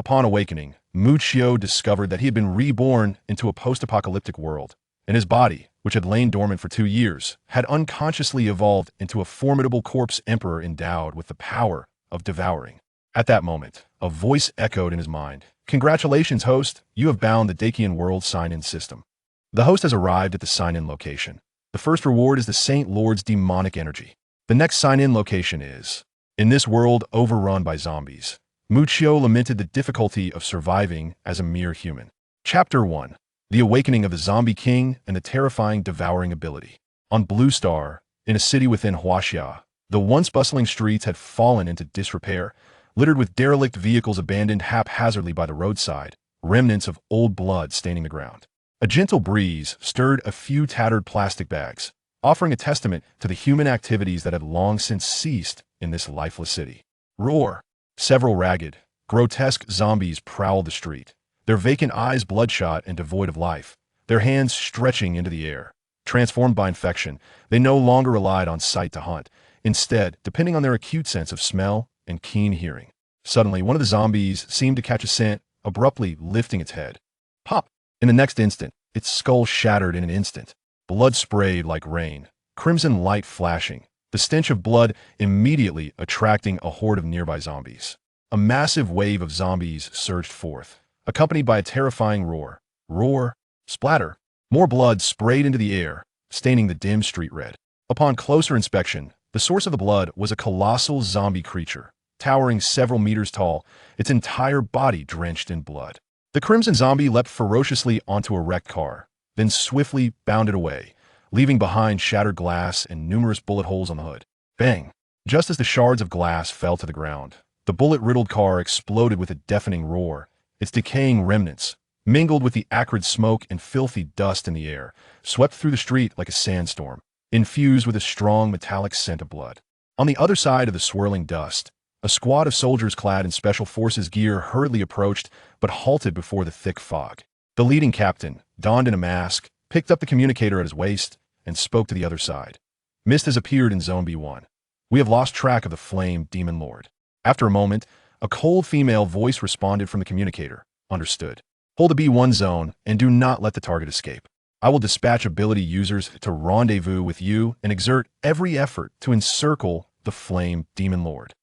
Upon awakening, Muccio discovered that he had been reborn into a post-apocalyptic world, and his body, which had lain dormant for 2 years, had unconsciously evolved into a formidable corpse emperor endowed with the power of devouring. At that moment, a voice echoed in his mind. "Congratulations, host! You have bound the Dacian world sign-in system." The host has arrived at the sign-in location. The first reward is the Saint Lord's demonic energy. The next sign-in location is, in this world overrun by zombies, Muccio lamented the difficulty of surviving as a mere human. Chapter 1. The Awakening of the Zombie King and the Terrifying Devouring Ability. On Blue Star, in a city within Huaxia, the once bustling streets had fallen into disrepair, littered with derelict vehicles abandoned haphazardly by the roadside, remnants of old blood staining the ground. A gentle breeze stirred a few tattered plastic bags, offering a testament to the human activities that had long since ceased in this lifeless city. Roar! Several ragged, grotesque zombies prowled the street, their vacant eyes bloodshot and devoid of life, their hands stretching into the air. Transformed by infection, they no longer relied on sight to hunt, instead depending on their acute sense of smell and keen hearing. Suddenly, one of the zombies seemed to catch a scent, abruptly lifting its head. Pop! In the next instant, its skull shattered in an instant. Blood sprayed like rain, crimson light flashing, the stench of blood immediately attracting a horde of nearby zombies. A massive wave of zombies surged forth, accompanied by a terrifying roar. Roar, splatter. More blood sprayed into the air, staining the dim street red. Upon closer inspection, the source of the blood was a colossal zombie creature, towering several meters tall, its entire body drenched in blood. The crimson zombie leapt ferociously onto a wrecked car, then swiftly bounded away, leaving behind shattered glass and numerous bullet holes on the hood. Bang! Just as the shards of glass fell to the ground, the bullet-riddled car exploded with a deafening roar. Its decaying remnants, mingled with the acrid smoke and filthy dust in the air, swept through the street like a sandstorm, infused with a strong metallic scent of blood. On the other side of the swirling dust, a squad of soldiers clad in special forces gear hurriedly approached, but halted before the thick fog. The leading captain, donned in a mask, picked up the communicator at his waist and spoke to the other side. "Mist has appeared in Zone B1. We have lost track of the Flame Demon Lord." After a moment, a cold female voice responded from the communicator. "Understood. Hold the B1 zone and do not let the target escape. I will dispatch ability users to rendezvous with you and exert every effort to encircle the Flame Demon Lord."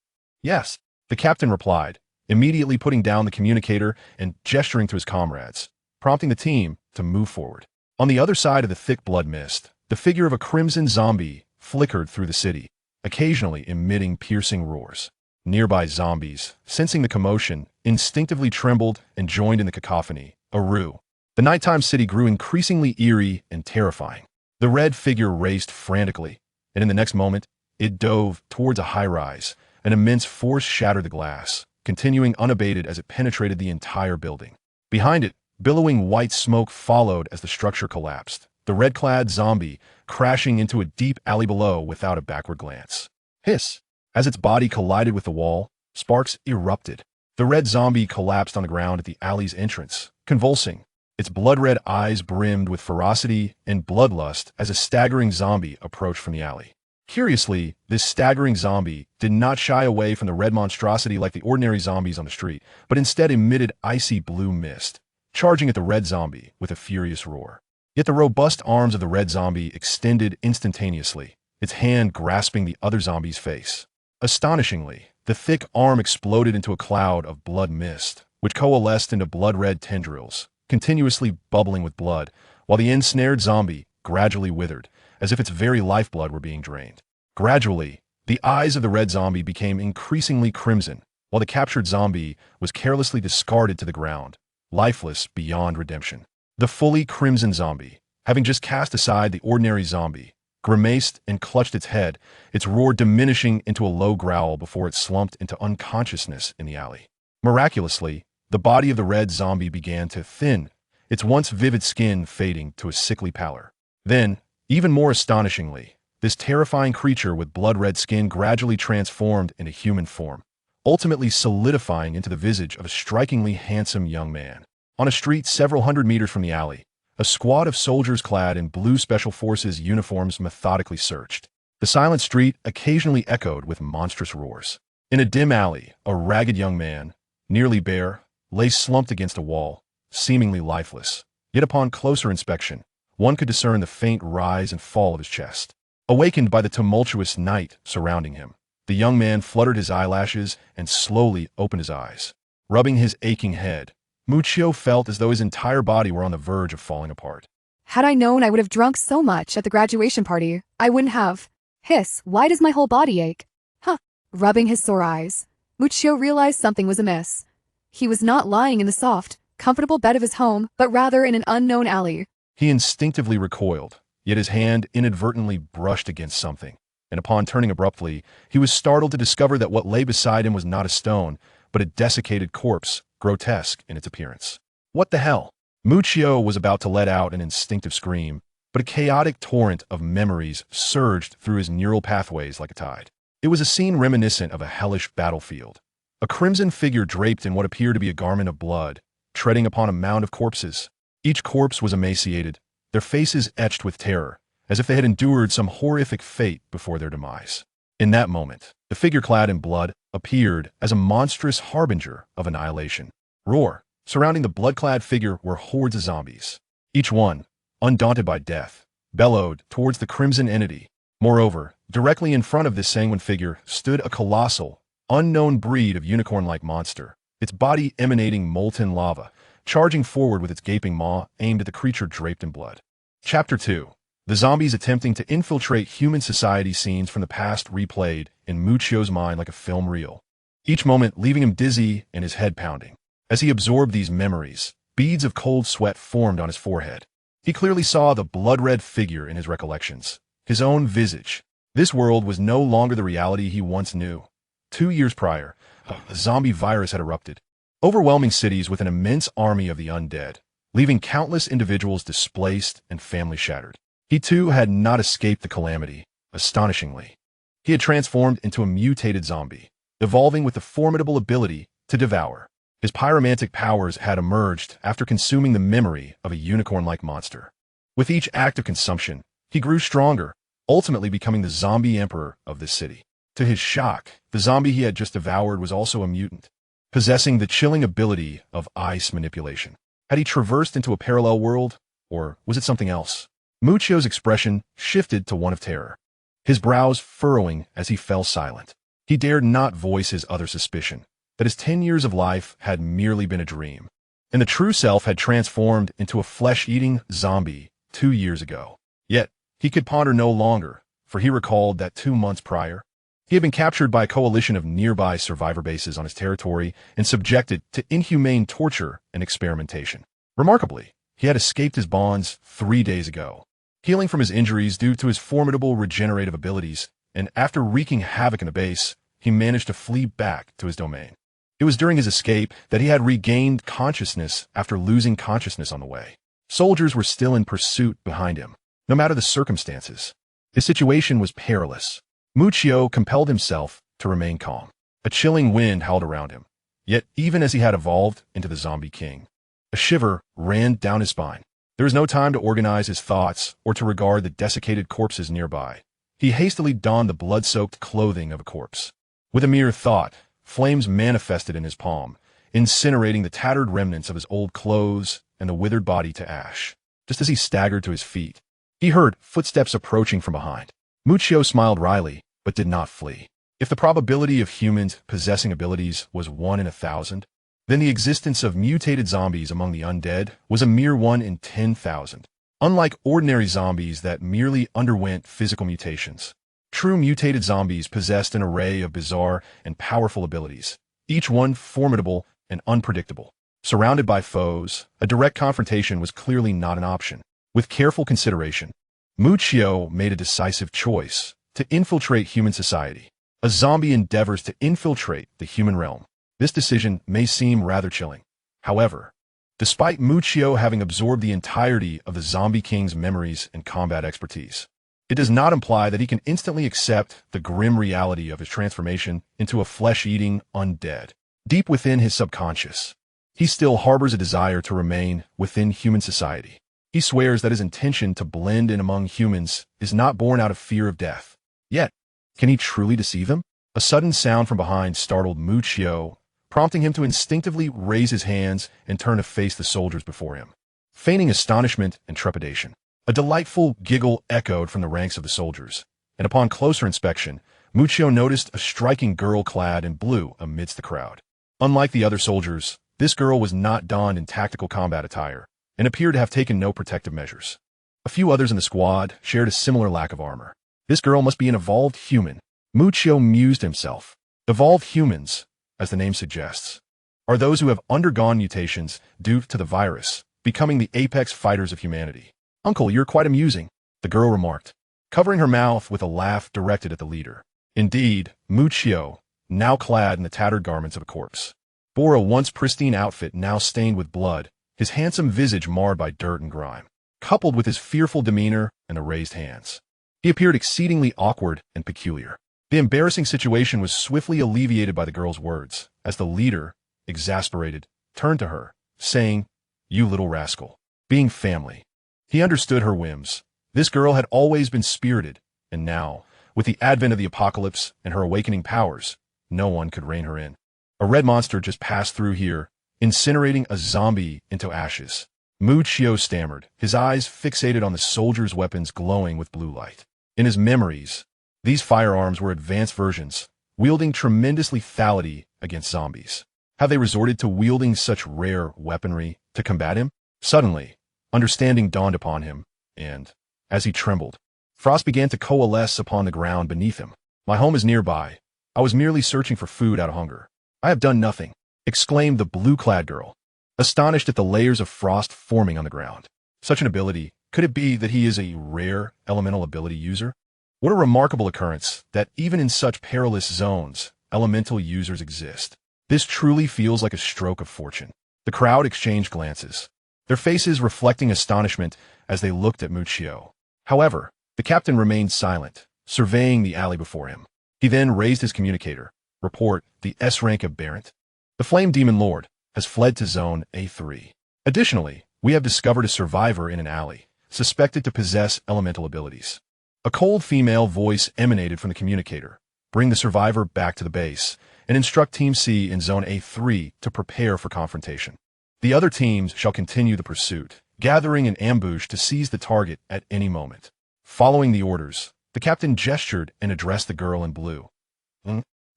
"Yes," the captain replied, immediately putting down the communicator and gesturing to his comrades, prompting the team to move forward. On the other side of the thick blood mist, the figure of a crimson zombie flickered through the city, occasionally emitting piercing roars. Nearby zombies, sensing the commotion, instinctively trembled and joined in the cacophony. Aru. The nighttime city grew increasingly eerie and terrifying. The red figure raced frantically, and in the next moment, it dove towards a high-rise. An immense force shattered the glass, continuing unabated as it penetrated the entire building. Behind it, billowing white smoke followed as the structure collapsed, the red-clad zombie crashing into a deep alley below without a backward glance. Hiss! As its body collided with the wall, sparks erupted. The red zombie collapsed on the ground at the alley's entrance, convulsing. Its blood-red eyes brimmed with ferocity and bloodlust as a staggering zombie approached from the alley. Curiously, this staggering zombie did not shy away from the red monstrosity like the ordinary zombies on the street, but instead emitted icy blue mist, charging at the red zombie with a furious roar. Yet the robust arms of the red zombie extended instantaneously, its hand grasping the other zombie's face. Astonishingly, the thick arm exploded into a cloud of blood mist, which coalesced into blood-red tendrils, continuously bubbling with blood, while the ensnared zombie gradually withered, as if its very lifeblood were being drained. Gradually, the eyes of the red zombie became increasingly crimson, while the captured zombie was carelessly discarded to the ground, lifeless beyond redemption. The fully crimson zombie, having just cast aside the ordinary zombie, grimaced and clutched its head, its roar diminishing into a low growl before it slumped into unconsciousness in the alley. Miraculously, the body of the red zombie began to thin, its once vivid skin fading to a sickly pallor. Then, even more astonishingly, this terrifying creature with blood-red skin gradually transformed into human form, ultimately solidifying into the visage of a strikingly handsome young man. On a street several hundred meters from the alley, a squad of soldiers clad in blue Special Forces uniforms methodically searched. The silent street occasionally echoed with monstrous roars. In a dim alley, a ragged young man, nearly bare, lay slumped against a wall, seemingly lifeless. Yet upon closer inspection, one could discern the faint rise and fall of his chest. Awakened by the tumultuous night surrounding him, the young man fluttered his eyelashes and slowly opened his eyes. Rubbing his aching head, Muccio felt as though his entire body were on the verge of falling apart. Had I known I would have drunk so much at the graduation party, I wouldn't have. Hiss, why does my whole body ache? Huh. Rubbing his sore eyes, Muccio realized something was amiss. He was not lying in the soft, comfortable bed of his home, but rather in an unknown alley. He instinctively recoiled, yet his hand inadvertently brushed against something, and upon turning abruptly, he was startled to discover that what lay beside him was not a stone, but a desiccated corpse, grotesque in its appearance. What the hell? Muccio was about to let out an instinctive scream, but a chaotic torrent of memories surged through his neural pathways like a tide. It was a scene reminiscent of a hellish battlefield. A crimson figure draped in what appeared to be a garment of blood, treading upon a mound of corpses. Each corpse was emaciated, their faces etched with terror, as if they had endured some horrific fate before their demise. In that moment, the figure clad in blood appeared as a monstrous harbinger of annihilation. Roar! Surrounding the blood-clad figure were hordes of zombies. Each one, undaunted by death, bellowed towards the crimson entity. Moreover, directly in front of this sanguine figure stood a colossal, unknown breed of unicorn-like monster, its body emanating molten lava, charging forward with its gaping maw aimed at the creature draped in blood. Chapter 2. The zombies attempting to infiltrate human society. Scenes from the past replayed in Muccio's mind like a film reel, each moment leaving him dizzy and his head pounding. As he absorbed these memories, beads of cold sweat formed on his forehead. He clearly saw the blood-red figure in his recollections, his own visage. This world was no longer the reality he once knew. 2 years prior, a zombie virus had erupted, overwhelming cities with an immense army of the undead, leaving countless individuals displaced and families shattered. He too had not escaped the calamity, astonishingly. He had transformed into a mutated zombie, evolving with the formidable ability to devour. His pyromantic powers had emerged after consuming the memory of a unicorn-like monster. With each act of consumption, he grew stronger, ultimately becoming the zombie emperor of this city. To his shock, the zombie he had just devoured was also a mutant, possessing the chilling ability of ice manipulation. Had he traversed into a parallel world, or was it something else? Muccio's expression shifted to one of terror, his brows furrowing as he fell silent. He dared not voice his other suspicion, that his 10 years of life had merely been a dream, and the true self had transformed into a flesh-eating zombie 2 years ago. Yet, he could ponder no longer, for he recalled that 2 months prior, he had been captured by a coalition of nearby survivor bases on his territory and subjected to inhumane torture and experimentation. Remarkably, he had escaped his bonds 3 days ago, healing from his injuries due to his formidable regenerative abilities, and after wreaking havoc in the base, he managed to flee back to his domain. It was during his escape that he had regained consciousness after losing consciousness on the way. Soldiers were still in pursuit behind him, no matter the circumstances. His situation was perilous. Muccio compelled himself to remain calm. A chilling wind howled around him. Yet, even as he had evolved into the Zombie King, a shiver ran down his spine. There was no time to organize his thoughts or to regard the desiccated corpses nearby. He hastily donned the blood-soaked clothing of a corpse. With a mere thought, flames manifested in his palm, incinerating the tattered remnants of his old clothes and the withered body to ash. Just as he staggered to his feet, he heard footsteps approaching from behind. Muccio smiled wryly, but did not flee. If the probability of humans possessing abilities was 1 in 1,000, then the existence of mutated zombies among the undead was a mere 1 in 10,000. Unlike ordinary zombies that merely underwent physical mutations, true mutated zombies possessed an array of bizarre and powerful abilities, each one formidable and unpredictable. Surrounded by foes, a direct confrontation was clearly not an option. With careful consideration, Muccio made a decisive choice to infiltrate human society. A zombie endeavors to infiltrate the human realm. This decision may seem rather chilling. However, despite Muccio having absorbed the entirety of the Zombie King's memories and combat expertise, it does not imply that he can instantly accept the grim reality of his transformation into a flesh-eating undead. Deep within his subconscious, he still harbors a desire to remain within human society. He swears that his intention to blend in among humans is not born out of fear of death. Yet, can he truly deceive them? A sudden sound from behind startled Muccio, prompting him to instinctively raise his hands and turn to face the soldiers before him, feigning astonishment and trepidation. A delightful giggle echoed from the ranks of the soldiers, and upon closer inspection, Muccio noticed a striking girl clad in blue amidst the crowd. Unlike the other soldiers, this girl was not donned in tactical combat attire and appeared to have taken no protective measures. A few others in the squad shared a similar lack of armor. This girl must be an evolved human, Muccio mused himself. Evolved humans, as the name suggests, are those who have undergone mutations due to the virus, becoming the apex fighters of humanity. Uncle, you're quite amusing, the girl remarked, covering her mouth with a laugh directed at the leader. Indeed, Muccio, now clad in the tattered garments of a corpse, bore a once pristine outfit now stained with blood, his handsome visage marred by dirt and grime, coupled with his fearful demeanor and the raised hands. He appeared exceedingly awkward and peculiar. The embarrassing situation was swiftly alleviated by the girl's words, as the leader, exasperated, turned to her, saying, "You little rascal." Being family. He understood her whims. This girl had always been spirited, and now, with the advent of the apocalypse and her awakening powers, no one could rein her in. A red monster just passed through here, incinerating a zombie into ashes. Muccio stammered, his eyes fixated on the soldiers' weapons glowing with blue light. In his memories, these firearms were advanced versions, wielding tremendous lethality against zombies. Have they resorted to wielding such rare weaponry to combat him? Suddenly, understanding dawned upon him, and, as he trembled, frost began to coalesce upon the ground beneath him. My home is nearby. I was merely searching for food out of hunger. I have done nothing, exclaimed the blue-clad girl, astonished at the layers of frost forming on the ground. Such an ability, could it be that he is a rare elemental ability user? What a remarkable occurrence that even in such perilous zones, elemental users exist. This truly feels like a stroke of fortune. The crowd exchanged glances, their faces reflecting astonishment as they looked at Muccio. However, the captain remained silent, surveying the alley before him. He then raised his communicator. Report, the S-rank aberrant. The Flame Demon Lord has fled to Zone A3. Additionally, we have discovered a survivor in an alley, suspected to possess elemental abilities. A cold female voice emanated from the communicator. Bring the survivor back to the base and instruct Team C in Zone A3 to prepare for confrontation. The other teams shall continue the pursuit, gathering an ambush to seize the target at any moment. Following the orders, the captain gestured and addressed the girl in blue.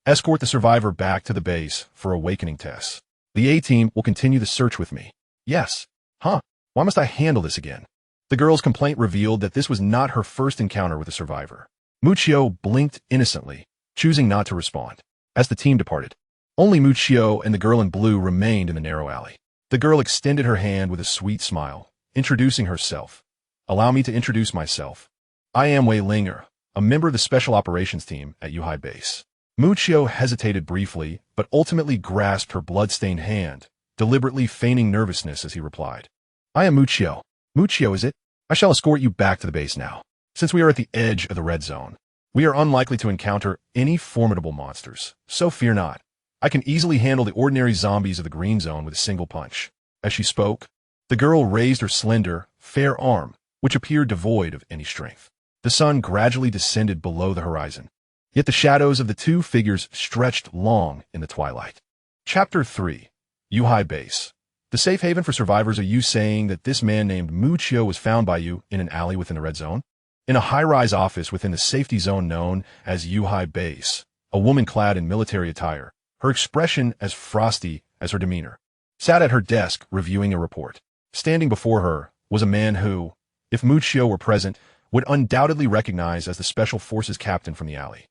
Escort the survivor back to the base for awakening tests. The A-team will continue the search with me. Yes. Huh? Why must I handle this again? The girl's complaint revealed that this was not her first encounter with a survivor. Muccio blinked innocently, choosing not to respond. As the team departed, only Muccio and the girl in blue remained in the narrow alley. The girl extended her hand with a sweet smile, introducing herself. Allow me to introduce myself. I am Wei Linger, a member of the Special Operations Team at Yuhai Base. Muccio hesitated briefly, but ultimately grasped her blood-stained hand, deliberately feigning nervousness as he replied. I am Muccio. Muccio, is it? I shall escort you back to the base now. Since we are at the edge of the red zone, we are unlikely to encounter any formidable monsters, so fear not. I can easily handle the ordinary zombies of the green zone with a single punch. As she spoke, the girl raised her slender, fair arm, which appeared devoid of any strength. The sun gradually descended below the horizon, yet the shadows of the two figures stretched long in the twilight. Chapter 3. Yuhai Base. The safe haven for survivors. Are you saying that this man named Muccio was found by you in an alley within the red zone? In a high-rise office within the safety zone known as Yuhai Base, a woman clad in military attire, her expression as frosty as her demeanor, sat at her desk reviewing a report. Standing before her was a man who, if Muccio were present, would undoubtedly recognize as the Special Forces captain from the alley.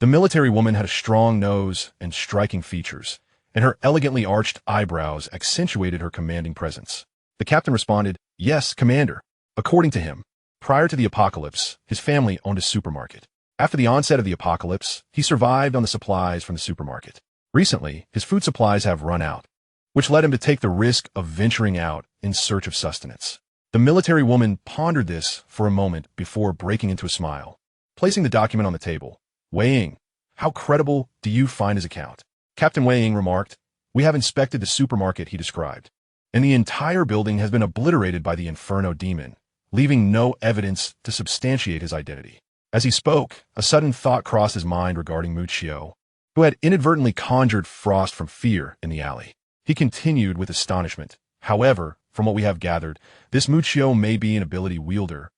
The military woman had a strong nose and striking features, and her elegantly arched eyebrows accentuated her commanding presence. The captain responded, "Yes, Commander." According to him, prior to the apocalypse, his family owned a supermarket. After the onset of the apocalypse, he survived on the supplies from the supermarket. Recently, his food supplies have run out, which led him to take the risk of venturing out in search of sustenance. The military woman pondered this for a moment before breaking into a smile. Placing the document on the table, Wei, how credible do you find his account? Captain Wei remarked, "We have inspected the supermarket he described, and the entire building has been obliterated by the Inferno demon, leaving no evidence to substantiate his identity." As he spoke, a sudden thought crossed his mind regarding Muccio. who had inadvertently conjured Frost from fear in the alley. He continued with astonishment. However, from what we have gathered, this Muccio may be an ability wielder,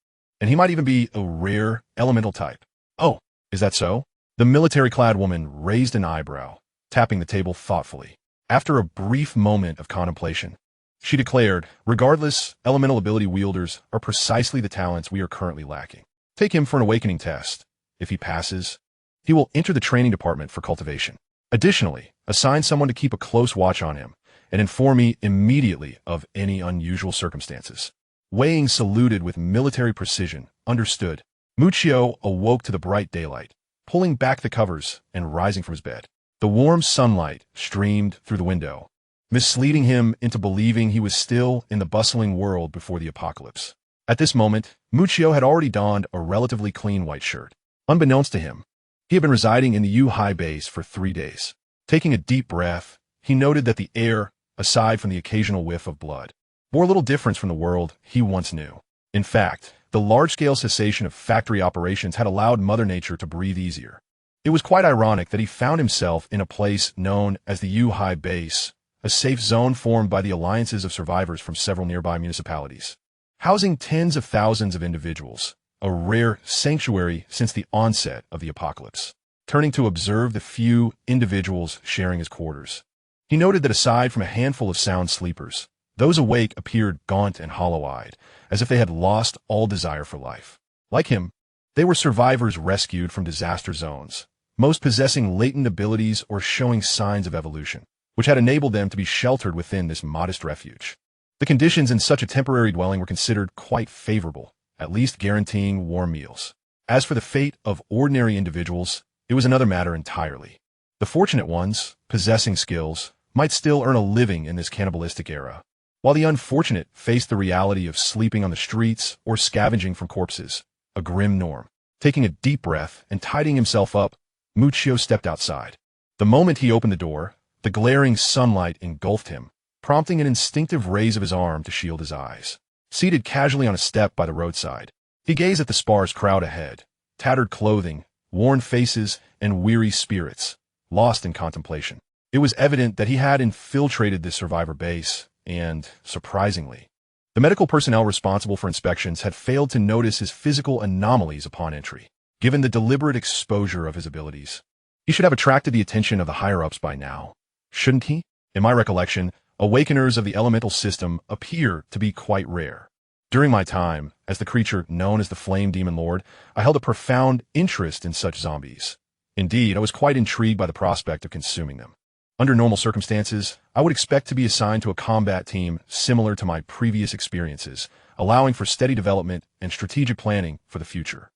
and he might even be a rare elemental type. Oh, is that so? The military-clad woman raised an eyebrow, tapping the table thoughtfully. After a brief moment of contemplation, she declared, regardless, elemental ability wielders are precisely the talents we are currently lacking. Take him for an awakening test. If he passes, he will enter the training department for cultivation. Additionally, assign someone to keep a close watch on him and inform me immediately of any unusual circumstances. Wei Ling saluted with military precision. Understood. Muccio awoke to the bright daylight, pulling back the covers and rising from his bed. The warm sunlight streamed through the window, misleading him into believing he was still in the bustling world before the apocalypse. At this moment, Muccio had already donned a relatively clean white shirt. Unbeknownst to him, he had been residing in the U-High base for 3 days. Taking a deep breath, he noted that the air, aside from the occasional whiff of blood, bore little difference from the world he once knew. In fact, the large-scale cessation of factory operations had allowed Mother Nature to breathe easier. It was quite ironic that he found himself in a place known as the U-High base, a safe zone formed by the alliances of survivors from several nearby municipalities, housing tens of thousands of individuals, a rare sanctuary since the onset of the apocalypse. Turning to observe the few individuals sharing his quarters, he noted that aside from a handful of sound sleepers, those awake appeared gaunt and hollow-eyed, as if they had lost all desire for life. Like him, they were survivors rescued from disaster zones, most possessing latent abilities or showing signs of evolution, which had enabled them to be sheltered within this modest refuge. The conditions in such a temporary dwelling were considered quite favorable, at least guaranteeing warm meals. As for the fate of ordinary individuals, it was another matter entirely. The fortunate ones, possessing skills, might still earn a living in this cannibalistic era, while the unfortunate faced the reality of sleeping on the streets or scavenging from corpses, a grim norm. Taking a deep breath and tidying himself up, Muccio stepped outside. The moment he opened the door, the glaring sunlight engulfed him, prompting an instinctive raise of his arm to shield his eyes. Seated casually on a step by the roadside, he gazed at the sparse crowd ahead, tattered clothing, worn faces, and weary spirits, lost in contemplation. It was evident that he had infiltrated this survivor base, and, surprisingly, the medical personnel responsible for inspections had failed to notice his physical anomalies upon entry. Given the deliberate exposure of his abilities, he should have attracted the attention of the higher-ups by now, shouldn't he? In my recollection, awakeners of the elemental system appear to be quite rare. During my time, as the creature known as the Flame Demon Lord, I held a profound interest in such zombies. Indeed, I was quite intrigued by the prospect of consuming them. Under normal circumstances, I would expect to be assigned to a combat team similar to my previous experiences, allowing for steady development and strategic planning for the future.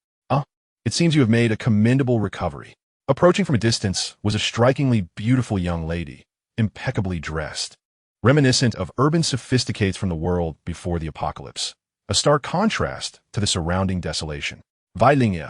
It seems you have made a commendable recovery. Approaching from a distance was a strikingly beautiful young lady, impeccably dressed, reminiscent of urban sophisticates from the world before the apocalypse, a stark contrast to the surrounding desolation. Wei Ling.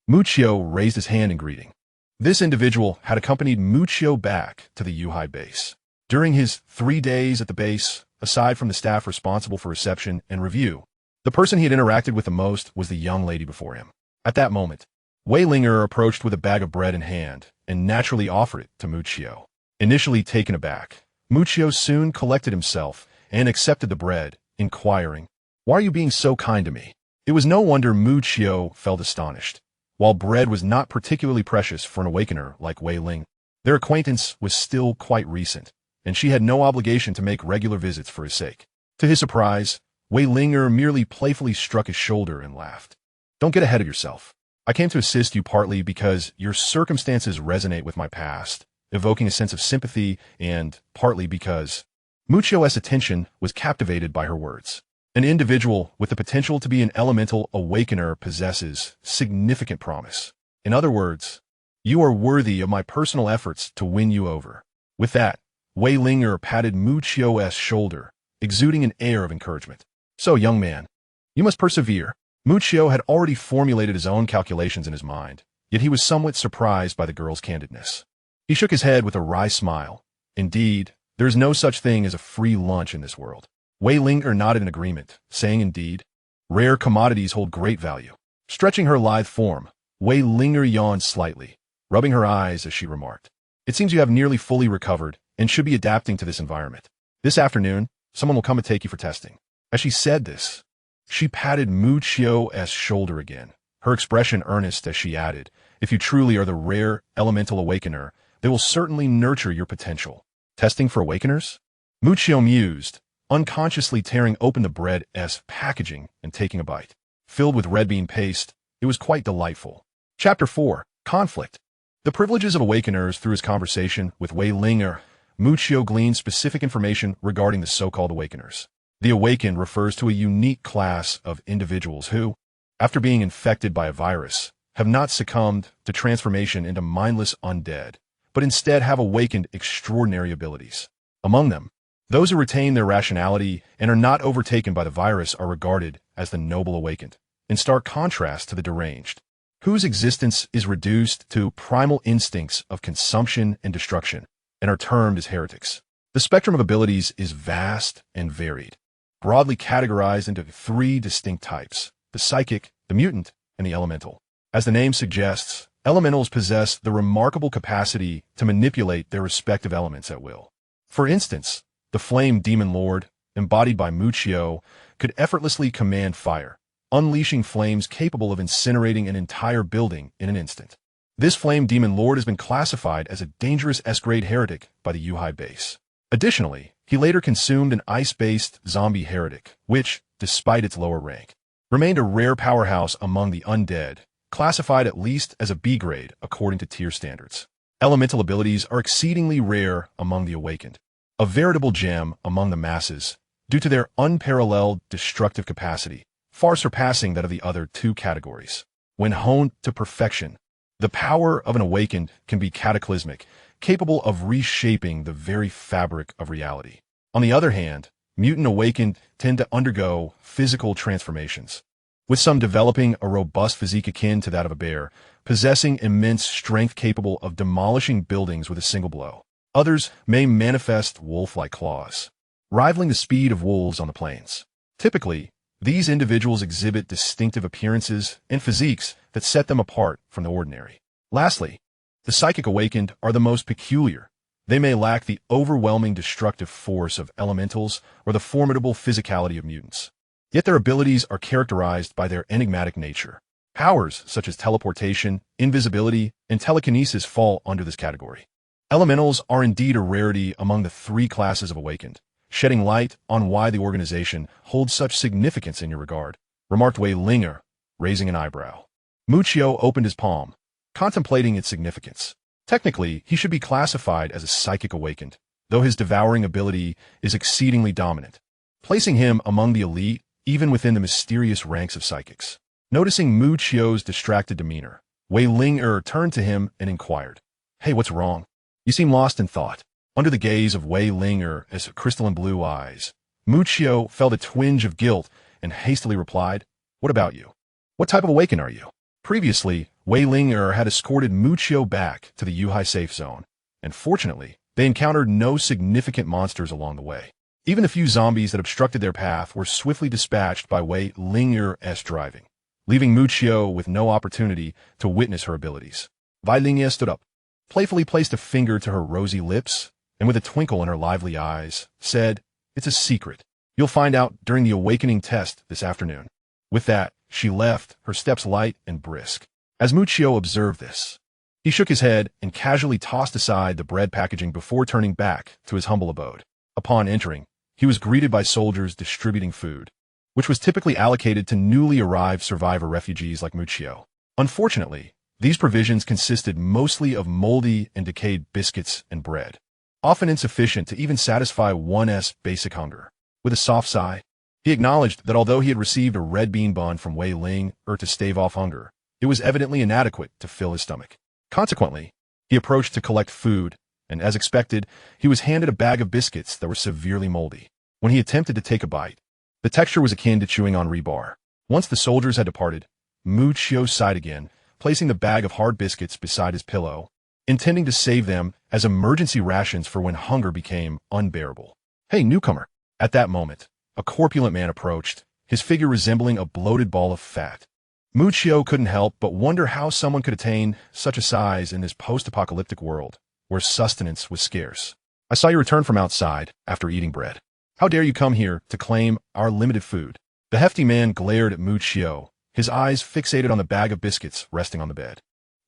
Muccio raised his hand in greeting. This individual had accompanied Muccio back to the U-High base. During his 3 days at the base, aside from the staff responsible for reception and review, the person he had interacted with the most was the young lady before him. At that moment, Wei Ling approached with a bag of bread in hand and naturally offered it to Muccio. Initially taken aback, Muccio soon collected himself and accepted the bread, inquiring, "Why are you being so kind to me?" It was no wonder Muccio felt astonished. While bread was not particularly precious for an awakener like Wei Ling, their acquaintance was still quite recent, and she had no obligation to make regular visits for his sake. To his surprise, Wei Ling merely playfully struck his shoulder and laughed. "Don't get ahead of yourself. I came to assist you partly because your circumstances resonate with my past, evoking a sense of sympathy, and partly because..." Muccio's attention was captivated by her words. An individual with the potential to be an elemental awakener possesses significant promise. In other words, you are worthy of my personal efforts to win you over. With that, Wei Ling patted Muccio's shoulder, exuding an air of encouragement. "So, young man, you must persevere." Muccio had already formulated his own calculations in his mind, yet he was somewhat surprised by the girl's candidness. He shook his head with a wry smile. Indeed, there is no such thing as a free lunch in this world. Wei Ling nodded in agreement, saying indeed, rare commodities hold great value. Stretching her lithe form, Wei Ling yawned slightly, rubbing her eyes as she remarked, It seems you have nearly fully recovered and should be adapting to this environment. This afternoon, someone will come and take you for testing." As she said this, she patted Muccio's shoulder again, her expression earnest as she added, "If you truly are the rare elemental awakener, they will certainly nurture your potential." Testing for awakeners? Muccio mused, unconsciously tearing open the bread's packaging and taking a bite. Filled with red bean paste, it was quite delightful. Chapter 4. Conflict. The privileges of awakeners. Through his conversation with Wei Linger, Muccio gleaned specific information regarding the so-called awakeners. The awakened refers to a unique class of individuals who, after being infected by a virus, have not succumbed to transformation into mindless undead, but instead have awakened extraordinary abilities. Among them, those who retain their rationality and are not overtaken by the virus are regarded as the noble awakened, in stark contrast to the deranged, whose existence is reduced to primal instincts of consumption and destruction, and are termed as heretics. The spectrum of abilities is vast and varied, broadly categorized into 3 distinct types: the psychic, the mutant, and the elemental. As the name suggests, elementals possess the remarkable capacity to manipulate their respective elements at will. For instance, the flame demon lord, embodied by Muccio, could effortlessly command fire, unleashing flames capable of incinerating an entire building in an instant. This flame demon lord has been classified as a dangerous S-grade heretic by the Yuhai base. Additionally, he later consumed an ice-based zombie heretic, which, despite its lower rank, remained a rare powerhouse among the undead, classified at least as a B grade according to tier standards. Elemental abilities are exceedingly rare among the awakened, a veritable gem among the masses due to their unparalleled destructive capacity, far surpassing that of the other 2 categories. When honed to perfection, the power of an awakened can be cataclysmic, capable of reshaping the very fabric of reality. On the other hand, mutant awakened tend to undergo physical transformations, with some developing a robust physique akin to that of a bear, possessing immense strength capable of demolishing buildings with a single blow. Others may manifest wolf-like claws, rivaling the speed of wolves on the plains. Typically, these individuals exhibit distinctive appearances and physiques that set them apart from the ordinary. Lastly, the psychic awakened are the most peculiar. They may lack the overwhelming destructive force of elementals or the formidable physicality of mutants. Yet their abilities are characterized by their enigmatic nature. Powers such as teleportation, invisibility, and telekinesis fall under this category. Elementals are indeed a rarity among the 3 classes of awakened, shedding light on why the organization holds such significance in your regard, remarked Wei Linger, raising an eyebrow. Muccio opened his palm, contemplating its significance. Technically, he should be classified as a psychic awakened, though his devouring ability is exceedingly dominant, placing him among the elite even within the mysterious ranks of psychics. Noticing Muccio's distracted demeanor, Wei Linger turned to him and inquired, "Hey, what's wrong? You seem lost in thought." Under the gaze of Wei Linger's crystalline blue eyes, Muccio felt a twinge of guilt and hastily replied, "What about you? What type of awaken are you?" Previously, Wei Linger had escorted Muccio back to the Yuhai safe zone, and fortunately, they encountered no significant monsters along the way. Even the few zombies that obstructed their path were swiftly dispatched by Wei Linger's driving, leaving Muccio with no opportunity to witness her abilities. Wei Linger stood up, playfully placed a finger to her rosy lips, and with a twinkle in her lively eyes, said, "It's a secret. You'll find out during the awakening test this afternoon." With that, she left, her steps light and brisk. As Muccio observed this, he shook his head and casually tossed aside the bread packaging before turning back to his humble abode. Upon entering, he was greeted by soldiers distributing food, which was typically allocated to newly arrived survivor refugees like Muccio. Unfortunately, these provisions consisted mostly of moldy and decayed biscuits and bread, often insufficient to even satisfy one's basic hunger. With a soft sigh, he acknowledged that although he had received a red bean bun from Wei Linger to stave off hunger, it was evidently inadequate to fill his stomach. Consequently, he approached to collect food, and as expected, he was handed a bag of biscuits that were severely moldy. When he attempted to take a bite, the texture was akin to chewing on rebar. Once the soldiers had departed, Muccio sighed again, placing the bag of hard biscuits beside his pillow, intending to save them as emergency rations for when hunger became unbearable. "Hey, newcomer." At that moment, a corpulent man approached, his figure resembling a bloated ball of fat. Muccio couldn't help but wonder how someone could attain such a size in this post-apocalyptic world, where sustenance was scarce. I saw you return from outside after eating bread. How dare you come here to claim our limited food? The hefty man glared at Muccio, his eyes fixated on the bag of biscuits resting on the bed.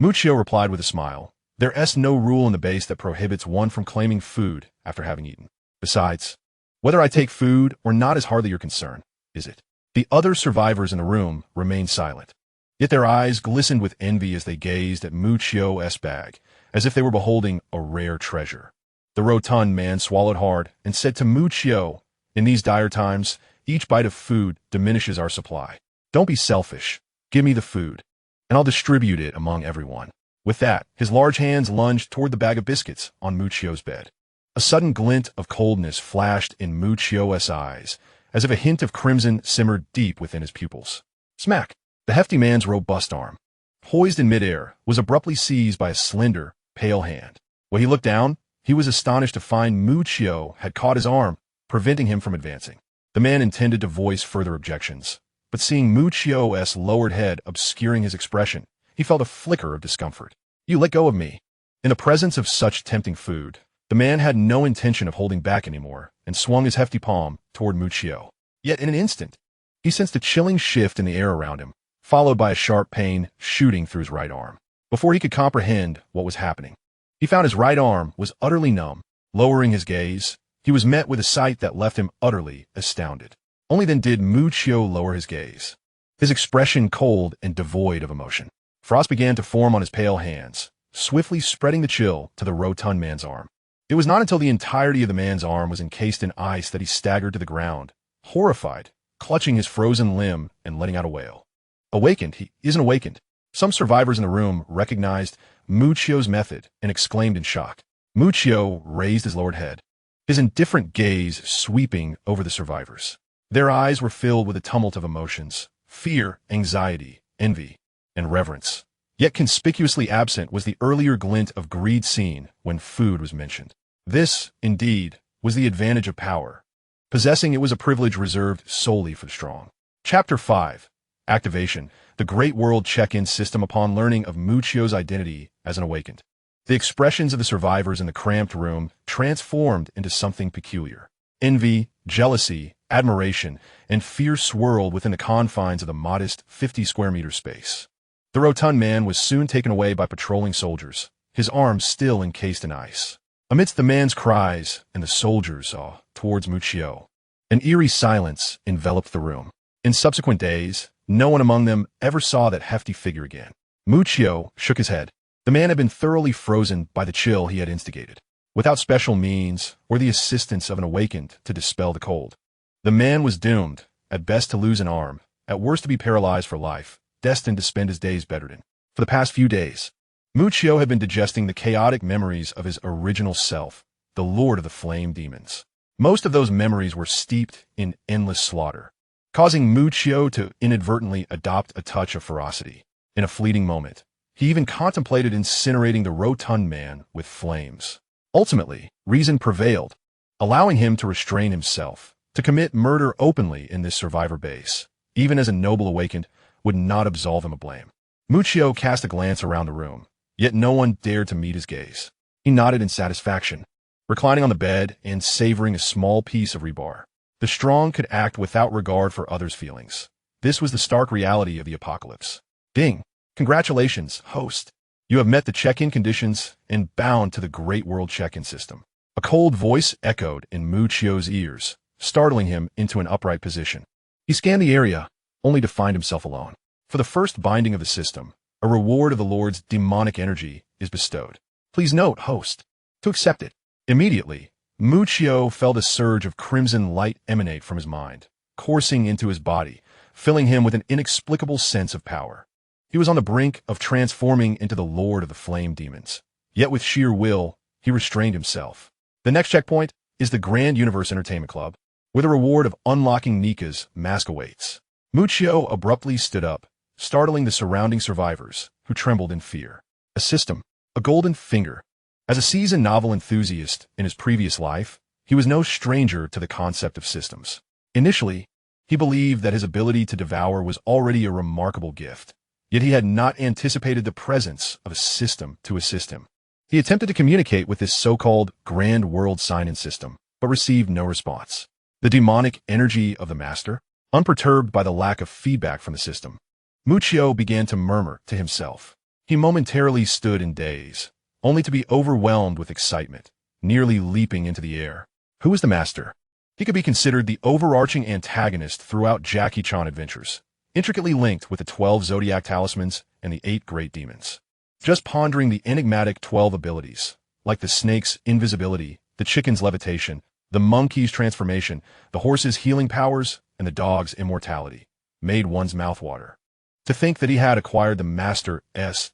Muccio replied with a smile. There's no rule in the base that prohibits one from claiming food after having eaten. Besides, whether I take food or not is hardly your concern, is it? The other survivors in the room remained silent. Yet their eyes glistened with envy as they gazed at Muccio's bag, as if they were beholding a rare treasure. The rotund man swallowed hard and said to Muccio, in these dire times, each bite of food diminishes our supply. Don't be selfish. Give me the food, and I'll distribute it among everyone. With that, his large hands lunged toward the bag of biscuits on Muccio's bed. A sudden glint of coldness flashed in Muccio's eyes, as if a hint of crimson simmered deep within his pupils. Smack! The hefty man's robust arm, poised in midair, was abruptly seized by a slender, pale hand. When he looked down, he was astonished to find Muccio had caught his arm, preventing him from advancing. The man intended to voice further objections, but seeing Muccio's lowered head obscuring his expression, he felt a flicker of discomfort. You let go of me. In the presence of such tempting food, the man had no intention of holding back anymore and swung his hefty palm toward Muccio. Yet in an instant, he sensed a chilling shift in the air around him, followed by a sharp pain shooting through his right arm. Before he could comprehend what was happening, he found his right arm was utterly numb. Lowering his gaze, he was met with a sight that left him utterly astounded. Only then did Muccio lower his gaze, his expression cold and devoid of emotion. Frost began to form on his pale hands, swiftly spreading the chill to the rotund man's arm. It was not until the entirety of the man's arm was encased in ice that he staggered to the ground, horrified, clutching his frozen limb and letting out a wail. Awakened? He isn't awakened. Some survivors in the room recognized Muccio's method and exclaimed in shock. Muccio raised his lowered head, his indifferent gaze sweeping over the survivors. Their eyes were filled with a tumult of emotions, fear, anxiety, envy, and reverence. Yet conspicuously absent was the earlier glint of greed seen when food was mentioned. This, indeed, was the advantage of power. Possessing it was a privilege reserved solely for the strong. Chapter 5. Activation. The Great World Check-in System upon learning of Muccio's identity as an awakened. The expressions of the survivors in the cramped room transformed into something peculiar. Envy, jealousy, admiration, and fear swirled within the confines of the modest 50-square-meter space. The rotund man was soon taken away by patrolling soldiers, his arms still encased in ice. Amidst the man's cries and the soldiers saw towards Muccio, an eerie silence enveloped the room. In subsequent days, no one among them ever saw that hefty figure again. Muccio shook his head. The man had been thoroughly frozen by the chill he had instigated, without special means or the assistance of an awakened to dispel the cold. The man was doomed, at best to lose an arm, at worst to be paralyzed for life, destined to spend his days bedridden. For the past few days, Muccio had been digesting the chaotic memories of his original self, the Lord of the Flame Demons. Most of those memories were steeped in endless slaughter, causing Muccio to inadvertently adopt a touch of ferocity. In a fleeting moment, he even contemplated incinerating the rotund man with flames. Ultimately, reason prevailed, allowing him to restrain himself, to commit murder openly in this survivor base, even as a noble awakened would not absolve him of blame. Muccio cast a glance around the room, yet no one dared to meet his gaze. He nodded in satisfaction, reclining on the bed and savoring a small piece of rebar. The strong could act without regard for others' feelings. This was the stark reality of the apocalypse. Ding! Congratulations, host. You have met the check-in conditions and bound to the Great World Check-in System. A cold voice echoed in Muccio's ears, startling him into an upright position. He scanned the area, only to find himself alone. For the first binding of the system, a reward of the Lord's demonic energy is bestowed. Please note, host, to accept it. Immediately, Muccio felt a surge of crimson light emanate from his mind, coursing into his body, filling him with an inexplicable sense of power. He was on the brink of transforming into the Lord of the Flame Demons. Yet with sheer will, he restrained himself. The next checkpoint is the Grand Universe Entertainment Club, where the reward of unlocking Nika's mask awaits. Muccio abruptly stood up, startling the surrounding survivors, who trembled in fear. A system, a golden finger. As a seasoned novel enthusiast in his previous life, he was no stranger to the concept of systems. Initially, he believed that his ability to devour was already a remarkable gift, yet he had not anticipated the presence of a system to assist him. He attempted to communicate with this so-called grand world sign-in system, but received no response. The demonic energy of the master, unperturbed by the lack of feedback from the system, Muccio began to murmur to himself. He momentarily stood in daze, only to be overwhelmed with excitement, nearly leaping into the air. Who was the master? He could be considered the overarching antagonist throughout Jackie Chan adventures, intricately linked with the 12 zodiac talismans and the 8 great demons. Just pondering the enigmatic 12 abilities, like the snake's invisibility, the chicken's levitation, the monkey's transformation, the horse's healing powers, and the dog's immortality, made one's mouth water. To think that he had acquired the master's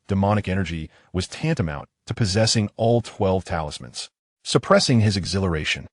demonic energy was tantamount to possessing all 12 talismans. Suppressing his exhilaration,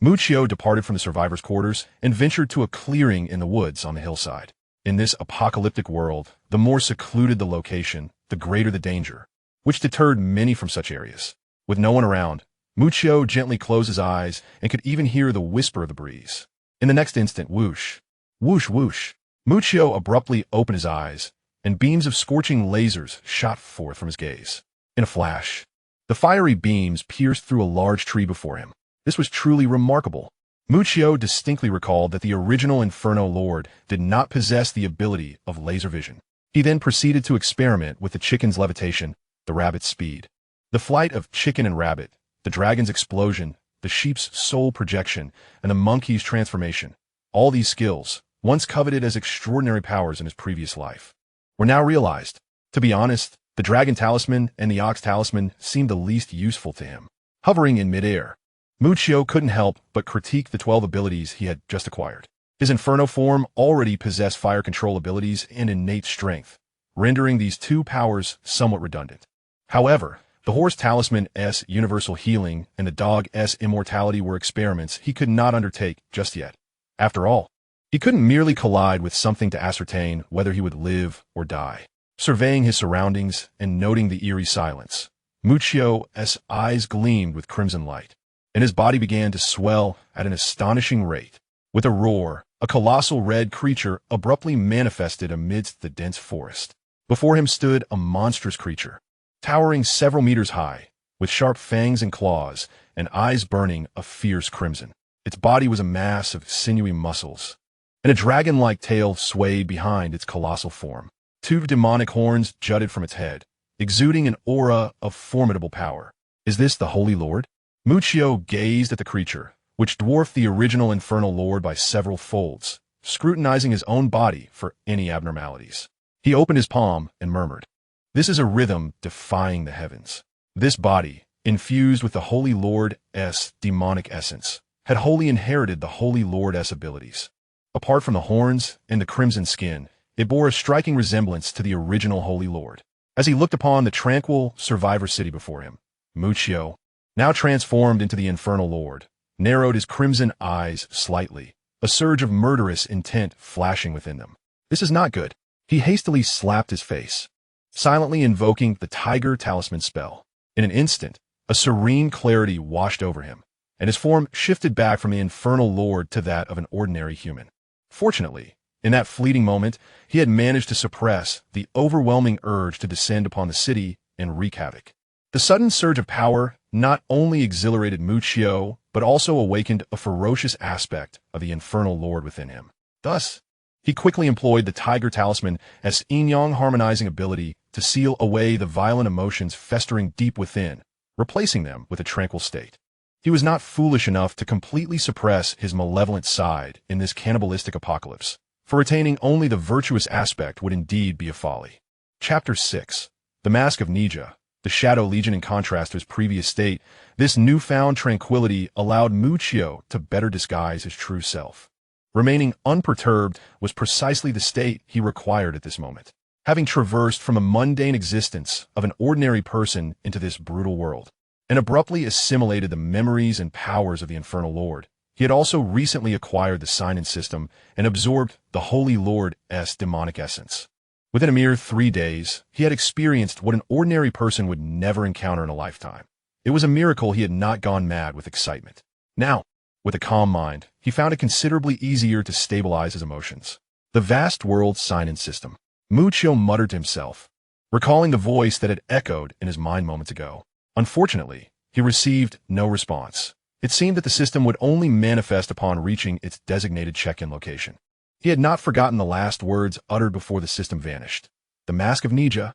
Muccio departed from the survivors' quarters and ventured to a clearing in the woods on the hillside. In this apocalyptic world, the more secluded the location, the greater the danger, which deterred many from such areas. With no one around, Muccio gently closed his eyes and could even hear the whisper of the breeze. In the next instant, whoosh, whoosh, whoosh, Muccio abruptly opened his eyes, and beams of scorching lasers shot forth from his gaze. In a flash, the fiery beams pierced through a large tree before him. This was truly remarkable. Muccio distinctly recalled that the original Inferno Lord did not possess the ability of laser vision. He then proceeded to experiment with the chicken's levitation, the rabbit's speed, the flight of chicken and rabbit, the dragon's explosion, the sheep's soul projection, and the monkey's transformation. All these skills, once coveted as extraordinary powers in his previous life, were now realized. To be honest, the dragon talisman and the ox talisman seemed the least useful to him. Hovering in midair, Muccio couldn't help but critique the 12 abilities he had just acquired. His Inferno form already possessed fire control abilities and innate strength, rendering these 2 powers somewhat redundant. However, the horse talisman's universal healing and the dog's immortality were experiments he could not undertake just yet. After all, he couldn't merely collide with something to ascertain whether he would live or die. Surveying his surroundings and noting the eerie silence, Muccio's eyes gleamed with crimson light, and his body began to swell at an astonishing rate. With a roar, a colossal red creature abruptly manifested amidst the dense forest. Before him stood a monstrous creature, towering several meters high, with sharp fangs and claws, and eyes burning a fierce crimson. Its body was a mass of sinewy muscles, and a dragon-like tail swayed behind its colossal form. 2 demonic horns jutted from its head, exuding an aura of formidable power. Is this the Holy Lord? Muccio gazed at the creature, which dwarfed the original Infernal Lord by several folds, scrutinizing his own body for any abnormalities. He opened his palm and murmured, "This is a rhythm defying the heavens." This body, infused with the Holy Lord's demonic essence, had wholly inherited the Holy Lord's abilities. Apart from the horns and the crimson skin, it bore a striking resemblance to the original Holy Lord. As he looked upon the tranquil survivor city before him, Muccio, now transformed into the Infernal Lord, narrowed his crimson eyes slightly, a surge of murderous intent flashing within them. This is not good. He hastily slapped his face, silently invoking the Tiger Talisman spell. In an instant, a serene clarity washed over him, and his form shifted back from the Infernal Lord to that of an ordinary human. Fortunately, in that fleeting moment, he had managed to suppress the overwhelming urge to descend upon the city and wreak havoc. The sudden surge of power not only exhilarated Muccio, but also awakened a ferocious aspect of the Infernal Lord within him. Thus, he quickly employed the Tiger Talisman as yin-yang harmonizing ability to seal away the violent emotions festering deep within, replacing them with a tranquil state. He was not foolish enough to completely suppress his malevolent side in this cannibalistic apocalypse, for retaining only the virtuous aspect would indeed be a folly. Chapter 6. The Mask of Nija. The Shadow Legion. In contrast to his previous state, this newfound tranquility allowed Muccio to better disguise his true self. Remaining unperturbed was precisely the state he required at this moment. Having traversed from a mundane existence of an ordinary person into this brutal world, and abruptly assimilated the memories and powers of the Infernal Lord, he had also recently acquired the sign-in system and absorbed the Holy Lord's demonic essence. Within a mere 3 days, he had experienced what an ordinary person would never encounter in a lifetime. It was a miracle he had not gone mad with excitement. Now, with a calm mind, he found it considerably easier to stabilize his emotions. The vast world sign-in system. Muccio muttered to himself, recalling the voice that had echoed in his mind moments ago. Unfortunately, he received no response. It seemed that the system would only manifest upon reaching its designated check-in location. He had not forgotten the last words uttered before the system vanished. The Mask of Nija.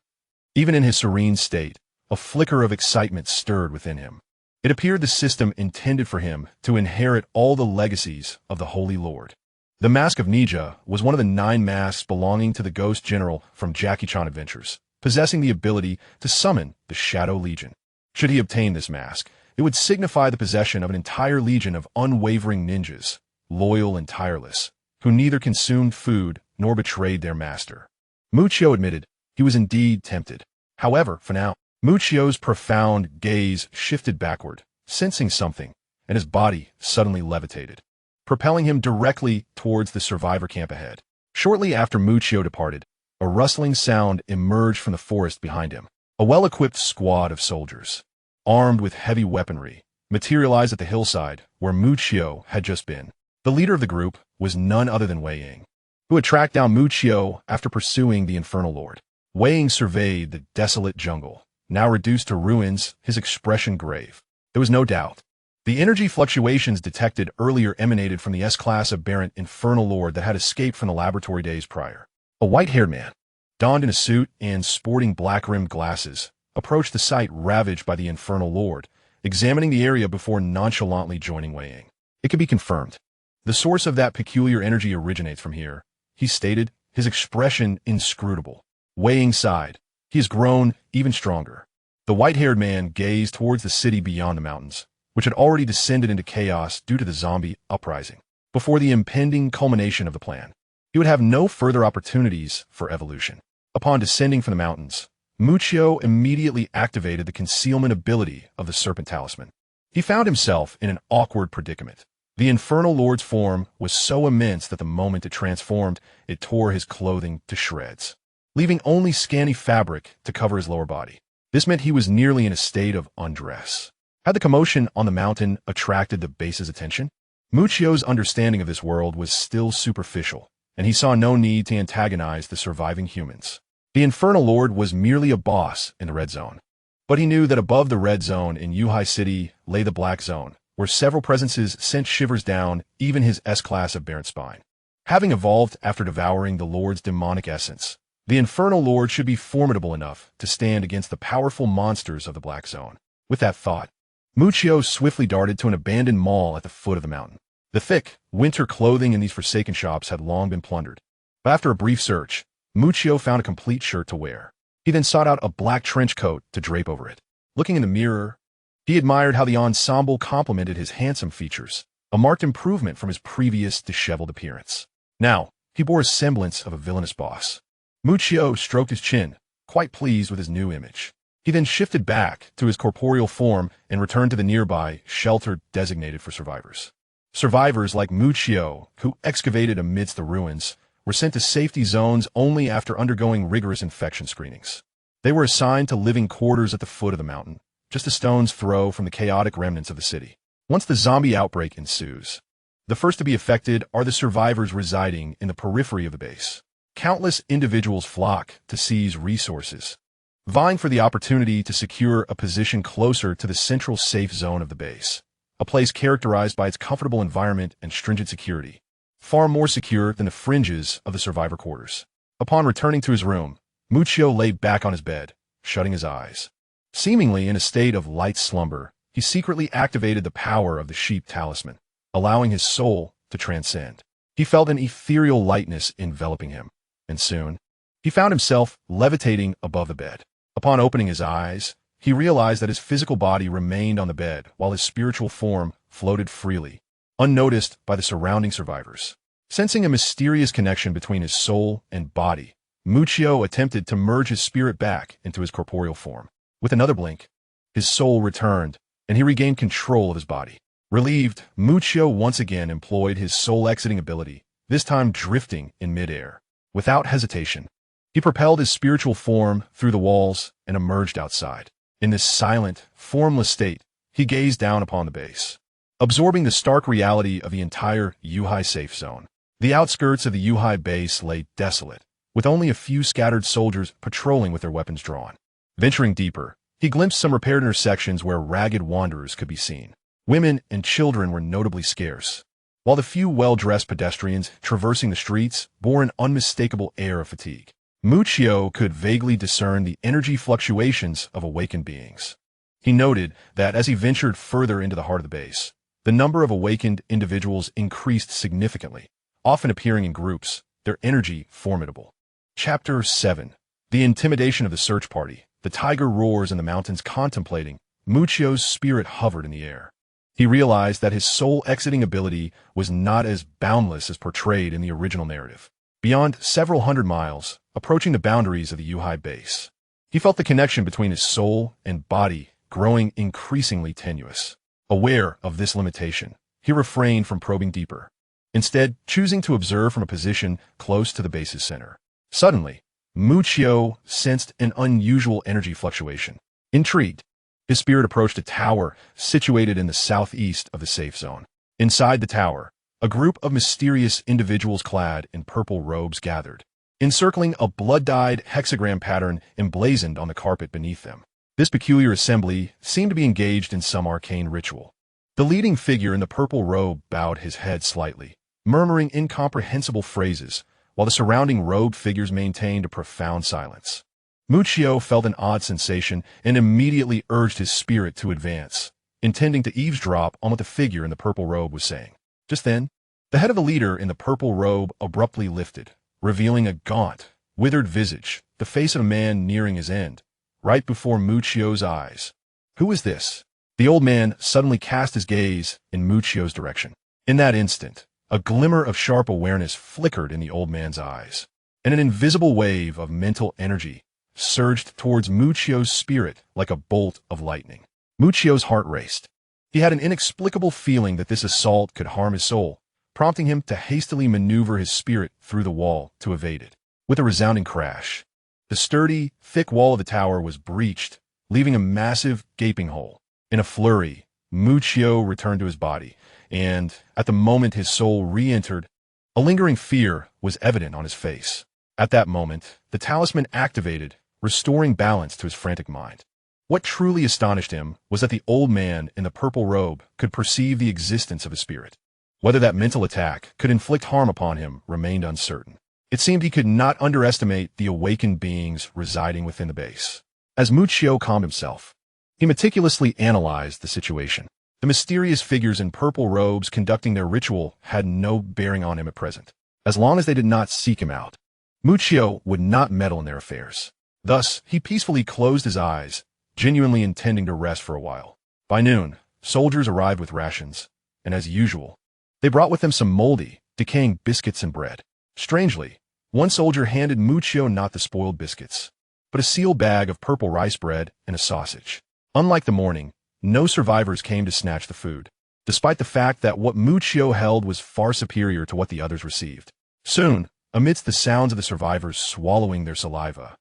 Even in his serene state, a flicker of excitement stirred within him. It appeared the system intended for him to inherit all the legacies of the Holy Lord. The Mask of Nija was one of the 9 masks belonging to the Ghost General from Jackie Chan Adventures, possessing the ability to summon the Shadow Legion. Should he obtain this mask, it would signify the possession of an entire legion of unwavering ninjas, loyal and tireless, who neither consumed food nor betrayed their master. Muccio admitted he was indeed tempted. However, for now, Muccio's profound gaze shifted backward, sensing something, and his body suddenly levitated, propelling him directly towards the survivor camp ahead. Shortly after Muccio departed, a rustling sound emerged from the forest behind him. A well-equipped squad of soldiers, armed with heavy weaponry, materialized at the hillside where Muccio had just been. The leader of the group was none other than Wei Ying, who had tracked down Muccio after pursuing the Infernal Lord. Wei Ying surveyed the desolate jungle, now reduced to ruins, his expression grave. There was no doubt. The energy fluctuations detected earlier emanated from the S-class aberrant Infernal Lord that had escaped from the laboratory days prior. A white-haired man, donned in a suit and sporting black-rimmed glasses, approached the site ravaged by the Infernal Lord, examining the area before nonchalantly joining Wei Ying. It could be confirmed. The source of that peculiar energy originates from here, he stated, his expression inscrutable. Wei Ying sighed. He has grown even stronger. The white-haired man gazed towards the city beyond the mountains, which had already descended into chaos due to the zombie uprising. Before the impending culmination of the plan, he would have no further opportunities for evolution. Upon descending from the mountains, Muccio immediately activated the concealment ability of the Serpent Talisman. He found himself in an awkward predicament. The Infernal Lord's form was so immense that the moment it transformed, it tore his clothing to shreds, leaving only scanty fabric to cover his lower body. This meant he was nearly in a state of undress. Had the commotion on the mountain attracted the base's attention? Muccio's understanding of this world was still superficial, and he saw no need to antagonize the surviving humans. The Infernal Lord was merely a boss in the Red Zone. But he knew that above the Red Zone in Yuhai City lay the Black Zone, where several presences sent shivers down even his S-class aberrant spine. Having evolved after devouring the Lord's demonic essence, the Infernal Lord should be formidable enough to stand against the powerful monsters of the Black Zone. With that thought, Muccio swiftly darted to an abandoned mall at the foot of the mountain. The thick, winter clothing in these forsaken shops had long been plundered. But after a brief search, Muccio found a complete shirt to wear. He then sought out a black trench coat to drape over it. Looking in the mirror, he admired how the ensemble complemented his handsome features, a marked improvement from his previous disheveled appearance. Now, he bore a semblance of a villainous boss. Muccio stroked his chin, quite pleased with his new image. He then shifted back to his corporeal form and returned to the nearby shelter designated for survivors. Survivors like Muccio, who excavated amidst the ruins, were sent to safety zones only after undergoing rigorous infection screenings. They were assigned to living quarters at the foot of the mountain, just a stone's throw from the chaotic remnants of the city. Once the zombie outbreak ensues, the first to be affected are the survivors residing in the periphery of the base. Countless individuals flock to seize resources, vying for the opportunity to secure a position closer to the central safe zone of the base, a place characterized by its comfortable environment and stringent security, far more secure than the fringes of the survivor quarters. Upon returning to his room, Muccio lay back on his bed, shutting his eyes. Seemingly in a state of light slumber, he secretly activated the power of the sheep talisman, allowing his soul to transcend. He felt an ethereal lightness enveloping him, and soon, he found himself levitating above the bed. Upon opening his eyes, he realized that his physical body remained on the bed while his spiritual form floated freely, unnoticed by the surrounding survivors. Sensing a mysterious connection between his soul and body, Muccio attempted to merge his spirit back into his corporeal form. With another blink, his soul returned, and he regained control of his body. Relieved, Muccio once again employed his soul-exiting ability, this time drifting in midair. Without hesitation, he propelled his spiritual form through the walls and emerged outside. In this silent, formless state, he gazed down upon the base, absorbing the stark reality of the entire Yuhai safe zone. The outskirts of the Yuhai base lay desolate, with only a few scattered soldiers patrolling with their weapons drawn. Venturing deeper, He glimpsed some repaired intersections where ragged wanderers could be seen. Women and children were notably scarce, while the few well-dressed pedestrians traversing the streets bore an unmistakable air of fatigue. Muccio could vaguely discern the energy fluctuations of awakened beings. He noted that as he ventured further into the heart of the base, the number of awakened individuals increased significantly, often appearing in groups, their energy formidable. Chapter 7. The Intimidation of the Search Party. The tiger roars in the mountains contemplating. Muccio's spirit hovered in the air. He realized that his soul-exiting ability was not as boundless as portrayed in the original narrative. Beyond several hundred miles, approaching the boundaries of the Yuhai base, he felt the connection between his soul and body growing increasingly tenuous. Aware of this limitation, he refrained from probing deeper, instead choosing to observe from a position close to the base's center. Suddenly, Muccio sensed an unusual energy fluctuation. Intrigued, his spirit approached a tower situated in the southeast of the safe zone. Inside the tower, a group of mysterious individuals clad in purple robes gathered, encircling a blood-dyed hexagram pattern emblazoned on the carpet beneath them. This peculiar assembly seemed to be engaged in some arcane ritual. The leading figure in the purple robe bowed his head slightly, murmuring incomprehensible phrases, while the surrounding robed figures maintained a profound silence. Muccio felt an odd sensation and immediately urged his spirit to advance, intending to eavesdrop on what the figure in the purple robe was saying. Just then, the head of the leader in the purple robe abruptly lifted, revealing a gaunt, withered visage, the face of a man nearing his end, right before Muccio's eyes. Who is this? The old man suddenly cast his gaze in Muccio's direction. In that instant, a glimmer of sharp awareness flickered in the old man's eyes, and an invisible wave of mental energy surged towards Muccio's spirit like a bolt of lightning. Muccio's heart raced. He had an inexplicable feeling that this assault could harm his soul, prompting him to hastily maneuver his spirit through the wall to evade it. With a resounding crash, the sturdy, thick wall of the tower was breached, leaving a massive, gaping hole. In a flurry, Muccio returned to his body, and, at the moment his soul re-entered, a lingering fear was evident on his face. At that moment, the talisman activated, restoring balance to his frantic mind. What truly astonished him was that the old man in the purple robe could perceive the existence of his spirit. Whether that mental attack could inflict harm upon him remained uncertain. It seemed he could not underestimate the awakened beings residing within the base. As Muccio calmed himself, he meticulously analyzed the situation. The mysterious figures in purple robes conducting their ritual had no bearing on him at present. As long as they did not seek him out, Muccio would not meddle in their affairs. Thus, he peacefully closed his eyes, genuinely intending to rest for a while. By noon, soldiers arrived with rations, and as usual, they brought with them some moldy, decaying biscuits and bread. Strangely, one soldier handed Muccio not the spoiled biscuits, but a sealed bag of purple rice bread and a sausage. Unlike the morning, no survivors came to snatch the food, despite the fact that what Muccio held was far superior to what the others received. Soon, amidst the sounds of the survivors swallowing their saliva,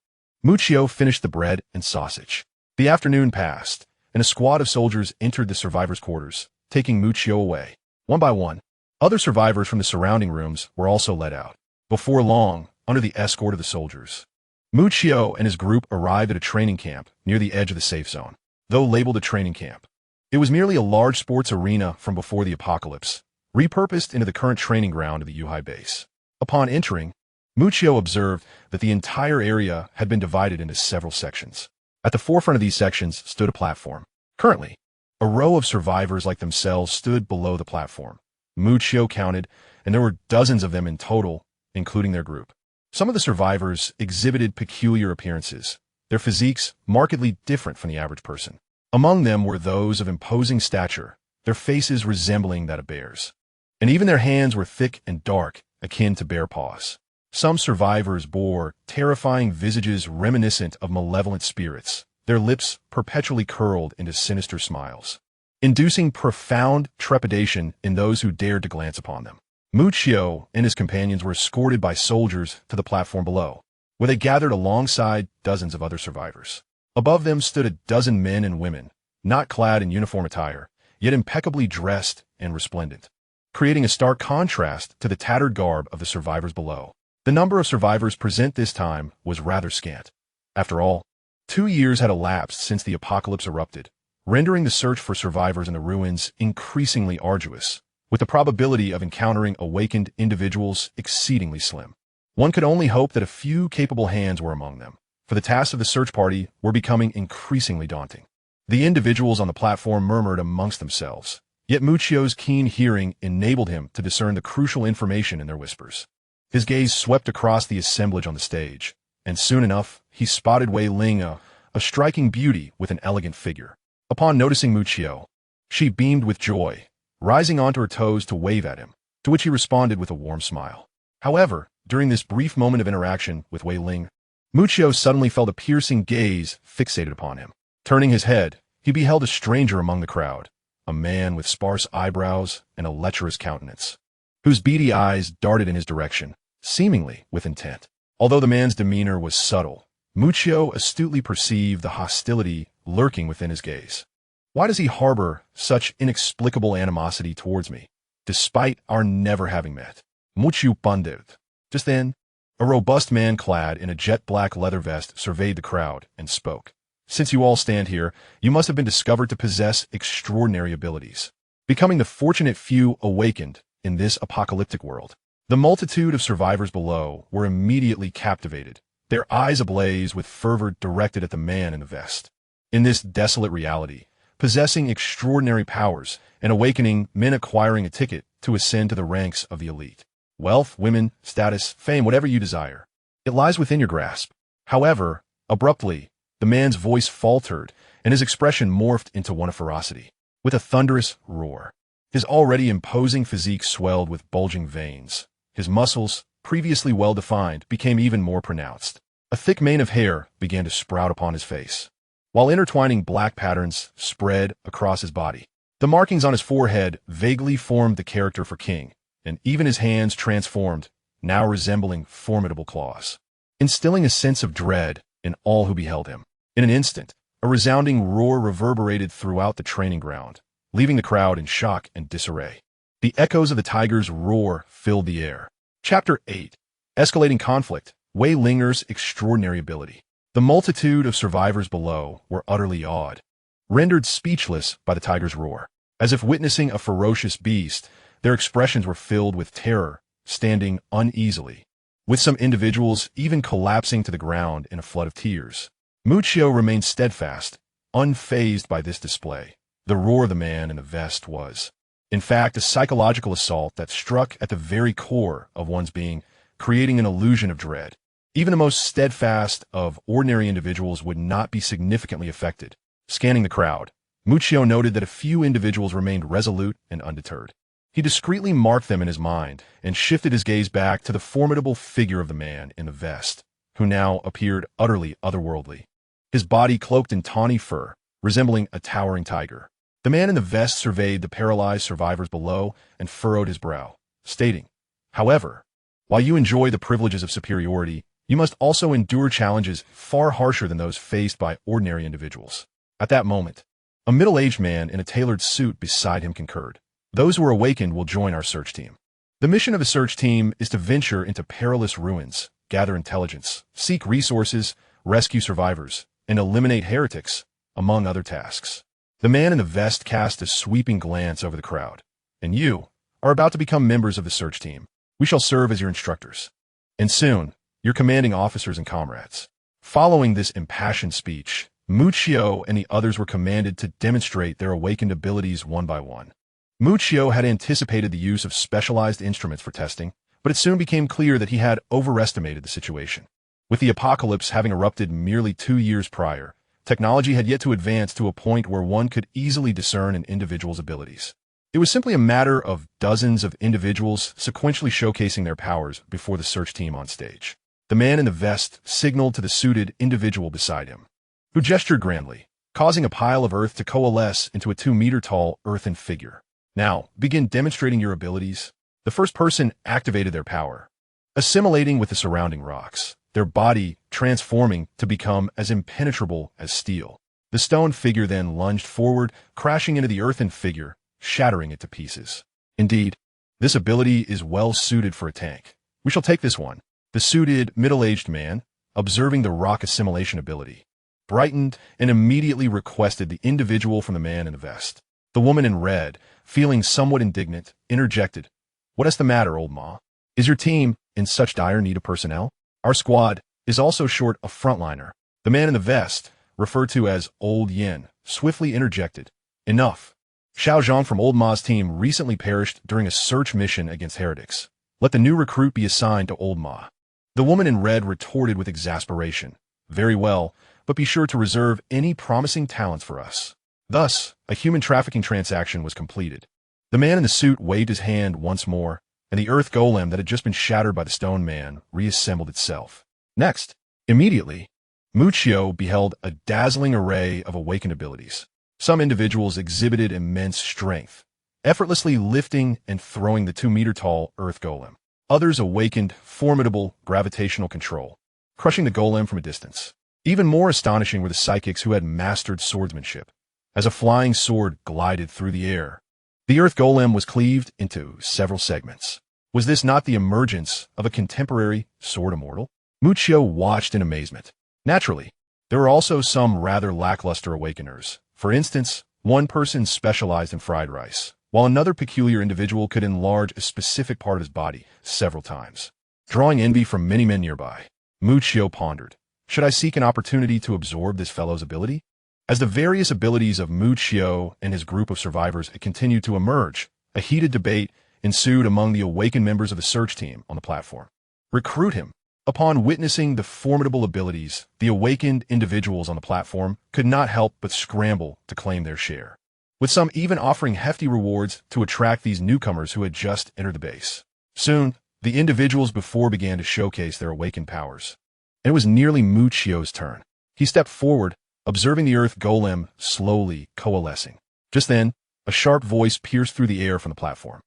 Muccio finished the bread and sausage. The afternoon passed, and a squad of soldiers entered the survivors' quarters, taking Muccio away. One by one, other survivors from the surrounding rooms were also let out. Before long, under the escort of the soldiers, Muccio and his group arrived at a training camp near the edge of the safe zone. Though labeled a training camp, it was merely a large sports arena from before the apocalypse, repurposed into the current training ground of the Yuhai base. Upon entering, Muccio observed that the entire area had been divided into several sections. At the forefront of these sections stood a platform. Currently, a row of survivors like themselves stood below the platform. Muccio counted, and there were dozens of them in total, including their group. Some of the survivors exhibited peculiar appearances, their physiques markedly different from the average person. Among them were those of imposing stature, their faces resembling that of bears. And even their hands were thick and dark, akin to bear paws. Some survivors bore terrifying visages reminiscent of malevolent spirits, their lips perpetually curled into sinister smiles, inducing profound trepidation in those who dared to glance upon them. Muccio and his companions were escorted by soldiers to the platform below, where they gathered alongside dozens of other survivors. Above them stood a dozen men and women, not clad in uniform attire, yet impeccably dressed and resplendent, creating a stark contrast to the tattered garb of the survivors below. The number of survivors present this time was rather scant. After all, 2 years had elapsed since the apocalypse erupted, rendering the search for survivors in the ruins increasingly arduous, with the probability of encountering awakened individuals exceedingly slim. One could only hope that a few capable hands were among them, for the tasks of the search party were becoming increasingly daunting. The individuals on the platform murmured amongst themselves, yet Muccio's keen hearing enabled him to discern the crucial information in their whispers. His gaze swept across the assemblage on the stage, and soon enough he spotted Wei Ling, a striking beauty with an elegant figure. Upon noticing Muccio, she beamed with joy, rising onto her toes to wave at him, to which he responded with a warm smile. However, during this brief moment of interaction with Wei Ling, Muccio suddenly felt a piercing gaze fixated upon him. Turning his head, he beheld a stranger among the crowd, a man with sparse eyebrows and a lecherous countenance, whose beady eyes darted in his direction, seemingly with intent. Although the man's demeanor was subtle, Muccio astutely perceived the hostility lurking within his gaze. Why does he harbor such inexplicable animosity towards me, despite our never having met? Muccio pondered. Just then, a robust man clad in a jet-black leather vest surveyed the crowd and spoke. Since you all stand here, you must have been discovered to possess extraordinary abilities, becoming the fortunate few awakened in this apocalyptic world. The multitude of survivors below were immediately captivated, their eyes ablaze with fervor directed at the man in the vest. In this desolate reality, possessing extraordinary powers and awakening men acquiring a ticket to ascend to the ranks of the elite. Wealth, women, status, fame, whatever you desire. It lies within your grasp. However, abruptly, the man's voice faltered and his expression morphed into one of ferocity. With a thunderous roar, his already imposing physique swelled with bulging veins. His muscles, previously well-defined, became even more pronounced. A thick mane of hair began to sprout upon his face, while intertwining black patterns spread across his body. The markings on his forehead vaguely formed the character for king, and even his hands transformed, now resembling formidable claws, instilling a sense of dread in all who beheld him. In an instant, a resounding roar reverberated throughout the training ground, leaving the crowd in shock and disarray. The echoes of the tiger's roar filled the air. Chapter 8. Escalating Conflict, Wei Linger's Extraordinary Ability. The multitude of survivors below were utterly awed, rendered speechless by the tiger's roar. As if witnessing a ferocious beast, their expressions were filled with terror, standing uneasily, with some individuals even collapsing to the ground in a flood of tears. Muccio remained steadfast, unfazed by this display. The roar of the man in the vest was, in fact, a psychological assault that struck at the very core of one's being, creating an illusion of dread. Even the most steadfast of ordinary individuals would not be significantly affected. Scanning the crowd, Muccio noted that a few individuals remained resolute and undeterred. He discreetly marked them in his mind and shifted his gaze back to the formidable figure of the man in the vest, who now appeared utterly otherworldly. His body cloaked in tawny fur, resembling a towering tiger. The man in the vest surveyed the paralyzed survivors below and furrowed his brow, stating, "However, while you enjoy the privileges of superiority, you must also endure challenges far harsher than those faced by ordinary individuals." At that moment, a middle-aged man in a tailored suit beside him concurred. "Those who are awakened will join our search team. The mission of the search team is to venture into perilous ruins, gather intelligence, seek resources, rescue survivors, and eliminate heretics, among other tasks." The man in the vest cast a sweeping glance over the crowd. "And you are about to become members of the search team. We shall serve as your instructors, and soon, your commanding officers and comrades." Following this impassioned speech, Muccio and the others were commanded to demonstrate their awakened abilities one by one. Muccio had anticipated the use of specialized instruments for testing, but it soon became clear that he had overestimated the situation. With the apocalypse having erupted merely 2 years prior, technology had yet to advance to a point where one could easily discern an individual's abilities. It was simply a matter of dozens of individuals sequentially showcasing their powers before the search team on stage. The man in the vest signaled to the suited individual beside him, who gestured grandly, causing a pile of earth to coalesce into a 2-meter-tall earthen figure. "Now, begin demonstrating your abilities." The first person activated their power, assimilating with the surrounding rocks, their body transforming to become as impenetrable as steel. The stone figure then lunged forward, crashing into the earthen figure, shattering it to pieces. "Indeed, this ability is well suited for a tank. We shall take this one." The suited, middle-aged man, observing the rock assimilation ability, brightened and immediately requested the individual from the man in the vest. The woman in red, feeling somewhat indignant, interjected, "What is the matter, old ma? Is your team in such dire need of personnel? Our squad is also short a frontliner." The man in the vest, referred to as Old Yin, swiftly interjected, "Enough. Xiao Zhang from Old Ma's team recently perished during a search mission against heretics. Let the new recruit be assigned to Old Ma." The woman in red retorted with exasperation, "Very well, but be sure to reserve any promising talents for us." Thus, a human trafficking transaction was completed. The man in the suit waved his hand once more, and the earth golem that had just been shattered by the stone man reassembled itself. Next, immediately, Muccio beheld a dazzling array of awakened abilities. Some individuals exhibited immense strength, effortlessly lifting and throwing the 2-meter-tall earth golem. Others awakened formidable gravitational control, crushing the golem from a distance. Even more astonishing were the psychics who had mastered swordsmanship. As a flying sword glided through the air, the earth golem was cleaved into several segments. Was this not the emergence of a contemporary sword immortal? Muccio watched in amazement. Naturally, there were also some rather lackluster awakeners. For instance, one person specialized in fried rice, while another peculiar individual could enlarge a specific part of his body several times. Drawing envy from many men nearby, Muccio pondered, should I seek an opportunity to absorb this fellow's ability? As the various abilities of Muccio and his group of survivors continued to emerge, a heated debate ensued among the awakened members of the search team on the platform. Recruit him. Upon witnessing the formidable abilities, the awakened individuals on the platform could not help but scramble to claim their share, with some even offering hefty rewards to attract these newcomers who had just entered the base. Soon, the individuals before began to showcase their awakened powers. And it was nearly Muccio's turn. He stepped forward, observing the earth golem slowly coalescing. Just then, a sharp voice pierced through the air from the platform.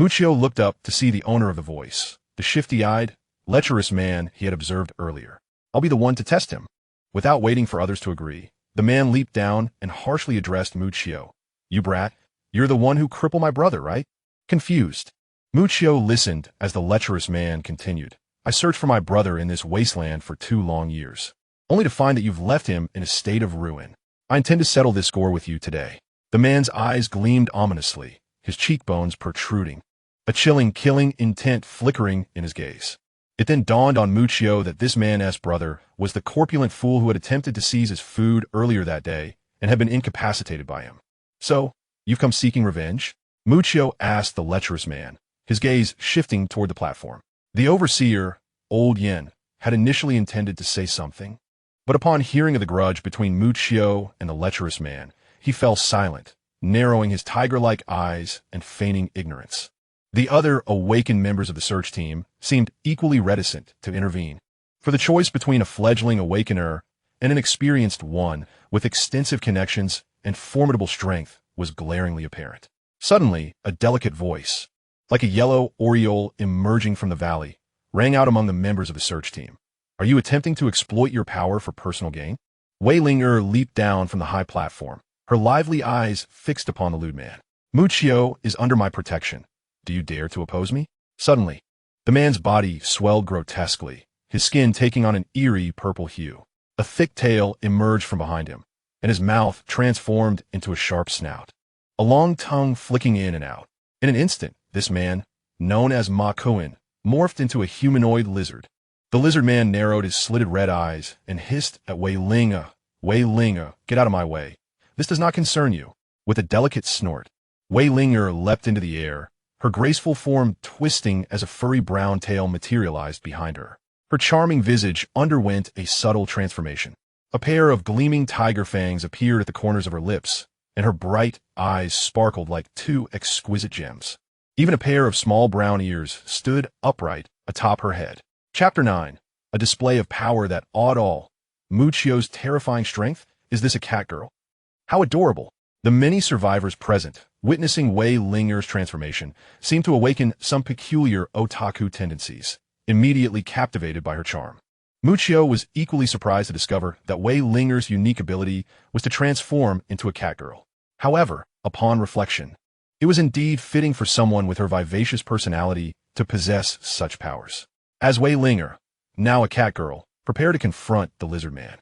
Muccio looked up to see the owner of the voice, the shifty-eyed, lecherous man he had observed earlier. "I'll be the one to test him." Without waiting for others to agree, the man leaped down and harshly addressed Muccio. "You brat, you're the one who crippled my brother, right?" Confused, Muccio listened as the lecherous man continued. "I searched for my brother in this wasteland for 2 long years, only to find that you've left him in a state of ruin. I intend to settle this score with you today." The man's eyes gleamed ominously, his cheekbones protruding, a chilling, killing intent flickering in his gaze. It then dawned on Muccio that this man's brother was the corpulent fool who had attempted to seize his food earlier that day and had been incapacitated by him. "So, you've come seeking revenge?" Muccio asked the lecherous man, his gaze shifting toward the platform. The overseer, Old Yin, had initially intended to say something, but upon hearing of the grudge between Muccio and the lecherous man, he fell silent, narrowing his tiger-like eyes and feigning ignorance. The other awakened members of the search team seemed equally reticent to intervene, for the choice between a fledgling awakener and an experienced one with extensive connections and formidable strength was glaringly apparent. Suddenly, a delicate voice, like a yellow aureole emerging from the valley, rang out among the members of the search team. "Are you attempting to exploit your power for personal gain?" Wei Linger leaped down from the high platform, her lively eyes fixed upon the lewd man. "Muccio is under my protection. Do you dare to oppose me?" Suddenly, the man's body swelled grotesquely, his skin taking on an eerie purple hue. A thick tail emerged from behind him, and his mouth transformed into a sharp snout, a long tongue flicking in and out. In an instant, this man, known as Ma Kuan, morphed into a humanoid lizard. The lizard man narrowed his slitted red eyes and hissed at Wei Linger. "Wei Linger, get out of my way. This does not concern you." With a delicate snort, Wei Linger leapt into the air, her graceful form twisting as a furry brown tail materialized behind her. Her charming visage underwent a subtle transformation. A pair of gleaming tiger fangs appeared at the corners of her lips, and her bright eyes sparkled like 2 exquisite gems. Even a pair of small brown ears stood upright atop her head. Chapter 9. A display of power that awed all. Muccio's terrifying strength? Is this a cat girl? How adorable! The many survivors present, witnessing Wei Linger's transformation, seemed to awaken some peculiar otaku tendencies, immediately captivated by her charm. Muccio was equally surprised to discover that Wei Linger's unique ability was to transform into a cat girl. However, upon reflection, it was indeed fitting for someone with her vivacious personality to possess such powers. As Wei Linger, now a cat girl, prepared to confront the lizard man.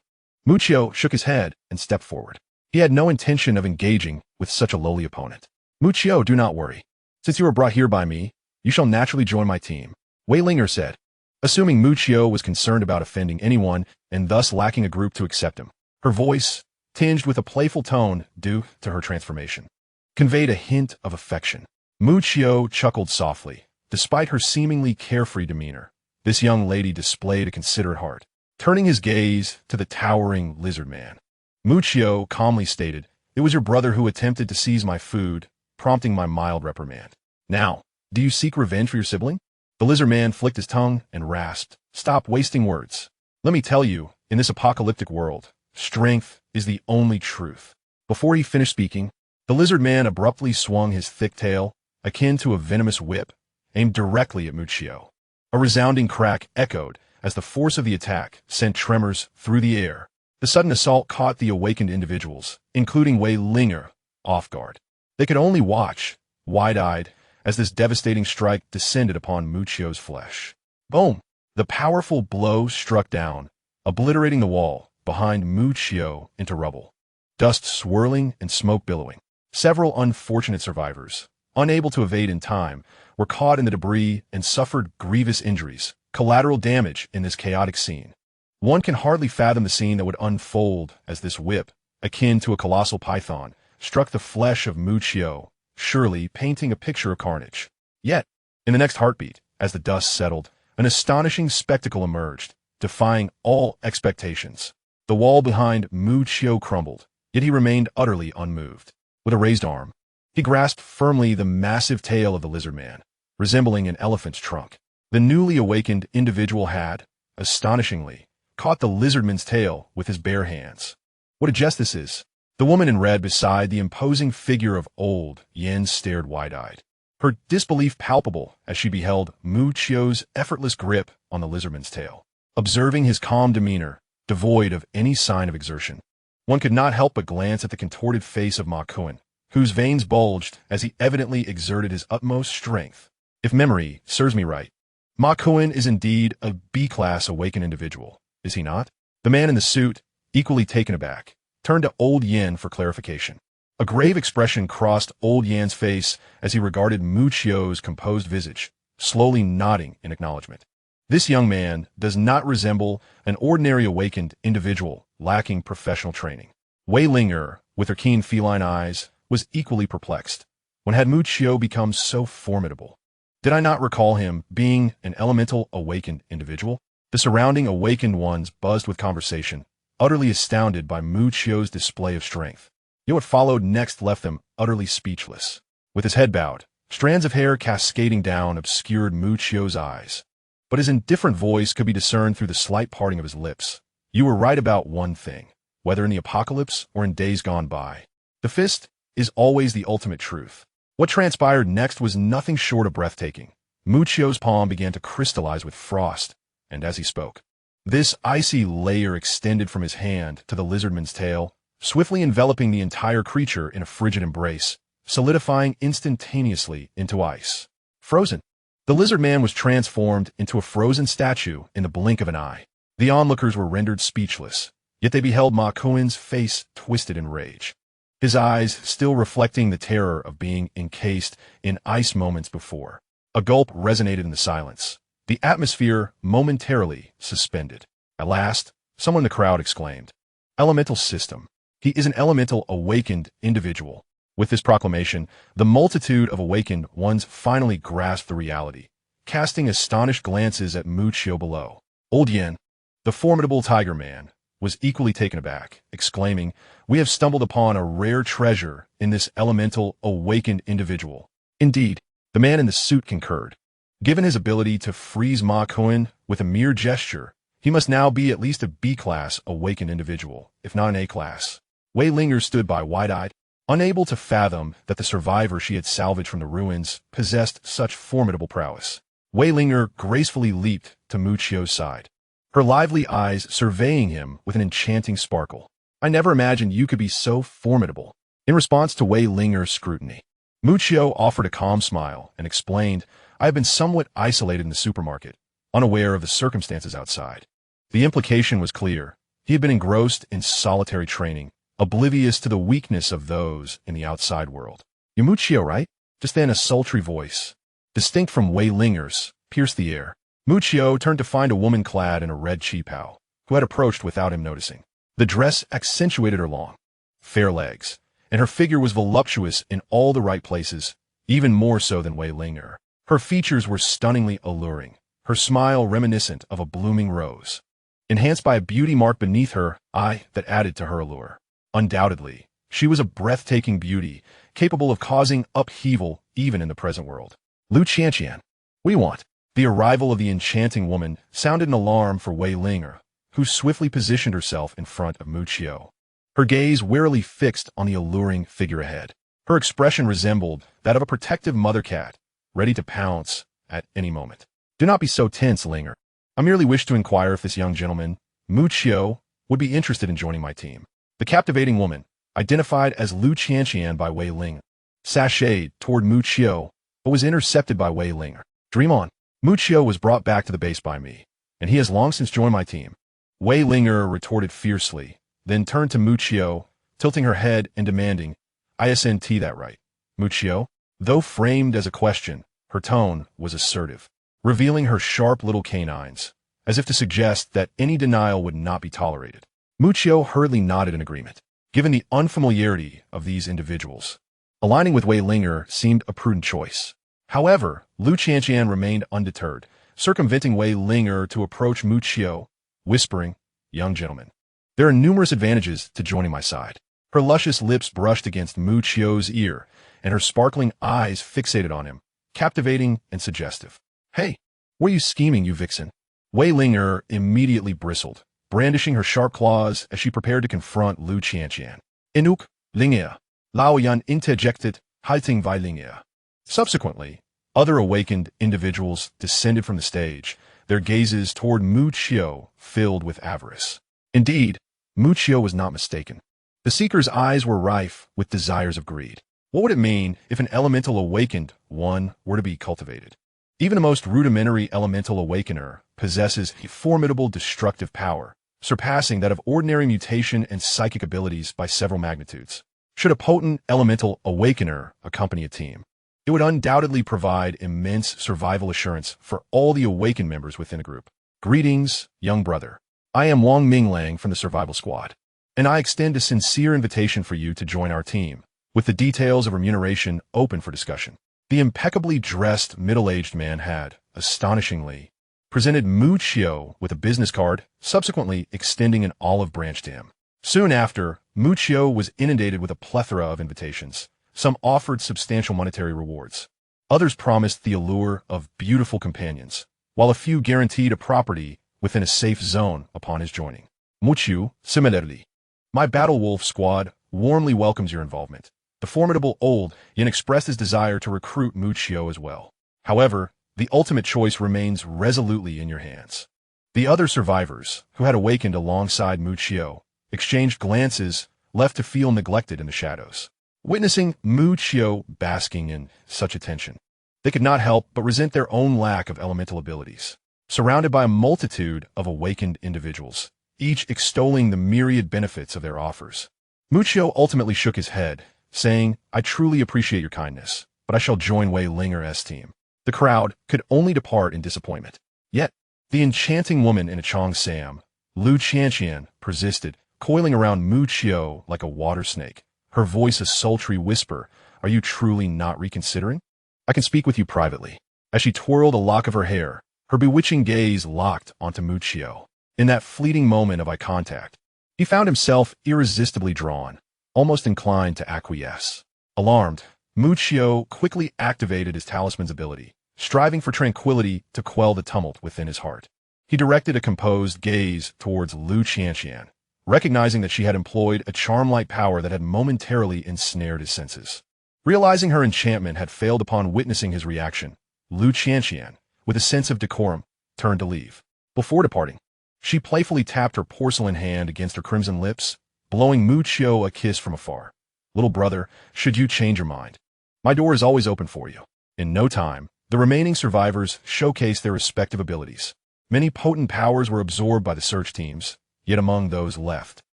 Muccio shook his head and stepped forward. He had no intention of engaging with such a lowly opponent. Muccio, do not worry. Since you were brought here by me, you shall naturally join my team, Wei Linger said, assuming Muccio was concerned about offending anyone and thus lacking a group to accept him. Her voice, tinged with a playful tone due to her transformation, conveyed a hint of affection. Muccio chuckled softly. Despite her seemingly carefree demeanor, this young lady displayed a considerate heart. Turning his gaze to the towering lizard man, Muccio calmly stated, "It was your brother who attempted to seize my food, prompting my mild reprimand. Now, do you seek revenge for your sibling?" The lizard man flicked his tongue and rasped, "Stop wasting words. Let me tell you, in this apocalyptic world, strength is the only truth." Before he finished speaking, the lizard man abruptly swung his thick tail, akin to a venomous whip, aimed directly at Muccio. A resounding crack echoed as the force of the attack sent tremors through the air. The sudden assault caught the awakened individuals, including Wei Linger, off guard. They could only watch, wide-eyed, as this devastating strike descended upon Muccio's flesh. Boom! The powerful blow struck down, obliterating the wall behind Muccio into rubble. Dust swirling and smoke billowing. Several unfortunate survivors, unable to evade in time, were caught in the debris and suffered grievous injuries, collateral damage in this chaotic scene. One can hardly fathom the scene that would unfold as this whip, akin to a colossal python, struck the flesh of Muccio, surely painting a picture of carnage. Yet, in the next heartbeat, as the dust settled, an astonishing spectacle emerged, defying all expectations. The wall behind Muccio crumbled, yet he remained utterly unmoved. With a raised arm, he grasped firmly the massive tail of the lizard man, resembling an elephant's trunk. The newly awakened individual had, astonishingly, caught the lizardman's tail with his bare hands. What a jest this is! The woman in red beside the imposing figure of old Yen stared wide-eyed, her disbelief palpable as she beheld Muccio's effortless grip on the lizardman's tail. Observing his calm demeanor, devoid of any sign of exertion, one could not help but glance at the contorted face of Ma Kuan, whose veins bulged as he evidently exerted his utmost strength. If memory serves me right, Ma Kuan is indeed a B-class awakened individual, is he not? The man in the suit, equally taken aback, turned to Old Yen for clarification. A grave expression crossed Old Yen's face as he regarded Muccio's composed visage, slowly nodding in acknowledgement. This young man does not resemble an ordinary awakened individual lacking professional training. Wei Linger, with her keen feline eyes, was equally perplexed. When had Muccio become so formidable? Did I not recall him being an elemental awakened individual? The surrounding awakened ones buzzed with conversation, utterly astounded by Muccio's display of strength. Yet what followed next left them utterly speechless. With his head bowed, strands of hair cascading down obscured Muccio's eyes, but his indifferent voice could be discerned through the slight parting of his lips. "You were right about one thing, whether in the apocalypse or in days gone by. The fist is always the ultimate truth." What transpired next was nothing short of breathtaking. Muccio's palm began to crystallize with frost, and as he spoke, this icy layer extended from his hand to the lizardman's tail, swiftly enveloping the entire creature in a frigid embrace, solidifying instantaneously into ice. Frozen. The lizard man was transformed into a frozen statue in the blink of an eye. The onlookers were rendered speechless, yet they beheld Ma Kuan's face twisted in rage, his eyes still reflecting the terror of being encased in ice moments before. A gulp resonated in the silence, the atmosphere momentarily suspended. At last, someone in the crowd exclaimed, "Elemental system. He is an elemental awakened individual." With this proclamation, the multitude of awakened ones finally grasped the reality, casting astonished glances at Muccio below. Old Yen, the formidable tiger man, was equally taken aback, exclaiming, "We have stumbled upon a rare treasure in this elemental awakened individual." Indeed, the man in the suit concurred. Given his ability to freeze Ma Kuan with a mere gesture, he must now be at least a B-class awakened individual, if not an A-class. Wei Linger stood by wide-eyed, unable to fathom that the survivor she had salvaged from the ruins possessed such formidable prowess. Wei Linger gracefully leaped to Muccio's side, her lively eyes surveying him with an enchanting sparkle. "I never imagined you could be so formidable." In response to Wei Linger's scrutiny, Muccio offered a calm smile and explained, "I have been somewhat isolated in the supermarket, unaware of the circumstances outside." The implication was clear. He had been engrossed in solitary training, oblivious to the weakness of those in the outside world. "You're Muccio, right?" Just then a sultry voice, distinct from Wei Ling's, pierced the air. Muccio turned to find a woman clad in a red cheapao, who had approached without him noticing. The dress accentuated her long, fair legs, and her figure was voluptuous in all the right places, even more so than Wei Ling. Her features were stunningly alluring, her smile reminiscent of a blooming rose, enhanced by a beauty mark beneath her eye that added to her allure. Undoubtedly, she was a breathtaking beauty, capable of causing upheaval even in the present world. "Lu Qianqian, we want." The arrival of the enchanting woman sounded an alarm for Wei Ling, who swiftly positioned herself in front of Muccio, her gaze warily fixed on the alluring figure ahead. Her expression resembled that of a protective mother cat, ready to pounce at any moment. "Do not be so tense, Linger. I merely wish to inquire if this young gentleman, Muccio, would be interested in joining my team." The captivating woman, identified as Lu Qianqian by Wei Ling, sashayed toward Muccio, but was intercepted by Wei Ling. "Dream on." "Muccio was brought back to the base by me, and he has long since joined my team," Wei Linger retorted fiercely, then turned to Muccio, tilting her head and demanding, "Isn't that right, Muccio?" Though framed as a question, her tone was assertive, revealing her sharp little canines, as if to suggest that any denial would not be tolerated. Muccio hurriedly nodded in agreement. Given the unfamiliarity of these individuals, aligning with Wei Linger seemed a prudent choice. However, Lu Qianqian remained undeterred, circumventing Wei Linger to approach Muccio, whispering, "Young gentleman, there are numerous advantages to joining my side." Her luscious lips brushed against Muccio's ear, and her sparkling eyes fixated on him, captivating and suggestive. "Hey, what are you scheming, you vixen?" Wei Linger immediately bristled, brandishing her sharp claws as she prepared to confront Lu Qianqian. "Inuk, Lingia," Lao Yan interjected, halting Wei Linger. Subsequently, other awakened individuals descended from the stage, their gazes toward Muccio filled with avarice. Indeed, Muccio was not mistaken. The seeker's eyes were rife with desires of greed. What would it mean if an elemental awakened one were to be cultivated? Even the most rudimentary elemental awakener possesses a formidable destructive power, surpassing that of ordinary mutation and psychic abilities by several magnitudes. Should a potent elemental awakener accompany a team, it would undoubtedly provide immense survival assurance for all the awakened members within a group. "Greetings, young brother. I am Wang Minglang from the Survival Squad, and I extend a sincere invitation for you to join our team, with the details of remuneration open for discussion." The impeccably dressed middle-aged man had, astonishingly, presented Muccio with a business card, subsequently extending an olive branch to him. Soon after, Muccio was inundated with a plethora of invitations. Some offered substantial monetary rewards. Others promised the allure of beautiful companions, while a few guaranteed a property within a safe zone upon his joining. Muccio, similarly, my Battle Wolf squad warmly welcomes your involvement. The formidable old Yin expressed his desire to recruit Muccio as well. However, the ultimate choice remains resolutely in your hands. The other survivors, who had awakened alongside Muccio, exchanged glances, left to feel neglected in the shadows. Witnessing Muccio basking in such attention, they could not help but resent their own lack of elemental abilities. Surrounded by a multitude of awakened individuals, each extolling the myriad benefits of their offers, Muccio ultimately shook his head, saying, "I truly appreciate your kindness, but I shall join Wei Linger's team." The crowd could only depart in disappointment. Yet, the enchanting woman in a Chong Sam, Lu Qianqian, persisted, coiling around Muccio like a water snake, her voice a sultry whisper. "Are you truly not reconsidering? I can speak with you privately." As she twirled a lock of her hair, her bewitching gaze locked onto Muccio. In that fleeting moment of eye contact, he found himself irresistibly drawn, almost inclined to acquiesce. Alarmed, Muccio quickly activated his talisman's ability, striving for tranquility to quell the tumult within his heart. He directed a composed gaze towards Lu Qianqian, recognizing that she had employed a charm-like power that had momentarily ensnared his senses. Realizing her enchantment had failed upon witnessing his reaction, Lu Qianqian, with a sense of decorum, turned to leave. Before departing, she playfully tapped her porcelain hand against her crimson lips, blowing Muccio a kiss from afar. "Little brother, should you change your mind, my door is always open for you." In no time, the remaining survivors showcased their respective abilities. Many potent powers were absorbed by the search teams, yet among those left,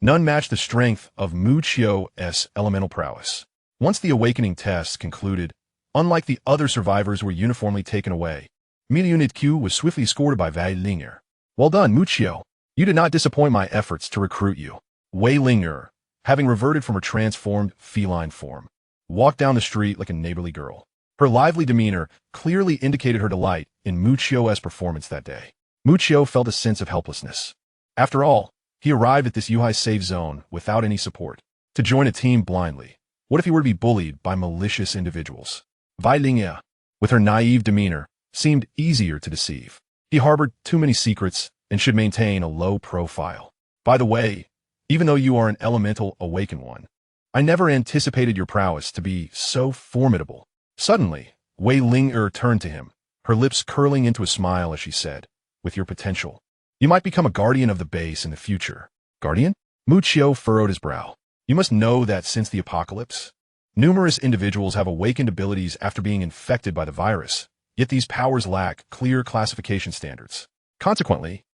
none matched the strength of Mucio's elemental prowess. Once the awakening tests concluded, unlike the other survivors who were uniformly taken away, Unit Q was swiftly escorted by Wei Linger. Well done, Mucio. You did not disappoint my efforts to recruit you. Wei Linger, having reverted from her transformed feline form, walked down the street like a neighborly girl. Her lively demeanor clearly indicated her delight in Mucio's performance that day. Mucio felt a sense of helplessness. After all, he arrived at this Yuhai safe zone without any support. To join a team blindly. What if he were to be bullied by malicious individuals? Wei Linger, with her naive demeanor, seemed easier to deceive. He harbored too many secrets and should maintain a low profile. By the way, even though you are an elemental awakened one, I never anticipated your prowess to be so formidable. Suddenly, Wei Linger turned to him, her lips curling into a smile as she said, with your potential, you might become a guardian of the base in the future. Guardian? Mucio furrowed his brow. You must know that since the apocalypse, numerous individuals have awakened abilities after being infected by the virus, yet these powers lack clear classification standards. Consequently,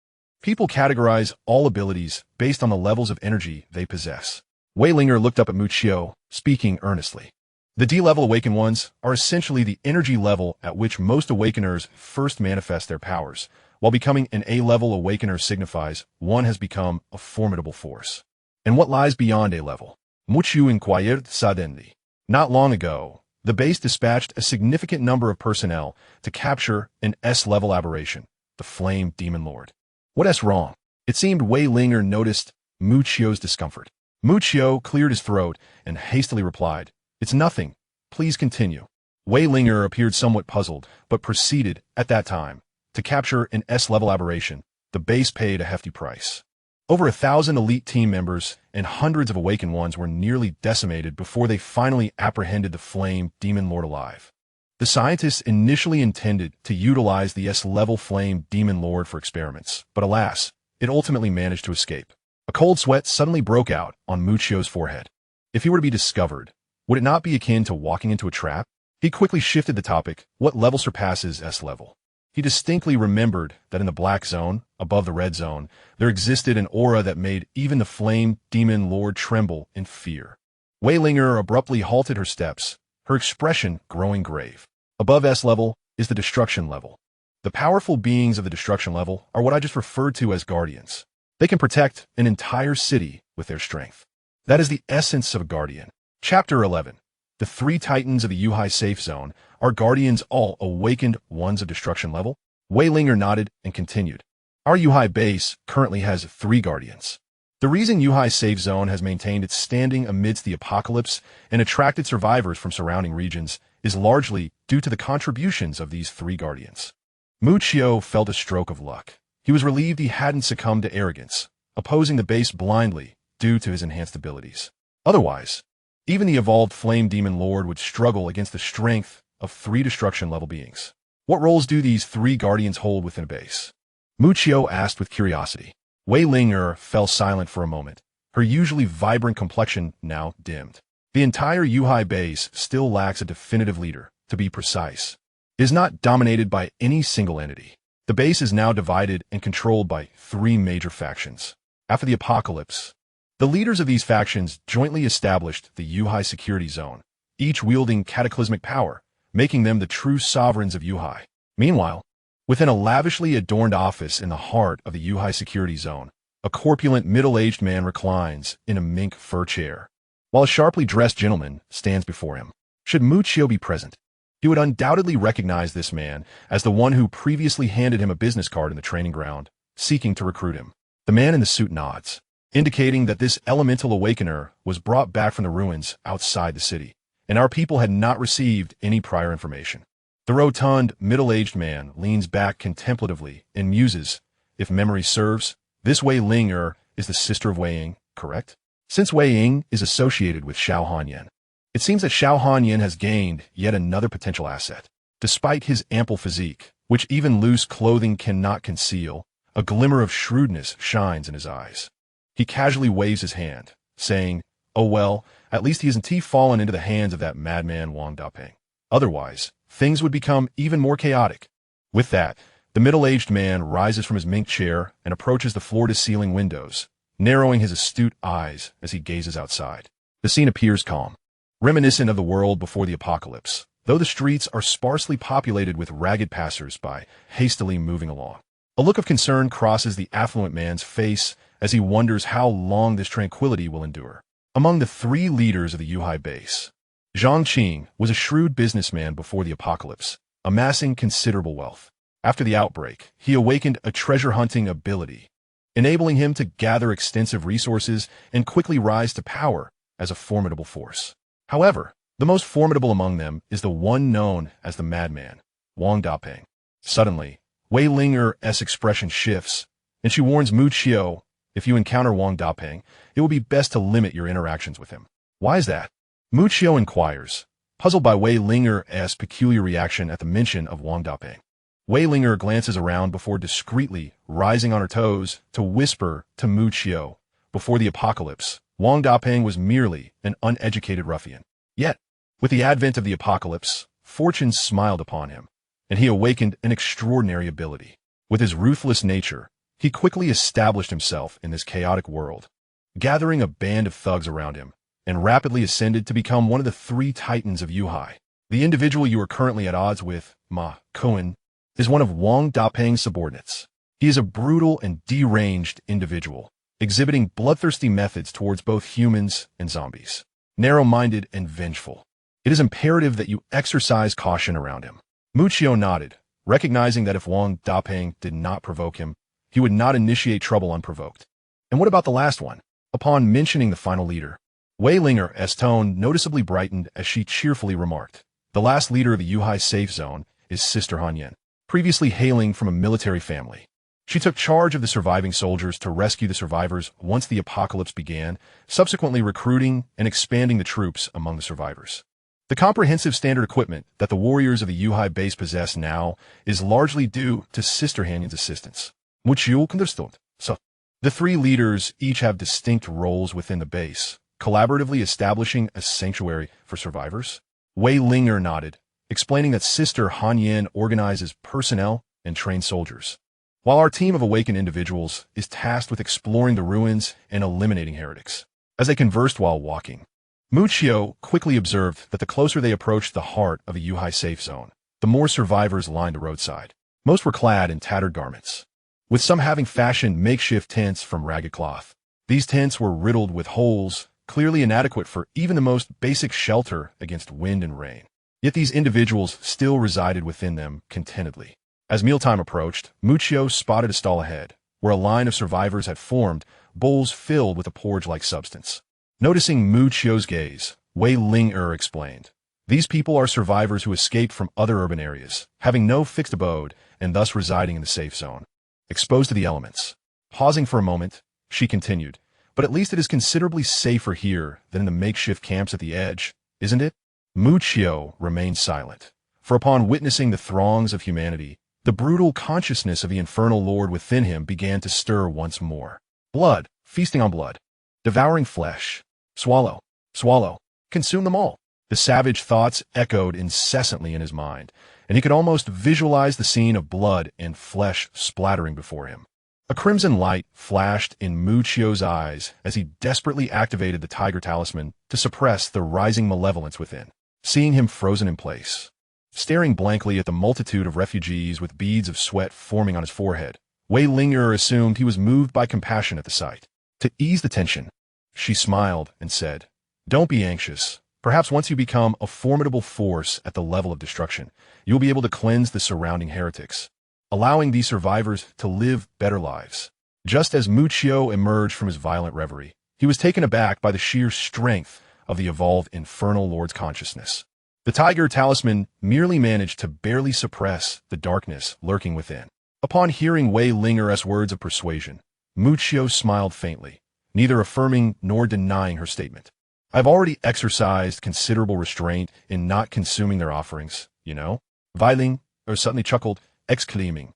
people categorize all abilities based on the levels of energy they possess. Wei Linger looked up at Mucio, speaking earnestly. The D-level awakened ones are essentially the energy level at which most awakeners first manifest their powers, while becoming an A-level awakener signifies one has become a formidable force. And what lies beyond A-level? Mucio inquired suddenly. Not long ago, the base dispatched a significant number of personnel to capture an S-level aberration, the Flame Demon Lord. What's wrong? It seemed Wei Linger noticed Mucio's discomfort. Mucio cleared his throat and hastily replied, It's nothing. Please continue. Wei Linger appeared somewhat puzzled, but proceeded, at that time, to capture an S-level aberration. The base paid a hefty price. Over 1,000 elite team members and hundreds of awakened ones were nearly decimated before they finally apprehended the Flame Demon Lord alive. The scientists initially intended to utilize the S-level Flame Demon Lord for experiments, but alas, it ultimately managed to escape. A cold sweat suddenly broke out on Mucio's forehead. If he were to be discovered, would it not be akin to walking into a trap? He quickly shifted the topic. What level surpasses S-level? He distinctly remembered that in the black zone, above the red zone, there existed an aura that made even the Flame Demon Lord tremble in fear. Wei Linger abruptly halted her steps, her expression growing grave. Above S-level is the destruction level. The powerful beings of the destruction level are what I just referred to as guardians. They can protect an entire city with their strength. That is the essence of a guardian. Chapter 11. The three titans of the Yuhai safe zone are guardians, all awakened ones of destruction level. Wei Linger nodded and continued. Our Yuhai base currently has 3 guardians. The reason Yuhai safe zone has maintained its standing amidst the apocalypse and attracted survivors from surrounding regions is largely due to the contributions of these 3 guardians. Mucio felt a stroke of luck. He was relieved he hadn't succumbed to arrogance, opposing the base blindly due to his enhanced abilities. Otherwise, even the evolved Flame Demon Lord would struggle against the strength of 3 destruction-level beings. What roles do these 3 guardians hold within a base? Mucio asked with curiosity. Wei Linger fell silent for a moment, her usually vibrant complexion now dimmed. The entire Yuhai base still lacks a definitive leader, to be precise. It is not dominated by any single entity. The base is now divided and controlled by 3 major factions. After the apocalypse, the leaders of these factions jointly established the Yuhai Security Zone, each wielding cataclysmic power, making them the true sovereigns of Yuhai. Meanwhile, within a lavishly adorned office in the heart of the Yuhai Security Zone, a corpulent middle-aged man reclines in a mink fur chair, while a sharply dressed gentleman stands before him. Should Mucio be present, he would undoubtedly recognize this man as the one who previously handed him a business card in the training ground, seeking to recruit him. The man in the suit nods, indicating that this elemental awakener was brought back from the ruins outside the city, and our people had not received any prior information. The rotund, middle-aged man leans back contemplatively and muses. If memory serves, this Wei Linger is the sister of Wei Ying, correct? Since Wei Ying is associated with Xiao Hanyan, it seems that Xiao Hanyan has gained yet another potential asset. Despite his ample physique, which even loose clothing cannot conceal, a glimmer of shrewdness shines in his eyes. He casually waves his hand, saying, "Oh well, at least he hasn't fallen into the hands of that madman Wang Dapeng. Otherwise, things would become even more chaotic." With that, The middle-aged man rises from his mink chair and approaches the floor-to-ceiling windows, narrowing his astute eyes as he gazes outside. The scene appears calm, reminiscent of the world before the apocalypse, though the streets are sparsely populated with ragged passers-by hastily moving along. A look of concern crosses the affluent man's face as he wonders how long this tranquility will endure. Among the three leaders of the Yuhai base, Zhang Qing was a shrewd businessman before the apocalypse, amassing considerable wealth. After the outbreak, he awakened a treasure-hunting ability, enabling him to gather extensive resources and quickly rise to power as a formidable force. However, the most formidable among them is the one known as the Madman, Wang Dapeng. Suddenly, Wei Linger's expression shifts, and she warns Mu Qiu, if you encounter Wang Dapeng, it will be best to limit your interactions with him. Why is that? Mu Qiu inquires, puzzled by Wei Linger's peculiar reaction at the mention of Wang Dapeng. Wei Linger glances around before discreetly rising on her toes to whisper to Mu Qiu, before the apocalypse, Wang Dapeng was merely an uneducated ruffian. Yet, with the advent of the apocalypse, fortune smiled upon him, and he awakened an extraordinary ability. With his ruthless nature, he quickly established himself in this chaotic world, gathering a band of thugs around him, and rapidly ascended to become one of the three titans of Yuhai. The individual you are currently at odds with, Ma Cohen, is one of Wang Dapeng's subordinates. He is a brutal and deranged individual, exhibiting bloodthirsty methods towards both humans and zombies. Narrow-minded and vengeful. It is imperative that you exercise caution around him. Mu Qiu nodded, recognizing that if Wang Dapeng did not provoke him, he would not initiate trouble unprovoked. And what about the last one? Upon mentioning the final leader, Wei Linger's tone noticeably brightened as she cheerfully remarked, the last leader of the Yuhai safe zone is Sister Han Yan, previously hailing from a military family. She took charge of the surviving soldiers to rescue the survivors once the apocalypse began, subsequently recruiting and expanding the troops among the survivors. The comprehensive standard equipment that the warriors of the Yuhai base possess now is largely due to Sister Han Yan's assistance. Which you understood. So, the three leaders each have distinct roles within the base, collaboratively establishing a sanctuary for survivors. Wei Linger nodded, explaining that Sister Han Yan organizes personnel and trains soldiers, while our team of awakened individuals is tasked with exploring the ruins and eliminating heretics. As they conversed while walking, Mu Qiu quickly observed that the closer they approached the heart of a Yuhai safe zone, the more survivors lined the roadside. Most were clad in tattered garments, with some having fashioned makeshift tents from ragged cloth. These tents were riddled with holes, clearly inadequate for even the most basic shelter against wind and rain. Yet these individuals still resided within them contentedly. As mealtime approached, Mu Qiu spotted a stall ahead, where a line of survivors had formed, bowls filled with a porridge-like substance. Noticing Mu Qiu's gaze, Wei Linger explained, these people are survivors who escaped from other urban areas, having no fixed abode and thus residing in the safe zone, exposed to the elements. Pausing for a moment, she continued, but at least it is considerably safer here than in the makeshift camps at the edge, isn't it? Mu Qiu remained silent, for upon witnessing the throngs of humanity, the brutal consciousness of the infernal lord within him began to stir once more. Blood, feasting on blood, devouring flesh, swallow, swallow, consume them all. The savage thoughts echoed incessantly in his mind, and he could almost visualize the scene of blood and flesh splattering before him. A crimson light flashed in Mu Qiu's eyes as he desperately activated the tiger talisman to suppress the rising malevolence within. Seeing him frozen in place, staring blankly at the multitude of refugees with beads of sweat forming on his forehead, Wei Linger assumed he was moved by compassion at the sight. To ease the tension, she smiled and said, don't be anxious. Perhaps once you become a formidable force at the level of destruction, you'll be able to cleanse the surrounding heretics, allowing these survivors to live better lives. Just as Mu Qiu emerged from his violent reverie, he was taken aback by the sheer strength of the evolved infernal lord's consciousness. The tiger talisman merely managed to barely suppress the darkness lurking within. Upon hearing Wei Linger's words of persuasion, Mu Qiu smiled faintly, neither affirming nor denying her statement. I've already exercised considerable restraint in not consuming their offerings, you know? Wei Ling suddenly chuckled, exclaiming,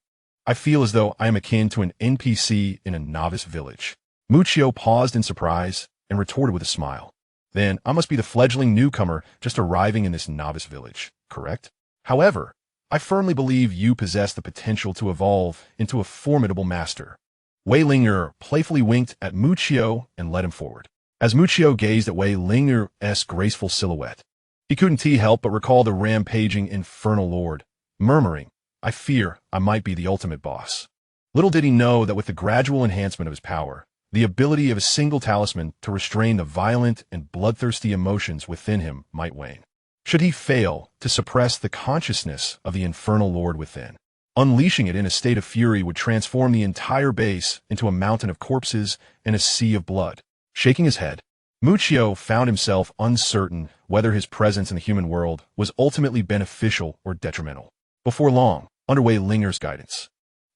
I feel as though I am akin to an NPC in a novice village. Mu Qiu paused in surprise and retorted with a smile. Then I must be the fledgling newcomer just arriving in this novice village, correct? However, I firmly believe you possess the potential to evolve into a formidable master. Wei Ling'er playfully winked at Muchio and led him forward. As Muchio gazed at Wei Ling'er's graceful silhouette, he couldn't help but recall the rampaging infernal lord, murmuring, "I fear I might be the ultimate boss." Little did he know that with the gradual enhancement of his power, the ability of a single talisman to restrain the violent and bloodthirsty emotions within him might wane. Should he fail to suppress the consciousness of the infernal lord within, unleashing it in a state of fury would transform the entire base into a mountain of corpses and a sea of blood. Shaking his head, Muchio found himself uncertain whether his presence in the human world was ultimately beneficial or detrimental. Before long, under Wei Ling'er's guidance,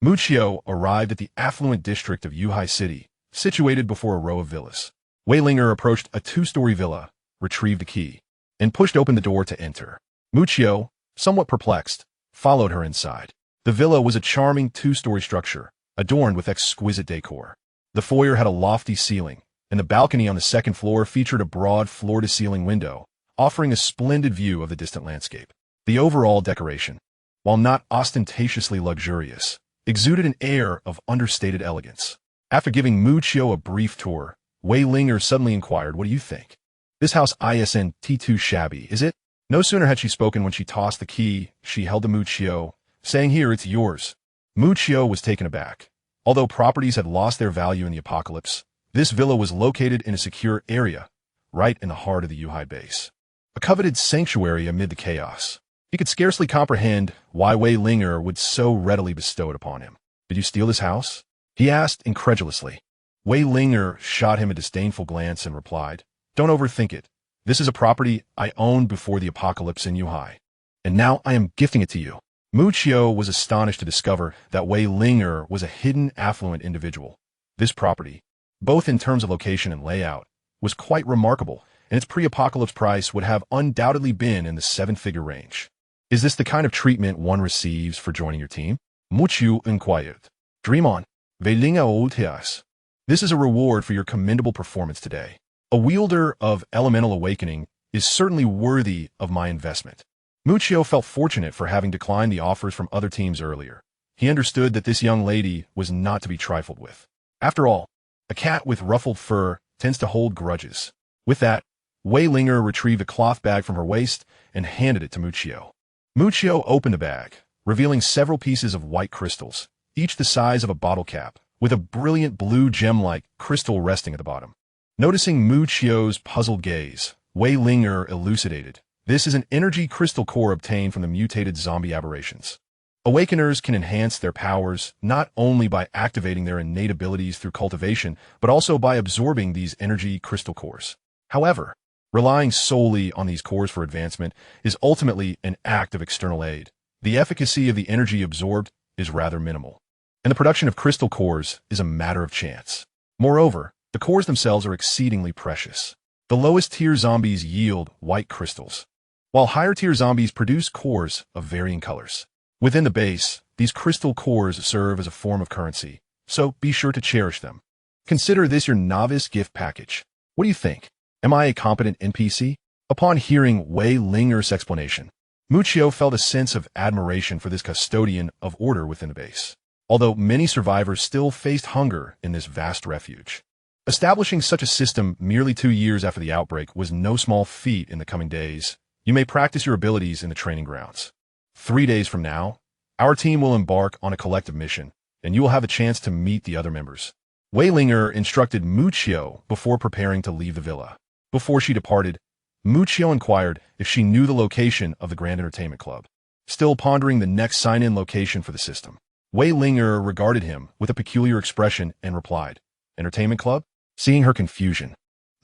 Muchio arrived at the affluent district of Yuhai City, situated before a row of villas. Wei Ling'er approached a two-story villa, retrieved the key, and pushed open the door to enter. Muchio, somewhat perplexed, followed her inside. The villa was a charming two-story structure, adorned with exquisite decor. The foyer had a lofty ceiling, and the balcony on the second floor featured a broad floor-to-ceiling window, offering a splendid view of the distant landscape. The overall decoration, while not ostentatiously luxurious, exuded an air of understated elegance. After giving Muchio a brief tour, Wei Ling'er suddenly inquired, "What do you think? This house isn't too shabby, is it?" No sooner had she spoken when she tossed the key she held to Muchio, saying, "Here, it's yours." Muchio was taken aback. Although properties had lost their value in the apocalypse, this villa was located in a secure area, right in the heart of the Yuhai base. A coveted sanctuary amid the chaos. He could scarcely comprehend why Wei Ling'er would so readily bestow it upon him. "Did you steal this house?" he asked incredulously. Wei Ling'er shot him a disdainful glance and replied, "Don't overthink it. This is a property I owned before the apocalypse in Yuhai, and now I am gifting it to you." Muchio was astonished to discover that Wei Ling'er was a hidden, affluent individual. This property, both in terms of location and layout, was quite remarkable, and its pre-apocalypse price would have undoubtedly been in the seven-figure range. "Is this the kind of treatment one receives for joining your team?" Muchio inquired. "Dream on. Wei Ling'er. This is a reward for your commendable performance today. A wielder of elemental awakening is certainly worthy of my investment." Muchio felt fortunate for having declined the offers from other teams earlier. He understood that this young lady was not to be trifled with. After all, a cat with ruffled fur tends to hold grudges. With that, Wei Ling'er retrieved a cloth bag from her waist and handed it to Muchio. Muchio opened the bag, revealing several pieces of white crystals, each the size of a bottle cap, with a brilliant blue gem-like crystal resting at the bottom. Noticing Muchio's puzzled gaze, Wei Ling'er elucidated, "This is an energy crystal core obtained from the mutated zombie aberrations. Awakeners can enhance their powers not only by activating their innate abilities through cultivation, but also by absorbing these energy crystal cores. However, relying solely on these cores for advancement is ultimately an act of external aid. The efficacy of the energy absorbed is rather minimal, and the production of crystal cores is a matter of chance. Moreover, the cores themselves are exceedingly precious. The lowest tier zombies yield white crystals, while higher tier zombies produce cores of varying colors. Within the base, these crystal cores serve as a form of currency, so be sure to cherish them. Consider this your novice gift package. What do you think? Am I a competent NPC?" Upon hearing Wei Ling'er's explanation, Muchio felt a sense of admiration for this custodian of order within the base. Although many survivors still faced hunger in this vast refuge, establishing such a system merely 2 years after the outbreak was no small feat. In the coming days, you may practice your abilities in the training grounds. 3 days from now, our team will embark on a collective mission, and you will have a chance to meet the other members. Wei Ling'er instructed Muchio before preparing to leave the villa. Before she departed, Muchio inquired if she knew the location of the Grand Entertainment Club, still pondering the next sign-in location for the system. Wei Ling'er regarded him with a peculiar expression and replied, "Entertainment Club?" Seeing her confusion,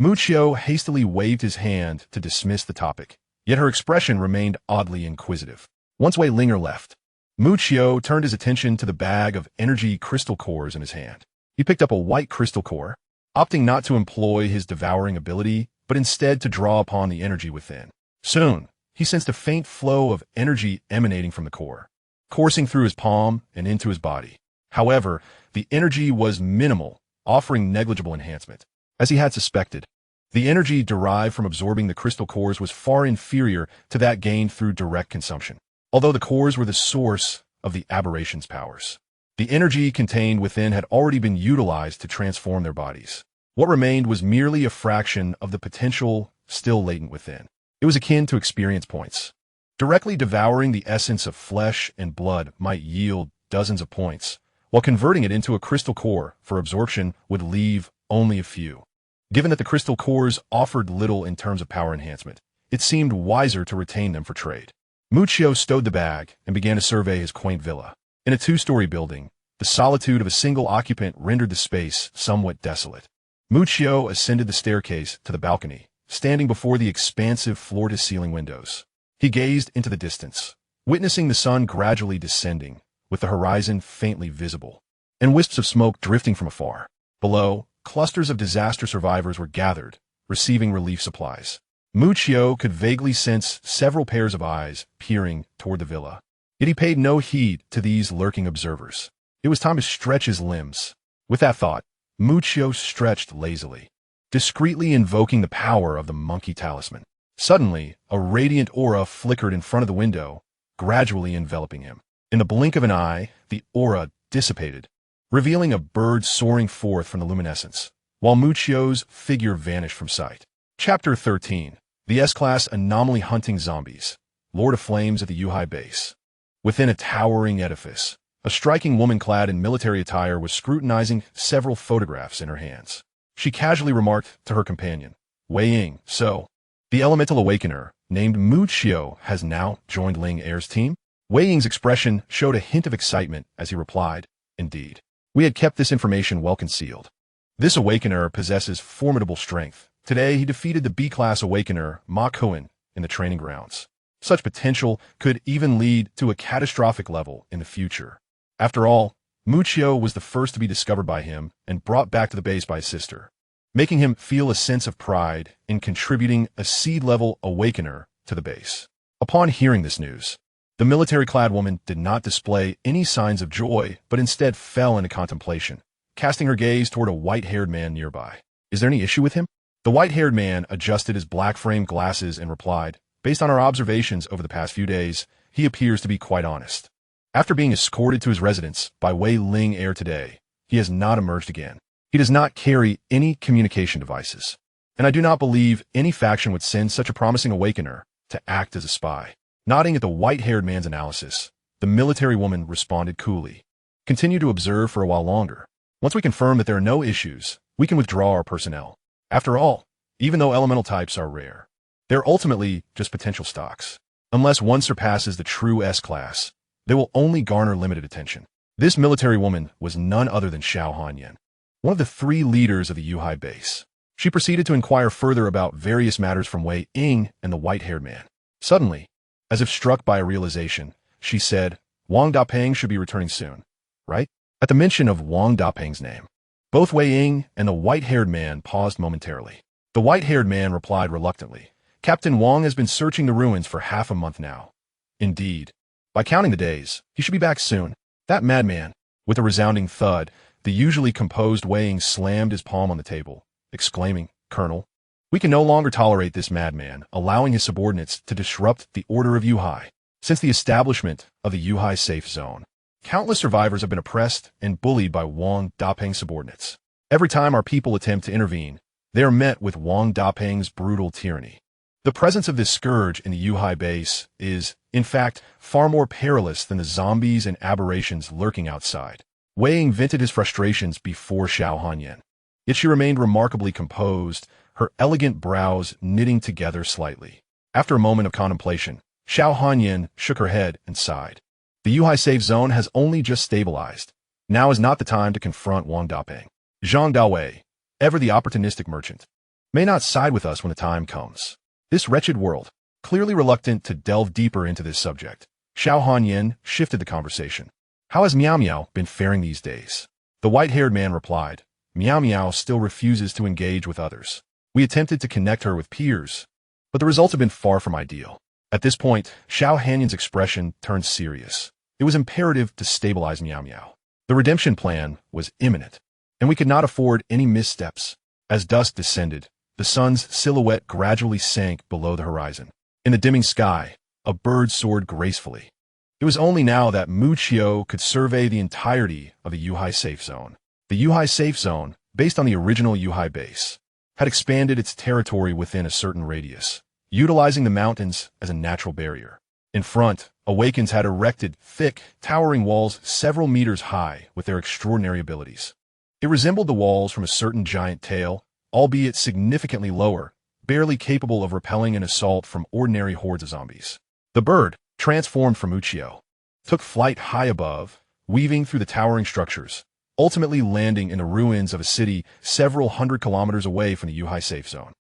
Muchio hastily waved his hand to dismiss the topic, yet her expression remained oddly inquisitive. Once Wei Ling'er left, Muchio turned his attention to the bag of energy crystal cores in his hand. He picked up a white crystal core, opting not to employ his devouring ability, but instead to draw upon the energy within. Soon, he sensed a faint flow of energy emanating from the core, coursing through his palm and into his body. However, the energy was minimal, offering negligible enhancement. As he had suspected, the energy derived from absorbing the crystal cores was far inferior to that gained through direct consumption. although the cores were the source of the aberration's powers. The energy contained within had already been utilized to transform their bodies. What remained was merely a fraction of the potential still latent within. It was akin to experience points. Directly devouring the essence of flesh and blood might yield dozens of points, while converting it into a crystal core for absorption would leave only a few. Given that the crystal cores offered little in terms of power enhancement, it seemed wiser to retain them for trade. Muccio stowed the bag and began to survey his quaint villa. In a two-story building, the solitude of a single occupant rendered the space somewhat desolate. Muccio ascended the staircase to the balcony, standing before the expansive floor-to-ceiling windows. He gazed into the distance, witnessing the sun gradually descending, with the horizon faintly visible, and wisps of smoke drifting from afar. Below, clusters of disaster survivors were gathered, receiving relief supplies. Muccio could vaguely sense several pairs of eyes peering toward the villa. Yet he paid no heed to these lurking observers. It was time to stretch his limbs. With that thought, Muccio stretched lazily, discreetly invoking the power of the monkey talisman. Suddenly, a radiant aura flickered in front of the window, gradually enveloping him. In the blink of an eye, the aura dissipated, revealing a bird soaring forth from the luminescence, while Muccio's figure vanished from sight. Chapter 13. The S-Class Anomaly Hunting Zombies. Lord of Flames at the Yuhai base. Within a towering edifice, a striking woman clad in military attire was scrutinizing several photographs in her hands. She casually remarked to her companion, "Wei Ying, so, the elemental awakener, named Muccio, has now joined Ling Air's team?" Wei Ying's expression showed a hint of excitement as he replied, "Indeed. We had kept this information well concealed. This awakener possesses formidable strength. Today he defeated the B-class awakener Ma Kuan in the training grounds. Such potential could even lead to a catastrophic level in the future. After all, Muccio was the first to be discovered by him and brought back to the base by his sister, making him feel a sense of pride in contributing a seed-level awakener to the base." Upon hearing this news, the military-clad woman did not display any signs of joy, but instead fell into contemplation, casting her gaze toward a white-haired man nearby. "Is there any issue with him?" The white-haired man adjusted his black-framed glasses and replied, "Based on our observations over the past few days, he appears to be quite honest. After being escorted to his residence by Wei Ling Air today, he has not emerged again. He does not carry any communication devices, and I do not believe any faction would send such a promising awakener to act as a spy." Nodding at the white-haired man's analysis, the military woman responded coolly, "Continue to observe for a while longer. Once we confirm that there are no issues, we can withdraw our personnel. After all, even though elemental types are rare, they're ultimately just potential stocks. Unless one surpasses the true S-Class, they will only garner limited attention." This military woman was none other than Xiao Hanyan, one of the 3 leaders of the Yuhai base. She proceeded to inquire further about various matters from Wei Ying and the white-haired man. Suddenly, as if struck by a realization, she said, "Wang Dapeng should be returning soon, right?" At the mention of Wang Dapeng's name, both Wei Ying and the white-haired man paused momentarily. The white-haired man replied reluctantly, "Captain Wang has been searching the ruins for half a month now. Indeed, by counting the days, he should be back soon." That madman. With a resounding thud, the usually composed Wei Ying slammed his palm on the table, exclaiming, "Colonel, we can no longer tolerate this madman allowing his subordinates to disrupt the order of Yuhai. Since the establishment of the Yuhai safe zone, countless survivors have been oppressed and bullied by Wang Dapeng's subordinates. Every time our people attempt to intervene, they are met with Wang Dapeng's brutal tyranny. The presence of this scourge in the Yuhai base is, in fact, far more perilous than the zombies and aberrations lurking outside." Wei Ying vented his frustrations before Xiao Hanyan. Yet she remained remarkably composed, her elegant brows knitting together slightly. After a moment of contemplation, Xiao Hanyan shook her head and sighed. "The Yuhai safe zone has only just stabilized. Now is not the time to confront Wang Dapeng. Zhang Daowei, ever the opportunistic merchant, may not side with us when the time comes." This wretched world, clearly reluctant to delve deeper into this subject, Xiao Hanyan shifted the conversation. "How has Miao Miao been faring these days?" The white-haired man replied, "Miao Miao still refuses to engage with others. We attempted to connect her with peers, but the results have been far from ideal." At this point, Xiao Hanyan's expression turned serious. It was imperative to stabilize Miao Miao. The redemption plan was imminent, and we could not afford any missteps. As dusk descended, the sun's silhouette gradually sank below the horizon. In the dimming sky, a bird soared gracefully, It was only now that Muccio could survey the entirety of the Yuhai safe zone. The Yuhai safe zone, based on the original Yuhai base, had expanded its territory within a certain radius, utilizing the mountains as a natural barrier. In front, Awakens had erected thick, towering walls several meters high with their extraordinary abilities. It resembled the walls from a certain giant tail, albeit significantly lower, barely capable of repelling an assault from ordinary hordes of zombies. The bird, transformed from Muccio, took flight high above, weaving through the towering structures, ultimately landing in the ruins of a city several hundred kilometers away from the Yuhai safe zone.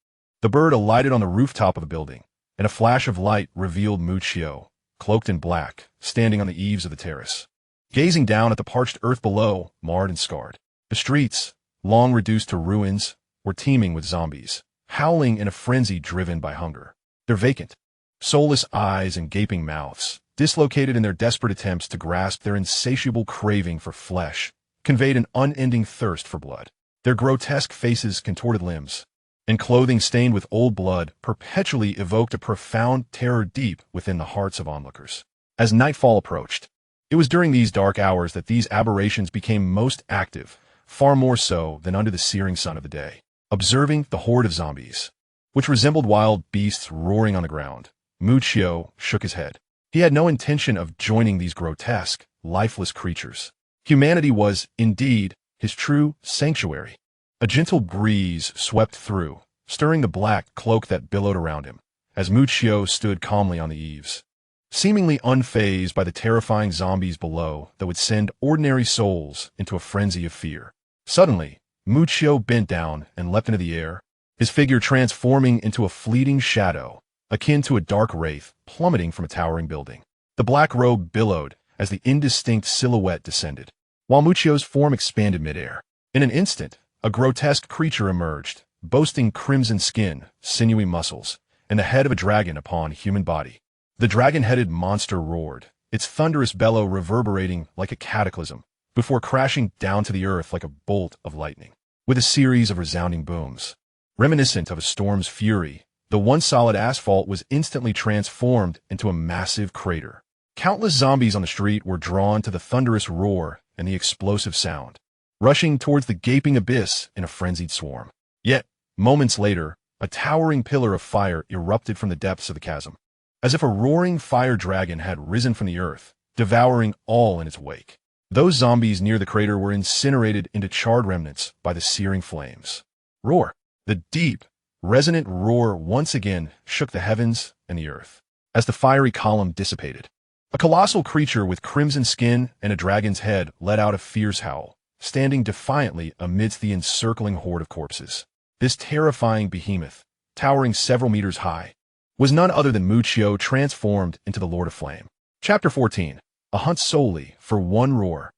The bird alighted on the rooftop of a building, and a flash of light revealed Muccio, cloaked in black, standing on the eaves of the terrace, gazing down at the parched earth below, marred and scarred. The streets, long reduced to ruins, were teeming with zombies, howling in a frenzy driven by hunger. Their vacant, soulless eyes and gaping mouths, dislocated in their desperate attempts to grasp their insatiable craving for flesh, conveyed an unending thirst for blood. Their grotesque faces, contorted limbs, and clothing stained with old blood perpetually evoked a profound terror deep within the hearts of onlookers. As nightfall approached, it was during these dark hours that these aberrations became most active, far more so than under the searing sun of the day. Observing the horde of zombies, which resembled wild beasts roaring on the ground, Muccio shook his head. He had no intention of joining these grotesque, lifeless creatures. Humanity was, indeed, his true sanctuary. A gentle breeze swept through, stirring the black cloak that billowed around him, as Muccio stood calmly on the eaves, seemingly unfazed by the terrifying zombies below that would send ordinary souls into a frenzy of fear. Suddenly, Muccio bent down and leapt into the air, his figure transforming into a fleeting shadow, akin to a dark wraith plummeting from a towering building. The black robe billowed as the indistinct silhouette descended, while Muccio's form expanded midair. In an instant, a grotesque creature emerged, boasting crimson skin, sinewy muscles, and the head of a dragon upon a human body. The dragon-headed monster roared, its thunderous bellow reverberating like a cataclysm, before crashing down to the earth like a bolt of lightning. With a series of resounding booms, reminiscent of a storm's fury, the once solid asphalt was instantly transformed into a massive crater. Countless zombies on the street were drawn to the thunderous roar and the explosive sound, rushing towards the gaping abyss in a frenzied swarm. Yet, moments later, a towering pillar of fire erupted from the depths of the chasm, as if a roaring fire dragon had risen from the earth, devouring all in its wake. Those zombies near the crater were incinerated into charred remnants by the searing flames. Roar! The deep, resonant roar once again shook the heavens and the earth, as the fiery column dissipated. A colossal creature with crimson skin and a dragon's head let out a fierce howl, standing defiantly amidst the encircling horde of corpses. This terrifying behemoth, towering several meters high, was none other than Muccio transformed into the Lord of Flame. Chapter 14. A hunt solely for one roar.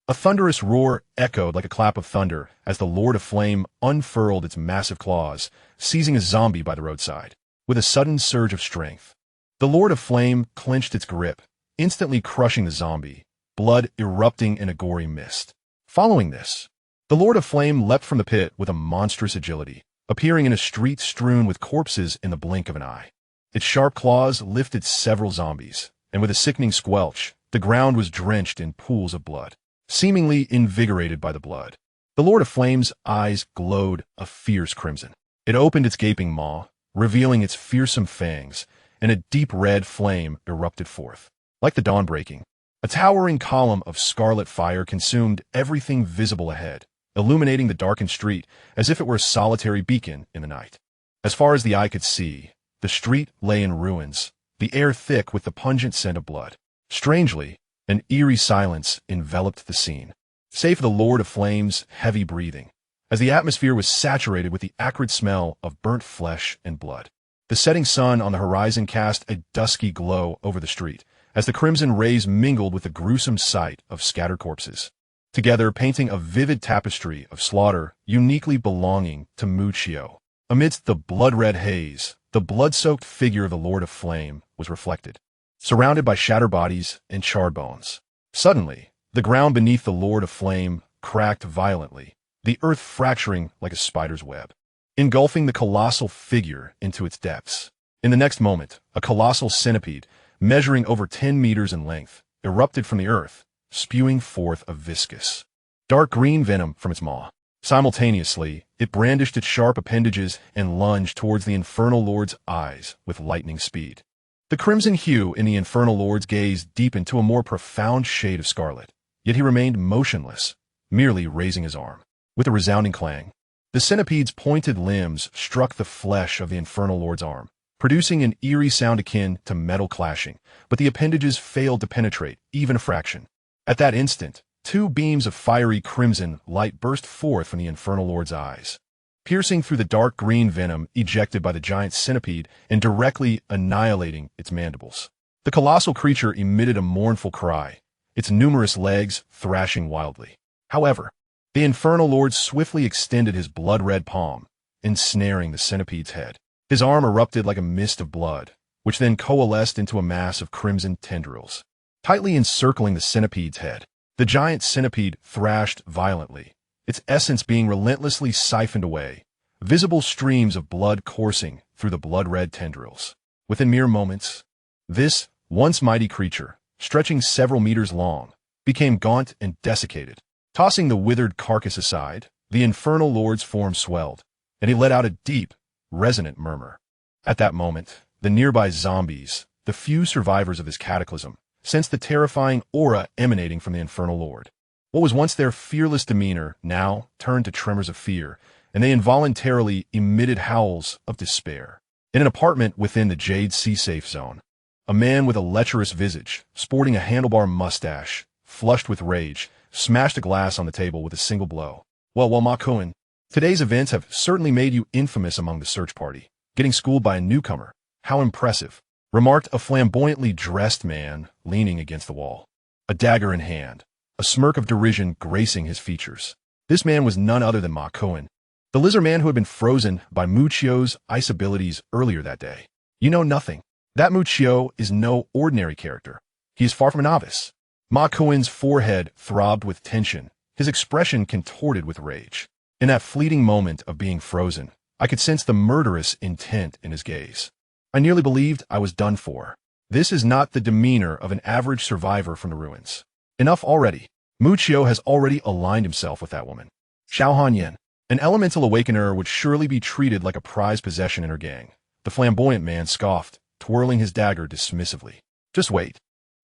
A thunderous roar echoed like a clap of thunder as the Lord of Flame unfurled its massive claws, seizing a zombie by the roadside. With a sudden surge of strength, the Lord of Flame clenched its grip, instantly crushing the zombie, blood erupting in a gory mist. Following this, the Lord of Flame leapt from the pit with a monstrous agility, appearing in a street strewn with corpses in the blink of an eye. Its sharp claws lifted several zombies, and with a sickening squelch, the ground was drenched in pools of blood. Seemingly invigorated by the blood, the Lord of Flame's eyes glowed a fierce crimson. It opened its gaping maw, revealing its fearsome fangs, and a deep red flame erupted forth. Like the dawn breaking, a towering column of scarlet fire consumed everything visible ahead, illuminating the darkened street as if it were a solitary beacon in the night. As far as the eye could see, the street lay in ruins, the air thick with the pungent scent of blood. Strangely, an eerie silence enveloped the scene, save for the Lord of Flame's heavy breathing, as the atmosphere was saturated with the acrid smell of burnt flesh and blood. The setting sun on the horizon cast a dusky glow over the street, as the crimson rays mingled with the gruesome sight of scattered corpses, together painting a vivid tapestry of slaughter uniquely belonging to Muccio. Amidst the blood-red haze, the blood-soaked figure of the Lord of Flame was reflected, surrounded by shattered bodies and charred bones. Suddenly, the ground beneath the Lord of Flame cracked violently, the earth fracturing like a spider's web, engulfing the colossal figure into its depths. In the next moment, a colossal centipede, measuring over 10 meters in length, erupted from the earth, spewing forth a viscous, dark green venom from its maw. Simultaneously, it brandished its sharp appendages and lunged towards the Infernal Lord's eyes with lightning speed. The crimson hue in the Infernal Lord's gaze deepened to a more profound shade of scarlet, yet he remained motionless, merely raising his arm. With a resounding clang, the centipede's pointed limbs struck the flesh of the Infernal Lord's arm, producing an eerie sound akin to metal clashing, but the appendages failed to penetrate even a fraction. At that instant, two beams of fiery crimson light burst forth from the Infernal Lord's eyes, piercing through the dark green venom ejected by the giant centipede and directly annihilating its mandibles. The colossal creature emitted a mournful cry, its numerous legs thrashing wildly. However, the Infernal Lord swiftly extended his blood-red palm, ensnaring the centipede's head. His arm erupted like a mist of blood, which then coalesced into a mass of crimson tendrils. Tightly encircling the centipede's head, the giant centipede thrashed violently, its essence being relentlessly siphoned away, visible streams of blood coursing through the blood-red tendrils. Within mere moments, this once mighty creature, stretching several meters long, became gaunt and desiccated. Tossing the withered carcass aside, the Infernal Lord's form swelled, and he let out a deep, resonant murmur. At that moment, the nearby zombies, the few survivors of this cataclysm, sensed the terrifying aura emanating from the Infernal Lord. What was once their fearless demeanor now turned to tremors of fear, and they involuntarily emitted howls of despair. In an apartment within the Jade Sea Safe Zone, a man with a lecherous visage, sporting a handlebar mustache, flushed with rage, smashed a glass on the table with a single blow. Well, Makoun, today's events have certainly made you infamous among the search party. Getting schooled by a newcomer. How impressive, remarked a flamboyantly dressed man leaning against the wall, a dagger in hand, a smirk of derision gracing his features. This man was none other than Makoun, the lizard man who had been frozen by Muccio's ice abilities earlier that day. You know nothing. That Muccio is no ordinary character. He is far from a novice. Makoun's forehead throbbed with tension, his expression contorted with rage. In that fleeting moment of being frozen, I could sense the murderous intent in his gaze. I nearly believed I was done for. This is not the demeanor of an average survivor from the ruins. Enough already. Muccio has already aligned himself with that woman. Xiaohan Yen, an elemental awakener, would surely be treated like a prized possession in her gang. The flamboyant man scoffed, twirling his dagger dismissively. Just wait.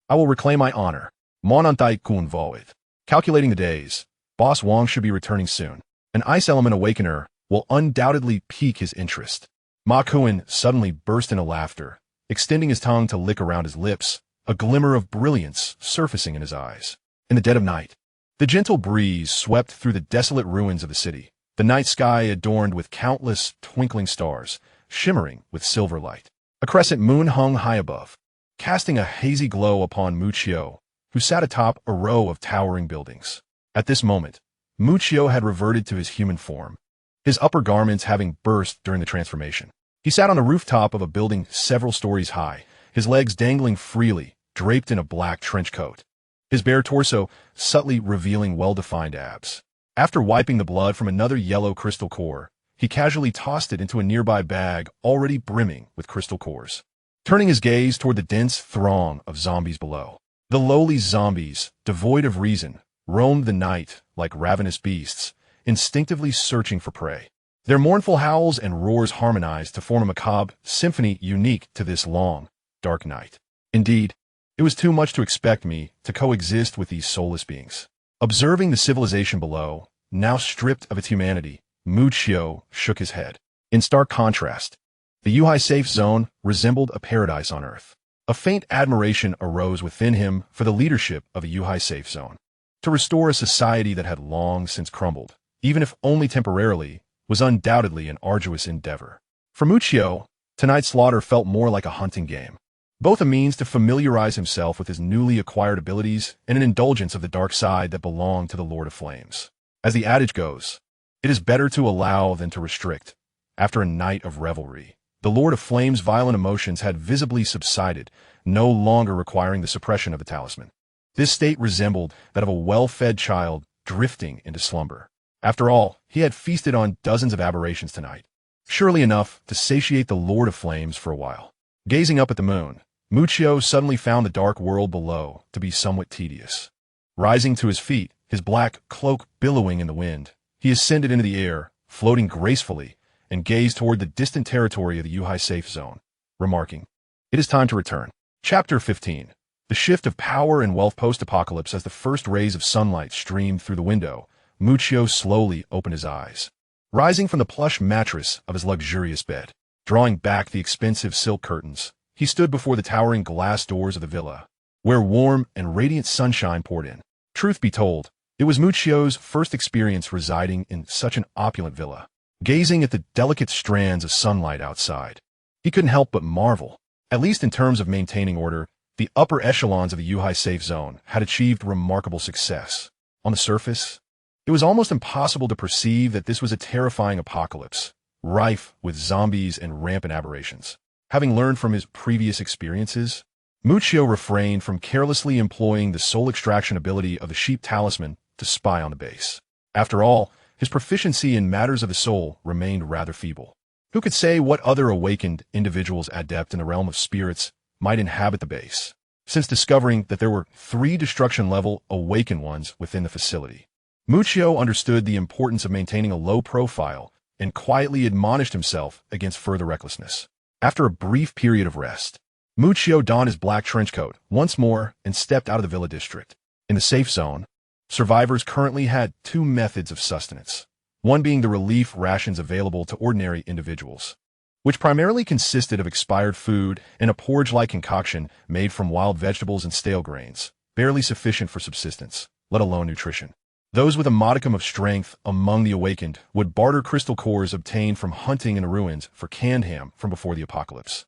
I will reclaim my honor. Monantai kun void. Calculating the days, Boss Wong should be returning soon. An ice element awakener will undoubtedly pique his interest. Makoun suddenly burst into laughter, extending his tongue to lick around his lips, a glimmer of brilliance surfacing in his eyes. In the dead of night, the gentle breeze swept through the desolate ruins of the city, the night sky adorned with countless twinkling stars, shimmering with silver light. A crescent moon hung high above, casting a hazy glow upon Muccio, who sat atop a row of towering buildings. At this moment, Muccio had reverted to his human form, his upper garments having burst during the transformation. He sat on the rooftop of a building several stories high, his legs dangling freely, draped in a black trench coat, his bare torso subtly revealing well-defined abs. After wiping the blood from another yellow crystal core, he casually tossed it into a nearby bag already brimming with crystal cores. Turning his gaze toward the dense throng of zombies below, the lowly zombies, devoid of reason, roamed the night like ravenous beasts, instinctively searching for prey. Their mournful howls and roars harmonized to form a macabre symphony unique to this long, dark night. Indeed, it was too much to expect me to coexist with these soulless beings. Observing the civilization below, now stripped of its humanity, Muccio shook his head. In stark contrast, the Yuhai safe zone resembled a paradise on earth. A faint admiration arose within him for the leadership of the Yuhai safe zone. To restore a society that had long since crumbled, even if only temporarily, was undoubtedly an arduous endeavor. For Muccio, tonight's slaughter felt more like a hunting game, both a means to familiarize himself with his newly acquired abilities and an indulgence of the dark side that belonged to the Lord of Flames. As the adage goes, it is better to allow than to restrict. After a night of revelry, the Lord of Flames' violent emotions had visibly subsided, no longer requiring the suppression of the talisman. This state resembled that of a well-fed child drifting into slumber. After all, he had feasted on dozens of aberrations tonight, surely enough to satiate the Lord of Flames for a while. Gazing up at the moon, Muccio suddenly found the dark world below to be somewhat tedious. Rising to his feet, his black cloak billowing in the wind, he ascended into the air, floating gracefully, and gazed toward the distant territory of the Yuhai safe zone, remarking, "It is time to return." Chapter 15. The shift of power and wealth post-apocalypse. As the first rays of sunlight streamed through the window, Muccio slowly opened his eyes. Rising from the plush mattress of his luxurious bed, drawing back the expensive silk curtains, he stood before the towering glass doors of the villa, where warm and radiant sunshine poured in. Truth be told, it was Muccio's first experience residing in such an opulent villa. Gazing at the delicate strands of sunlight outside, he couldn't help but marvel. At least in terms of maintaining order, the upper echelons of the Yuhai safe zone had achieved remarkable success. On the surface, it was almost impossible to perceive that this was a terrifying apocalypse, rife with zombies and rampant aberrations. Having learned from his previous experiences, Muccio refrained from carelessly employing the soul extraction ability of the sheep talisman to spy on the base. After all, his proficiency in matters of the soul remained rather feeble. Who could say what other awakened individuals adept in the realm of spirits might inhabit the base? Since discovering that there were 3 destruction-level awaken ones within the facility, Muccio understood the importance of maintaining a low profile and quietly admonished himself against further recklessness. After a brief period of rest, Muccio donned his black trench coat once more and stepped out of the villa district. In the safe zone, survivors currently had 2 methods of sustenance, one being the relief rations available to ordinary individuals, which primarily consisted of expired food and a porridge-like concoction made from wild vegetables and stale grains, barely sufficient for subsistence, let alone nutrition. Those with a modicum of strength among the awakened would barter crystal cores obtained from hunting in the ruins for canned ham from before the apocalypse.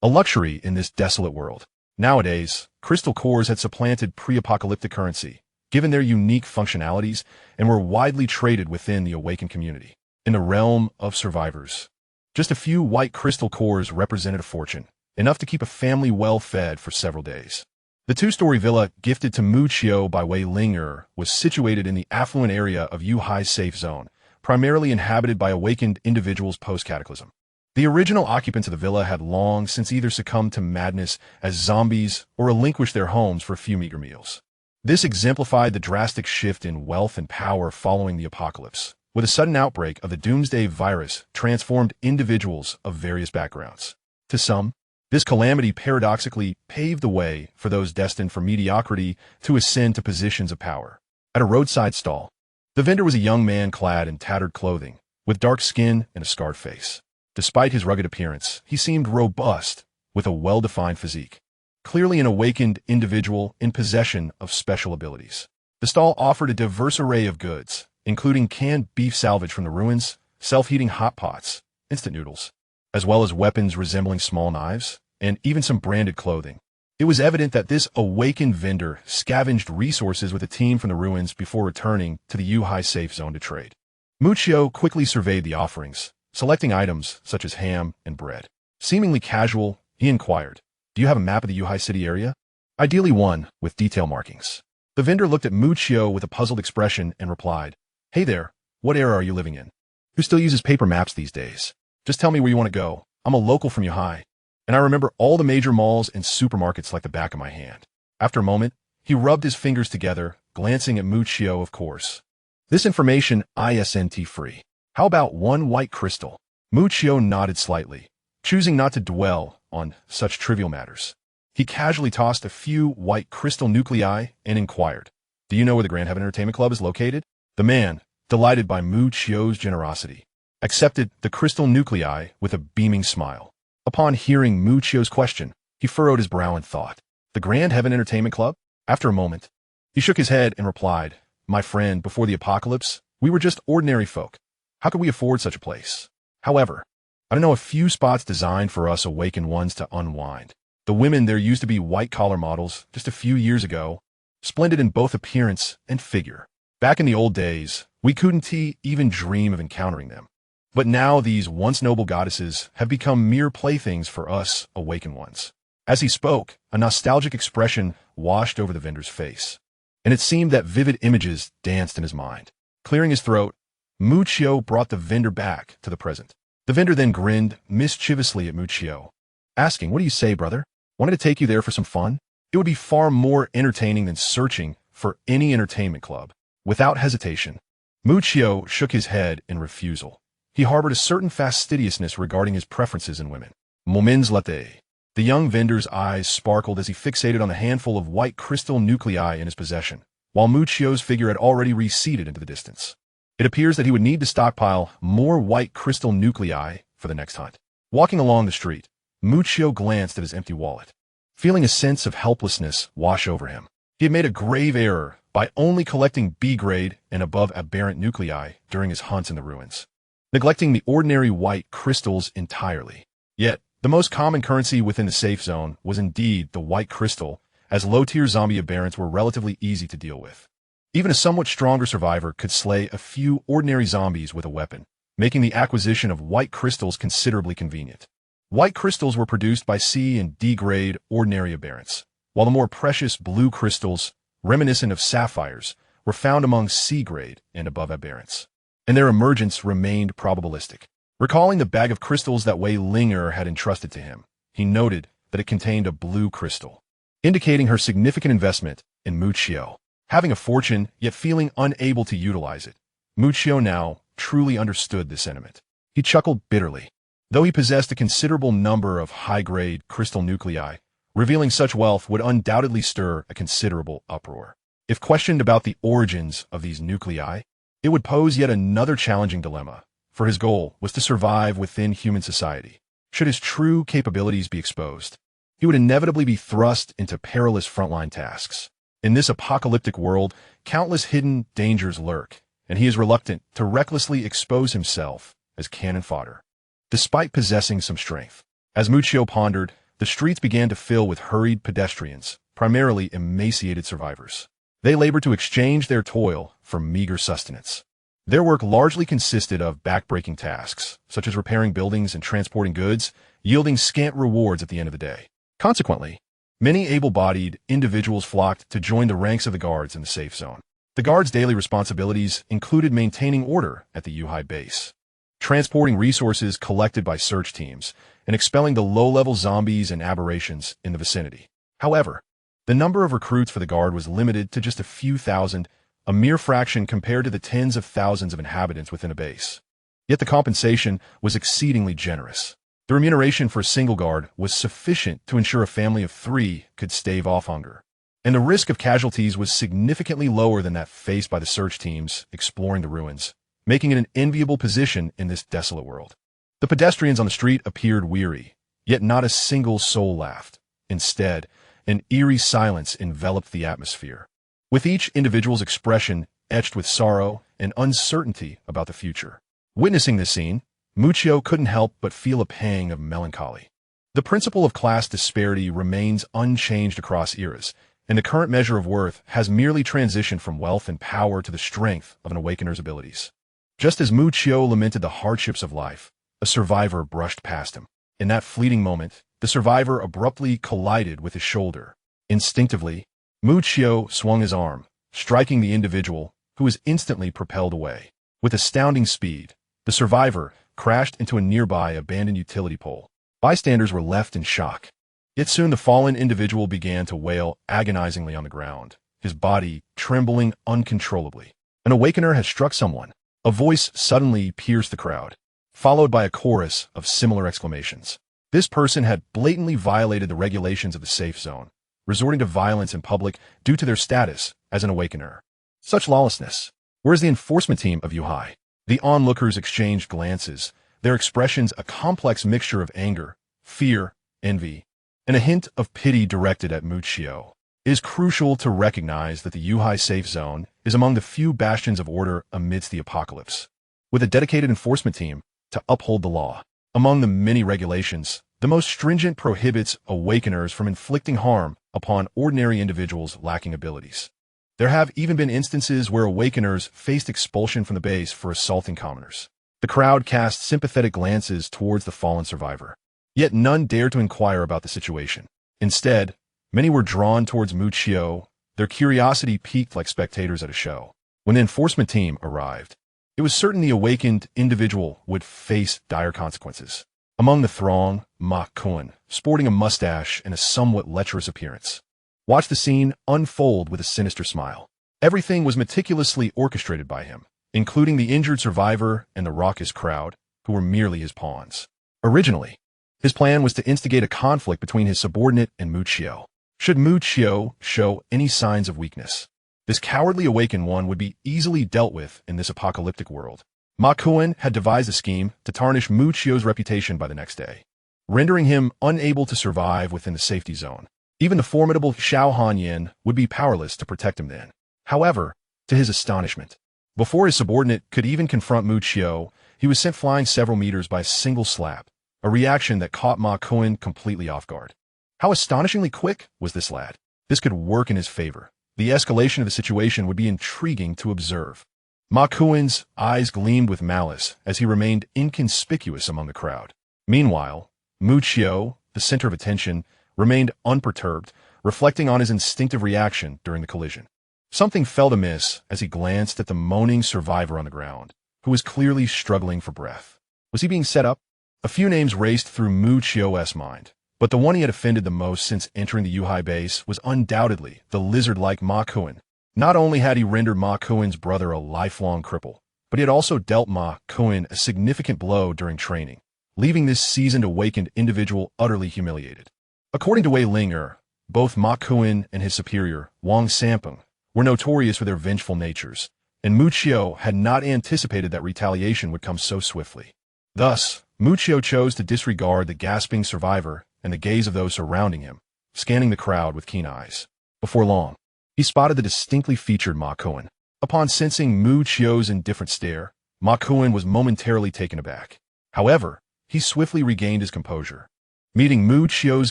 A luxury in this desolate world. Nowadays, crystal cores had supplanted pre-apocalyptic currency, given their unique functionalities, and were widely traded within the awakened community. In the realm of survivors, just a few white crystal cores represented a fortune, enough to keep a family well fed for several days. The 2-story villa gifted to Muccio by Wei Linger was situated in the affluent area of Yuhai's safe zone, primarily inhabited by awakened individuals post-cataclysm. The original occupants of the villa had long since either succumbed to madness as zombies or relinquished their homes for a few meager meals. This exemplified the drastic shift in wealth and power following the apocalypse, with a sudden outbreak of the doomsday virus transformed individuals of various backgrounds. To some, this calamity paradoxically paved the way for those destined for mediocrity to ascend to positions of power. At a roadside stall, the vendor was a young man clad in tattered clothing, with dark skin and a scarred face. Despite his rugged appearance, he seemed robust, with a well-defined physique, clearly an awakened individual in possession of special abilities. The stall offered a diverse array of goods, including canned beef salvage from the ruins, self-heating hot pots, instant noodles, as well as weapons resembling small knives, and even some branded clothing. It was evident that this awakened vendor scavenged resources with a team from the ruins before returning to the Yuhai safe zone to trade. Muccio quickly surveyed the offerings, selecting items such as ham and bread. Seemingly casual, he inquired, "Do you have a map of the Yuhai city area? Ideally one with detail markings." The vendor looked at Muccio with a puzzled expression and replied, "Hey there, what era are you living in? Who still uses paper maps these days? Just tell me where you want to go. I'm a local from Yuhai, and I remember all the major malls and supermarkets like the back of my hand." After a moment, he rubbed his fingers together, glancing at Muccio, of course. "This information isn't free. How about 1 white crystal?" Muccio nodded slightly, choosing not to dwell on such trivial matters. He casually tossed a few white crystal nuclei and inquired, "Do you know where the Grand Heaven Entertainment Club is located?" The man, delighted by Muccio's generosity, accepted the crystal nuclei with a beaming smile. Upon hearing Muccio's question, he furrowed his brow in thought. "The Grand Heaven Entertainment Club?" After a moment, he shook his head and replied, "My friend, before the apocalypse, we were just ordinary folk. How could we afford such a place? However, I know a few spots designed for us awakened ones to unwind. The women there used to be white-collar models just a few years ago, splendid in both appearance and figure. Back in the old days, we couldn't even dream of encountering them. But now these once noble goddesses have become mere playthings for us awakened ones." As he spoke, a nostalgic expression washed over the vendor's face, and it seemed that vivid images danced in his mind. Clearing his throat, Muccio brought the vendor back to the present. The vendor then grinned mischievously at Muccio, asking, "What do you say, brother? Wanted to take you there for some fun? It would be far more entertaining than searching for any entertainment club. Without hesitation, Muccio shook his head in refusal. He harbored a certain fastidiousness regarding his preferences in women. Moments latte. The young vendor's eyes sparkled as he fixated on the handful of white crystal nuclei in his possession, while Muccio's figure had already receded into the distance. It appears that he would need to stockpile more white crystal nuclei for the next hunt. Walking along the street, Muccio glanced at his empty wallet, feeling a sense of helplessness wash over him. He had made a grave error by only collecting B-grade and above aberrant nuclei during his hunts in the ruins, neglecting the ordinary white crystals entirely. Yet, the most common currency within the safe zone was indeed the white crystal, as low-tier zombie aberrants were relatively easy to deal with. Even a somewhat stronger survivor could slay a few ordinary zombies with a weapon, making the acquisition of white crystals considerably convenient. White crystals were produced by C and D-grade ordinary aberrants, while the more precious blue crystals, reminiscent of sapphires, were found among C-grade and above aberrants, and their emergence remained probabilistic. Recalling the bag of crystals that Wei Linger had entrusted to him, he noted that it contained a blue crystal, indicating her significant investment in Muccio. Having a fortune, yet feeling unable to utilize it, Muccio now truly understood this sentiment. He chuckled bitterly. Though he possessed a considerable number of high-grade crystal nuclei, revealing such wealth would undoubtedly stir a considerable uproar. If questioned about the origins of these nuclei, it would pose yet another challenging dilemma, for his goal was to survive within human society. Should his true capabilities be exposed, he would inevitably be thrust into perilous frontline tasks. In this apocalyptic world, countless hidden dangers lurk, and he is reluctant to recklessly expose himself as cannon fodder. Despite possessing some strength, as Muccio pondered, the streets began to fill with hurried pedestrians, primarily emaciated survivors. They labored to exchange their toil for meager sustenance. Their work largely consisted of backbreaking tasks, such as repairing buildings and transporting goods, yielding scant rewards at the end of the day. Consequently, many able-bodied individuals flocked to join the ranks of the guards in the safe zone. The guards' daily responsibilities included maintaining order at the Yuhai base, transporting resources collected by search teams, and expelling the low-level zombies and aberrations in the vicinity. However, the number of recruits for the guard was limited to just a few thousand, a mere fraction compared to the tens of thousands of inhabitants within a base. Yet the compensation was exceedingly generous. The remuneration for a single guard was sufficient to ensure a family of 3 could stave off hunger, and the risk of casualties was significantly lower than that faced by the search teams exploring the ruins, making it an enviable position in this desolate world. The pedestrians on the street appeared weary, yet not a single soul laughed. Instead, an eerie silence enveloped the atmosphere, with each individual's expression etched with sorrow and uncertainty about the future. Witnessing this scene, Muccio couldn't help but feel a pang of melancholy. The principle of class disparity remains unchanged across eras, and the current measure of worth has merely transitioned from wealth and power to the strength of an awakener's abilities. Just as Muccio lamented the hardships of life, a survivor brushed past him. In that fleeting moment, the survivor abruptly collided with his shoulder. Instinctively, Muccio swung his arm, striking the individual, who was instantly propelled away. With astounding speed, the survivor crashed into a nearby abandoned utility pole. Bystanders were left in shock. Yet soon the fallen individual began to wail agonizingly on the ground, his body trembling uncontrollably. An awakener has struck someone. A voice suddenly pierced the crowd, followed by a chorus of similar exclamations. This person had blatantly violated the regulations of the safe zone, resorting to violence in public due to their status as an awakener. Such lawlessness. Where's the enforcement team of Yuhai? The onlookers exchanged glances, their expressions a complex mixture of anger, fear, envy, and a hint of pity directed at Muccio. It is crucial to recognize that the Yuhai safe zone is among the few bastions of order amidst the apocalypse, with a dedicated enforcement team to uphold the law. Among the many regulations, the most stringent prohibits awakeners from inflicting harm upon ordinary individuals lacking abilities. There have even been instances where awakeners faced expulsion from the base for assaulting commoners. The crowd cast sympathetic glances towards the fallen survivor, yet none dared to inquire about the situation. Instead, many were drawn towards Muccio, their curiosity piqued like spectators at a show. When the enforcement team arrived, it was certain the awakened individual would face dire consequences. Among the throng, Ma Kun, sporting a mustache and a somewhat lecherous appearance, watched the scene unfold with a sinister smile. Everything was meticulously orchestrated by him, including the injured survivor and the raucous crowd, who were merely his pawns. Originally, his plan was to instigate a conflict between his subordinate and Muchio. Should Muchio show any signs of weakness, this cowardly awakened one would be easily dealt with in this apocalyptic world. Ma Kun had devised a scheme to tarnish Muchio's reputation by the next day, rendering him unable to survive within the safety zone. Even the formidable Xiao Hanyin would be powerless to protect him then. However, to his astonishment, before his subordinate could even confront Muchio, he was sent flying several meters by a single slap, a reaction that caught Ma Kun completely off guard. How astonishingly quick was this lad? This could work in his favor. The escalation of the situation would be intriguing to observe. Ma Kun's eyes gleamed with malice as he remained inconspicuous among the crowd. Meanwhile, Muchio, the center of attention, remained unperturbed, reflecting on his instinctive reaction during the collision. Something felt amiss as he glanced at the moaning survivor on the ground, who was clearly struggling for breath. Was he being set up? A few names raced through Muchio's mind, but the one he had offended the most since entering the Yuhai base was undoubtedly the lizard-like Ma Kun. Not only had he rendered Ma Kun's brother a lifelong cripple, but he had also dealt Ma Kun a significant blow during training, leaving this seasoned awakened individual utterly humiliated. According to Wei Linger, both Ma Kun and his superior, Wang Sampeng, were notorious for their vengeful natures, and Muchio had not anticipated that retaliation would come so swiftly. Thus, Muchio chose to disregard the gasping survivor and the gaze of those surrounding him, scanning the crowd with keen eyes. Before long, he spotted the distinctly featured Ma Kun. Upon sensing Muchio's indifferent stare, Ma Kun was momentarily taken aback. However, he swiftly regained his composure, meeting Muchio's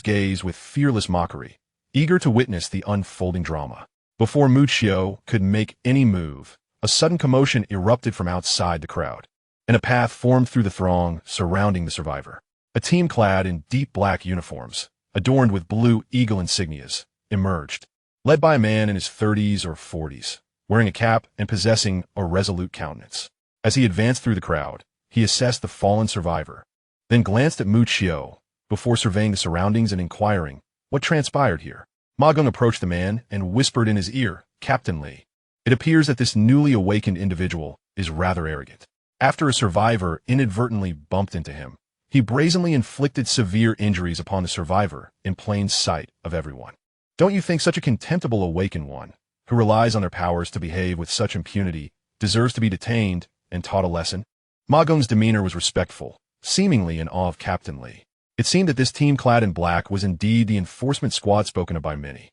gaze with fearless mockery, eager to witness the unfolding drama. Before Muchio could make any move, a sudden commotion erupted from outside the crowd, and a path formed through the throng surrounding the survivor. A team clad in deep black uniforms, adorned with blue eagle insignias, emerged, led by a man in his 30s or 40s, wearing a cap and possessing a resolute countenance. As he advanced through the crowd, he assessed the fallen survivor, then glanced at Muchio before surveying the surroundings and inquiring what transpired here. Ma Kun approached the man and whispered in his ear, "Captain Li, it appears that this newly awakened individual is rather arrogant." After a survivor inadvertently bumped into him, he brazenly inflicted severe injuries upon the survivor in plain sight of everyone. Don't you think such a contemptible awakened one, who relies on their powers to behave with such impunity, deserves to be detained and taught a lesson? Ma Kun's demeanor was respectful, seemingly in awe of Captain Li. It seemed that this team clad in black was indeed the enforcement squad spoken of by many.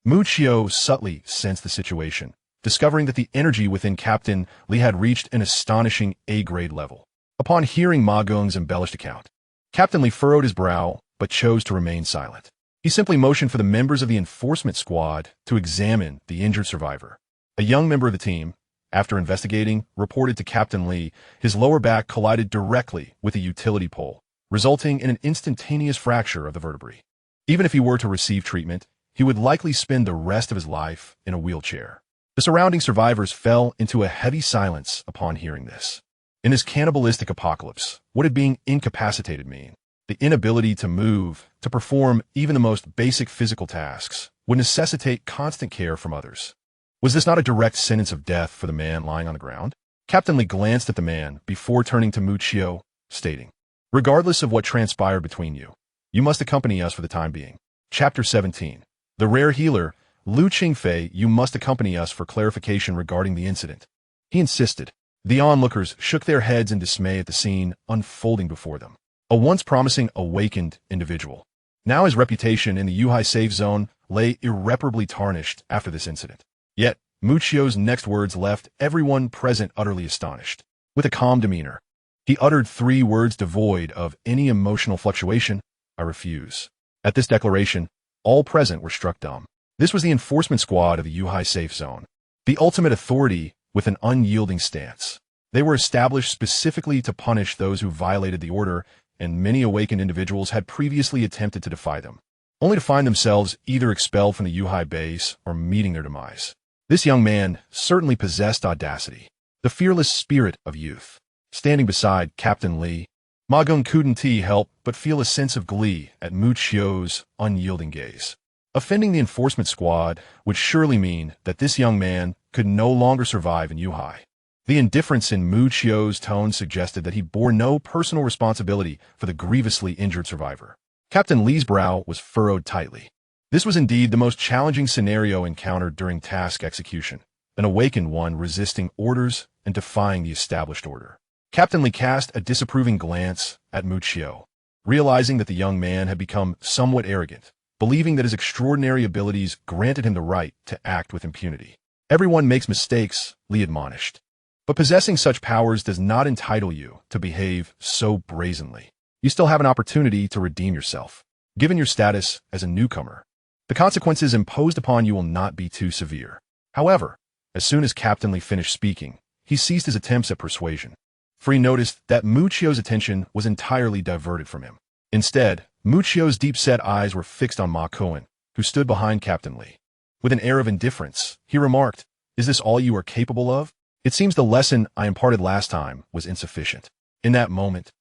Muchio subtly sensed the situation, discovering that the energy within Captain Li had reached an astonishing A-grade level. Upon hearing Ma Kun's embellished account, Captain Li furrowed his brow but chose to remain silent. He simply motioned for the members of the enforcement squad to examine the injured survivor. A young member of the team, after investigating, reported to Captain Li his lower back collided directly with a utility pole, resulting in an instantaneous fracture of the vertebrae. Even if he were to receive treatment, he would likely spend the rest of his life in a wheelchair. The surrounding survivors fell into a heavy silence upon hearing this. In this cannibalistic apocalypse, what did being incapacitated mean? The inability to move, to perform even the most basic physical tasks, would necessitate constant care from others. Was this not a direct sentence of death for the man lying on the ground? Captain Li glanced at the man before turning to Muchio, stating, "Regardless of what transpired between you, you must accompany us for the time being." Chapter 17. The rare healer, Lu Qingfei, you must accompany us for clarification regarding the incident. He insisted. The onlookers shook their heads in dismay at the scene unfolding before them. A once promising awakened individual. Now his reputation in the Yuhai safe zone lay irreparably tarnished after this incident. Yet, Muchio's next words left everyone present utterly astonished. With a calm demeanor, he uttered 3 words devoid of any emotional fluctuation: "I refuse." At this declaration, all present were struck dumb. This was the enforcement squad of the Yuhai safe zone, the ultimate authority with an unyielding stance. They were established specifically to punish those who violated the order, and many awakened individuals had previously attempted to defy them, only to find themselves either expelled from the Yuhai base or meeting their demise. This young man certainly possessed audacity, the fearless spirit of youth. Standing beside Captain Li, Ma Geng couldn't help but feel a sense of glee at Muchio's unyielding gaze. Offending the enforcement squad would surely mean that this young man could no longer survive in Yuhai. The indifference in Muchio's tone suggested that he bore no personal responsibility for the grievously injured survivor. Captain Li's brow was furrowed tightly. This was indeed the most challenging scenario encountered during task execution, an awakened one resisting orders and defying the established order. Captain Li cast a disapproving glance at Muchio, realizing that the young man had become somewhat arrogant, believing that his extraordinary abilities granted him the right to act with impunity. Everyone makes mistakes, Li admonished. But possessing such powers does not entitle you to behave so brazenly. You still have an opportunity to redeem yourself, given your status as a newcomer. The consequences imposed upon you will not be too severe. However, as soon as Captain Li finished speaking, he ceased his attempts at persuasion, for he noticed that Muchio's attention was entirely diverted from him. Instead, Muchio's deep-set eyes were fixed on Ma Cohen, who stood behind Captain Li. With an air of indifference, he remarked, "Is this all you are capable of? It seems the lesson I imparted last time was insufficient." In that moment,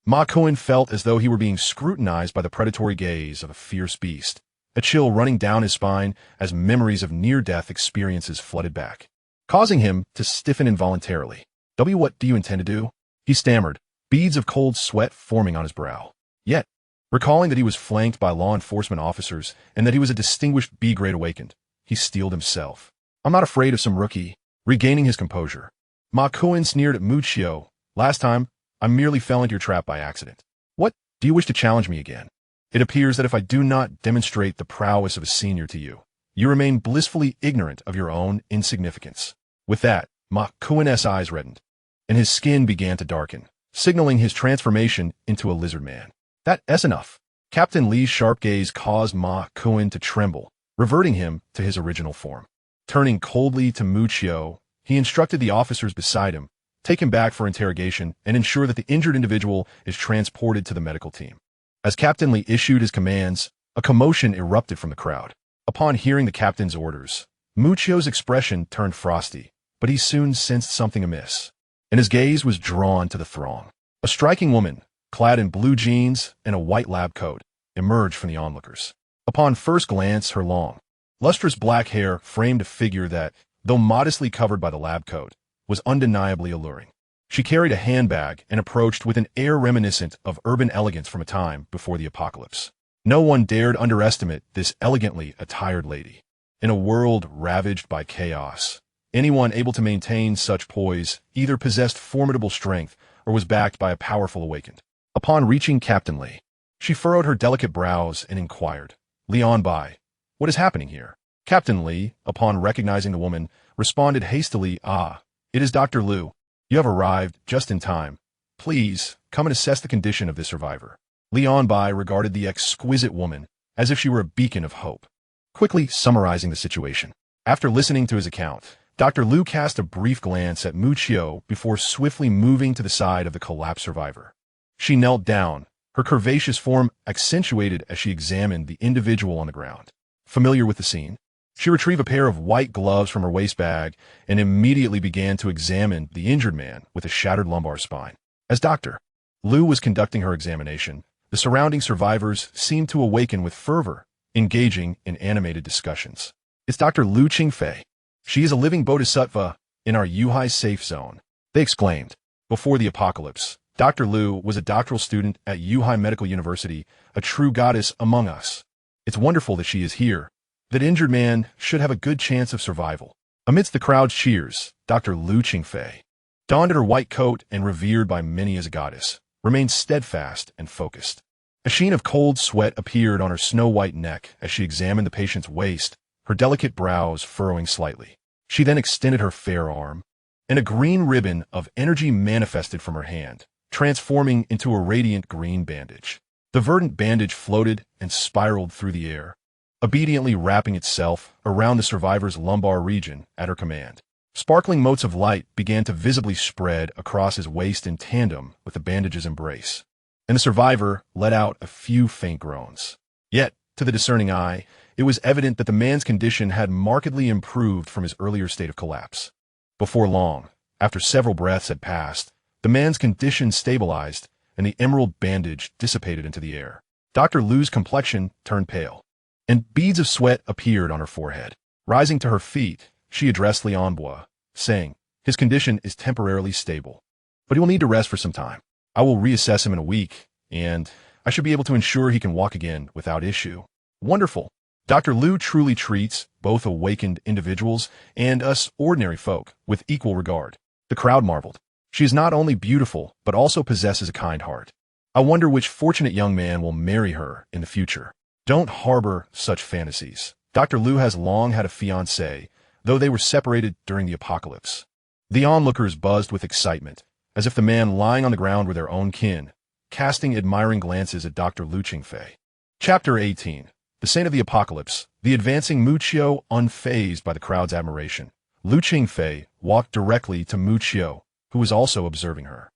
Ma Cohen felt as though he were being scrutinized by the predatory gaze of a fierce beast, a chill running down his spine as memories of near-death experiences flooded back, causing him to stiffen involuntarily. What do you intend to do?" he stammered, beads of cold sweat forming on his brow. Yet, recalling that he was flanked by law enforcement officers and that he was a distinguished B-grade awakened, he steeled himself. "I'm not afraid of some rookie." Regaining his composure, Ma Cohen sneered at Muchio. "Last time, I merely fell into your trap by accident. What, do you wish to challenge me again? It appears that if I do not demonstrate the prowess of a senior to you, you remain blissfully ignorant of your own insignificance." With that, Ma Cohen's eyes reddened, and his skin began to darken, signaling his transformation into a lizard man. "That's enough." Captain Li's sharp gaze caused Ma Cohen to tremble, reverting him to his original form. Turning coldly to Muchio, he instructed the officers beside him, take him back for interrogation and ensure that the injured individual is transported to the medical team. As Captain Li issued his commands, a commotion erupted from the crowd. Upon hearing the captain's orders, Muchio's expression turned frosty, but he soon sensed something amiss, and his gaze was drawn to the throng. A striking woman, clad in blue jeans and a white lab coat, emerged from the onlookers. Upon first glance, her long, lustrous black hair framed a figure that, though modestly covered by the lab coat, was undeniably alluring. She carried a handbag and approached with an air reminiscent of urban elegance from a time before the apocalypse. No one dared underestimate this elegantly attired lady. In a world ravaged by chaos, anyone able to maintain such poise either possessed formidable strength or was backed by a powerful awakened. Upon reaching Captain Li, she furrowed her delicate brows and inquired, "Lian Bai, what is happening here?" Captain Li, upon recognizing the woman, responded hastily, "Ah, it is Dr. Liu. You have arrived just in time. Please, come and assess the condition of this survivor." Lian Bai regarded the exquisite woman as if she were a beacon of hope. Quickly summarizing the situation, after listening to his account, Dr. Liu cast a brief glance at Muchio before swiftly moving to the side of the collapsed survivor. She knelt down, her curvaceous form accentuated as she examined the individual on the ground. Familiar with the scene, she retrieved a pair of white gloves from her waist bag and immediately began to examine the injured man with a shattered lumbar spine. As Dr. Liu was conducting her examination, the surrounding survivors seemed to awaken with fervor, engaging in animated discussions. "It's Dr. Liu Qingfei. She is a living bodhisattva in our Yuhai safe zone," they exclaimed. Before the apocalypse, Dr. Liu was a doctoral student at Yuhai Medical University, a true goddess among us. "It's wonderful that she is here. That injured man should have a good chance of survival." Amidst the crowd's cheers, Dr. Liu Qingfei, donned in her white coat and revered by many as a goddess, remained steadfast and focused. A sheen of cold sweat appeared on her snow-white neck as she examined the patient's waist, her delicate brows furrowing slightly. She then extended her fair arm, and a green ribbon of energy manifested from her hand, transforming into a radiant green bandage. The verdant bandage floated and spiraled through the air, obediently wrapping itself around the survivor's lumbar region at her command. Sparkling motes of light began to visibly spread across his waist in tandem with the bandage's embrace, and the survivor let out a few faint groans. Yet, to the discerning eye, it was evident that the man's condition had markedly improved from his earlier state of collapse. Before long, after several breaths had passed, the man's condition stabilized, and the emerald bandage dissipated into the air. Dr. Lu's complexion turned pale, and beads of sweat appeared on her forehead. Rising to her feet, she addressed Leonbois, saying, "His condition is temporarily stable, but he will need to rest for some time. I will reassess him in a week, and I should be able to ensure he can walk again without issue." Wonderful. Dr. Lu truly treats both awakened individuals and us ordinary folk with equal regard. The crowd marveled. She is not only beautiful, but also possesses a kind heart. I wonder which fortunate young man will marry her in the future. Don't harbor such fantasies. Dr. Lu has long had a fiancée, though they were separated during the apocalypse. The onlookers buzzed with excitement, as if the man lying on the ground were their own kin, casting admiring glances at Dr. Lu Qingfei. Chapter 18. The Saint of the Apocalypse, the advancing Muqiu unfazed by the crowd's admiration. Lu Qingfei walked directly to Muqiu, who was also observing her.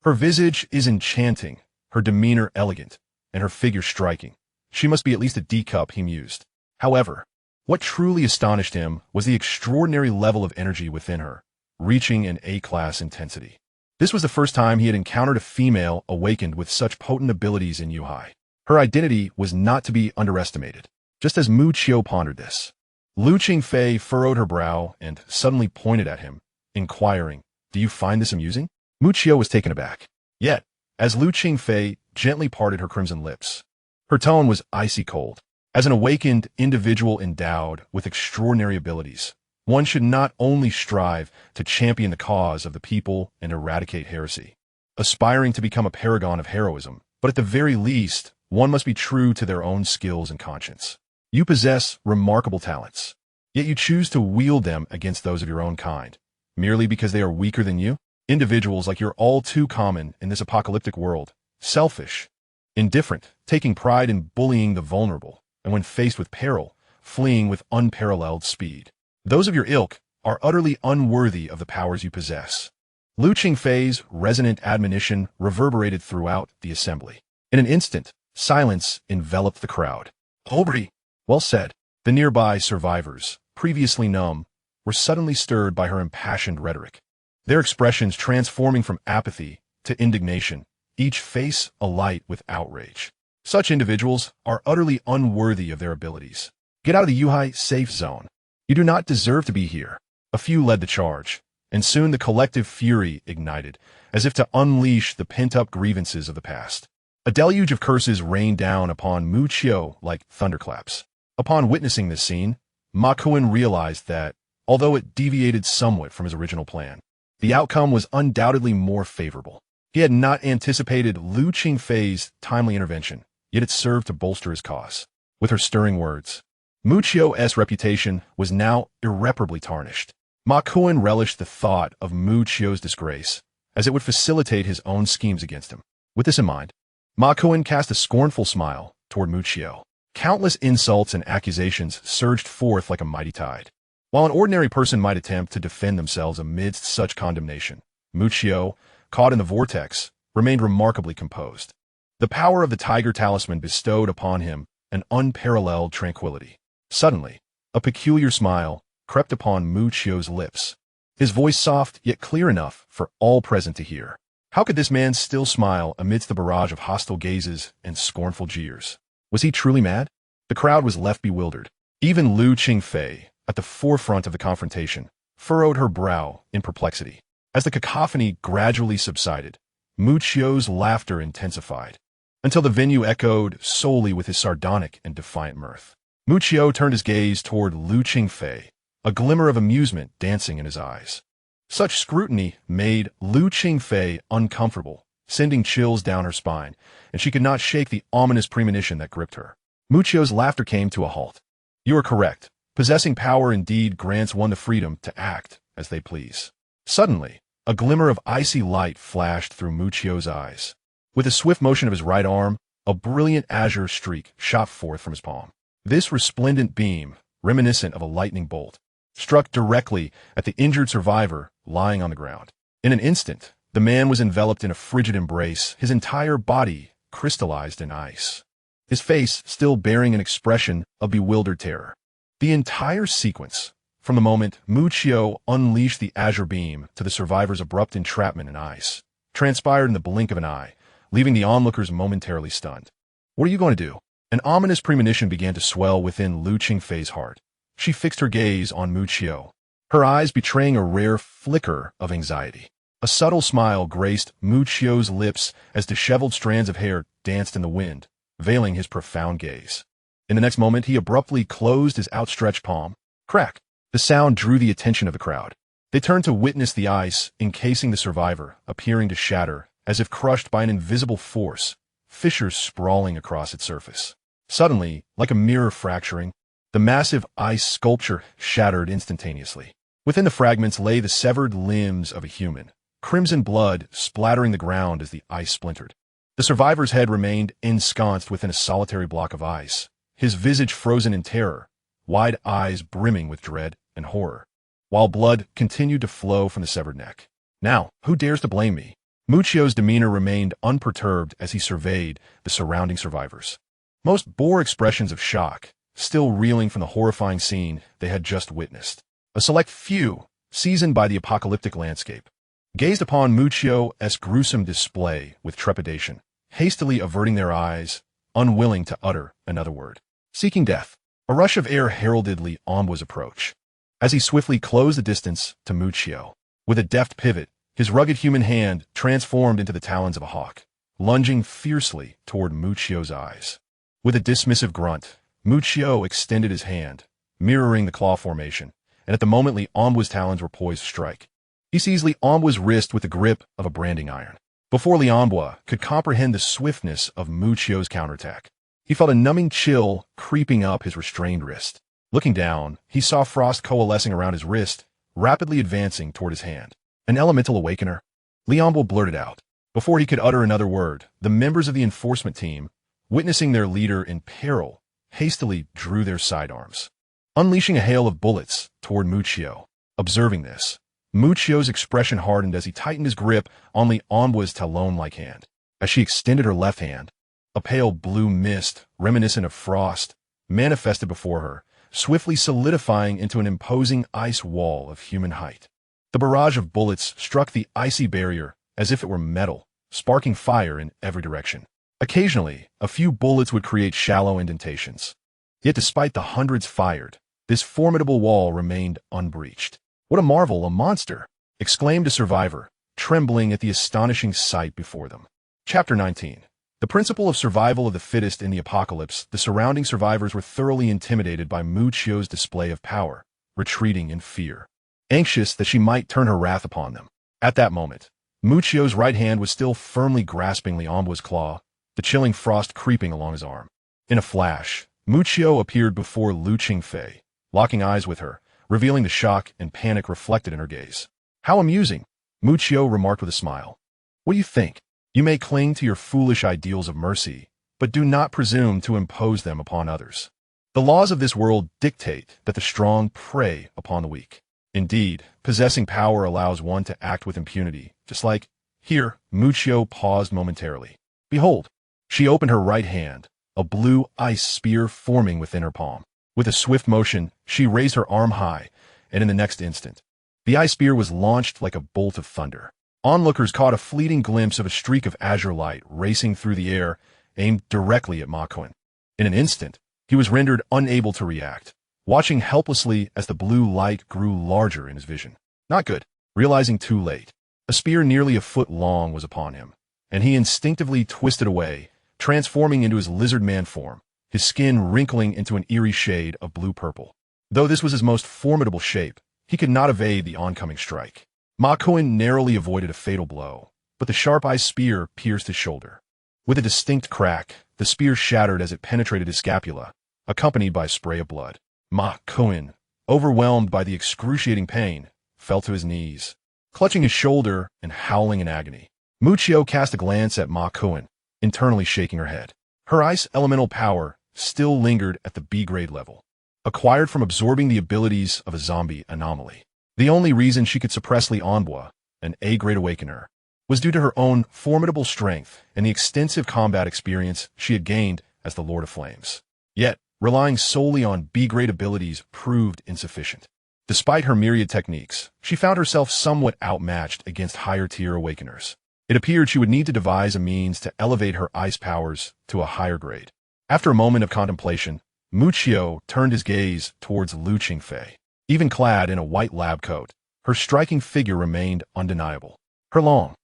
Her visage is enchanting, her demeanor elegant, and her figure striking. She must be at least a D-cup, he mused. However, what truly astonished him was the extraordinary level of energy within her, reaching an A-class intensity. This was the first time he had encountered a female awakened with such potent abilities in Yuhai. Her identity was not to be underestimated. Just as Muqiu pondered this, Lu Qingfei furrowed her brow and suddenly pointed at him, inquiring, "Do you find this amusing?" Muqiu was taken aback. Yet, as Lu Qingfei gently parted her crimson lips, her tone was icy cold. As an awakened individual endowed with extraordinary abilities, one should not only strive to champion the cause of the people and eradicate heresy, aspiring to become a paragon of heroism, but at the very least, one must be true to their own skills and conscience. You possess remarkable talents, yet you choose to wield them against those of your own kind, merely because they are weaker than you? Individuals like you're all too common in this apocalyptic world, selfish, indifferent, taking pride in bullying the vulnerable, and when faced with peril, fleeing with unparalleled speed. Those of your ilk are utterly unworthy of the powers you possess. Lu Qingfei's resonant admonition reverberated throughout the assembly. In an instant, silence enveloped the crowd. Aubrey, well said. The nearby survivors, previously numb, were suddenly stirred by her impassioned rhetoric, their expressions transforming from apathy to indignation, each face alight with outrage. Such individuals are utterly unworthy of their abilities. Get out of the Yuhai safe zone. You do not deserve to be here. A few led the charge, and soon the collective fury ignited, as if to unleash the pent-up grievances of the past. A deluge of curses rained down upon Muqiu like thunderclaps. Upon witnessing this scene, Ma Kuan realized that, although it deviated somewhat from his original plan, the outcome was undoubtedly more favorable. He had not anticipated Lu Qingfei's timely intervention, yet it served to bolster his cause. With her stirring words, Muqiu's reputation was now irreparably tarnished. Ma Kuan relished the thought of Muqiu's disgrace, as it would facilitate his own schemes against him. With this in mind, Ma Kuan cast a scornful smile toward Muqiu. Countless insults and accusations surged forth like a mighty tide. While an ordinary person might attempt to defend themselves amidst such condemnation, Muqiu, caught in the vortex, remained remarkably composed. The power of the tiger talisman bestowed upon him an unparalleled tranquility. Suddenly, a peculiar smile crept upon Muqiu's lips, his voice soft yet clear enough for all present to hear. How could this man still smile amidst the barrage of hostile gazes and scornful jeers? Was he truly mad? The crowd was left bewildered. Even Lu Qingfei, at the forefront of the confrontation, furrowed her brow in perplexity. As the cacophony gradually subsided, Muqiu's laughter intensified, until the venue echoed solely with his sardonic and defiant mirth. Muqiu turned his gaze toward Lu Qingfei, a glimmer of amusement dancing in his eyes. Such scrutiny made Lu Qingfei uncomfortable, sending chills down her spine, and she could not shake the ominous premonition that gripped her. Muqiu's laughter came to a halt. You are correct. Possessing power indeed grants one the freedom to act as they please. Suddenly, a glimmer of icy light flashed through Muqiu's eyes. With a swift motion of his right arm, a brilliant azure streak shot forth from his palm. This resplendent beam, reminiscent of a lightning bolt, struck directly at the injured survivor lying on the ground. In an instant, the man was enveloped in a frigid embrace, his entire body crystallized in ice, his face still bearing an expression of bewildered terror. The entire sequence, from the moment Muqiu unleashed the azure beam to the survivor's abrupt entrapment in ice, transpired in the blink of an eye, leaving the onlookers momentarily stunned. What are you going to do? An ominous premonition began to swell within Lu Qingfei's heart. She fixed her gaze on Muqiu, her eyes betraying a rare flicker of anxiety. A subtle smile graced Muqiu's lips as disheveled strands of hair danced in the wind, veiling his profound gaze. In the next moment, he abruptly closed his outstretched palm. Crack! The sound drew the attention of the crowd. They turned to witness the ice encasing the survivor, appearing to shatter, as if crushed by an invisible force, fissures sprawling across its surface. Suddenly, like a mirror fracturing, the massive ice sculpture shattered instantaneously. Within the fragments lay the severed limbs of a human, crimson blood splattering the ground as the ice splintered. The survivor's head remained ensconced within a solitary block of ice, his visage frozen in terror, wide eyes brimming with dread and horror, while blood continued to flow from the severed neck. Now, who dares to blame me? Muqiu's demeanor remained unperturbed as he surveyed the surrounding survivors. Most bore expressions of shock, still reeling from the horrifying scene they had just witnessed. A select few, seasoned by the apocalyptic landscape, gazed upon Muqiu's gruesome display with trepidation, hastily averting their eyes, unwilling to utter another word. Seeking death, a rush of air heralded Li Anbu's approach. As he swiftly closed the distance to Muqiu, with a deft pivot, his rugged human hand transformed into the talons of a hawk, lunging fiercely toward Muqiu's eyes. With a dismissive grunt, Muqiu extended his hand, mirroring the claw formation, and at the moment Li Anbu's talons were poised to strike, he seized Li Anbu's wrist with the grip of a branding iron. Before Li Anbu could comprehend the swiftness of Muqiu's counterattack, he felt a numbing chill creeping up his restrained wrist. Looking down, he saw frost coalescing around his wrist, rapidly advancing toward his hand. An elemental awakener? Li Anbu blurted out. Before he could utter another word, the members of the enforcement team, witnessing their leader in peril, hastily drew their sidearms, unleashing a hail of bullets toward Muqiu. Observing this, Muqiu's expression hardened as he tightened his grip on Li Anbu's talon-like hand. As she extended her left hand, a pale blue mist, reminiscent of frost, manifested before her, swiftly solidifying into an imposing ice wall of human height. The barrage of bullets struck the icy barrier as if it were metal, sparking fire in every direction. Occasionally, a few bullets would create shallow indentations. Yet despite the hundreds fired, this formidable wall remained unbreached. What a marvel, a monster! Exclaimed a survivor, trembling at the astonishing sight before them. Chapter 19. The principle of survival of the fittest in the apocalypse, the surrounding survivors were thoroughly intimidated by Muqiu's display of power, retreating in fear, anxious that she might turn her wrath upon them. At that moment, Muqiu's right hand was still firmly grasping Li Anbu's claw, the chilling frost creeping along his arm. In a flash, Muqiu appeared before Lu Qingfei, locking eyes with her, revealing the shock and panic reflected in her gaze. How amusing, Muqiu remarked with a smile. What do you think? You may cling to your foolish ideals of mercy, but do not presume to impose them upon others. The laws of this world dictate that the strong prey upon the weak. Indeed, possessing power allows one to act with impunity, just like, here, Muqiu paused momentarily. Behold, she opened her right hand, a blue ice spear forming within her palm. With a swift motion, she raised her arm high, and in the next instant, the ice spear was launched like a bolt of thunder. Onlookers caught a fleeting glimpse of a streak of azure light racing through the air, aimed directly at Ma Kun. In an instant, he was rendered unable to react, watching helplessly as the blue light grew larger in his vision. Not good. Realizing too late, a spear nearly a foot long was upon him, and he instinctively twisted away, transforming into his lizard-man form, his skin wrinkling into an eerie shade of blue-purple. Though this was his most formidable shape, he could not evade the oncoming strike. Ma Kun narrowly avoided a fatal blow, but the sharp-eyed spear pierced his shoulder. With a distinct crack, the spear shattered as it penetrated his scapula, accompanied by a spray of blood. Ma Kun, overwhelmed by the excruciating pain, fell to his knees, clutching his shoulder and howling in agony. Muqiu cast a glance at Ma Kun, internally shaking her head. Her ice elemental power still lingered at the B-grade level, acquired from absorbing the abilities of a zombie anomaly. The only reason she could suppress Li Anbu, an A-grade awakener, was due to her own formidable strength and the extensive combat experience she had gained as the Lord of Flames. Yet, relying solely on B-grade abilities proved insufficient. Despite her myriad techniques, she found herself somewhat outmatched against higher-tier awakeners. It appeared she would need to devise a means to elevate her ice powers to a higher grade. After a moment of contemplation, Muccio turned his gaze towards Lu Qingfei. Even clad in a white lab coat, her striking figure remained undeniable. Her long,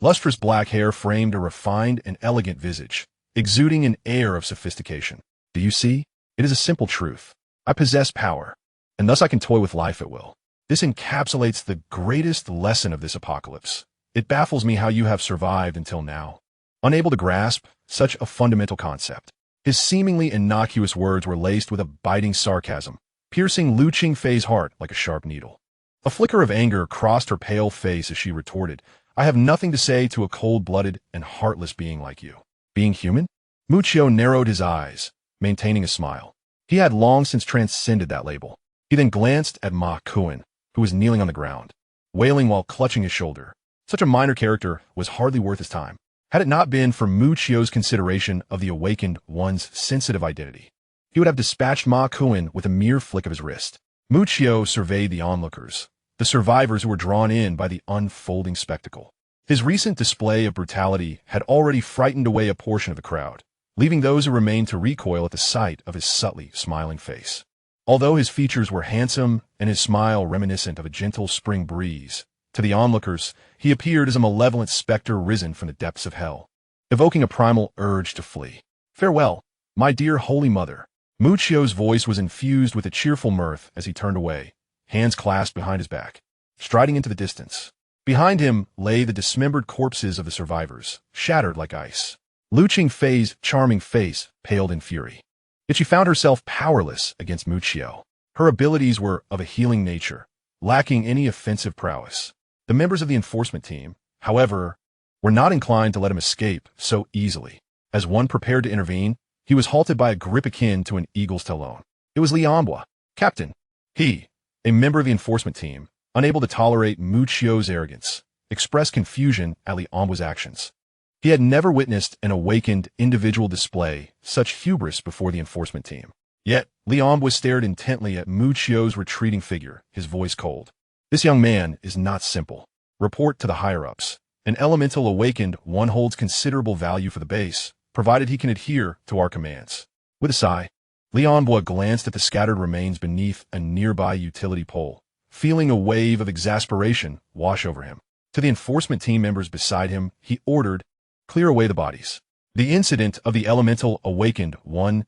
lustrous black hair framed a refined and elegant visage, exuding an air of sophistication. Do you see? It is a simple truth. I possess power, and thus I can toy with life at will. This encapsulates the greatest lesson of this apocalypse. It baffles me how you have survived until now, unable to grasp such a fundamental concept. His seemingly innocuous words were laced with a biting sarcasm, piercing Lu Qingfei's heart like a sharp needle. A flicker of anger crossed her pale face as she retorted, I have nothing to say to a cold-blooded and heartless being like you. Being human? Muccio narrowed his eyes, maintaining a smile. He had long since transcended that label. He then glanced at Ma Kuan, who was kneeling on the ground, wailing while clutching his shoulder. Such a minor character was hardly worth his time, had it not been for Muccio's consideration of the awakened one's sensitive identity. He would have dispatched Ma Kuan with a mere flick of his wrist. Muccio surveyed the onlookers, the survivors who were drawn in by the unfolding spectacle. His recent display of brutality had already frightened away a portion of the crowd, leaving those who remained to recoil at the sight of his subtly smiling face. Although his features were handsome and his smile reminiscent of a gentle spring breeze, to the onlookers, he appeared as a malevolent specter risen from the depths of hell, evoking a primal urge to flee. Farewell, my dear Holy Mother. Muccio's voice was infused with a cheerful mirth as he turned away, hands clasped behind his back, striding into the distance. Behind him lay the dismembered corpses of the survivors, shattered like ice. Lu Qingfei's charming face paled in fury. Yet she found herself powerless against Muccio. Her abilities were of a healing nature, lacking any offensive prowess. The members of the enforcement team, however, were not inclined to let him escape so easily. As one prepared to intervene, he was halted by a grip akin to an eagle's talon. It was Liambwa, Captain. He, a member of the enforcement team, unable to tolerate Muccio's arrogance, expressed confusion at Liambwa's actions. He had never witnessed an awakened individual display such hubris before the enforcement team. Yet, Liambwa stared intently at Muccio's retreating figure, his voice cold. This young man is not simple. Report to the higher-ups. An elemental awakened one holds considerable value for the base, provided he can adhere to our commands. With a sigh, Liambwa glanced at the scattered remains beneath a nearby utility pole, feeling a wave of exasperation wash over him. To the enforcement team members beside him, he ordered, clear away the bodies. The incident of the elemental awakened one's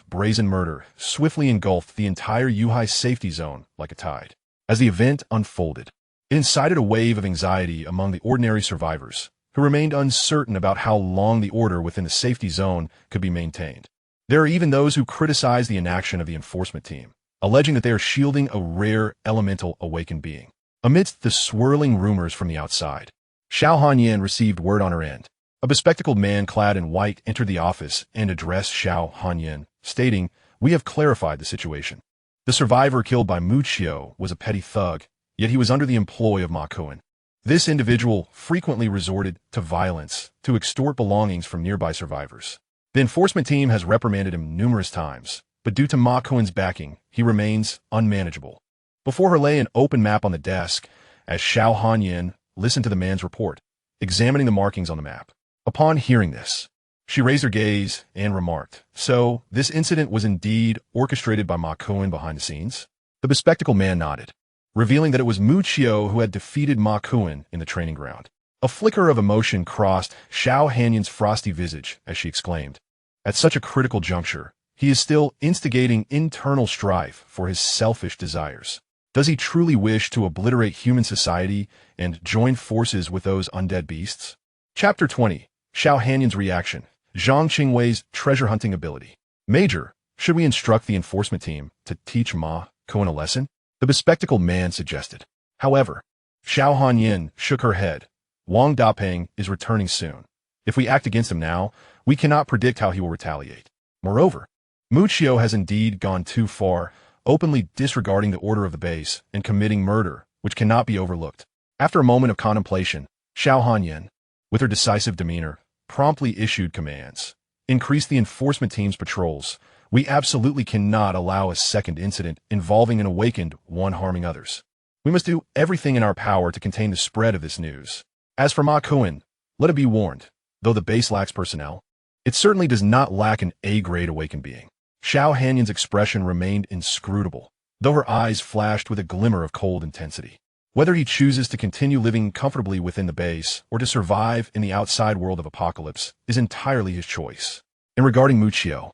brazen murder swiftly engulfed the entire Yuhai safety zone like a tide. As the event unfolded, it incited a wave of anxiety among the ordinary survivors, who remained uncertain about how long the order within the safety zone could be maintained. There are even those who criticize the inaction of the enforcement team, alleging that they are shielding a rare elemental awakened being. Amidst the swirling rumors from the outside, Xiao Hanyan received word on her end. A bespectacled man clad in white entered the office and addressed Xiao Hanyan, stating, "We have clarified the situation. The survivor killed by Muccio was a petty thug, yet he was under the employ of Ma Kuan. This individual frequently resorted to violence to extort belongings from nearby survivors. The enforcement team has reprimanded him numerous times, but due to Ma Kuan's backing, he remains unmanageable." Before her lay an open map on the desk, as Xiao Hanyan listened to the man's report, examining the markings on the map. Upon hearing this, she raised her gaze and remarked, "So, this incident was indeed orchestrated by Ma Kuan behind the scenes?" The bespectacled man nodded, revealing that it was Muccio who had defeated Ma Kuan in the training ground. A flicker of emotion crossed Xiao Hanyan's frosty visage as she exclaimed, "At such a critical juncture, he is still instigating internal strife for his selfish desires. Does he truly wish to obliterate human society and join forces with those undead beasts?" Chapter 20. Xiao Hanyan's reaction. Zhang Qingwei's treasure-hunting ability. Major, should we instruct the enforcement team to teach Ma Kuan a lesson? The bespectacled man suggested. However, Xiao Hanyan shook her head. Wang Dapeng is returning soon. If we act against him now, we cannot predict how he will retaliate. Moreover, Muccio has indeed gone too far, openly disregarding the order of the base and committing murder, which cannot be overlooked. After a moment of contemplation, Xiao Hanyan, with her decisive demeanor, promptly issued commands. Increase the enforcement team's patrols. We absolutely cannot allow a second incident involving an awakened one harming others. We must do everything in our power to contain the spread of this news. As for Ma Kuan, Let it be warned, though the base lacks personnel, it certainly does not lack an A-grade awakened being. Xiao Hanyan's expression remained inscrutable, though her eyes flashed with a glimmer of cold intensity. Whether he chooses to continue living comfortably within the base or to survive in the outside world of Apocalypse is entirely his choice. And regarding Muchio,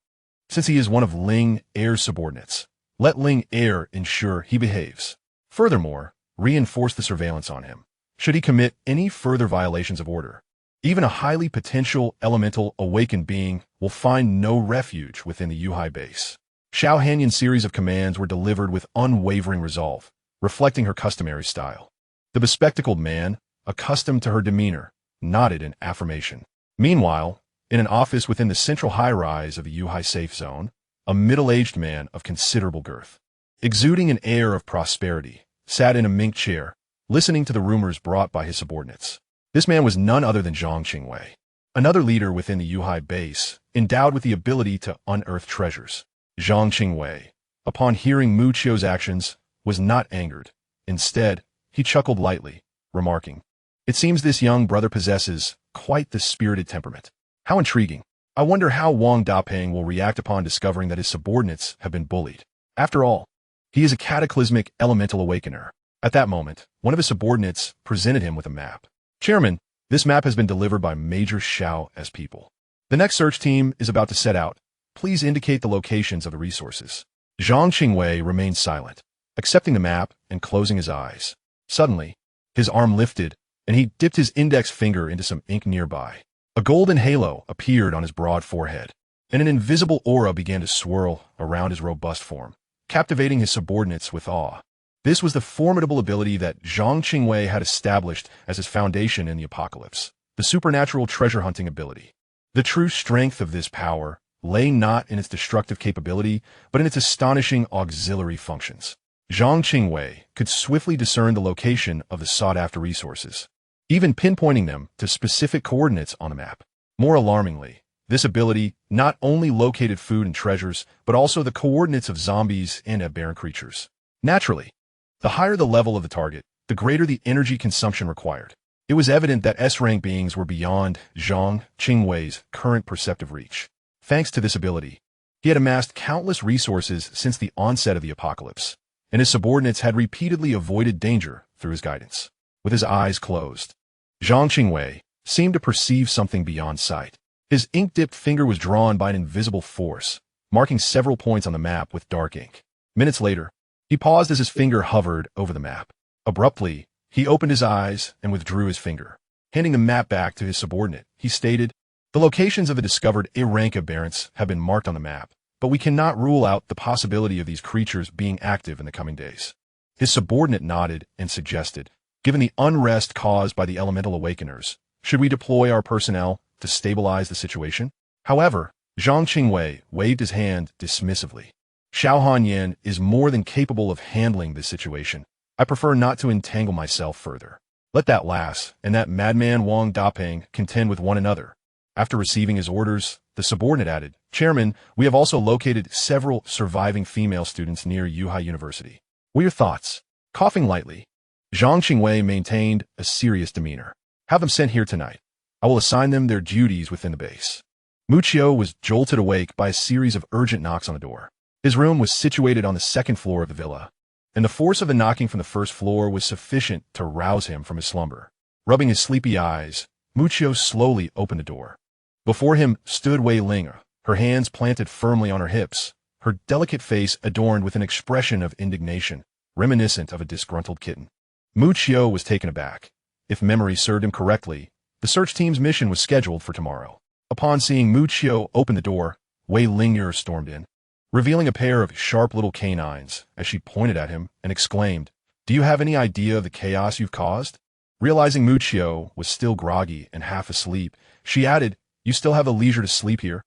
since he is one of Ling Heir's subordinates, let Ling Heir ensure he behaves. Furthermore, reinforce the surveillance on him, should he commit any further violations of order. Even a highly potential elemental awakened being will find no refuge within the Yuhai base. Xiao Hanyan's series of commands were delivered with unwavering resolve, reflecting her customary style. The bespectacled man, accustomed to her demeanor, nodded in affirmation. Meanwhile, in an office within the central high-rise of the Yuhai safe zone, a middle-aged man of considerable girth, exuding an air of prosperity, sat in a mink chair, listening to the rumors brought by his subordinates. This man was none other than Zhang Qingwei, another leader within the Yuhai base, endowed with the ability to unearth treasures. Zhang Qingwei, upon hearing Muchio's actions, was not angered. Instead, he chuckled lightly, remarking, "It seems this young brother possesses quite the spirited temperament. How intriguing. I wonder how Wang Dapeng will react upon discovering that his subordinates have been bullied. After all, he is a cataclysmic elemental awakener." At that moment, one of his subordinates presented him with a map. "Chairman, this map has been delivered by Major Xiao as people. The next search team is about to set out. Please indicate the locations of the resources." Zhang Qingwei remained silent, accepting the map and closing his eyes. Suddenly, his arm lifted, and he dipped his index finger into some ink nearby. A golden halo appeared on his broad forehead, and an invisible aura began to swirl around his robust form, captivating his subordinates with awe. This was the formidable ability that Zhang Qingwei had established as his foundation in the Apocalypse, the supernatural treasure-hunting ability. The true strength of this power lay not in its destructive capability, but in its astonishing auxiliary functions. Zhang Qingwei could swiftly discern the location of the sought-after resources, even pinpointing them to specific coordinates on the map. More alarmingly, this ability not only located food and treasures, but also the coordinates of zombies and aberrant creatures. Naturally, the higher the level of the target, the greater the energy consumption required. It was evident that S-rank beings were beyond Zhang Qingwei's current perceptive reach. Thanks to this ability, he had amassed countless resources since the onset of the Apocalypse, and his subordinates had repeatedly avoided danger through his guidance. With his eyes closed, Zhang Qingwei seemed to perceive something beyond sight. His ink-dipped finger was drawn by an invisible force, marking several points on the map with dark ink. Minutes later, he paused as his finger hovered over the map. Abruptly, he opened his eyes and withdrew his finger. Handing the map back to his subordinate, he stated, "The locations of the discovered A-rank aberrants have been marked on the map, but we cannot rule out the possibility of these creatures being active in the coming days." His subordinate nodded and suggested, "Given the unrest caused by the elemental awakeners, should we deploy our personnel to stabilize the situation?" However, Zhang Qingwei waved his hand dismissively. "Xiao Hanyan is more than capable of handling this situation. I prefer not to entangle myself further. Let that lass and that madman Wang Dapeng contend with one another." After receiving his orders, the subordinate added, "Chairman, we have also located several surviving female students near Yuhai University. What are your thoughts?" Coughing lightly, Zhang Qingwei maintained a serious demeanor. "Have them sent here tonight. I will assign them their duties within the base." Muchio was jolted awake by a series of urgent knocks on the door. His room was situated on the second floor of the villa, and the force of the knocking from the first floor was sufficient to rouse him from his slumber. Rubbing his sleepy eyes, Muchio slowly opened the door. Before him stood Wei Ling, her hands planted firmly on her hips, her delicate face adorned with an expression of indignation, reminiscent of a disgruntled kitten. Muchio was taken aback. If memory served him correctly, the search team's mission was scheduled for tomorrow. Upon seeing Muchio open the door, Wei Ling stormed in, revealing a pair of sharp little canines as she pointed at him and exclaimed, "Do you have any idea of the chaos you've caused?" Realizing Muchio was still groggy and half asleep, she added, "You still have the leisure to sleep here?"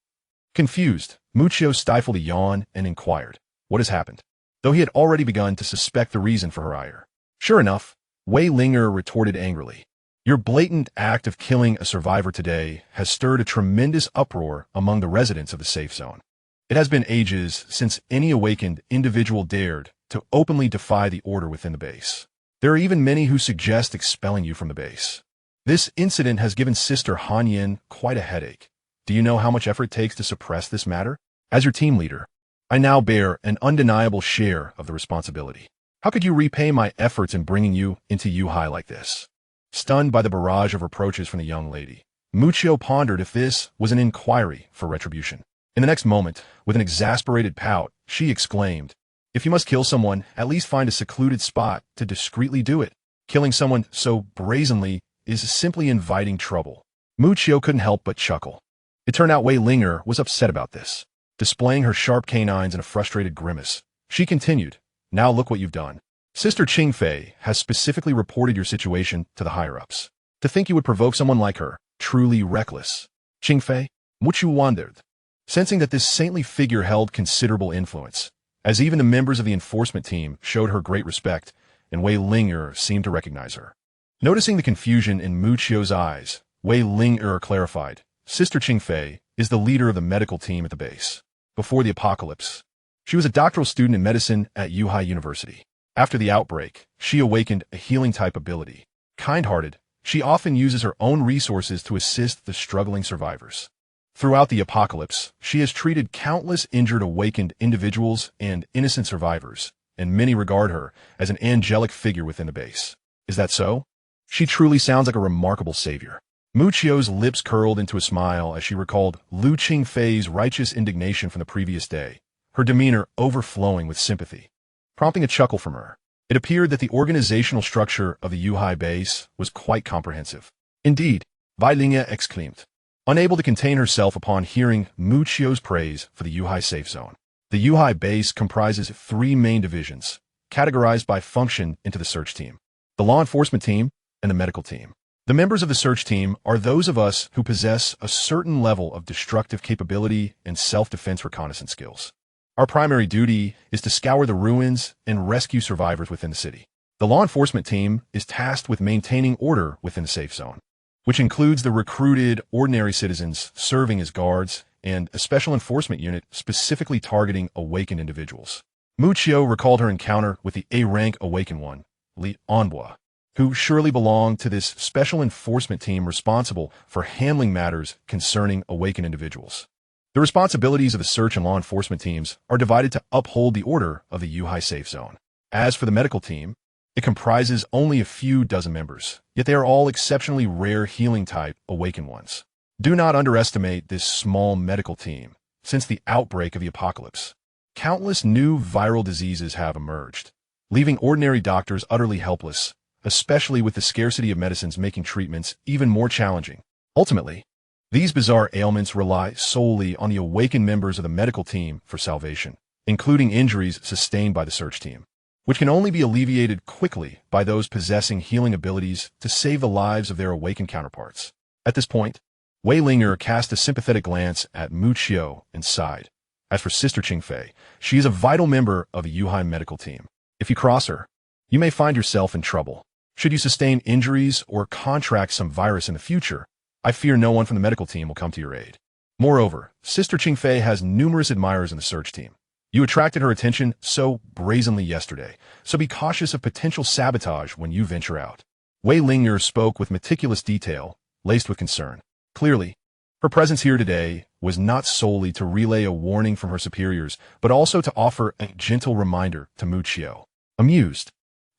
Confused, Muchio stifled a yawn and inquired, "What has happened?" Though he had already begun to suspect the reason for her ire. Sure enough, Wei Linger retorted angrily, "Your blatant act of killing a survivor today has stirred a tremendous uproar among the residents of the safe zone. It has been ages since any awakened individual dared to openly defy the order within the base. There are even many who suggest expelling you from the base." This incident has given Sister Han Yin quite a headache. Do you know how much effort it takes to suppress this matter? As your team leader, I now bear an undeniable share of the responsibility. How could you repay my efforts in bringing you into Yuhai like this? Stunned by the barrage of reproaches from the young lady, Muchio pondered if this was an inquiry for retribution. In the next moment, with an exasperated pout, she exclaimed, "If you must kill someone, at least find a secluded spot to discreetly do it. Killing someone so brazenly is simply inviting trouble." Muchio couldn't help but chuckle. It turned out Wei Linger was upset about this. Displaying her sharp canines in a frustrated grimace, she continued, "Now look what you've done. Sister Qingfei has specifically reported your situation to the higher-ups. To think you would provoke someone like her, truly reckless." Qingfei? Muchu wondered, sensing that this saintly figure held considerable influence, as even the members of the enforcement team showed her great respect, and Wei Linger seemed to recognize her. Noticing the confusion in Muchio's eyes, Wei Linger clarified, "Sister Qingfei is the leader of the medical team at the base. Before the apocalypse, she was a doctoral student in medicine at Yuhai University. After the outbreak, she awakened a healing-type ability. Kind-hearted, she often uses her own resources to assist the struggling survivors. Throughout the apocalypse, she has treated countless injured awakened individuals and innocent survivors, and many regard her as an angelic figure within the base. Is that so? She truly sounds like a remarkable savior." Muchio's lips curled into a smile as she recalled Lu Qingfei's righteous indignation from the previous day, her demeanor overflowing with sympathy. Prompting a chuckle from her, it appeared that the organizational structure of the Yuhai base was quite comprehensive. Indeed, Wei Linger exclaimed, unable to contain herself upon hearing Muchio's praise for the Yuhai safe zone. The Yuhai base comprises 3 main divisions, categorized by function into the search team, the law enforcement team, and the medical team. The members of the search team are those of us who possess a certain level of destructive capability and self-defense reconnaissance skills. Our primary duty is to scour the ruins and rescue survivors within the city. The law enforcement team is tasked with maintaining order within the safe zone, which includes the recruited ordinary citizens serving as guards and a special enforcement unit specifically targeting awakened individuals. Muchio recalled her encounter with the A-rank awakened one, Li Anhua, who surely belonged to this special enforcement team responsible for handling matters concerning awakened individuals. The responsibilities of the search and law enforcement teams are divided to uphold the order of the Yuhai safe zone. As for the medical team, it comprises only a few dozen members, yet they are all exceptionally rare healing-type awakened ones. Do not underestimate this small medical team. Since the outbreak of the apocalypse, countless new viral diseases have emerged, leaving ordinary doctors utterly helpless, especially with the scarcity of medicines making treatments even more challenging. Ultimately, these bizarre ailments rely solely on the awakened members of the medical team for salvation, including injuries sustained by the search team, which can only be alleviated quickly by those possessing healing abilities to save the lives of their awakened counterparts. At this point, Wei Linger cast a sympathetic glance at Muchio and sighed. As for Sister Qingfei, she is a vital member of the Yuhai medical team. If you cross her, you may find yourself in trouble. Should you sustain injuries or contract some virus in the future, I fear no one from the medical team will come to your aid. Moreover, Sister Qingfei has numerous admirers in the search team. You attracted her attention so brazenly yesterday, so be cautious of potential sabotage when you venture out." Wei Linger spoke with meticulous detail, laced with concern. Clearly, her presence here today was not solely to relay a warning from her superiors, but also to offer a gentle reminder to Muchio. Amused,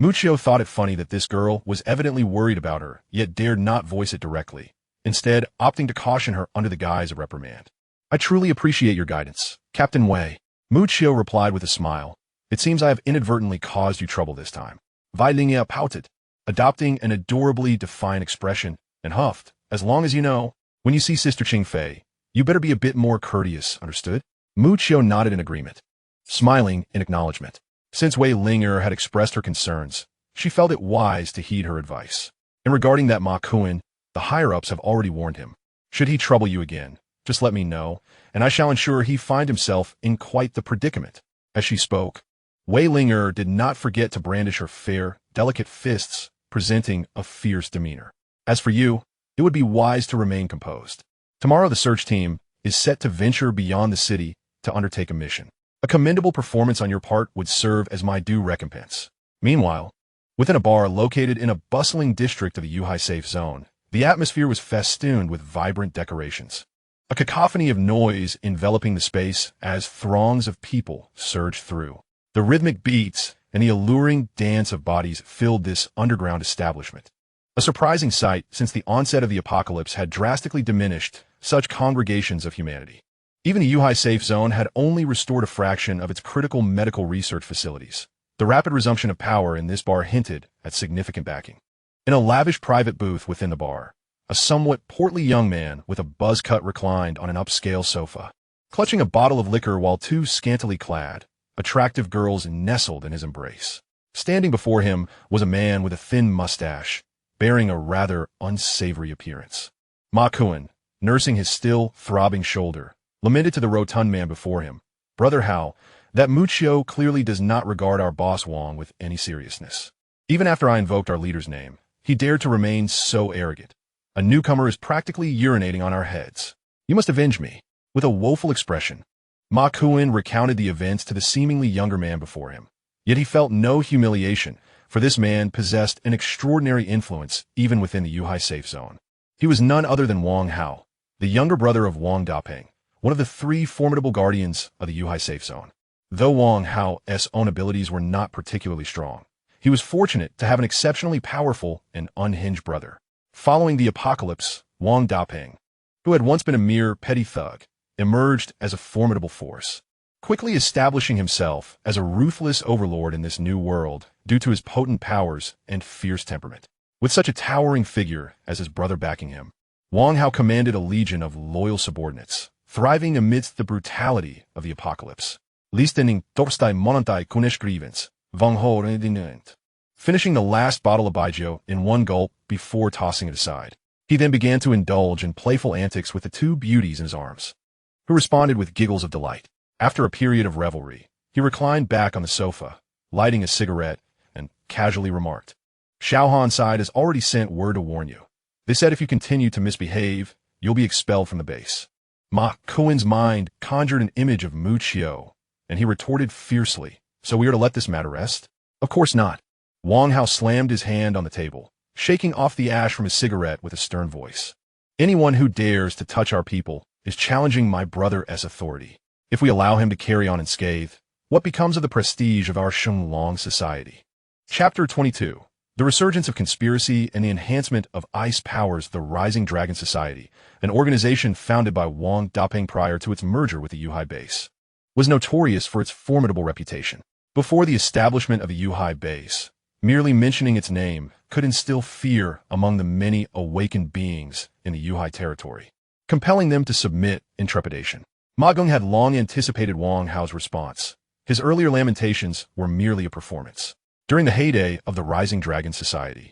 Muchio thought it funny that this girl was evidently worried about her, yet dared not voice it directly, instead opting to caution her under the guise of reprimand. "I truly appreciate your guidance, Captain Wei," Muchio replied with a smile. "It seems I have inadvertently caused you trouble this time." Wei Linger pouted, adopting an adorably defiant expression, and huffed, "As long as you know, when you see Sister Qingfei, you better be a bit more courteous, understood?" Muchio nodded in agreement, smiling in acknowledgement. Since Wei Linger had expressed her concerns, she felt it wise to heed her advice. And regarding that Ma Kuan, the higher-ups have already warned him. Should he trouble you again, just let me know, and I shall ensure he find himself in quite the predicament. As she spoke, Wei Linger did not forget to brandish her fair, delicate fists, presenting a fierce demeanor. As for you, it would be wise to remain composed. Tomorrow the search team is set to venture beyond the city to undertake a mission. A commendable performance on your part would serve as my due recompense. Meanwhile, within a bar located in a bustling district of the Yuhai safe zone, The atmosphere was festooned with vibrant decorations. A cacophony of noise enveloping the space as throngs of people surged through. The rhythmic beats and the alluring dance of bodies filled this underground establishment. A surprising sight since the onset of the apocalypse had drastically diminished such congregations of humanity. Even the Yuhai safe zone had only restored a fraction of its critical medical research facilities. The rapid resumption of power in this bar hinted at significant backing. In a lavish private booth within the bar, a somewhat portly young man with a buzz cut reclined on an upscale sofa, clutching a bottle of liquor while two scantily clad, attractive girls nestled in his embrace. Standing before him was a man with a thin mustache, bearing a rather unsavory appearance. Ma Kuan, nursing his still throbbing shoulder, lamented to the rotund man before him, "Brother Hao, that Muchio clearly does not regard our boss Wang with any seriousness. Even after I invoked our leader's name, he dared to remain so arrogant. A newcomer is practically urinating on our heads. You must avenge me." With a woeful expression, Ma Kuan recounted the events to the seemingly younger man before him. Yet he felt no humiliation, for this man possessed an extraordinary influence even within the Yuhai safe zone. He was none other than Wang Hao, the younger brother of Wang Dapeng, one of the three formidable guardians of the Yuhai safe zone. Though Wang Hao's own abilities were not particularly strong, he was fortunate to have an exceptionally powerful and unhinged brother. Following the apocalypse, Wang Dapeng, who had once been a mere petty thug, emerged as a formidable force, quickly establishing himself as a ruthless overlord in this new world due to his potent powers and fierce temperament. With such a towering figure as his brother backing him, Wang Hao commanded a legion of loyal subordinates, thriving amidst the brutality of the apocalypse. Listening Torstai Monantai Kunesh grievance, Vang Ho Rendinent. Finishing the last bottle of baijiu in one gulp before tossing it aside. He then began to indulge in playful antics with the two beauties in his arms, who responded with giggles of delight. After a period of revelry, he reclined back on the sofa, lighting a cigarette, and casually remarked, "Xiaohan's side has already sent word to warn you. They said if you continue to misbehave, you'll be expelled from the base." Ma Kuan's mind conjured an image of Muchio, and he retorted fiercely, "So we are to let this matter rest?" "Of course not." Wang Hao slammed his hand on the table, shaking off the ash from his cigarette with a stern voice. "Anyone who dares to touch our people is challenging my brother's authority. If we allow him to carry on unscathed, what becomes of the prestige of our Shenlong society?" Chapter 22. The Resurgence of Conspiracy and the Enhancement of Ice Powers. The Rising Dragon Society, an organization founded by Wang Dapeng prior to its merger with the Yuhai base, was notorious for its formidable reputation. Before the establishment of the Yuhai base, merely mentioning its name could instill fear among the many awakened beings in the Yuhai territory, compelling them to submit in trepidation. Ma Geng had long anticipated Wang Hao's response. His earlier lamentations were merely a performance. During the heyday of the Rising Dragon Society,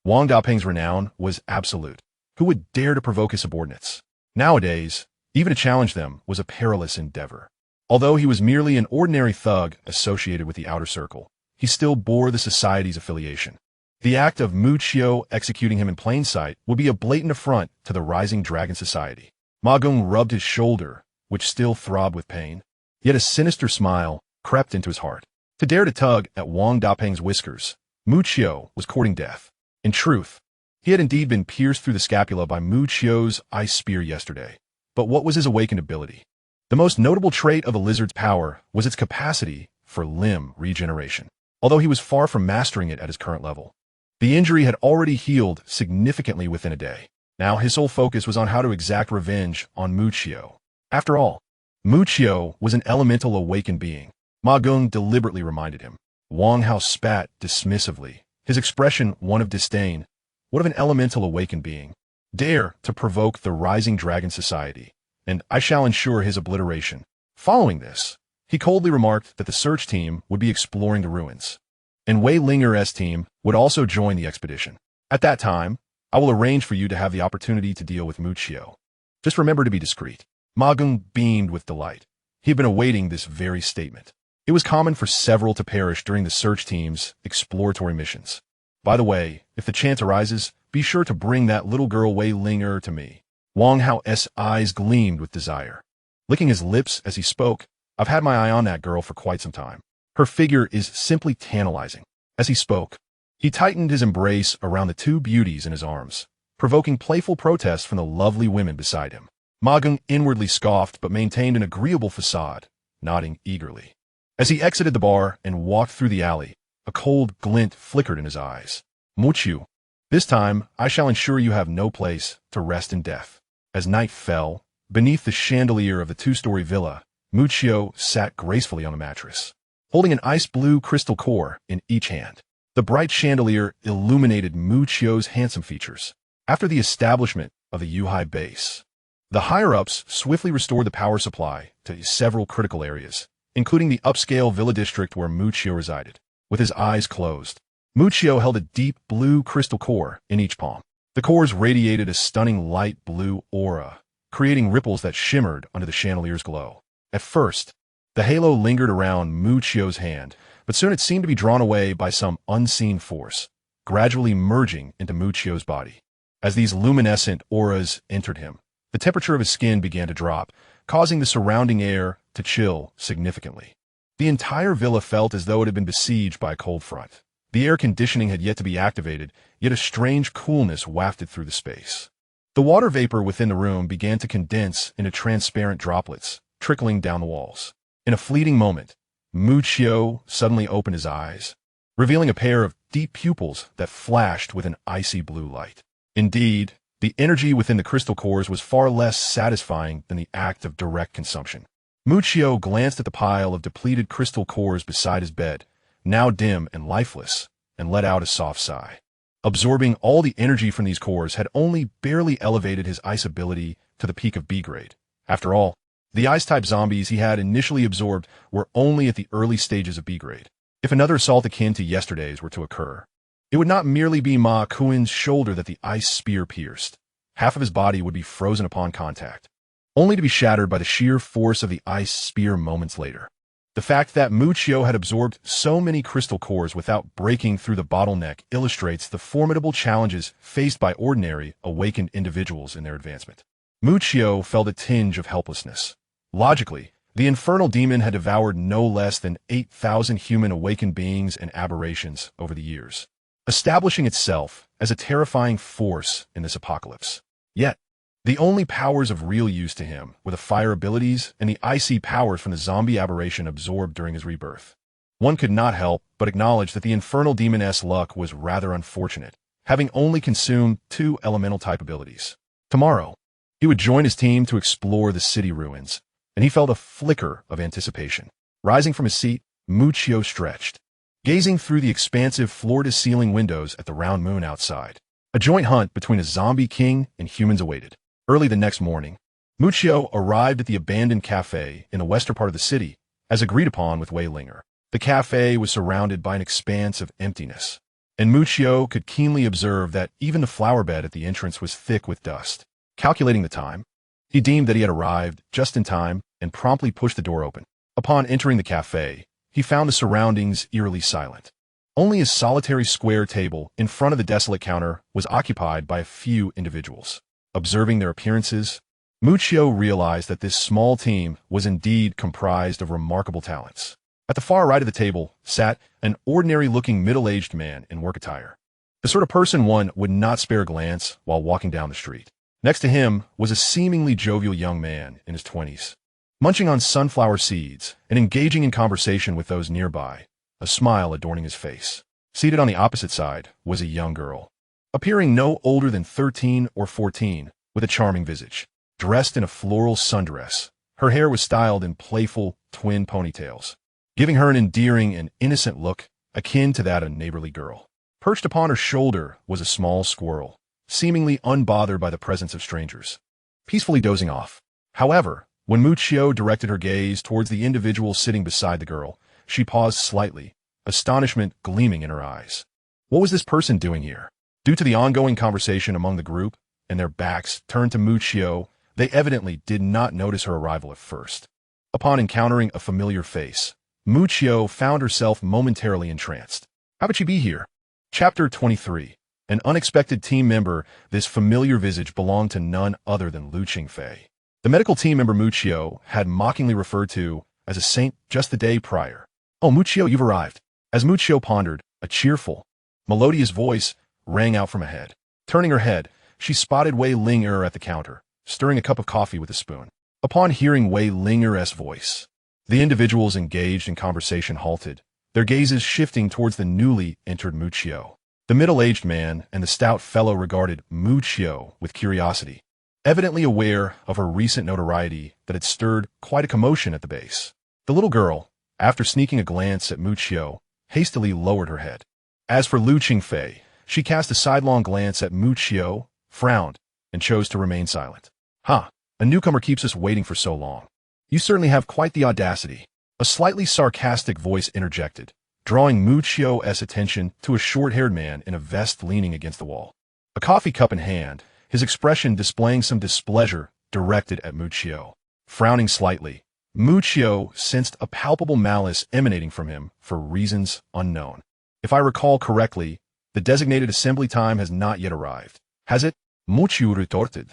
Wang Dapeng's renown was absolute. Who would dare to provoke his subordinates? Nowadays, even to challenge them was a perilous endeavor. Although he was merely an ordinary thug associated with the outer circle, he still bore the society's affiliation. The act of Muchio executing him in plain sight would be a blatant affront to the Rising Dragon Society. Ma Geng rubbed his shoulder, which still throbbed with pain, yet a sinister smile crept into his heart. To dare to tug at Wang Dapeng's whiskers, Muchio was courting death. In truth, he had indeed been pierced through the scapula by Muchio's ice spear yesterday. But what was his awakened ability? The most notable trait of the lizard's power was its capacity for limb regeneration, although he was far from mastering it at his current level. The injury had already healed significantly within a day. Now his sole focus was on how to exact revenge on Muchio. After all, Muchio was an elemental awakened being. Ma Geng deliberately reminded him. Wang Hao spat dismissively, his expression one of disdain. What of an elemental awakened being? Dare to provoke the Rising Dragon Society, and I shall ensure his obliteration. Following this, he coldly remarked that the search team would be exploring the ruins, and Wei Linger's team would also join the expedition. At that time, I will arrange for you to have the opportunity to deal with Muchio. Just remember to be discreet. Ma Geng beamed with delight. He had been awaiting this very statement. It was common for several to perish during the search team's exploratory missions. By the way, if the chance arises, be sure to bring that little girl Wei Linger to me. Wang Hao's eyes gleamed with desire. Licking his lips as he spoke, I've had my eye on that girl for quite some time. Her figure is simply tantalizing. As he spoke, he tightened his embrace around the two beauties in his arms, provoking playful protests from the lovely women beside him. Ma Geng inwardly scoffed but maintained an agreeable facade, nodding eagerly. As he exited the bar and walked through the alley, a cold glint flickered in his eyes. Muqiu, this time I shall ensure you have no place to rest in death. As night fell, beneath the chandelier of the two-story villa, Muqiu sat gracefully on the mattress, holding an ice-blue crystal core in each hand. The bright chandelier illuminated Muqiu's handsome features. After the establishment of the Yuhai base, the higher-ups swiftly restored the power supply to several critical areas, including the upscale villa district where Muqiu resided. With his eyes closed, Muqiu held a deep blue crystal core in each palm. The cores radiated a stunning light blue aura, creating ripples that shimmered under the chandelier's glow. At first, the halo lingered around Muqiu's hand, but soon it seemed to be drawn away by some unseen force, gradually merging into Muqiu's body. As these luminescent auras entered him, the temperature of his skin began to drop, causing the surrounding air to chill significantly. The entire villa felt as though it had been besieged by a cold front. The air conditioning had yet to be activated, yet a strange coolness wafted through the space. The water vapor within the room began to condense into transparent droplets, trickling down the walls. In a fleeting moment, Muqiu suddenly opened his eyes, revealing a pair of deep pupils that flashed with an icy blue light. Indeed, the energy within the crystal cores was far less satisfying than the act of direct consumption. Muqiu glanced at the pile of depleted crystal cores beside his bed, now dim and lifeless, and let out a soft sigh. Absorbing all the energy from these cores had only barely elevated his ice ability to the peak of B grade. After all, the ice-type zombies he had initially absorbed were only at the early stages of B grade. If another assault akin to yesterday's were to occur, it would not merely be Ma Kuin's shoulder that the ice spear pierced. Half of his body would be frozen upon contact, only to be shattered by the sheer force of the ice spear moments later. The fact that Muqiu had absorbed so many crystal cores without breaking through the bottleneck illustrates the formidable challenges faced by ordinary, awakened individuals in their advancement. Muqiu felt a tinge of helplessness. Logically, the infernal demon had devoured no less than 8,000 human awakened beings and aberrations over the years, establishing itself as a terrifying force in this apocalypse. Yet, the only powers of real use to him were the fire abilities and the icy powers from the zombie aberration absorbed during his rebirth. One could not help but acknowledge that the infernal demoness luck was rather unfortunate, having only consumed 2 elemental type abilities. Tomorrow, he would join his team to explore the city ruins, and he felt a flicker of anticipation. Rising from his seat, Muqiu stretched, gazing through the expansive floor-to-ceiling windows at the round moon outside. A joint hunt between a zombie king and humans awaited. Early the next morning, Muqiu arrived at the abandoned cafe in the western part of the city, as agreed upon with Wei Linger. The cafe was surrounded by an expanse of emptiness, and Muqiu could keenly observe that even the flower bed at the entrance was thick with dust. Calculating the time, he deemed that he had arrived just in time and promptly pushed the door open. Upon entering the cafe, he found the surroundings eerily silent. Only a solitary square table in front of the desolate counter was occupied by a few individuals. Observing their appearances, Muqiu realized that this small team was indeed comprised of remarkable talents. At the far right of the table sat an ordinary-looking middle-aged man in work attire, the sort of person one would not spare a glance while walking down the street. Next to him was a seemingly jovial young man in his 20s, munching on sunflower seeds and engaging in conversation with those nearby, a smile adorning his face. Seated on the opposite side was a young girl, appearing no older than 13 or 14, with a charming visage. Dressed in a floral sundress, her hair was styled in playful twin ponytails, giving her an endearing and innocent look akin to that of a neighborly girl. Perched upon her shoulder was a small squirrel, seemingly unbothered by the presence of strangers, peacefully dozing off. However, when Muqiu directed her gaze towards the individual sitting beside the girl, she paused slightly, astonishment gleaming in her eyes. What was this person doing here? Due to the ongoing conversation among the group, and their backs turned to Muqiu, they evidently did not notice her arrival at first. Upon encountering a familiar face, Muqiu found herself momentarily entranced. How could she be here? Chapter 23. An unexpected team member. This familiar visage belonged to none other than Lu Qingfei, the medical team member Muqiu had mockingly referred to as a saint just the day prior. "Oh, Muqiu, you've arrived." As Muqiu pondered, a cheerful, melodious voice rang out from ahead. Turning her head, she spotted Wei Ling at the counter, stirring a cup of coffee with a spoon. Upon hearing Wei Ling's voice, the individuals engaged in conversation halted, their gazes shifting towards the newly entered Mucio. The middle-aged man and the stout fellow regarded Mucio with curiosity, evidently aware of her recent notoriety that had stirred quite a commotion at the base. The little girl, after sneaking a glance at Mucio, hastily lowered her head. As for Lu Qingfei, she cast a sidelong glance at Mucio, frowned, and chose to remain silent. "Huh, a newcomer keeps us waiting for so long. You certainly have quite the audacity." A slightly sarcastic voice interjected, drawing Mucio's attention to a short-haired man in a vest leaning against the wall. A coffee cup in hand, his expression displaying some displeasure directed at Mucio. Frowning slightly, Mucio sensed a palpable malice emanating from him for reasons unknown. "If I recall correctly, the designated assembly time has not yet arrived. Has it?" Mucio retorted,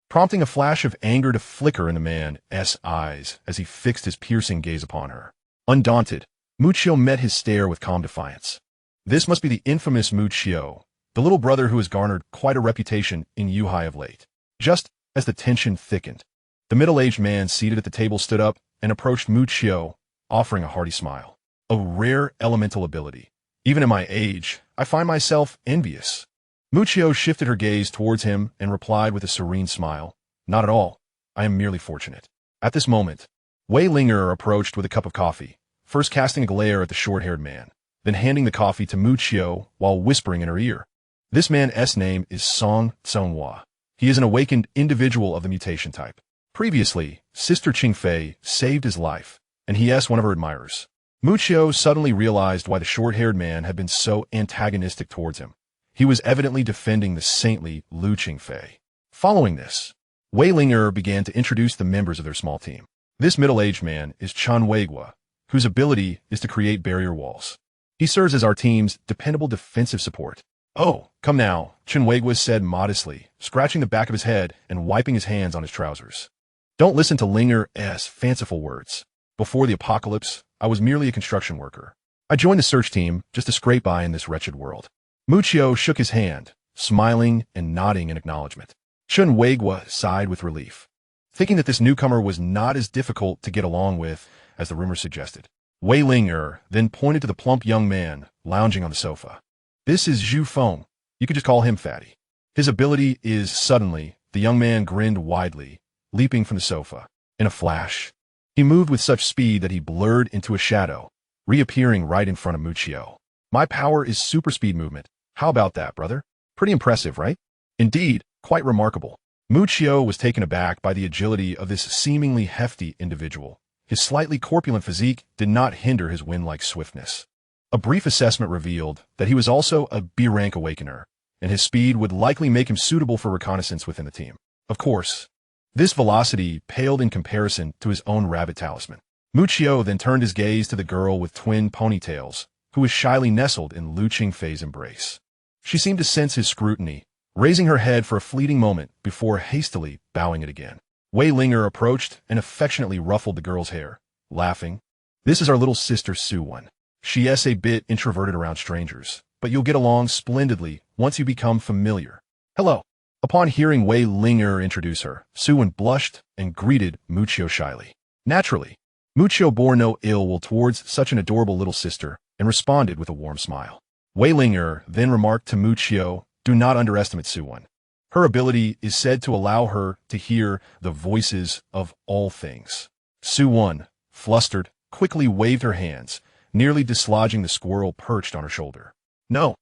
prompting a flash of anger to flicker in the man's eyes as he fixed his piercing gaze upon her. Undaunted, Mucio met his stare with calm defiance. This must be the infamous Mucio, the little brother who has garnered quite a reputation in Yuhai of late. Just as the tension thickened, the middle-aged man seated at the table stood up and approached Mucio, offering a hearty smile. "A rare elemental ability. Even at my age, I find myself envious." Mucio shifted her gaze towards him and replied with a serene smile, "Not at all. I am merely fortunate." At this moment, Wei Ling approached with a cup of coffee, first casting a glare at the short-haired man, then handing the coffee to Mucio while whispering in her ear. "This man's name is Song Tsonghua. He is an awakened individual of the mutation type. Previously, Sister Qingfei saved his life, and he is one of her admirers." Mucio suddenly realized why the short-haired man had been so antagonistic towards him. He was evidently defending the saintly Lu Qingfei. Following this, Wei Ling began to introduce the members of their small team. This middle-aged man is Chen Weigua, whose ability is to create barrier walls. He serves as our team's dependable defensive support. "Oh, come now," Chen Weigua said modestly, scratching the back of his head and wiping his hands on his trousers. "Don't listen to Linger's fanciful words. Before the apocalypse, I was merely a construction worker. I joined the search team just to scrape by in this wretched world." Mucio shook his hand, smiling and nodding in acknowledgement. Chen Weigua sighed with relief, thinking that this newcomer was not as difficult to get along with as the rumors suggested. Wei Ling then pointed to the plump young man lounging on the sofa. "This is Zhu Feng. You could just call him Fatty. His ability is..." Suddenly, the young man grinned widely, leaping from the sofa. In a flash, he moved with such speed that he blurred into a shadow, reappearing right in front of Mucio. "My power is super speed movement. How about that, brother? Pretty impressive, right?" "Indeed, quite remarkable." Mucio was taken aback by the agility of this seemingly hefty individual. His slightly corpulent physique did not hinder his wind-like swiftness. A brief assessment revealed that he was also a B-rank awakener, and his speed would likely make him suitable for reconnaissance within the team. Of course, this velocity paled in comparison to his own rabbit talisman. Mucio then turned his gaze to the girl with twin ponytails, who was shyly nestled in Lu Qingfei's embrace. She seemed to sense his scrutiny, raising her head for a fleeting moment before hastily bowing it again. Wei Ling approached and affectionately ruffled the girl's hair, laughing. "This is our little sister Su-Wen. She is a bit introverted around strangers, but you'll get along splendidly once you become familiar. Hello." Upon hearing Wei Ling introduce her, Su-Wen blushed and greeted Mucio shyly. Naturally, Mucio bore no ill will towards such an adorable little sister and responded with a warm smile. Wei Ling then remarked to Mucio, "Do not underestimate Su-Wen. Her ability is said to allow her to hear the voices of all things." Su-Wen, flustered, quickly waved her hands, nearly dislodging the squirrel perched on her shoulder. No.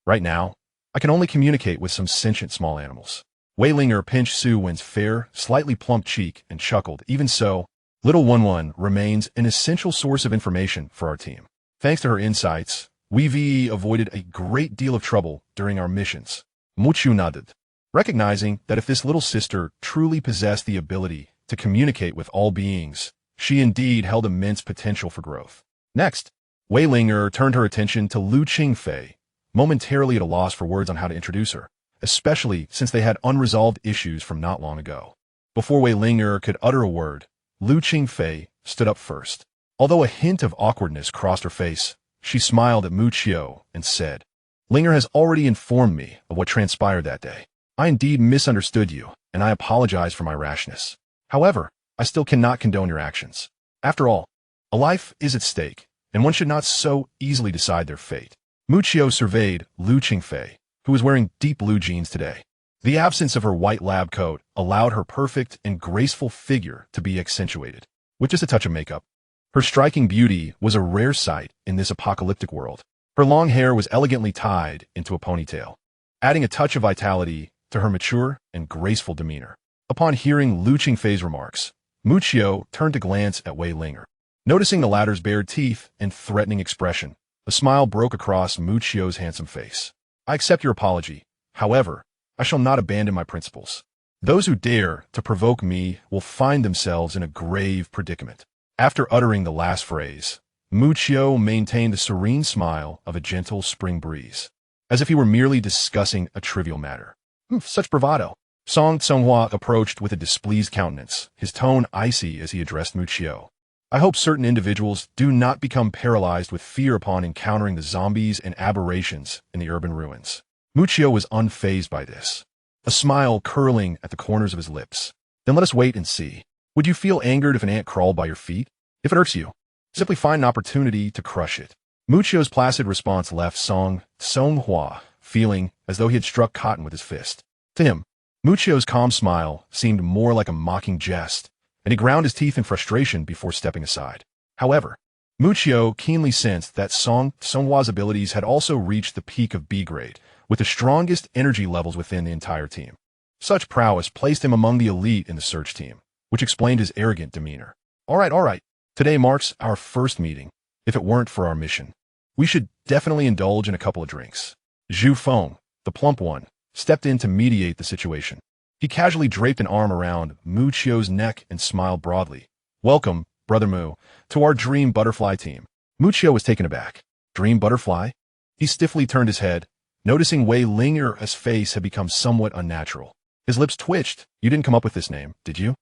Right now, I can only communicate with some sentient small animals." Wei Ling pinched Su-Wen's fair, slightly plump cheek and chuckled. "Even so, little Wen remains an essential source of information for our team. Thanks to her insights, we've avoided a great deal of trouble during our missions." Mucio nodded, recognizing that if this little sister truly possessed the ability to communicate with all beings, she indeed held immense potential for growth. Next, Wei Ling turned her attention to Lu Qingfei, momentarily at a loss for words on how to introduce her, especially since they had unresolved issues from not long ago. Before Wei Ling could utter a word, Lu Qingfei stood up first. Although a hint of awkwardness crossed her face, she smiled at Mucio and said, "Linger has already informed me of what transpired that day. I indeed misunderstood you, and I apologize for my rashness. However, I still cannot condone your actions. After all, a life is at stake, and one should not so easily decide their fate. Muccio surveyed Lu Qingfei, who was wearing deep blue jeans today. The absence of her white lab coat allowed her perfect and graceful figure to be accentuated, with just a touch of makeup. Her striking beauty was a rare sight in this apocalyptic world. Her long hair was elegantly tied into a ponytail, adding a touch of vitality to her mature and graceful demeanor. Upon hearing Lu Qingfei's remarks, Muccio turned to glance at Wei Linger. Noticing the latter's bared teeth and threatening expression, a smile broke across Muccio's handsome face. I accept your apology. However, I shall not abandon my principles. Those who dare to provoke me will find themselves in a grave predicament. After uttering the last phrase, Muccio maintained the serene smile of a gentle spring breeze, as if he were merely discussing a trivial matter. Such bravado. Song Tsonghua approached with a displeased countenance, his tone icy as he addressed Muccio. I hope certain individuals do not become paralyzed with fear upon encountering the zombies and aberrations in the urban ruins. Muccio was unfazed by this, a smile curling at the corners of his lips. Then let us wait and see. Would you feel angered if an ant crawled by your feet? If it irks you, simply find an opportunity to crush it. Muccio's placid response left Song Tsonghua feeling as though he had struck cotton with his fist. To him, Muccio's calm smile seemed more like a mocking jest, and he ground his teeth in frustration before stepping aside. However, Muccio keenly sensed that Song Tsonghua's abilities had also reached the peak of B grade, with the strongest energy levels within the entire team. Such prowess placed him among the elite in the search team, which explained his arrogant demeanor. All right. Today marks our first meeting. If it weren't for our mission, we should definitely indulge in a couple of drinks. Zhu Feng, the plump one, stepped in to mediate the situation. He casually draped an arm around Muccio's neck and smiled broadly. Welcome, Brother Mu, to our Dream Butterfly team. Muccio was taken aback. Dream Butterfly? He stiffly turned his head, noticing Wei Linger's face had become somewhat unnatural. His lips twitched. You didn't come up with this name, did you?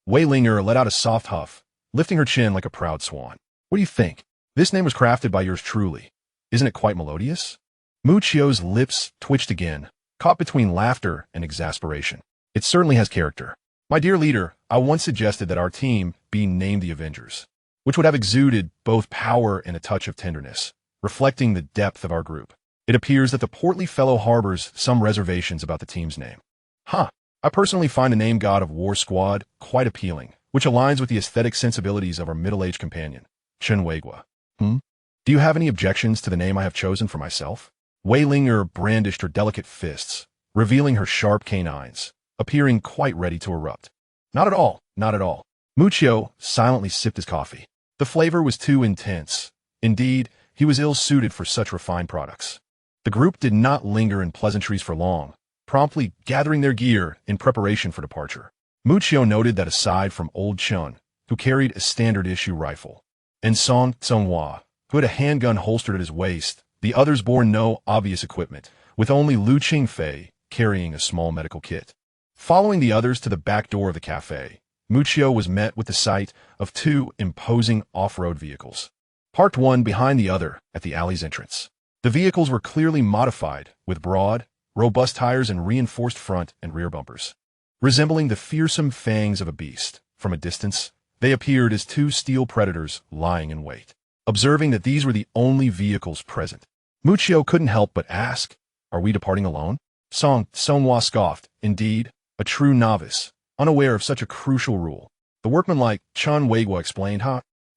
Wei Linger let out a soft huff, lifting her chin like a proud swan. What do you think? This name was crafted by yours truly. Isn't it quite melodious? Muccio's lips twitched again, caught between laughter and exasperation. It certainly has character. My dear leader, I once suggested that our team be named the Avengers, which would have exuded both power and a touch of tenderness, reflecting the depth of our group. It appears that the portly fellow harbors some reservations about the team's name. I personally find the name God of War Squad quite appealing, which aligns with the aesthetic sensibilities of our middle-aged companion, Chen Weigua. Do you have any objections to the name I have chosen for myself? Wei Linger brandished her delicate fists, revealing her sharp canines, appearing quite ready to erupt. Not at all. Muccio silently sipped his coffee. The flavor was too intense. Indeed, he was ill-suited for such refined products. The group did not linger in pleasantries for long, promptly gathering their gear in preparation for departure. Muccio noted that aside from Old Chun, who carried a standard-issue rifle, and Song Tsonghua, who had a handgun holstered at his waist, the others bore no obvious equipment, with only Lu Qingfei carrying a small medical kit. Following the others to the back door of the cafe, Muccio was met with the sight of two imposing off-road vehicles, parked one behind the other at the alley's entrance. The vehicles were clearly modified, with broad, robust tires and reinforced front and rear bumpers. Resembling the fearsome fangs of a beast, from a distance, they appeared as two steel predators lying in wait. Observing that these were the only vehicles present, Muccio couldn't help but ask, "Are we departing alone?" Song Tsonghua scoffed. Indeed, a true novice, unaware of such a crucial rule. The workmanlike Chen Weigua explained,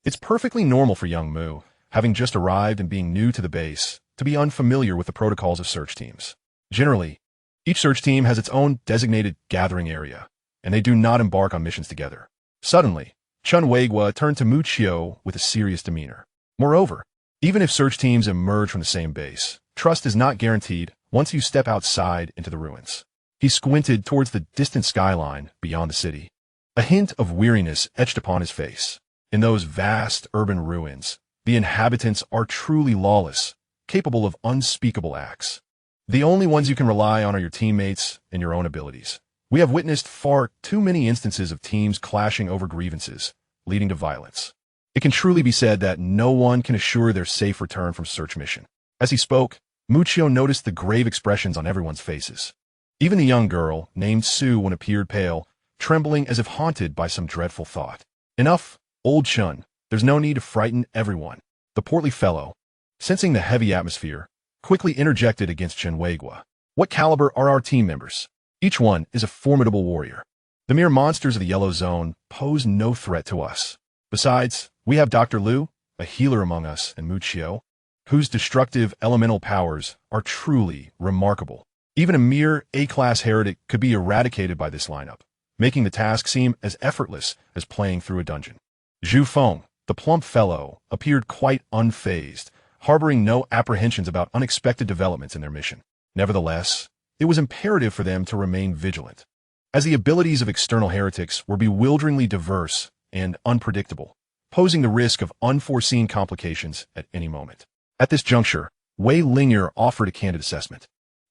It's perfectly normal for young Mu, having just arrived and being new to the base, to be unfamiliar with the protocols of search teams. Generally, each search team has its own designated gathering area, and they do not embark on missions together. Suddenly, Chen Weigua turned to Muccio with a serious demeanor. Moreover, even if search teams emerge from the same base, trust is not guaranteed once you step outside into the ruins. He squinted towards the distant skyline beyond the city. A hint of weariness etched upon his face. In those vast urban ruins, the inhabitants are truly lawless, capable of unspeakable acts. The only ones you can rely on are your teammates and your own abilities. We have witnessed far too many instances of teams clashing over grievances, leading to violence. It can truly be said that no one can assure their safe return from search mission. As he spoke, Muccio noticed the grave expressions on everyone's faces. Even the young girl, named Sue, when appeared pale, trembling as if haunted by some dreadful thought. Enough, old Chun. There's no need to frighten everyone. The portly fellow, sensing the heavy atmosphere, quickly interjected against Chenhuegua. What caliber are our team members? Each one is a formidable warrior. The mere monsters of the Yellow Zone pose no threat to us. Besides, we have Dr. Liu, a healer among us, and Muchio, whose destructive elemental powers are truly remarkable. Even a mere A-class heretic could be eradicated by this lineup, making the task seem as effortless as playing through a dungeon. Zhu Feng, the plump fellow, appeared quite unfazed, harboring no apprehensions about unexpected developments in their mission. Nevertheless, it was imperative for them to remain vigilant, as the abilities of external heretics were bewilderingly diverse and unpredictable, posing the risk of unforeseen complications at any moment. At this juncture, Wei Ling'er offered a candid assessment.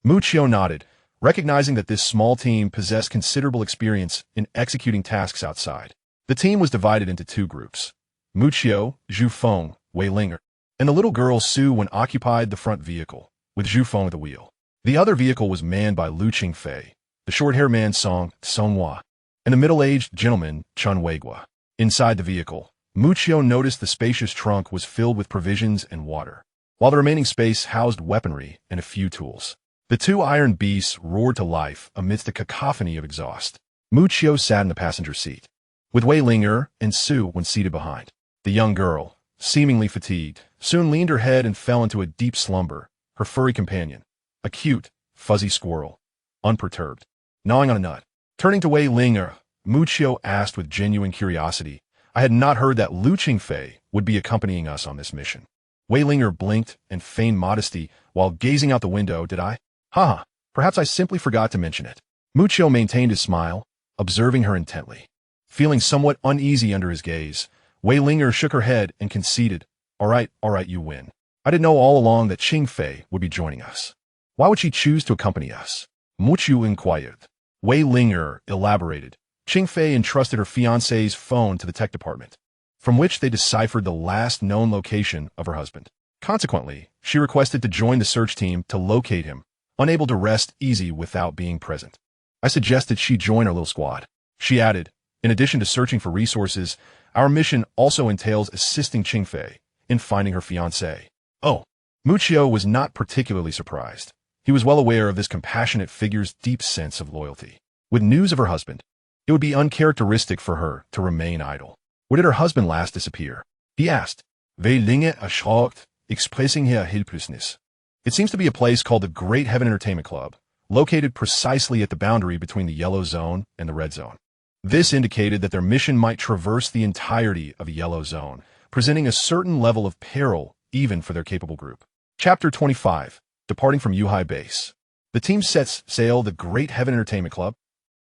Muchio nodded, recognizing that this small team possessed considerable experience in executing tasks outside. The team was divided into two groups: Muchio, Zhu Feng, Wei Ling'er, and the little girl Sue when occupied the front vehicle, with Zhu Feng at the wheel. The other vehicle was manned by Lu Qingfei, the short-haired man Song Songhua, and the middle-aged gentleman Chenhuegua. Inside the vehicle, Muchio noticed the spacious trunk was filled with provisions and water, while the remaining space housed weaponry and a few tools. The two iron beasts roared to life amidst a cacophony of exhaust. Muchio sat in the passenger seat, with Wei Ling'er and Sue when seated behind. The young girl, seemingly fatigued, soon leaned her head and fell into a deep slumber, her furry companion, a cute, fuzzy squirrel, unperturbed, gnawing on a nut. Turning to Wei Ling'er, Muchio asked with genuine curiosity, "I had not heard that Lu Qingfei would be accompanying us on this mission." Wei Ling'er blinked and feigned modesty while gazing out the window. "Did I? Haha, perhaps I simply forgot to mention it." Muchio maintained his smile, observing her intently. Feeling somewhat uneasy under his gaze, Wei Ling'er shook her head and conceded, all right, you win. I didn't know all along that Qingfei would be joining us. Why would she choose to accompany us?" Muchio inquired. Wei Ling'er elaborated. Qingfei entrusted her fiancé's phone to the tech department, from which they deciphered the last known location of her husband. Consequently, she requested to join the search team to locate him, unable to rest easy without being present. I suggested she join our little squad. She added, in addition to searching for resources, our mission also entails assisting Qingfei in finding her fiancé. Oh, Muchio was not particularly surprised. He was well aware of this compassionate figure's deep sense of loyalty. With news of her husband, it would be uncharacteristic for her to remain idle. Where did her husband last disappear? He asked. Wei Ling'er erschrocken, expressing her helplessness. It seems to be a place called the Great Heaven Entertainment Club, located precisely at the boundary between the Yellow Zone and the Red Zone. This indicated that their mission might traverse the entirety of the Yellow Zone, presenting a certain level of peril even for their capable group. Chapter 25. Departing from Yuhai Base. The team sets sail the Great Heaven Entertainment Club.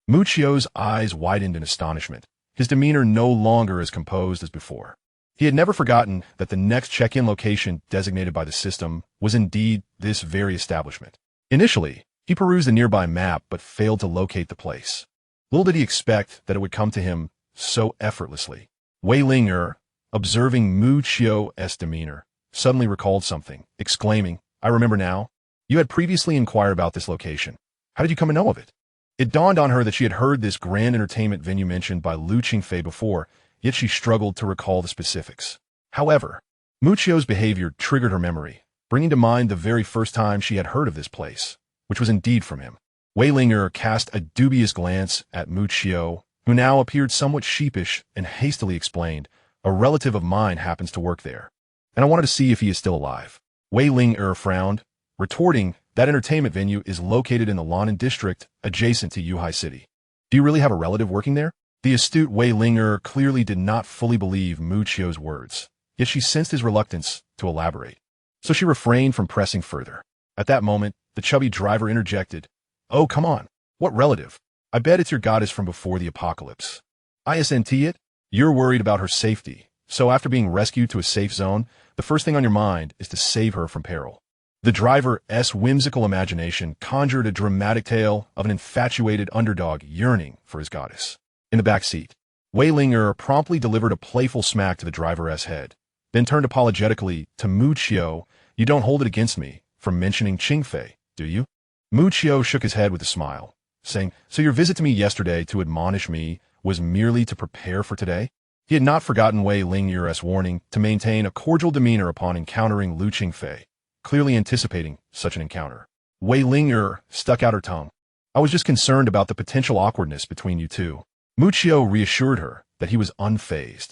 Muchio's eyes widened in astonishment, his demeanor no longer as composed as before. He had never forgotten that the next check-in location designated by the system was indeed this very establishment. Initially, he perused the nearby map but failed to locate the place. Little did he expect that it would come to him so effortlessly. Wei Ling'er, observing Muchio's demeanor, suddenly recalled something, exclaiming, I remember now. You had previously inquired about this location. How did you come to know of it? It dawned on her that she had heard this grand entertainment venue mentioned by Lu Qingfei before, yet she struggled to recall the specifics. However, Muchio's behavior triggered her memory, bringing to mind the very first time she had heard of this place, which was indeed from him. Wei Ling'er cast a dubious glance at Muchio, who now appeared somewhat sheepish, and hastily explained, a relative of mine happens to work there, and I wanted to see if he is still alive. Wei Ling'er frowned, retorting, that entertainment venue is located in the Lannan district adjacent to Yuhai City. Do you really have a relative working there? The astute Wei Ling'er clearly did not fully believe Muchio's words, yet she sensed his reluctance to elaborate, so she refrained from pressing further. At that moment, the chubby driver interjected, Oh, come on. What relative? I bet it's your goddess from before the apocalypse. Isn't it? You're worried about her safety, so after being rescued to a safe zone, the first thing on your mind is to save her from peril. The driver's whimsical imagination conjured a dramatic tale of an infatuated underdog yearning for his goddess. In the back seat, Wei Ling'er promptly delivered a playful smack to the driver's head, then turned apologetically to Muchio. You don't hold it against me for mentioning Qingfei, do you? Muccio shook his head with a smile, saying, "So your visit to me yesterday to admonish me was merely to prepare for today?" He had not forgotten Wei Ling's warning to maintain a cordial demeanor upon encountering Lu Qingfei, clearly anticipating such an encounter. Wei Ling stuck out her tongue. "I was just concerned about the potential awkwardness between you two." Muccio reassured her that he was unfazed,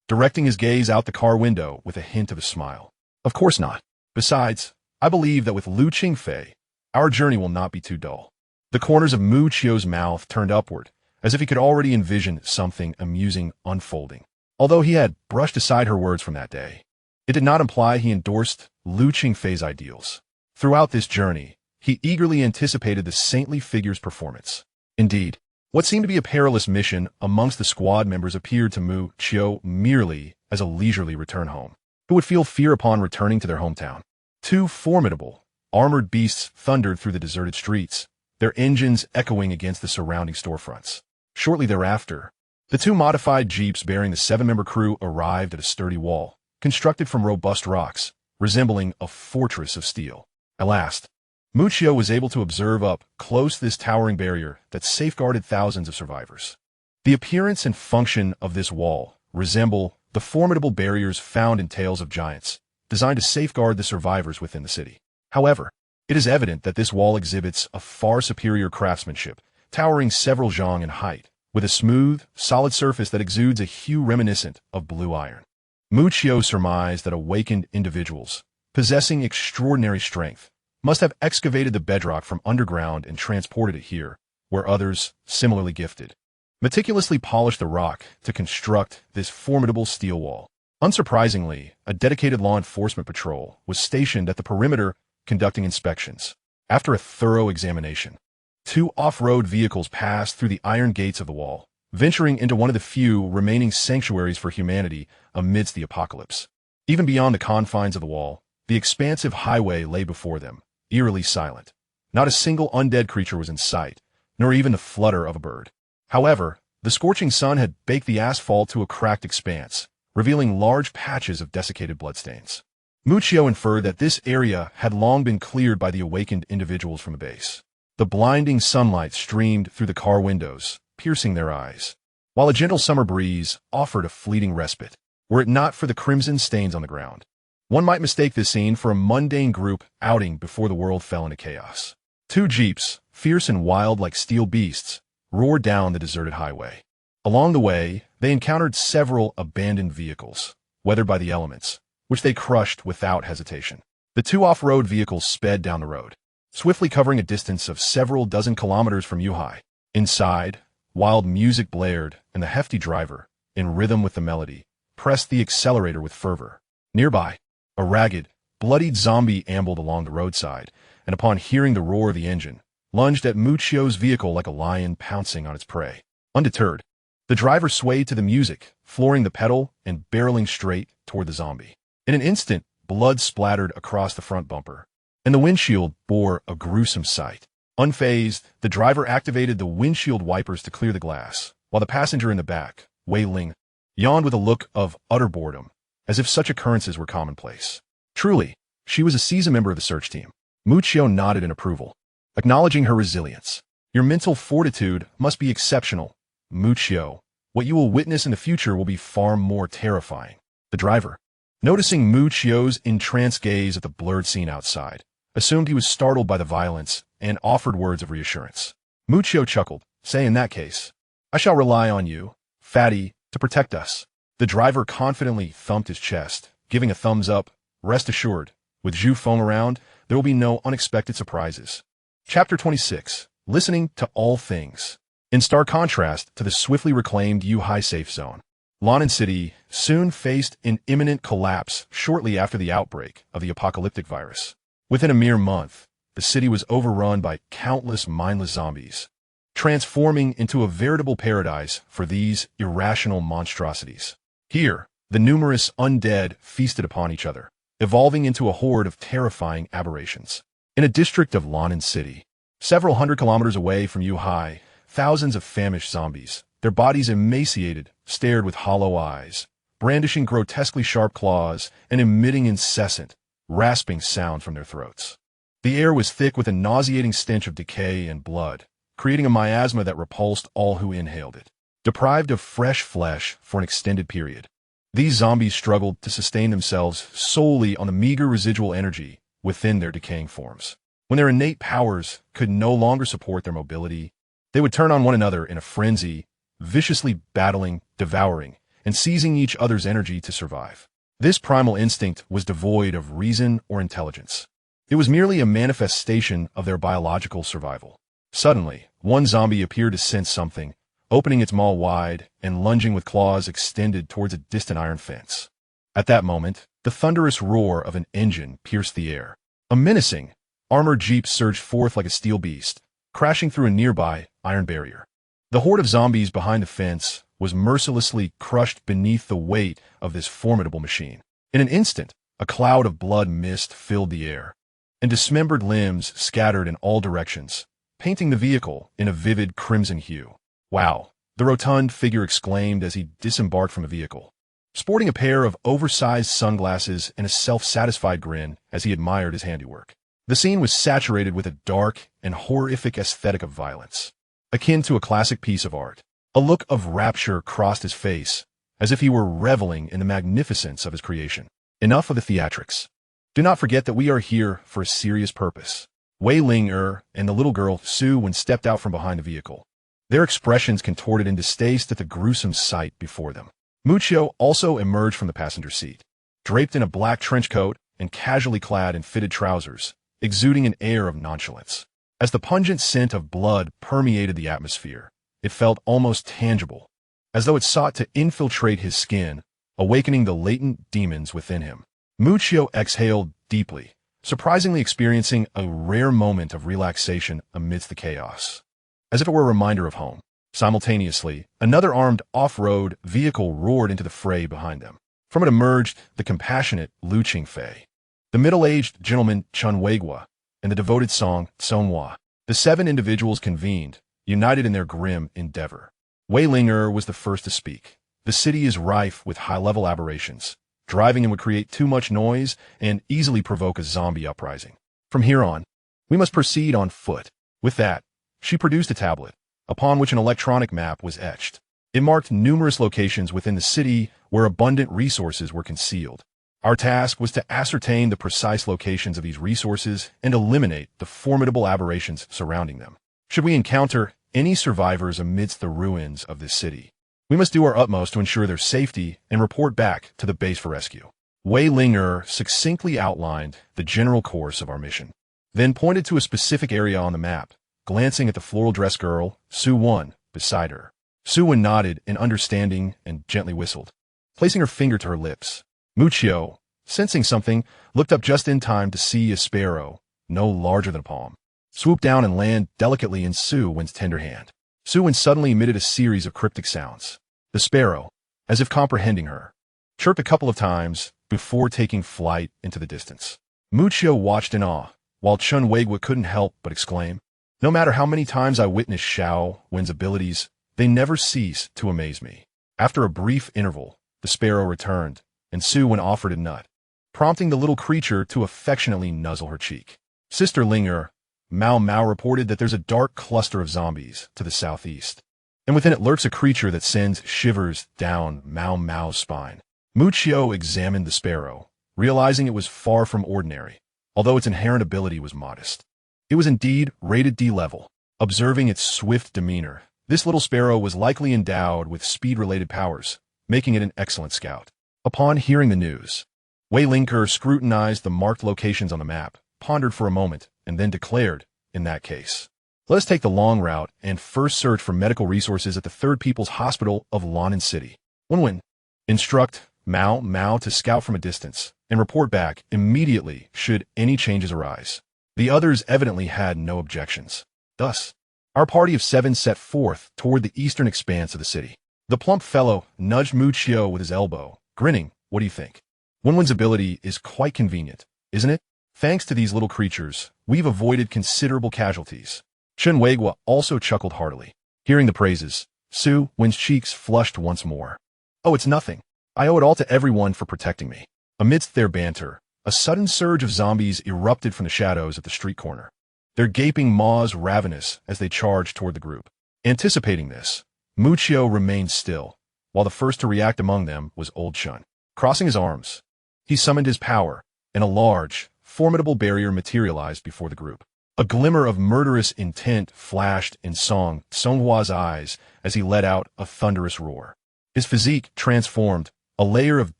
directing his gaze out the car window with a hint of a smile. "Of course not. Besides, I believe that with Lu Qingfei, our journey will not be too dull." The corners of Muccio's mouth turned upward, as if he could already envision something amusing unfolding. Although he had brushed aside her words from that day, it did not imply he endorsed Lu Qingfei's ideals. Throughout this journey, he eagerly anticipated the saintly figure's performance. Indeed, what seemed to be a perilous mission amongst the squad members appeared to Muccio merely as a leisurely return home. Who would feel fear upon returning to their hometown? Two formidable, armored beasts thundered through the deserted streets, their engines echoing against the surrounding storefronts. Shortly thereafter, the two modified jeeps bearing the 7-member crew arrived at a sturdy wall, constructed from robust rocks, resembling a fortress of steel. At last, Muccio was able to observe up close this towering barrier that safeguarded thousands of survivors. The appearance and function of this wall resemble the formidable barriers found in tales of giants, designed to safeguard the survivors within the city. However, it is evident that this wall exhibits a far superior craftsmanship, towering several zhang in height, with a smooth, solid surface that exudes a hue reminiscent of blue iron. Muccio surmised that awakened individuals, possessing extraordinary strength, must have excavated the bedrock from underground and transported it here, where others, similarly gifted, meticulously polished the rock to construct this formidable steel wall. Unsurprisingly, a dedicated law enforcement patrol was stationed at the perimeter conducting inspections. After a thorough examination, 2 off-road vehicles passed through the iron gates of the wall, venturing into one of the few remaining sanctuaries for humanity amidst the apocalypse. Even beyond the confines of the wall, the expansive highway lay before them, eerily silent. Not a single undead creature was in sight, nor even the flutter of a bird. However, the scorching sun had baked the asphalt to a cracked expanse, revealing large patches of desiccated bloodstains. Muccio inferred that this area had long been cleared by the awakened individuals from the base. The blinding sunlight streamed through the car windows, piercing their eyes, while a gentle summer breeze offered a fleeting respite, were it not for the crimson stains on the ground. One might mistake this scene for a mundane group outing before the world fell into chaos. 2 jeeps, fierce and wild like steel beasts, roared down the deserted highway. Along the way, they encountered several abandoned vehicles, weathered by the elements, which they crushed without hesitation. The 2 off-road vehicles sped down the road, swiftly covering a distance of several dozen kilometers from Yuhai. Inside, wild music blared, and the hefty driver, in rhythm with the melody, pressed the accelerator with fervor. Nearby, a ragged, bloodied zombie ambled along the roadside, and upon hearing the roar of the engine, lunged at Muccio's vehicle like a lion pouncing on its prey. Undeterred, the driver swayed to the music, flooring the pedal and barreling straight toward the zombie. In an instant, blood splattered across the front bumper, and the windshield bore a gruesome sight. Unfazed, the driver activated the windshield wipers to clear the glass, while the passenger in the back, Wei Ling, yawned with a look of utter boredom, as if such occurrences were commonplace. Truly, she was a seasoned member of the search team. Muccio nodded in approval, acknowledging her resilience. "Your mental fortitude must be exceptional, Muccio. What you will witness in the future will be far more terrifying." The driver, noticing Muccio's entranced gaze at the blurred scene outside, assumed he was startled by the violence and offered words of reassurance. Muccio chuckled, saying, "In that case, I shall rely on you, Fatty, to protect us." The driver confidently thumped his chest, giving a thumbs up. "Rest assured, with Zhu Feng around, there will be no unexpected surprises." Chapter 26. Listening to All Things. In stark contrast to the swiftly reclaimed Yuhai safe zone, Lannan City soon faced an imminent collapse shortly after the outbreak of the apocalyptic virus. Within a mere month, the city was overrun by countless mindless zombies, transforming into a veritable paradise for these irrational monstrosities. Here, the numerous undead feasted upon each other, evolving into a horde of terrifying aberrations. In a district of Lannan City, several hundred kilometers away from Yuhai, thousands of famished zombies, their bodies emaciated, stared with hollow eyes, brandishing grotesquely sharp claws and emitting incessant, rasping sound from their throats. The air was thick with a nauseating stench of decay and blood, creating a miasma that repulsed all who inhaled it. Deprived of fresh flesh for an extended period, these zombies struggled to sustain themselves solely on the meager residual energy within their decaying forms. When their innate powers could no longer support their mobility, they would turn on one another in a frenzy, viciously battling, devouring, and seizing each other's energy to survive. This primal instinct was devoid of reason or intelligence. It was merely a manifestation of their biological survival. Suddenly, one zombie appeared to sense something, opening its maw wide and lunging with claws extended towards a distant iron fence. At that moment, the thunderous roar of an engine pierced the air. A menacing, armored jeep surged forth like a steel beast, crashing through a nearby iron barrier. The horde of zombies behind the fence was mercilessly crushed beneath the weight of this formidable machine. In an instant, a cloud of blood mist filled the air, and dismembered limbs scattered in all directions, painting the vehicle in a vivid crimson hue. "Wow," the rotund figure exclaimed as he disembarked from the vehicle, sporting a pair of oversized sunglasses and a self-satisfied grin as he admired his handiwork. The scene was saturated with a dark and horrific aesthetic of violence, akin to a classic piece of art. A look of rapture crossed his face, as if he were reveling in the magnificence of his creation. Enough of the theatrics. Do not forget that we are here for a serious purpose. Wei Ling and the little girl Su Wen stepped out from behind the vehicle, their expressions contorted in distaste at the gruesome sight before them. Muccio also emerged from the passenger seat, draped in a black trench coat and casually clad in fitted trousers, exuding an air of nonchalance. As the pungent scent of blood permeated the atmosphere, it felt almost tangible, as though it sought to infiltrate his skin, awakening the latent demons within him. Muccio exhaled deeply, surprisingly experiencing a rare moment of relaxation amidst the chaos, as if it were a reminder of home. Simultaneously, another armed off-road vehicle roared into the fray behind them. From it emerged the compassionate Lu Qingfei, the middle-aged gentleman Chun Weigua, and the devoted Song Songhua. The 7 individuals convened, united in their grim endeavor. Wei Ling was the first to speak. The city is rife with high-level aberrations. Driving in would create too much noise and easily provoke a zombie uprising. From here on, we must proceed on foot. With that, she produced a tablet, upon which an electronic map was etched. It marked numerous locations within the city where abundant resources were concealed. Our task was to ascertain the precise locations of these resources and eliminate the formidable aberrations surrounding them. Should we encounter any survivors amidst the ruins of this city, we must do our utmost to ensure their safety and report back to the base for rescue. Wei Ling succinctly outlined the general course of our mission, then pointed to a specific area on the map, glancing at the floral-dressed girl, Su Wen, beside her. Su Wen nodded in understanding and gently whistled, placing her finger to her lips. Muccio, sensing something, looked up just in time to see a sparrow, no larger than a palm, swoop down and land delicately in Su Wen's tender hand. Su Wen suddenly emitted a series of cryptic sounds. The sparrow, as if comprehending her, chirped a couple of times before taking flight into the distance. Muccio watched in awe, while Chun Weigua couldn't help but exclaim, "No matter how many times I witness Xiao Wen's abilities, they never cease to amaze me." After a brief interval, the sparrow returned, and Su Wen offered a nut, prompting the little creature to affectionately nuzzle her cheek. Sister Linger, Mao Mao reported that there's a dark cluster of zombies to the southeast, and within it lurks a creature that sends shivers down Mao Mao's spine. Muccio examined the sparrow, realizing it was far from ordinary, although its inherent ability was modest. It was indeed rated D level. Observing its swift demeanor, this little sparrow was likely endowed with speed-related powers, making it an excellent scout. Upon hearing the news, Wei Ling scrutinized the marked locations on the map, pondered for a moment, and then declared, "In that case, let us take the long route and first search for medical resources at the Third People's Hospital of Lonan City. Wen, instruct Mao Mao to scout from a distance and report back immediately should any changes arise." The others evidently had no objections. Thus, our party of 7 set forth toward the eastern expanse of the city. The plump fellow nudged Muccio with his elbow, grinning. "What do you think? Wen's ability is quite convenient, isn't it? Thanks to these little creatures, we've avoided considerable casualties." Chun Weigua also chuckled heartily. Hearing the praises, Su Wen's cheeks flushed once more. "Oh, it's nothing. I owe it all to everyone for protecting me." Amidst their banter, a sudden surge of zombies erupted from the shadows at the street corner, their gaping maws ravenous as they charged toward the group. Anticipating this, Muccio remained still, while the first to react among them was Old Chun. Crossing his arms, he summoned his power, and a large, formidable barrier materialized before the group. A glimmer of murderous intent flashed in Song Tsonghua's eyes as he let out a thunderous roar. His physique transformed. A layer of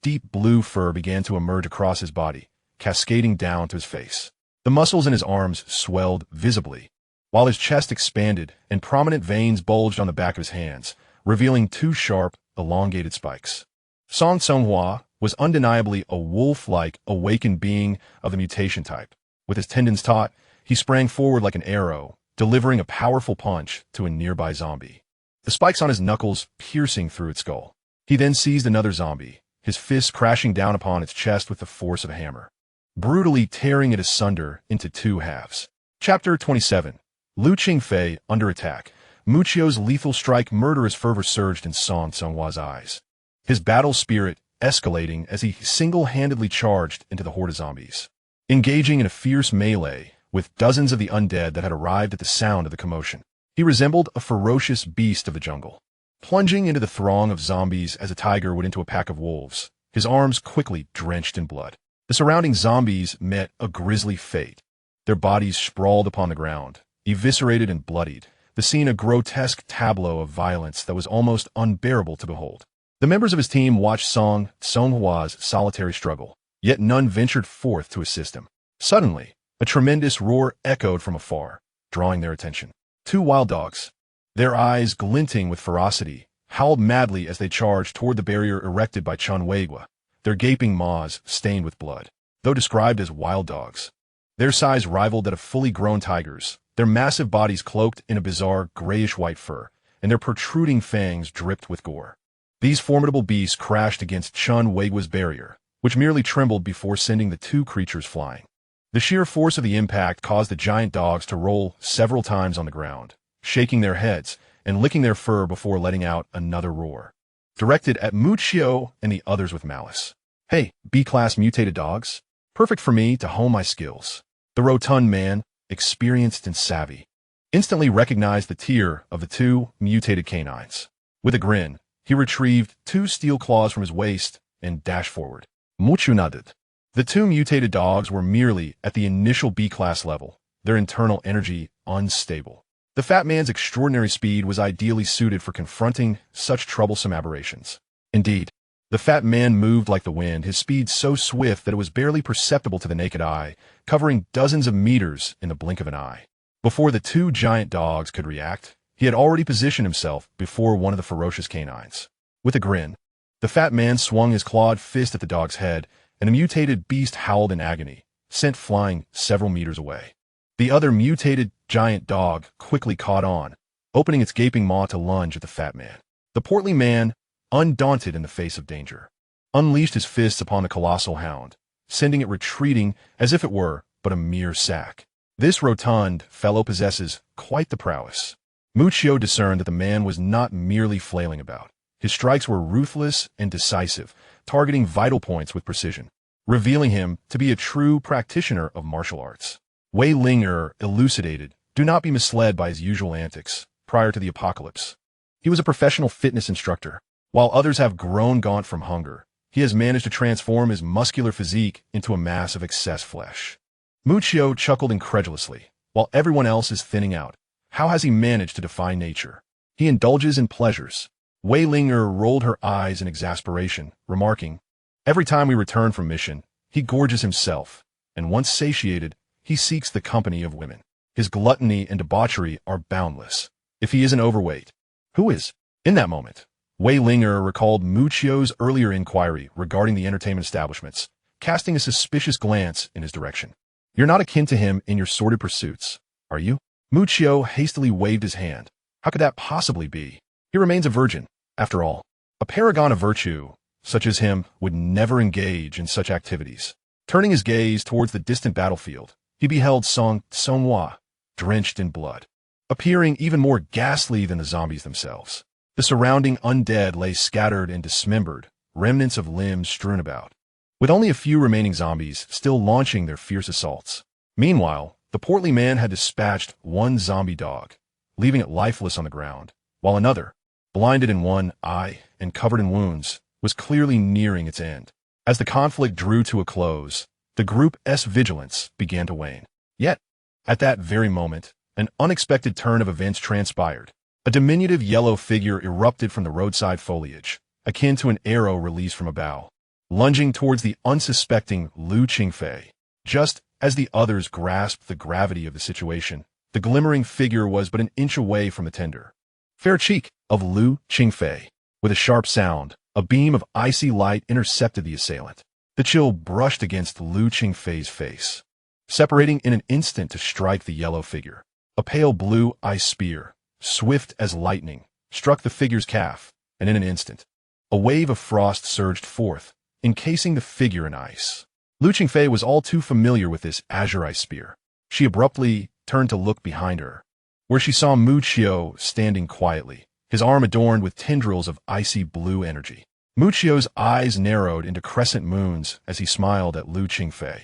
deep blue fur began to emerge across his body, cascading down to his face. The muscles in his arms swelled visibly, while his chest expanded and prominent veins bulged on the back of his hands, revealing two sharp, elongated spikes. Song Tsonghua was undeniably a wolf-like, awakened being of the mutation type. With his tendons taut, he sprang forward like an arrow, delivering a powerful punch to a nearby zombie, the spikes on his knuckles piercing through its skull. He then seized another zombie, his fist crashing down upon its chest with the force of a hammer, brutally tearing it asunder into two halves. Chapter 27. Lu Qingfei under attack. Muccio's lethal strike murderous fervor surged in Song Tsonghua's eyes, his battle spirit escalating as he single-handedly charged into the horde of zombies, engaging in a fierce melee with dozens of the undead that had arrived at the sound of the commotion. He resembled a ferocious beast of the jungle, plunging into the throng of zombies as a tiger would into a pack of wolves, his arms quickly drenched in blood. The surrounding zombies met a grisly fate, their bodies sprawled upon the ground, eviscerated and bloodied, the scene a grotesque tableau of violence that was almost unbearable to behold. The members of his team watched Song Tsonghua's solitary struggle, yet none ventured forth to assist him. Suddenly, a tremendous roar echoed from afar, drawing their attention. Two wild dogs, their eyes glinting with ferocity, howled madly as they charged toward the barrier erected by Chun Weigua, their gaping maws stained with blood. Though described as wild dogs, their size rivaled that of fully grown tigers, their massive bodies cloaked in a bizarre grayish-white fur, and their protruding fangs dripped with gore. These formidable beasts crashed against Chun Weigua's barrier, which merely trembled before sending the two creatures flying. The sheer force of the impact caused the giant dogs to roll several times on the ground, shaking their heads and licking their fur before letting out another roar, directed at Muccio and the others with malice. "Hey, B-class mutated dogs. Perfect for me to hone my skills." The rotund man, experienced and savvy, instantly recognized the tier of the two mutated canines. With a grin, he retrieved two steel claws from his waist and dashed forward. Muccio nodded. The two mutated dogs were merely at the initial B-class level, their internal energy unstable. The fat man's extraordinary speed was ideally suited for confronting such troublesome aberrations. Indeed, the fat man moved like the wind, his speed so swift that it was barely perceptible to the naked eye, covering dozens of meters in the blink of an eye. Before the two giant dogs could react, he had already positioned himself before one of the ferocious canines. With a grin, the fat man swung his clawed fist at the dog's head, and the mutated beast howled in agony, sent flying several meters away. The other mutated giant dog quickly caught on, opening its gaping maw to lunge at the fat man. The portly man, undaunted in the face of danger, unleashed his fists upon the colossal hound, sending it retreating as if it were but a mere sack. This rotund fellow possesses quite the prowess. Muccio discerned that the man was not merely flailing about. His strikes were ruthless and decisive, targeting vital points with precision, revealing him to be a true practitioner of martial arts. Wei Ling elucidated, "Do not be misled by his usual antics prior to the apocalypse. He was a professional fitness instructor. While others have grown gaunt from hunger, he has managed to transform his muscular physique into a mass of excess flesh." Muccio chuckled incredulously. While everyone else is thinning out, how has he managed to defy nature? He indulges in pleasures. Wei Ling rolled her eyes in exasperation, remarking, "Every time we return from mission, he gorges himself, and once satiated, he seeks the company of women. His gluttony and debauchery are boundless. If he isn't overweight, who is?" In that moment, Wei Ling recalled Muccio's earlier inquiry regarding the entertainment establishments, casting a suspicious glance in his direction. "You're not akin to him in your sordid pursuits, are you?" Muccio hastily waved his hand. "How could that possibly be? He remains a virgin, after all. A paragon of virtue, such as him, would never engage in such activities." Turning his gaze towards the distant battlefield, he beheld Song Tsonghua, drenched in blood, appearing even more ghastly than the zombies themselves. The surrounding undead lay scattered and dismembered, remnants of limbs strewn about. with only a few remaining zombies still launching their fierce assaults. Meanwhile, the portly man had dispatched one zombie dog, leaving it lifeless on the ground, while another, blinded in one eye and covered in wounds, was clearly nearing its end. As the conflict drew to a close, the group's vigilance began to wane. Yet, at that very moment, an unexpected turn of events transpired. A diminutive yellow figure erupted from the roadside foliage, akin to an arrow released from a bow, lunging towards the unsuspecting Lu Qingfei. Just as the others grasped the gravity of the situation, the glimmering figure was but an inch away from the tender, fair cheek of Lu Qingfei. With a sharp sound, a beam of icy light intercepted the assailant. The chill brushed against Lu Qingfei's face, separating in an instant to strike the yellow figure. A pale blue ice spear, swift as lightning, struck the figure's calf, and in an instant, a wave of frost surged forth, encasing the figure in ice. Lu Qingfei was all too familiar with this azure ice spear. She abruptly turned to look behind her, where she saw Mu Qiu standing quietly, his arm adorned with tendrils of icy blue energy. Mu Qiu's eyes narrowed into crescent moons as he smiled at Lu Qingfei.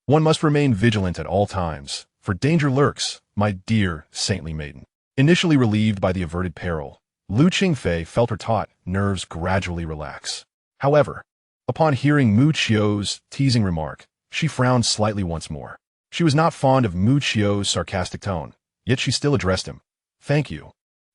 One must remain vigilant at all times, for danger lurks, my dear saintly maiden. Initially relieved by the averted peril, Lu Qingfei felt her taut nerves gradually relax. However, upon hearing Mu Qiu's teasing remark, she frowned slightly once more. She was not fond of Mu Qiu's sarcastic tone, yet she still addressed him. "Thank you.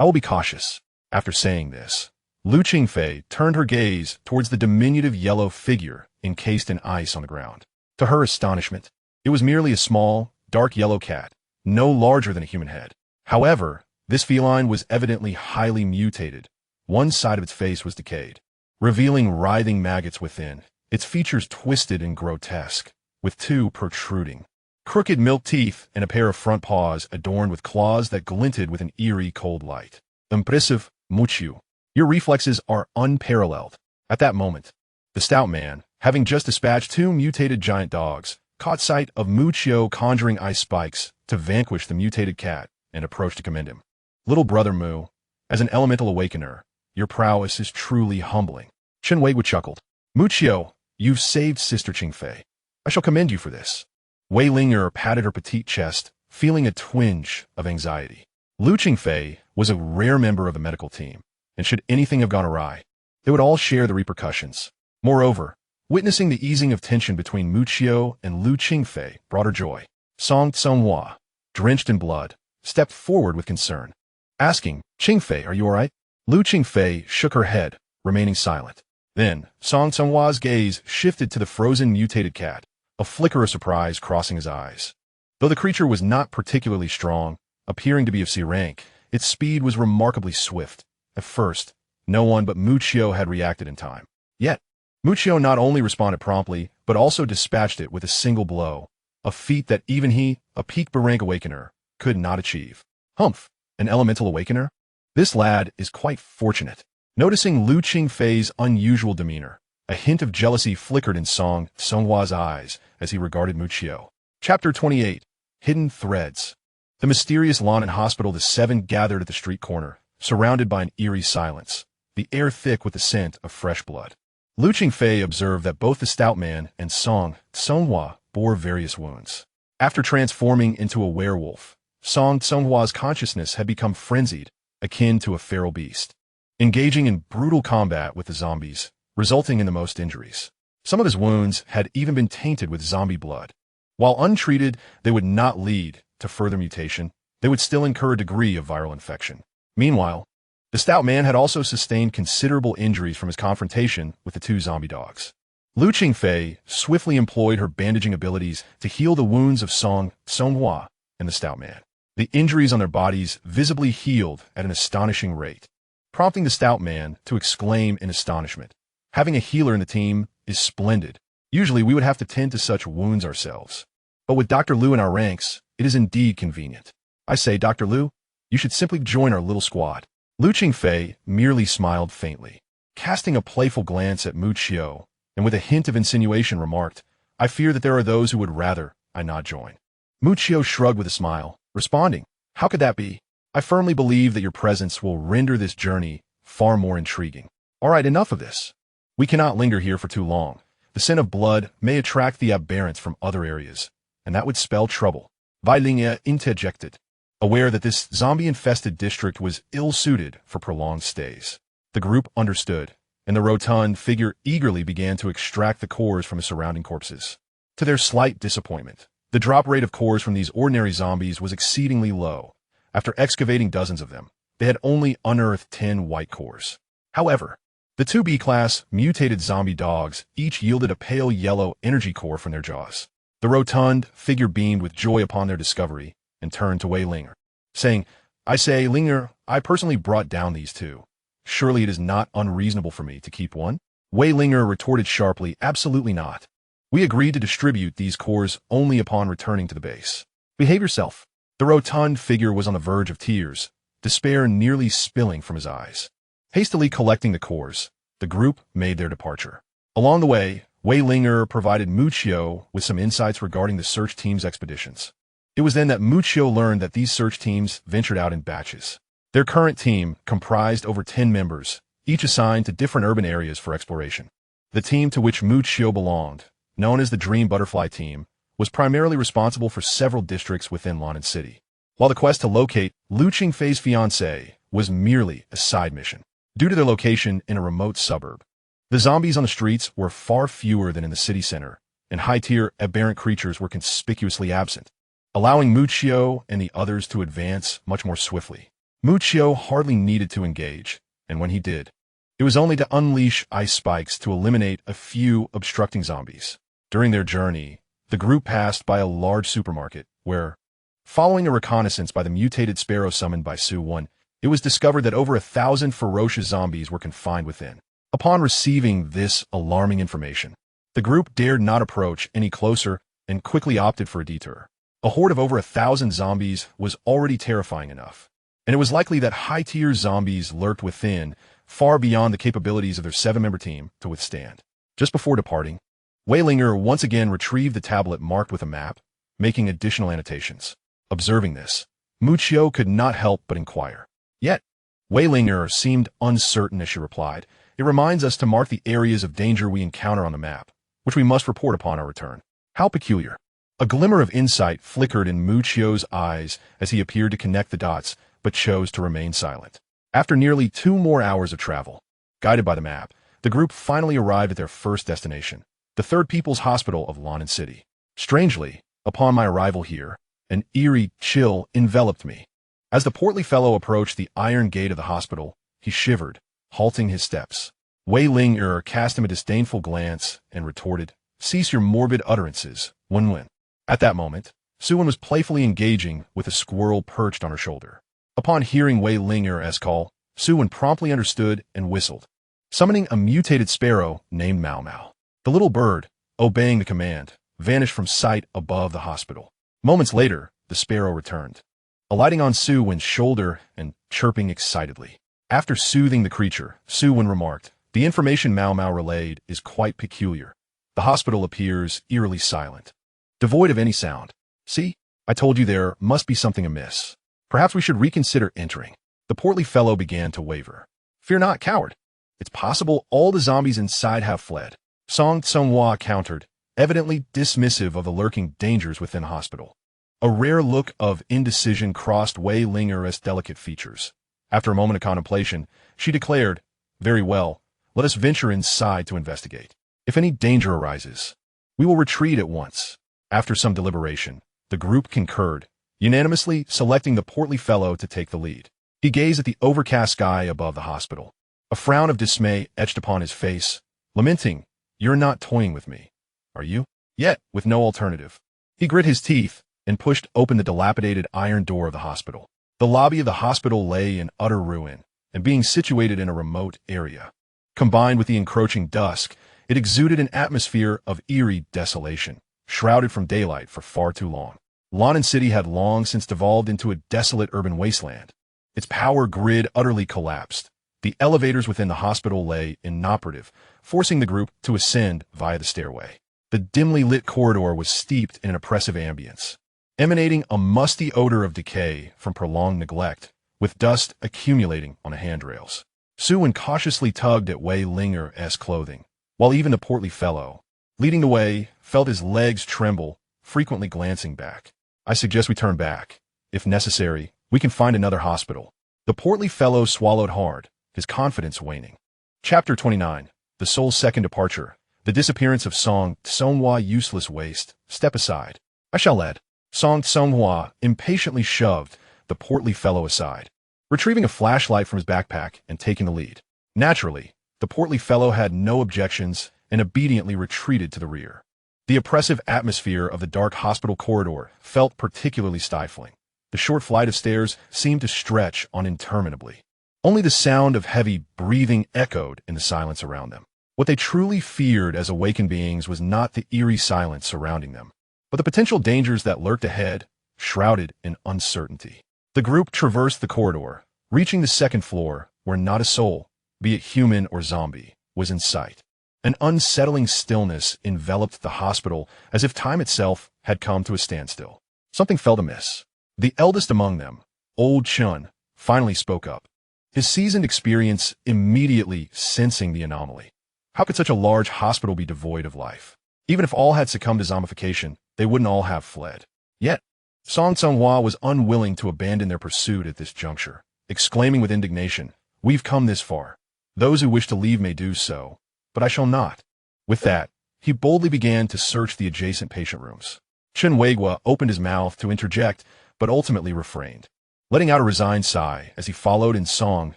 I will be cautious." After saying this, Lu Qingfei turned her gaze towards the diminutive yellow figure encased in ice on the ground. To her astonishment, it was merely a small, dark yellow cat, no larger than a human head. However, this feline was evidently highly mutated. One side of its face was decayed, revealing writhing maggots within, its features twisted and grotesque, with two protruding, crooked milk teeth and a pair of front paws adorned with claws that glinted with an eerie cold light. Impressive, Mu Qiu. Your reflexes are unparalleled. At that moment, the stout man, having just dispatched two mutated giant dogs, caught sight of Mu Qiu conjuring ice spikes to vanquish the mutated cat and approached to commend him. "Little brother Mu, as an elemental awakener, your prowess is truly humbling." Chen Wei chuckled. "Mu Qiu, you've saved Sister Qingfei. I shall commend you for this." Wei Linger patted her petite chest, feeling a twinge of anxiety. Lu Qingfei was a rare member of the medical team, and should anything have gone awry, they would all share the repercussions. Moreover, witnessing the easing of tension between Mu Qiu and Lu Qingfei brought her joy. Song Tsonghua, drenched in blood, stepped forward with concern, asking, "Qingfei, are you all right?" Lu Qingfei shook her head, remaining silent. Then, Song Tsonghua's gaze shifted to the frozen mutated cat, a flicker of surprise crossing his eyes. Though the creature was not particularly strong, appearing to be of C rank, its speed was remarkably swift. At first, no one but Mu Qiu had reacted in time. Yet, Mu Qiu not only responded promptly, but also dispatched it with a single blow, a feat that even he, a peak rank awakener, could not achieve. Humph, an elemental awakener? This lad is quite fortunate. Noticing Lu Qingfei's unusual demeanor, a hint of jealousy flickered in Song Tsonghua's eyes as he regarded Mu Qiu. Chapter 28. Hidden Threads. The mysterious London hospital, the seven gathered at the street corner, surrounded by an eerie silence, the air thick with the scent of fresh blood. Lu Qingfei observed that both the stout man and Song Tsonghua bore various wounds. After transforming into a werewolf, Song Tsonghua's consciousness had become frenzied, akin to a feral beast, engaging in brutal combat with the zombies, resulting in the most injuries. Some of his wounds had even been tainted with zombie blood. While untreated, they would not lead to further mutation. They would still incur a degree of viral infection. Meanwhile, the stout man had also sustained considerable injuries from his confrontation with the two zombie dogs. Lu Qingfei swiftly employed her bandaging abilities to heal the wounds of Song Tsonghua and the stout man. The injuries on their bodies visibly healed at an astonishing rate, prompting the stout man to exclaim in astonishment, "Having a healer in the team is splendid. Usually we would have to tend to such wounds ourselves. But with Dr. Lu in our ranks, it is indeed convenient. I say, Dr. Lu, you should simply join our little squad." Lu Qingfei merely smiled faintly, casting a playful glance at Mu Qiu, and with a hint of insinuation remarked, "I fear that there are those who would rather I not join." Mu Qiu shrugged with a smile, responding, "How could that be? I firmly believe that your presence will render this journey far more intriguing. All right, enough of this. We cannot linger here for too long. The scent of blood may attract the aberrants from other areas, and that would spell trouble. Weilinge interjected, aware that this zombie-infested district was ill-suited for prolonged stays. The group understood, and the rotund figure eagerly began to extract the cores from the surrounding corpses. To their slight disappointment, the drop rate of cores from these ordinary zombies was exceedingly low. After excavating dozens of them, they had only unearthed 10 white cores. However, the 2 B-class mutated zombie dogs each yielded a pale yellow energy core from their jaws. The rotund figure beamed with joy upon their discovery and turned to Wei Linger, saying, "I say, Linger, I personally brought down these 2. Surely it is not unreasonable for me to keep one?" Wei Linger retorted sharply, "Absolutely not. We agreed to distribute these cores only upon returning to the base. Behave yourself." The rotund figure was on the verge of tears, despair nearly spilling from his eyes. Hastily collecting the cores, the group made their departure. Along the way, Wei Linger provided Muccio with some insights regarding the search team's expeditions. It was then that Muccio learned that these search teams ventured out in batches. Their current team comprised over 10 members, each assigned to different urban areas for exploration. The team to which Muccio belonged, known as the Dream Butterfly Team, was primarily responsible for several districts within London City, while the quest to locate Lu Qingfei's fiancée was merely a side mission. Due to their location in a remote suburb, the zombies on the streets were far fewer than in the city center, and high-tier aberrant creatures were conspicuously absent, allowing Muccio and the others to advance much more swiftly. Muccio hardly needed to engage, and when he did, it was only to unleash ice spikes to eliminate a few obstructing zombies. During their journey, the group passed by a large supermarket where, following a reconnaissance by the mutated sparrow summoned by Su-1, it was discovered that over 1,000 ferocious zombies were confined within. Upon receiving this alarming information, the group dared not approach any closer and quickly opted for a detour. A horde of over 1,000 zombies was already terrifying enough, and it was likely that high-tier zombies lurked within, far beyond the capabilities of their 7-member team to withstand. Just before departing, Wei Linger once again retrieved the tablet marked with a map, making additional annotations. Observing this, Muccio could not help but inquire. Yet, Wei Linger seemed uncertain as she replied, "It reminds us to mark the areas of danger we encounter on the map, which we must report upon our return." How peculiar. A glimmer of insight flickered in Muccio's eyes as he appeared to connect the dots, but chose to remain silent. After nearly 2 more hours of travel, guided by the map, the group finally arrived at their first destination, the Third People's Hospital of London City. Strangely, upon my arrival here, an eerie chill enveloped me. As the portly fellow approached the iron gate of the hospital, he shivered, halting his steps. Wei Linger cast him a disdainful glance and retorted, "Cease your morbid utterances, Wen." At that moment, Su-1 was playfully engaging with a squirrel perched on her shoulder. Upon hearing Wei Linger's call, Su-1 promptly understood and whistled, summoning a mutated sparrow named Mau Mau. The little bird, obeying the command, vanished from sight above the hospital. Moments later, the sparrow returned, alighting on Su-1's shoulder and chirping excitedly. After soothing the creature, Su-1 remarked, "The information Mau Mau relayed is quite peculiar. The hospital appears eerily silent, devoid of any sound. See, I told you there must be something amiss. Perhaps we should reconsider entering." The portly fellow began to waver. "Fear not, coward. It's possible all the zombies inside have fled." Song Tsonghua countered, evidently dismissive of the lurking dangers within the hospital. A rare look of indecision crossed Wei Linger's delicate features. After a moment of contemplation, she declared, "Very well, let us venture inside to investigate. If any danger arises, we will retreat at once." After some deliberation, the group concurred, unanimously selecting the portly fellow to take the lead. He gazed at the overcast sky above the hospital. A frown of dismay etched upon his face, lamenting, "You're not toying with me, are you?" Yet, with no alternative, he grit his teeth and pushed open the dilapidated iron door of the hospital. The lobby of the hospital lay in utter ruin, and being situated in a remote area. Combined with the encroaching dusk, it exuded an atmosphere of eerie desolation, shrouded from daylight for far too long. London City had long since devolved into a desolate urban wasteland. Its power grid utterly collapsed. The elevators within the hospital lay inoperative, forcing the group to ascend via the stairway. The dimly lit corridor was steeped in an oppressive ambience, emanating a musty odor of decay from prolonged neglect, with dust accumulating on the handrails. Su-1 cautiously tugged at Wei Linger's clothing, while even the portly fellow, leading the way, felt his legs tremble, frequently glancing back. I suggest we turn back. If necessary, we can find another hospital. The portly fellow swallowed hard, his confidence waning. Chapter 29. The soul's second departure. The disappearance of Song Tsonghua. Useless waste. Step aside. I shall lead. Song Tsonghua impatiently shoved the portly fellow aside, retrieving a flashlight from his backpack and taking the lead. Naturally, the portly fellow had no objections and obediently retreated to the rear. The oppressive atmosphere of the dark hospital corridor felt particularly stifling. The short flight of stairs seemed to stretch on interminably. Only the sound of heavy breathing echoed in the silence around them. What they truly feared as awakened beings was not the eerie silence surrounding them, but the potential dangers that lurked ahead, shrouded in uncertainty. The group traversed the corridor, reaching the second floor, where not a soul, be it human or zombie, was in sight. An unsettling stillness enveloped the hospital as if time itself had come to a standstill. Something felt amiss. The eldest among them, Old Chun, finally spoke up, his seasoned experience immediately sensing the anomaly. How could such a large hospital be devoid of life? Even if all had succumbed to zombification, they wouldn't all have fled. Yet, Song Tsonghua was unwilling to abandon their pursuit at this juncture, exclaiming with indignation, "We've come this far. Those who wish to leave may do so, but I shall not." With that, he boldly began to search the adjacent patient rooms. Chen Weigua opened his mouth to interject, but ultimately refrained, letting out a resigned sigh as he followed in Song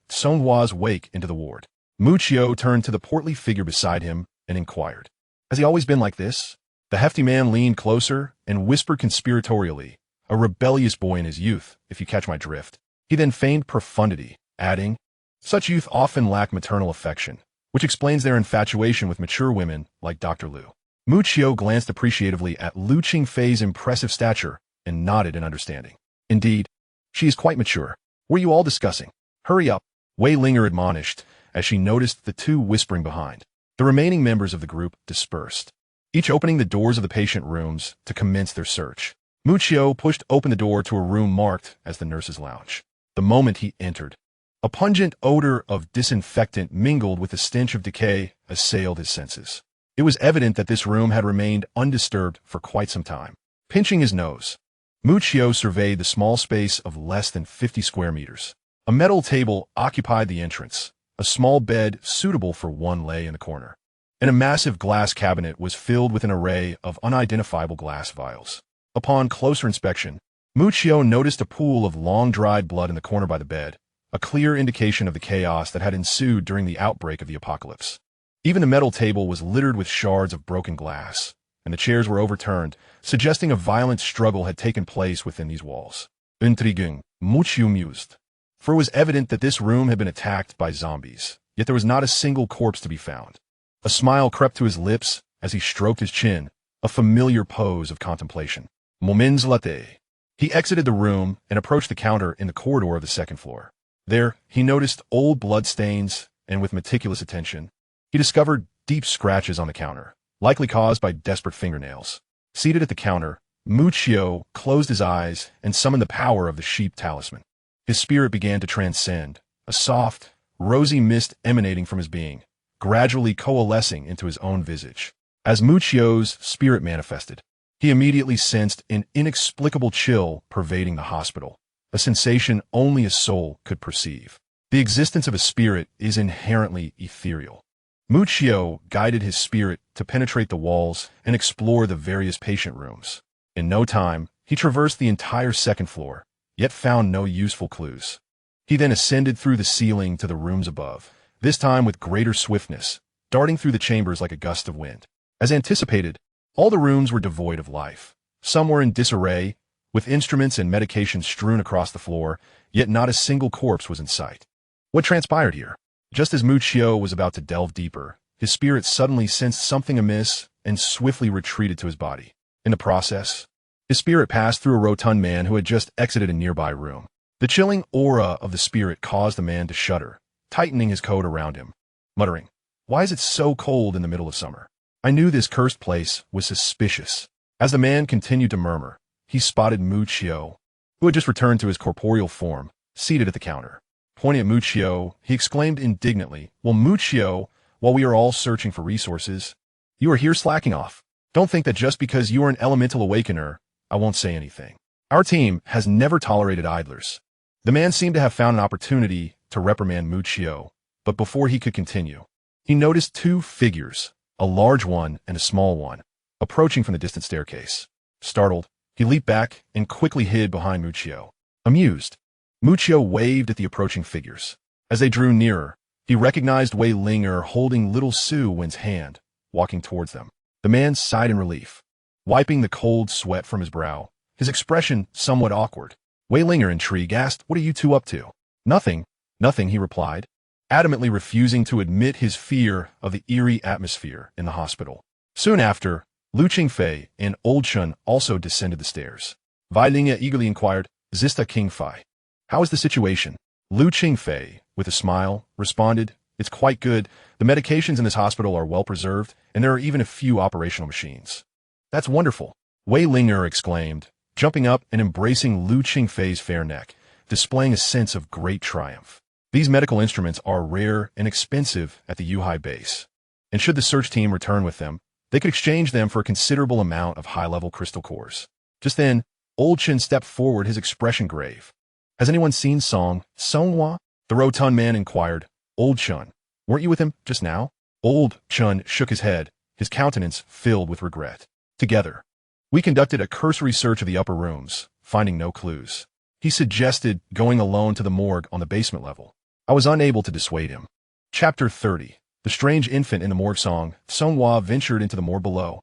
Tsonghua's wake into the ward. Muchio turned to the portly figure beside him and inquired, "Has he always been like this?" The hefty man leaned closer and whispered conspiratorially, "A rebellious boy in his youth, if you catch my drift." He then feigned profundity, adding, "Such youth often lack maternal affection, which explains their infatuation with mature women like Dr. Liu." Muchio glanced appreciatively at Liu Qingfei's impressive stature and nodded in understanding. "Indeed, she is quite mature. Were you all discussing?" "Hurry up," Wei Linger admonished as she noticed the two whispering behind. The remaining members of the group dispersed, each opening the doors of the patient rooms to commence their search. Muchio pushed open the door to a room marked as the nurse's lounge. The moment he entered, a pungent odor of disinfectant mingled with the stench of decay assailed his senses. It was evident that this room had remained undisturbed for quite some time. Pinching his nose, Muchio surveyed the small space of less than 50 square meters. A metal table occupied the entrance, a small bed suitable for one lay in the corner, and a massive glass cabinet was filled with an array of unidentifiable glass vials. Upon closer inspection, Muchio noticed a pool of long-dried blood in the corner by the bed, a clear indication of the chaos that had ensued during the outbreak of the apocalypse. Even the metal table was littered with shards of broken glass, and the chairs were overturned, suggesting a violent struggle had taken place within these walls. Intriguing, Muchio mused, for it was evident that this room had been attacked by zombies, yet there was not a single corpse to be found. A smile crept to his lips as he stroked his chin, a familiar pose of contemplation. Moments latte. He exited the room and approached the counter in the corridor of the second floor. There, he noticed old bloodstains, and with meticulous attention, he discovered deep scratches on the counter, likely caused by desperate fingernails. Seated at the counter, Muchio closed his eyes and summoned the power of the sheep talisman. His spirit began to transcend, a soft, rosy mist emanating from his being, gradually coalescing into his own visage. As Muchio's spirit manifested, he immediately sensed an inexplicable chill pervading the hospital, a sensation only a soul could perceive. The existence of a spirit is inherently ethereal. Muchio guided his spirit to penetrate the walls and explore the various patient rooms. In no time, he traversed the entire second floor, yet found no useful clues. He then ascended through the ceiling to the rooms above, this time with greater swiftness, darting through the chambers like a gust of wind. As anticipated, all the rooms were devoid of life. Some were in disarray, with instruments and medications strewn across the floor, yet not a single corpse was in sight. What transpired here? Just as Muchio was about to delve deeper, his spirit suddenly sensed something amiss and swiftly retreated to his body. In the process, his spirit passed through a rotund man who had just exited a nearby room. The chilling aura of the spirit caused the man to shudder, tightening his coat around him, muttering, "Why is it so cold in the middle of summer?" I knew this cursed place was suspicious. As the man continued to murmur, he spotted Muchio, who had just returned to his corporeal form, seated at the counter. Pointing at Muchio, he exclaimed indignantly, "Well, Muchio, while we are all searching for resources, You are here slacking off. Don't think that just because you are an elemental awakener, I won't say anything. Our team has never tolerated idlers. The man seemed to have found an opportunity to reprimand Muccio, but before he could continue, he noticed two figures, a large one and a small one, approaching from the distant staircase. Startled, he leaped back and quickly hid behind Muccio. Amused, Muccio waved at the approaching figures. As they drew nearer, he recognized Wei Linger holding little Su Wen's hand, walking towards them. The man sighed in relief, wiping the cold sweat from his brow, his expression somewhat awkward. Wei Linger, intrigued, asked, "What are you two up to?" "Nothing, nothing," he replied, adamantly refusing to admit his fear of the eerie atmosphere in the hospital. Soon after, Lu Qingfei and Old Chun also descended the stairs. Wei Linger eagerly inquired, "Zista King Fei, how is the situation?" Lu Qingfei, with a smile, responded, "It's quite good. The medications in this hospital are well preserved, and there are even a few operational machines." "That's wonderful," Wei Linger exclaimed, jumping up and embracing Lu Qingfei's fair neck, displaying a sense of great triumph. These medical instruments are rare and expensive at the Yuhai base, and should the search team return with them, they could exchange them for a considerable amount of high-level crystal cores. Just then, Old Chun stepped forward, his expression grave. "Has anyone seen Songhua?" the rotund man inquired. "Old Chun, weren't you with him just now?" Old Chun shook his head, his countenance filled with regret. "Together, we conducted a cursory search of the upper rooms, finding no clues. He suggested going alone to the morgue on the basement level. I was unable to dissuade him." Chapter 30. The strange infant in the morgue song. Songhua ventured into the morgue below.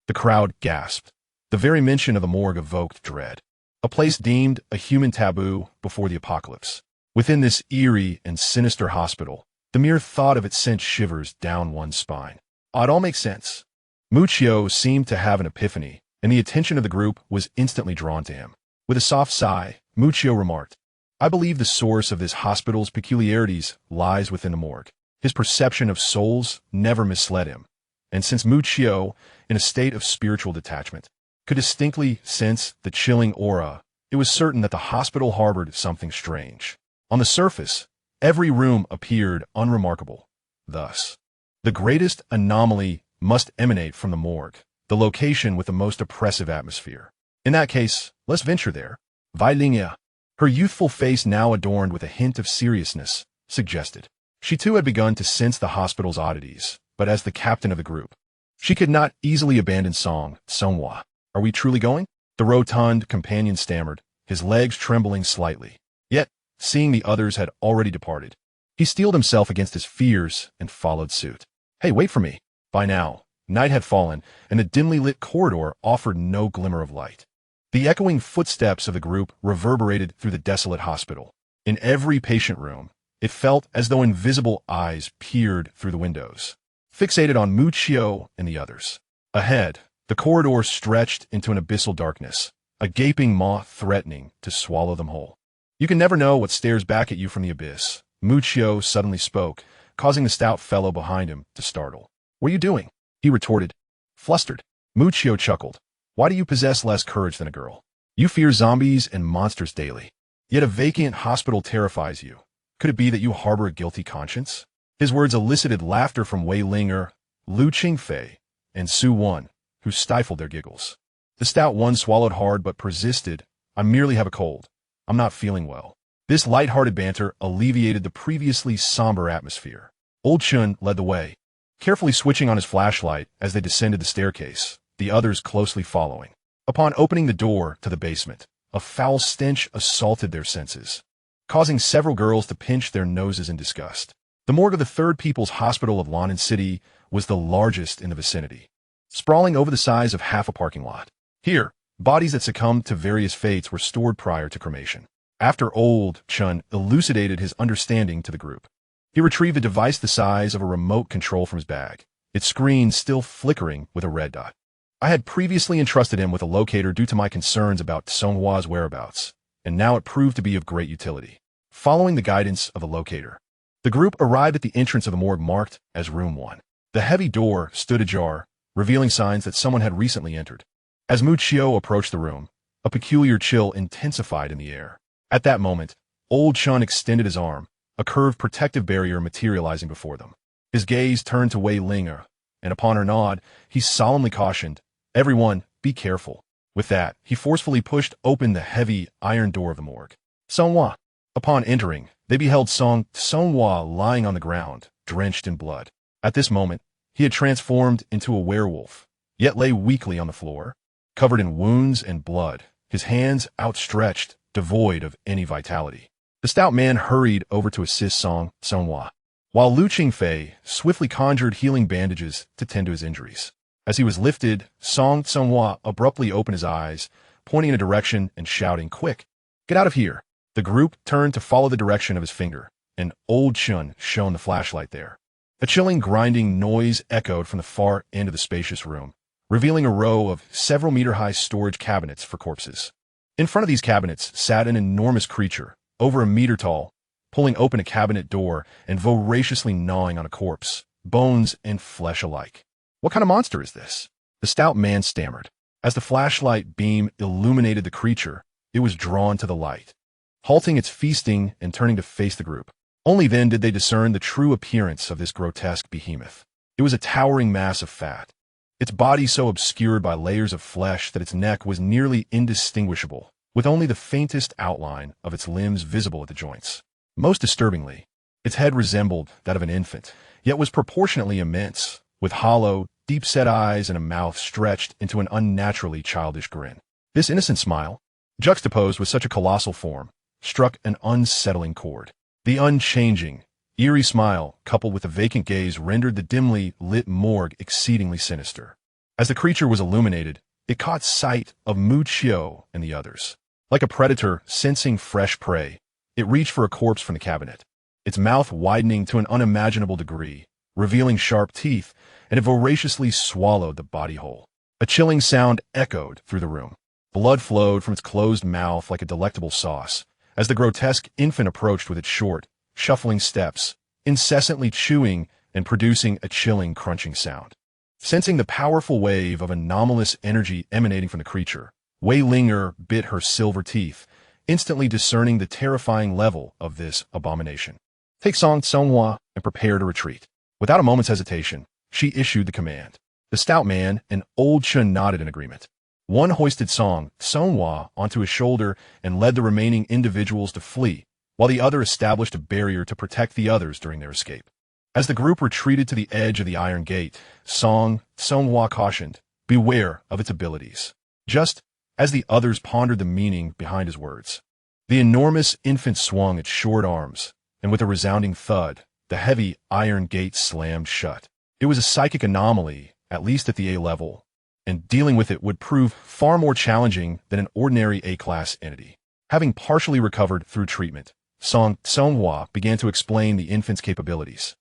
The crowd gasped. The very mention of the morgue evoked dread. A place deemed a human taboo before the apocalypse. Within this eerie and sinister hospital, the mere thought of it sent shivers down one's spine. It all makes sense. Muccio seemed to have an epiphany, and the attention of the group was instantly drawn to him. With a soft sigh, Muccio remarked, "I believe the source of this hospital's peculiarities lies within the morgue." His perception of souls never misled him, and since Muccio, in a state of spiritual detachment, could distinctly sense the chilling aura, it was certain that the hospital harbored something strange. On the surface, every room appeared unremarkable. Thus, the greatest anomaly must emanate from the morgue, the location with the most oppressive atmosphere. In that case, let's venture there. Wei Linger, her youthful face now adorned with a hint of seriousness, suggested. She too had begun to sense the hospital's oddities, but as the captain of the group, she could not easily abandon Songhua. "Are we truly going?" the rotund companion stammered, his legs trembling slightly. Yet, seeing the others had already departed, he steeled himself against his fears and followed suit. "Hey, wait for me." By now, night had fallen, and the dimly lit corridor offered no glimmer of light. The echoing footsteps of the group reverberated through the desolate hospital. In every patient room, it felt as though invisible eyes peered through the windows, fixated on Muccio and the others. Ahead, the corridor stretched into an abyssal darkness, a gaping maw threatening to swallow them whole. "You can never know what stares back at you from the abyss," Muccio suddenly spoke, causing the stout fellow behind him to startle. "What are you doing?" he retorted, flustered. Muccio chuckled. "Why do you possess less courage than a girl? You fear zombies and monsters daily, yet a vacant hospital terrifies you. Could it be that you harbor a guilty conscience?" His words elicited laughter from Wei Linger, Lu Qingfei, and Su Wen, who stifled their giggles. The stout one swallowed hard but persisted. "I merely have a cold. I'm not feeling well." This light-hearted banter alleviated the previously somber atmosphere. Old Chun led the way, carefully switching on his flashlight as they descended the staircase, the others closely following. Upon opening the door to the basement, a foul stench assaulted their senses, causing several girls to pinch their noses in disgust. The morgue of the Third People's Hospital of London City was the largest in the vicinity, sprawling over the size of half a parking lot. Here, bodies that succumbed to various fates were stored prior to cremation. After Old Chun elucidated his understanding to the group, he retrieved a device the size of a remote control from his bag, its screen still flickering with a red dot. I had previously entrusted him with a locator due to my concerns about Songhua's whereabouts, and now it proved to be of great utility. Following the guidance of the locator, the group arrived at the entrance of the morgue marked as Room 1. The heavy door stood ajar, revealing signs that someone had recently entered. As Muccio approached the room, a peculiar chill intensified in the air. At that moment, Old Chun extended his arm, a curved protective barrier materializing before them. His gaze turned to Wei Linger, and upon her nod, he solemnly cautioned, "Everyone, be careful." With that, he forcefully pushed open the heavy iron door of the morgue. Songhua. Upon entering, they beheld Songhua lying on the ground, drenched in blood. At this moment, he had transformed into a werewolf, yet lay weakly on the floor, covered in wounds and blood, his hands outstretched, devoid of any vitality. The stout man hurried over to assist Songhua, while Lu Qingfei swiftly conjured healing bandages to tend to his injuries. As he was lifted, Songhua abruptly opened his eyes, pointing in a direction and shouting, "Quick, get out of here!" The group turned to follow the direction of his finger, and Old Chun shone the flashlight there. A chilling grinding noise echoed from the far end of the spacious room, revealing a row of several-meter-high storage cabinets for corpses. In front of these cabinets sat an enormous creature, over a meter tall, pulling open a cabinet door and voraciously gnawing on a corpse, bones and flesh alike. "What kind of monster is this?" the stout man stammered. As the flashlight beam illuminated the creature, it was drawn to the light, halting its feasting and turning to face the group. Only then did they discern the true appearance of this grotesque behemoth. It was a towering mass of fat, its body so obscured by layers of flesh that its neck was nearly indistinguishable, with only the faintest outline of its limbs visible at the joints. Most disturbingly, its head resembled that of an infant, yet was proportionately immense, with hollow, deep-set eyes and a mouth stretched into an unnaturally childish grin. This innocent smile, juxtaposed with such a colossal form, struck an unsettling chord. The unchanging, eerie smile, coupled with a vacant gaze, rendered the dimly lit morgue exceedingly sinister. As the creature was illuminated, it caught sight of Mu Qiu and the others. Like a predator sensing fresh prey, it reached for a corpse from the cabinet, its mouth widening to an unimaginable degree, revealing sharp teeth, and it voraciously swallowed the body whole. A chilling sound echoed through the room. Blood flowed from its closed mouth like a delectable sauce, as the grotesque infant approached with its short, shuffling steps, incessantly chewing and producing a chilling, crunching sound. Sensing the powerful wave of anomalous energy emanating from the creature, Wei Linger bit her silver teeth, instantly discerning the terrifying level of this abomination. "Take Songhua and prepare to retreat." Without a moment's hesitation, she issued the command. The stout man and Old Chun nodded in agreement. One hoisted Songhua onto his shoulder and led the remaining individuals to flee, while the other established a barrier to protect the others during their escape. As the group retreated to the edge of the iron gate, Songhua cautioned, "Beware of its abilities." Just as the others pondered the meaning behind his words, the enormous infant swung its short arms, and with a resounding thud, the heavy iron gate slammed shut. It was a psychic anomaly, at least at the A level, and dealing with it would prove far more challenging than an ordinary A-class entity. Having partially recovered through treatment, Songhua began to explain the infant's capabilities.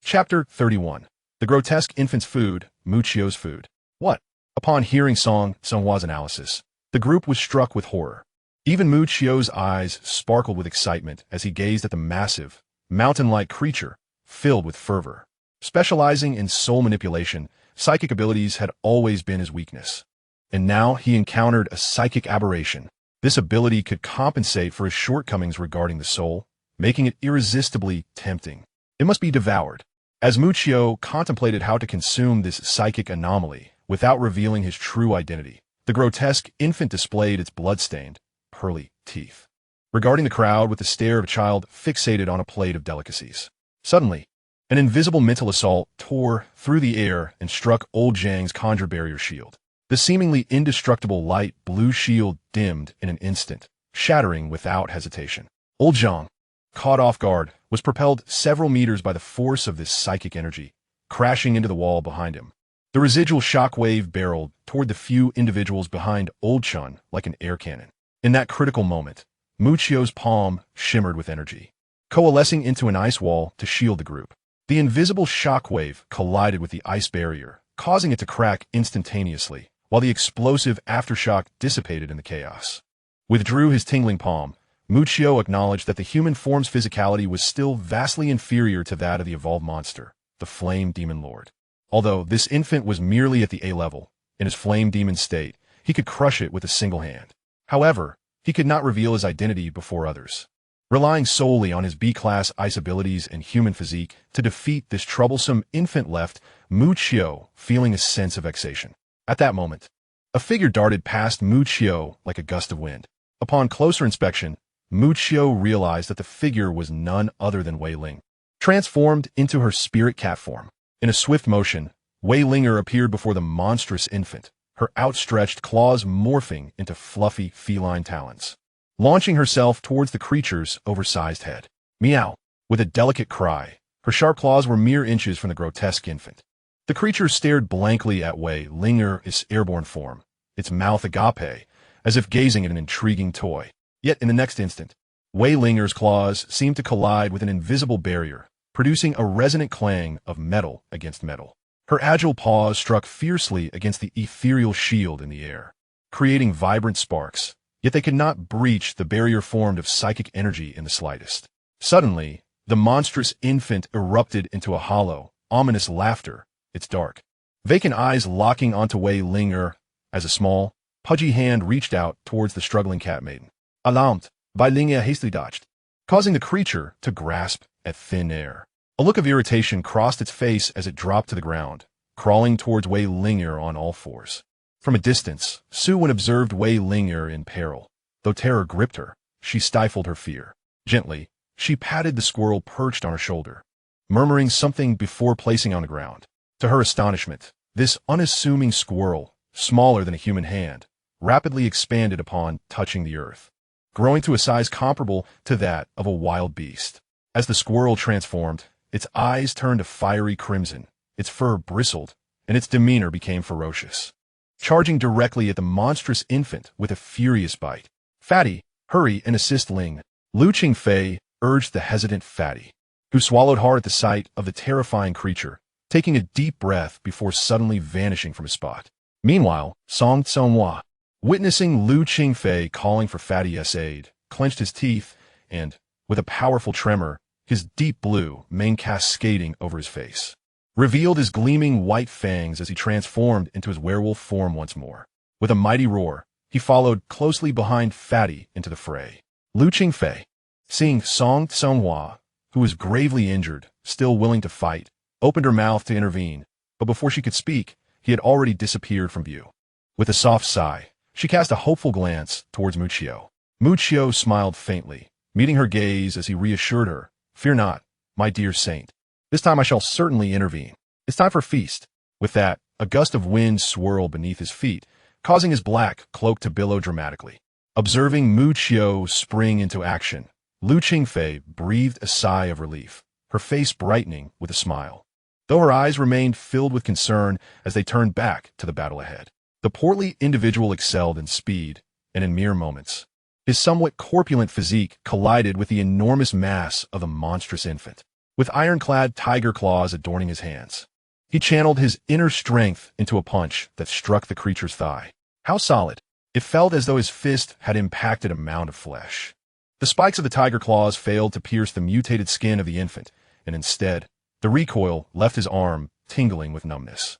Chapter 31. The Grotesque Infant's Food, Mu Qiu's Food. What? Upon hearing Songhua's analysis, the group was struck with horror. Even Mu Qiu's eyes sparkled with excitement as he gazed at the massive, mountain-like creature, filled with fervor. Specializing in soul manipulation, psychic abilities had always been his weakness. And now he encountered a psychic aberration. This ability could compensate for his shortcomings regarding the soul, making it irresistibly tempting. It must be devoured. As Mu Qiu contemplated how to consume this psychic anomaly without revealing his true identity, the grotesque infant displayed its blood-stained, pearly teeth, regarding the crowd with the stare of a child fixated on a plate of delicacies. Suddenly, an invisible mental assault tore through the air and struck Old Zhang's conjure barrier shield. The seemingly indestructible light blue shield dimmed in an instant, shattering without hesitation. Old Zhang, caught off guard, was propelled several meters by the force of this psychic energy, crashing into the wall behind him. The residual shockwave barreled toward the few individuals behind Old Chun like an air cannon. In that critical moment, Mu Qiu's palm shimmered with energy, coalescing into an ice wall to shield the group. The invisible shockwave collided with the ice barrier, causing it to crack instantaneously, while the explosive aftershock dissipated in the chaos. Withdrew his tingling palm, Mu Qiu acknowledged that the human form's physicality was still vastly inferior to that of the evolved monster, the Flame Demon Lord. Although this infant was merely at the A level, in his Flame Demon state, he could crush it with a single hand. However, he could not reveal his identity before others. relying solely on his B-class ice abilities and human physique to defeat this troublesome infant left Mu Qiu feeling a sense of vexation. At that moment, a figure darted past Mu Qiu like a gust of wind. Upon closer inspection, Mu Qiu realized that the figure was none other than Wei Ling, transformed into her spirit cat form. In a swift motion, Wei Linger appeared before the monstrous infant, her outstretched claws morphing into fluffy feline talons, launching herself towards the creature's oversized head. Meow! With a delicate cry, her sharp claws were mere inches from the grotesque infant. The creature stared blankly at Wei Linger's airborne form, its mouth agape, as if gazing at an intriguing toy. Yet in the next instant, Wei Linger's claws seemed to collide with an invisible barrier, producing a resonant clang of metal against metal. Her agile paws struck fiercely against the ethereal shield in the air, creating vibrant sparks, yet they could not breach the barrier formed of psychic energy in the slightest. Suddenly, the monstrous infant erupted into a hollow, ominous laughter, its dark, vacant eyes locking onto Wei Linger as a small, pudgy hand reached out towards the struggling cat maiden. Alarmed, Wei Linger hastily dodged, causing the creature to grasp at thin air. A look of irritation crossed its face as it dropped to the ground, crawling towards Wei Linger on all fours. From a distance, Su Wen observed Wei Linger in peril. Though terror gripped her, she stifled her fear. Gently, she patted the squirrel perched on her shoulder, murmuring something before placing on the ground. To her astonishment, this unassuming squirrel, smaller than a human hand, rapidly expanded upon touching the earth, growing to a size comparable to that of a wild beast. As the squirrel transformed, its eyes turned a fiery crimson, its fur bristled, and its demeanor became ferocious, charging directly at the monstrous infant with a furious bite. Fatty, hurry and assist Ling, Lu Qingfei urged the hesitant Fatty, who swallowed hard at the sight of the terrifying creature, taking a deep breath before suddenly vanishing from his spot. Meanwhile, Song Tsonghua, witnessing Lu Qingfei calling for Fatty's aid, clenched his teeth and, with a powerful tremor, his deep blue mane cascading over his face, revealed his gleaming white fangs as he transformed into his werewolf form once more. With a mighty roar, he followed closely behind Fatty into the fray. Lu Qingfei, seeing Song Tsonghua, who was gravely injured, still willing to fight, opened her mouth to intervene, but before she could speak, he had already disappeared from view. With a soft sigh, she cast a hopeful glance towards Mu Qiu. Mu Qiu smiled faintly, meeting her gaze as he reassured her, "Fear not, my dear saint. This time I shall certainly intervene. It's time for feast." With that, a gust of wind swirled beneath his feet, causing his black cloak to billow dramatically. Observing Mu Qiu spring into action, Lu Qingfei breathed a sigh of relief, her face brightening with a smile, though her eyes remained filled with concern as they turned back to the battle ahead. The portly individual excelled in speed, and in mere moments, his somewhat corpulent physique collided with the enormous mass of the monstrous infant. With ironclad tiger claws adorning his hands, he channeled his inner strength into a punch that struck the creature's thigh. How solid! It felt as though his fist had impacted a mound of flesh. The spikes of the tiger claws failed to pierce the mutated skin of the infant, and instead, the recoil left his arm tingling with numbness.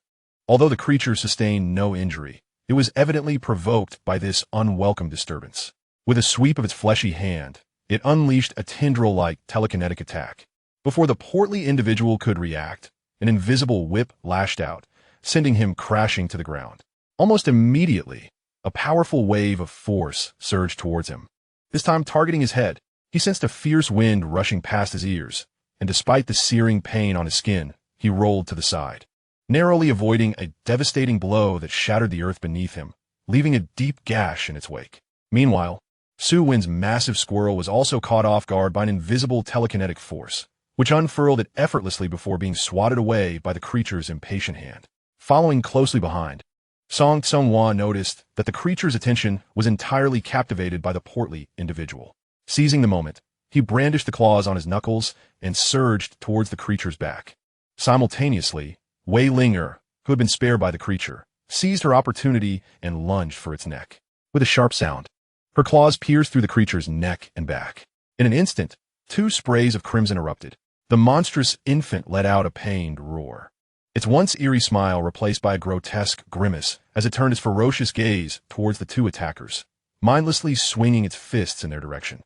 Although the creature sustained no injury, it was evidently provoked by this unwelcome disturbance. With a sweep of its fleshy hand, it unleashed a tendril-like telekinetic attack. Before the portly individual could react, an invisible whip lashed out, sending him crashing to the ground. Almost immediately, a powerful wave of force surged towards him. This time targeting his head, he sensed a fierce wind rushing past his ears, and despite the searing pain on his skin, he rolled to the side, narrowly avoiding a devastating blow that shattered the earth beneath him, leaving a deep gash in its wake. Meanwhile, Su Wen's massive squirrel was also caught off guard by an invisible telekinetic force, which unfurled it effortlessly before being swatted away by the creature's impatient hand. Following closely behind, Song Tsonghua noticed that the creature's attention was entirely captivated by the portly individual. Seizing the moment, he brandished the claws on his knuckles and surged towards the creature's back. Simultaneously, Wei Linger, who had been spared by the creature, seized her opportunity and lunged for its neck. With a sharp sound, her claws pierced through the creature's neck and back. In an instant, two sprays of crimson erupted. The monstrous infant let out a pained roar, its once eerie smile replaced by a grotesque grimace as it turned its ferocious gaze towards the two attackers, mindlessly swinging its fists in their direction.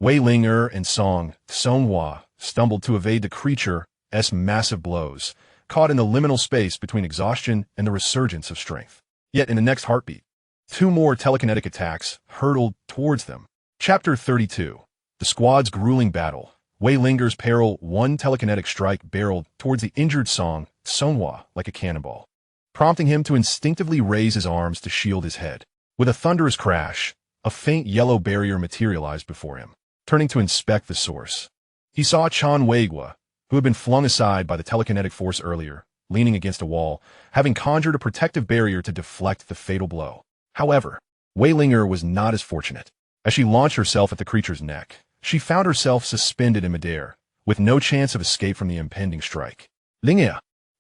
Wei Ling and Song Songhua stumbled to evade the creature's massive blows, caught in the liminal space between exhaustion and the resurgence of strength. Yet in the next heartbeat, two more telekinetic attacks hurtled towards them. Chapter 32. The squad's grueling battle. Wei Ling's peril, one telekinetic strike barreled towards the injured Song Songhua like a cannonball, prompting him to instinctively raise his arms to shield his head. With a thunderous crash, a faint yellow barrier materialized before him. Turning to inspect the source, he saw Chan Weigua, who had been flung aside by the telekinetic force earlier, leaning against a wall, having conjured a protective barrier to deflect the fatal blow. However, Wei Ling was not as fortunate. As she launched herself at the creature's neck, she found herself suspended in midair, with no chance of escape from the impending strike. Ling!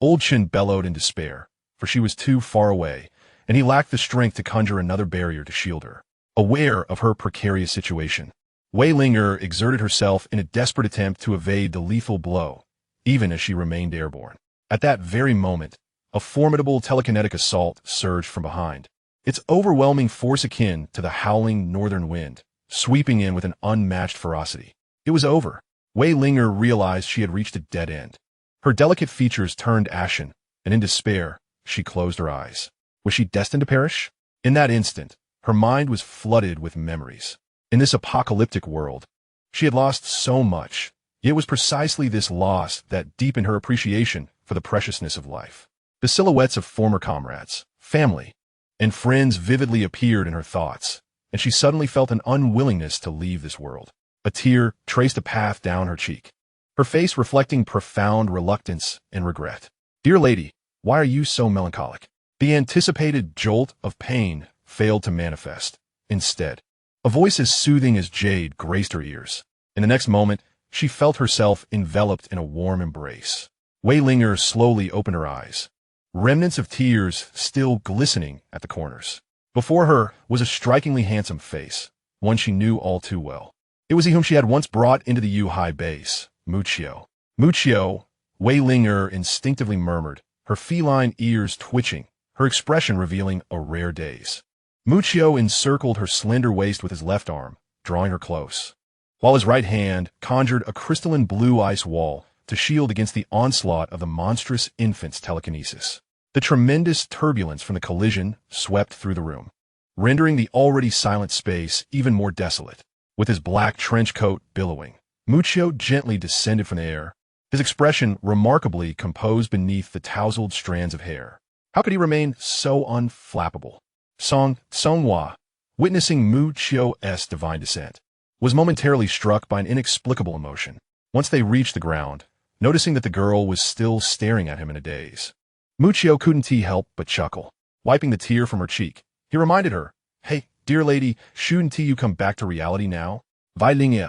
Old Chen bellowed in despair, for she was too far away, and he lacked the strength to conjure another barrier to shield her. Aware of her precarious situation, Wei Ling exerted herself in a desperate attempt to evade the lethal blow, even as she remained airborne. At that very moment, a formidable telekinetic assault surged from behind, its overwhelming force akin to the howling northern wind, sweeping in with an unmatched ferocity. It was over. Wei Ling realized she had reached a dead end. Her delicate features turned ashen, and in despair, she closed her eyes. Was she destined to perish? In that instant, her mind was flooded with memories. In this apocalyptic world, she had lost so much, yet it was precisely this loss that deepened her appreciation for the preciousness of life. The silhouettes of former comrades, family, and friends vividly appeared in her thoughts, and she suddenly felt an unwillingness to leave this world. A tear traced a path down her cheek, her face reflecting profound reluctance and regret. "Dear lady, why are you so melancholic?" The anticipated jolt of pain failed to manifest. Instead, a voice as soothing as jade graced her ears. In the next moment, she felt herself enveloped in a warm embrace. Wei Ling slowly opened her eyes, remnants of tears still glistening at the corners. Before her was a strikingly handsome face, one she knew all too well. It was he whom she had once brought into the Yu-Hai base, Muchio. Muchio, Wei Ling instinctively murmured, her feline ears twitching, her expression revealing a rare daze. Muchio encircled her slender waist with his left arm, drawing her close, while his right hand conjured a crystalline blue ice wall to shield against the onslaught of the monstrous infant's telekinesis. The tremendous turbulence from the collision swept through the room, rendering the already silent space even more desolate. With his black trench coat billowing, Muchio gently descended from the air, his expression remarkably composed beneath the tousled strands of hair. How could he remain so unflappable? Song Songhua, witnessing Muchio's divine descent, was momentarily struck by an inexplicable emotion. Once they reached the ground, noticing that the girl was still staring at him in a daze, Muchio couldn't help but chuckle. Wiping the tear from her cheek, he reminded her, "Hey, dear lady, shouldn't you come back to reality now?" Wei Ling,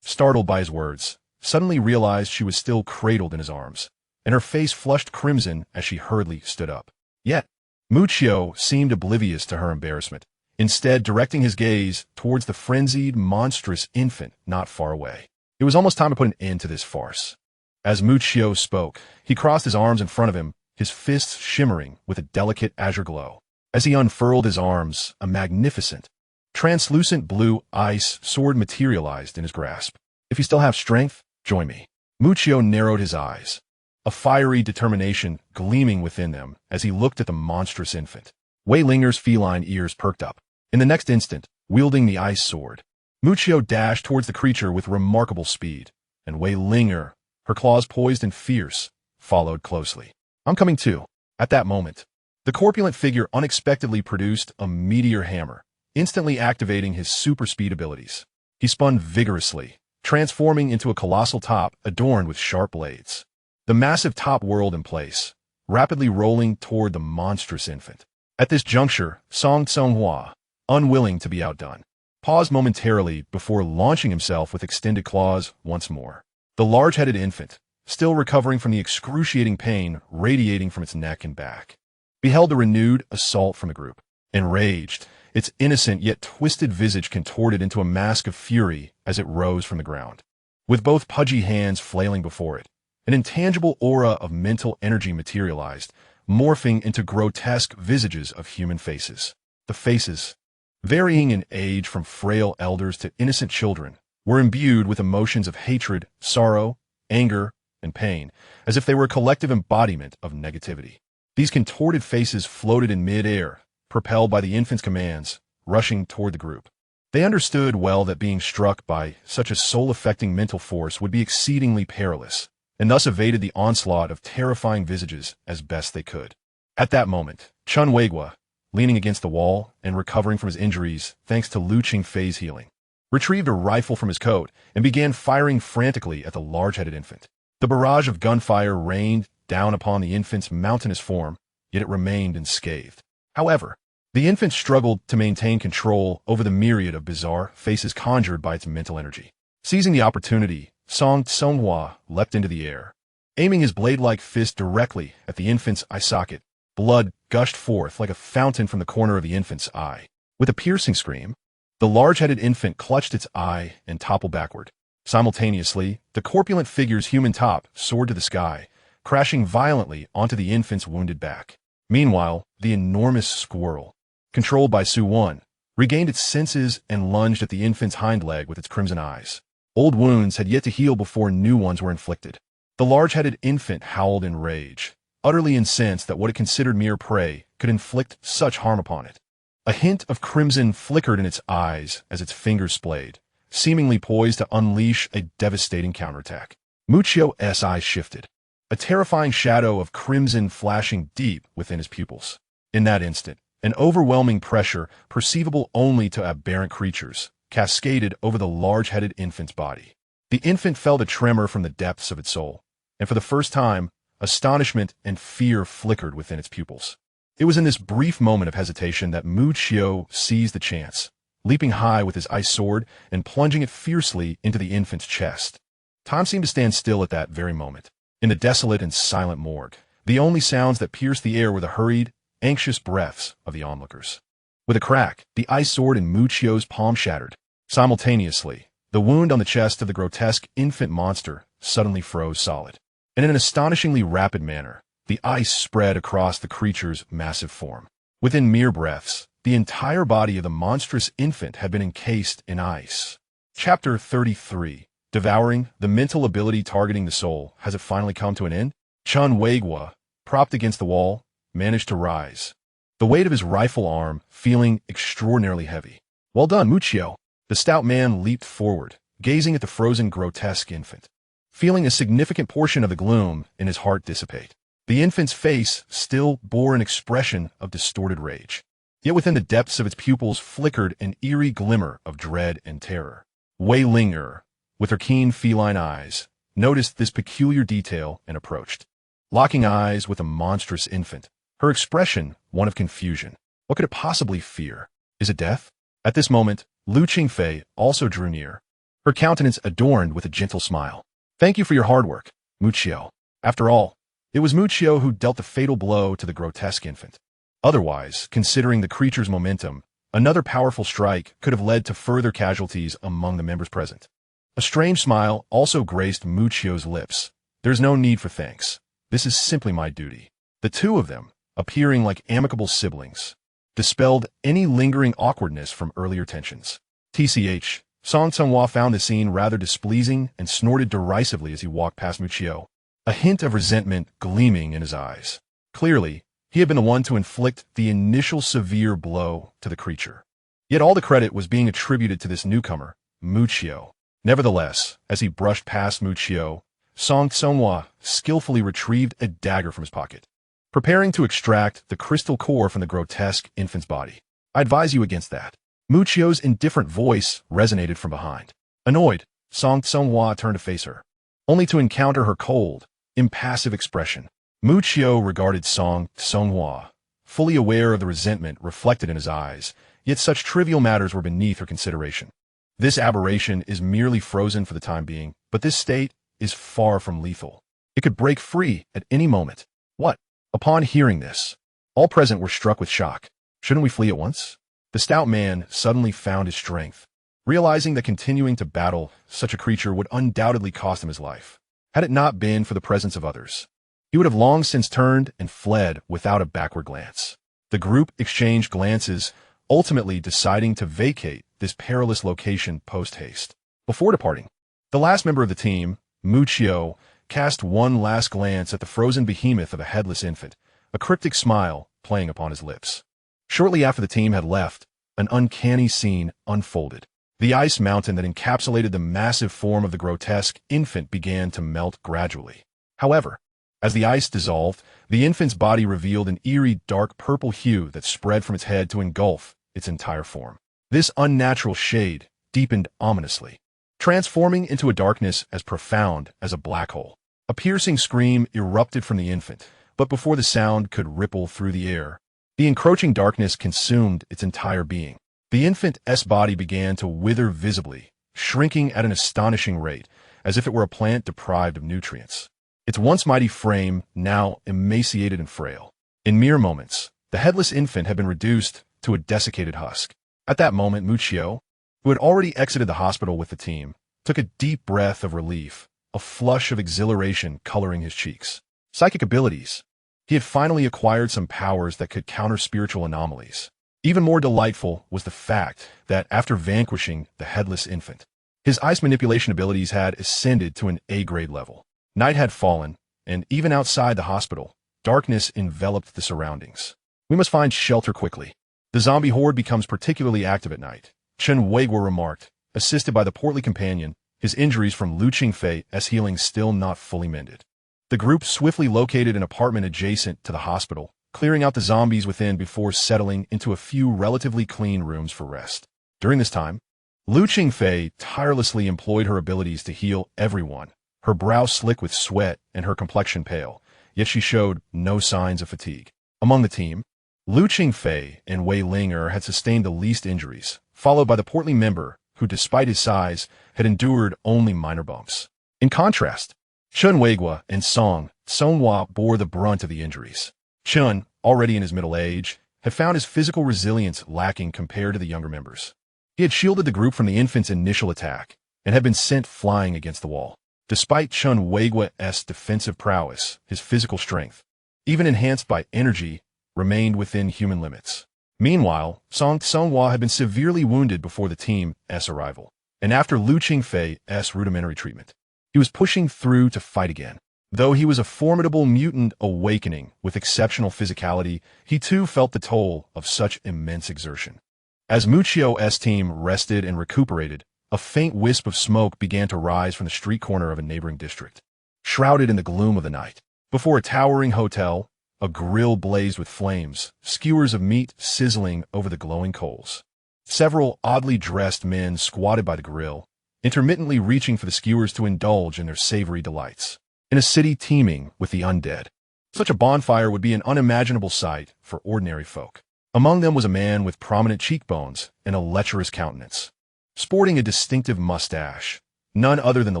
startled by his words, suddenly realized she was still cradled in his arms, and her face flushed crimson as she hurriedly stood up. Yet, Muchio seemed oblivious to her embarrassment, instead directing his gaze towards the frenzied, monstrous infant not far away. It was almost time to put an end to this farce. As Muchio spoke, he crossed his arms in front of him, his fists shimmering with a delicate azure glow. As he unfurled his arms, a magnificent, translucent blue ice sword materialized in his grasp. "If you still have strength, join me." Muchio narrowed his eyes, a fiery determination gleaming within them as he looked at the monstrous infant. Wei Ling's feline ears perked up. In the next instant, wielding the ice sword, Muchio dashed towards the creature with remarkable speed, and Wei Ling, her claws poised and fierce, followed closely. "I'm coming too." At that moment, the corpulent figure unexpectedly produced a meteor hammer, instantly activating his super speed abilities. He spun vigorously, transforming into a colossal top adorned with sharp blades. The massive top whirled in place, rapidly rolling toward the monstrous infant. At this juncture, Song Songhua, unwilling to be outdone, paused momentarily before launching himself with extended claws once more. The large-headed infant, still recovering from the excruciating pain radiating from its neck and back, beheld the renewed assault from the group. Enraged, its innocent yet twisted visage contorted into a mask of fury as it rose from the ground. With both pudgy hands flailing before it, an intangible aura of mental energy materialized, morphing into grotesque visages of human faces. The faces, varying in age from frail elders to innocent children, were imbued with emotions of hatred, sorrow, anger, and pain, as if they were a collective embodiment of negativity. These contorted faces floated in mid-air, propelled by the infant's commands, rushing toward the group. They understood well that being struck by such a soul-affecting mental force would be exceedingly perilous, and thus evaded the onslaught of terrifying visages as best they could. At that moment, Chun Weigua, leaning against the wall and recovering from his injuries thanks to Lu Qingfei's healing, retrieved a rifle from his coat and began firing frantically at the large-headed infant. The barrage of gunfire rained down upon the infant's mountainous form, yet it remained unscathed. However, the infant struggled to maintain control over the myriad of bizarre faces conjured by its mental energy. Seizing the opportunity, Song Tsonghua leapt into the air. Aiming his blade-like fist directly at the infant's eye socket, blood gushed forth like a fountain from the corner of the infant's eye. With a piercing scream, the large-headed infant clutched its eye and toppled backward. Simultaneously, the corpulent figure's human top soared to the sky, crashing violently onto the infant's wounded back. Meanwhile, the enormous squirrel, controlled by Su-Wan, regained its senses and lunged at the infant's hind leg with its crimson eyes. Old wounds had yet to heal before new ones were inflicted. The large-headed infant howled in rage, utterly incensed that what it considered mere prey could inflict such harm upon it. A hint of crimson flickered in its eyes as its fingers splayed, seemingly poised to unleash a devastating counterattack. Muccio's eyes shifted, a terrifying shadow of crimson flashing deep within his pupils. In that instant, an overwhelming pressure, perceivable only to aberrant creatures, cascaded over the large-headed infant's body. The infant felt a tremor from the depths of its soul, and for the first time, astonishment and fear flickered within its pupils. It was in this brief moment of hesitation that Muccio seized the chance, leaping high with his ice sword and plunging it fiercely into the infant's chest. Time seemed to stand still at that very moment. In the desolate and silent morgue, the only sounds that pierced the air were the hurried, anxious breaths of the onlookers. With a crack, the ice sword in Muccio's palm shattered. Simultaneously, the wound on the chest of the grotesque infant monster suddenly froze solid. And in an astonishingly rapid manner, the ice spread across the creature's massive form. Within mere breaths, the entire body of the monstrous infant had been encased in ice. Chapter 33. Devouring, the mental ability targeting the soul. Has it finally come to an end? Chun Weigua, propped against the wall, managed to rise, the weight of his rifle arm feeling extraordinarily heavy. Well done, Muccio. The stout man leaped forward, gazing at the frozen grotesque infant, feeling a significant portion of the gloom in his heart dissipate. The infant's face still bore an expression of distorted rage, yet within the depths of its pupils flickered an eerie glimmer of dread and terror. Wei Linger, with her keen feline eyes, noticed this peculiar detail and approached. Locking eyes with a monstrous infant, her expression one of confusion. What could it possibly fear? Is it death? At this moment, Lu Qingfei also drew near, her countenance adorned with a gentle smile. Thank you for your hard work, Muccio. After all, it was Muccio who dealt the fatal blow to the grotesque infant. Otherwise, considering the creature's momentum, another powerful strike could have led to further casualties among the members present. A strange smile also graced Muccio's lips. There's no need for thanks. This is simply my duty. The two of them, appearing like amicable siblings, dispelled any lingering awkwardness from earlier tensions. TCH, Song Tsonghua found the scene rather displeasing and snorted derisively as he walked past Muccio, a hint of resentment gleaming in his eyes. Clearly, he had been the one to inflict the initial severe blow to the creature. Yet all the credit was being attributed to this newcomer, Muccio. Nevertheless, as he brushed past Muccio, Song Tsonghua skillfully retrieved a dagger from his pocket, preparing to extract the crystal core from the grotesque infant's body. I advise you against that. Muccio's indifferent voice resonated from behind. Annoyed, Song Tsonghua turned to face her, only to encounter her cold, impassive expression. Muccio regarded Song Tsonghua, fully aware of the resentment reflected in his eyes, yet such trivial matters were beneath her consideration. This aberration is merely frozen for the time being, but this state is far from lethal. It could break free at any moment. What? Upon hearing this, all present were struck with shock. Shouldn't we flee at once? The stout man suddenly found his strength, realizing that continuing to battle such a creature would undoubtedly cost him his life. Had it not been for the presence of others, he would have long since turned and fled without a backward glance. The group exchanged glances, ultimately deciding to vacate this perilous location post-haste. Before departing, the last member of the team, Muccio, cast one last glance at the frozen behemoth of a headless infant, a cryptic smile playing upon his lips. Shortly after the team had left, an uncanny scene unfolded. The ice mountain that encapsulated the massive form of the grotesque infant began to melt gradually. However, as the ice dissolved, the infant's body revealed an eerie dark purple hue that spread from its head to engulf its entire form. This unnatural shade deepened ominously, transforming into a darkness as profound as a black hole. A piercing scream erupted from the infant, but before the sound could ripple through the air, the encroaching darkness consumed its entire being. The infant's body began to wither visibly, shrinking at an astonishing rate, as if it were a plant deprived of nutrients. Its once mighty frame now emaciated and frail. In mere moments, the headless infant had been reduced to a desiccated husk. At that moment, Muccio, who had already exited the hospital with the team, took a deep breath of relief, a flush of exhilaration coloring his cheeks. Psychic abilities. He had finally acquired some powers that could counter spiritual anomalies. Even more delightful was the fact that after vanquishing the headless infant, his ice manipulation abilities had ascended to an A-grade level. Night had fallen, and even outside the hospital, darkness enveloped the surroundings. We must find shelter quickly. The zombie horde becomes particularly active at night, Chen Weiguo remarked, assisted by the portly companion, his injuries from Lu Qingfei's healing still not fully mended. The group swiftly located an apartment adjacent to the hospital, clearing out the zombies within before settling into a few relatively clean rooms for rest. During this time, Lu Qingfei tirelessly employed her abilities to heal everyone, her brow slick with sweat and her complexion pale, yet she showed no signs of fatigue. Among the team, Lu Qingfei and Wei Linger had sustained the least injuries, followed by the portly member who, despite his size, had endured only minor bumps. In contrast, Chen Weiguo and Song Songhua bore the brunt of the injuries. Chen, already in his middle age, had found his physical resilience lacking compared to the younger members. He had shielded the group from the infant's initial attack and had been sent flying against the wall. Despite Chen Weiguo's defensive prowess, his physical strength, even enhanced by energy, remained within human limits. Meanwhile, Song Songhua had been severely wounded before the team's arrival, and after Lu Qingfei's rudimentary treatment, he was pushing through to fight again. Though he was a formidable mutant awakening with exceptional physicality, he too felt the toll of such immense exertion. As Muccio's team rested and recuperated, a faint wisp of smoke began to rise from the street corner of a neighboring district. Shrouded in the gloom of the night, before a towering hotel, a grill blazed with flames, skewers of meat sizzling over the glowing coals. Several oddly dressed men squatted by the grill, intermittently reaching for the skewers to indulge in their savory delights. In a city teeming with the undead, such a bonfire would be an unimaginable sight for ordinary folk. Among them was a man with prominent cheekbones and a lecherous countenance, sporting a distinctive mustache, none other than the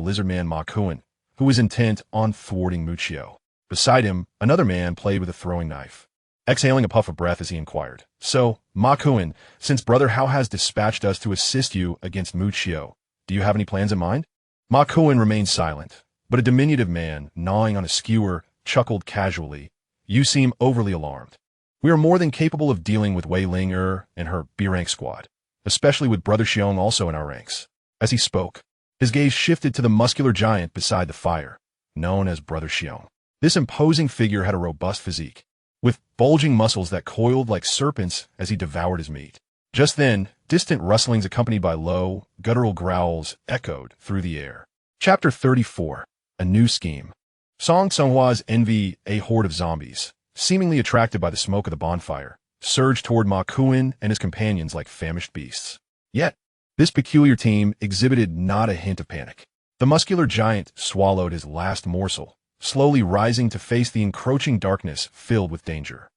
lizardman Ma Kuan, who was intent on thwarting Muccio. Beside him, another man played with a throwing knife, exhaling a puff of breath as he inquired, "So, Ma Kuan, since Brother Hao has dispatched us to assist you against Muccio, do you have any plans in mind?" Ma Kuan remained silent, but a diminutive man, gnawing on a skewer, chuckled casually, "You seem overly alarmed. We are more than capable of dealing with Wei Linger and her B-rank squad, especially with Brother Xiong also in our ranks." As he spoke, his gaze shifted to the muscular giant beside the fire, known as Brother Xiong. This imposing figure had a robust physique, with bulging muscles that coiled like serpents as he devoured his meat. Just then, distant rustlings accompanied by low, guttural growls echoed through the air. Chapter 34. A New Scheme. Song Songhua's envy, a horde of zombies, seemingly attracted by the smoke of the bonfire, surged toward Ma Kuan and his companions like famished beasts. Yet, this peculiar team exhibited not a hint of panic. The muscular giant swallowed his last morsel, slowly rising to face the encroaching darkness filled with danger.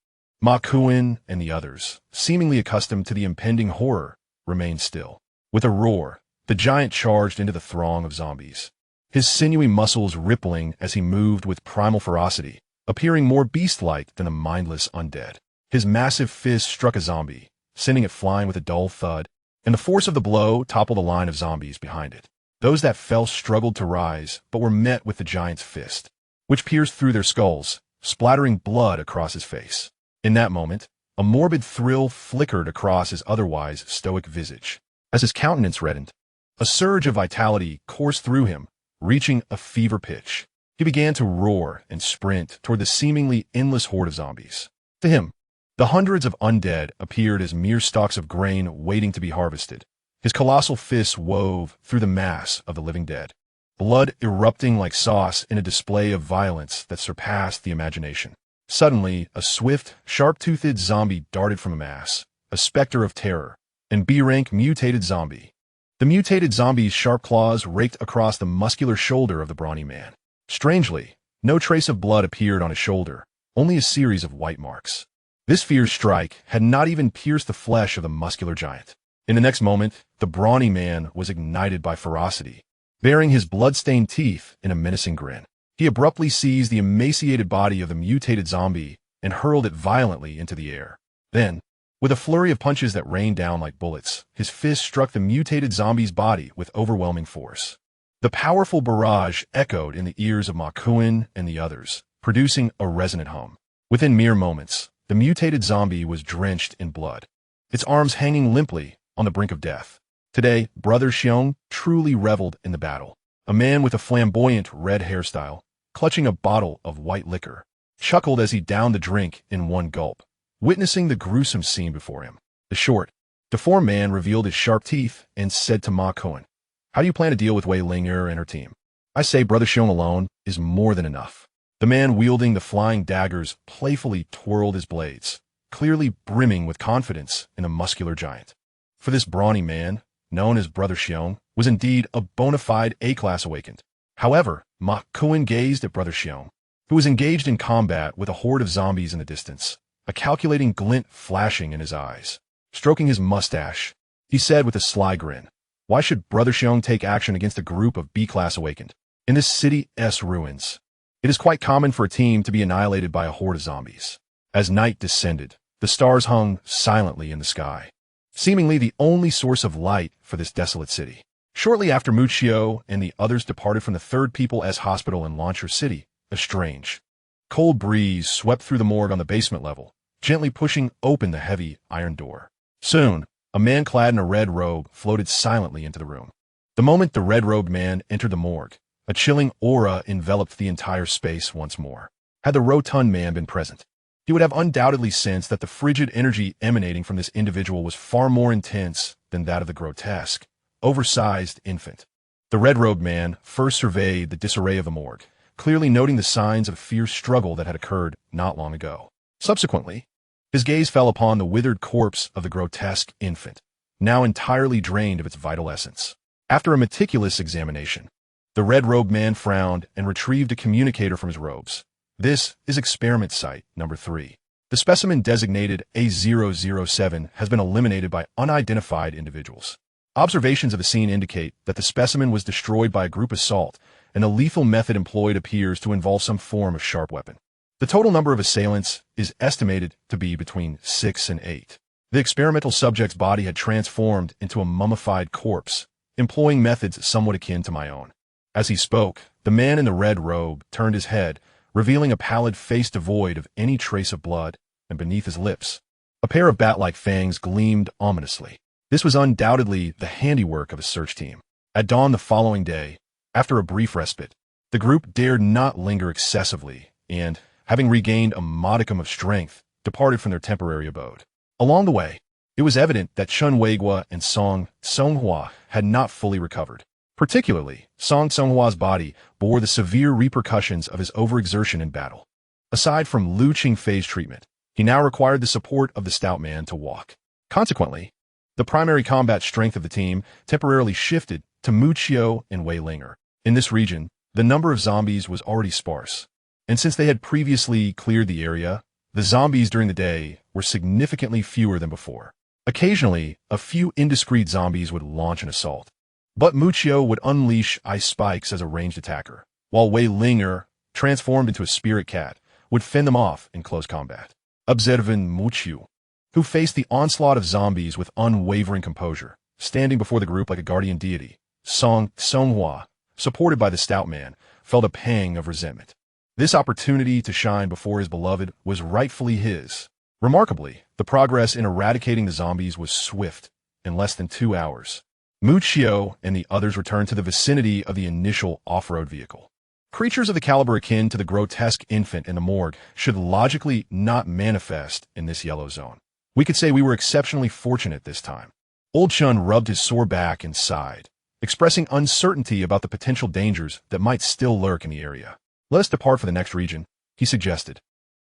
Ma Kuan and the others, seemingly accustomed to the impending horror, remained still. With a roar, the giant charged into the throng of zombies, his sinewy muscles rippling as he moved with primal ferocity, appearing more beast-like than the mindless undead. His massive fist struck a zombie, sending it flying with a dull thud, and the force of the blow toppled a line of zombies behind it. Those that fell struggled to rise, but were met with the giant's fist, which pierced through their skulls, splattering blood across his face. In that moment, a morbid thrill flickered across his otherwise stoic visage. As his countenance reddened, A surge of vitality coursed through him, reaching a fever pitch. He began to roar and sprint toward the seemingly endless horde of zombies. To him, the hundreds of undead appeared as mere stalks of grain waiting to be harvested. His colossal fists wove through the mass of the living dead, blood erupting like sauce in a display of violence that surpassed the imagination. Suddenly, a swift, sharp-toothed zombie darted from a mass, a specter of terror, and B-rank mutated zombie. The mutated zombie's sharp claws raked across the muscular shoulder of the brawny man. Strangely, no trace of blood appeared on his shoulder, only a series of white marks. This fierce strike had not even pierced the flesh of the muscular giant. In the next moment, the brawny man was ignited by ferocity, baring his blood-stained teeth in a menacing grin. He abruptly seized the emaciated body of the mutated zombie and hurled it violently into the air. Then, with a flurry of punches that rained down like bullets, his fist struck the mutated zombie's body with overwhelming force. The powerful barrage echoed in the ears of Ma Kuan and the others, producing a resonant hum. Within mere moments, the mutated zombie was drenched in blood, its arms hanging limply on the brink of death. Today, Brother Xiong truly reveled in the battle. A man with a flamboyant red hairstyle, clutching a bottle of white liquor, chuckled as he downed the drink in one gulp, witnessing the gruesome scene before him. The short, deformed man revealed his sharp teeth and said to Ma Kuan, "How do you plan to deal with Wei Linger and her team?" "I say Brother Xiong alone is more than enough." The man wielding the flying daggers playfully twirled his blades, clearly brimming with confidence in a muscular giant. For this brawny man, known as Brother Xiong, was indeed a bona fide A-class awakened. However, Ma Kuan gazed at Brother Xiong, who was engaged in combat with a horde of zombies in the distance, a calculating glint flashing in his eyes. Stroking his mustache, he said with a sly grin, "Why should Brother Xiong take action against a group of B-class awakened? In this city's ruins, it is quite common for a team to be annihilated by a horde of zombies." As night descended, the stars hung silently in the sky, seemingly the only source of light for this desolate city. Shortly after Muccio and the others departed from the Third People's Hospital in Launcher City, a strange, cold breeze swept through the morgue on the basement level, gently pushing open the heavy iron door. Soon, a man clad in a red robe floated silently into the room. The moment the red-robed man entered the morgue, a chilling aura enveloped the entire space once more. Had the rotund man been present, he would have undoubtedly sensed that the frigid energy emanating from this individual was far more intense than that of the grotesque, oversized infant. The red-robed man first surveyed the disarray of the morgue, clearly noting the signs of a fierce struggle that had occurred not long ago. Subsequently, his gaze fell upon the withered corpse of the grotesque infant, now entirely drained of its vital essence. After a meticulous examination, the red-robed man frowned and retrieved a communicator from his robes. "This is experiment site number 3. The specimen designated A007 has been eliminated by unidentified individuals. Observations of the scene indicate that the specimen was destroyed by a group assault, and the lethal method employed appears to involve some form of sharp weapon. The total number of assailants is estimated to be between 6 and 8. The experimental subject's body had transformed into a mummified corpse, employing methods somewhat akin to my own." As he spoke, the man in the red robe turned his head, revealing a pallid face devoid of any trace of blood, and beneath his lips, a pair of bat-like fangs gleamed ominously. This was undoubtedly the handiwork of a search team. At dawn the following day, after a brief respite, the group dared not linger excessively and, having regained a modicum of strength, departed from their temporary abode. Along the way, it was evident that Chun Weigua and Song Songhua had not fully recovered. Particularly, Song Songhua's body bore the severe repercussions of his overexertion in battle. Aside from Lu Qing phase treatment, he now required the support of the stout man to walk. Consequently, the primary combat strength of the team temporarily shifted to Muccio and Wei Linger. In this region, the number of zombies was already sparse, and since they had previously cleared the area, the zombies during the day were significantly fewer than before. Occasionally, a few indiscreet zombies would launch an assault, but Muccio would unleash ice spikes as a ranged attacker, while Wei Linger, transformed into a spirit cat, would fend them off in close combat. Observing Muccio, who faced the onslaught of zombies with unwavering composure, standing before the group like a guardian deity, Song Songhua, supported by the stout man, felt a pang of resentment. This opportunity to shine before his beloved was rightfully his. Remarkably, the progress in eradicating the zombies was swift. In less than 2 hours, Muccio and the others returned to the vicinity of the initial off-road vehicle. Creatures of the caliber akin to the grotesque infant in the morgue should logically not manifest in this yellow zone. We could say we were exceptionally fortunate this time. Old Chun rubbed his sore back and sighed, expressing uncertainty about the potential dangers that might still lurk in the area. Let us depart for the next region, he suggested.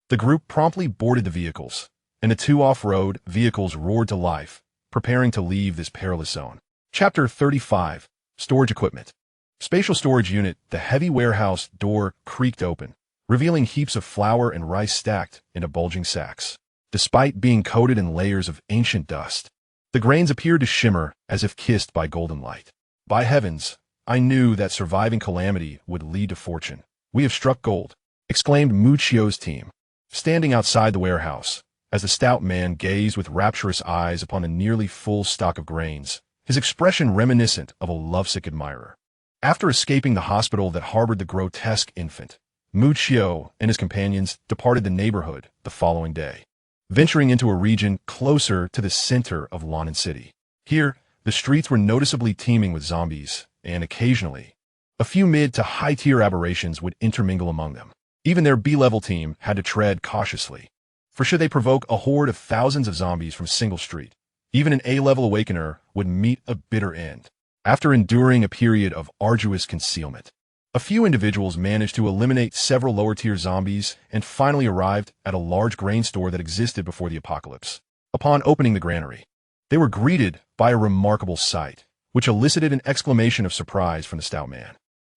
The group promptly boarded the vehicles, and the two off-road vehicles roared to life, preparing to leave this perilous zone. Chapter 35. Storage Equipment. Spatial storage unit. The heavy warehouse door creaked open, revealing heaps of flour and rice stacked into bulging sacks. Despite being coated in layers of ancient dust, the grains appeared to shimmer as if kissed by golden light. By heavens, I knew that surviving calamity would lead to fortune. We have struck gold, exclaimed Muccio's team, standing outside the warehouse, as the stout man gazed with rapturous eyes upon a nearly full stock of grains, his expression reminiscent of a lovesick admirer. After escaping the hospital that harbored the grotesque infant, Muccio and his companions departed the neighborhood the following day, venturing into a region closer to the center of London City. Here, the streets were noticeably teeming with zombies, and occasionally, a few mid to high-tier aberrations would intermingle among them. Even their B-level team had to tread cautiously, for should they provoke a horde of thousands of zombies from a single street, even an A-level awakener would meet a bitter end. After enduring a period of arduous concealment, a few individuals managed to eliminate several lower-tier zombies and finally arrived at a large grain store that existed before the apocalypse. Upon opening the granary, they were greeted by a remarkable sight, which elicited an exclamation of surprise from the stout man.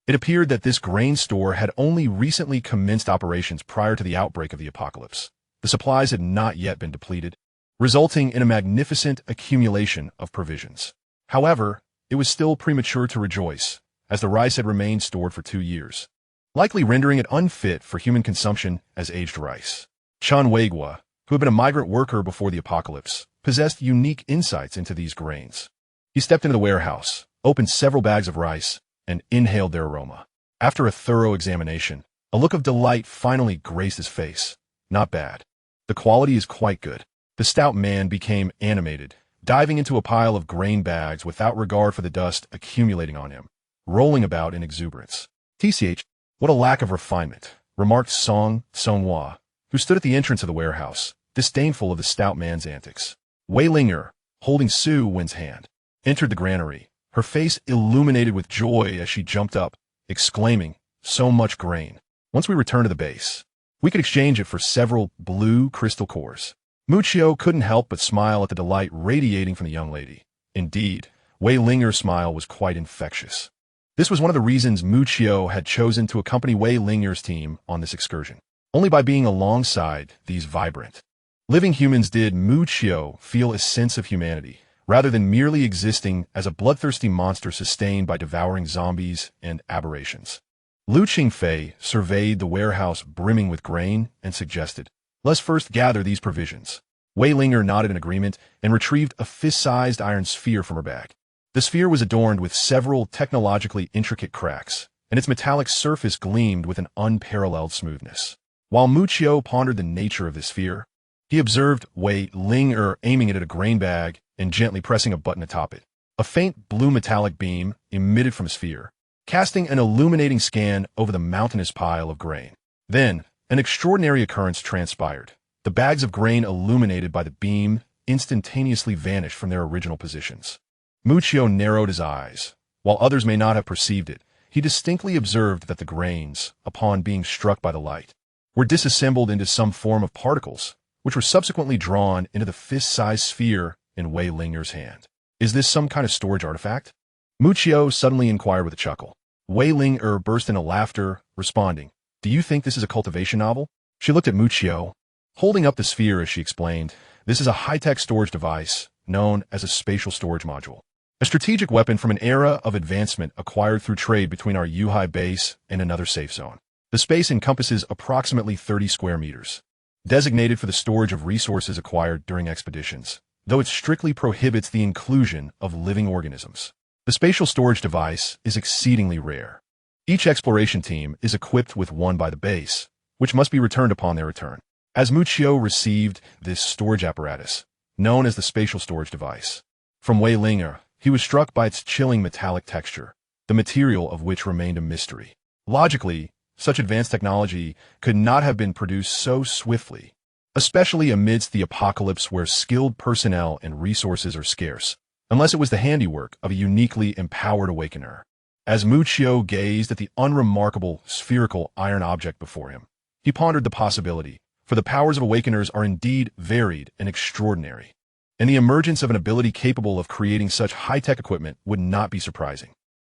It appeared that this grain store had only recently commenced operations prior to the outbreak of the apocalypse. The supplies had not yet been depleted, resulting in a magnificent accumulation of provisions. However, it was still premature to rejoice, as the rice had remained stored for 2 years, likely rendering it unfit for human consumption as aged rice. Chun Weigua, who had been a migrant worker before the apocalypse, possessed unique insights into these grains. He stepped into the warehouse, opened several bags of rice, and inhaled their aroma. After a thorough examination, a look of delight finally graced his face. Not bad. The quality is quite good. The stout man became animated, diving into a pile of grain bags without regard for the dust accumulating on him, rolling about in exuberance. "TCH, what a lack of refinement," remarked Song Songhua, who stood at the entrance of the warehouse, disdainful of the stout man's antics. Wei Linger, holding Su Wen's hand, entered the granary, her face illuminated with joy as she jumped up, exclaiming, "So much grain. Once we return to the base, we could exchange it for several blue crystal cores." Muccio couldn't help but smile at the delight radiating from the young lady. Indeed, Wei Linger's smile was quite infectious. This was one of the reasons Muccio had chosen to accompany Wei Linger's team on this excursion. Only by being alongside these vibrant, living humans did Muccio feel a sense of humanity, rather than merely existing as a bloodthirsty monster sustained by devouring zombies and aberrations. Lu Qingfei surveyed the warehouse brimming with grain and suggested, "Let's first gather these provisions." Wei Linger nodded in agreement and retrieved a fist-sized iron sphere from her bag. The sphere was adorned with several technologically intricate cracks, and its metallic surface gleamed with an unparalleled smoothness. While Muccio pondered the nature of this sphere, he observed Wei Linger aiming it at a grain bag and gently pressing a button atop it. A faint blue metallic beam emitted from the sphere, casting an illuminating scan over the mountainous pile of grain. Then, an extraordinary occurrence transpired. The bags of grain illuminated by the beam instantaneously vanished from their original positions. Muccio narrowed his eyes. While others may not have perceived it, he distinctly observed that the grains, upon being struck by the light, were disassembled into some form of particles, which were subsequently drawn into the fist-sized sphere in Wei Linger's hand. "Is this some kind of storage artifact?" Muccio suddenly inquired with a chuckle. Wei Linger burst into laughter, responding, "Do you think this is a cultivation novel?" She looked at Muccio, holding up the sphere as she explained, "This is a high-tech storage device known as a spatial storage module. A strategic weapon from an era of advancement acquired through trade between our Yuhai base and another safe zone. The space encompasses approximately 30 square meters, designated for the storage of resources acquired during expeditions, though it strictly prohibits the inclusion of living organisms. The spatial storage device is exceedingly rare. Each exploration team is equipped with one by the base, which must be returned upon their return." As Muccio received this storage apparatus, known as the spatial storage device, from Wei Linger, he was struck by its chilling metallic texture, the material of which remained a mystery. Logically, such advanced technology could not have been produced so swiftly, especially amidst the apocalypse where skilled personnel and resources are scarce, unless it was the handiwork of a uniquely empowered awakener. As Muccio gazed at the unremarkable spherical iron object before him, he pondered the possibility, for the powers of awakeners are indeed varied and extraordinary, and the emergence of an ability capable of creating such high-tech equipment would not be surprising.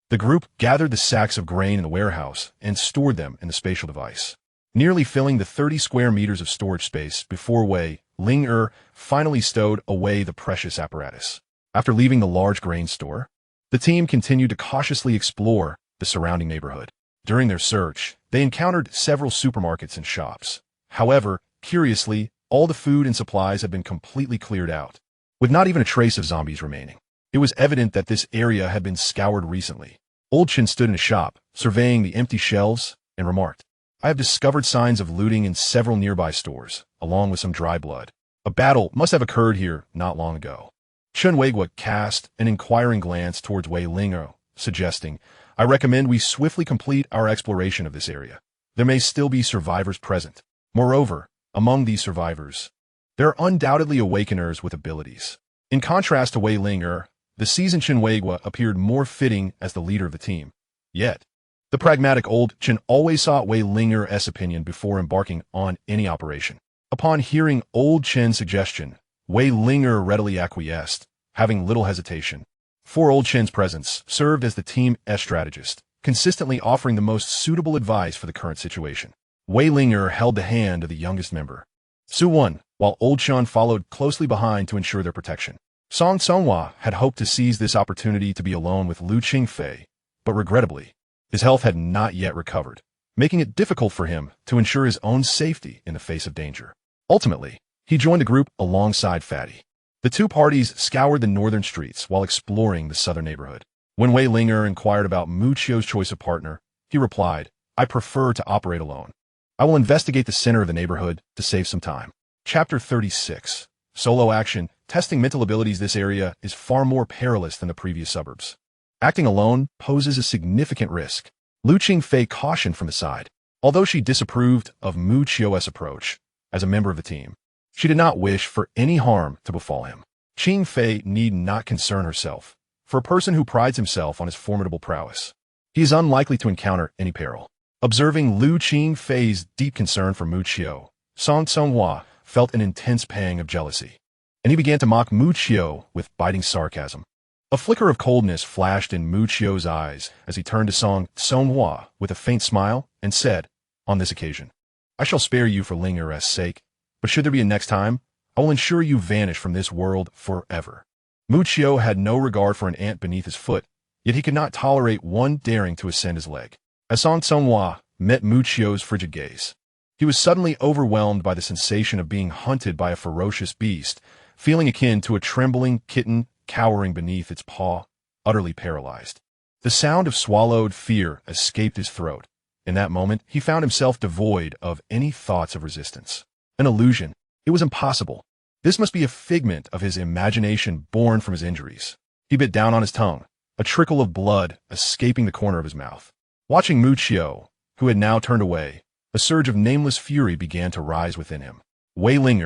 The group gathered the sacks of grain in the warehouse and stored them in the spatial device, nearly filling the 30 square meters of storage space before Wei Ling finally stowed away the precious apparatus. After leaving the large grain store, the team continued to cautiously explore the surrounding neighborhood. During their search, they encountered several supermarkets and shops. However, curiously, all the food and supplies had been completely cleared out, with not even a trace of zombies remaining. It was evident that this area had been scoured recently. Old Chin stood in a shop, surveying the empty shelves, and remarked, "I have discovered signs of looting in several nearby stores, along with some dry blood. A battle must have occurred here not long ago." Chen Weigua cast an inquiring glance towards Wei Ling, suggesting, "I recommend we swiftly complete our exploration of this area. There may still be survivors present. Moreover, among these survivors, there are undoubtedly awakeners with abilities." In contrast to Wei Ling, the seasoned Chen Weigua appeared more fitting as the leader of the team. Yet, the pragmatic old Chen always sought Wei Ling's opinion before embarking on any operation. Upon hearing old Chen's suggestion, Wei Ling readily acquiesced, having little hesitation. For old Chen's presence served as the team's strategist, consistently offering the most suitable advice for the current situation. Wei Ling held the hand of the youngest member, Su Wen, while old Chen followed closely behind to ensure their protection. Song Songhua had hoped to seize this opportunity to be alone with Lu Qingfei, but regrettably, his health had not yet recovered, making it difficult for him to ensure his own safety in the face of danger. Ultimately, he joined the group alongside Fatty. The two parties scoured the northern streets while exploring the southern neighborhood. When Wei Ling inquired about Muccio's choice of partner, he replied, "I prefer to operate alone. I will investigate the center of the neighborhood to save some time." Chapter 36. Solo action. Testing mental abilities. This area is far more perilous than the previous suburbs. Acting alone poses a significant risk. Lu Qingfei cautioned from the side. Although she disapproved of Muccio's approach as a member of the team, she did not wish for any harm to befall him. Qingfei need not concern herself. For a person who prides himself on his formidable prowess, he is unlikely to encounter any peril. Observing Lu Qingfei's deep concern for Muccio, Song Songhua felt an intense pang of jealousy, and he began to mock Muccio with biting sarcasm. A flicker of coldness flashed in Muccio's eyes as he turned to Song Songhua with a faint smile and said, "On this occasion, I shall spare you for Ling's sake, but should there be a next time, I will ensure you vanish from this world forever." Muccio had no regard for an ant beneath his foot, yet he could not tolerate one daring to ascend his leg. As Song Songhua met Muccio's frigid gaze, he was suddenly overwhelmed by the sensation of being hunted by a ferocious beast, feeling akin to a trembling kitten cowering beneath its paw, utterly paralyzed. The sound of swallowed fear escaped his throat. In that moment, he found himself devoid of any thoughts of resistance. An illusion. It was impossible. This must be a figment of his imagination born from his injuries. He bit down on his tongue, a trickle of blood escaping the corner of his mouth. Watching Muccio, who had now turned away, a surge of nameless fury began to rise within him. Wei Ling,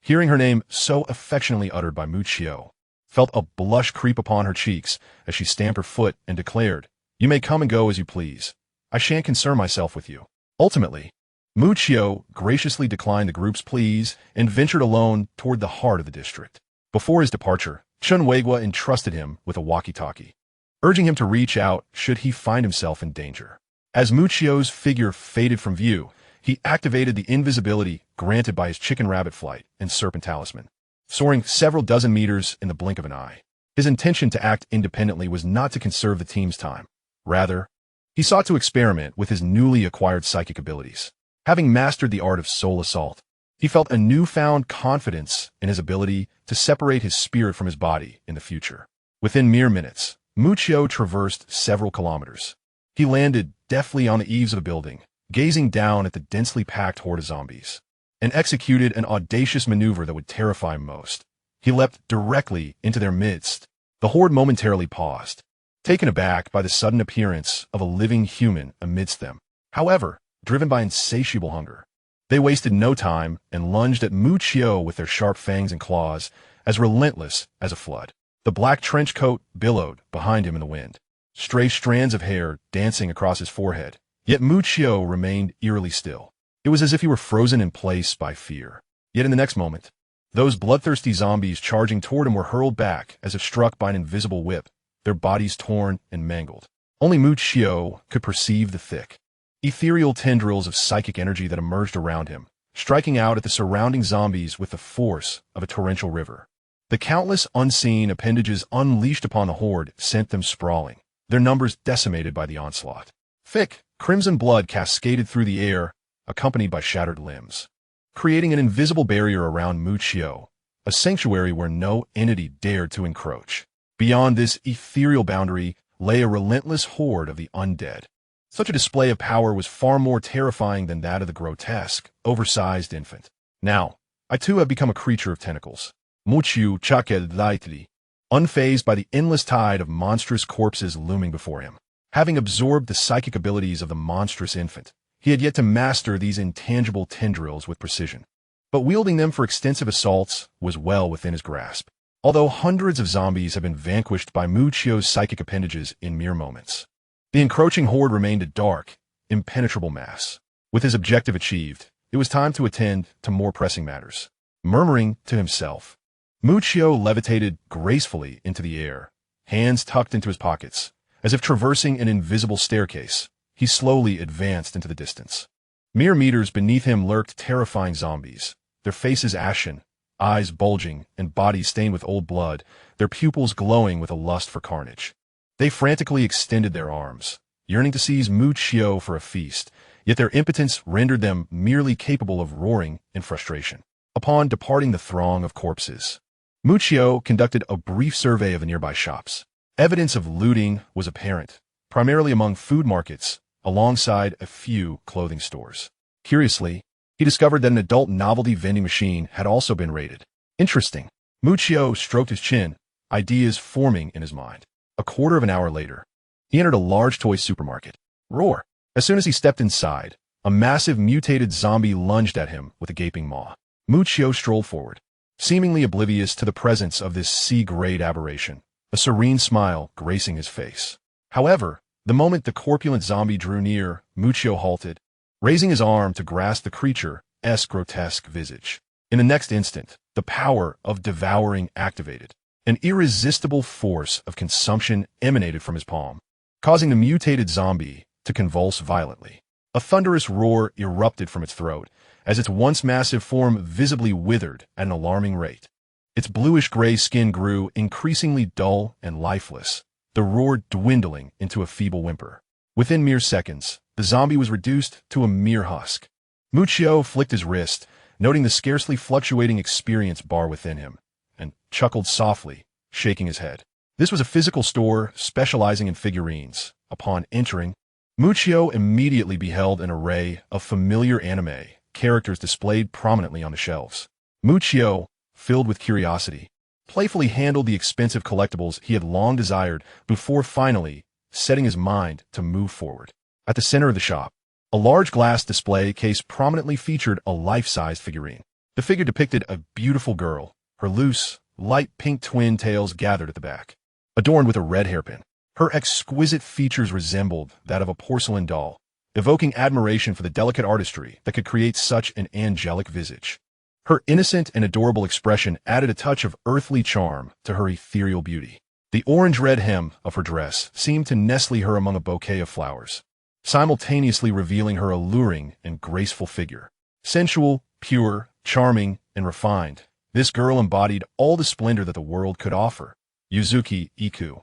hearing her name so affectionately uttered by Muccio, felt a blush creep upon her cheeks as she stamped her foot and declared, "You may come and go as you please. I shan't concern myself with you." Ultimately, Muccio graciously declined the group's pleas and ventured alone toward the heart of the district. Before his departure, Chen Weigua entrusted him with a walkie-talkie, urging him to reach out should he find himself in danger. As Muccio's figure faded from view, he activated the invisibility granted by his chicken-rabbit flight and serpent talisman, soaring several dozen meters in the blink of an eye. His intention to act independently was not to conserve the team's time. Rather, he sought to experiment with his newly acquired psychic abilities. Having mastered the art of soul assault, he felt a newfound confidence in his ability to separate his spirit from his body in the future. Within mere minutes, Muccio traversed several kilometers. He landed deftly on the eaves of a building, gazing down at the densely packed horde of zombies, and executed an audacious maneuver that would terrify most. He leapt directly into their midst The horde momentarily paused, taken aback by the sudden appearance of a living human amidst them. However, driven by insatiable hunger, they wasted no time and lunged at Muchio with their sharp fangs and claws, as relentless as a flood. The black trench coat billowed behind him in the wind, stray strands of hair dancing across his forehead. Yet Muchio remained eerily still. It was as if he were frozen in place by fear. Yet in the next moment, those bloodthirsty zombies charging toward him were hurled back as if struck by an invisible whip, their bodies torn and mangled. Only Muchio could perceive the thick, ethereal tendrils of psychic energy that emerged around him, striking out at the surrounding zombies with the force of a torrential river. The countless unseen appendages unleashed upon the horde sent them sprawling, their numbers decimated by the onslaught. Thick, crimson blood cascaded through the air, accompanied by shattered limbs, creating an invisible barrier around Muchio, a sanctuary where no entity dared to encroach. Beyond this ethereal boundary lay a relentless horde of the undead. Such a display of power was far more terrifying than that of the grotesque, oversized infant. Now, I too have become a creature of tentacles. Muchiu chakel lightly, unfazed by the endless tide of monstrous corpses looming before him. Having absorbed the psychic abilities of the monstrous infant, he had yet to master these intangible tendrils with precision. But wielding them for extensive assaults was well within his grasp. Although hundreds of zombies have been vanquished by Muchio's psychic appendages in mere moments, the encroaching horde remained a dark, impenetrable mass. With his objective achieved, it was time to attend to more pressing matters. Murmuring to himself, Muchio levitated gracefully into the air, hands tucked into his pockets. As if traversing an invisible staircase, he slowly advanced into the distance. Mere meters beneath him lurked terrifying zombies, their faces ashen, eyes bulging, and bodies stained with old blood, their pupils glowing with a lust for carnage. They frantically extended their arms, yearning to seize Muchio for a feast, yet their impotence rendered them merely capable of roaring in frustration. Upon departing the throng of corpses, Muchio conducted a brief survey of the nearby shops. Evidence of looting was apparent, primarily among food markets, alongside a few clothing stores. Curiously, he discovered that an adult novelty vending machine had also been raided. Interesting. Muchio stroked his chin, ideas forming in his mind. A quarter of an hour later, he entered a large toy supermarket. Roar! As soon as he stepped inside, a massive mutated zombie lunged at him with a gaping maw. Muchio strolled forward, seemingly oblivious to the presence of this C-grade aberration, a serene smile gracing his face. However, the moment the corpulent zombie drew near, Muchio halted, raising his arm to grasp the creature's grotesque visage. In the next instant, the power of devouring activated. An irresistible force of consumption emanated from his palm, causing the mutated zombie to convulse violently. A thunderous roar erupted from its throat, as its once massive form visibly withered at an alarming rate. Its bluish-gray skin grew increasingly dull and lifeless, the roar dwindling into a feeble whimper. Within mere seconds, the zombie was reduced to a mere husk. Muchio flicked his wrist, noting the scarcely fluctuating experience bar within him, and chuckled softly, shaking his head. This was a physical store specializing in figurines. Upon entering, Muchio immediately beheld an array of familiar anime characters displayed prominently on the shelves. Muchio, filled with curiosity, playfully handled the expensive collectibles he had long desired before finally setting his mind to move forward. At the center of the shop, a large glass display case prominently featured a life-sized figurine. The figure depicted a beautiful girl, her loose, light pink twin tails gathered at the back, adorned with a red hairpin. Her exquisite features resembled that of a porcelain doll, evoking admiration for the delicate artistry that could create such an angelic visage. Her innocent and adorable expression added a touch of earthly charm to her ethereal beauty. The orange-red hem of her dress seemed to nestle her among a bouquet of flowers, simultaneously revealing her alluring and graceful figure. Sensual, pure, charming, and refined, this girl embodied all the splendor that the world could offer. Yuzuki Iku.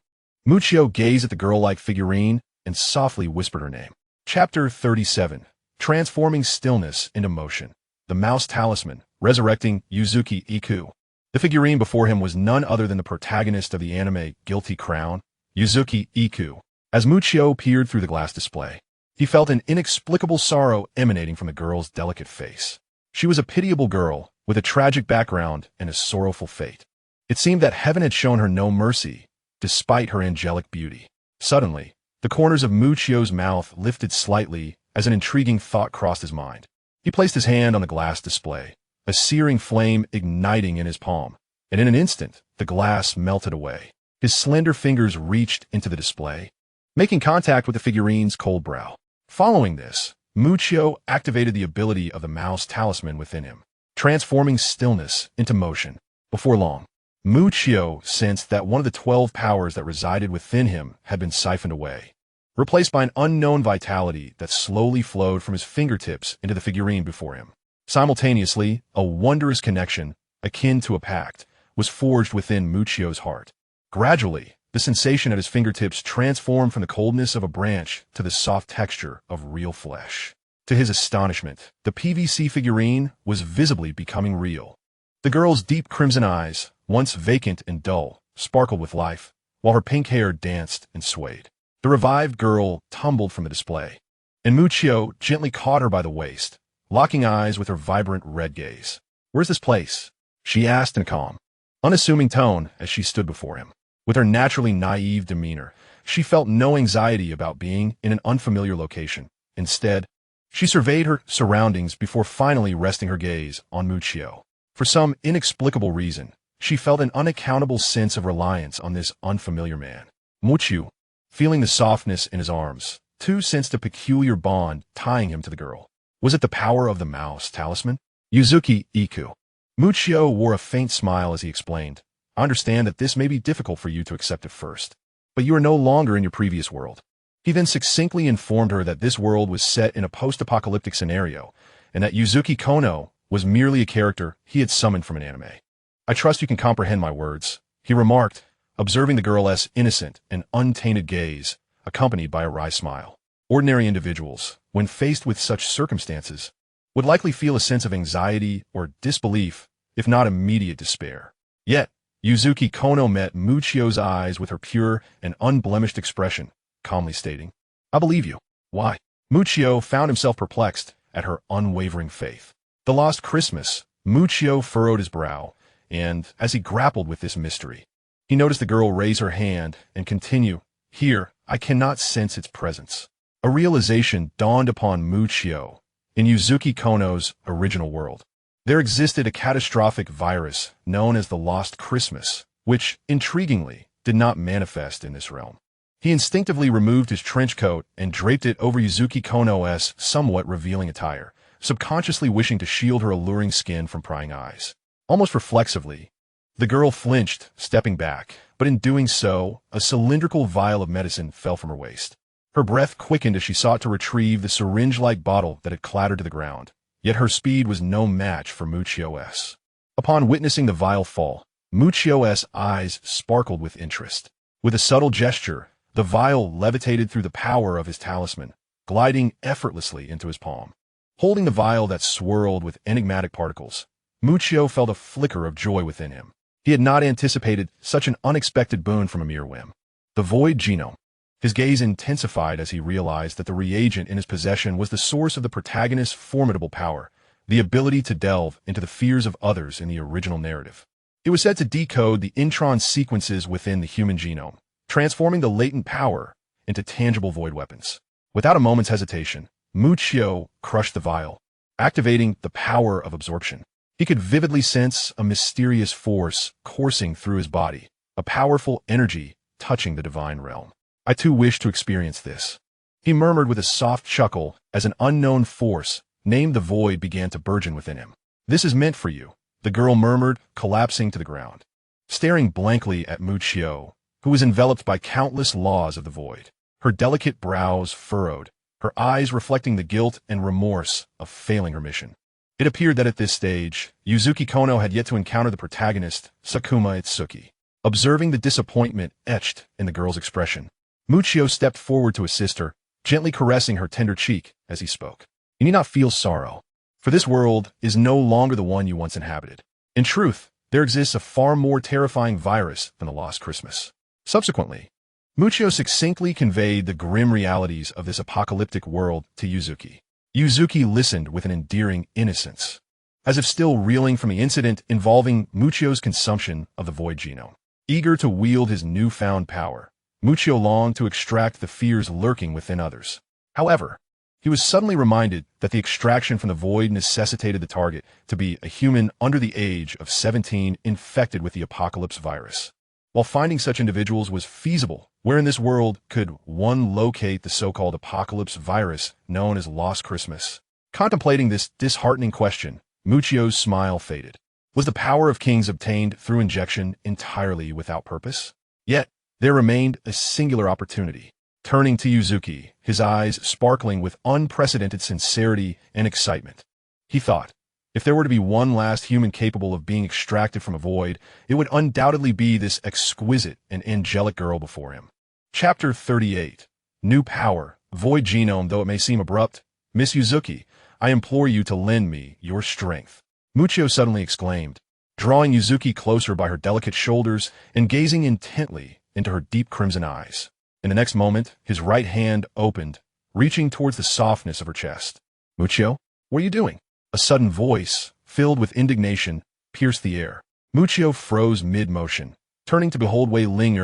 Muchio gazed at the girl-like figurine and softly whispered her name. Chapter 37. Transforming Stillness into Motion. The Mouse Talisman, resurrecting Yuzuki Iku. The figurine before him was none other than the protagonist of the anime Guilty Crown, Yuzuki Iku. As Muchio peered through the glass display, he felt an inexplicable sorrow emanating from the girl's delicate face. She was a pitiable girl, with a tragic background and a sorrowful fate. It seemed that heaven had shown her no mercy, despite her angelic beauty. Suddenly, the corners of Mucio's mouth lifted slightly as an intriguing thought crossed his mind. He placed his hand on the glass display, a searing flame igniting in his palm, and in an instant, the glass melted away. His slender fingers reached into the display, making contact with the figurine's cold brow. Following this, Muccio activated the ability of the mouse talisman within him, transforming stillness into motion. Before long, Muccio sensed that one of the 12 powers that resided within him had been siphoned away, replaced by an unknown vitality that slowly flowed from his fingertips into the figurine before him. Simultaneously, a wondrous connection, akin to a pact, was forged within Muccio's heart. Gradually, the sensation at his fingertips transformed from the coldness of a branch to the soft texture of real flesh. To his astonishment, the PVC figurine was visibly becoming real. The girl's deep crimson eyes, once vacant and dull, sparkled with life, while her pink hair danced and swayed. The revived girl tumbled from the display, and Muccio gently caught her by the waist, locking eyes with her vibrant red gaze. "Where's this place?" she asked in a calm, unassuming tone as she stood before him. With her naturally naive demeanor, she felt no anxiety about being in an unfamiliar location. Instead, she surveyed her surroundings before finally resting her gaze on Muccio. For some inexplicable reason, she felt an unaccountable sense of reliance on this unfamiliar man. Muccio, feeling the softness in his arms, too sensed a peculiar bond tying him to the girl. Was it the power of the mouse talisman? Yuzuki Iku. Muccio wore a faint smile as he explained, "I understand that this may be difficult for you to accept at first, but you are no longer in your previous world." He then succinctly informed her that this world was set in a post-apocalyptic scenario, and that Yuzuki Kono was merely a character he had summoned from an anime. "I trust you can comprehend my words," he remarked, observing the girl's innocent and untainted gaze, accompanied by a wry smile. Ordinary individuals, when faced with such circumstances, would likely feel a sense of anxiety or disbelief, if not immediate despair. Yet, Yuzuki Kono met Muccio's eyes with her pure and unblemished expression, calmly stating, "I believe you." "Why?" Muccio found himself perplexed at her unwavering faith. The lost Christmas, Muccio furrowed his brow, and, as he grappled with this mystery, he noticed the girl raise her hand and continue, "Here, I cannot sense its presence." A realization dawned upon Muccio. In Yuzuki Kono's original world, there existed a catastrophic virus known as the Lost Christmas, which, intriguingly, did not manifest in this realm. He instinctively removed his trench coat and draped it over Yuzuki Kono's somewhat revealing attire, subconsciously wishing to shield her alluring skin from prying eyes. Almost reflexively, the girl flinched, stepping back, but in doing so, a cylindrical vial of medicine fell from her waist. Her breath quickened as she sought to retrieve the syringe-like bottle that had clattered to the ground. Yet her speed was no match for Muccio's. Upon witnessing the vial fall, Muccio's eyes sparkled with interest. With a subtle gesture, the vial levitated through the power of his talisman, gliding effortlessly into his palm. Holding the vial that swirled with enigmatic particles, Muccio felt a flicker of joy within him. He had not anticipated such an unexpected boon from a mere whim. The void genome. His gaze intensified as he realized that the reagent in his possession was the source of the protagonist's formidable power, the ability to delve into the fears of others in the original narrative. It was said to decode the intron sequences within the human genome, transforming the latent power into tangible void weapons. Without a moment's hesitation, Muccio crushed the vial, activating the power of absorption. He could vividly sense a mysterious force coursing through his body, a powerful energy touching the divine realm. "I too wish to experience this," he murmured with a soft chuckle as an unknown force, named the Void, began to burgeon within him. "This is meant for you," the girl murmured, collapsing to the ground. Staring blankly at Muccio, who was enveloped by countless laws of the Void, her delicate brows furrowed, her eyes reflecting the guilt and remorse of failing her mission. It appeared that at this stage, Yuzuki Kono had yet to encounter the protagonist, Sakuma Itsuki. Observing the disappointment etched in the girl's expression, Muccio stepped forward to assist her, gently caressing her tender cheek as he spoke. "You need not feel sorrow, for this world is no longer the one you once inhabited. In truth, there exists a far more terrifying virus than the Lost Christmas." Subsequently, Muccio succinctly conveyed the grim realities of this apocalyptic world to Yuzuki. Yuzuki listened with an endearing innocence, as if still reeling from the incident involving Muccio's consumption of the void genome. Eager to wield his newfound power, Muccio longed to extract the fears lurking within others. However, he was suddenly reminded that the extraction from the void necessitated the target to be a human under the age of 17 infected with the apocalypse virus. While finding such individuals was feasible, where in this world could one locate the so-called apocalypse virus known as Lost Christmas? Contemplating this disheartening question, Muccio's smile faded. Was the power of kings obtained through injection entirely without purpose? Yet, there remained a singular opportunity. Turning to Yuzuki, his eyes sparkling with unprecedented sincerity and excitement, he thought, if there were to be one last human capable of being extracted from a void, it would undoubtedly be this exquisite and angelic girl before him. Chapter 38. New Power, Void Genome. Though it may seem abrupt, Miss Yuzuki, I implore you to lend me your strength, Muccio suddenly exclaimed, drawing Yuzuki closer by her delicate shoulders and gazing intently into her deep crimson eyes. In the next moment, his right hand opened, reaching towards the softness of her chest. Muccio, what are you doing? A sudden voice, filled with indignation, pierced the air. Muccio froze mid-motion, turning to behold Wei Ling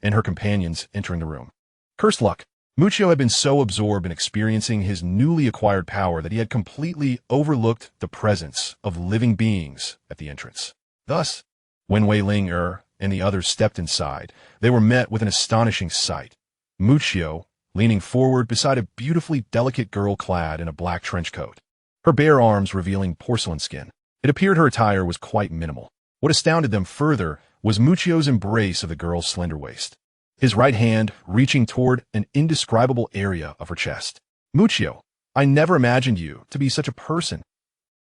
and her companions entering the room. Cursed luck! Muccio had been so absorbed in experiencing his newly acquired power that he had completely overlooked the presence of living beings at the entrance. Thus, when Wei Ling and the others stepped inside, they were met with an astonishing sight. Muccio, leaning forward beside a beautifully delicate girl clad in a black trench coat, her bare arms revealing porcelain skin. It appeared her attire was quite minimal. What astounded them further was Muccio's embrace of the girl's slender waist, his right hand reaching toward an indescribable area of her chest. Muccio, I never imagined you to be such a person.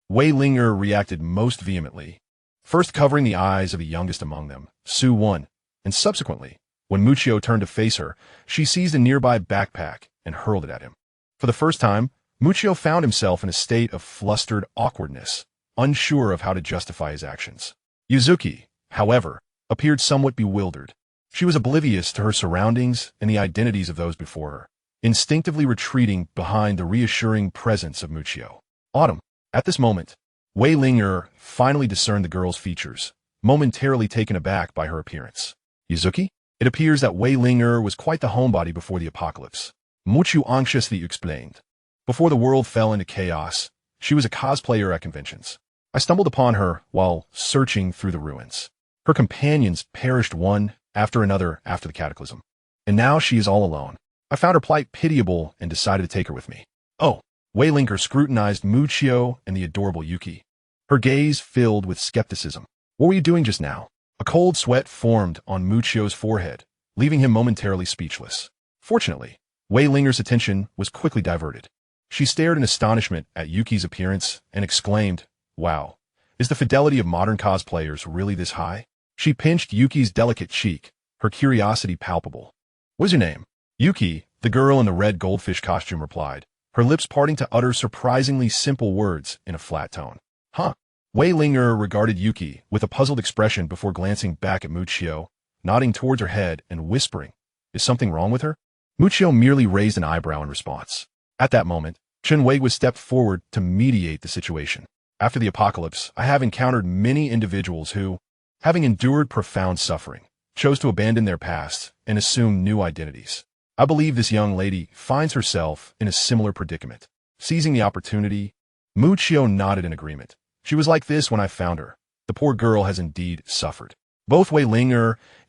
Wei Ling reacted most vehemently, first covering the eyes of the youngest among them, Su Wen, and subsequently, when Muccio turned to face her, she seized a nearby backpack and hurled it at him. For the first time, Muccio found himself in a state of flustered awkwardness, unsure of how to justify his actions. Yuzuki, however, appeared somewhat bewildered. She was oblivious to her surroundings and the identities of those before her, instinctively retreating behind the reassuring presence of Muccio. Autumn. At this moment, Wei Ling finally discerned the girl's features, momentarily taken aback by her appearance. Yuzuki? It appears that Wei Ling was quite the homebody before the apocalypse. Muccio anxiously explained. Before the world fell into chaos, she was a cosplayer at conventions. I stumbled upon her while searching through the ruins. Her companions perished one after another after the cataclysm. And now she is all alone. I found her plight pitiable and decided to take her with me. Oh, Wei Ling scrutinized Muccio and the adorable Yuki, her gaze filled with skepticism. What were you doing just now? A cold sweat formed on Muccio's forehead, leaving him momentarily speechless. Fortunately, Wei Ling's attention was quickly diverted. She stared in astonishment at Yuki's appearance and exclaimed, Wow, is the fidelity of modern cosplayers really this high? She pinched Yuki's delicate cheek, her curiosity palpable. What is your name? Yuki, the girl in the red goldfish costume replied, her lips parting to utter surprisingly simple words in a flat tone. Huh? Wei Ling regarded Yuki with a puzzled expression before glancing back at Muccio, nodding towards her head and whispering, Is something wrong with her? Muccio merely raised an eyebrow in response. At that moment, Chen Wei stepped forward to mediate the situation. After the apocalypse, I have encountered many individuals who, having endured profound suffering, chose to abandon their past and assume new identities. I believe this young lady finds herself in a similar predicament. Seizing the opportunity, Muccio nodded in agreement. She was like this when I found her. The poor girl has indeed suffered. Both Wei Ling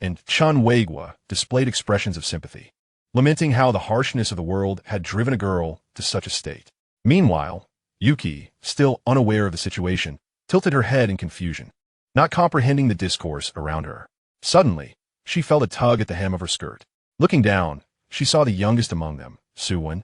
and Chen Wei displayed expressions of sympathy, lamenting how the harshness of the world had driven a girl to such a state. Meanwhile, Yuki, still unaware of the situation, tilted her head in confusion, not comprehending the discourse around her. Suddenly, she felt a tug at the hem of her skirt. Looking down, she saw the youngest among them, Su Wen,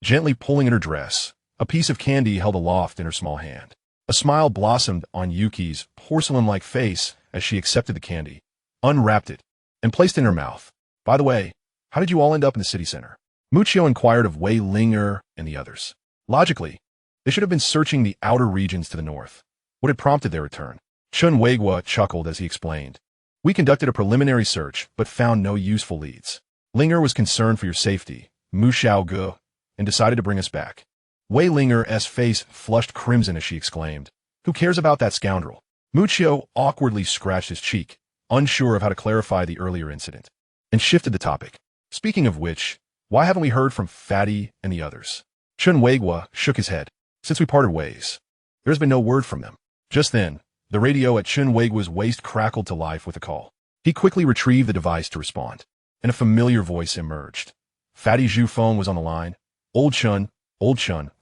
gently pulling at her dress, a piece of candy held aloft in her small hand. A smile blossomed on Yuki's porcelain-like face as she accepted the candy, unwrapped it, and placed it in her mouth. By the way, how did you all end up in the city center? Muccio inquired of Wei Ling and the others. Logically, they should have been searching the outer regions to the north. What had prompted their return? Chen Wei chuckled as he explained. We conducted a preliminary search, but found no useful leads. Linger was concerned for your safety, Mu Xiaoge, and decided to bring us back. Wei Ling's face flushed crimson as she exclaimed, Who cares about that scoundrel? Muccio awkwardly scratched his cheek, unsure of how to clarify the earlier incident, and shifted the topic. Speaking of which, why haven't we heard from Fatty and the others? Chun Weigwa shook his head. Since we parted ways, there's been no word from them. Just then, the radio at Chun Weigwa's waist crackled to life with a call. He quickly retrieved the device to respond, and a familiar voice emerged. Fatty Zhu phone was on the line. Old Chun,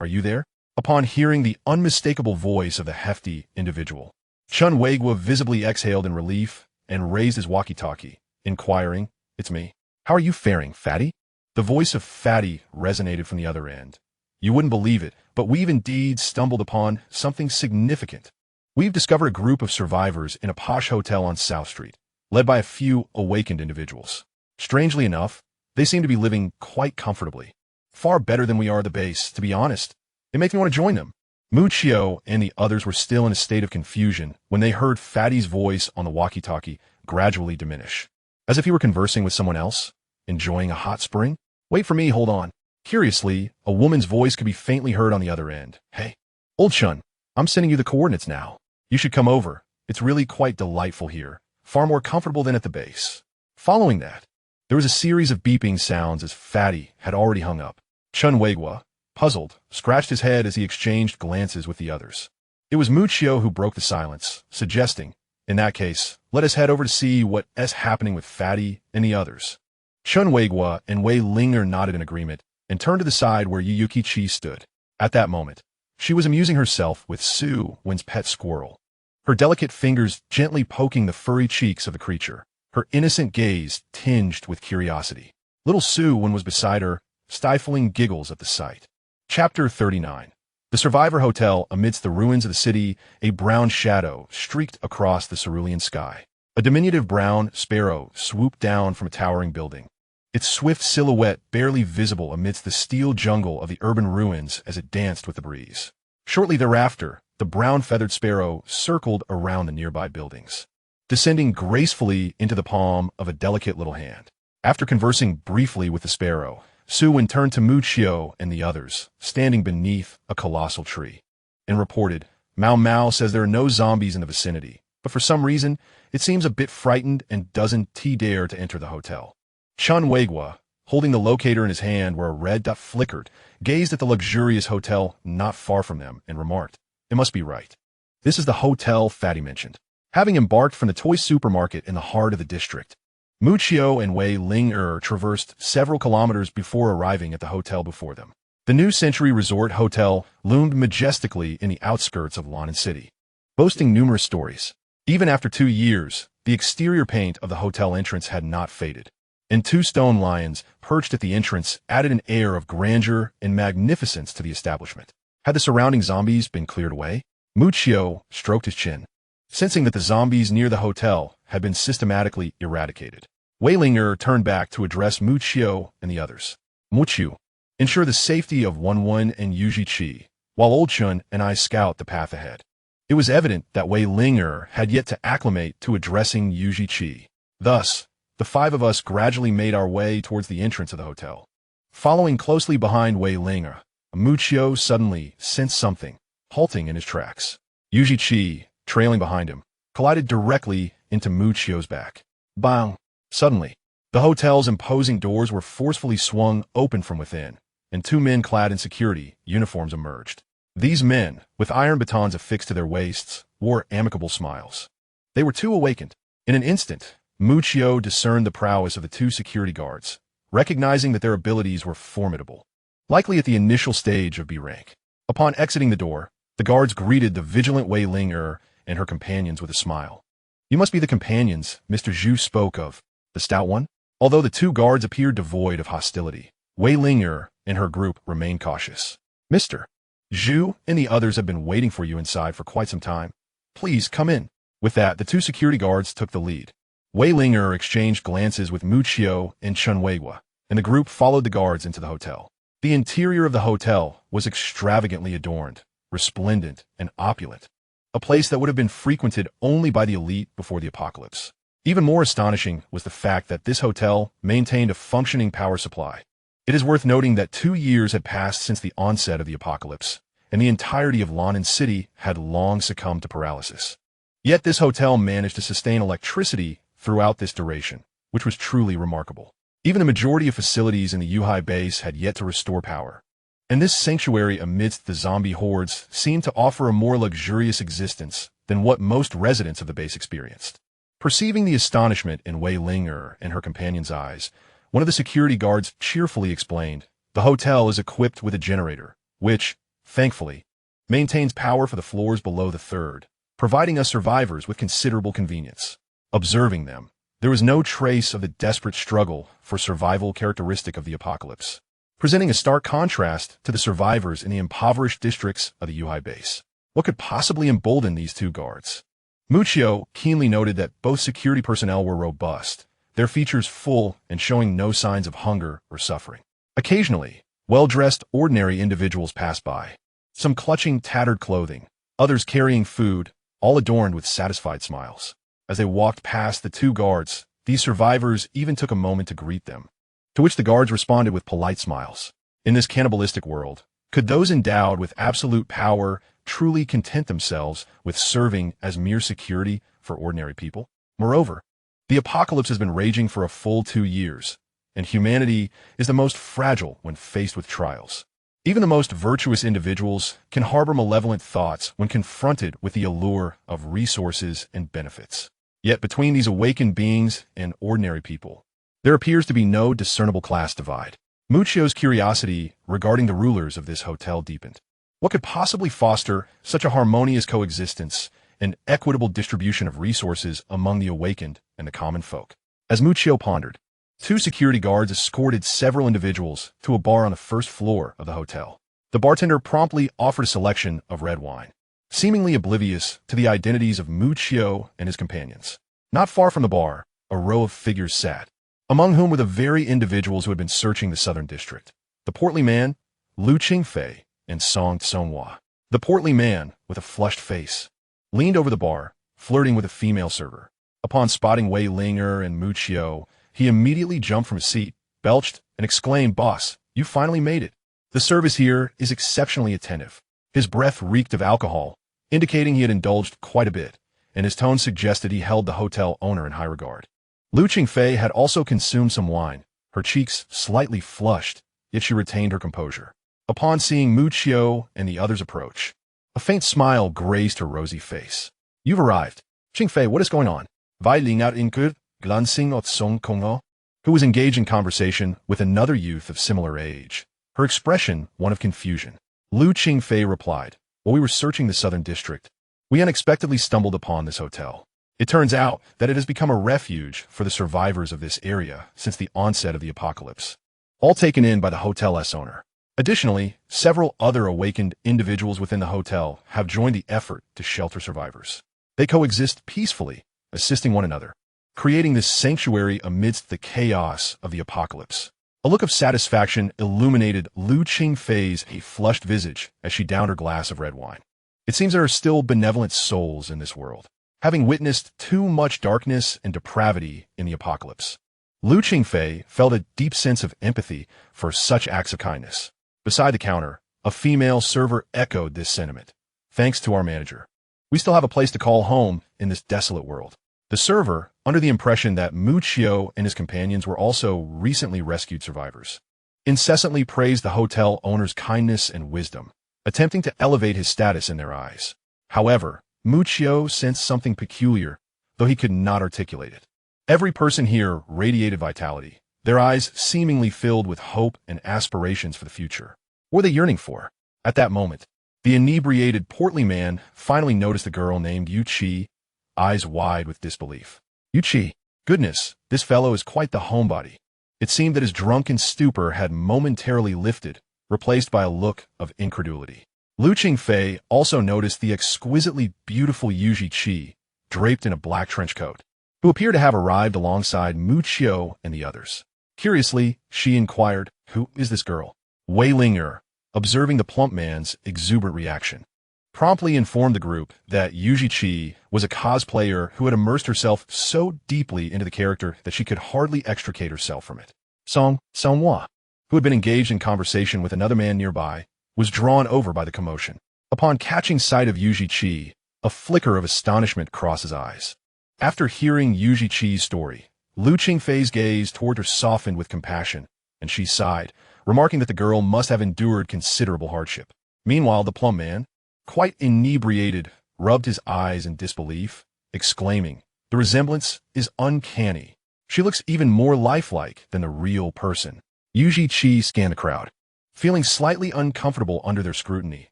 are you there? Upon hearing the unmistakable voice of the hefty individual, Chun Weigwa visibly exhaled in relief and raised his walkie-talkie, inquiring, "It's me. How are you faring, Fatty?" The voice of Fatty resonated from the other end. "You wouldn't believe it, but we've indeed stumbled upon something significant. We've discovered a group of survivors in a posh hotel on South Street, led by a few awakened individuals. Strangely enough, they seem to be living quite comfortably. Far better than we are at the base, to be honest. It makes me want to join them." Muccio and the others were still in a state of confusion when they heard Fatty's voice on the walkie-talkie gradually diminish, as if he were conversing with someone else, enjoying a hot spring. "Wait for me, hold on." Curiously, a woman's voice could be faintly heard on the other end. "Hey, Old Chun, I'm sending you the coordinates now. You should come over. It's really quite delightful here, far more comfortable than at the base." Following that, there was a series of beeping sounds as Fatty had already hung up. Chun Weigwa, puzzled, scratched his head as he exchanged glances with the others. It was Muccio who broke the silence, suggesting, "In that case, let us head over to see what's happening with Fatty and the others." Chun Weigwa and Wei Linger nodded in agreement and turned to the side where Yuyuki Chi stood. At that moment, she was amusing herself with Su Wen's pet squirrel, her delicate fingers gently poking the furry cheeks of the creature, her innocent gaze tinged with curiosity. Little Su Wen was beside her, stifling giggles at the sight. Chapter 39. The Survivor Hotel. Amidst the ruins of the city, a brown shadow streaked across the cerulean sky. A diminutive brown sparrow swooped down from a towering building, its swift silhouette barely visible amidst the steel jungle of the urban ruins as it danced with the breeze. Shortly thereafter, the brown feathered sparrow circled around the nearby buildings, descending gracefully into the palm of a delicate little hand. After conversing briefly with the sparrow, Su Wen turned to Muccio and the others, standing beneath a colossal tree, and reported, "Mao Mao says there are no zombies in the vicinity, but for some reason, it seems a bit frightened and doesn't dare to enter the hotel." Chun Weigwa, holding the locator in his hand where a red dot flickered, gazed at the luxurious hotel not far from them and remarked, "It must be right. This is the hotel Fatty mentioned." Having embarked from the toy supermarket in the heart of the district, Muccio and Wei Linger traversed several kilometers before arriving at the hotel before them. The New Century Resort Hotel loomed majestically in the outskirts of London City, boasting numerous stories. Even after 2 years, the exterior paint of the hotel entrance had not faded, and 2 stone lions perched at the entrance added an air of grandeur and magnificence to the establishment. Had the surrounding zombies been cleared away? Muccio stroked his chin, sensing that the zombies near the hotel had been systematically eradicated. Wei Linger turned back to address Muccio and the others. "Muccio, ensure the safety of Wen and Yuji Chi, while Old Chun and I scout the path ahead." It was evident that Wei Linger had yet to acclimate to addressing Yuji Chi. Thus, the 5 of us gradually made our way towards the entrance of the hotel. Following closely behind Wei Linger, Muccio suddenly sensed something, halting in his tracks. Yuji Chi, trailing behind him, collided directly into Muccio's back. Bang! Suddenly, the hotel's imposing doors were forcefully swung open from within, and 2 men clad in security uniforms emerged. These men, with iron batons affixed to their waists, wore amicable smiles. They were 2 awakened. In an instant, Muccio discerned the prowess of the 2 security guards, recognizing that their abilities were formidable, likely at the initial stage of B rank. Upon exiting the door, the guards greeted the vigilant Wei Linger and her companions with a smile. "You must be the companions Mr. Zhu spoke of, the stout one?" Although the 2 guards appeared devoid of hostility, Wei Linger and her group remained cautious. "Mr. Zhu and the others have been waiting for you inside for quite some time. Please come in." With that, the 2 security guards took the lead. Wei Linger exchanged glances with Muccio and Chun Weigwa, and the group followed the guards into the hotel. The interior of the hotel was extravagantly adorned, resplendent, and opulent, a place that would have been frequented only by the elite before the apocalypse. Even more astonishing was the fact that this hotel maintained a functioning power supply. It is worth noting that 2 years had passed since the onset of the apocalypse, and the entirety of London City had long succumbed to paralysis. Yet this hotel managed to sustain electricity throughout this duration, which was truly remarkable. Even the majority of facilities in the Yuhai base had yet to restore power. And this sanctuary amidst the zombie hordes seemed to offer a more luxurious existence than what most residents of the base experienced. Perceiving the astonishment in Wei Linger and her companion's eyes, one of the security guards cheerfully explained, "The hotel is equipped with a generator, which, thankfully, maintains power for the floors below the third, providing us survivors with considerable convenience." Observing them, there was no trace of the desperate struggle for survival characteristic of the apocalypse, presenting a stark contrast to the survivors in the impoverished districts of the Yuhai base. What could possibly embolden these two guards? Muccio keenly noted that both security personnel were robust, their features full and showing no signs of hunger or suffering. Occasionally, well-dressed ordinary individuals passed by, some clutching tattered clothing, others carrying food, all adorned with satisfied smiles. As they walked past the two guards, these survivors even took a moment to greet them, to which the guards responded with polite smiles. In this cannibalistic world, could those endowed with absolute power truly content themselves with serving as mere security for ordinary people? Moreover, the apocalypse has been raging for a full 2 years, and humanity is the most fragile when faced with trials. Even the most virtuous individuals can harbor malevolent thoughts when confronted with the allure of resources and benefits. Yet between these awakened beings and ordinary people, there appears to be no discernible class divide. Muccio's curiosity regarding the rulers of this hotel deepened. What could possibly foster such a harmonious coexistence and equitable distribution of resources among the awakened and the common folk? As Muccio pondered, 2 security guards escorted several individuals to a bar on the first floor of the hotel. The bartender promptly offered a selection of red wine, seemingly oblivious to the identities of Muccio and his companions. Not far from the bar, a row of figures sat, among whom were the very individuals who had been searching the southern district. The portly man, Lu Qingfei, and Song Tsonghua. The portly man, with a flushed face, leaned over the bar, flirting with a female server. Upon spotting Wei Linger and Muccio, he immediately jumped from his seat, belched, and exclaimed, "Boss, you finally made it. The service here is exceptionally attentive." His breath reeked of alcohol, indicating he had indulged quite a bit, and his tone suggested he held the hotel owner in high regard. Lu Qingfei had also consumed some wine, her cheeks slightly flushed, yet she retained her composure. Upon seeing Muccio and the others approach, a faint smile grazed her rosy face. "You've arrived. Qingfei, what is going on?" Wei Linger inquired, glancing at Song Kongo, who was engaged in conversation with another youth of similar age, her expression one of confusion. Lu Qingfei replied, "While we were searching the southern district, we unexpectedly stumbled upon this hotel. It turns out that it has become a refuge for the survivors of this area since the onset of the apocalypse, all taken in by the hotel's owner. Additionally, several other awakened individuals within the hotel have joined the effort to shelter survivors. They coexist peacefully, assisting one another, creating this sanctuary amidst the chaos of the apocalypse." A look of satisfaction illuminated Lu Qingfei's flushed visage as she downed her glass of red wine. It seems there are still benevolent souls in this world, having witnessed too much darkness and depravity in the apocalypse. Lu Qingfei felt a deep sense of empathy for such acts of kindness. Beside the counter, a female server echoed this sentiment. "Thanks to our manager, we still have a place to call home in this desolate world." The server, under the impression that Muccio and his companions were also recently rescued survivors, incessantly praised the hotel owner's kindness and wisdom, attempting to elevate his status in their eyes. However, Muccio sensed something peculiar, though he could not articulate it. Every person here radiated vitality, their eyes seemingly filled with hope and aspirations for the future. What were they yearning for? At that moment, the inebriated portly man finally noticed a girl named Yu Qi, eyes wide with disbelief. "Yu Qi, goodness, this fellow is quite the homebody." It seemed that his drunken stupor had momentarily lifted, replaced by a look of incredulity. Lu Qingfei also noticed the exquisitely beautiful Yu Qi, draped in a black trench coat, who appeared to have arrived alongside Muccio and the others. Curiously, she inquired, "Who is this girl?" Wei Linger, observing the plump man's exuberant reaction, promptly informed the group that Yu Qi was a cosplayer who had immersed herself so deeply into the character that she could hardly extricate herself from it. Song Tsonghua, who had been engaged in conversation with another man nearby, was drawn over by the commotion. Upon catching sight of Yu Qi, a flicker of astonishment crossed his eyes. After hearing Yuji Chi's story, Lu Qingfei's gaze toward her softened with compassion, and she sighed, remarking that the girl must have endured considerable hardship. Meanwhile, the plump man, quite inebriated, rubbed his eyes in disbelief, exclaiming, "The resemblance is uncanny. She looks even more lifelike than the real person." Yuji Chi scanned the crowd, feeling slightly uncomfortable under their scrutiny,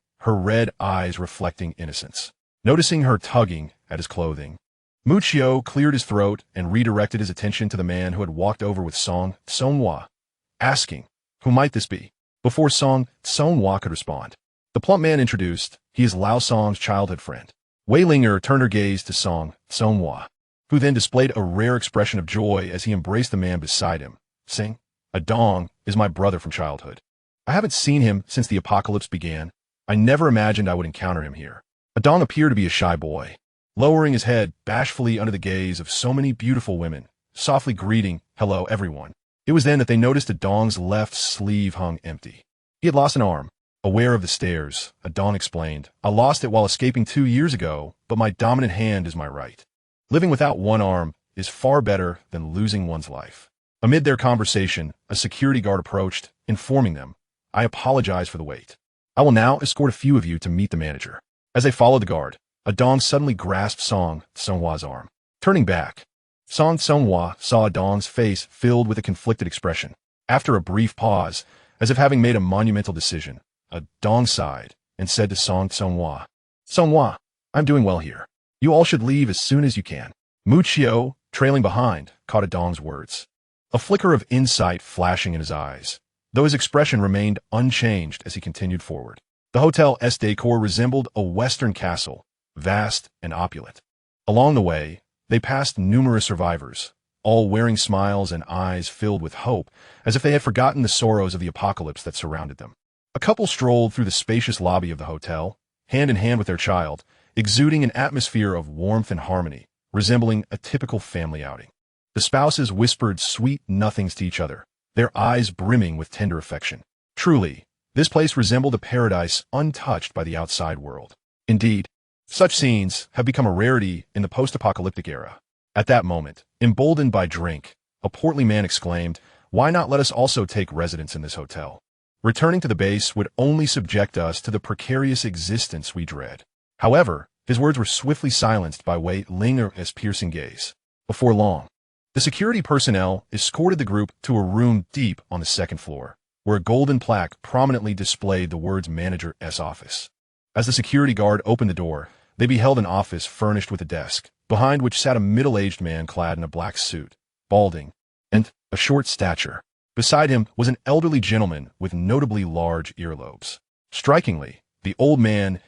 her red eyes reflecting innocence. Noticing her tugging at his clothing, Muchio cleared his throat and redirected his attention to the man who had walked over with Song Tsonghua, asking, "Who might this be?" Before Song Tsonghua could respond, the plump man introduced, he is Lao Song's childhood friend. Wei Linger turned her gaze to Song Tsonghua, who then displayed a rare expression of joy as he embraced the man beside him, saying, "Adong is my brother from childhood. I haven't seen him since the apocalypse began. I never imagined I would encounter him here." Adong appeared to be a shy boy, lowering his head bashfully under the gaze of so many beautiful women, softly greeting, "Hello, everyone." It was then that they noticed Adong's left sleeve hung empty. He had lost an arm. Aware of the stares, Adong explained, "I lost it while escaping 2 years ago, but my dominant hand is my right. Living without one arm is far better than losing one's life." Amid their conversation, a security guard approached, informing them, "I apologize for the wait. I will now escort a few of you to meet the manager." As they followed the guard, Adong suddenly grasped Song Tsonghua's arm. Turning back, Song Tsonghua saw Adong's face filled with a conflicted expression. After a brief pause, as if having made a monumental decision, Adong sighed and said to Song Tsonghua, "Tsonghua, I'm doing well here. You all should leave as soon as you can." Muchio, trailing behind, caught Adong's words, a flicker of insight flashing in his eyes, though his expression remained unchanged as he continued forward. The hotel's decor resembled a western castle, vast and opulent. Along the way, they passed numerous survivors, all wearing smiles and eyes filled with hope, as if they had forgotten the sorrows of the apocalypse that surrounded them. A couple strolled through the spacious lobby of the hotel, hand in hand with their child, exuding an atmosphere of warmth and harmony, resembling a typical family outing. The spouses whispered sweet nothings to each other, their eyes brimming with tender affection. Truly, this place resembled a paradise untouched by the outside world. Indeed, such scenes have become a rarity in the post-apocalyptic era. At that moment, emboldened by drink, a portly man exclaimed, "Why not let us also take residence in this hotel? Returning to the base would only subject us to the precarious existence we dread." However, his words were swiftly silenced by Wei Linger's piercing gaze. Before long, the security personnel escorted the group to a room deep on the second floor, where a golden plaque prominently displayed the words "Manager's Office." As the security guard opened the door, they beheld an office furnished with a desk, behind which sat a middle-aged man clad in a black suit, balding, and of short stature. Beside him was an elderly gentleman with notably large earlobes. Strikingly, the old man's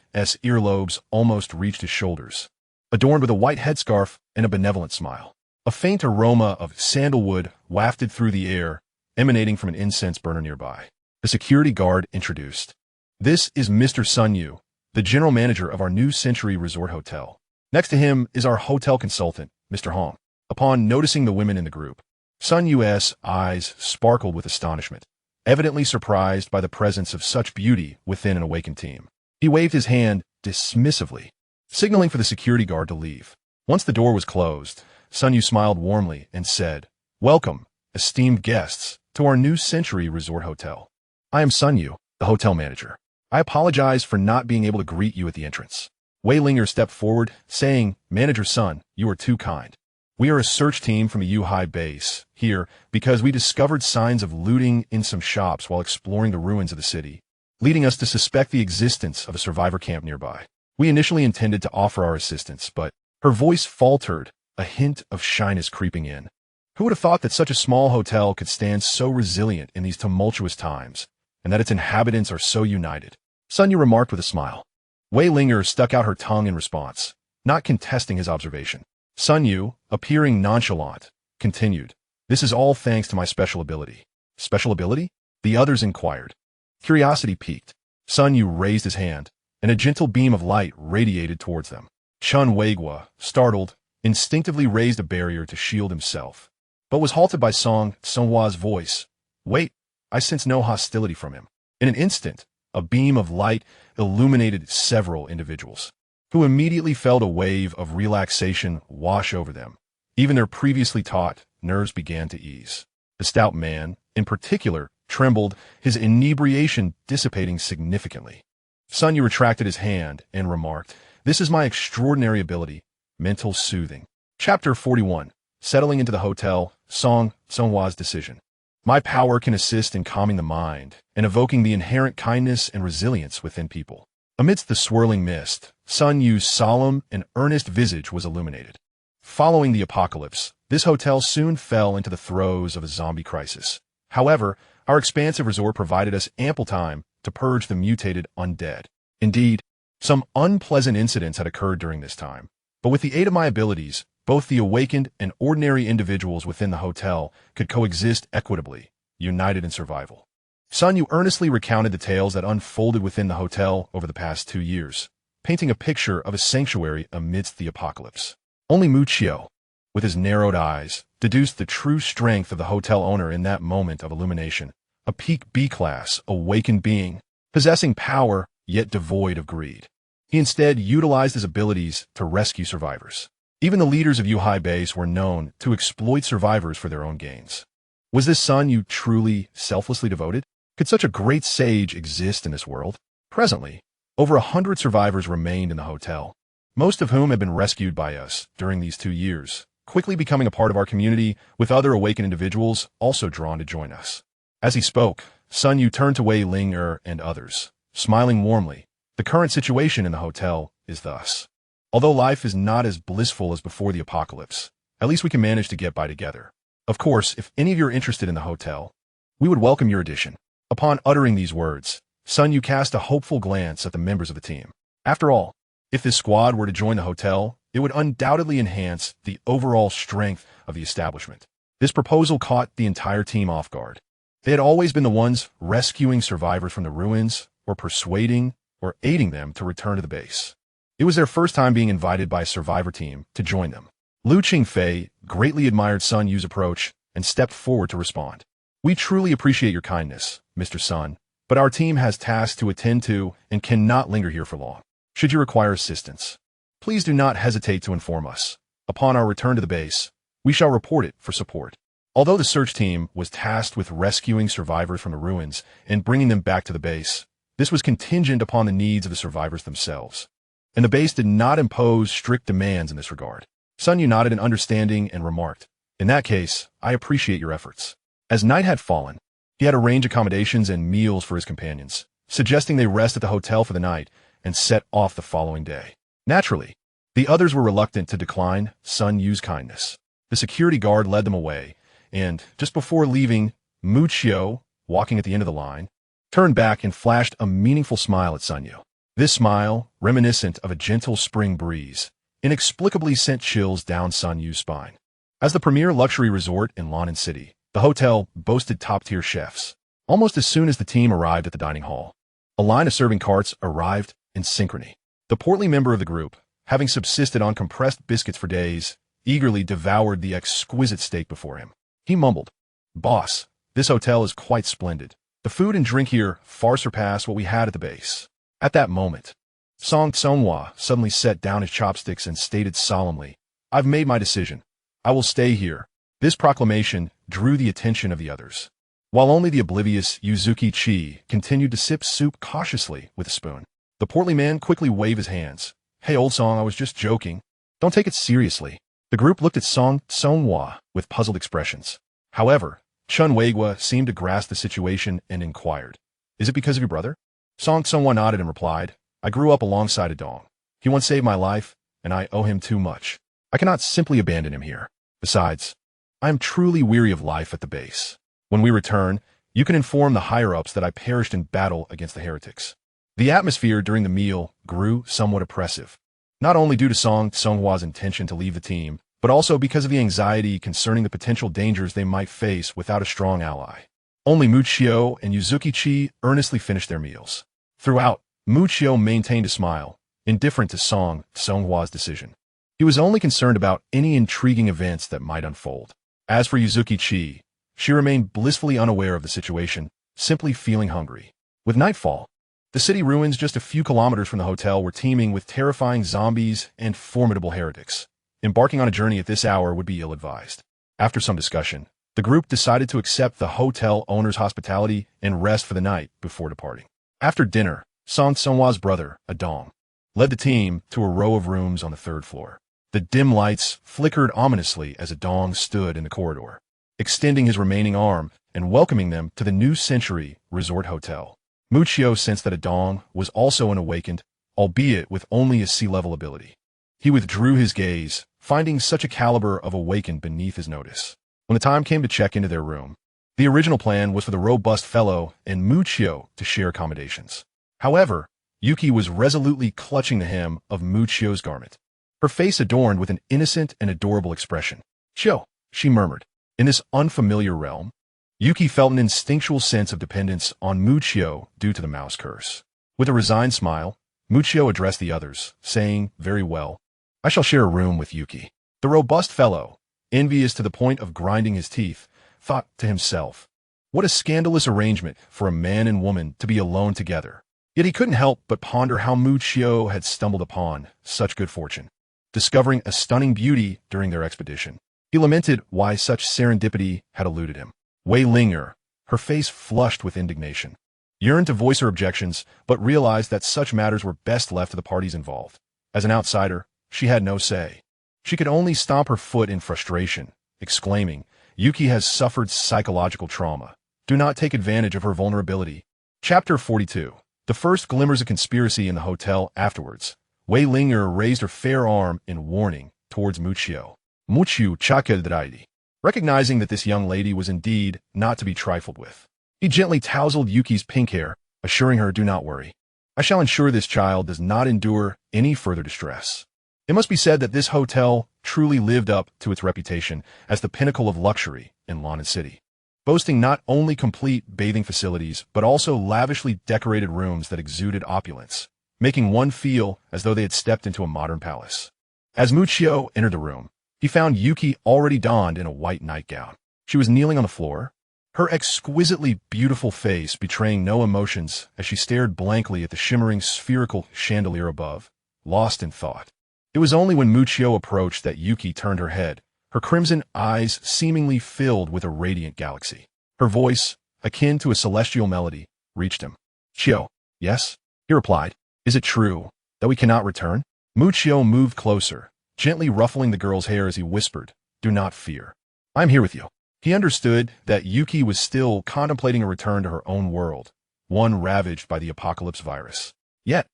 earlobes almost reached his shoulders, adorned with a white headscarf and a benevolent smile. A faint aroma of sandalwood wafted through the air, emanating from an incense burner nearby. The security guard introduced, "This is Mr. Sun Yu, the general manager of our New Century Resort Hotel. Next to him is our hotel consultant, Mr. Hong." Upon noticing the women in the group, Sun Yu's eyes sparkled with astonishment, evidently surprised by the presence of such beauty within an awakened team. He waved his hand dismissively, signaling for the security guard to leave. Once the door was closed, Sun Yu smiled warmly and said, "Welcome, esteemed guests, to our New Century Resort Hotel. I am Sun Yu, the hotel manager. I apologize for not being able to greet you at the entrance." Wei Linger stepped forward, saying, "Manager Sun, you are too kind. We are a search team from the Yuhai base here because we discovered signs of looting in some shops while exploring the ruins of the city, leading us to suspect the existence of a survivor camp nearby. We initially intended to offer our assistance, but..." Her voice faltered, a hint of shyness creeping in. Who would have thought that such a small hotel could stand so resilient in these tumultuous times, and that its inhabitants are so united? Sun Yu remarked with a smile. Wei Linger stuck out her tongue in response, not contesting his observation. Sun Yu, appearing nonchalant, continued, "This is all thanks to my special ability." "Special ability?" the others inquired. Curiosity piqued. Sun Yu raised his hand, and a gentle beam of light radiated towards them. Chun Weigua, startled, instinctively raised a barrier to shield himself, but was halted by Song Tsonghua's voice. "Wait, I sense no hostility from him." In an instant, a beam of light illuminated several individuals. who immediately felt a wave of relaxation wash over them. Even their previously taut nerves began to ease. The stout man, in particular, trembled, his inebriation dissipating significantly. Sun Yu retracted his hand and remarked, "This is my extraordinary ability, mental soothing." Chapter 41. Settling into the hotel, Song Songhwa's decision. My power can assist in calming the mind and evoking the inherent kindness and resilience within people. Amidst the swirling mist, Sun Yu's solemn and earnest visage was illuminated. Following the apocalypse, this hotel soon fell into the throes of a zombie crisis. However, our expansive resort provided us ample time to purge the mutated undead. Indeed, some unpleasant incidents had occurred during this time, but with the aid of my abilities, both the awakened and ordinary individuals within the hotel could coexist equitably, united in survival. Sun Yu earnestly recounted the tales that unfolded within the hotel over the past 2 years, painting a picture of a sanctuary amidst the apocalypse. Only Muchio, with his narrowed eyes, deduced the true strength of the hotel owner in that moment of illumination, a peak B-class, awakened being, possessing power yet devoid of greed. He instead utilized his abilities to rescue survivors. Even the leaders of Yuhai Base were known to exploit survivors for their own gains. Was this Sun Yu truly selflessly devoted? Could such a great sage exist in this world? Presently, over 100 survivors remained in the hotel, most of whom had been rescued by us during these 2 years, quickly becoming a part of our community, with other awakened individuals also drawn to join us. As he spoke, Sun Yu turned to Wei Ling and others, smiling warmly. The current situation in the hotel is thus. Although life is not as blissful as before the apocalypse, at least we can manage to get by together. Of course, if any of you are interested in the hotel, we would welcome your addition. Upon uttering these words, Sun Yu cast a hopeful glance at the members of the team. After all, if this squad were to join the hotel, it would undoubtedly enhance the overall strength of the establishment. This proposal caught the entire team off guard. They had always been the ones rescuing survivors from the ruins, or persuading or aiding them to return to the base. It was their first time being invited by a survivor team to join them. Lu Qingfei greatly admired Sun Yu's approach and stepped forward to respond. "We truly appreciate your kindness, Mr. Sun, but our team has tasks to attend to and cannot linger here for long. Should you require assistance, please do not hesitate to inform us. Upon our return to the base, we shall report it for support." Although the search team was tasked with rescuing survivors from the ruins and bringing them back to the base, this was contingent upon the needs of the survivors themselves, and the base did not impose strict demands in this regard. Sun Yu nodded in understanding and remarked, "In that case, I appreciate your efforts." As night had fallen, he had arranged accommodations and meals for his companions, suggesting they rest at the hotel for the night and set off the following day. Naturally, the others were reluctant to decline Sun Yu's kindness. The security guard led them away, and just before leaving, Muchio, walking at the end of the line, turned back and flashed a meaningful smile at Sun Yu. This smile, reminiscent of a gentle spring breeze, inexplicably sent chills down Sun Yu's spine. As the premier luxury resort in Lannan City, the hotel boasted top-tier chefs. Almost as soon as the team arrived at the dining hall, a line of serving carts arrived in synchrony. The portly member of the group, having subsisted on compressed biscuits for days, eagerly devoured the exquisite steak before him. He mumbled, "Boss, this hotel is quite splendid. The food and drink here far surpass what we had at the base." At that moment, Song Songhua suddenly set down his chopsticks and stated solemnly, "I've made my decision. I will stay here." This proclamation drew the attention of the others, while only the oblivious Yuzuki Chi continued to sip soup cautiously with a spoon. The portly man quickly waved his hands. "Hey, old Song, I was just joking. Don't take it seriously." The group looked at Song Songhua with puzzled expressions. However, Chun Weigua seemed to grasp the situation and inquired, "Is it because of your brother?" Song Songhua nodded and replied, "I grew up alongside a dong. He once saved my life, and I owe him too much. I cannot simply abandon him here. Besides, I am truly weary of life at the base. When we return, you can inform the higher-ups that I perished in battle against the heretics." The atmosphere during the meal grew somewhat oppressive, not only due to Song Songhua's intention to leave the team, but also because of the anxiety concerning the potential dangers they might face without a strong ally. Only Muchio and Yuzuki Chi earnestly finished their meals. Throughout, Muchio maintained a smile, indifferent to Song Songhua's decision. He was only concerned about any intriguing events that might unfold. As for Yuzuki Chi, she remained blissfully unaware of the situation, simply feeling hungry. With nightfall, The city ruins just a few kilometers from the hotel were teeming with terrifying zombies and formidable heretics. Embarking on a journey at this hour would be ill-advised. After some discussion, the group decided to accept the hotel owner's hospitality and rest for the night before departing. After dinner, Song Songhwa's brother, Adong, led the team to a row of rooms on the third floor. The dim lights flickered ominously as Adong stood in the corridor, extending his remaining arm and welcoming them to the New Century Resort Hotel. Muchio sensed that Adong was also an awakened, albeit with only a sea-level ability. He withdrew his gaze, finding such a caliber of awakened beneath his notice. When the time came to check into their room, the original plan was for the robust fellow and Muchio to share accommodations. However, Yuki was resolutely clutching the hem of Muchio's garment, her face adorned with an innocent and adorable expression. "Chio," she murmured. In this unfamiliar realm, Yuki felt an instinctual sense of dependence on Muchio due to the mouse curse. With a resigned smile, Muchio addressed the others, saying, "Very well, I shall share a room with Yuki." The robust fellow, envious to the point of grinding his teeth, thought to himself, what a scandalous arrangement for a man and woman to be alone together. Yet he couldn't help but ponder how Muchio had stumbled upon such good fortune, discovering a stunning beauty during their expedition. He lamented why such serendipity had eluded him. Wei Linger, her face flushed with indignation, yearned to voice her objections, but realized that such matters were best left to the parties involved. As an outsider, she had no say. She could only stomp her foot in frustration, exclaiming, "Yuki has suffered psychological trauma. Do not take advantage of her vulnerability." Chapter 42. The first glimmers of conspiracy in the hotel afterwards. Wei Linger raised her fair arm in warning towards Muchio. "Muchio chakeldraidi." Recognizing that this young lady was indeed not to be trifled with, he gently tousled Yuki's pink hair, assuring her, "Do not worry. I shall ensure this child does not endure any further distress." It must be said that this hotel truly lived up to its reputation as the pinnacle of luxury in London City, boasting not only complete bathing facilities but also lavishly decorated rooms that exuded opulence, making one feel as though they had stepped into a modern palace. As Muchio entered the room, he found Yuki already donned in a white nightgown. She was kneeling on the floor, her exquisitely beautiful face betraying no emotions as she stared blankly at the shimmering spherical chandelier above, lost in thought. It was only when Muchio approached that Yuki turned her head, her crimson eyes seemingly filled with a radiant galaxy. Her voice, akin to a celestial melody, reached him. "Chio." "Yes?" he replied. "Is it true that we cannot return?" Muchio moved closer, gently ruffling the girl's hair as he whispered, "Do not fear. I am here with you." He understood that Yuki was still contemplating a return to her own world, one ravaged by the apocalypse virus. Yet,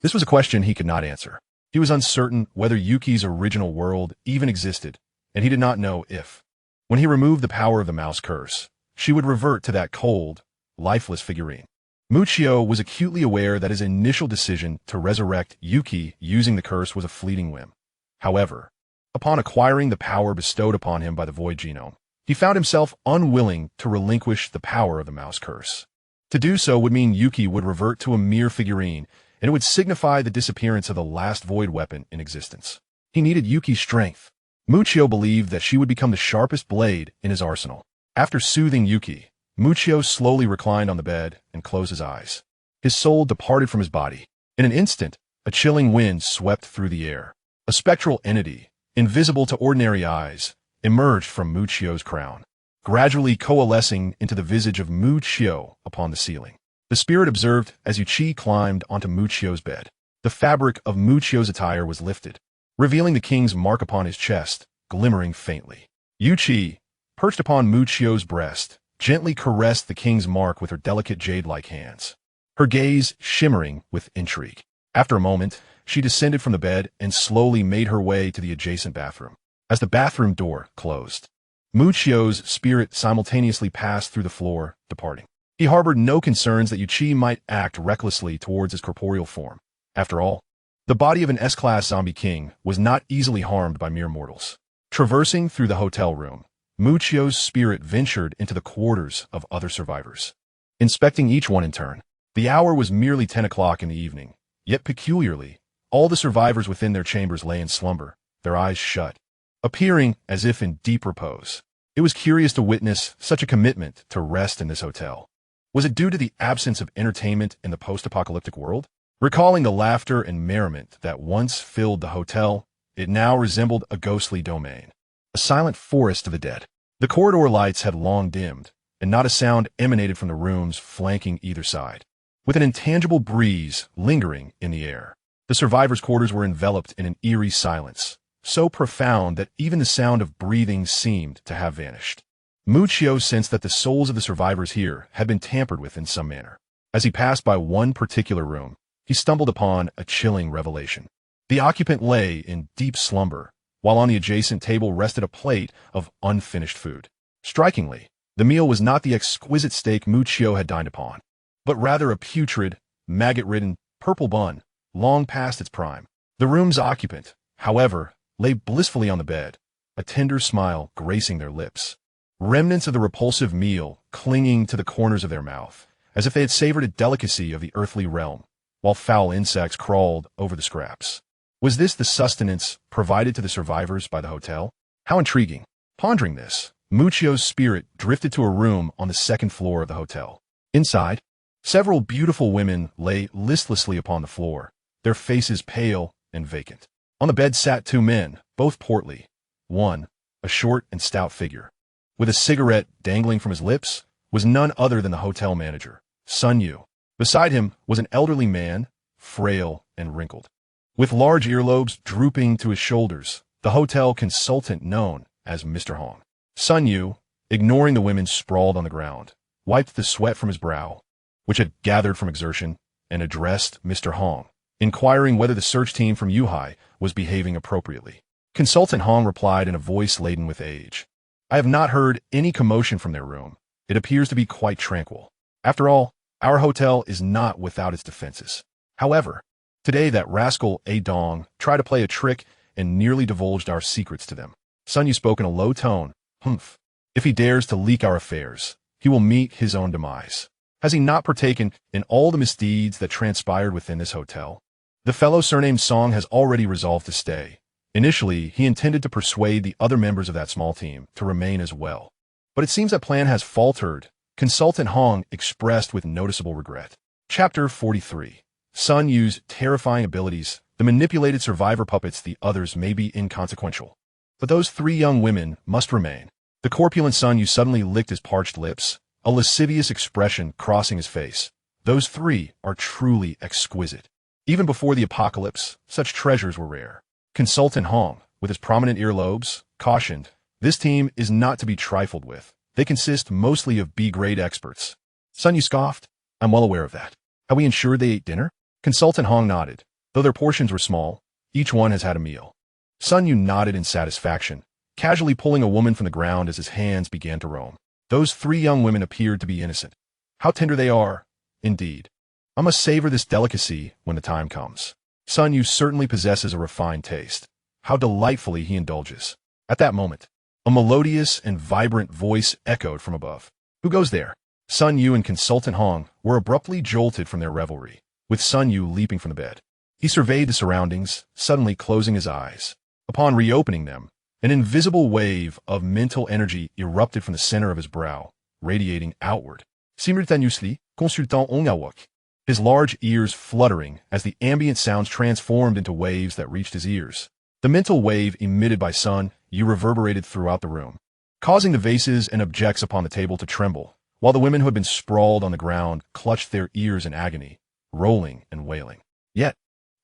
this was a question he could not answer. He was uncertain whether Yuki's original world even existed, and he did not know if, when he removed the power of the mouse curse, she would revert to that cold, lifeless figurine. Muchio was acutely aware that his initial decision to resurrect Yuki using the curse was a fleeting whim. However, upon acquiring the power bestowed upon him by the void genome, he found himself unwilling to relinquish the power of the mouse curse. To do so would mean Yuki would revert to a mere figurine, and it would signify the disappearance of the last void weapon in existence. He needed Yuki's strength. Muchio believed that she would become the sharpest blade in his arsenal. After soothing Yuki, Muchio slowly reclined on the bed and closed his eyes. His soul departed from his body. In an instant, a chilling wind swept through the air. A spectral entity, invisible to ordinary eyes, emerged from Muchio's crown, gradually coalescing into the visage of Muchio upon the ceiling. The spirit observed as Yuchi climbed onto Muchio's bed. The fabric of Muchio's attire was lifted, revealing the king's mark upon his chest, glimmering faintly. Yuchi, perched upon Muchio's breast, gently caressed the king's mark with her delicate jade-like hands, her gaze shimmering with intrigue. After a moment, she descended from the bed and slowly made her way to the adjacent bathroom. As the bathroom door closed, Muchio's spirit simultaneously passed through the floor, departing. He harbored no concerns that Yuchi might act recklessly towards his corporeal form. After all, the body of an S-class zombie king was not easily harmed by mere mortals. Traversing through the hotel room, Muchio's spirit ventured into the quarters of other survivors, inspecting each one in turn. The hour was merely 10 o'clock in the evening, yet peculiarly, all the survivors within their chambers lay in slumber, their eyes shut, appearing as if in deep repose. It was curious to witness such a commitment to rest in this hotel. Was it due to the absence of entertainment in the post-apocalyptic world? Recalling the laughter and merriment that once filled the hotel, it now resembled a ghostly domain, a silent forest of the dead. The corridor lights had long dimmed, and not a sound emanated from the rooms flanking either side. With an intangible breeze lingering in the air, the survivors' quarters were enveloped in an eerie silence, so profound that even the sound of breathing seemed to have vanished. Muccio sensed that the souls of the survivors here had been tampered with in some manner. As he passed by one particular room, he stumbled upon a chilling revelation. The occupant lay in deep slumber, while on the adjacent table rested a plate of unfinished food. Strikingly, the meal was not the exquisite steak Muccio had dined upon, but rather a putrid, maggot-ridden, purple bun, long past its prime. The room's occupant, however, lay blissfully on the bed, a tender smile gracing their lips, remnants of the repulsive meal clinging to the corners of their mouth, as if they had savored a delicacy of the earthly realm, while foul insects crawled over the scraps. Was this the sustenance provided to the survivors by the hotel? How intriguing. Pondering this, Muccio's spirit drifted to a room on the second floor of the hotel. Inside, several beautiful women lay listlessly upon the floor, their faces pale and vacant. On the bed sat two men, both portly. One, a short and stout figure, with a cigarette dangling from his lips, was none other than the hotel manager, Sun Yu. Beside him was an elderly man, frail and wrinkled, with large earlobes drooping to his shoulders, the hotel consultant known as Mr. Hong. Sun Yu, ignoring the women sprawled on the ground, wiped the sweat from his brow, which had gathered from exertion, and addressed Mr. Hong, inquiring whether the search team from Yuhai was behaving appropriately. Consultant Hong replied in a voice laden with age, "I have not heard any commotion from their room. It appears to be quite tranquil. After all, our hotel is not without its defenses. However, today that rascal A Dong tried to play a trick and nearly divulged our secrets to them." Sun Yu spoke in a low tone. "Humph. If he dares to leak our affairs, he will meet his own demise. Has he not partaken in all the misdeeds that transpired within this hotel? The fellow surnamed Song has already resolved to stay. Initially, he intended to persuade the other members of that small team to remain as well. But it seems that plan has faltered," Consultant Hong expressed with noticeable regret. Chapter 43. Sun Yu's terrifying abilities. The manipulated survivor puppets, the others may be inconsequential, but those three young women must remain. The corpulent Sun Yu suddenly licked his parched lips, a lascivious expression crossing his face. Those three are truly exquisite. Even before the apocalypse, such treasures were rare. Consultant Hong, with his prominent earlobes, cautioned, "This team is not to be trifled with. They consist mostly of B-grade experts." Sun Yu scoffed, "I'm well aware of that. Have we ensured they ate dinner?" Consultant Hong nodded. Though their portions were small, each one has had a meal. Sun Yu nodded in satisfaction, casually pulling a woman from the ground as his hands began to roam. Those three young women appeared to be innocent. How tender they are, indeed. I must savor this delicacy when the time comes. Sun Yu certainly possesses a refined taste. How delightfully he indulges. At that moment, a melodious and vibrant voice echoed from above. "Who goes there?" Sun Yu and Consultant Hong were abruptly jolted from their revelry, with Sun Yu leaping from the bed. He surveyed the surroundings, suddenly closing his eyes. Upon reopening them, an invisible wave of mental energy erupted from the center of his brow, radiating outward. Simultaneously, Consultant Hong awoke, his large ears fluttering as the ambient sounds transformed into waves that reached his ears. The mental wave emitted by Sun Yu reverberated throughout the room, causing the vases and objects upon the table to tremble, while the women who had been sprawled on the ground clutched their ears in agony, rolling and wailing. Yet,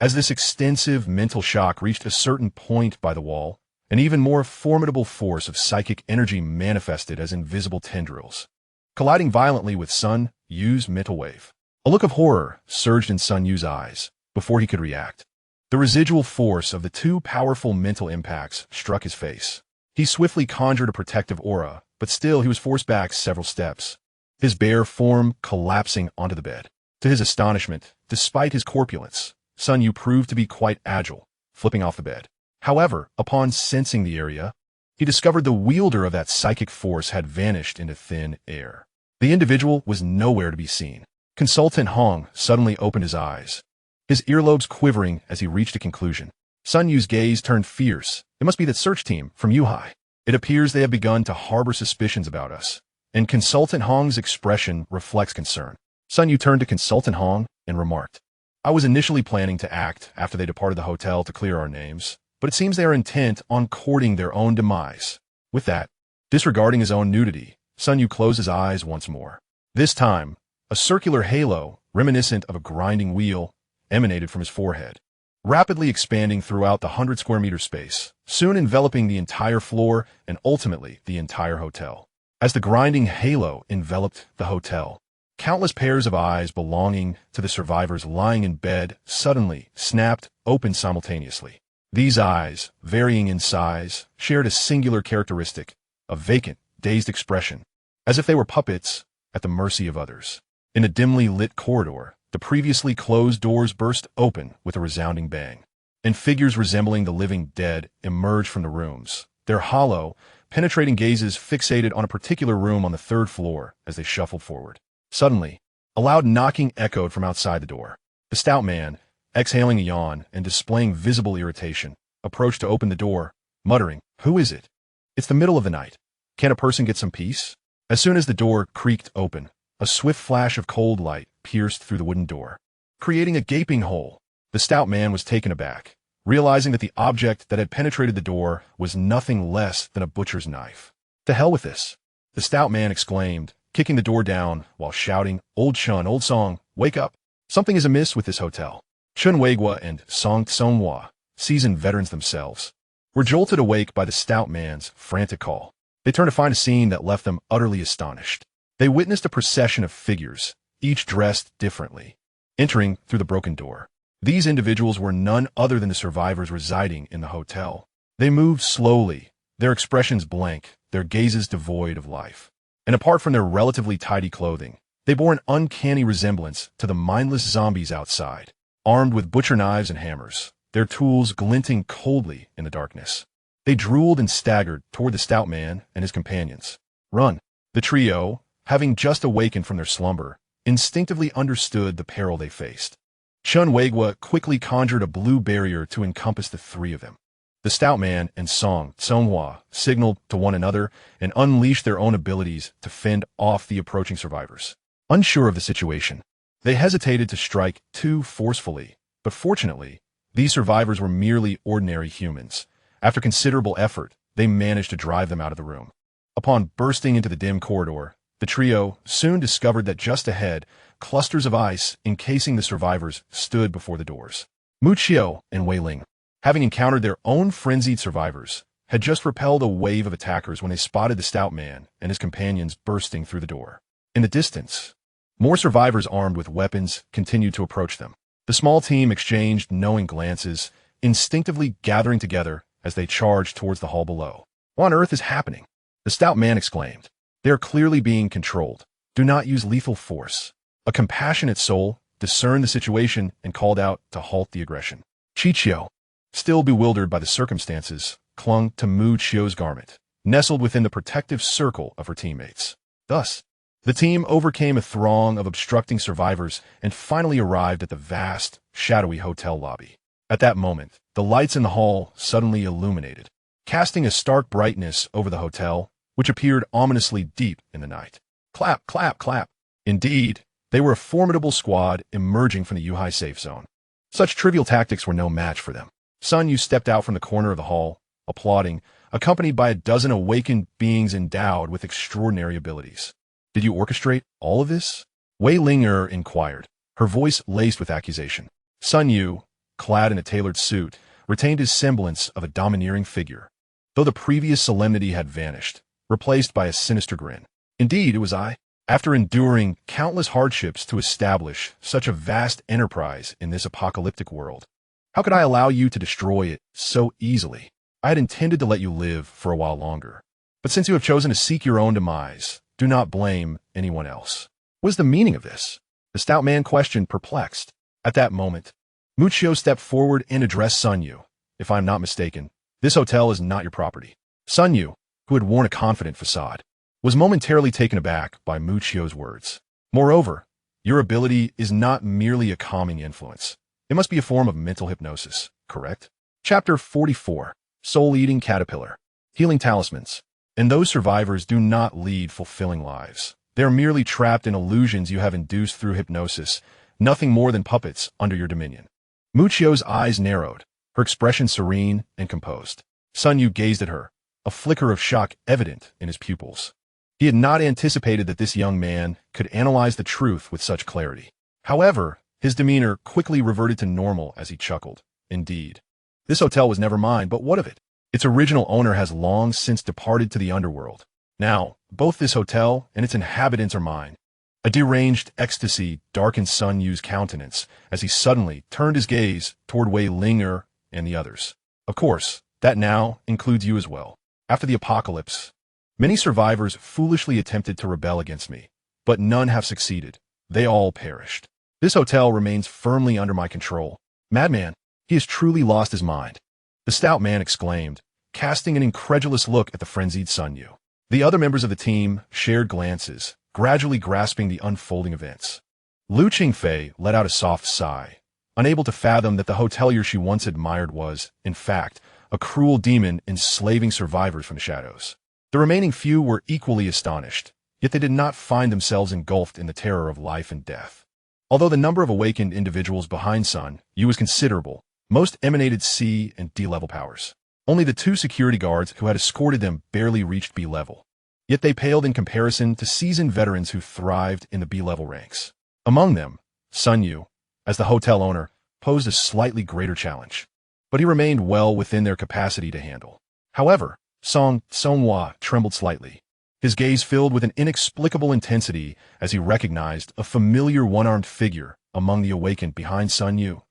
as this extensive mental shock reached a certain point by the wall, an even more formidable force of psychic energy manifested as invisible tendrils, colliding violently with Sun Yu's mental wave. A look of horror surged in Sun Yu's eyes before he could react. The residual force of the two powerful mental impacts struck his face. He swiftly conjured a protective aura, but still he was forced back several steps, his bare form collapsing onto the bed. To his astonishment, despite his corpulence, Sun Yu proved to be quite agile, flipping off the bed. However, upon sensing the area, he discovered the wielder of that psychic force had vanished into thin air. The individual was nowhere to be seen. Consultant Hong suddenly opened his eyes, his earlobes quivering as he reached a conclusion. Sun Yu's gaze turned fierce. "It must be that search team from Yuhai. It appears they have begun to harbor suspicions about us. and Consultant Hong's expression reflects concern. Sun Yu turned to Consultant Hong and remarked, I was initially planning to act after they departed the hotel to clear our names, but it seems they are intent on courting their own demise. With that, disregarding his own nudity, Sun Yu closed his eyes once more. This time, a circular halo, reminiscent of a grinding wheel, emanated from his forehead, rapidly expanding throughout the 100 square meter space, soon enveloping the entire floor and ultimately the entire hotel. As the grinding halo enveloped the hotel, countless pairs of eyes belonging to the survivors lying in bed suddenly snapped open simultaneously. These eyes, varying in size, shared a singular characteristic, a vacant, dazed expression, as if they were puppets at the mercy of others. In a dimly lit corridor, the previously closed doors burst open with a resounding bang, and figures resembling the living dead emerged from the rooms, their hollow, penetrating gazes fixated on a particular room on the 3rd floor as they shuffled forward. Suddenly, a loud knocking echoed from outside the door. The stout man, exhaling a yawn and displaying visible irritation, approached to open the door, muttering, Who is it? It's the middle of the night. Can't a person get some peace? As soon as the door creaked open, a swift flash of cold light pierced through the wooden door, creating a gaping hole. The stout man was taken aback, realizing that the object that had penetrated the door was nothing less than a butcher's knife. To hell with this, the stout man exclaimed, kicking the door down while shouting, Old Chun, old Song, wake up. Something is amiss with this hotel. Chun Weigua and Song Tsonghua, seasoned veterans themselves, were jolted awake by the stout man's frantic call. They turned to find a scene that left them utterly astonished. They witnessed a procession of figures, each dressed differently, entering through the broken door. These individuals were none other than the survivors residing in the hotel. They moved slowly, their expressions blank, their gazes devoid of life. And apart from their relatively tidy clothing, they bore an uncanny resemblance to the mindless zombies outside, armed with butcher knives and hammers, their tools glinting coldly in the darkness. They drooled and staggered toward the stout man and his companions. Run! The trio, having just awakened from their slumber, instinctively understood the peril they faced. Chun Weigua quickly conjured a blue barrier to encompass the 3 of them. The stout man and Song Tsonghua signaled to one another and unleashed their own abilities to fend off the approaching survivors. Unsure of the situation, they hesitated to strike too forcefully, but fortunately, these survivors were merely ordinary humans. After considerable effort, they managed to drive them out of the room. Upon bursting into the dim corridor, the trio soon discovered that just ahead, clusters of ice encasing the survivors stood before the doors. Mu Qiu and Wei Ling, having encountered their own frenzied survivors, had just repelled a wave of attackers when they spotted the stout man and his companions bursting through the door. In the distance, more survivors armed with weapons continued to approach them. The small team exchanged knowing glances, instinctively gathering together as they charged towards the hall below. What on earth is happening? The stout man exclaimed. They are clearly being controlled. Do not use lethal force. A compassionate soul discerned the situation and called out to halt the aggression. Chichio, still bewildered by the circumstances, clung to Mu Qiu's garment, nestled within the protective circle of her teammates. Thus, the team overcame a throng of obstructing survivors and finally arrived at the vast, shadowy hotel lobby. At that moment, the lights in the hall suddenly illuminated, casting a stark brightness over the hotel, which appeared ominously deep in the night. Clap, clap, clap. Indeed, they were a formidable squad emerging from the Yuhai safe zone. Such trivial tactics were no match for them. Sun Yu stepped out from the corner of the hall, applauding, accompanied by a dozen awakened beings endowed with extraordinary abilities. Did you orchestrate all of this? Wei Ling inquired, her voice laced with accusation. Sun Yu, clad in a tailored suit, retained his semblance of a domineering figure, though the previous solemnity had vanished, replaced by a sinister grin. Indeed, it was I. After enduring countless hardships to establish such a vast enterprise in this apocalyptic world, how could I allow you to destroy it so easily? I had intended to let you live for a while longer. But since you have chosen to seek your own demise, do not blame anyone else. What is the meaning of this? The stout man questioned, perplexed. At that moment, Mu Qiu stepped forward and addressed Sun Yu. If I am not mistaken, this hotel is not your property. Sun Yu, who had worn a confident facade, was momentarily taken aback by Mu Qiu's words. Moreover, your ability is not merely a calming influence. It must be a form of mental hypnosis, correct? Chapter 44, Soul-Eating Caterpillar. Healing Talismans. And those survivors do not lead fulfilling lives. They are merely trapped in illusions you have induced through hypnosis, nothing more than puppets under your dominion. Muccio's eyes narrowed, her expression serene and composed. Sun Yu gazed at her, a flicker of shock evident in his pupils. He had not anticipated that this young man could analyze the truth with such clarity. However, his demeanor quickly reverted to normal as he chuckled. Indeed. This hotel was never mine, but what of it? Its original owner has long since departed to the underworld. Now, both this hotel and its inhabitants are mine. A deranged ecstasy darkened Sun Yu's countenance as he suddenly turned his gaze toward Wei Ling and the others. Of course, that now includes you as well. After the apocalypse, many survivors foolishly attempted to rebel against me, but none have succeeded. They all perished. This hotel remains firmly under my control. Madman, he has truly lost his mind. The stout man exclaimed, casting an incredulous look at the frenzied Sun Yu. The other members of the team shared glances, gradually grasping the unfolding events. Lu Qingfei let out a soft sigh, unable to fathom that the hotelier she once admired was, in fact, a cruel demon enslaving survivors from the shadows. The remaining few were equally astonished, yet they did not find themselves engulfed in the terror of life and death. Although the number of awakened individuals behind Sun Yu was considerable, most emanated C and D level powers. Only the 2 security guards who had escorted them barely reached B level. Yet they paled in comparison to seasoned veterans who thrived in the B level ranks. Among them, Sun Yu, as the hotel owner, posed a slightly greater challenge. But he remained well within their capacity to handle. However, Song Songhua trembled slightly. His gaze filled with an inexplicable intensity as he recognized a familiar one-armed figure among the awakened behind Sun Yu.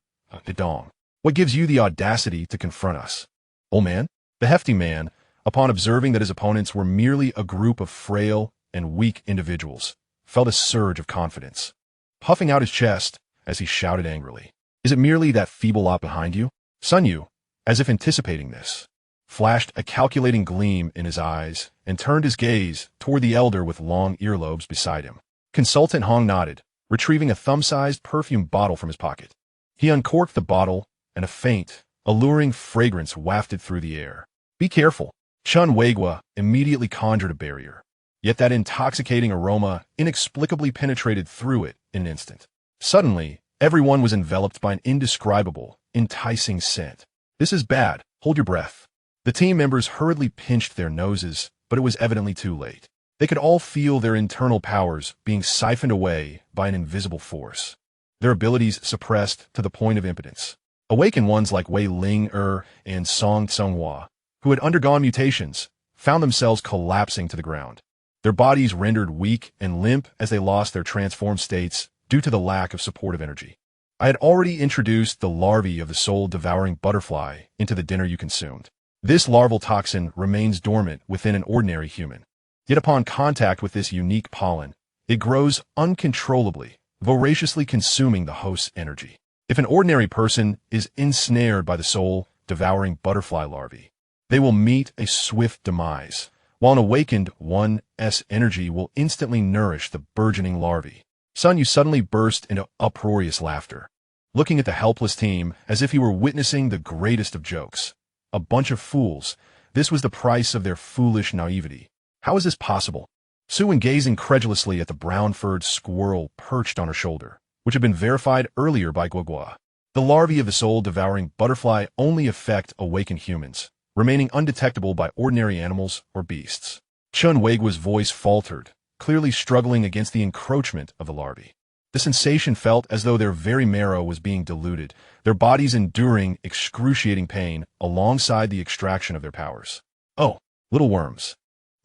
Dong. What gives you the audacity to confront us? Old man? The hefty man, upon observing that his opponents were merely a group of frail and weak individuals, felt a surge of confidence. Puffing out his chest as he shouted angrily, "Is it merely that feeble lot behind you?" Sun Yu, as if anticipating this, flashed a calculating gleam in his eyes and turned his gaze toward the elder with long earlobes beside him. Consultant Hong nodded, retrieving a thumb-sized perfume bottle from his pocket. He uncorked the bottle, and a faint, alluring fragrance wafted through the air. Be careful. Chun Weigua immediately conjured a barrier. Yet that intoxicating aroma inexplicably penetrated through it in an instant. Suddenly, everyone was enveloped by an indescribable, enticing scent. This is bad. Hold your breath. The team members hurriedly pinched their noses, but it was evidently too late. They could all feel their internal powers being siphoned away by an invisible force. Their abilities suppressed to the point of impotence. Awakened ones like Wei Ling and Song Songhua, who had undergone mutations, found themselves collapsing to the ground. Their bodies rendered weak and limp as they lost their transformed states due to the lack of supportive energy. I had already introduced the larvae of the soul-devouring butterfly into the dinner you consumed. This larval toxin remains dormant within an ordinary human. Yet upon contact with this unique pollen, it grows uncontrollably, voraciously consuming the host's energy. If an ordinary person is ensnared by the soul-devouring butterfly larvae, they will meet a swift demise, while an awakened one's energy will instantly nourish the burgeoning larvae. Sun Yu suddenly burst into uproarious laughter, looking at the helpless team as if he were witnessing the greatest of jokes. A bunch of fools. This was the price of their foolish naivety. How is this possible? Su Wen gazed incredulously at the brown-furred squirrel perched on her shoulder, which had been verified earlier by Guogua. The larvae of the soul-devouring butterfly only affect awakened humans, remaining undetectable by ordinary animals or beasts. Chun Weigua's voice faltered, clearly struggling against the encroachment of the larvae. The sensation felt as though their very marrow was being diluted, their bodies enduring excruciating pain alongside the extraction of their powers. Oh, little worms.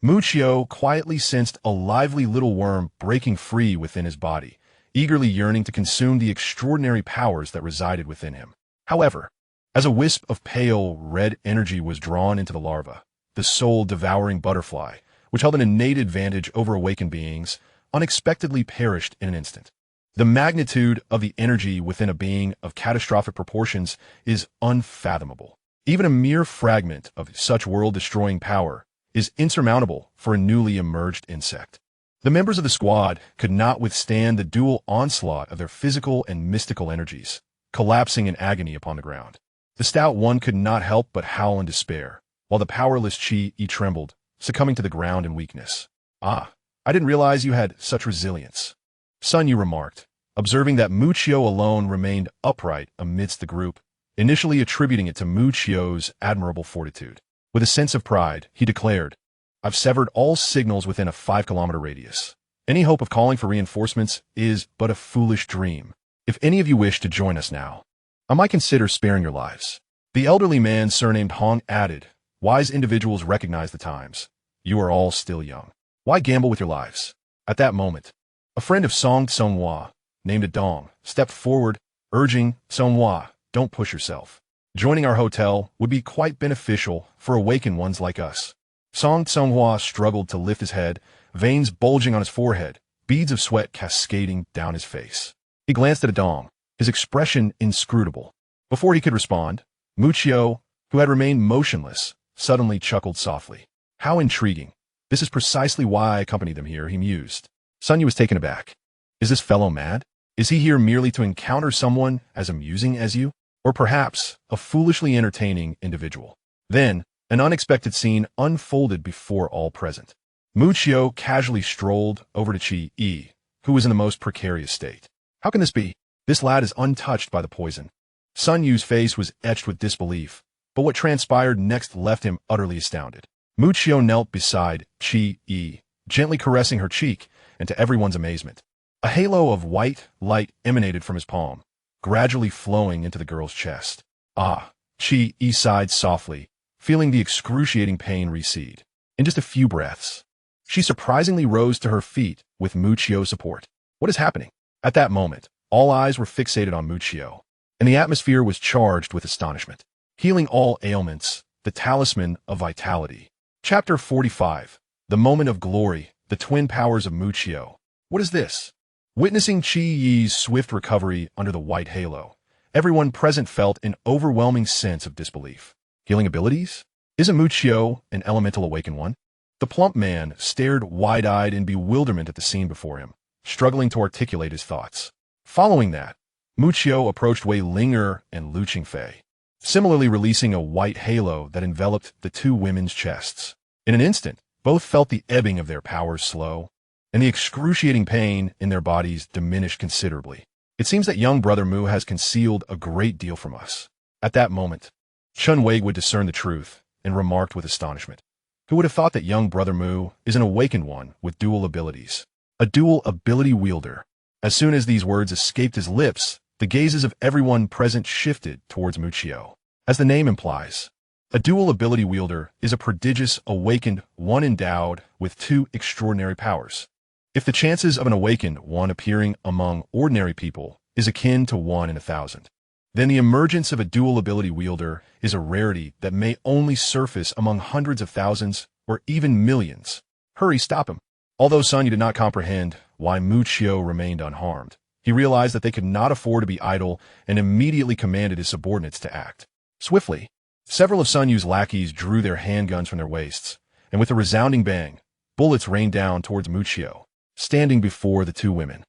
Muccio quietly sensed a lively little worm breaking free within his body, eagerly yearning to consume the extraordinary powers that resided within him. However, as a wisp of pale red energy was drawn into the larva, the soul-devouring butterfly, which held an innate advantage over awakened beings, unexpectedly perished in an instant. The magnitude of the energy within a being of catastrophic proportions is unfathomable. Even a mere fragment of such world-destroying power is insurmountable for a newly emerged insect. The members of the squad could not withstand the dual onslaught of their physical and mystical energies, collapsing in agony upon the ground. The stout one could not help but howl in despair, while the powerless Chi trembled, succumbing to the ground in weakness. "Ah, I didn't realize you had such resilience," Sun Yu remarked, observing that Muchio alone remained upright amidst the group, initially attributing it to Muchio's admirable fortitude. With a sense of pride, he declared, "I've severed all signals within a 5-kilometer radius. Any hope of calling for reinforcements is but a foolish dream. If any of you wish to join us now, I might consider sparing your lives." The elderly man surnamed Hong added, "Wise individuals recognize the times. You are all still young. Why gamble with your lives?" At that moment, a friend of Song Tsonghua, named Adong, stepped forward, urging, "Tsonghua, don't push yourself. Joining our hotel would be quite beneficial for awakened ones like us." Song Tsonghua struggled to lift his head, veins bulging on his forehead, beads of sweat cascading down his face. He glanced at Adong, his expression inscrutable. Before he could respond, Muchio, who had remained motionless, suddenly chuckled softly. "How intriguing. This is precisely why I accompanied them here," he mused. Sun Yu was taken aback. "Is this fellow mad? Is he here merely to encounter someone as amusing as you? Or perhaps a foolishly entertaining individual?" Then, an unexpected scene unfolded before all present. Muchio casually strolled over to Chi-E, who was in the most precarious state. "How can this be? This lad is untouched by the poison." Sun Yu's face was etched with disbelief, but what transpired next left him utterly astounded. Muchio knelt beside Chi-E, gently caressing her cheek, and to everyone's amazement, a halo of white light emanated from his palm, gradually flowing into the girl's chest. "Ah," Chi-E sighed softly, feeling the excruciating pain recede. In just a few breaths, she surprisingly rose to her feet with Muchio's support. What is happening? At that moment, all eyes were fixated on Muchio, and the atmosphere was charged with astonishment. Healing all ailments, the talisman of vitality. Chapter 45. The Moment of Glory, the Twin Powers of Muchio. What is this? Witnessing Chi-Yi's swift recovery under the white halo, everyone present felt an overwhelming sense of disbelief. Healing abilities? Isn't Muchio an elemental awakened one? The plump man stared wide-eyed in bewilderment at the scene before him, struggling to articulate his thoughts. Following that, Muchio approached Wei Linger and Lu Qingfei, similarly releasing a white halo that enveloped the two women's chests. In an instant, both felt the ebbing of their powers slow, and the excruciating pain in their bodies diminished considerably. "It seems that young brother Mu has concealed a great deal from us." At that moment, Chun Wei would discern the truth and remarked with astonishment, "Who would have thought that young brother Mu is an awakened one with dual abilities? A dual ability wielder." As soon as these words escaped his lips, the gazes of everyone present shifted towards Muchio. As the name implies, a dual ability wielder is a prodigious awakened one endowed with two extraordinary powers. If the chances of an awakened one appearing among ordinary people is akin to 1 in 1,000, then the emergence of a dual ability wielder is a rarity that may only surface among hundreds of thousands or even millions. Hurry, stop him. Although Sun Yu did not comprehend why Muchio remained unharmed, he realized that they could not afford to be idle and immediately commanded his subordinates to act. Swiftly, several of Sun Yu's lackeys drew their handguns from their waists, and with a resounding bang, bullets rained down towards Muchio, standing before the two women.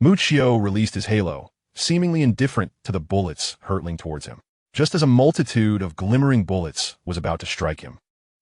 Muchio released his halo, seemingly indifferent to the bullets hurtling towards him, just as a multitude of glimmering bullets was about to strike him.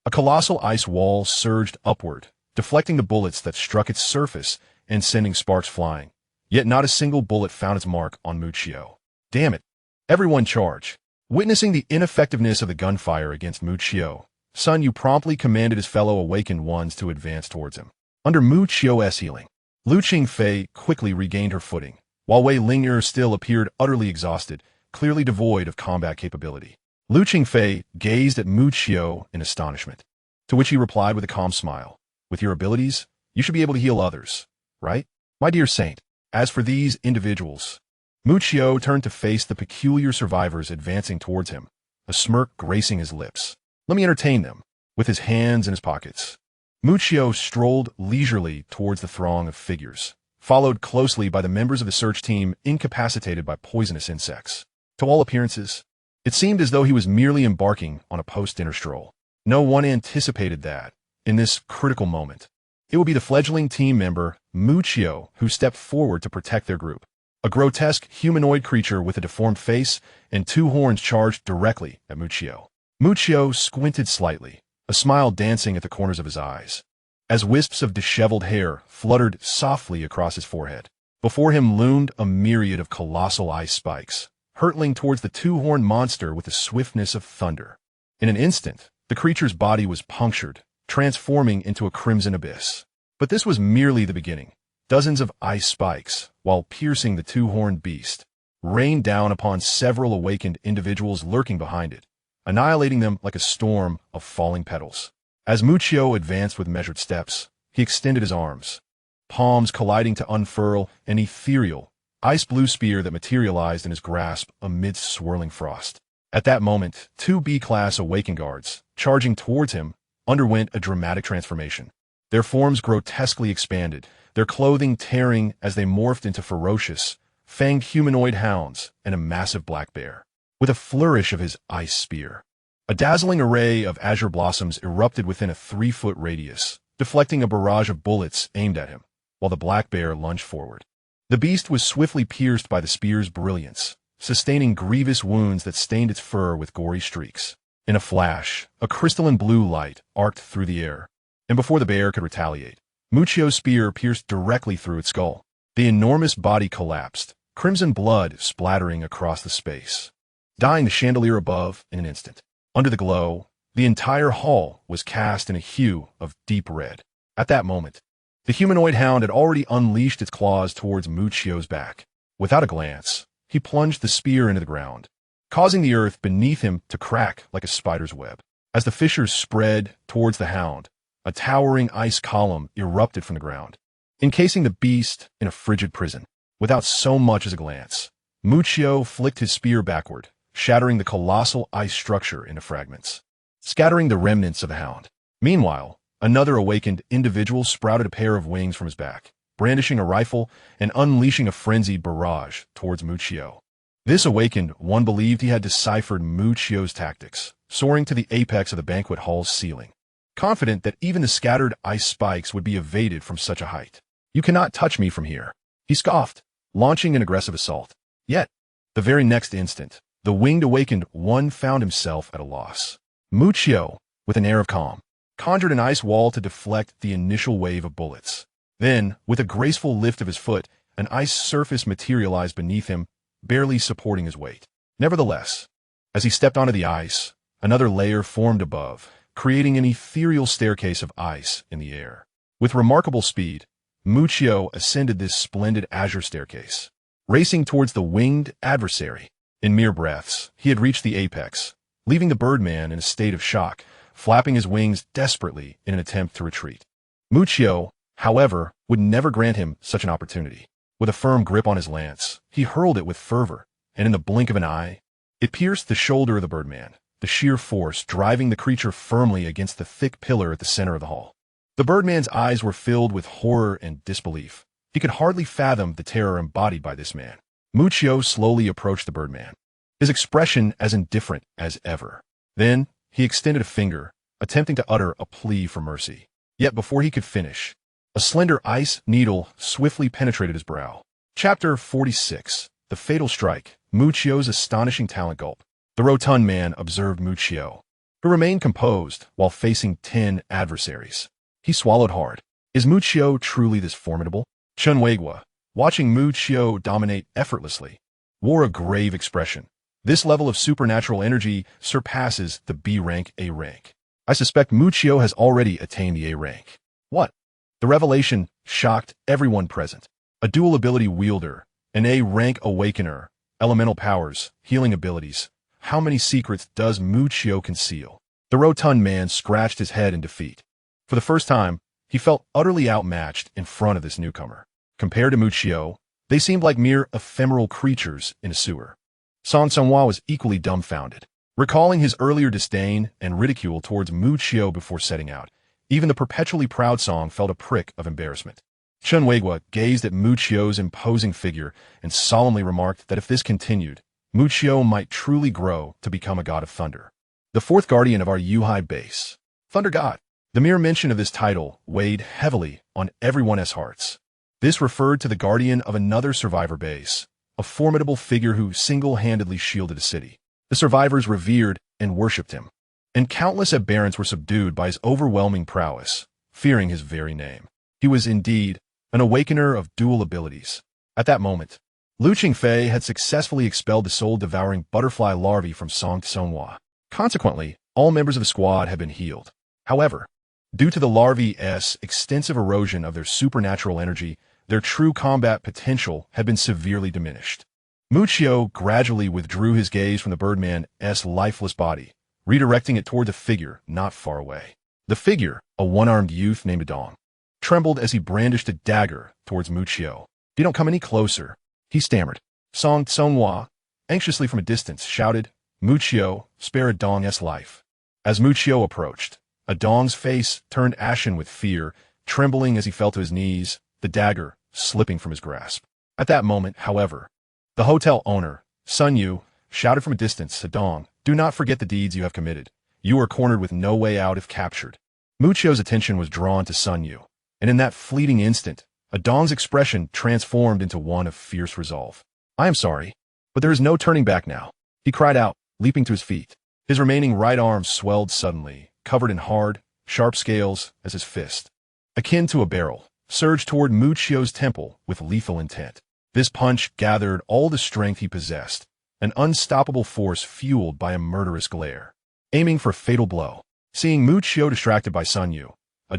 A colossal ice wall surged upward, deflecting the bullets that struck its surface and sending sparks flying. Yet not a single bullet found its mark on Muchio. "Damn it! Everyone charge!" Witnessing the ineffectiveness of the gunfire against Muchio, Sun Yu promptly commanded his fellow awakened ones to advance towards him. Under Muchio's healing, Lu Qingfei quickly regained her footing, while Wei Linger still appeared utterly exhausted, clearly devoid of combat capability. Lu Qingfei gazed at Muchio in astonishment, to which he replied with a calm smile, "With your abilities, you should be able to heal others, right, my dear saint? As for these individuals..." Muchio turned to face the peculiar survivors advancing towards him, a smirk gracing his lips. "Let me entertain them," with his hands in his pockets. Muchio strolled leisurely towards the throng of figures, followed closely by the members of the search team incapacitated by poisonous insects. To all appearances, it seemed as though he was merely embarking on a post-dinner stroll. No one anticipated that, in this critical moment, it would be the fledgling team member, Muchio, who stepped forward to protect their group. A grotesque humanoid creature with a deformed face and two horns charged directly at Muchio. Muchio squinted slightly, a smile dancing at the corners of his eyes, as wisps of disheveled hair fluttered softly across his forehead. Before him loomed a myriad of colossal ice spikes, hurtling towards the two-horned monster with the swiftness of thunder. In an instant, the creature's body was punctured, transforming into a crimson abyss. But this was merely the beginning. Dozens of ice spikes, while piercing the two-horned beast, rained down upon several awakened individuals lurking behind it, annihilating them like a storm of falling petals. As Muccio advanced with measured steps, he extended his arms, palms colliding to unfurl an ethereal, ice-blue spear that materialized in his grasp amidst swirling frost. At that moment, two B-class awaken guards, charging towards him, underwent a dramatic transformation. Their forms grotesquely expanded, their clothing tearing as they morphed into ferocious, fanged humanoid hounds and a massive black bear. With a flourish of his ice spear, a dazzling array of azure blossoms erupted within a 3-foot radius, deflecting a barrage of bullets aimed at him, while the black bear lunged forward. The beast was swiftly pierced by the spear's brilliance, sustaining grievous wounds that stained its fur with gory streaks. In a flash, a crystalline blue light arced through the air, and before the bear could retaliate, Muccio's spear pierced directly through its skull. The enormous body collapsed, crimson blood splattering across the space, dyeing the chandelier above in an instant. Under the glow, the entire hall was cast in a hue of deep red. At that moment, the humanoid hound had already unleashed its claws towards Muccio's back. Without a glance, he plunged the spear into the ground, causing the earth beneath him to crack like a spider's web. As the fissures spread towards the hound, a towering ice column erupted from the ground, encasing the beast in a frigid prison. Without so much as a glance, Muccio flicked his spear backward, shattering the colossal ice structure into fragments, scattering the remnants of the hound. Meanwhile, another awakened individual sprouted a pair of wings from his back, brandishing a rifle and unleashing a frenzied barrage towards Muccio. This awakened one believed he had deciphered Muccio's tactics, soaring to the apex of the banquet hall's ceiling, confident that even the scattered ice spikes would be evaded from such a height. "You cannot touch me from here," he scoffed, launching an aggressive assault. Yet, the very next instant, the winged awakened one found himself at a loss. Muccio, with an air of calm, conjured an ice wall to deflect the initial wave of bullets. Then, with a graceful lift of his foot, an ice surface materialized beneath him, barely supporting his weight. Nevertheless, as he stepped onto the ice, another layer formed above, creating an ethereal staircase of ice in the air. With remarkable speed, Muccio ascended this splendid azure staircase, racing towards the winged adversary. In mere breaths, he had reached the apex, leaving the birdman in a state of shock, flapping his wings desperately in an attempt to retreat. Muccio, however, would never grant him such an opportunity. With a firm grip on his lance, he hurled it with fervor, and in the blink of an eye, it pierced the shoulder of the birdman, the sheer force driving the creature firmly against the thick pillar at the center of the hall. The birdman's eyes were filled with horror and disbelief. He could hardly fathom the terror embodied by this man. Muccio slowly approached the birdman, his expression as indifferent as ever. Then, he extended a finger, attempting to utter a plea for mercy. Yet before he could finish, a slender ice needle swiftly penetrated his brow. Chapter 46. The Fatal Strike. Muccio's Astonishing Talent Gulp. The rotund man observed Muccio, who remained composed while facing 10 adversaries. He swallowed hard. Is Muccio truly this formidable? Chunwagwa, watching Muccio dominate effortlessly, wore a grave expression. This level of supernatural energy surpasses the B rank A rank. I suspect Muccio has already attained the A rank. What? The revelation shocked everyone present. A dual ability wielder, an A rank awakener, elemental powers, healing abilities. How many secrets does Muccio conceal? The rotund man scratched his head in defeat. For the first time, he felt utterly outmatched in front of this newcomer. Compared to Muccio, they seemed like mere ephemeral creatures in a sewer. Sansonwa was equally dumbfounded. Recalling his earlier disdain and ridicule towards Muccio before setting out, even the perpetually proud Song felt a prick of embarrassment. Chunwagwa gazed at Muccio's imposing figure and solemnly remarked that if this continued, Muccio might truly grow to become a god of thunder. The fourth guardian of our Yuhai base. Thunder God. The mere mention of this title weighed heavily on everyone's hearts. This referred to the guardian of another survivor base, a formidable figure who single-handedly shielded a city. The survivors revered and worshipped him. and countless adherents were subdued by his overwhelming prowess, fearing his very name. He was indeed an awakener of dual abilities. At that moment, Lu Qingfei had successfully expelled the soul-devouring butterfly larvae from Song Tsonghua. Consequently, all members of the squad had been healed. However, due to the larvae's extensive erosion of their supernatural energy, their true combat potential had been severely diminished. Muchio gradually withdrew his gaze from the Birdman's lifeless body, redirecting it toward the figure not far away. The figure, a one-armed youth named Dong, trembled as he brandished a dagger towards Muchio. "If you don't come any closer," he stammered. Song Tsonghua, anxiously from a distance, shouted, "Muchio, spare Dong's life." As Muchio approached, Dong's face turned ashen with fear, trembling as he fell to his knees, the dagger slipping from his grasp. At that moment, however, the hotel owner, Sun Yu, shouted from a distance to Dong, "Do not forget the deeds you have committed. You are cornered with no way out if captured." Muchio's attention was drawn to Sun Yu, and in that fleeting instant, Dong's expression transformed into one of fierce resolve. "I am sorry, but there is no turning back now," he cried out, leaping to his feet. His remaining right arm swelled suddenly, covered in hard, sharp scales as his fist, akin to a barrel, surged toward Muchio's temple with lethal intent. This punch gathered all the strength he possessed, an unstoppable force fueled by a murderous glare, aiming for a fatal blow. Seeing Muchio distracted by Sun Yu,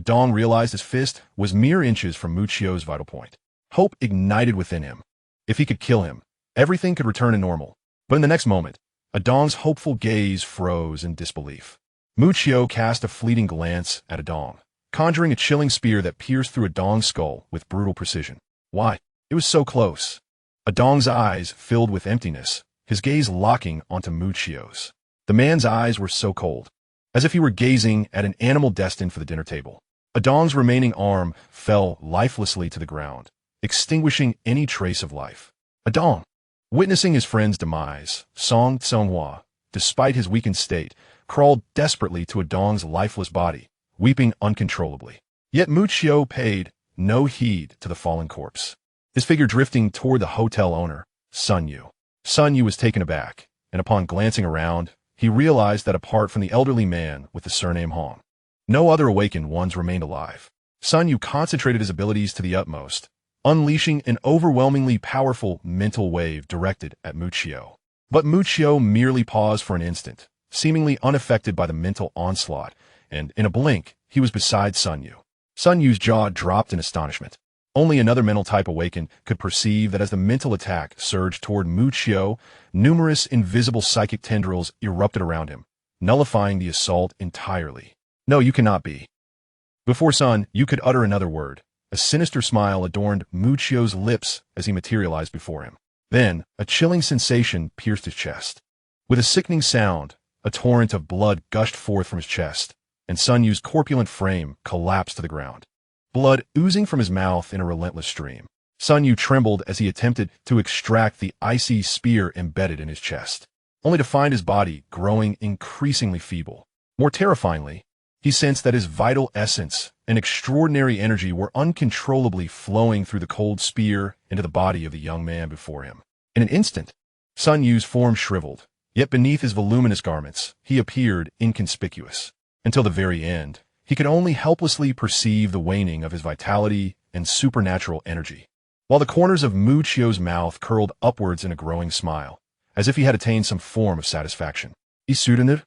Dong realized his fist was mere inches from Muchio's vital point. Hope ignited within him. If he could kill him, everything could return to normal. But in the next moment, Dong's hopeful gaze froze in disbelief. Muchio cast a fleeting glance at Dong, conjuring a chilling spear that pierced through Dong's skull with brutal precision. Why? It was so close. Dong's eyes filled with emptiness, his gaze locking onto Muchio's. The man's eyes were so cold, as if he were gazing at an animal destined for the dinner table. Dong's remaining arm fell lifelessly to the ground, extinguishing any trace of life. Dong, witnessing his friend's demise, Song Tsonghua, despite his weakened state, crawled desperately to Dong's lifeless body, weeping uncontrollably. Yet Muchio paid no heed to the fallen corpse, his figure drifting toward the hotel owner, Sun Yu. Sun Yu was taken aback, and upon glancing around, he realized that apart from the elderly man with the surname Hong, no other awakened ones remained alive. Sun Yu concentrated his abilities to the utmost, unleashing an overwhelmingly powerful mental wave directed at Muchio. But Muchio merely paused for an instant, seemingly unaffected by the mental onslaught, and in a blink, he was beside Sun Yu. Sun Yu's jaw dropped in astonishment. Only another mental type awakened could perceive that as the mental attack surged toward Muchio, numerous invisible psychic tendrils erupted around him, nullifying the assault entirely. "No, you cannot be." Before Sun Yu could utter another word, a sinister smile adorned Muchio's lips as he materialized before him. Then, a chilling sensation pierced his chest. With a sickening sound, a torrent of blood gushed forth from his chest, and Sun Yu's corpulent frame collapsed to the ground, blood oozing from his mouth in a relentless stream. Sun Yu trembled as he attempted to extract the icy spear embedded in his chest, only to find his body growing increasingly feeble. More terrifyingly, he sensed that his vital essence and extraordinary energy were uncontrollably flowing through the cold spear into the body of the young man before him. In an instant, Sun Yu's form shriveled, yet beneath his voluminous garments, he appeared inconspicuous. Until the very end, he could only helplessly perceive the waning of his vitality and supernatural energy, while the corners of Muchio's mouth curled upwards in a growing smile, as if he had attained some form of satisfaction. Isudanir,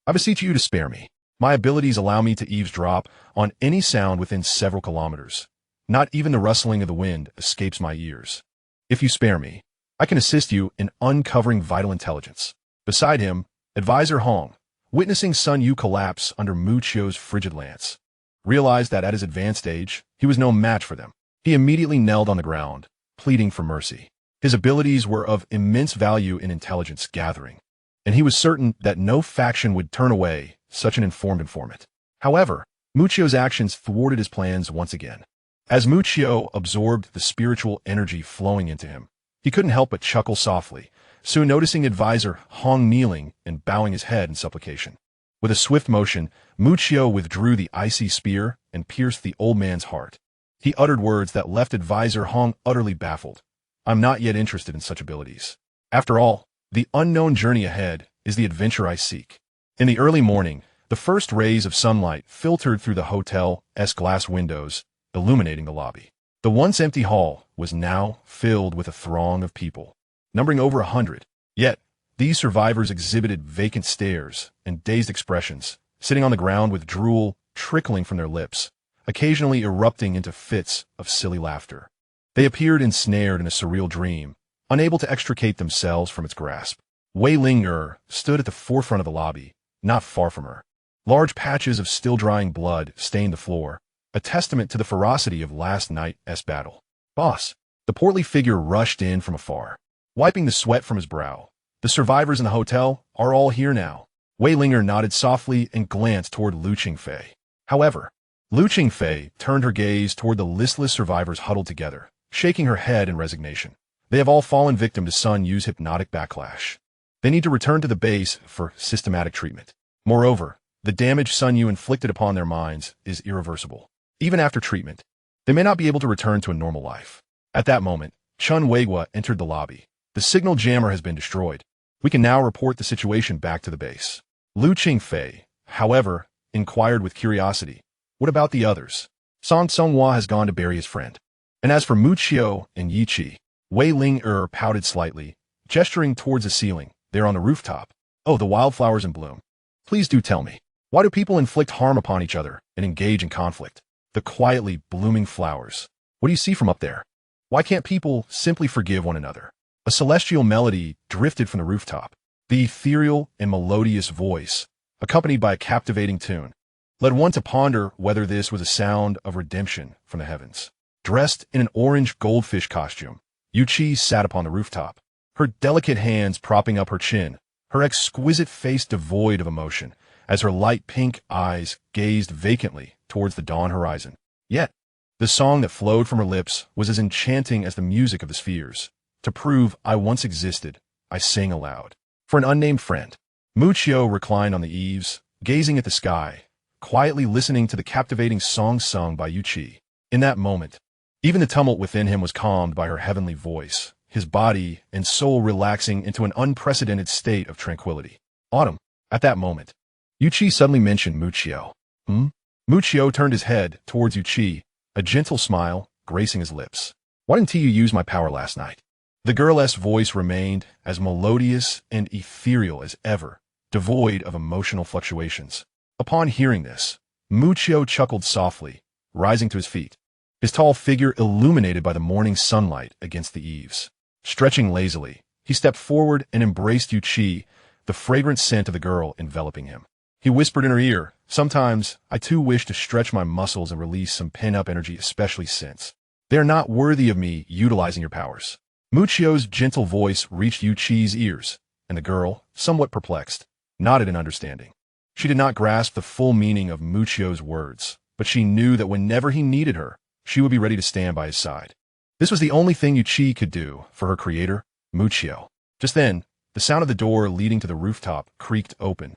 I beseech you to spare me. My abilities allow me to eavesdrop on any sound within several kilometers. Not even the rustling of the wind escapes my ears. If you spare me, I can assist you in uncovering vital intelligence. Beside him, Advisor Hong, witnessing Sun Yu collapse under Muchio's frigid lance, realized that at his advanced age, he was no match for them. He immediately knelt on the ground, pleading for mercy. His abilities were of immense value in intelligence gathering, and he was certain that no faction would turn away such an informed informant. However, Muchio's actions thwarted his plans once again. As Muchio absorbed the spiritual energy flowing into him, he couldn't help but chuckle softly, soon noticing Advisor Hong kneeling and bowing his head in supplication. With a swift motion, Muchio withdrew the icy spear and pierced the old man's heart. He uttered words that left Advisor Hong utterly baffled. "I'm not yet interested in such abilities. After all, the unknown journey ahead is the adventure I seek." In the early morning, the first rays of sunlight filtered through the hotel's glass windows, illuminating the lobby. The once empty hall was now filled with a throng of people, numbering over 100. Yet, these survivors exhibited vacant stares and dazed expressions, sitting on the ground with drool trickling from their lips, occasionally erupting into fits of silly laughter. They appeared ensnared in a surreal dream, unable to extricate themselves from its grasp. Wei Ling stood at the forefront of the lobby, not far from her. Large patches of still-drying blood stained the floor, a testament to the ferocity of last night's battle. "Boss!" The portly figure rushed in from afar, wiping the sweat from his brow. "The survivors in the hotel are all here now." Wei Ling nodded softly and glanced toward Lu Qingfei. However, Lu Qingfei turned her gaze toward the listless survivors huddled together, shaking her head in resignation. They have all fallen victim to Sun Yu's hypnotic backlash. They need to return to the base for systematic treatment. Moreover, the damage Sun Yu inflicted upon their minds is irreversible. Even after treatment, they may not be able to return to a normal life. At that moment, Chun Weigua entered the lobby. "The signal jammer has been destroyed. We can now report the situation back to the base." Lu Qingfei, however, inquired with curiosity, "What about the others?" "Song Songhua has gone to bury his friend. And as for Mu Qiu and Yi Qi," Wei Ling pouted slightly, gesturing towards the ceiling. "They're on the rooftop. Oh, the wildflowers in bloom. Please do tell me, why do people inflict harm upon each other and engage in conflict? The quietly blooming flowers. What do you see from up there? Why can't people simply forgive one another?" A celestial melody drifted from the rooftop. The ethereal and melodious voice, accompanied by a captivating tune, led one to ponder whether this was a sound of redemption from the heavens. Dressed in an orange goldfish costume, Yu Qi sat upon the rooftop, her delicate hands propping up her chin, her exquisite face devoid of emotion, as her light pink eyes gazed vacantly towards the dawn horizon. Yet, the song that flowed from her lips was as enchanting as the music of the spheres. "To prove I once existed, I sang aloud. For an unnamed friend." Mu Qiu reclined on the eaves, gazing at the sky, quietly listening to the captivating song sung by Yu Qi. In that moment, even the tumult within him was calmed by her heavenly voice, his body and soul relaxing into an unprecedented state of tranquility. "Autumn." At that moment, Yu Qi suddenly mentioned Mu Qiu. Mu Qiu turned his head towards Yu Qi, a gentle smile gracing his lips. "Why didn't you use my power last night?" The girl's voice remained as melodious and ethereal as ever, devoid of emotional fluctuations. Upon hearing this, Mu Qiu chuckled softly, rising to his feet, his tall figure illuminated by the morning sunlight against the eaves. Stretching lazily, he stepped forward and embraced Yu Qi, the fragrant scent of the girl enveloping him. He whispered in her ear, "Sometimes, I too wish to stretch my muscles and release some pent-up energy, especially since they are not worthy of me utilizing your powers." Mu Qiu's gentle voice reached Yu Qi's ears, and the girl, somewhat perplexed, nodded in understanding. She did not grasp the full meaning of Mu Qiu's words, but she knew that whenever he needed her, she would be ready to stand by his side. This was the only thing Yu Qi could do for her creator, Mu Qiu. Just then, the sound of the door leading to the rooftop creaked open,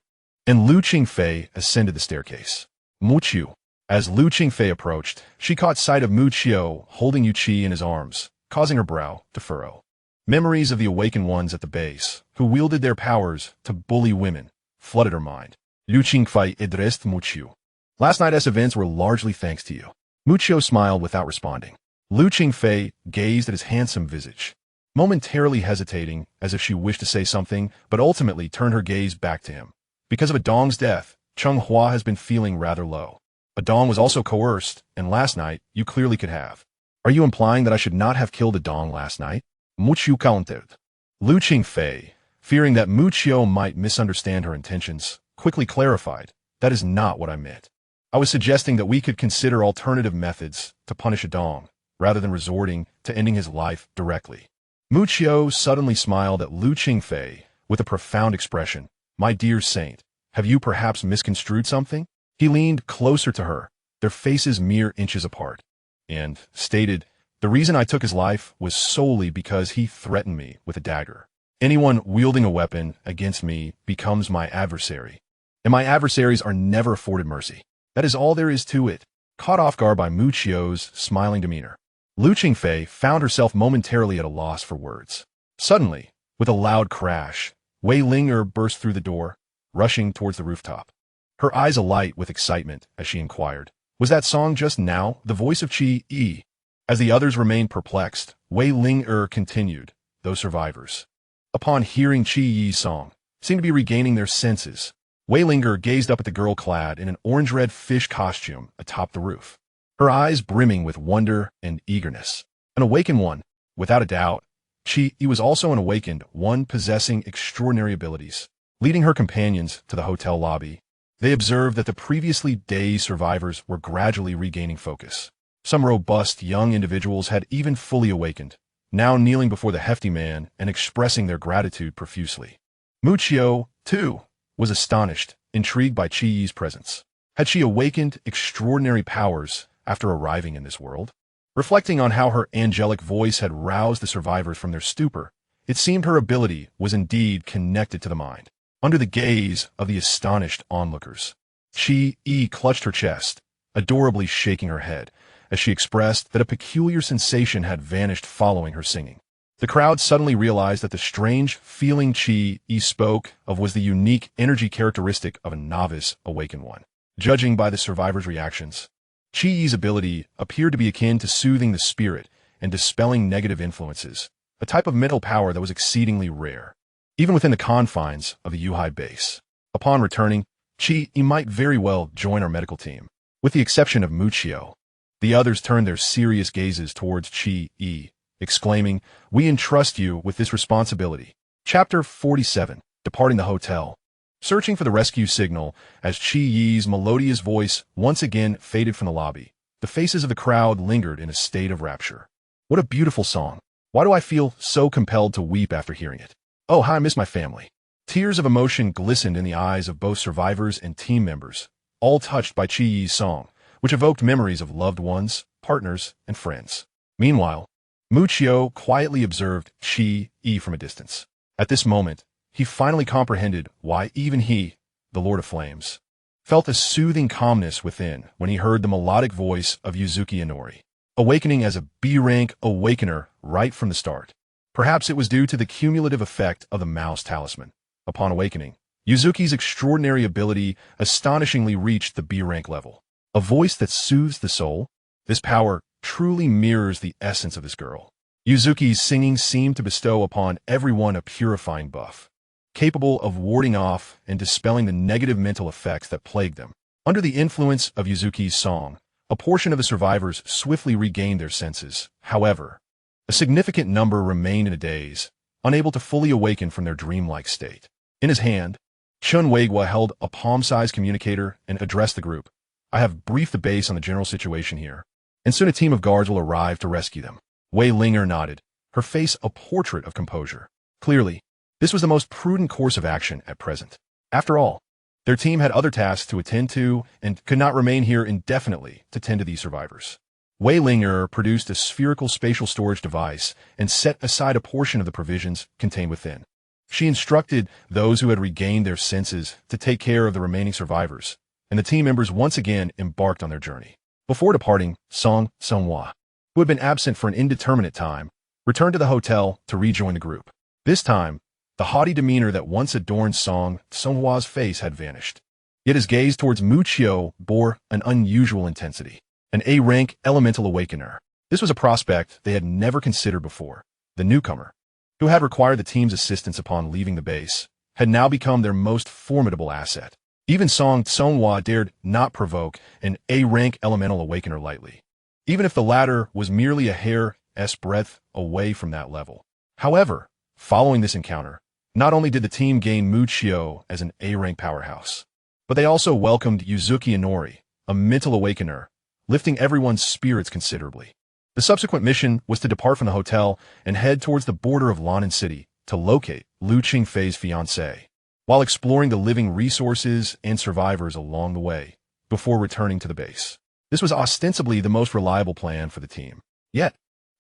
and Lu Qingfei ascended the staircase. Mu Qiu. As Lu Qingfei approached, she caught sight of Mu Qiu holding Yu Qi in his arms, causing her brow to furrow. Memories of the awakened ones at the base, who wielded their powers to bully women, flooded her mind. Lu Qingfei addressed Mu Qiu. "Last night's events were largely thanks to you." Mu Qiu smiled without responding. Lu Qingfei gazed at his handsome visage, momentarily hesitating as if she wished to say something, but ultimately turned her gaze back to him. "Because of Adong's death, Cheng Hua has been feeling rather low. Adong was also coerced, and last night you clearly could have." "Are you implying that I should not have killed Adong last night?" Mu Qiu countered. Lu Qingfei, fearing that Mu Qiu might misunderstand her intentions, quickly clarified, "That is not what I meant. I was suggesting that we could consider alternative methods to punish Adong, rather than resorting to ending his life directly." Mu Qiu suddenly smiled at Lu Qingfei with a profound expression. "My dear saint, have you perhaps misconstrued something?" He leaned closer to her, their faces mere inches apart, and stated, "The reason I took his life was solely because he threatened me with a dagger. Anyone wielding a weapon against me becomes my adversary, and my adversaries are never afforded mercy. That is all there is to it." Caught off guard by Mu Qiu's smiling demeanor, Lu Qingfei found herself momentarily at a loss for words. Suddenly, with a loud crash, Wei Ling burst through the door, rushing towards the rooftop. Her eyes alight with excitement as she inquired, "Was that song just now the voice of Chi-E?" As the others remained perplexed, Wei Ling continued, "Those survivors, upon hearing Chi-Yi's song, seemed to be regaining their senses." Wei Ling gazed up at the girl clad in an orange-red fish costume atop the roof, her eyes brimming with wonder and eagerness. An awakened one, without a doubt. Chi-E was also an awakened one possessing extraordinary abilities. Leading her companions to the hotel lobby, they observed that the previously dazed survivors were gradually regaining focus. Some robust young individuals had even fully awakened, now kneeling before the hefty man and expressing their gratitude profusely. Muccio, too, was astonished, intrigued by Chi-Yi's presence. Had she awakened extraordinary powers after arriving in this world? Reflecting on how her angelic voice had roused the survivors from their stupor, it seemed her ability was indeed connected to the mind. Under the gaze of the astonished onlookers, Chi-E clutched her chest, adorably shaking her head, as she expressed that a peculiar sensation had vanished following her singing. The crowd suddenly realized that the strange feeling Chi-E spoke of was the unique energy characteristic of a novice awakened one. Judging by the survivors' reactions, Chi-Yi's ability appeared to be akin to soothing the spirit and dispelling negative influences, a type of mental power that was exceedingly rare, even within the confines of the Yuhai base. Upon returning, Chi-E might very well join our medical team. With the exception of Muccio, the others turned their serious gazes towards Chi-E, exclaiming, "We entrust you with this responsibility." Chapter 47, Departing the Hotel. Searching for the rescue signal as Chi-Yi's melodious voice once again faded from the lobby, the faces of the crowd lingered in a state of rapture. What a beautiful song. Why do I feel so compelled to weep after hearing it? Oh, how I miss my family. Tears of emotion glistened in the eyes of both survivors and team members, all touched by Chi-Yi's song, which evoked memories of loved ones, partners, and friends. Meanwhile, Muccio quietly observed Chi-E from a distance. At this moment, he finally comprehended why even he, the Lord of Flames, felt a soothing calmness within when he heard the melodic voice of Yuzuki Inori, awakening as a B-rank awakener right from the start. Perhaps it was due to the cumulative effect of the mouse talisman. Upon awakening, Yuzuki's extraordinary ability astonishingly reached the B-rank level. A voice that soothes the soul? This power truly mirrors the essence of this girl. Yuzuki's singing seemed to bestow upon everyone a purifying buff, capable of warding off and dispelling the negative mental effects that plagued them. Under the influence of Yuzuki's song, a portion of the survivors swiftly regained their senses. However, a significant number remained in a daze, unable to fully awaken from their dreamlike state. In his hand, Chun Weigwa held a palm-sized communicator and addressed the group. "I have briefed the base on the general situation here, and soon a team of guards will arrive to rescue them." Wei Linger nodded, her face a portrait of composure. Clearly, this was the most prudent course of action at present. After all, their team had other tasks to attend to and could not remain here indefinitely to tend to these survivors. Wei Linger produced a spherical spatial storage device and set aside a portion of the provisions contained within. She instructed those who had regained their senses to take care of the remaining survivors, and the team members once again embarked on their journey. Before departing, Song Songhua, who had been absent for an indeterminate time, returned to the hotel to rejoin the group. This time, the haughty demeanor that once adorned Song Songhua's face had vanished. Yet his gaze towards Muccio bore an unusual intensity. An A-rank elemental awakener. This was a prospect they had never considered before. The newcomer, who had required the team's assistance upon leaving the base, had now become their most formidable asset. Even Song Songhua dared not provoke an A-rank elemental awakener lightly, even if the latter was merely a hair's breadth away from that level. However, following this encounter, not only did the team gain Muccio as an A-rank powerhouse, but they also welcomed Yuzuki Inori, a mental awakener, lifting everyone's spirits considerably. The subsequent mission was to depart from the hotel and head towards the border of Lannan City to locate Lu Qingfei's fiancée, while exploring the living resources and survivors along the way before returning to the base. This was ostensibly the most reliable plan for the team. Yet,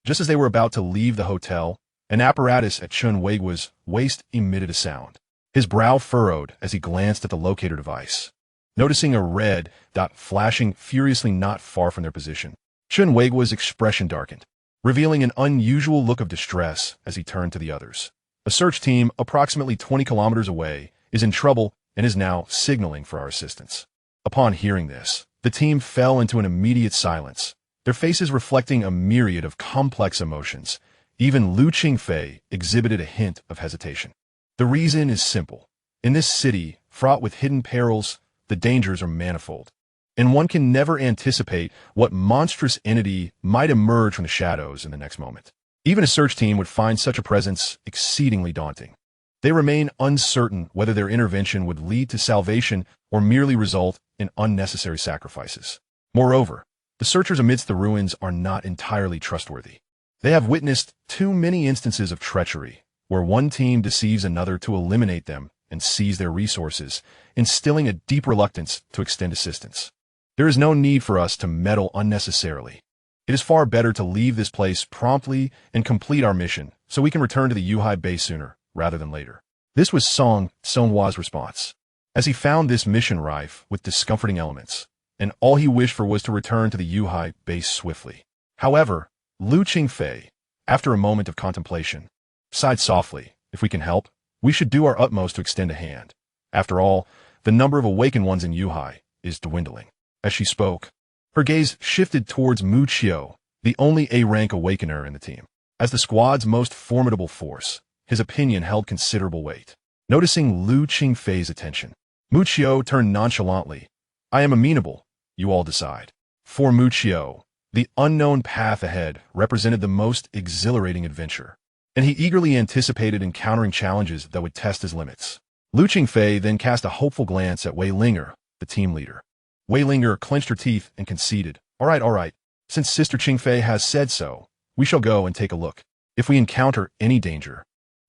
just as they were about to leave the hotel, an apparatus at Chun Weigwa's waist emitted a sound. His brow furrowed as he glanced at the locator device, noticing a red dot flashing furiously not far from their position. Chun Weigwa's expression darkened, revealing an unusual look of distress as he turned to the others. "A search team approximately 20 kilometers away is in trouble and is now signaling for our assistance. Upon hearing this, the team fell into an immediate silence, their faces reflecting a myriad of complex emotions. Even Lu Qingfei exhibited a hint of hesitation. The reason is simple. In this city, fraught with hidden perils, the dangers are manifold, and one can never anticipate what monstrous entity might emerge from the shadows in the next moment. Even a search team would find such a presence exceedingly daunting. They remain uncertain whether their intervention would lead to salvation or merely result in unnecessary sacrifices. Moreover, the searchers amidst the ruins are not entirely trustworthy. They have witnessed too many instances of treachery, where one team deceives another to eliminate them and seize their resources, instilling a deep reluctance to extend assistance. There is no need for us to meddle unnecessarily. It is far better to leave this place promptly and complete our mission so we can return to the Yuhai base sooner rather than later. This was Song Sonhua's response, as he found this mission rife with discomforting elements, and all he wished for was to return to the Yuhai base swiftly. However, Lu Qingfei, after a moment of contemplation, sighed softly. If we can help, we should do our utmost to extend a hand. After all, the number of awakened ones in Yuhai is dwindling. As she spoke, her gaze shifted towards Mu Qiu, the only A-rank awakener in the team. As the squad's most formidable force, his opinion held considerable weight. Noticing Lu Qingfei's attention, Mu Qiu turned nonchalantly. I am amenable, you all decide. For Mu Qiu, the unknown path ahead represented the most exhilarating adventure, and he eagerly anticipated encountering challenges that would test his limits. Lu Qingfei then cast a hopeful glance at Wei Linger, the team leader. Wei Linger clenched her teeth and conceded. All right. Since Sister Qingfei has said so, we shall go and take a look. If we encounter any danger,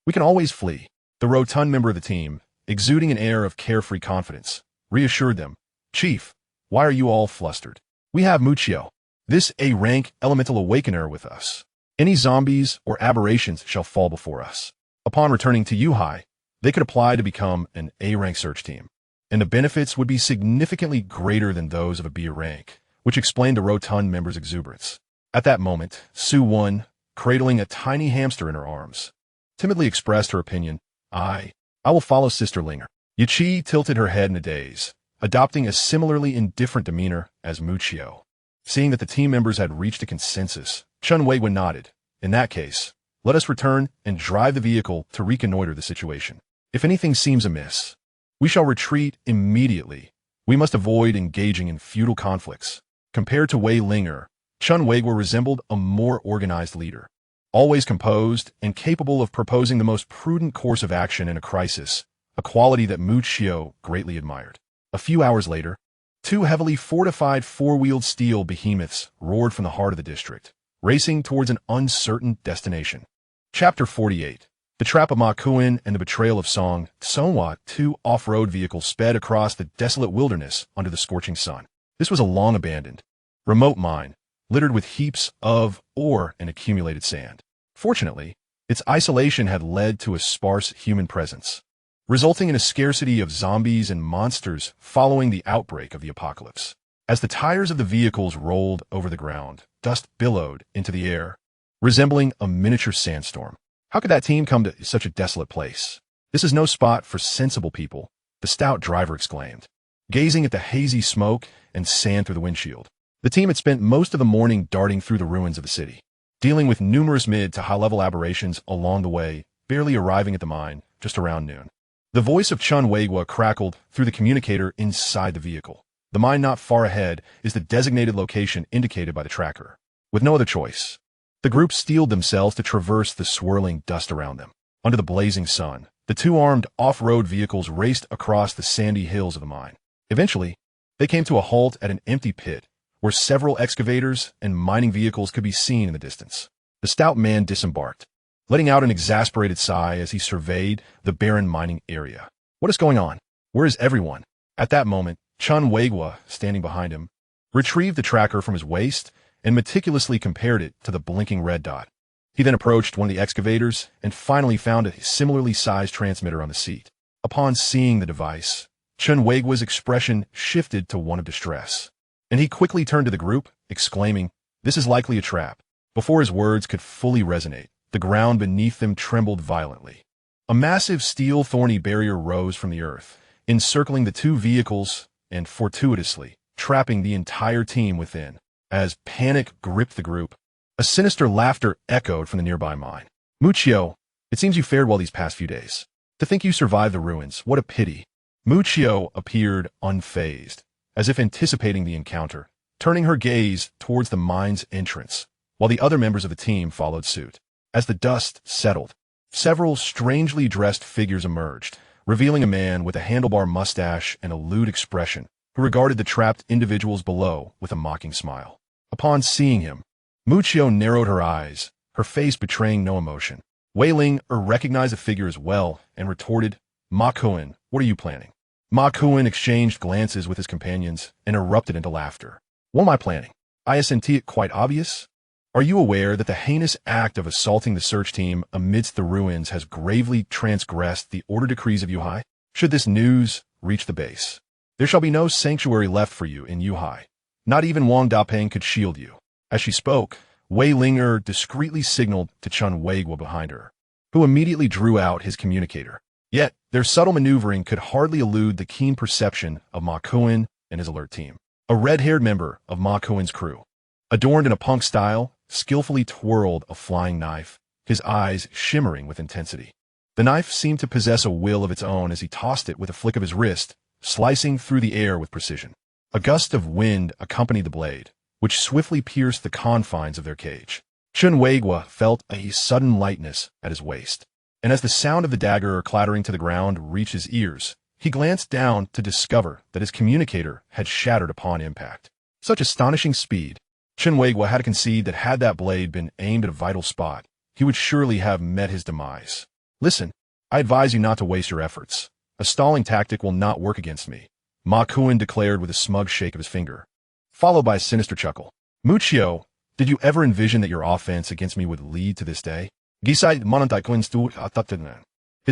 we can always flee. The rotund member of the team, exuding an air of carefree confidence, reassured them. Chief, why are you all flustered? We have Mu Qiu, this A-rank elemental awakener with us. Any zombies or aberrations shall fall before us. Upon returning to Yuhai, they could apply to become an A-rank search team, and the benefits would be significantly greater than those of a B rank, which explained the rotund member's exuberance. At that moment, Su Wen, cradling a tiny hamster in her arms, timidly expressed her opinion. I will follow Sister Linger. Yiqi tilted her head in a daze, adopting a similarly indifferent demeanor as Mu Qiu. Seeing that the team members had reached a consensus, Chen Weiwen nodded. In that case, let us return and drive the vehicle to reconnoiter the situation. If anything seems amiss, we shall retreat immediately. We must avoid engaging in futile conflicts. Compared to Wei Linger, Chen Weiwen resembled a more organized leader, always composed and capable of proposing the most prudent course of action in a crisis, a quality that Mu Qiu greatly admired. A few hours later, two heavily fortified four-wheeled steel behemoths roared from the heart of the district, racing towards an uncertain destination. Chapter 48. The Trap of Ma Kuan and the Betrayal of Song Sonhua, two off-road vehicles sped across the desolate wilderness under the scorching sun. This was a long-abandoned, remote mine, littered with heaps of ore and accumulated sand. Fortunately, its isolation had led to a sparse human presence, resulting in a scarcity of zombies and monsters following the outbreak of the apocalypse. As the tires of the vehicles rolled over the ground, dust billowed into the air, resembling a miniature sandstorm. How could that team come to such a desolate place? This is no spot for sensible people, the stout driver exclaimed, gazing at the hazy smoke and sand through the windshield. The team had spent most of the morning darting through the ruins of the city, dealing with numerous mid to high-level aberrations along the way, barely arriving at the mine just around noon. The voice of Chen Weiwen crackled through the communicator inside the vehicle. The mine not far ahead is the designated location indicated by the tracker. With no other choice, the group steeled themselves to traverse the swirling dust around them. Under the blazing sun, the two armed off-road vehicles raced across the sandy hills of the mine. Eventually, they came to a halt at an empty pit, where several excavators and mining vehicles could be seen in the distance. The stout man disembarked, letting out an exasperated sigh as he surveyed the barren mining area. What is going on? Where is everyone? At that moment, Chen Weiwen, standing behind him, retrieved the tracker from his waist and meticulously compared it to the blinking red dot. He then approached one of the excavators and finally found a similarly sized transmitter on the seat. Upon seeing the device, Chen Weiwen's expression shifted to one of distress, and he quickly turned to the group, exclaiming, "This is likely a trap." Before his words could fully resonate, the ground beneath them trembled violently. A massive steel thorny barrier rose from the earth, encircling the two vehicles and, fortuitously, trapping the entire team within. As panic gripped the group, a sinister laughter echoed from the nearby mine. Muccio, it seems you fared well these past few days. To think you survived the ruins, what a pity. Muccio appeared unfazed, as if anticipating the encounter, turning her gaze towards the mine's entrance, while the other members of the team followed suit. As the dust settled, several strangely dressed figures emerged, revealing a man with a handlebar mustache and a lewd expression, who regarded the trapped individuals below with a mocking smile. Upon seeing him, Muccio narrowed her eyes, her face betraying no emotion. Wei Ling recognized the figure as well and retorted, "Ma Kuan, what are you planning?" Ma Kuan exchanged glances with his companions and erupted into laughter. "What am I planning? Isn't it quite obvious? Are you aware that the heinous act of assaulting the search team amidst the ruins has gravely transgressed the order decrees of Yuhai? Should this news reach the base, there shall be no sanctuary left for you in Yuhai. Not even Wang Dapeng could shield you." As she spoke, Wei Ling discreetly signaled to Chun Weiguo behind her, who immediately drew out his communicator. Yet, their subtle maneuvering could hardly elude the keen perception of Ma Kuan and his alert team. A red-haired member of Ma Kuan's crew, adorned in a punk style, skillfully twirled a flying knife, his eyes shimmering with intensity. The knife seemed to possess a will of its own as he tossed it with a flick of his wrist, slicing through the air with precision. A gust of wind accompanied the blade, which swiftly pierced the confines of their cage. Chun Weiguo felt a sudden lightness at his waist, and as the sound of the dagger clattering to the ground reached his ears, he glanced down to discover that his communicator had shattered upon impact. Such astonishing speed! Chun Weiguo had to concede that had that blade been aimed at a vital spot, he would surely have met his demise. "Listen, I advise you not to waste your efforts. A stalling tactic will not work against me," Ma Kuan declared with a smug shake of his finger, followed by a sinister chuckle. "Muccio, did you ever envision that your offense against me would lead to this day?" His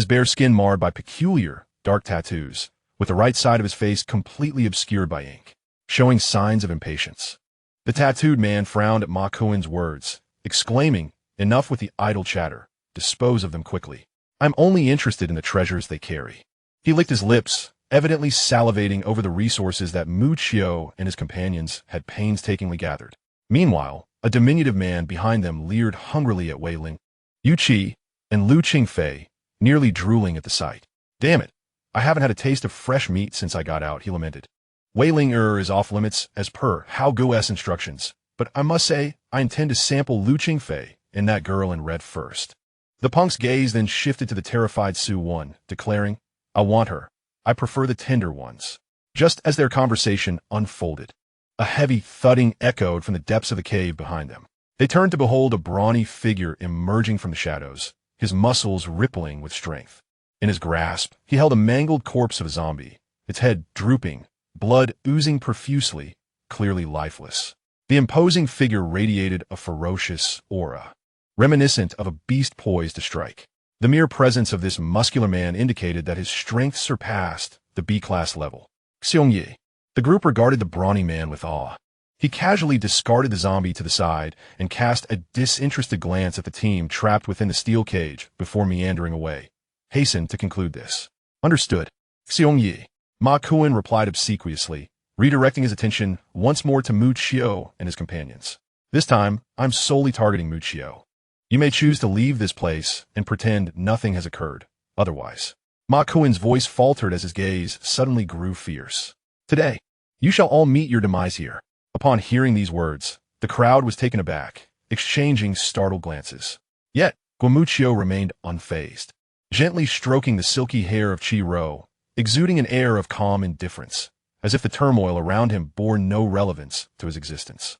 bare skin marred by peculiar, dark tattoos, with the right side of his face completely obscured by ink, showing signs of impatience. The tattooed man frowned at Ma Kuan's words, exclaiming, "Enough with the idle chatter. Dispose of them quickly. I'm only interested in the treasures they carry." He licked his lips, evidently salivating over the resources that Muccio and his companions had painstakingly gathered. Meanwhile, a diminutive man behind them leered hungrily at Wei Ling, Yu Qi, and Lu Qingfei, nearly drooling at the sight. "Damn it, I haven't had a taste of fresh meat since I got out," he lamented. "Wei Ling is off limits as per Hao Gu's instructions, but I must say I intend to sample Lu Qingfei and that girl in red first." The punk's gaze then shifted to the terrified Su Wan, declaring, "I want her. I prefer the tender ones." Just as their conversation unfolded, a heavy thudding echoed from the depths of the cave behind them. They turned to behold a brawny figure emerging from the shadows, his muscles rippling with strength. In his grasp, he held a mangled corpse of a zombie, its head drooping, blood oozing profusely, clearly lifeless. The imposing figure radiated a ferocious aura, reminiscent of a beast poised to strike. The mere presence of this muscular man indicated that his strength surpassed the B-class level. Xiongye. The group regarded the brawny man with awe. He casually discarded the zombie to the side and cast a disinterested glance at the team trapped within the steel cage before meandering away. Hastened to conclude this. "Understood, Xiongye." Ma Kuan replied obsequiously, redirecting his attention once more to Muccio and his companions. "This time, I'm solely targeting Muccio. You may choose to leave this place and pretend nothing has occurred. Otherwise." Ma Kuan's voice faltered as his gaze suddenly grew fierce. "Today, you shall all meet your demise here." Upon hearing these words, the crowd was taken aback, exchanging startled glances. Yet, Guamuccio remained unfazed, gently stroking the silky hair of Chi-Ro, exuding an air of calm indifference, as if the turmoil around him bore no relevance to his existence.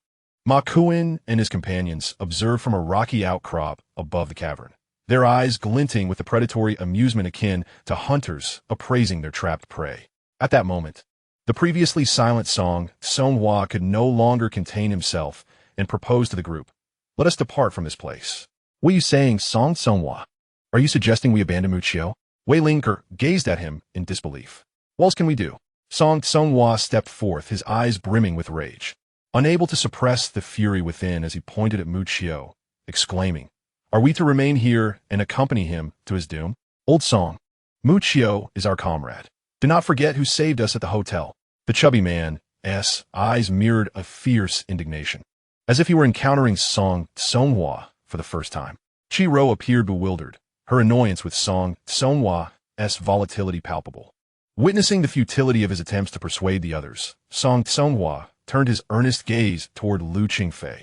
Ma Kuan and his companions observed from a rocky outcrop above the cavern, their eyes glinting with the predatory amusement akin to hunters appraising their trapped prey. At that moment, the previously silent Song Songhua could no longer contain himself and proposed to the group, "Let us depart from this place." "What are you saying, Song Songhua? Are you suggesting we abandon Muccio?" Wei Ling gazed at him in disbelief. "What else can we do?" Song Songhua stepped forth, his eyes brimming with rage, unable to suppress the fury within as he pointed at Muccio, exclaiming, "Are we to remain here and accompany him to his doom? Old Song, Muccio is our comrade. Do not forget who saved us at the hotel. The chubby man's eyes mirrored a fierce indignation, as if he were encountering Song Tsonghua for the first time. Chi-Ro appeared bewildered, her annoyance with Song Tsonghua's volatility palpable. Witnessing the futility of his attempts to persuade the others, Song Tsonghua turned his earnest gaze toward Lu Qingfei.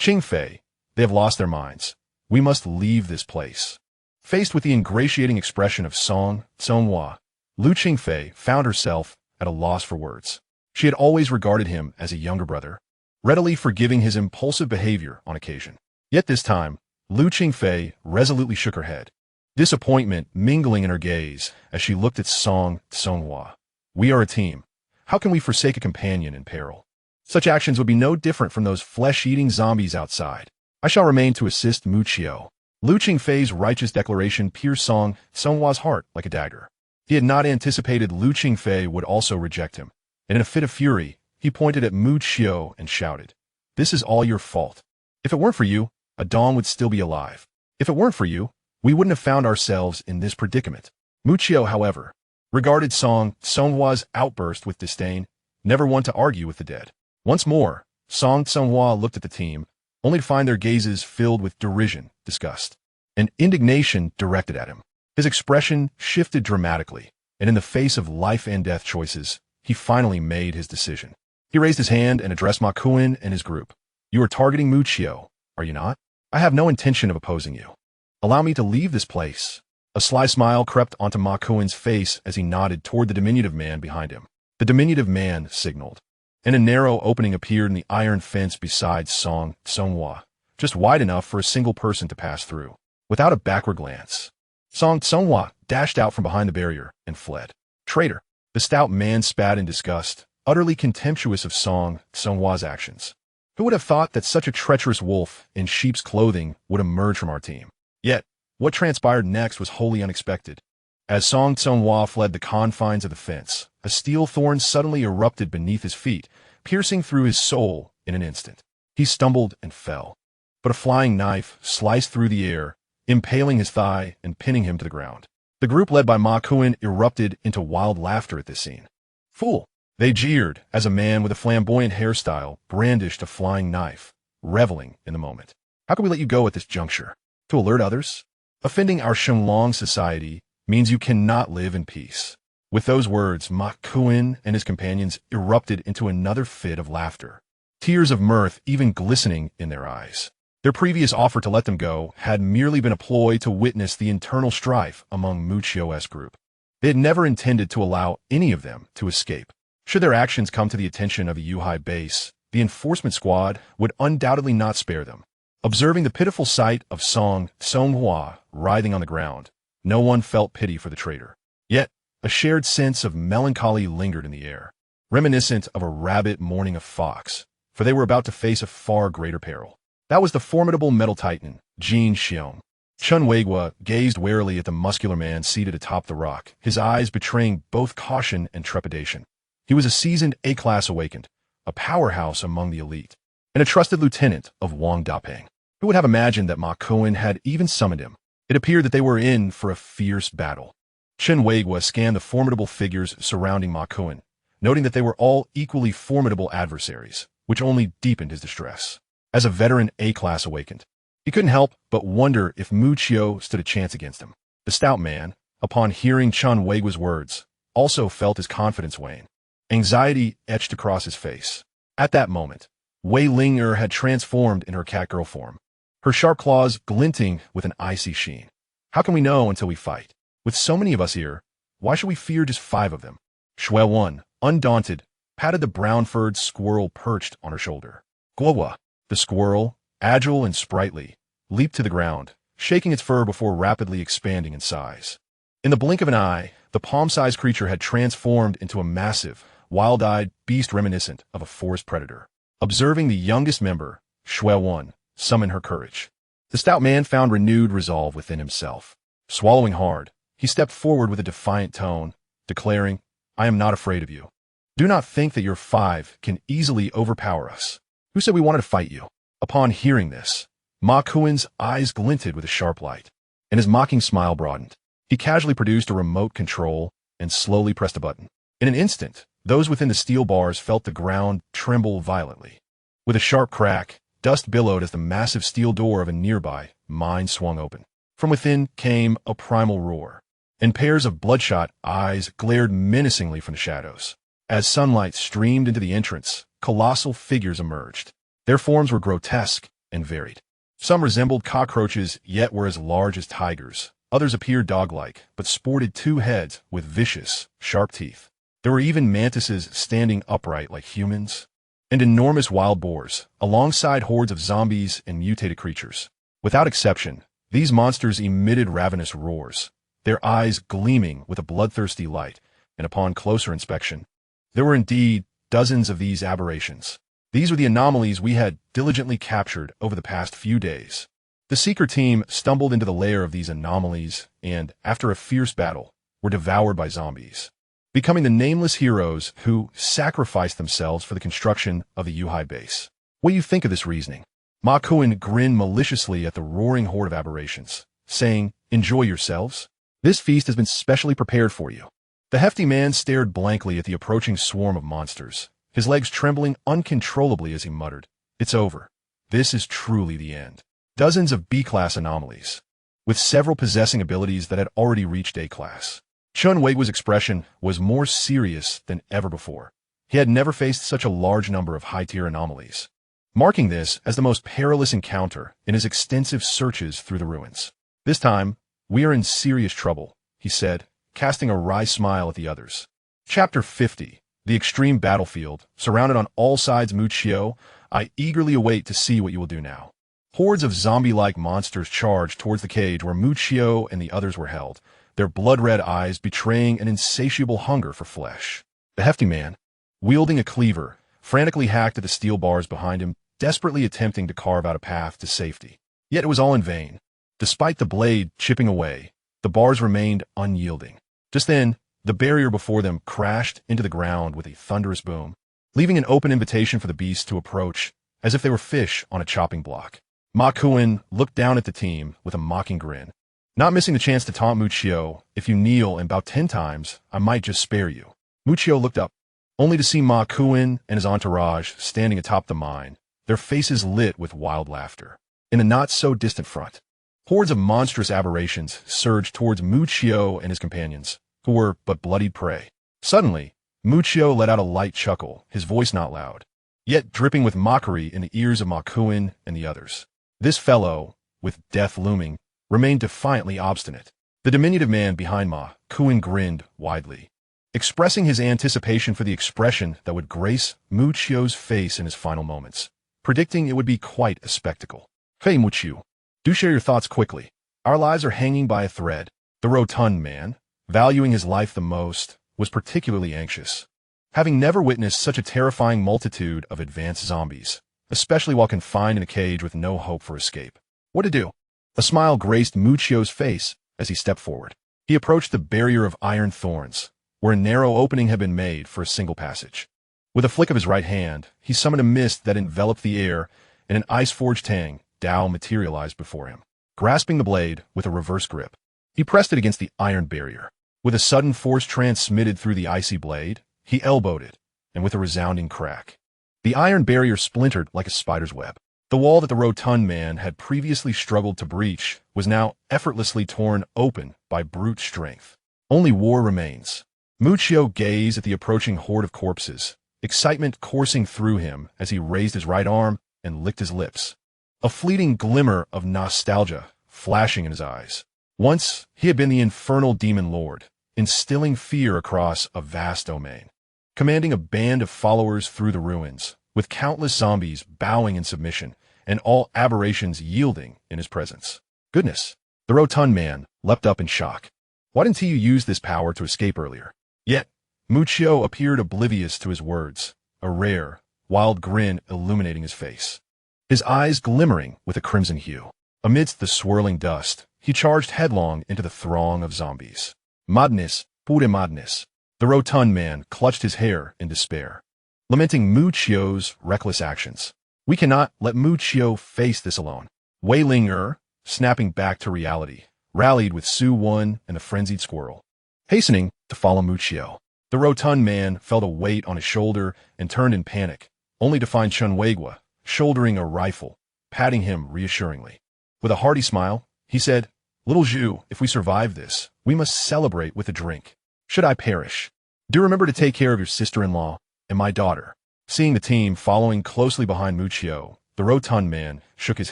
Qingfei, they have lost their minds. We must leave this place. Faced with the ingratiating expression of Song Tsonghua, Lu Qingfei found herself at a loss for words. She had always regarded him as a younger brother, readily forgiving his impulsive behavior on occasion. Yet this time, Lu Qingfei resolutely shook her head, disappointment mingling in her gaze as she looked at Song Tsonghua. We are a team. How can we forsake a companion in peril? Such actions would be no different from those flesh-eating zombies outside. I shall remain to assist Muchio. Lu Qingfei's righteous declaration pierced Song Tsonghua's heart like a dagger. He had not anticipated Lu Qingfei would also reject him, and in a fit of fury, he pointed at Muchio and shouted, "This is all your fault. If it weren't for you, Adong would still be alive. If it weren't for you, we wouldn't have found ourselves in this predicament." Muchio, however, regarded Song Tsonghua's outburst with disdain, never one to argue with the dead. Once more, Song Tsonghua looked at the team, only to find their gazes filled with derision, disgust, and indignation directed at him. His expression shifted dramatically, and in the face of life and death choices, he finally made his decision. He raised his hand and addressed Ma Kuin and his group. "You are targeting Muchio, are you not? I have no intention of opposing you. Allow me to leave this place." A sly smile crept onto Ma Kuin's face as he nodded toward the diminutive man behind him. The diminutive man signaled, and a narrow opening appeared in the iron fence beside Song Tsonghua, just wide enough for a single person to pass through. Without a backward glance, Song Tsonghua dashed out from behind the barrier and fled. "Traitor!" The stout man spat in disgust, utterly contemptuous of Song Tsonghua's actions. "Who would have thought that such a treacherous wolf in sheep's clothing would emerge from our team?" Yet, what transpired next was wholly unexpected. As Song Tsonghua fled the confines of the fence, a steel thorn suddenly erupted beneath his feet, piercing through his soul in an instant. He stumbled and fell, but a flying knife sliced through the air, impaling his thigh and pinning him to the ground. The group led by Ma Kuin erupted into wild laughter at this scene. "Fool!" They jeered as a man with a flamboyant hairstyle brandished a flying knife, reveling in the moment. "How can we let you go at this juncture? To alert others? Offending our Shenlong society means you cannot live in peace." With those words, Ma Kuin and his companions erupted into another fit of laughter, tears of mirth even glistening in their eyes. Their previous offer to let them go had merely been a ploy to witness the internal strife among Muchio's group. They had never intended to allow any of them to escape. Should their actions come to the attention of the Yuhai base, the enforcement squad would undoubtedly not spare them. Observing the pitiful sight of Song Tsonghua writhing on the ground, no one felt pity for the traitor. Yet, a shared sense of melancholy lingered in the air, reminiscent of a rabbit mourning a fox, for they were about to face a far greater peril. That was the formidable metal titan, Jin Xiong. Chun Weigua gazed warily at the muscular man seated atop the rock, his eyes betraying both caution and trepidation. He was a seasoned A-class awakened, a powerhouse among the elite, and a trusted lieutenant of Wang Dapeng. Who would have imagined that Ma Kuin had even summoned him? It appeared that they were in for a fierce battle. Chun Weigua scanned the formidable figures surrounding Ma Kuin, noting that they were all equally formidable adversaries, which only deepened his distress. As a veteran A-class awakened, he couldn't help but wonder if Muchio stood a chance against him. The stout man, upon hearing Chun Weigua's words, also felt his confidence wane. Anxiety etched across his face. At that moment, Wei Ling had transformed in her catgirl form, her sharp claws glinting with an icy sheen. "How can we know until we fight? With so many of us here, why should we fear just 5 of them?" Shui Wan, undaunted, patted the brown-furred squirrel perched on her shoulder. Guowa, the squirrel, agile and sprightly, leaped to the ground, shaking its fur before rapidly expanding in size. In the blink of an eye, the palm-sized creature had transformed into a massive, wild-eyed beast reminiscent of a forest predator. Observing the youngest member, Shui Wan, summon her courage, the stout man found renewed resolve within himself. Swallowing hard, he stepped forward with a defiant tone, declaring, "I am not afraid of you. Do not think that your 5 can easily overpower us. Who said we wanted to fight you?" Upon hearing this, Ma Kuin's eyes glinted with a sharp light, and his mocking smile broadened. He casually produced a remote control and slowly pressed a button. In an instant, those within the steel bars felt the ground tremble violently. With a sharp crack, dust billowed as the massive steel door of a nearby mine swung open. From within came a primal roar, and pairs of bloodshot eyes glared menacingly from the shadows. As sunlight streamed into the entrance, colossal figures emerged. Their forms were grotesque and varied. Some resembled cockroaches, yet were as large as tigers. Others appeared dog-like, but sported 2 heads with vicious, sharp teeth. There were even mantises standing upright like humans, and enormous wild boars, alongside hordes of zombies and mutated creatures. Without exception, these monsters emitted ravenous roars, their eyes gleaming with a bloodthirsty light, and upon closer inspection, there were indeed dozens of these aberrations. These were the anomalies we had diligently captured over the past few days. The Seeker team stumbled into the lair of these anomalies and, after a fierce battle, were devoured by zombies, becoming the nameless heroes who sacrificed themselves for the construction of the Yuhai base. What do you think of this reasoning? Ma Kuan grinned maliciously at the roaring horde of aberrations, saying, "Enjoy yourselves. This feast has been specially prepared for you." The hefty man stared blankly at the approaching swarm of monsters, his legs trembling uncontrollably as he muttered, "It's over. This is truly the end." Dozens of B-class anomalies, with several possessing abilities that had already reached A-class. Chun Weigu's expression was more serious than ever before. He had never faced such a large number of high-tier anomalies, marking this as the most perilous encounter in his extensive searches through the ruins. "This time, we are in serious trouble," he said, casting a wry smile at the others. Chapter 50, The Extreme Battlefield. Surrounded on all sides, Muchio, I eagerly await to see what you will do now. Hordes of zombie-like monsters charged towards the cage where Muchio and the others were held, their blood-red eyes betraying an insatiable hunger for flesh. The hefty man, wielding a cleaver, frantically hacked at the steel bars behind him, desperately attempting to carve out a path to safety. Yet it was all in vain. Despite the blade chipping away, the bars remained unyielding. Just then, the barrier before them crashed into the ground with a thunderous boom, leaving an open invitation for the beasts to approach, as if they were fish on a chopping block. Ma Kuan looked down at the team with a mocking grin. Not missing the chance to taunt Muchio, "If you kneel and bow 10 times, I might just spare you." Muchio looked up, only to see Ma Kuan and his entourage standing atop the mine, their faces lit with wild laughter. In the not-so-distant front, hordes of monstrous aberrations surged towards Muchio and his companions, who were but bloodied prey. Suddenly, Muchio let out a light chuckle, his voice not loud, yet dripping with mockery in the ears of Ma Kuan and the others. This fellow, with death looming, remained defiantly obstinate. The diminutive man behind Ma Kuan grinned widely, expressing his anticipation for the expression that would grace Muchio's face in his final moments, predicting it would be quite a spectacle. "Hey, Muchio, do share your thoughts quickly. Our lives are hanging by a thread." The rotund man, valuing his life the most, was particularly anxious, having never witnessed such a terrifying multitude of advanced zombies, especially while confined in a cage with no hope for escape. What to do? A smile graced Muchio's face as he stepped forward. He approached the barrier of iron thorns, where a narrow opening had been made for a single passage. With a flick of his right hand, he summoned a mist that enveloped the air, and an ice-forged tang, Dao, materialized before him. Grasping the blade with a reverse grip, he pressed it against the iron barrier. With a sudden force transmitted through the icy blade, he elbowed it, and with a resounding crack, the iron barrier splintered like a spider's web. The wall that the rotund man had previously struggled to breach was now effortlessly torn open by brute strength. Only war remains. Muchio gazed at the approaching horde of corpses, excitement coursing through him as he raised his right arm and licked his lips, a fleeting glimmer of nostalgia flashing in his eyes. Once, he had been the infernal demon lord, instilling fear across a vast domain, commanding a band of followers through the ruins, with countless zombies bowing in submission and all aberrations yielding in his presence. Goodness! The rotund man leapt up in shock. Why didn't he use this power to escape earlier? Yet, Muchio appeared oblivious to his words, a rare, wild grin illuminating his face, his eyes glimmering with a crimson hue. Amidst the swirling dust, he charged headlong into the throng of zombies. Madness, pure madness. The rotund man clutched his hair in despair, lamenting Muchio's reckless actions. We cannot let Muchio face this alone. Wei Ling, snapping back to reality, rallied with Su Wan and the frenzied squirrel. hastening to follow Muccio. The rotund man felt a weight on his shoulder and turned in panic, only to find Chunwagwa shouldering a rifle, patting him reassuringly. With a hearty smile, he said, "Little Zhu, if we survive this, we must celebrate with a drink. Should I perish, do remember to take care of your sister-in-law and my daughter." Seeing the team following closely behind Muccio, the rotund man shook his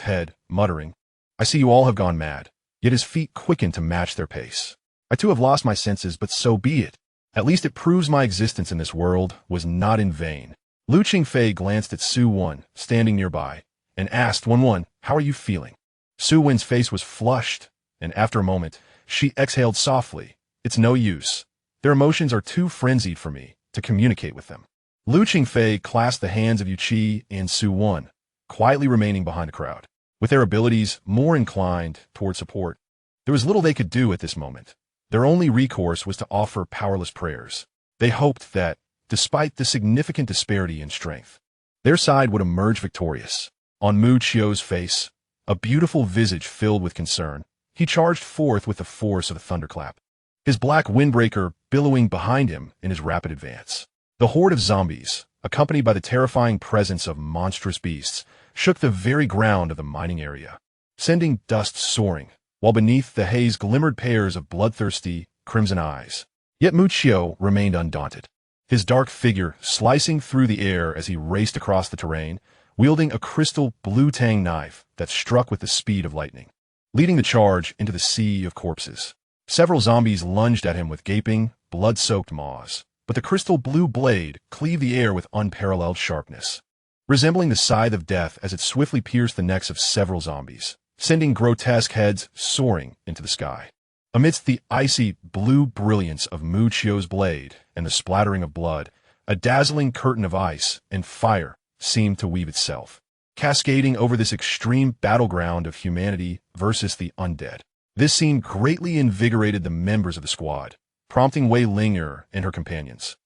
head, muttering, "I see you all have gone mad." Yet his feet quickened to match their pace. "I too have lost my senses, but so be it. At least it proves my existence in this world was not in vain." Lu Qingfei glanced at Su Wen, standing nearby, and asked Wen, "How are you feeling?" Su Wen's face was flushed, and after a moment, she exhaled softly. "It's no use. Their emotions are too frenzied for me to communicate with them." Lu Qingfei clasped the hands of Yu Qi and Su Wen, quietly remaining behind the crowd. With their abilities more inclined toward support, there was little they could do at this moment. Their only recourse was to offer powerless prayers. They hoped that, despite the significant disparity in strength, their side would emerge victorious. On Muccio's face, a beautiful visage filled with concern, he charged forth with the force of a thunderclap, his black windbreaker billowing behind him in his rapid advance. The horde of zombies, accompanied by the terrifying presence of monstrous beasts, shook the very ground of the mining area, sending dust soaring, while beneath the haze glimmered pairs of bloodthirsty, crimson eyes. Yet Muccio remained undaunted, his dark figure slicing through the air as he raced across the terrain, wielding a crystal blue tang knife that struck with the speed of lightning, leading the charge into the sea of corpses. Several zombies lunged at him with gaping, blood-soaked maws, but the crystal blue blade cleaved the air with unparalleled sharpness, resembling the scythe of death as it swiftly pierced the necks of several zombies, sending grotesque heads soaring into the sky. Amidst the icy blue brilliance of Muccio's blade and the splattering of blood, a dazzling curtain of ice and fire seemed to weave itself, cascading over this extreme battleground of humanity versus the undead. This scene greatly invigorated the members of the squad, prompting Wei Ling'er and her companions,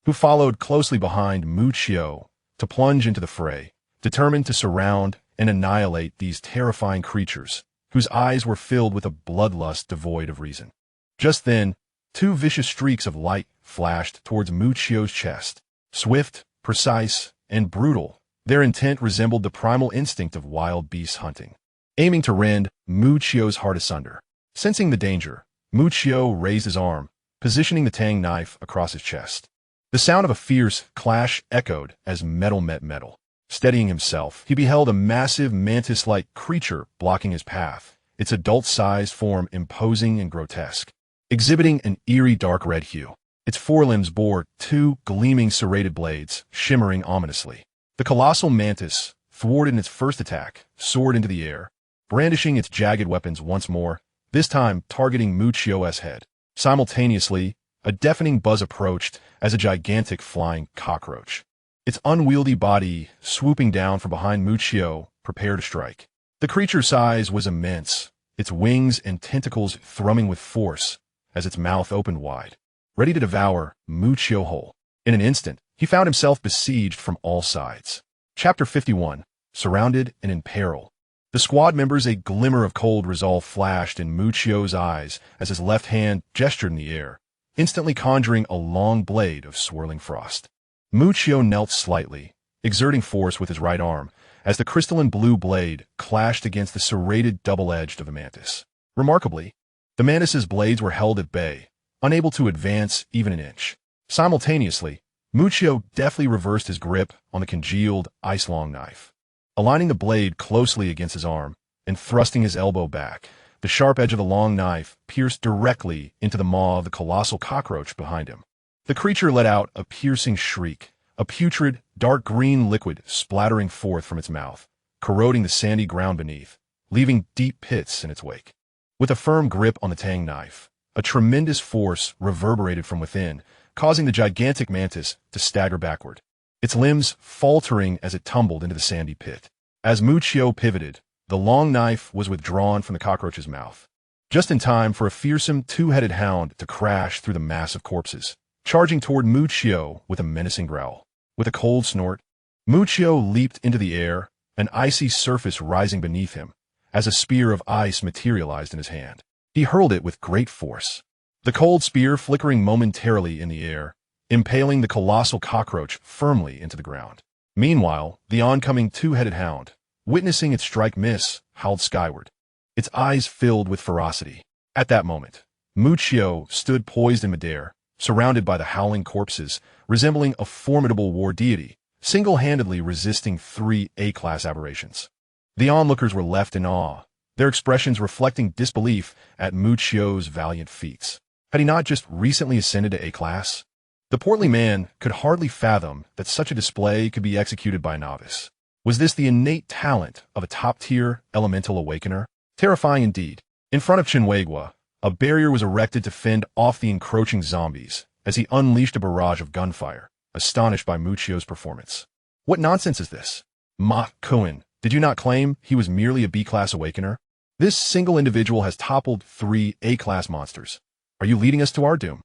who followed closely behind Muccio, to plunge into the fray, determined to surround and annihilate these terrifying creatures, whose eyes were filled with a bloodlust devoid of reason. Just then, two vicious streaks of light flashed towards Muccio's chest. Swift, precise, and brutal, their intent resembled the primal instinct of wild beast hunting, aiming to rend Muccio's heart asunder. Sensing the danger, Muccio raised his arm, positioning the tang knife across his chest. The sound of a fierce clash echoed as metal met metal. Steadying himself, he beheld a massive mantis-like creature blocking his path, its adult-sized form imposing and grotesque, exhibiting an eerie dark red hue. Its forelimbs bore two gleaming serrated blades, shimmering ominously. The colossal mantis, thwarted in its first attack, soared into the air, brandishing its jagged weapons once more, this time targeting Muccio's head. Simultaneously, a deafening buzz approached as a gigantic flying cockroach, its unwieldy body swooping down from behind Muccio, prepared to strike. The creature's size was immense, its wings and tentacles thrumming with force as its mouth opened wide, ready to devour Muccio whole. In an instant, he found himself besieged from all sides. Chapter 51, Surrounded and in Peril. The squad members, a glimmer of cold resolve flashed in Muccio's eyes as his left hand gestured in the air, instantly conjuring a long blade of swirling frost. Muccio knelt slightly, exerting force with his right arm, as the crystalline blue blade clashed against the serrated double-edged of the mantis. Remarkably, the mantis's blades were held at bay, unable to advance even an inch. Simultaneously, Muccio deftly reversed his grip on the congealed, ice-long knife, aligning the blade closely against his arm and thrusting his elbow back. The sharp edge of the long knife pierced directly into the maw of the colossal cockroach behind him. The creature let out a piercing shriek, a putrid, dark green liquid splattering forth from its mouth, corroding the sandy ground beneath, leaving deep pits in its wake. With a firm grip on the tang knife, a tremendous force reverberated from within, causing the gigantic mantis to stagger backward, its limbs faltering as it tumbled into the sandy pit. As Muccio pivoted, the long knife was withdrawn from the cockroach's mouth, just in time for a fearsome two-headed hound to crash through the mass of corpses, charging toward Muccio with a menacing growl. With a cold snort, Muccio leaped into the air, an icy surface rising beneath him, as a spear of ice materialized in his hand. He hurled it with great force. the cold spear flickering momentarily in the air, impaling the colossal cockroach firmly into the ground. Meanwhile, the oncoming two-headed hound, witnessing its strike miss, howled skyward, its eyes filled with ferocity. At that moment, Muccio stood poised in midair, surrounded by the howling corpses, resembling a formidable war deity, single-handedly resisting 3 A-class aberrations. The onlookers were left in awe, their expressions reflecting disbelief at Muccio's valiant feats. Had he not just recently ascended to A-class? The portly man could hardly fathom that such a display could be executed by a novice. Was this the innate talent of a top-tier elemental awakener? Terrifying indeed. In front of Chinwagwa, a barrier was erected to fend off the encroaching zombies as he unleashed a barrage of gunfire, astonished by Muccio's performance. What nonsense is this? Ma Cohen, did you not claim he was merely a B-class awakener? This single individual has toppled 3 A-class monsters. Are you leading us to our doom?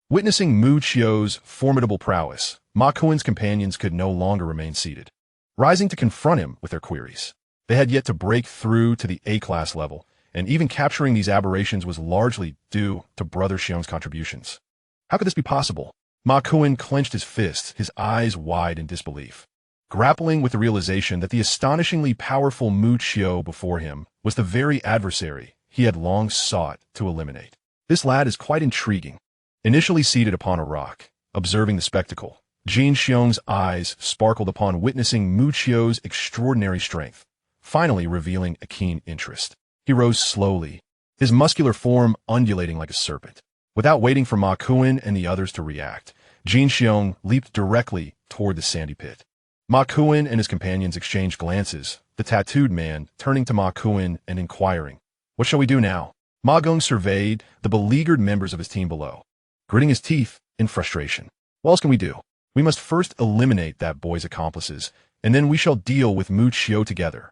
Witnessing Muccio's formidable prowess, Ma Cohen's companions could no longer remain seated, rising to confront him with their queries. They had yet to break through to the A-class level, and even capturing these aberrations was largely due to Brother Xiong's contributions. How could this be possible? Ma Cohen clenched his fists, his eyes wide in disbelief, grappling with the realization that the astonishingly powerful Muccio before him was the very adversary he had long sought to eliminate. This lad is quite intriguing. Initially seated upon a rock, observing the spectacle, Jin Xiong's eyes sparkled upon witnessing Muccio's extraordinary strength, finally revealing a keen interest. He rose slowly, his muscular form undulating like a serpent. Without waiting for Ma Kuan and the others to react, Jin Xiong leaped directly toward the sandy pit. Ma Kuan and his companions exchanged glances, the tattooed man turning to Ma Kuan and inquiring, "What shall we do now?" Ma Gong surveyed the beleaguered members of his team below, gritting his teeth in frustration. "What else can we do? We must first eliminate that boy's accomplices, and then we shall deal with Muccio together.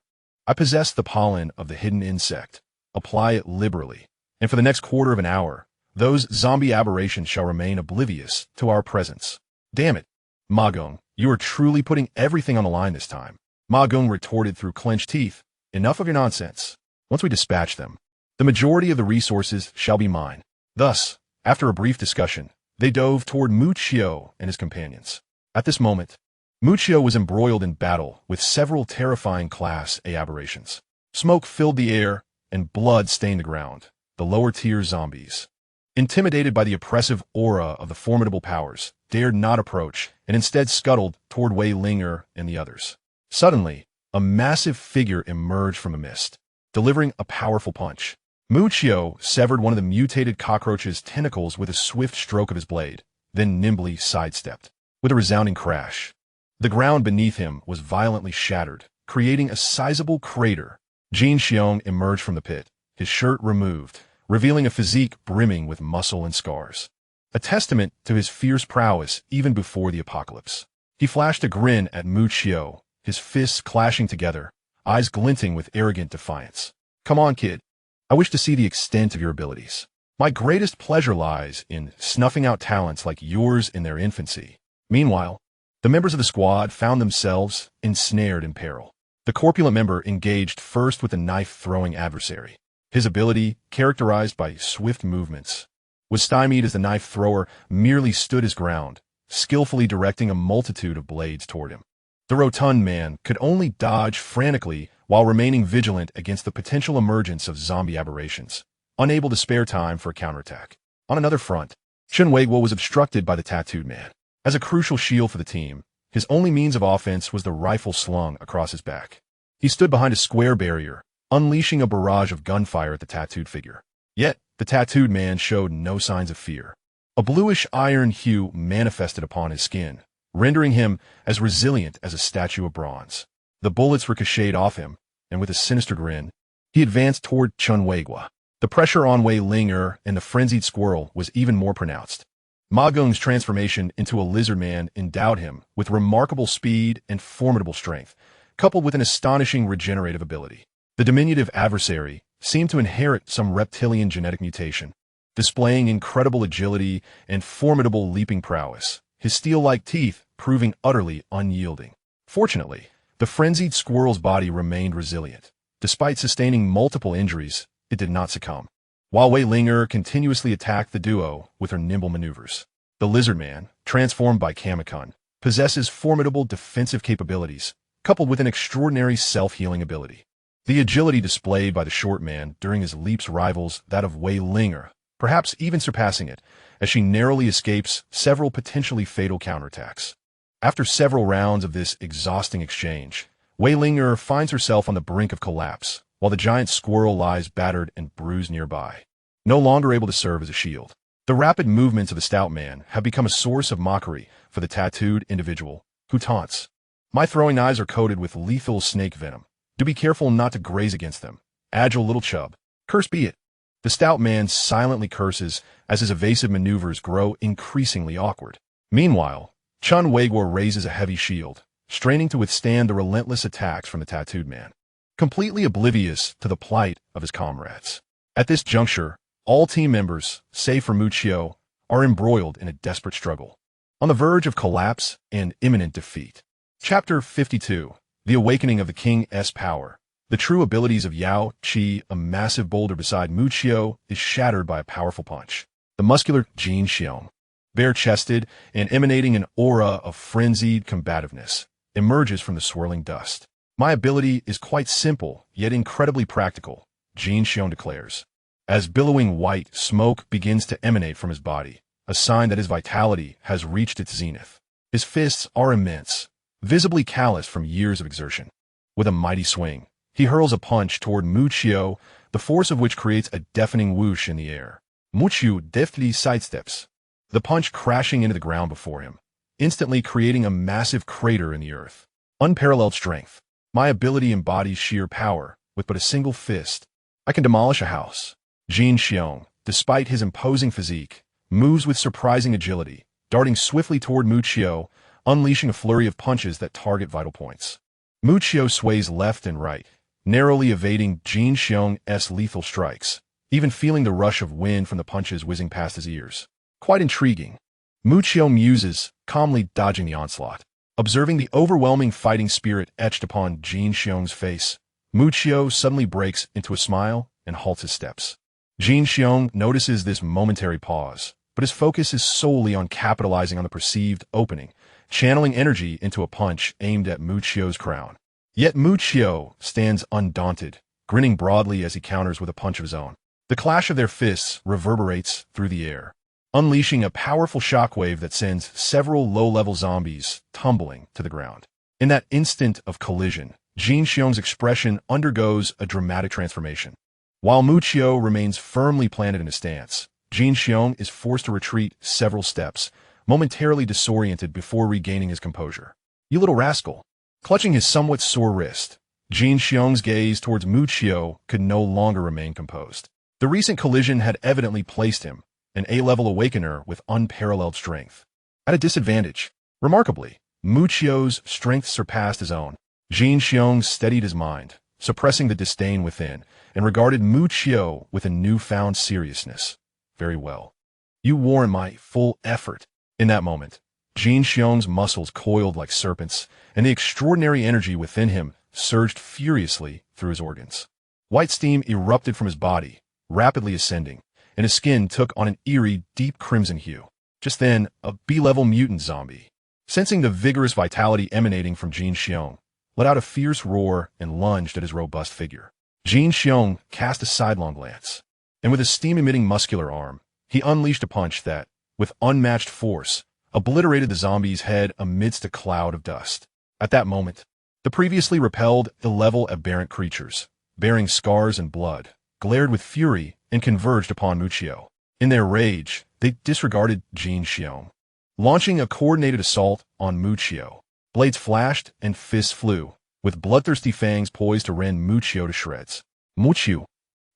I possess the pollen of the hidden insect. Apply it liberally, and for the next quarter of an hour, those zombie aberrations shall remain oblivious to our presence." "Damn it, Ma Gong, you are truly putting everything on the line this time," Ma Gong retorted through clenched teeth. "Enough of your nonsense. Once we dispatch them, the majority of the resources shall be mine." Thus, after a brief discussion, they dove toward Muccio and his companions. At this moment, Muccio was embroiled in battle with several terrifying Class A aberrations. Smoke filled the air, and blood stained the ground. The lower-tier zombies, intimidated by the oppressive aura of the formidable powers, dared not approach and instead scuttled toward Wei Linger and the others. Suddenly, a massive figure emerged from a mist, delivering a powerful punch. Muccio severed one of the mutated cockroach's tentacles with a swift stroke of his blade, then nimbly sidestepped. With a resounding crash, the ground beneath him was violently shattered, creating a sizable crater. Jin Xiong emerged from the pit, his shirt removed, revealing a physique brimming with muscle and scars, a testament to his fierce prowess even before the apocalypse. He flashed a grin at Muccio, his fists clashing together, eyes glinting with arrogant defiance. "Come on, kid. I wish to see the extent of your abilities. My greatest pleasure lies in snuffing out talents like yours in their infancy." Meanwhile, the members of the squad found themselves ensnared in peril. The corpulent member engaged first with a knife-throwing adversary. His ability, characterized by swift movements, was stymied as the knife-thrower merely stood his ground, skillfully directing a multitude of blades toward him. The rotund man could only dodge frantically while remaining vigilant against the potential emergence of zombie aberrations, unable to spare time for a counterattack. On another front, Chinwagwa was obstructed by the tattooed man. As a crucial shield for the team, his only means of offense was the rifle slung across his back. He stood behind a square barrier, unleashing a barrage of gunfire at the tattooed figure. Yet, the tattooed man showed no signs of fear. A bluish iron hue manifested upon his skin, rendering him as resilient as a statue of bronze. The bullets ricocheted off him, and with a sinister grin, he advanced toward Chinwagwa. The pressure on Wei Linger and the frenzied squirrel was even more pronounced. Ma Gong's transformation into a lizard man endowed him with remarkable speed and formidable strength, coupled with an astonishing regenerative ability. The diminutive adversary seemed to inherit some reptilian genetic mutation, displaying incredible agility and formidable leaping prowess, his steel-like teeth proving utterly unyielding. Fortunately, the frenzied squirrel's body remained resilient. Despite sustaining multiple injuries, it did not succumb. while Wei Linger continuously attacked the duo with her nimble maneuvers. The Lizard Man, transformed by Kamikun, possesses formidable defensive capabilities, coupled with an extraordinary self-healing ability. The agility displayed by the short man during his leaps rivals that of Wei Linger, perhaps even surpassing it, as she narrowly escapes several potentially fatal counterattacks. After several rounds of this exhausting exchange, Wei Linger finds herself on the brink of collapse, while the giant squirrel lies battered and bruised nearby, no longer able to serve as a shield. The rapid movements of the stout man have become a source of mockery for the tattooed individual, who taunts. My throwing knives are coated with lethal snake venom. Do be careful not to graze against them. Agile little chub. Cursed be it. The stout man silently curses as his evasive maneuvers grow increasingly awkward. Meanwhile, Chun Weiguo raises a heavy shield, straining to withstand the relentless attacks from the tattooed man, completely oblivious to the plight of his comrades. At this juncture, all team members, save for Muchio, are embroiled in a desperate struggle, on the verge of collapse and imminent defeat. Chapter 52. The Awakening of the King's Power. The true abilities of Yao Qi, a massive boulder beside Muchio, is shattered by a powerful punch. The muscular Jin Xiong, bare-chested and emanating an aura of frenzied combativeness, emerges from the swirling dust. My ability is quite simple, yet incredibly practical, Jin Xiong declares, as billowing white smoke begins to emanate from his body, a sign that his vitality has reached its zenith. His fists are immense, visibly calloused from years of exertion. With a mighty swing, he hurls a punch toward Muchio, the force of which creates a deafening whoosh in the air. Muchio deftly sidesteps, the punch crashing into the ground before him, instantly creating a massive crater in the earth. Unparalleled strength. My ability embodies sheer power. With but a single fist, I can demolish a house. Jin Xiong, despite his imposing physique, moves with surprising agility, darting swiftly toward Muchio, unleashing a flurry of punches that target vital points. Muchio sways left and right, narrowly evading Jin Xiong's lethal strikes, even feeling the rush of wind from the punches whizzing past his ears. Quite intriguing. Muchio muses, calmly dodging the onslaught. Observing the overwhelming fighting spirit etched upon Jin Xiong's face, Muchio suddenly breaks into a smile and halts his steps. Jin Xiong notices this momentary pause, but his focus is solely on capitalizing on the perceived opening, channeling energy into a punch aimed at Muchio's crown. Yet Muchio stands undaunted, grinning broadly as he counters with a punch of his own. The clash of their fists reverberates through the air, unleashing a powerful shockwave that sends several low-level zombies tumbling to the ground. In that instant of collision, Jin Xiong's expression undergoes a dramatic transformation. While Muchio remains firmly planted in his stance, Jin Xiong is forced to retreat several steps, momentarily disoriented before regaining his composure. You little rascal. Clutching his somewhat sore wrist, Jin Xiong's gaze towards Muchio could no longer remain composed. The recent collision had evidently placed him, an A-level awakener with unparalleled strength, at a disadvantage. Remarkably, Muchio's strength surpassed his own. Jin Xiong steadied his mind, suppressing the disdain within, and regarded Muchio with a newfound seriousness. Very well. You warrant my full effort. In that moment, Jin Xiong's muscles coiled like serpents, and the extraordinary energy within him surged furiously through his organs. White steam erupted from his body, rapidly ascending, and his skin took on an eerie, deep crimson hue. Just then, a B-level mutant zombie, sensing the vigorous vitality emanating from Jin Xiong, let out a fierce roar and lunged at his robust figure. Jin Xiong cast a sidelong glance, and with a steam-emitting muscular arm, he unleashed a punch that, with unmatched force, obliterated the zombie's head amidst a cloud of dust. At that moment, the previously repelled 11 aberrant creatures, bearing scars and blood, glared with fury and converged upon Muchio. In their rage, they disregarded Jin Xiong, launching a coordinated assault on Muchio. Blades flashed and fists flew, with bloodthirsty fangs poised to rend Muchio to shreds. Muchio,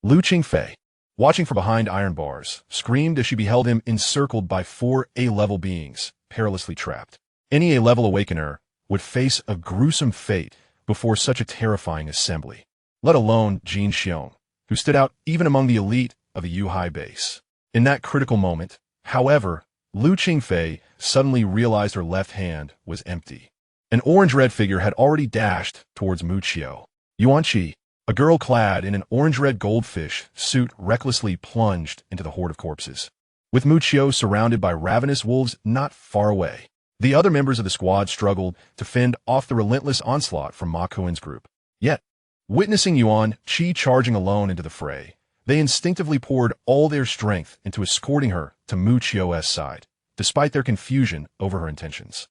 Lu Qingfei, watching from behind iron bars, screamed as she beheld him encircled by 4 A-level beings, perilously trapped. Any A-level awakener would face a gruesome fate before such a terrifying assembly, let alone Jin Xiong, who stood out even among the elite of the Yuhai base. In that critical moment, however, Lu Qingfei suddenly realized her left hand was empty. An orange-red figure had already dashed towards Muchio. Yuanqi, A girl clad in an orange-red goldfish suit recklessly plunged into the horde of corpses, with Muccio surrounded by ravenous wolves not far away. The other members of the squad struggled to fend off the relentless onslaught from Ma Kuen's group. Yet, witnessing Yuan Qi charging alone into the fray, they instinctively poured all their strength into escorting her to Muccio's side, despite their confusion over her intentions.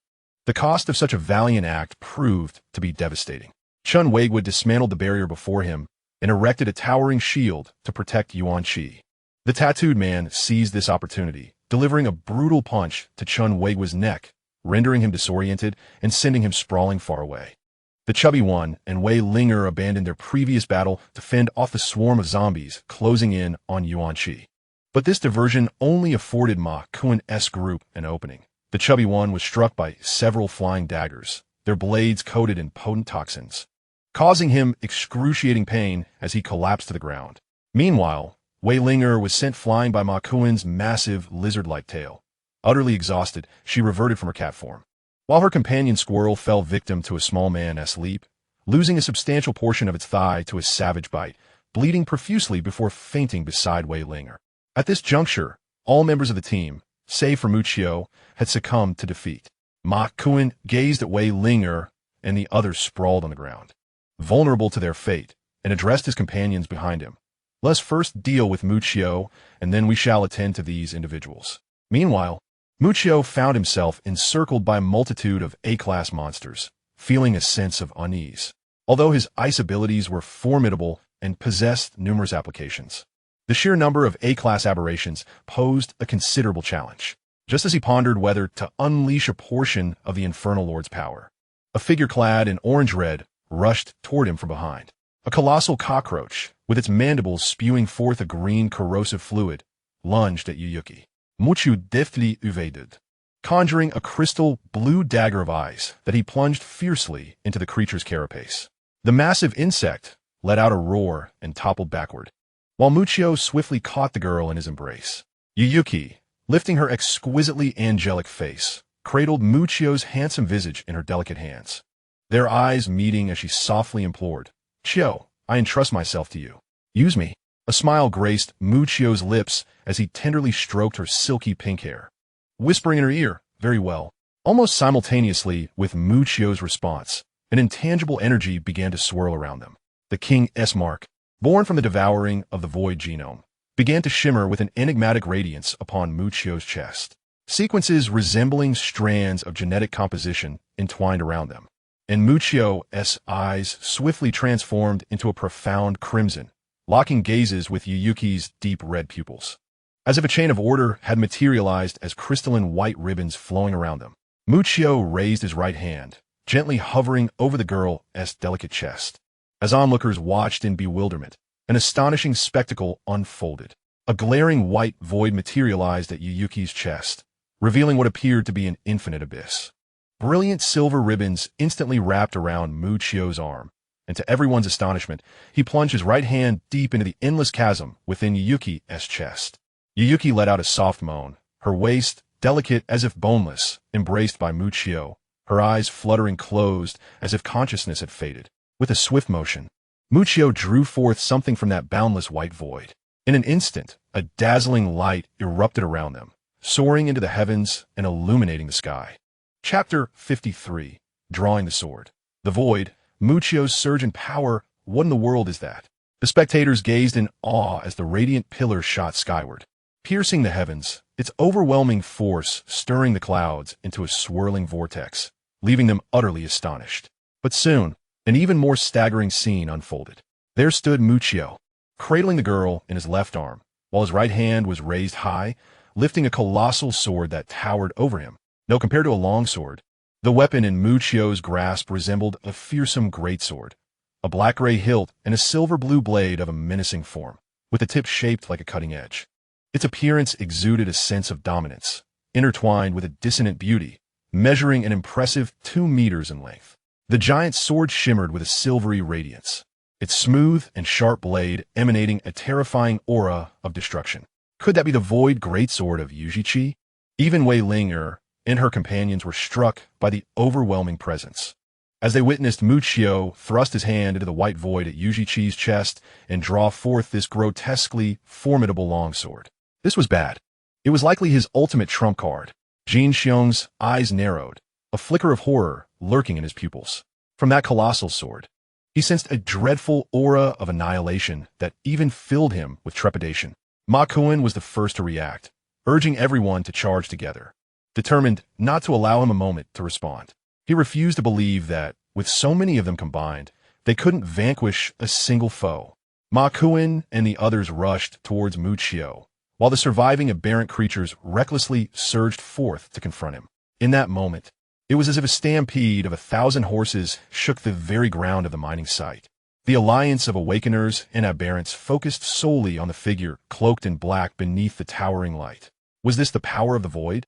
The cost of such a valiant act proved to be devastating. Chun Weiguo dismantled the barrier before him and erected a towering shield to protect Yuan Qi. The tattooed man seized this opportunity, delivering a brutal punch to Chun Weiguo's neck, rendering him disoriented and sending him sprawling far away. The chubby one and Wei Linger abandoned their previous battle to fend off the swarm of zombies closing in on Yuan Qi. But this diversion only afforded Ma Kuen's group an opening. The chubby one was struck by several flying daggers, their blades coated in potent toxins, causing him excruciating pain as he collapsed to the ground. Meanwhile, Wei Linger was sent flying by Ma Kuen's massive lizard-like tail. Utterly exhausted, she reverted from her cat form, while her companion squirrel fell victim to a small man's leap, losing a substantial portion of its thigh to a savage bite, bleeding profusely before fainting beside Wei Linger. At this juncture, all members of the team, save for Muccio, had succumbed to defeat. Ma Kuen gazed at Wei Linger and the others sprawled on the ground, vulnerable to their fate, and addressed his companions behind him. Let's first deal with Muccio, and then we shall attend to these individuals. Meanwhile, Muccio found himself encircled by a multitude of A-class monsters, feeling a sense of unease. Although his ice abilities were formidable and possessed numerous applications, the sheer number of A-class aberrations posed a considerable challenge. Just as he pondered whether to unleash a portion of the Infernal Lord's power, a figure clad in orange-red rushed toward him from behind. A colossal cockroach, with its mandibles spewing forth a green corrosive fluid, lunged at Yuyuki. Mutantbeasts, conjuring a crystal blue dagger of eyes that he plunged fiercely into the creature's carapace. The massive insect let out a roar and toppled backward, while Muccio swiftly caught the girl in his embrace. Yuyuki, lifting her exquisitely angelic face, cradled Muccio's handsome visage in her delicate hands, their eyes meeting as she softly implored, "Chio, I entrust myself to you. Use me." A smile graced Muccio's lips as he tenderly stroked her silky pink hair, whispering in her ear, "Very well." Almost simultaneously with Muccio's response, an intangible energy began to swirl around them. The King's mark, born from the devouring of the void genome, began to shimmer with an enigmatic radiance upon Muccio's chest. Sequences resembling strands of genetic composition entwined around them, and Muccio's eyes swiftly transformed into a profound crimson, locking gazes with Yuyuki's deep red pupils. As if a chain of order had materialized as crystalline white ribbons flowing around them, Muccio raised his right hand, gently hovering over the girl's delicate chest. As onlookers watched in bewilderment, an astonishing spectacle unfolded. A glaring white void materialized at Yuyuki's chest, revealing what appeared to be an infinite abyss. Brilliant silver ribbons instantly wrapped around Muccio's arm, and to everyone's astonishment, he plunged his right hand deep into the endless chasm within Yuyuki's chest. Yuyuki let out a soft moan, her waist, delicate as if boneless, embraced by Muccio, her eyes fluttering closed as if consciousness had faded. With a swift motion, Muccio drew forth something from that boundless white void. In an instant, a dazzling light erupted around them, soaring into the heavens and illuminating the sky. Chapter 53. Drawing the Sword. The void, Muccio's surge in power. What in the world is that? The spectators gazed in awe as the radiant pillar shot skyward, piercing the heavens, its overwhelming force stirring the clouds into a swirling vortex, leaving them utterly astonished. But soon, an even more staggering scene unfolded. There stood Muccio, cradling the girl in his left arm, while his right hand was raised high, lifting a colossal sword that towered over him. No, compared to a longsword, the weapon in Muccio's grasp resembled a fearsome greatsword, a black-gray hilt and a silver-blue blade of a menacing form, with the tip shaped like a cutting edge. Its appearance exuded a sense of dominance, intertwined with a dissonant beauty, measuring an impressive 2 meters in length. The giant sword shimmered with a silvery radiance, its smooth and sharp blade emanating a terrifying aura of destruction. Could that be the void greatsword of Yuji-Chi? Even Wei Linger and her companions were struck by the overwhelming presence. As they witnessed Muccio thrust his hand into the white void at Yuji-Chi's chest and draw forth this grotesquely formidable longsword. This was bad. It was likely his ultimate trump card. Jin Xiong's eyes narrowed, a flicker of horror lurking in his pupils. From that colossal sword, he sensed a dreadful aura of annihilation that even filled him with trepidation. Ma Kuan was the first to react, urging everyone to charge together, determined not to allow him a moment to respond. He refused to believe that, with so many of them combined, they couldn't vanquish a single foe. Ma Kuan and the others rushed towards Muccio, while the surviving aberrant creatures recklessly surged forth to confront him. In that moment, it was as if a stampede of 1,000 horses shook the very ground of the mining site. The alliance of awakeners and aberrants focused solely on the figure cloaked in black beneath the towering light. Was this the power of the void?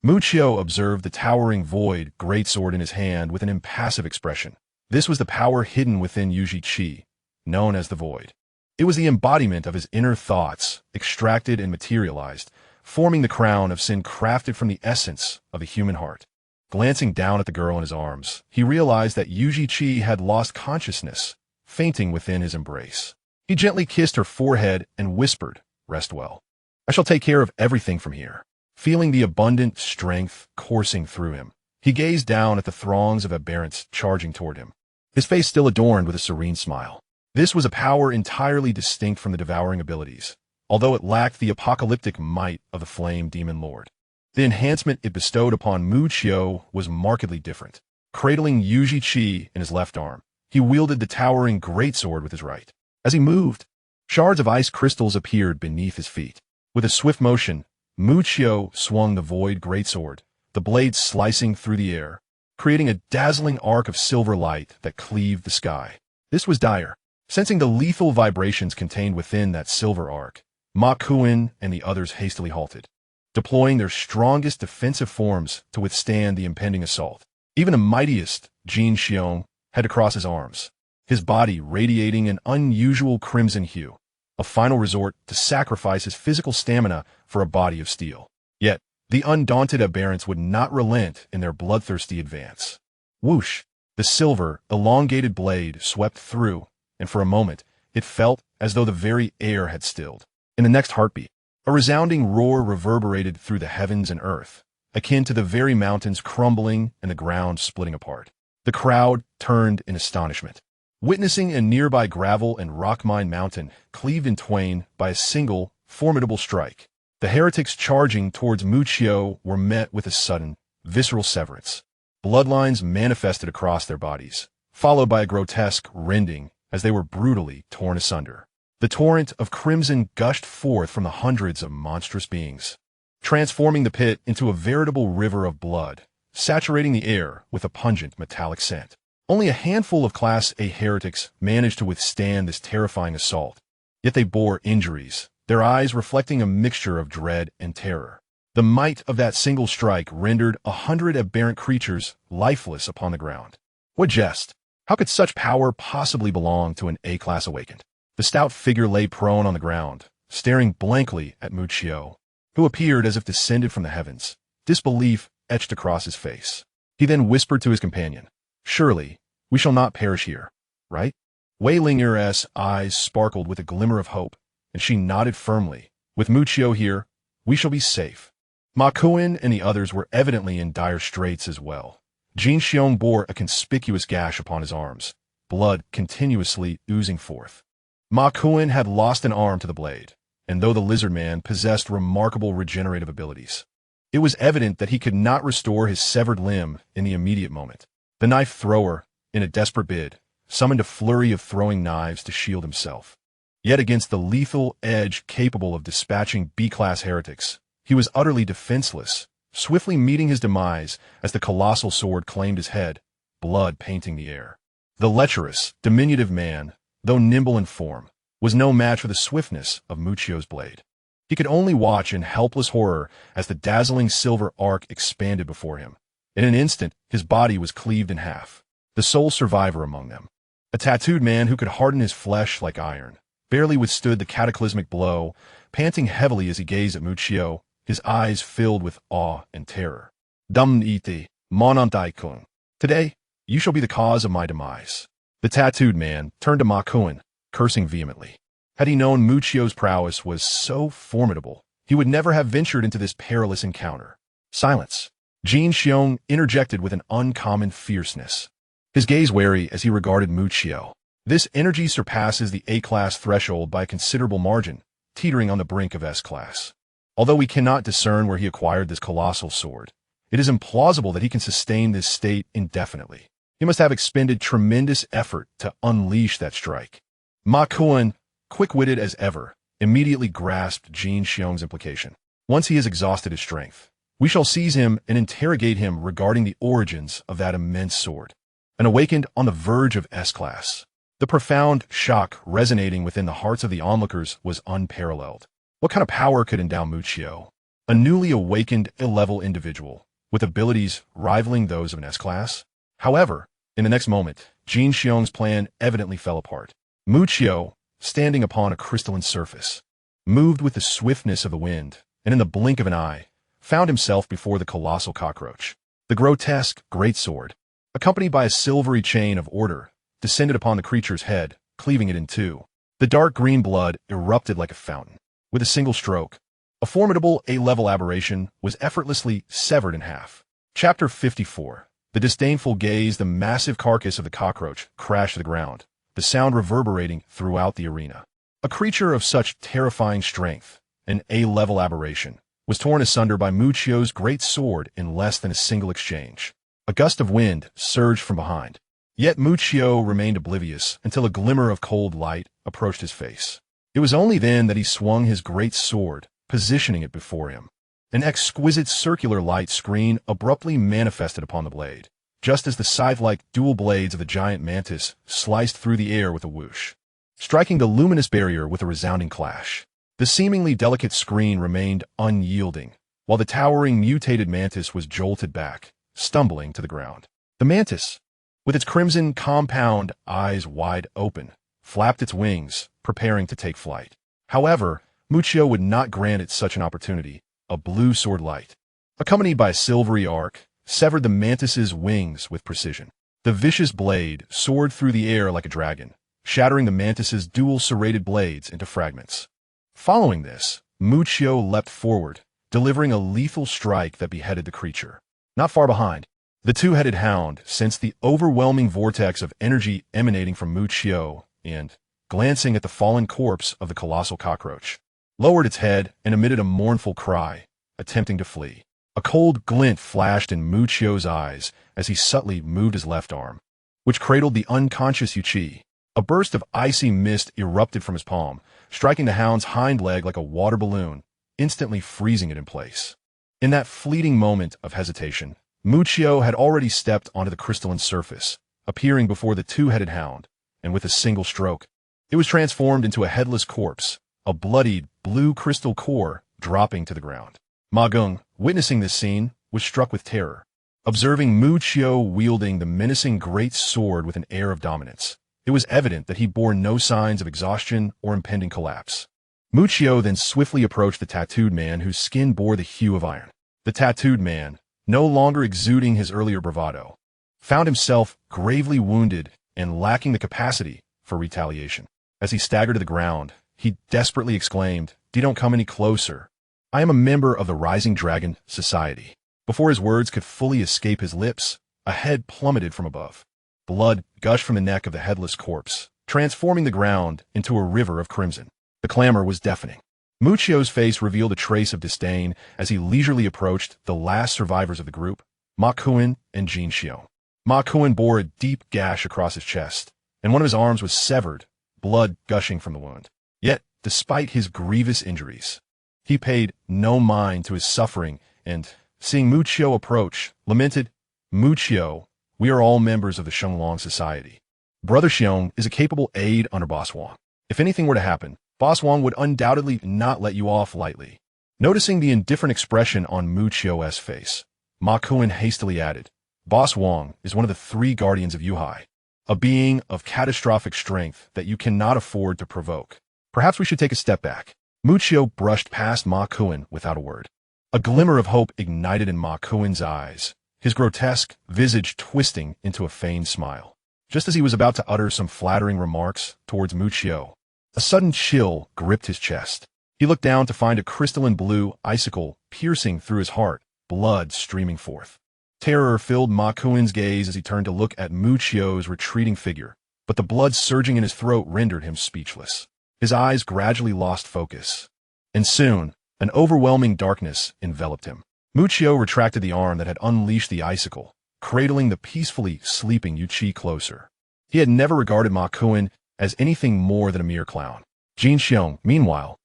Muccio observed the towering void greatsword in his hand with an impassive expression. This was the power hidden within Yuji-Chi, known as the void. It was the embodiment of his inner thoughts, extracted and materialized, forming the crown of sin crafted from the essence of the human heart. Glancing down at the girl in his arms, he realized that Yuji-Chi had lost consciousness, fainting within his embrace. He gently kissed her forehead and whispered, "Rest well. I shall take care of everything from here." Feeling the abundant strength coursing through him, he gazed down at the throngs of aberrants charging toward him, his face still adorned with a serene smile. This was a power entirely distinct from the devouring abilities, although it lacked the apocalyptic might of the Flame Demon Lord. The enhancement it bestowed upon Muccio was markedly different. Cradling Yuji-Chi in his left arm, he wielded the towering greatsword with his right. As he moved, shards of ice crystals appeared beneath his feet. With a swift motion, Muccio swung the void greatsword, the blade slicing through the air, creating a dazzling arc of silver light that cleaved the sky. This was dire. Sensing the lethal vibrations contained within that silver arc, Ma Kuan and the others hastily halted, deploying their strongest defensive forms to withstand the impending assault. Even the mightiest, Jin Xiong, had to cross his arms, his body radiating an unusual crimson hue, a final resort to sacrifice his physical stamina for a body of steel. Yet, the undaunted aberrants would not relent in their bloodthirsty advance. Whoosh! The silver, elongated blade swept through, and for a moment, it felt as though the very air had stilled. In the next heartbeat, a resounding roar reverberated through the heavens and earth, akin to the very mountains crumbling and the ground splitting apart. The crowd turned in astonishment, witnessing a nearby gravel and rock mine mountain cleaved in twain by a single, formidable strike. The heretics charging towards Muccio were met with a sudden, visceral severance. Bloodlines manifested across their bodies, followed by a grotesque rending as they were brutally torn asunder. The torrent of crimson gushed forth from the hundreds of monstrous beings, transforming the pit into a veritable river of blood, saturating the air with a pungent metallic scent. Only a handful of Class A heretics managed to withstand this terrifying assault, yet they bore injuries, their eyes reflecting a mixture of dread and terror. The might of that single strike rendered 100 aberrant creatures lifeless upon the ground. What jest! How could such power possibly belong to an A-class awakened? The stout figure lay prone on the ground, staring blankly at Muccio, who appeared as if descended from the heavens, disbelief etched across his face. He then whispered to his companion, "Surely, we shall not perish here, right?" Wei Ling'er's eyes sparkled with a glimmer of hope, and she nodded firmly. "With Muccio here, we shall be safe." Ma Kuan and the others were evidently in dire straits as well. Jin Xiong bore a conspicuous gash upon his arms, blood continuously oozing forth. Ma Kuan had lost an arm to the blade, and though the lizard man possessed remarkable regenerative abilities, it was evident that he could not restore his severed limb in the immediate moment. The knife thrower, in a desperate bid, summoned a flurry of throwing knives to shield himself. Yet against the lethal edge capable of dispatching B-class heretics, he was utterly defenseless, swiftly meeting his demise as the colossal sword claimed his head, blood painting the air. The lecherous, diminutive man, though nimble in form, was no match for the swiftness of Muccio's blade. He could only watch in helpless horror as the dazzling silver arc expanded before him. In an instant, his body was cleaved in half. The sole survivor among them, a tattooed man who could harden his flesh like iron, barely withstood the cataclysmic blow, panting heavily as he gazed at Muccio, his eyes filled with awe and terror. Dumniti, monantai kung. Today, You shall be the cause of my demise. The tattooed man turned to Ma Kuan, cursing vehemently. Had he known Mucio's prowess was so formidable, he would never have ventured into this perilous encounter. Silence. Jin Xiong interjected with an uncommon fierceness, his gaze wary as he regarded Mucio. This energy surpasses the A-class threshold by a considerable margin, teetering on the brink of S-class. Although we cannot discern where he acquired this colossal sword, it is implausible that he can sustain this state indefinitely. He must have expended tremendous effort to unleash that strike. Ma Kuan, quick-witted as ever, immediately grasped Jin Xiong's implication. Once he has exhausted his strength, we shall seize him and interrogate him regarding the origins of that immense sword. And awakened on the verge of S-class. The profound shock resonating within the hearts of the onlookers was unparalleled. What kind of power could endow Mucio? A newly awakened A-level individual, with abilities rivaling those of an S-class? However, in the next moment, Jin Xiong's plan evidently fell apart. Mucio, standing upon a crystalline surface, moved with the swiftness of the wind, and in the blink of an eye, found himself before the colossal cockroach. The grotesque greatsword, accompanied by a silvery chain of order, descended upon the creature's head, cleaving it in two. The dark green blood erupted like a fountain. With a single stroke, a formidable A-level aberration was effortlessly severed in half. Chapter 54. The disdainful gaze, the massive carcass of the cockroach crashed to the ground, the sound reverberating throughout the arena. A creature of such terrifying strength, an A-level aberration, was torn asunder by Mucio's great sword in less than a single exchange. A gust of wind surged from behind. Yet Mucio remained oblivious until a glimmer of cold light approached his face. It was only then that he swung his great sword, positioning it before him. An exquisite circular light screen abruptly manifested upon the blade, just as the scythe-like dual blades of the giant mantis sliced through the air with a whoosh, striking the luminous barrier with a resounding clash. The seemingly delicate screen remained unyielding, while the towering mutated mantis was jolted back, stumbling to the ground. The mantis, with its crimson compound eyes wide open, flapped its wings, preparing to take flight. However, Mucio would not grant it such an opportunity. A blue sword light, accompanied by a silvery arc, severed the mantis's wings with precision. The vicious blade soared through the air like a dragon, shattering the mantis's dual serrated blades into fragments. Following this, Mucio leapt forward, delivering a lethal strike that beheaded the creature. Not far behind, the two-headed hound sensed the overwhelming vortex of energy emanating from Mucio and, glancing at the fallen corpse of the colossal cockroach, lowered its head and emitted a mournful cry, attempting to flee. A cold glint flashed in Mucio's eyes as he subtly moved his left arm, which cradled the unconscious Yuchi. A burst of icy mist erupted from his palm, striking the hound's hind leg like a water balloon, instantly freezing it in place. In that fleeting moment of hesitation, Mucio had already stepped onto the crystalline surface, appearing before the two-headed hound, and with a single stroke, it was transformed into a headless corpse, a bloodied blue crystal core dropping to the ground. Ma Gung, witnessing this scene, was struck with terror. Observing Mucio wielding the menacing great sword with an air of dominance, it was evident that he bore no signs of exhaustion or impending collapse. Mucio then swiftly approached the tattooed man whose skin bore the hue of iron. The tattooed man, no longer exuding his earlier bravado, found himself gravely wounded and lacking the capacity for retaliation. As he staggered to the ground, he desperately exclaimed, "Don't come any closer. I am a member of the Rising Dragon Society." Before his words could fully escape his lips, a head plummeted from above. Blood gushed from the neck of the headless corpse, transforming the ground into a river of crimson. The clamor was deafening. Mucio's face revealed a trace of disdain as he leisurely approached the last survivors of the group, Ma Kuan and Jin Xiong. Ma Kuan bore a deep gash across his chest, and one of his arms was severed, blood gushing from the wound. Yet, despite his grievous injuries, he paid no mind to his suffering and, seeing Mucio approach, lamented, "Mucio, we are all members of the Shenglong Society. Brother Xiong is a capable aide under Boss Wang. If anything were to happen, Boss Wang would undoubtedly not let you off lightly." Noticing the indifferent expression on Mucio's face, Ma Kuan hastily added, "Boss Wang is one of the three guardians of Yuhai, a being of catastrophic strength that you cannot afford to provoke. Perhaps we should take a step back." Mucio brushed past Ma Kuan without a word. A glimmer of hope ignited in Ma Kuan's eyes, his grotesque visage twisting into a feigned smile. Just as he was about to utter some flattering remarks towards Muccio, a sudden chill gripped his chest. He looked down to find a crystalline blue icicle piercing through his heart, blood streaming forth. Terror filled Ma Kuin's gaze as he turned to look at Muccio's retreating figure, but the blood surging in his throat rendered him speechless. His eyes gradually lost focus, and soon, an overwhelming darkness enveloped him. Muccio retracted the arm that had unleashed the icicle, cradling the peacefully sleeping Yuchi closer. He had never regarded Ma Kuin as anything more than a mere clown. Jin Xiong, meanwhile,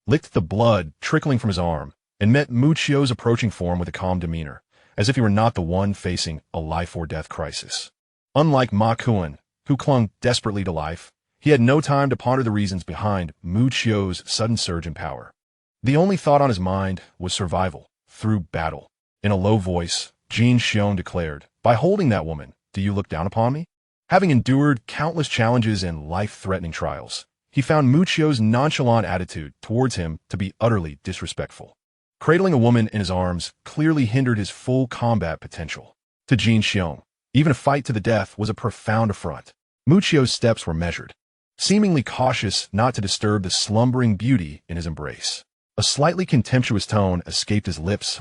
licked the blood trickling from his arm and met Muccio's approaching form with a calm demeanor, as if he were not the one facing a life-or-death crisis. Unlike Ma Kuin, who clung desperately to life, he had no time to ponder the reasons behind Muccio's sudden surge in power. The only thought on his mind was survival through battle. In a low voice, Jin Xiong declared, "By holding that woman, do you look down upon me?" Having endured countless challenges and life-threatening trials, he found Muccio's nonchalant attitude towards him to be utterly disrespectful. Cradling a woman in his arms clearly hindered his full combat potential. To Jin Xiong, even a fight to the death was a profound affront. Muccio's steps were measured, seemingly cautious not to disturb the slumbering beauty in his embrace. A slightly contemptuous tone escaped his lips.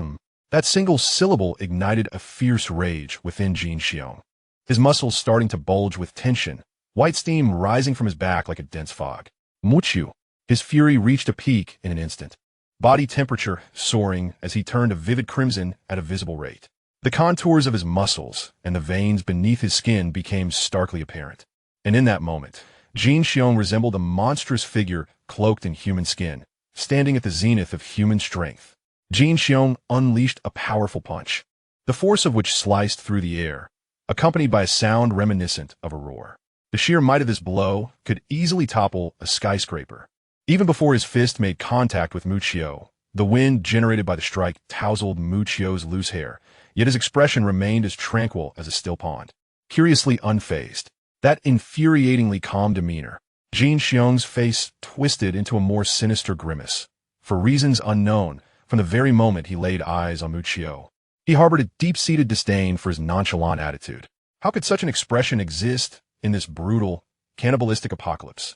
That single syllable ignited a fierce rage within Jin Xiong. His muscles starting to bulge with tension, white steam rising from his back like a dense fog. Muccio, his fury reached a peak in an instant, body temperature soaring as he turned a vivid crimson at a visible rate. The contours of his muscles and the veins beneath his skin became starkly apparent. And in that moment, Jin Xiong resembled a monstrous figure cloaked in human skin, standing at the zenith of human strength. Jin Xiong unleashed a powerful punch, the force of which sliced through the air, accompanied by a sound reminiscent of a roar. The sheer might of this blow could easily topple a skyscraper. Even before his fist made contact with Muccio, the wind generated by the strike tousled Muccio's loose hair, yet his expression remained as tranquil as a still pond, curiously unfazed. That infuriatingly calm demeanor, Jin Xiong's face twisted into a more sinister grimace. For reasons unknown, from the very moment he laid eyes on Muccio, he harbored a deep-seated disdain for his nonchalant attitude. How could such an expression exist in this brutal, cannibalistic apocalypse?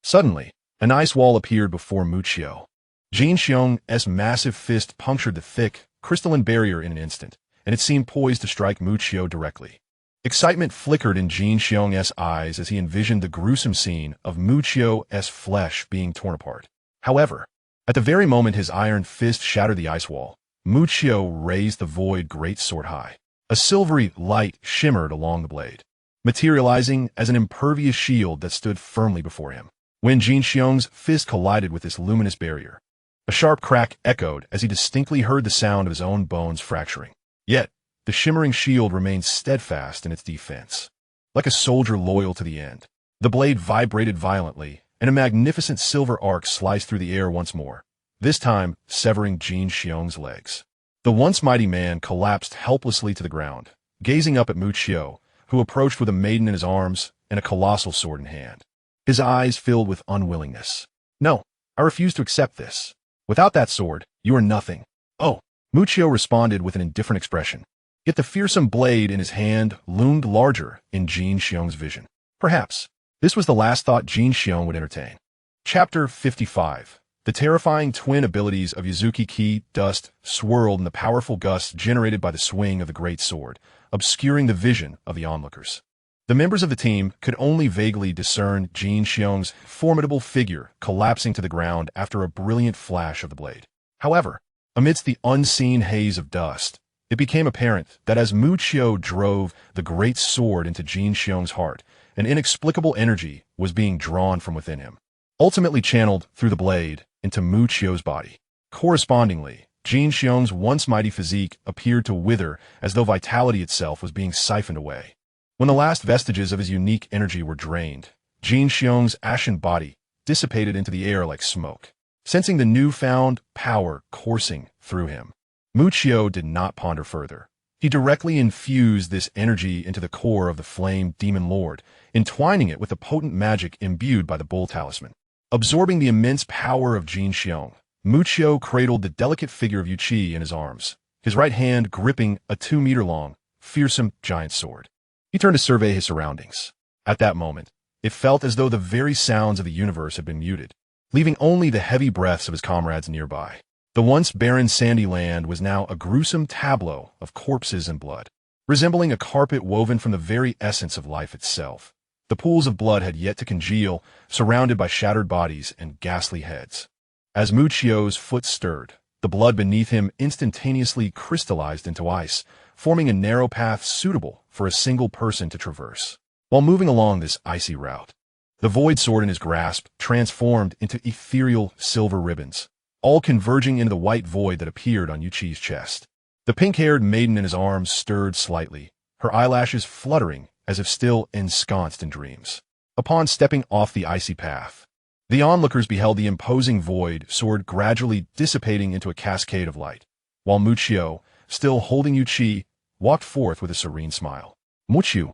Suddenly, an ice wall appeared before Muccio. Jin Xiong's massive fist punctured the thick, crystalline barrier in an instant, and it seemed poised to strike Muccio directly. Excitement flickered in Jin Xiong's eyes as he envisioned the gruesome scene of Muccio's flesh being torn apart. However, at the very moment his iron fist shattered the ice wall, Muccio raised the void greatsword high. A silvery light shimmered along the blade, materializing as an impervious shield that stood firmly before him. When Jin Xiong's fist collided with this luminous barrier, a sharp crack echoed as he distinctly heard the sound of his own bones fracturing. Yet, the shimmering shield remained steadfast in its defense. Like a soldier loyal to the end, the blade vibrated violently, and a magnificent silver arc sliced through the air once more, this time severing Jin Xiong's legs. The once mighty man collapsed helplessly to the ground, gazing up at Muccio, who approached with a maiden in his arms and a colossal sword in hand. His eyes filled with unwillingness. "No, I refuse to accept this. Without that sword, you are nothing." "Oh," Muccio responded with an indifferent expression. Yet the fearsome blade in his hand loomed larger in Jin Xiong's vision. Perhaps this was the last thought Jin Xiong would entertain. Chapter 55. The terrifying twin abilities of Yuzuki Ki dust swirled in the powerful gusts generated by the swing of the great sword, obscuring the vision of the onlookers. The members of the team could only vaguely discern Jin Xiong's formidable figure collapsing to the ground after a brilliant flash of the blade. However, amidst the unseen haze of dust, it became apparent that as Muccio drove the great sword into Jin Xiong's heart, an inexplicable energy was being drawn from within him, ultimately channeled through the blade into Muccio's body. Correspondingly, Jin Xiong's once mighty physique appeared to wither as though vitality itself was being siphoned away. When the last vestiges of his unique energy were drained, Jin Xiong's ashen body dissipated into the air like smoke. Sensing the newfound power coursing through him, Muccio did not ponder further. He directly infused this energy into the core of the flame demon lord, entwining it with the potent magic imbued by the bull talisman. Absorbing the immense power of Jin Xiong, Muccio cradled the delicate figure of Yuchi in his arms, his right hand gripping a 2-meter-long, fearsome giant sword. He turned to survey his surroundings. At that moment, it felt as though the very sounds of the universe had been muted, leaving only the heavy breaths of his comrades nearby. The once barren sandy land was now a gruesome tableau of corpses and blood, resembling a carpet woven from the very essence of life itself. The pools of blood had yet to congeal, surrounded by shattered bodies and ghastly heads. As Muccio's foot stirred, the blood beneath him instantaneously crystallized into ice, forming a narrow path suitable for a single person to traverse. While moving along this icy route, the void sword in his grasp transformed into ethereal silver ribbons, all converging into the white void that appeared on Yuchi's chest. The pink-haired maiden in his arms stirred slightly, her eyelashes fluttering as if still ensconced in dreams. Upon stepping off the icy path, the onlookers beheld the imposing void sword gradually dissipating into a cascade of light, while Muccio, still holding Yuchi, walked forth with a serene smile. Muccio.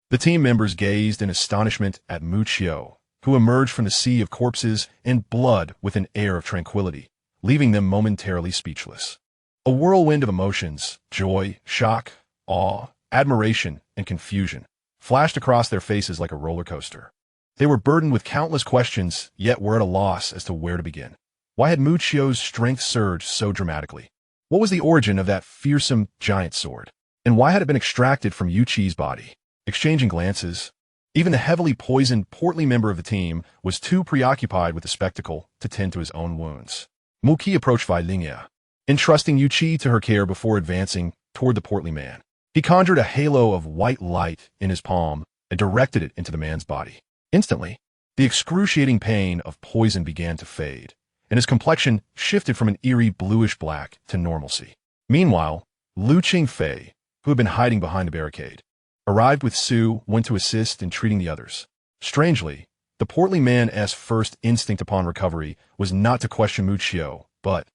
The team members gazed in astonishment at Muccio, who emerged from the sea of corpses and blood with an air of tranquility, leaving them momentarily speechless. A whirlwind of emotions, joy, shock, awe, admiration, and confusion, flashed across their faces like a roller coaster. They were burdened with countless questions, yet were at a loss as to where to begin. Why had Muccio's strength surged so dramatically? What was the origin of that fearsome giant sword? And why had it been extracted from Yuchi's body? Exchanging glances, even the heavily poisoned, portly member of the team was too preoccupied with the spectacle to tend to his own wounds. Muki approached Wei Lingya, entrusting Yuchi to her care before advancing toward the portly man. He conjured a halo of white light in his palm and directed it into the man's body. Instantly, the excruciating pain of poison began to fade, and his complexion shifted from an eerie bluish-black to normalcy. Meanwhile, Lu Qingfei, who had been hiding behind a barricade, arrived with Su, went to assist in treating the others. Strangely, the portly man's first instinct upon recovery was not to question Muccio, but,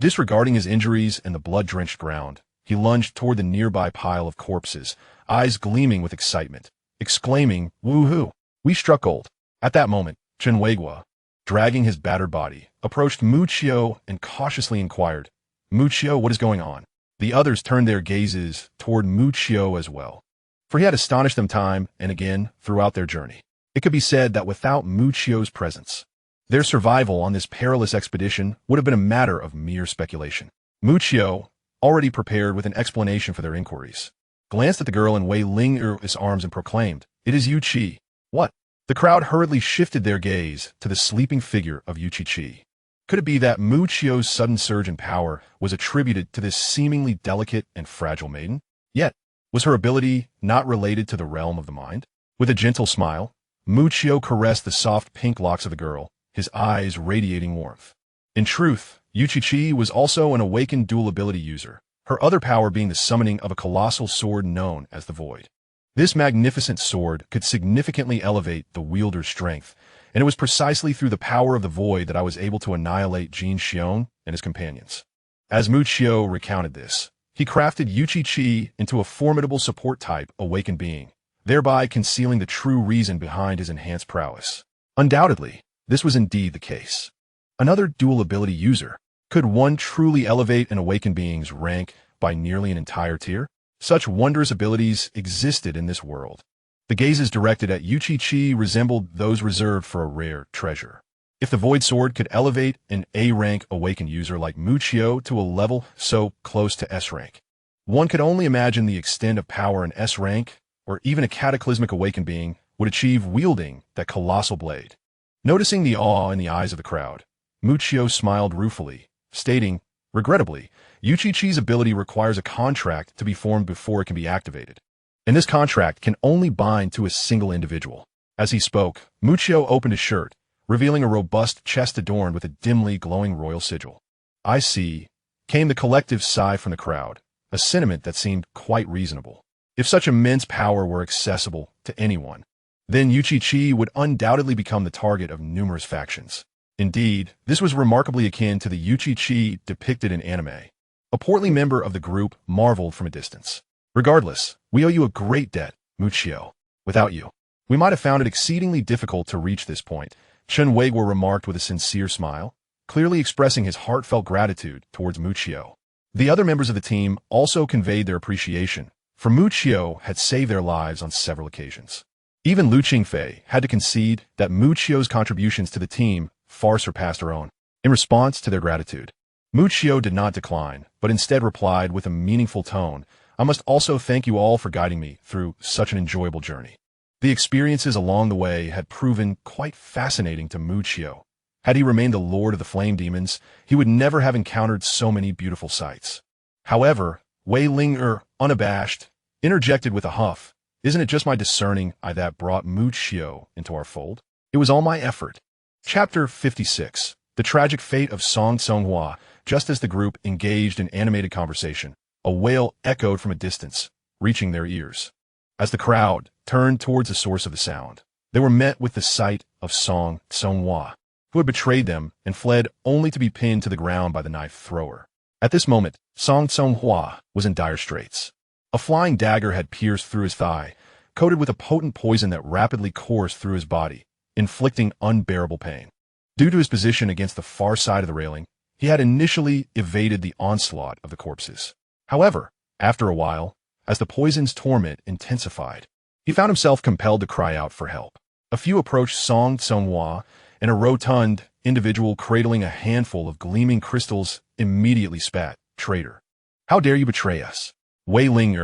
disregarding his injuries and the blood-drenched ground, he lunged toward the nearby pile of corpses, eyes gleaming with excitement, exclaiming, "Woohoo! We struck gold." At that moment, Chen Weigua, dragging his battered body, approached Muccio and cautiously inquired, "Muccio, what is going on?" The others turned their gazes toward Muccio as well, for he had astonished them time and again throughout their journey. It could be said that without Muccio's presence, their survival on this perilous expedition would have been a matter of mere speculation. Muccio, already prepared with an explanation for their inquiries, glanced at the girl in Wei Lingya's arms and proclaimed, "It is Yuchi." "What?" The crowd hurriedly shifted their gaze to the sleeping figure of Yuchi. Could it be that Muccio's sudden surge in power was attributed to this seemingly delicate and fragile maiden? Yet, was her ability not related to the realm of the mind? With a gentle smile, Muccio caressed the soft pink locks of the girl, his eyes radiating warmth. In truth, Yuchi was also an awakened dual ability user, her other power being the summoning of a colossal sword known as the Void. This magnificent sword could significantly elevate the wielder's strength, and it was precisely through the power of the Void that I was able to annihilate Jin Xiong and his companions. As Muccio recounted this, he crafted Yuchi into a formidable support-type awakened being, thereby concealing the true reason behind his enhanced prowess. Undoubtedly, this was indeed the case. Another dual ability user. Could one truly elevate an awakened being's rank by nearly an entire tier? Such wondrous abilities existed in this world. The gazes directed at Yuchi resembled those reserved for a rare treasure. If the Void Sword could elevate an A-rank awakened user like Muccio to a level so close to S-rank, one could only imagine the extent of power an S-rank, or even a cataclysmic awakened being, would achieve wielding that colossal blade. Noticing the awe in the eyes of the crowd, Muccio smiled ruefully, stating, "Regrettably, Yuchi's ability requires a contract to be formed before it can be activated, and this contract can only bind to a single individual." As he spoke, Muccio opened his shirt, revealing a robust chest adorned with a dimly glowing royal sigil. "I see," came the collective sigh from the crowd, a sentiment that seemed quite reasonable. If such immense power were accessible to anyone, then Yuchi would undoubtedly become the target of numerous factions. Indeed, this was remarkably akin to the Yuchi depicted in anime. A portly member of the group marveled from a distance. "Regardless, we owe you a great debt, Muccio. Without you, we might have found it exceedingly difficult to reach this point," Chen Weigua remarked with a sincere smile, clearly expressing his heartfelt gratitude towards Muccio. The other members of the team also conveyed their appreciation, for Mu Qiu had saved their lives on several occasions. Even Lu Qingfei had to concede that Mu Qiu's contributions to the team far surpassed her own. In response to their gratitude, Mu Qiu did not decline, but instead replied with a meaningful tone, "I must also thank you all for guiding me through such an enjoyable journey." The experiences along the way had proven quite fascinating to Mu Qiu. Had he remained the lord of the flame demons, he would never have encountered so many beautiful sights. However, Wei Ling, unabashed, interjected with a huff, "Isn't it just my discerning eye that brought Mu Qiu into our fold? It was all my effort." Chapter 56. The tragic fate of Song Songhua. Just as the group engaged in animated conversation, a wail echoed from a distance, reaching their ears. As the crowd turned towards the source of the sound, they were met with the sight of Song Songhua, who had betrayed them and fled only to be pinned to the ground by the knife thrower. At this moment, Song Songhua was in dire straits. A flying dagger had pierced through his thigh, coated with a potent poison that rapidly coursed through his body, inflicting unbearable pain. Due to his position against the far side of the railing, he had initially evaded the onslaught of the corpses. However, after a while, as the poison's torment intensified, he found himself compelled to cry out for help. A few approached Song Songhua, and a rotund individual cradling a handful of gleaming crystals immediately spat, "Traitor! How dare you betray us?" Wei Ling,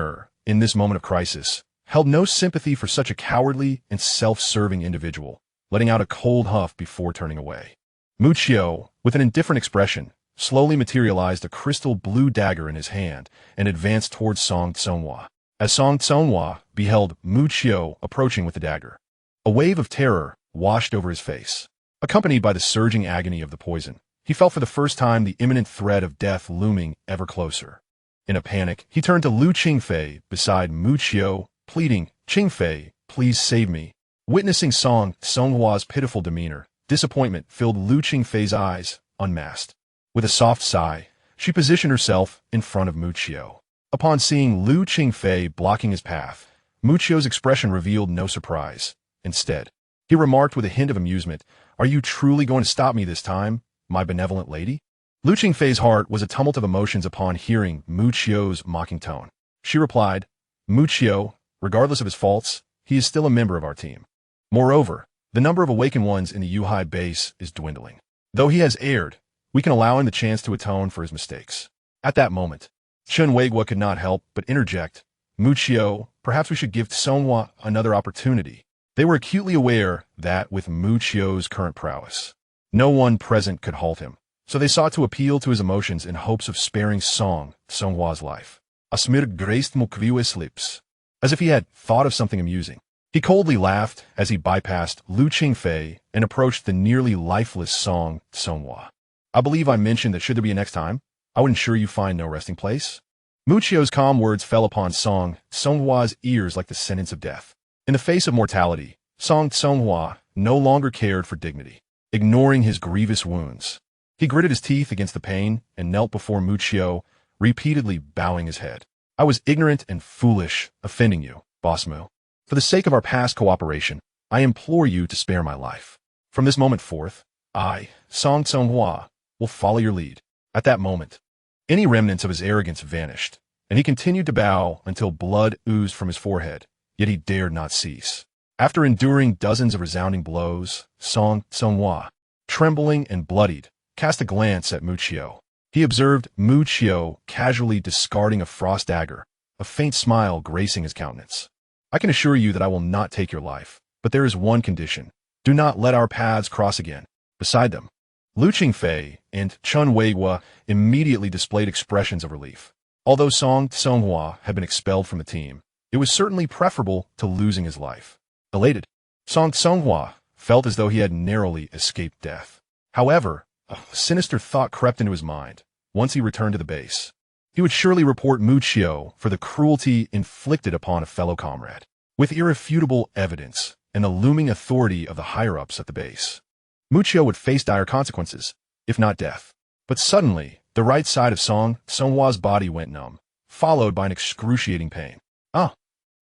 in this moment of crisis, held no sympathy for such a cowardly and self-serving individual, letting out a cold huff before turning away. Mu Qiu, with an indifferent expression, slowly materialized a crystal blue dagger in his hand and advanced towards Song Songhua. As Song Songhua beheld Mu Qiu approaching with the dagger, a wave of terror washed over his face. Accompanied by the surging agony of the poison, he felt for the first time the imminent threat of death looming ever closer. In a panic, he turned to Lu Qingfei beside Mu Qiu, pleading, "Qingfei, please save me." Witnessing Song Songhua's pitiful demeanor, disappointment filled Lu Qingfei's eyes, unmasked. With a soft sigh, she positioned herself in front of Mu Qiu. Upon seeing Lu Qingfei blocking his path, Mu Qiu's expression revealed no surprise. Instead, he remarked with a hint of amusement, "Are you truly going to stop me this time, my benevolent lady?" Lu Qingfei's heart was a tumult of emotions upon hearing Mu Qiu's mocking tone. She replied, "Mu Qiu, regardless of his faults, he is still a member of our team. Moreover, the number of awakened ones in the Yuhai base is dwindling. Though he has erred, we can allow him the chance to atone for his mistakes." At that moment, Chen Weigua could not help but interject, "Mu Qiu, perhaps we should give Songhua another opportunity." They were acutely aware that, with Mu Qiu's current prowess, no one present could halt him, so they sought to appeal to his emotions in hopes of sparing Song Songhua's life. Asmir graced Mukviu's lips, as if he had thought of something amusing. He coldly laughed as he bypassed Lu Qingfei and approached the nearly lifeless Song Songhua. "I believe I mentioned that should there be a next time, I would ensure you find no resting place." Mu Qiu's calm words fell upon Song Songhua's ears like the sentence of death. In the face of mortality, Song Songhua no longer cared for dignity. Ignoring his grievous wounds, he gritted his teeth against the pain and knelt before Mu Qiu, repeatedly bowing his head. "I was ignorant and foolish, offending you, Boss Mu. For the sake of our past cooperation, I implore you to spare my life. From this moment forth, I, Song Songhua, will follow your lead." At that moment, any remnants of his arrogance vanished, and he continued to bow until blood oozed from his forehead, yet he dared not cease. After enduring dozens of resounding blows, Song Songhua, trembling and bloodied, cast a glance at Mu Qiu. He observed Mu Qiu casually discarding a frost dagger, a faint smile gracing his countenance. "I can assure you that I will not take your life, but there is one condition. Do not let our paths cross again." Beside them, Lu Qingfei and Chen Weigua immediately displayed expressions of relief. Although Song Songhua had been expelled from the team, it was certainly preferable to losing his life. Elated, Song Songhua felt as though he had narrowly escaped death. However, a sinister thought crept into his mind. Once he returned to the base, he would surely report Mu Qiu for the cruelty inflicted upon a fellow comrade. With irrefutable evidence and the looming authority of the higher-ups at the base, Mu Qiu would face dire consequences, if not death. But suddenly, the right side of Song Songhua's body went numb, followed by an excruciating pain. "Ah!"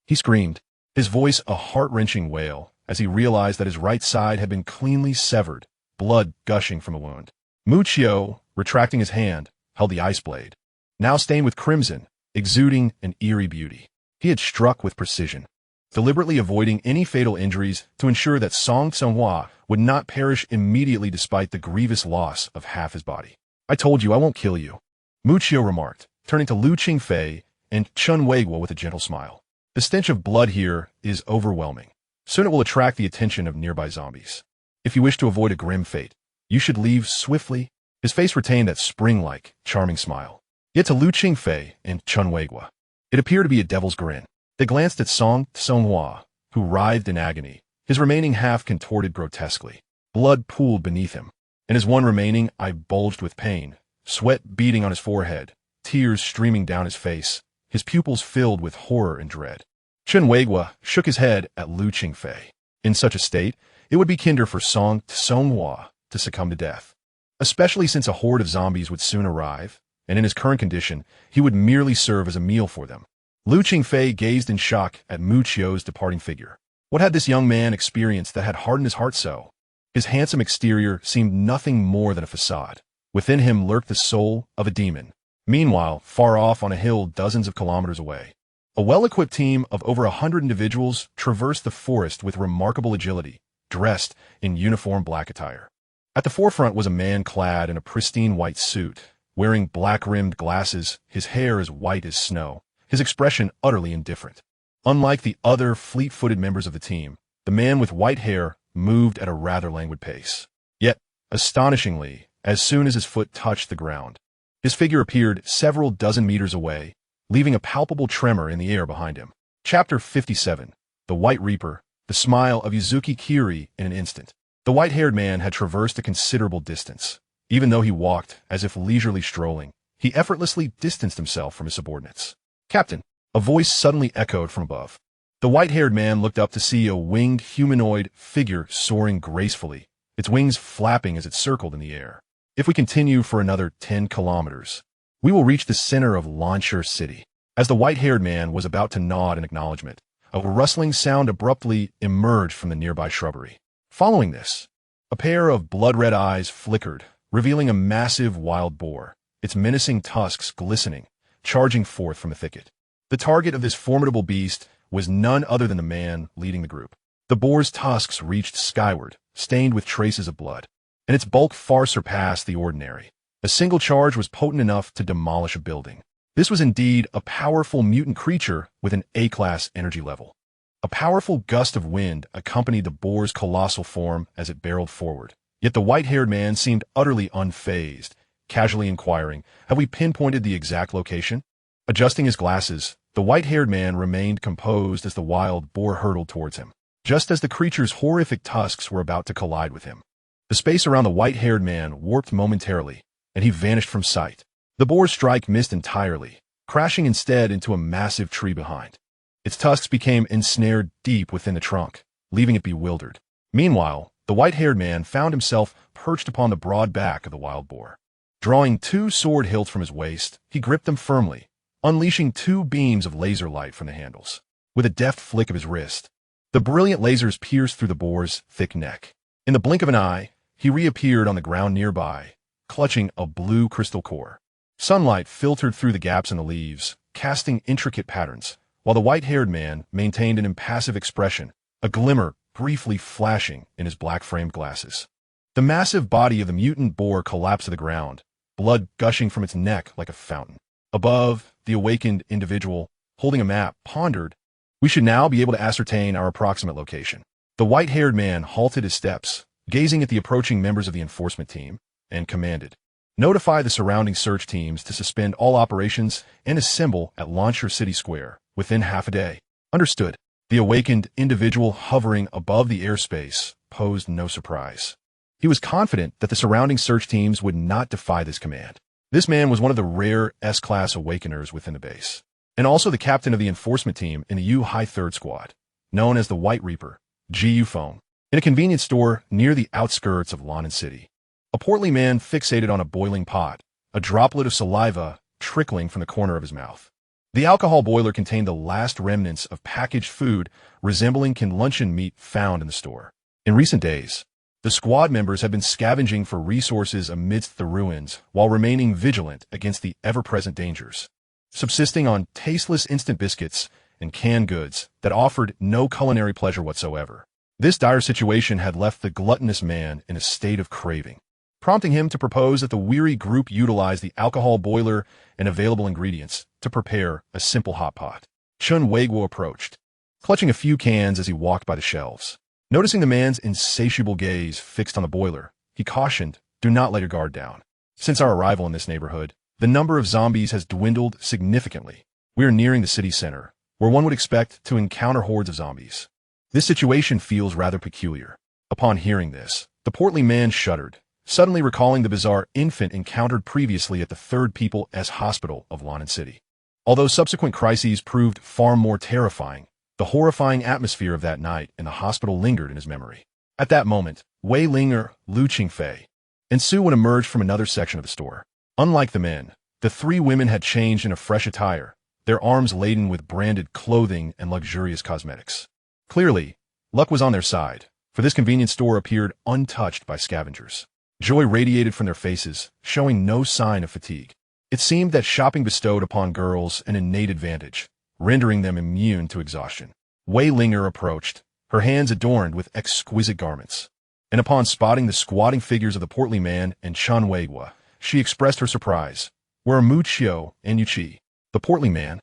he screamed, his voice a heart-wrenching wail, as he realized that his right side had been cleanly severed, blood gushing from a wound. Mu Qiu, retracting his hand, held the ice blade. now stained with crimson, exuding an eerie beauty. He had struck with precision, deliberately avoiding any fatal injuries to ensure that Song Tsonghua would not perish immediately despite the grievous loss of half his body. "I told you I won't kill you," Muchio remarked, turning to Lu Qingfei and Chun Weiguo with a gentle smile. "The stench of blood here is overwhelming. Soon it will attract the attention of nearby zombies. If you wish to avoid a grim fate, you should leave swiftly." His face retained that spring-like, charming smile. Yet to Lu Qingfei and Chun Weiguo, it appeared to be a devil's grin. They glanced at Song Tsonghua, who writhed in agony, his remaining half contorted grotesquely. Blood pooled beneath him, and his one remaining eye bulged with pain, sweat beading on his forehead, tears streaming down his face, his pupils filled with horror and dread. Chun Weiguo shook his head at Lu Qingfei. In such a state, it would be kinder for Song Tsonghua to succumb to death, especially since a horde of zombies would soon arrive, and in his current condition, he would merely serve as a meal for them. Lu Qingfei gazed in shock at Muchio's departing figure. What had this young man experienced that had hardened his heart so? His handsome exterior seemed nothing more than a facade. Within him lurked the soul of a demon. Meanwhile, far off on a hill dozens of kilometers away, a well-equipped team of over 100 individuals traversed the forest with remarkable agility, dressed in uniform black attire. At the forefront was a man clad in a pristine white suit, wearing black-rimmed glasses, his hair as white as snow, his expression utterly indifferent. Unlike the other fleet-footed members of the team, the man with white hair moved at a rather languid pace. Yet, astonishingly, as soon as his foot touched the ground, his figure appeared several dozen meters away, leaving a palpable tremor in the air behind him. Chapter 57. The White Reaper, the smile of Yuzuki Kiri in an instant. The white-haired man had traversed a considerable distance. Even though he walked as if leisurely strolling, he effortlessly distanced himself from his subordinates. "Captain," a voice suddenly echoed from above. The white-haired man looked up to see a winged humanoid figure soaring gracefully, its wings flapping as it circled in the air. "If we continue for another 10 kilometers, we will reach the center of Launcher City." As the white-haired man was about to nod in acknowledgement, a rustling sound abruptly emerged from the nearby shrubbery. Following this, a pair of blood-red eyes flickered, revealing a massive wild boar, its menacing tusks glistening, charging forth from a thicket. The target of this formidable beast was none other than the man leading the group. The boar's tusks reached skyward, stained with traces of blood, and its bulk far surpassed the ordinary. A single charge was potent enough to demolish a building. This was indeed a powerful mutant creature with an A-class energy level. A powerful gust of wind accompanied the boar's colossal form as it barreled forward. Yet the white-haired man seemed utterly unfazed, casually inquiring, "Have we pinpointed the exact location?" Adjusting his glasses, the white-haired man remained composed as the wild boar hurtled towards him, just as the creature's horrific tusks were about to collide with him. The space around the white-haired man warped momentarily, and he vanished from sight. The boar's strike missed entirely, crashing instead into a massive tree behind. Its tusks became ensnared deep within the trunk, leaving it bewildered. Meanwhile, the white-haired man found himself perched upon the broad back of the wild boar. Drawing 2 sword hilts from his waist, he gripped them firmly, unleashing 2 beams of laser light from the handles. With a deft flick of his wrist, the brilliant lasers pierced through the boar's thick neck. In the blink of an eye, he reappeared on the ground nearby, clutching a blue crystal core. Sunlight filtered through the gaps in the leaves, casting intricate patterns, while the white-haired man maintained an impassive expression, a glimmer briefly flashing in his black-framed glasses. The massive body of the mutant boar collapsed to the ground, blood gushing from its neck like a fountain. Above, the awakened individual, holding a map, pondered, "We should now be able to ascertain our approximate location." The white-haired man halted his steps, gazing at the approaching members of the enforcement team, and commanded, "Notify the surrounding search teams to suspend all operations and assemble at Launcher City Square within half a day." "Understood." The awakened individual hovering above the airspace posed no surprise. He was confident that the surrounding search teams would not defy this command. This man was one of the rare S-class awakeners within the base, and also the captain of the enforcement team in the U-High 3rd Squad, known as the White Reaper, G.U. Phone, in a convenience store near the outskirts of London City. A portly man fixated on a boiling pot, a droplet of saliva trickling from the corner of his mouth. The alcohol boiler contained the last remnants of packaged food resembling canned luncheon meat found in the store. In recent days, The squad members had been scavenging for resources amidst the ruins while remaining vigilant against the ever-present dangers, subsisting on tasteless instant biscuits and canned goods that offered no culinary pleasure whatsoever. This dire situation had left the gluttonous man in a state of craving, prompting him to propose that the weary group utilize the alcohol boiler and available ingredients to prepare a simple hot pot. Chun Wei-guo approached, clutching a few cans as he walked by the shelves. Noticing the man's insatiable gaze fixed on the boiler, he cautioned, "Do not let your guard down. Since our arrival in this neighborhood, the number of zombies has dwindled significantly. We are nearing the city center, where one would expect to encounter hordes of zombies. This situation feels rather peculiar." Upon hearing this, the portly man shuddered, suddenly recalling the bizarre infant encountered previously at the Third People's Hospital of London City. Although subsequent crises proved far more terrifying, the horrifying atmosphere of that night in the hospital lingered in his memory. At that moment, Wei Linger, Lu Qingfei, and Su would emerge from another section of the store. Unlike the men, the three women had changed in a fresh attire, their arms laden with branded clothing and luxurious cosmetics. Clearly, luck was on their side, for this convenience store appeared untouched by scavengers. Joy radiated from their faces, showing no sign of fatigue. It seemed that shopping bestowed upon girls an innate advantage, rendering them immune to exhaustion. Wei Linger approached, her hands adorned with exquisite garments, and upon spotting the squatting figures of the portly man and Chun Wei-guo, she expressed her surprise. "Where are Mu Qiu and Yu Qi?" The portly man,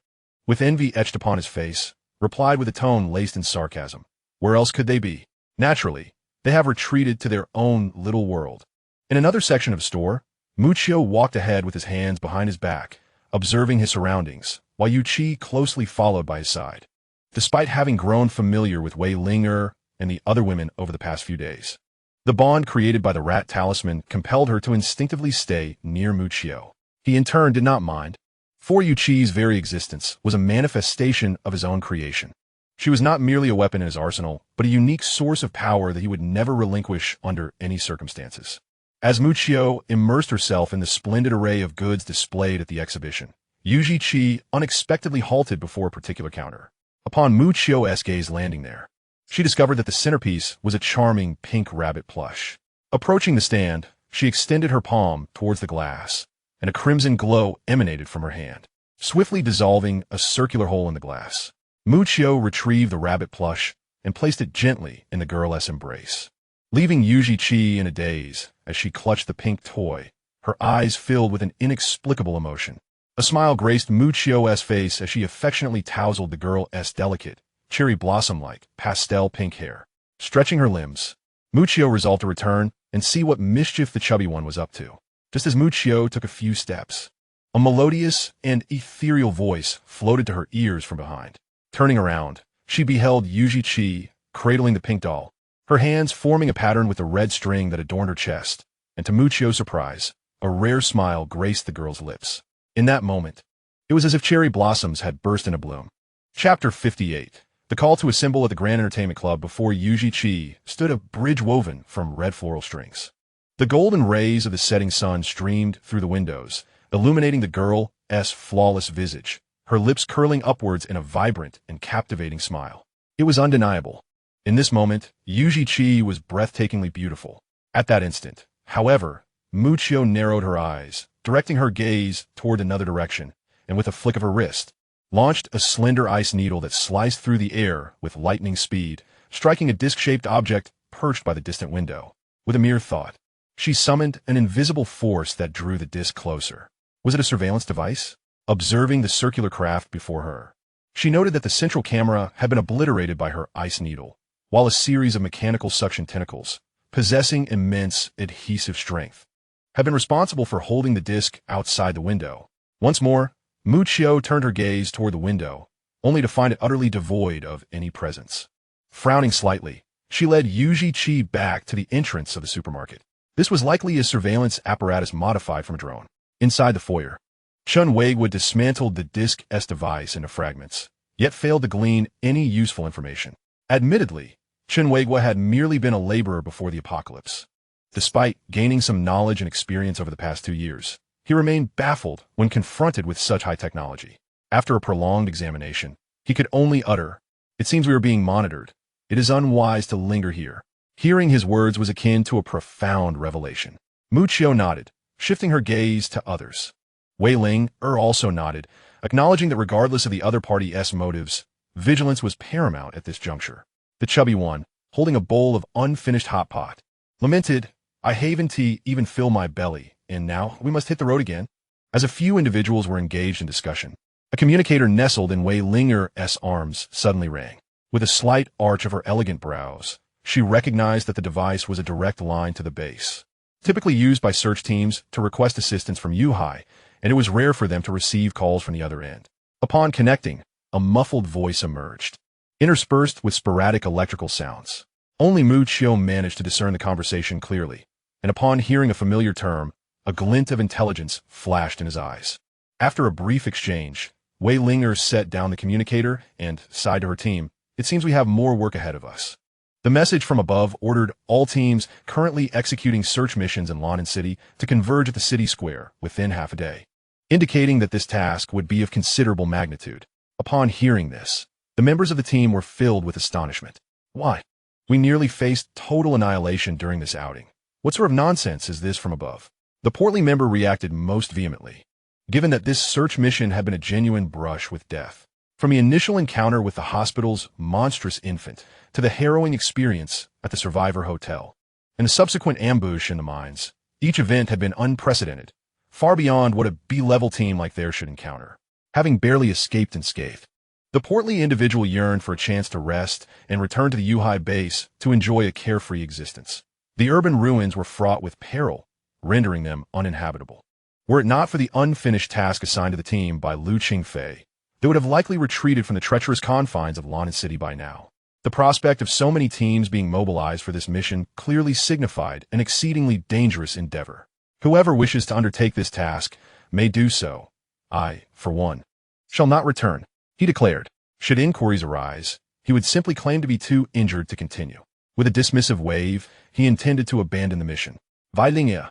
with envy etched upon his face, replied with a tone laced in sarcasm. "Where else could they be? Naturally, they have retreated to their own little world." In another section of the store, Mu Qiu walked ahead with his hands behind his back, observing his surroundings, while Yu Qi closely followed by his side. Despite having grown familiar with Wei Linger and the other women over the past few days, the bond created by the rat talisman compelled her to instinctively stay near Mu Qiu. He in turn did not mind, for Yu Qi's very existence was a manifestation of his own creation. She was not merely a weapon in his arsenal, but a unique source of power that he would never relinquish under any circumstances. As Mu Qiu immersed herself in the splendid array of goods displayed at the exhibition, Yu Qi unexpectedly halted before a particular counter. Upon Mu Qiu's gaze landing there, she discovered that the centerpiece was a charming pink rabbit plush. Approaching the stand, she extended her palm towards the glass, and a crimson glow emanated from her hand, swiftly dissolving a circular hole in the glass. Mu Qiu retrieved the rabbit plush and placed it gently in the girl's embrace, leaving Yu Qi in a daze as she clutched the pink toy, her eyes filled with an inexplicable emotion. A smile graced Mu Qiu's face as she affectionately tousled the girl's delicate, cherry blossom-like, pastel pink hair. Stretching her limbs, Mu Qiu resolved to return and see what mischief the chubby one was up to. Just as Mu Qiu took a few steps, a melodious and ethereal voice floated to her ears from behind. Turning around, she beheld Yu Qi cradling the pink doll, her hands forming a pattern with the red string that adorned her chest, and to Mu Qiu's surprise, a rare smile graced the girl's lips. In that moment, it was as if cherry blossoms had burst into bloom. Chapter 58. The call to assemble at the Grand Entertainment Club before Yu Qi stood a bridge woven from red floral strings. The golden rays of the setting sun streamed through the windows, illuminating the girl's flawless visage, her lips curling upwards in a vibrant and captivating smile. It was undeniable. In this moment, Yu Qi was breathtakingly beautiful. At that instant, however, Mu Qiu narrowed her eyes, directing her gaze toward another direction, and with a flick of her wrist, launched a slender ice needle that sliced through the air with lightning speed, striking a disc-shaped object perched by the distant window. With a mere thought, she summoned an invisible force that drew the disc closer. Was it a surveillance device? Observing the circular craft before her, she noted that the central camera had been obliterated by her ice needle, while a series of mechanical suction tentacles, possessing immense adhesive strength, had been responsible for holding the disc outside the window. Once more, Mu Qiu turned her gaze toward the window, only to find it utterly devoid of any presence. Frowning slightly, she led Yu Qi back to the entrance of the supermarket. This was likely a surveillance apparatus modified from a drone. Inside the foyer, Chun Wei-guo dismantled the disc-S device into fragments, yet failed to glean any useful information. Admittedly, Chun Wei-guo had merely been a laborer before the apocalypse. Despite gaining some knowledge and experience over the past 2 years, he remained baffled when confronted with such high technology. After a prolonged examination, he could only utter, "It seems we are being monitored. It is unwise to linger here." Hearing his words was akin to a profound revelation. Muchio nodded, shifting her gaze to others. Wei Ling also nodded, acknowledging that regardless of the other party's motives, vigilance was paramount at this juncture. The chubby one, holding a bowl of unfinished hot pot, lamented, "I haven't even fill my belly, and now we must hit the road again." As a few individuals were engaged in discussion, a communicator nestled in Wei Linger's arms suddenly rang. With a slight arch of her elegant brows, she recognized that the device was a direct line to the base, typically used by search teams to request assistance from Yuhai, and it was rare for them to receive calls from the other end. Upon connecting, a muffled voice emerged, interspersed with sporadic electrical sounds. Only Muchio managed to discern the conversation clearly, and upon hearing a familiar term, a glint of intelligence flashed in his eyes. After a brief exchange, Wei Linger set down the communicator and sighed to her team, "It seems we have more work ahead of us." The message from above ordered all teams currently executing search missions in London City to converge at the city square within half a day, indicating that this task would be of considerable magnitude. Upon hearing this, the members of the team were filled with astonishment. "Why? We nearly faced total annihilation during this outing. What sort of nonsense is this from above?" The portly member reacted most vehemently, given that this search mission had been a genuine brush with death. From the initial encounter with the hospital's monstrous infant to the harrowing experience at the Survivor Hotel, and the subsequent ambush in the mines, each event had been unprecedented, far beyond what a B-level team like theirs should encounter. Having barely escaped unscathed, the portly individual yearned for a chance to rest and return to the Yuhai base to enjoy a carefree existence. The urban ruins were fraught with peril, rendering them uninhabitable. Were it not for the unfinished task assigned to the team by Lu Qingfei, they would have likely retreated from the treacherous confines of London City by now. The prospect of so many teams being mobilized for this mission clearly signified an exceedingly dangerous endeavor. Whoever wishes to undertake this task may do so. I, for one, shall not return, he declared. Should inquiries arise, he would simply claim to be too injured to continue. With a dismissive wave, he intended to abandon the mission. Wei Ling,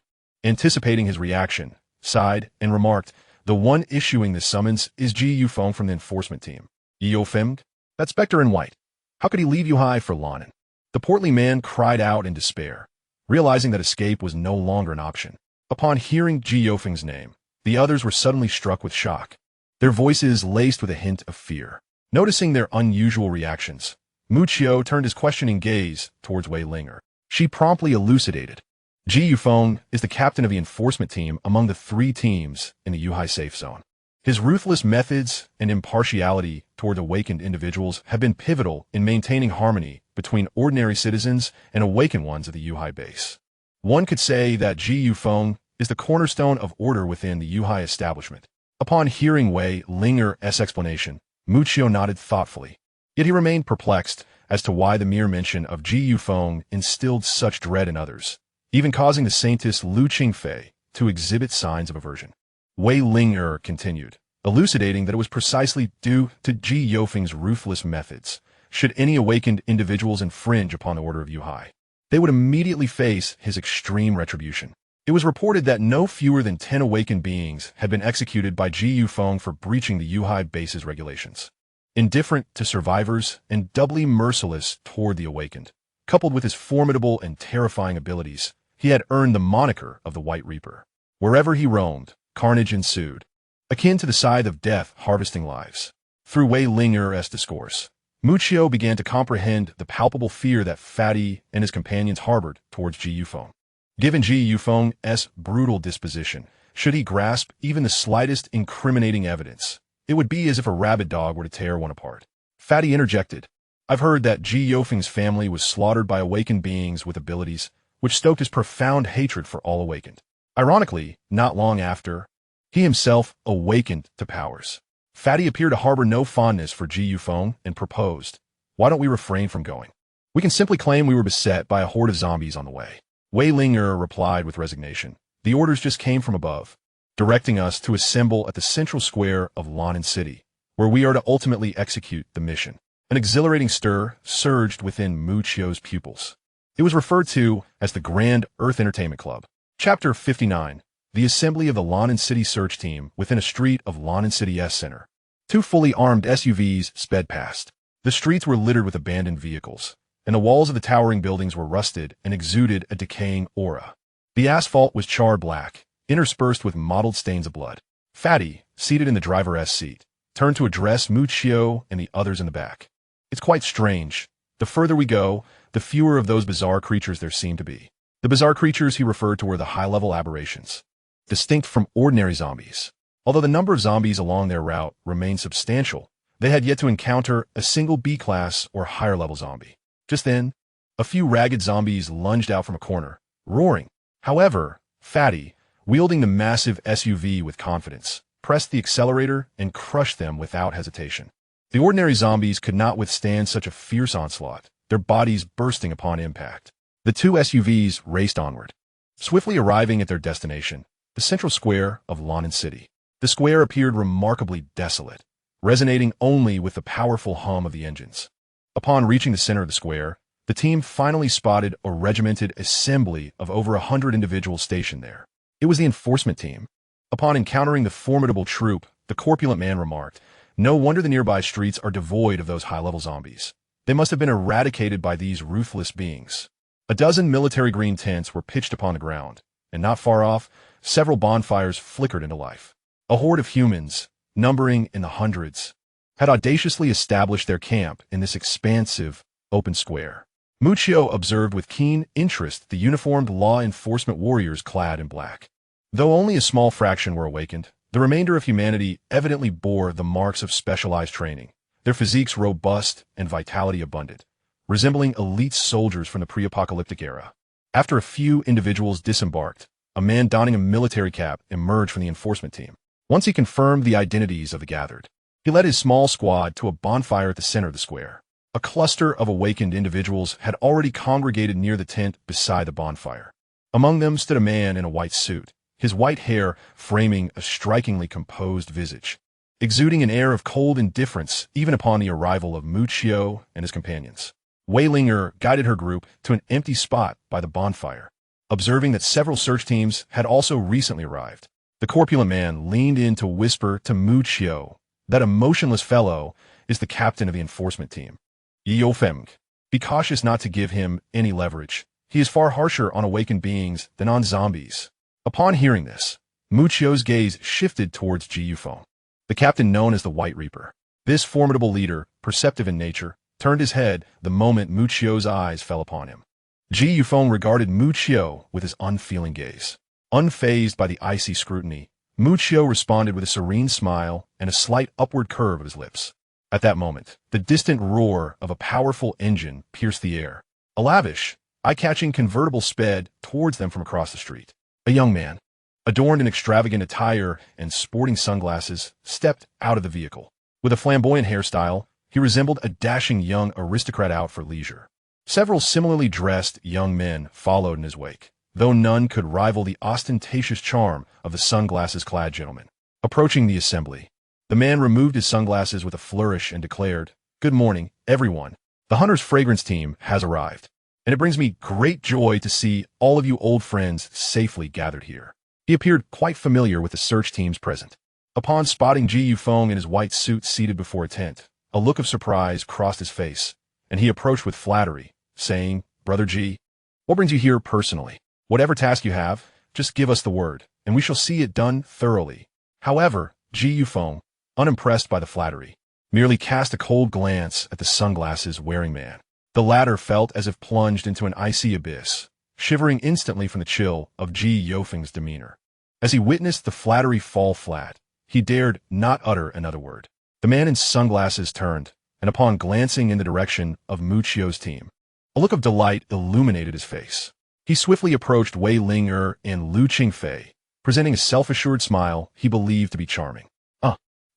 anticipating his reaction, sighed and remarked, "The one issuing this summons is Ji Yufeng from the enforcement team." Yofeng? That specter in white. How could he leave Yuhai for Lonan? The portly man cried out in despair, realizing that escape was no longer an option. Upon hearing Ji Yofeng's name, the others were suddenly struck with shock, their voices laced with a hint of fear. Noticing their unusual reactions, Muchio turned his questioning gaze towards Wei Linger. She promptly elucidated. Ji Yufeng is the captain of the enforcement team among the 3 teams in the Yuhai safe zone. His ruthless methods and impartiality toward awakened individuals have been pivotal in maintaining harmony between ordinary citizens and awakened ones of the Yuhai base. One could say that Ji Yufeng is the cornerstone of order within the Yuhai establishment. Upon hearing Wei Linger's explanation, Muchio nodded thoughtfully, yet he remained perplexed as to why the mere mention of Ji Yufeng instilled such dread in others, even causing the saintess Lu Qingfei to exhibit signs of aversion. Wei Linger continued, elucidating that it was precisely due to Ji Yofeng's ruthless methods. Should any awakened individuals infringe upon the order of Yuhai, they would immediately face his extreme retribution. It was reported that no fewer than 10 awakened beings had been executed by Ji Yufeng for breaching the Yuhai base's regulations. Indifferent to survivors and doubly merciless toward the awakened, coupled with his formidable and terrifying abilities, he had earned the moniker of the White Reaper. Wherever he roamed, carnage ensued, akin to the scythe of death harvesting lives. Through Wei Linger's discourse, Muchio began to comprehend the palpable fear that Fatty and his companions harbored towards Ji Yufeng. Given Ji Yufeng's brutal disposition, should he grasp even the slightest incriminating evidence, it would be as if a rabid dog were to tear one apart. Fatty interjected, "I've heard that Ji Yofeng's family was slaughtered by awakened beings with abilities which stoked his profound hatred for all awakened. Ironically, not long after, he himself awakened to powers." Fatty appeared to harbor no fondness for Ji Yufeng and proposed, "Why don't we refrain from going? We can simply claim we were beset by a horde of zombies on the way." Wei Linger replied with resignation, "The orders just came from above, directing us to assemble at the central square of London City, where we are to ultimately execute the mission." An exhilarating stir surged within Muchio's pupils. It was referred to as the Grand Earth Entertainment Club. Chapter 59. The assembly of the London City search team within a street of London City's center. 2 fully armed SUVs sped past. The streets were littered with abandoned vehicles, and the walls of the towering buildings were rusted and exuded a decaying aura. The asphalt was charred black, interspersed with mottled stains of blood. Fatty, seated in the driver's seat, turned to address Muccio and the others in the back. It's quite strange. The further we go, the fewer of those bizarre creatures there seem to be. The bizarre creatures he referred to were the high-level aberrations, distinct from ordinary zombies. Although the number of zombies along their route remained substantial, they had yet to encounter a single B-class or higher-level zombie. Just then, a few ragged zombies lunged out from a corner, roaring. However, Fatty, wielding the massive SUV with confidence, pressed the accelerator and crushed them without hesitation. The ordinary zombies could not withstand such a fierce onslaught, their bodies bursting upon impact. The two SUVs raced onward, swiftly arriving at their destination, the central square of London City. The square appeared remarkably desolate, resonating only with the powerful hum of the engines. Upon reaching the center of the square, the team finally spotted a regimented assembly of over 100 individuals stationed there. It was the enforcement team. Upon encountering the formidable troop, the corpulent man remarked, "No wonder the nearby streets are devoid of those high-level zombies. They must have been eradicated by these ruthless beings." A dozen military green tents were pitched upon the ground, and not far off, several bonfires flickered into life. A horde of humans, numbering in the hundreds, had audaciously established their camp in this expansive, open square. Muccio observed with keen interest the uniformed law enforcement warriors clad in black. Though only a small fraction were awakened, the remainder of humanity evidently bore the marks of specialized training, their physiques robust and vitality abundant, resembling elite soldiers from the pre-apocalyptic era. After a few individuals disembarked, a man donning a military cap emerged from the enforcement team. Once he confirmed the identities of the gathered, he led his small squad to a bonfire at the center of the square. A cluster of awakened individuals had already congregated near the tent beside the bonfire. Among them stood a man in a white suit, his white hair framing a strikingly composed visage, exuding an air of cold indifference even upon the arrival of Muccio and his companions. Wei Linger guided her group to an empty spot by the bonfire, observing that several search teams had also recently arrived. The corpulent man leaned in to whisper to Muccio that a motionless fellow is the captain of the enforcement team. Yofeng, be cautious not to give him any leverage. He is far harsher on awakened beings than on zombies. Upon hearing this, Muccio's gaze shifted towards Ji Yufeng, the captain known as the White Reaper. This formidable leader, perceptive in nature, turned his head the moment Muccio's eyes fell upon him. Ji Yufeng regarded Muccio with his unfeeling gaze. Unfazed by the icy scrutiny, Muccio responded with a serene smile and a slight upward curve of his lips. At that moment, the distant roar of a powerful engine pierced the air. A lavish, eye-catching convertible sped towards them from across the street. A young man, adorned in extravagant attire and sporting sunglasses, stepped out of the vehicle. With a flamboyant hairstyle, he resembled a dashing young aristocrat out for leisure. Several similarly dressed young men followed in his wake, though none could rival the ostentatious charm of the sunglasses-clad gentleman. Approaching the assembly, the man removed his sunglasses with a flourish and declared, "Good morning, everyone. The Hunter's Fragrance team has arrived, and it brings me great joy to see all of you old friends safely gathered here." He appeared quite familiar with the search teams present. Upon spotting Ji Yufeng in his white suit seated before a tent, a look of surprise crossed his face, and he approached with flattery, saying, "Brother Ji, what brings you here personally? Whatever task you have, just give us the word, and we shall see it done thoroughly." However, Ji Yufeng, unimpressed by the flattery, merely cast a cold glance at the sunglasses-wearing man. The latter felt as if plunged into an icy abyss, shivering instantly from the chill of Ji Yufeng's demeanor. As he witnessed the flattery fall flat, he dared not utter another word. The man in sunglasses turned, and upon glancing in the direction of Muccio's team, a look of delight illuminated his face. He swiftly approached Wei Linger and Lu Qingfei, presenting a self-assured smile he believed to be charming.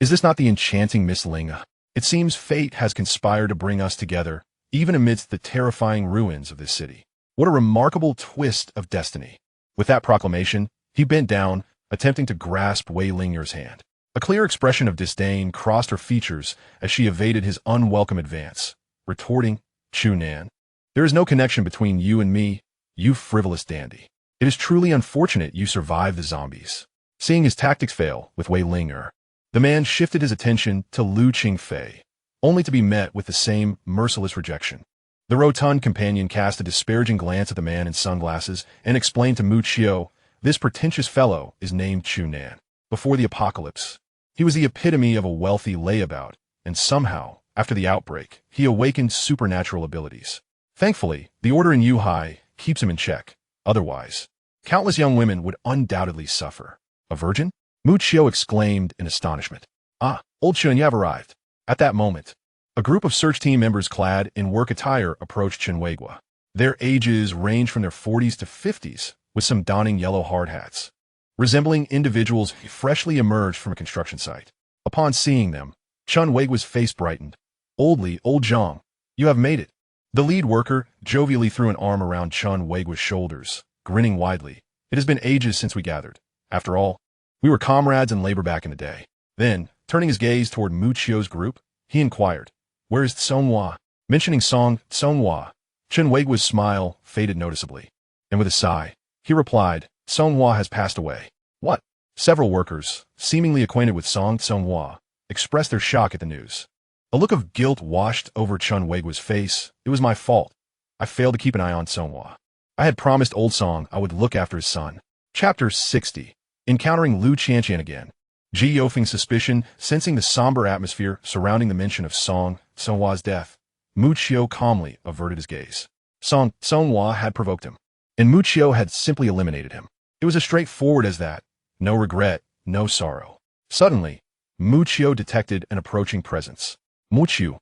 Is this not the enchanting Miss Ling? It seems fate has conspired to bring us together, even amidst the terrifying ruins of this city. What a remarkable twist of destiny." With that proclamation, he bent down, attempting to grasp Wei Linger's hand. A clear expression of disdain crossed her features as she evaded his unwelcome advance, retorting, "Chu Nan, there is no connection between you and me, you frivolous dandy. It is truly unfortunate you survived the zombies." Seeing his tactics fail with Wei Linger, the man shifted his attention to Lu Qingfei, only to be met with the same merciless rejection. The rotund companion cast a disparaging glance at the man in sunglasses and explained to Muchio, "This pretentious fellow is named Chunan. Before the apocalypse, he was the epitome of a wealthy layabout, and somehow, after the outbreak, he awakened supernatural abilities. Thankfully, the order in Yuhai keeps him in check. Otherwise, countless young women would undoubtedly suffer." "A virgin?" Muchio exclaimed in astonishment. "Ah, old Chun, you have arrived." At that moment, a group of search team members clad in work attire approached Chinwagwa. Their ages ranged from their 40s to 50s, with some donning yellow hard hats, resembling individuals freshly emerged from a construction site. Upon seeing them, Chunwagwa's face brightened. Old Zhang, you have made it." The lead worker jovially threw an arm around Chunwagwa's shoulders, grinning widely. "It has been ages since we gathered. After all, we were comrades in labor back in the day." Then, turning his gaze toward Muchio's group, he inquired, "Where is Tsonghua?" Mentioning Tsonghua, Chunwagwa's smile faded noticeably, and with a sigh, he replied, "Tsonghua has passed away." "What?" Several workers, seemingly acquainted with Tsonghua, expressed their shock at the news. A look of guilt washed over Chunwagwa's face. "It was my fault. I failed to keep an eye on Tsonghua. I had promised old Song I would look after his son." Chapter 60. Encountering Lu Qianqian again. Ji Yofeng's suspicion, sensing the somber atmosphere surrounding the mention of Tsonghua's death, Muchio calmly averted his gaze. Tsonghua had provoked him, and Muchio had simply eliminated him. It was as straightforward as that. No regret, no sorrow. Suddenly, Muchio detected an approaching presence. "Muchio."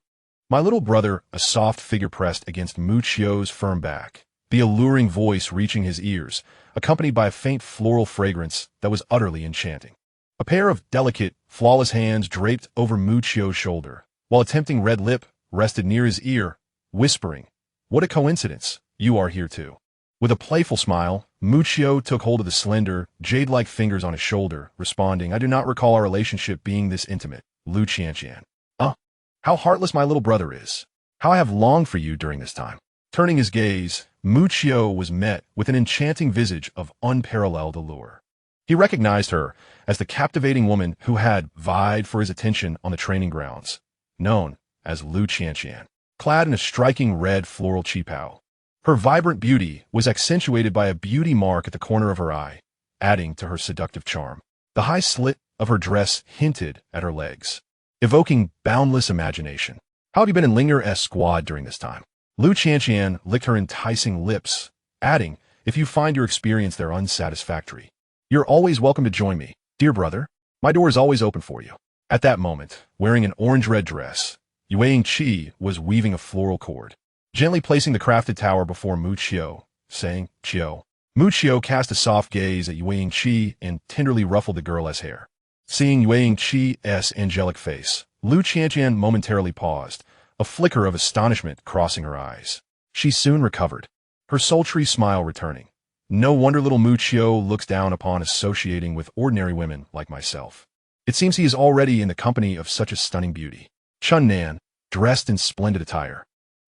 My little brother, a soft figure pressed against Muchio's firm back, the alluring voice reaching his ears, accompanied by a faint floral fragrance that was utterly enchanting. A pair of delicate, flawless hands draped over Muchio's shoulder, while a tempting red lip rested near his ear, whispering, "What a coincidence, you are here too." With a playful smile, Muchio took hold of the slender, jade-like fingers on his shoulder, responding, "I do not recall our relationship being this intimate, Lu Qianqian. How heartless my little brother is. How I have longed for you during this time." Turning his gaze, Muchio was met with an enchanting visage of unparalleled allure. He recognized her as the captivating woman who had vied for his attention on the training grounds, known as Lu Qianqian, clad in a striking red floral qipao. Her vibrant beauty was accentuated by a beauty mark at the corner of her eye, adding to her seductive charm. The high slit of her dress hinted at her legs, evoking boundless imagination. "How have you been in Lingner's squad during this time?" Lu Qianqian licked her enticing lips, adding, "If you find your experience there unsatisfactory, you're always welcome to join me, dear brother. My door is always open for you." At that moment, wearing an orange-red dress, Yue Qi was weaving a floral cord, gently placing the crafted tower before Muchio, saying, "Chio." Muchio cast a soft gaze at Yue Qi and tenderly ruffled the girl's hair. Seeing Yue Qi's angelic face, Lu Qianqian momentarily paused, a flicker of astonishment crossing her eyes. She soon recovered, her sultry smile returning. "No wonder little Muchio looks down upon associating with ordinary women like myself. It seems he is already in the company of such a stunning beauty." Chunnan, dressed in splendid attire,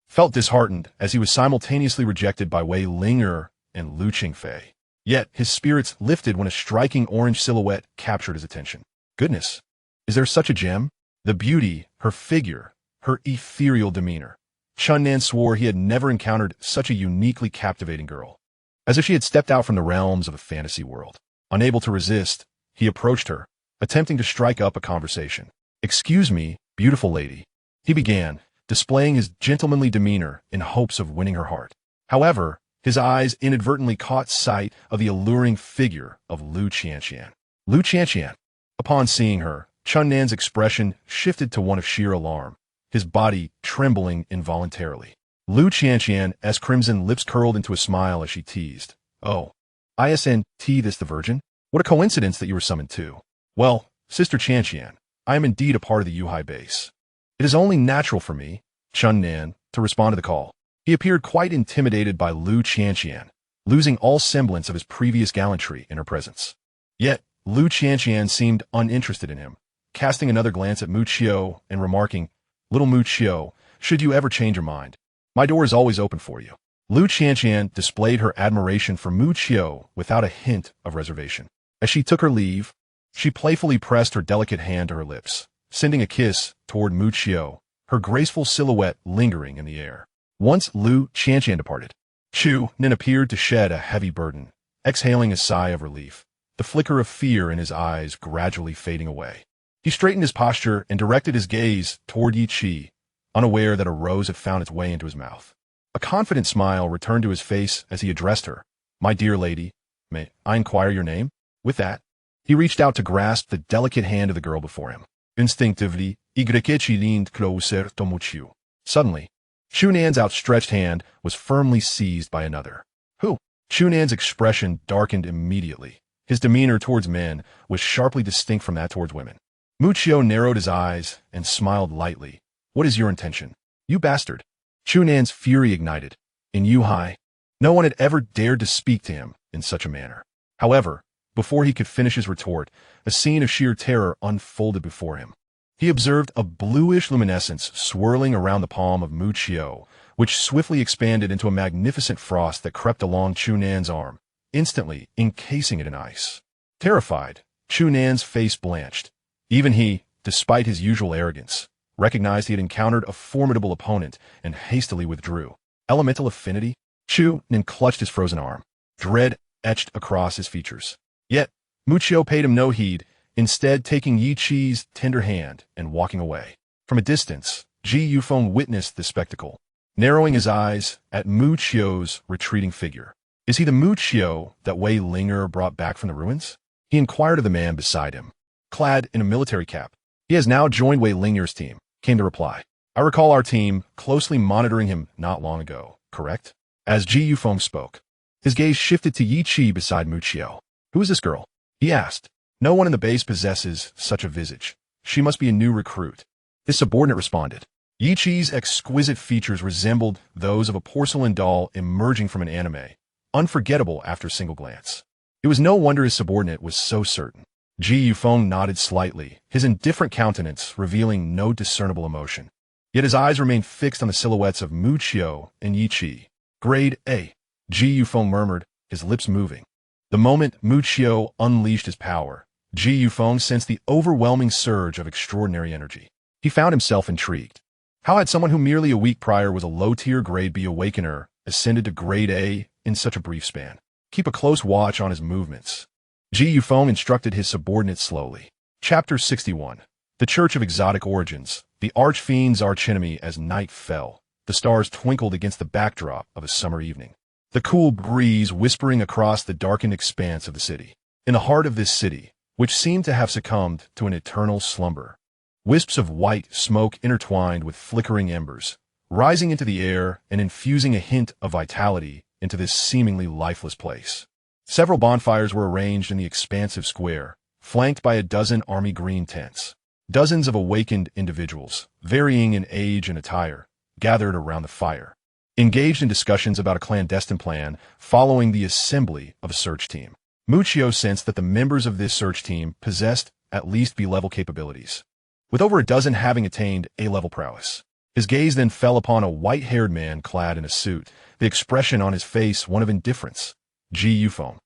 felt disheartened as he was simultaneously rejected by Wei Ling'er and Lu Qingfei. Yet his spirits lifted when a striking orange silhouette captured his attention. Goodness, is there such a gem? The beauty, her figure, her ethereal demeanor. Chunnan swore he had never encountered such a uniquely captivating girl, as if she had stepped out from the realms of a fantasy world. Unable to resist, he approached her, attempting to strike up a conversation. "Excuse me, beautiful lady," he began, displaying his gentlemanly demeanor in hopes of winning her heart. However, his eyes inadvertently caught sight of the alluring figure of Lu Qianqian. Lu Qianqian. Upon seeing her, Chunnan's expression shifted to one of sheer alarm, his body trembling involuntarily. Lu Qianqian's crimson lips curled into a smile as she teased, "Oh, isn't this the Virgin? What a coincidence that you were summoned too. Well, Sister Qianqian, I am indeed a part of the Yuhai base. It is only natural for me, Chunnan, to respond to the call." He appeared quite intimidated by Lu Qianqian, losing all semblance of his previous gallantry in her presence. Yet, Lu Qianqian seemed uninterested in him, casting another glance at Muchio and remarking, "Little Muchio, should you ever change your mind, my door is always open for you." Lu Qianqian displayed her admiration for Muchio without a hint of reservation. As she took her leave, she playfully pressed her delicate hand to her lips, sending a kiss toward Muchio, her graceful silhouette lingering in the air. Once Liu Qianqian departed, Chu Nin appeared to shed a heavy burden, exhaling a sigh of relief, the flicker of fear in his eyes gradually fading away. He straightened his posture and directed his gaze toward Yi Qi, unaware that a rose had found its way into his mouth. A confident smile returned to his face as he addressed her. "My dear lady, may I inquire your name?" With that, he reached out to grasp the delicate hand of the girl before him. Instinctively, Qi leaned closer to Muqiu. Suddenly, Chunan's outstretched hand was firmly seized by another. Who? Chunan's expression darkened immediately. His demeanor towards men was sharply distinct from that towards women. Muqiu narrowed his eyes and smiled lightly. "What is your intention? You bastard." Chunan's fury ignited. In Yuhai, no one had ever dared to speak to him in such a manner. However, before he could finish his retort, a scene of sheer terror unfolded before him. He observed a bluish luminescence swirling around the palm of Muqiu, which swiftly expanded into a magnificent frost that crept along Chunan's arm, instantly encasing it in ice. Terrified, Chunan's face blanched. Even he, despite his usual arrogance, recognized he had encountered a formidable opponent and hastily withdrew. Elemental affinity? Chu Nin clutched his frozen arm. Dread etched across his features. Yet, Muqiu paid him no heed, instead taking Yi Qi's tender hand and walking away. From a distance, Ji Yufeng witnessed the spectacle, narrowing his eyes at Muqiu's retreating figure. Is he the Muqiu that Wei Linger brought back from the ruins? He inquired of the man beside him. Clad in a military cap, he has now joined Wei Linger's team, came the reply. I recall our team closely monitoring him not long ago, correct? As Ji Yufeng spoke, his gaze shifted to Yi Qi beside Muqiu. Who is this girl? He asked. No one in the base possesses such a visage. She must be a new recruit. His subordinate responded. Yi Qi's exquisite features resembled those of a porcelain doll emerging from an anime, unforgettable after a single glance. It was no wonder his subordinate was so certain. Ji Yufeng nodded slightly, his indifferent countenance revealing no discernible emotion. Yet his eyes remained fixed on the silhouettes of Muqiu and Yi Qi. Grade A, Ji Yufeng murmured, his lips moving. The moment Muqiu unleashed his power, Ji Yufeng sensed the overwhelming surge of extraordinary energy. He found himself intrigued. How had someone who merely a week prior was a low-tier Grade B awakener ascended to Grade A in such a brief span? Keep a close watch on his movements. Ji Yufeng instructed his subordinate slowly. Chapter 61. The Church of Exotic Origins. The Archfiend's archenemy. As night fell, the stars twinkled against the backdrop of a summer evening. The cool breeze whispering across the darkened expanse of the city. In the heart of this city, which seemed to have succumbed to an eternal slumber, wisps of white smoke intertwined with flickering embers, rising into the air and infusing a hint of vitality into this seemingly lifeless place. Several bonfires were arranged in the expansive square, flanked by a dozen army green tents. Dozens of awakened individuals, varying in age and attire, gathered around the fire, engaged in discussions about a clandestine plan following the assembly of a search team. Muqiu sensed that the members of this search team possessed at least B-level capabilities, with over a dozen having attained A-level prowess. His gaze then fell upon a white-haired man clad in a suit, the expression on his face one of indifference. Ji Yufeng,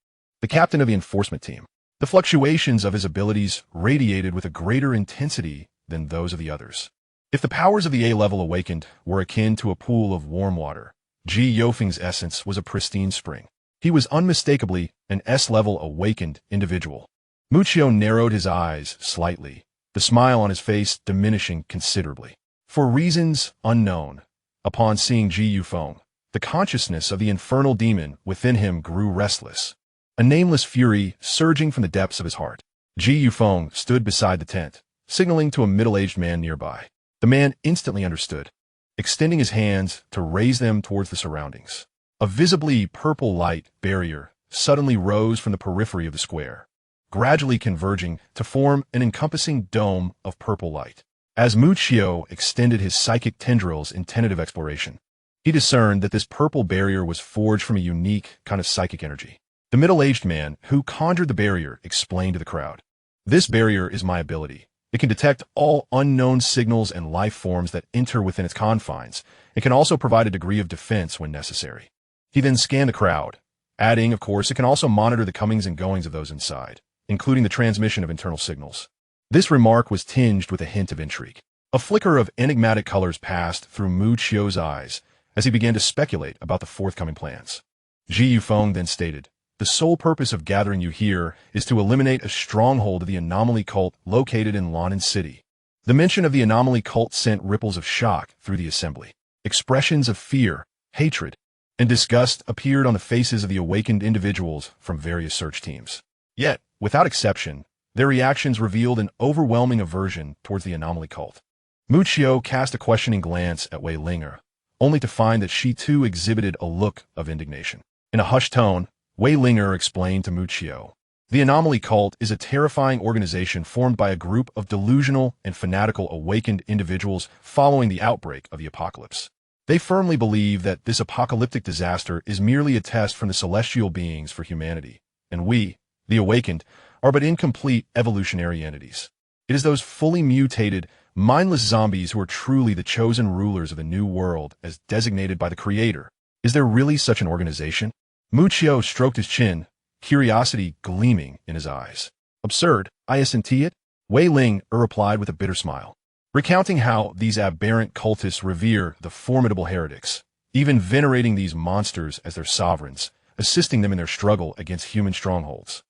the captain of the enforcement team. The fluctuations of his abilities radiated with a greater intensity than those of the others. If the powers of the A-level awakened were akin to a pool of warm water, Ji Yufeng's essence was a pristine spring. He was unmistakably an S-level awakened individual. Muqiu narrowed his eyes slightly, the smile on his face diminishing considerably. For reasons unknown, upon seeing Ji Yufeng, the consciousness of the infernal demon within him grew restless, a nameless fury surging from the depths of his heart. Ji Yufeng stood beside the tent, signaling to a middle-aged man nearby. The man instantly understood, extending his hands to raise them towards the surroundings. A visibly purple light barrier suddenly rose from the periphery of the square, gradually converging to form an encompassing dome of purple light. As Muqiu extended his psychic tendrils in tentative exploration, he discerned that this purple barrier was forged from a unique kind of psychic energy. The middle-aged man who conjured the barrier explained to the crowd, "This barrier is my ability. It can detect all unknown signals and life forms that enter within its confines. It can also provide a degree of defense when necessary." He then scanned the crowd, adding, of course, it can also monitor the comings and goings of those inside, including the transmission of internal signals. This remark was tinged with a hint of intrigue. A flicker of enigmatic colors passed through Muqiu's eyes as he began to speculate about the forthcoming plans. Ji Yufeng then stated, "The sole purpose of gathering you here is to eliminate a stronghold of the anomaly cult located in Lannan City." The mention of the anomaly cult sent ripples of shock through the assembly. Expressions of fear, hatred, and disgust appeared on the faces of the awakened individuals from various search teams. Yet, without exception, their reactions revealed an overwhelming aversion towards the anomaly cult. Muchio cast a questioning glance at Wei Linger, only to find that she too exhibited a look of indignation. In a hushed tone, Wei Linger explained to Muchio, "The anomaly cult is a terrifying organization formed by a group of delusional and fanatical awakened individuals following the outbreak of the apocalypse. They firmly believe that this apocalyptic disaster is merely a test from the celestial beings for humanity, and we, the awakened, are but incomplete evolutionary entities. It is those fully mutated, mindless zombies who are truly the chosen rulers of the new world as designated by the Creator. Is there really such an organization?" Muchio stroked his chin, curiosity gleaming in his eyes. "Absurd, isn't it?" Wei Ling replied with a bitter smile, recounting how these aberrant cultists revere the formidable heretics, even venerating these monsters as their sovereigns, assisting them in their struggle against human strongholds.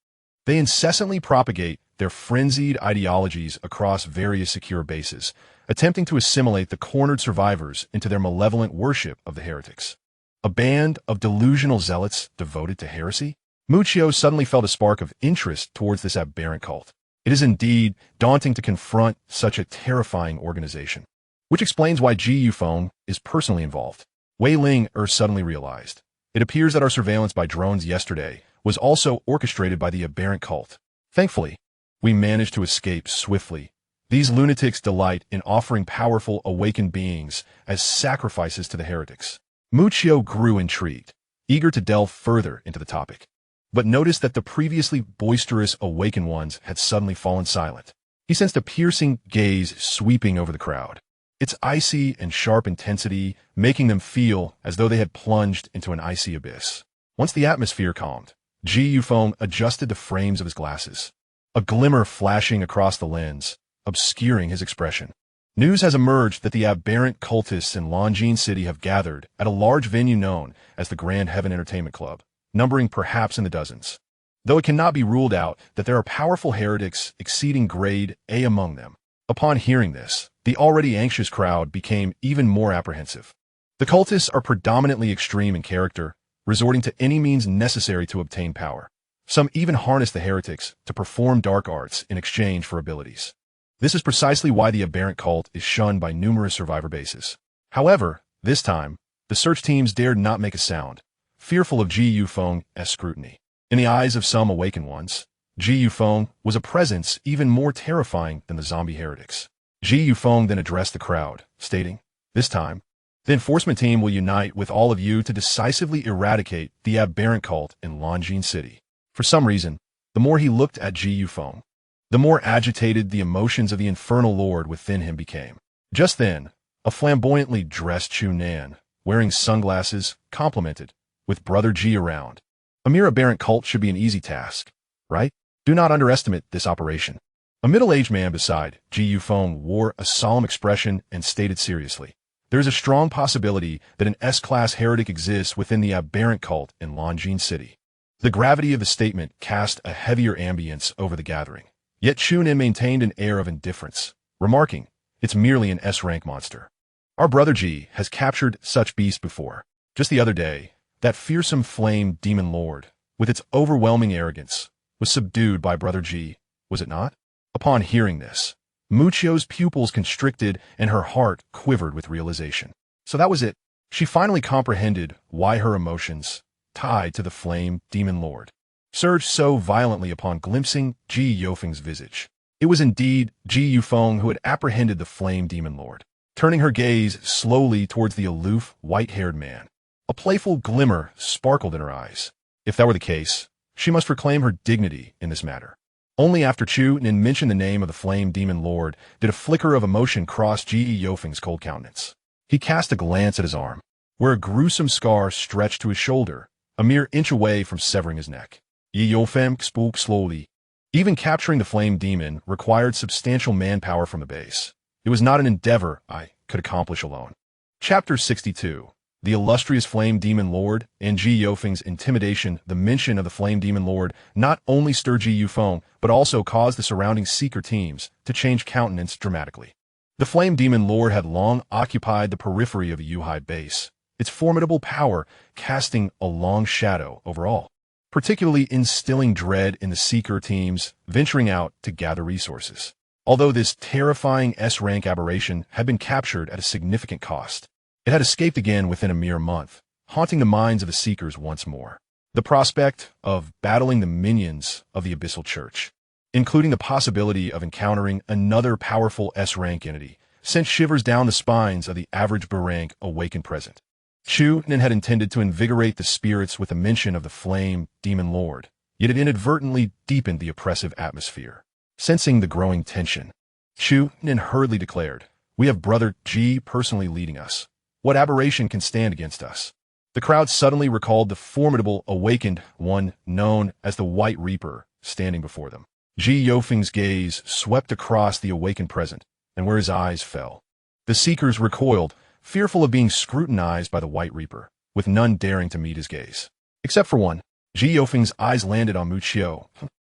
They incessantly propagate their frenzied ideologies across various secure bases, attempting to assimilate the cornered survivors into their malevolent worship of the heretics. A band of delusional zealots devoted to heresy? Muchio suddenly felt a spark of interest towards this aberrant cult. It is indeed daunting to confront such a terrifying organization. Which explains why Ji Yufeng is personally involved. Wei Ling suddenly realized. It appears that our surveillance by drones yesterday was also orchestrated by the aberrant cult. Thankfully, we managed to escape swiftly. These lunatics delight in offering powerful awakened beings as sacrifices to the heretics. Muchio grew intrigued, eager to delve further into the topic, but noticed that the previously boisterous awakened ones had suddenly fallen silent. He sensed a piercing gaze sweeping over the crowd, its icy and sharp intensity making them feel as though they had plunged into an icy abyss. Once the atmosphere calmed, Ji Yufeng adjusted the frames of his glasses, a glimmer flashing across the lens, obscuring his expression. News has emerged that the aberrant cultists in Lanjin City have gathered at a large venue known as the Grand Heaven Entertainment Club, numbering perhaps in the dozens. Though it cannot be ruled out that there are powerful heretics exceeding grade A among them. Upon hearing this, the already anxious crowd became even more apprehensive. The cultists are predominantly extreme in character, resorting to any means necessary to obtain power. Some even harness the heretics to perform dark arts in exchange for abilities. This is precisely why the aberrant cult is shunned by numerous survivor bases. However, this time, the search teams dared not make a sound, fearful of Ji Yufeng's scrutiny. In the eyes of some awakened ones, Ji Yufeng was a presence even more terrifying than the zombie heretics. Ji Yufeng then addressed the crowd, stating, "This time, the enforcement team will unite with all of you to decisively eradicate the aberrant cult in Lanjin City." For some reason, the more he looked at Ji Yufeng, the more agitated the emotions of the infernal lord within him became. Just then, a flamboyantly dressed Chu Nan, wearing sunglasses, complimented, with Brother Ji around. A mere aberrant cult should be an easy task, right? Do not underestimate this operation. A middle-aged man beside Ji Yufeng wore a solemn expression and stated seriously, "There is a strong possibility that an S-class heretic exists within the aberrant cult in Lanjin City." The gravity of the statement cast a heavier ambience over the gathering. Yet Chunin maintained an air of indifference, remarking, "It's merely an S-rank monster. Our brother Ji has captured such beasts before. Just the other day, that fearsome flame demon lord, with its overwhelming arrogance, was subdued by brother Ji, was it not?" Upon hearing this, Muchio's pupils constricted and her heart quivered with realization. So that was it. She finally comprehended why her emotions, tied to the flame demon lord, surged so violently upon glimpsing Ji Yufeng's visage. It was indeed Ji Yufeng who had apprehended the flame demon lord. Turning her gaze slowly towards the aloof, white-haired man, a playful glimmer sparkled in her eyes. If that were the case, she must reclaim her dignity in this matter. Only after Chu Nin mentioned the name of the flame demon lord did a flicker of emotion cross Ji Yufeng's cold countenance. He cast a glance at his arm, where a gruesome scar stretched to his shoulder, a mere inch away from severing his neck. Ji Yufeng spoke slowly. Even capturing the flame demon required substantial manpower from the base. It was not an endeavor I could accomplish alone. Chapter 62. The illustrious Flame Demon Lord and Ji Yofeng's intimidation. The mention of the Flame Demon Lord not only stirred Ji Yufeng, but also caused the surrounding Seeker teams to change countenance dramatically. The Flame Demon Lord had long occupied the periphery of the Yuhai base, its formidable power casting a long shadow over all, particularly instilling dread in the Seeker teams venturing out to gather resources. Although this terrifying S-rank aberration had been captured at a significant cost, it had escaped again within a mere month, haunting the minds of the Seekers once more. The prospect of battling the minions of the Abyssal Church, including the possibility of encountering another powerful S-rank entity, sent shivers down the spines of the average B-rank awakened present. Chu Nen had intended to invigorate the spirits with a mention of the Flame Demon Lord, yet it inadvertently deepened the oppressive atmosphere. Sensing the growing tension, Chu Nen hurriedly declared, "We have Brother Ji personally leading us. What aberration can stand against us?" The crowd suddenly recalled the formidable awakened one known as the White Reaper standing before them. Ji Yofeng's gaze swept across the awakened present, and where his eyes fell, the Seekers recoiled, fearful of being scrutinized by the White Reaper, with none daring to meet his gaze. Except for one, Ji Yofeng's eyes landed on Muchio.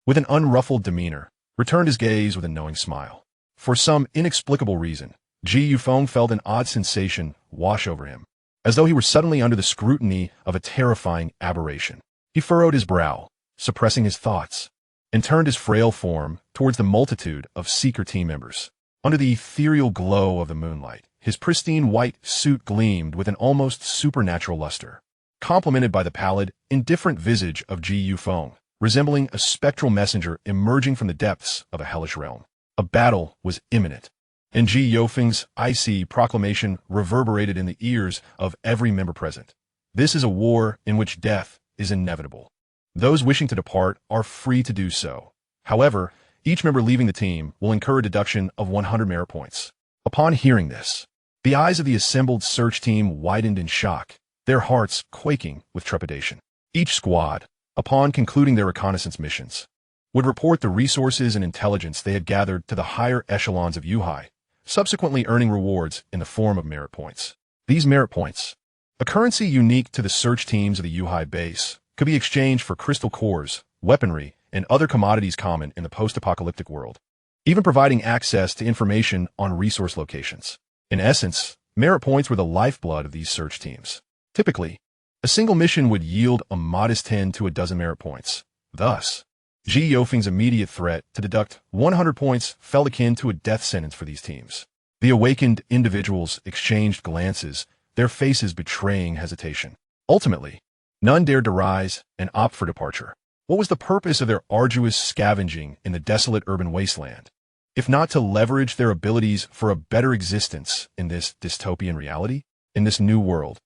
With an unruffled demeanor, returned his gaze with a knowing smile. For some inexplicable reason, Ji Yufeng felt an odd sensation wash over him, as though he were suddenly under the scrutiny of a terrifying aberration. He furrowed his brow, suppressing his thoughts, and turned his frail form towards the multitude of Seeker team members. Under the ethereal glow of the moonlight, his pristine white suit gleamed with an almost supernatural luster, complemented by the pallid, indifferent visage of Ji Yufeng, resembling a spectral messenger emerging from the depths of a hellish realm. A battle was imminent, and Ji Yofeng's icy proclamation reverberated in the ears of every member present. This is a war in which death is inevitable. Those wishing to depart are free to do so. However, each member leaving the team will incur a deduction of 100 merit points. Upon hearing this, the eyes of the assembled search team widened in shock, their hearts quaking with trepidation. Each squad, upon concluding their reconnaissance missions, would report the resources and intelligence they had gathered to the higher echelons of Yuhai, subsequently earning rewards in the form of merit points. These merit points, a currency unique to the search teams of the Yuhai base, could be exchanged for crystal cores, weaponry, and other commodities common in the post-apocalyptic world, even providing access to information on resource locations. In essence, merit points were the lifeblood of these search teams. Typically, a single mission would yield a modest 10 to a dozen merit points. Thus, Ji Yofeng's immediate threat to deduct 100 points fell akin to a death sentence for these teams. The awakened individuals exchanged glances, their faces betraying hesitation. Ultimately, none dared to rise and opt for departure. What was the purpose of their arduous scavenging in the desolate urban wasteland, if not to leverage their abilities for a better existence in this dystopian reality, in this new world?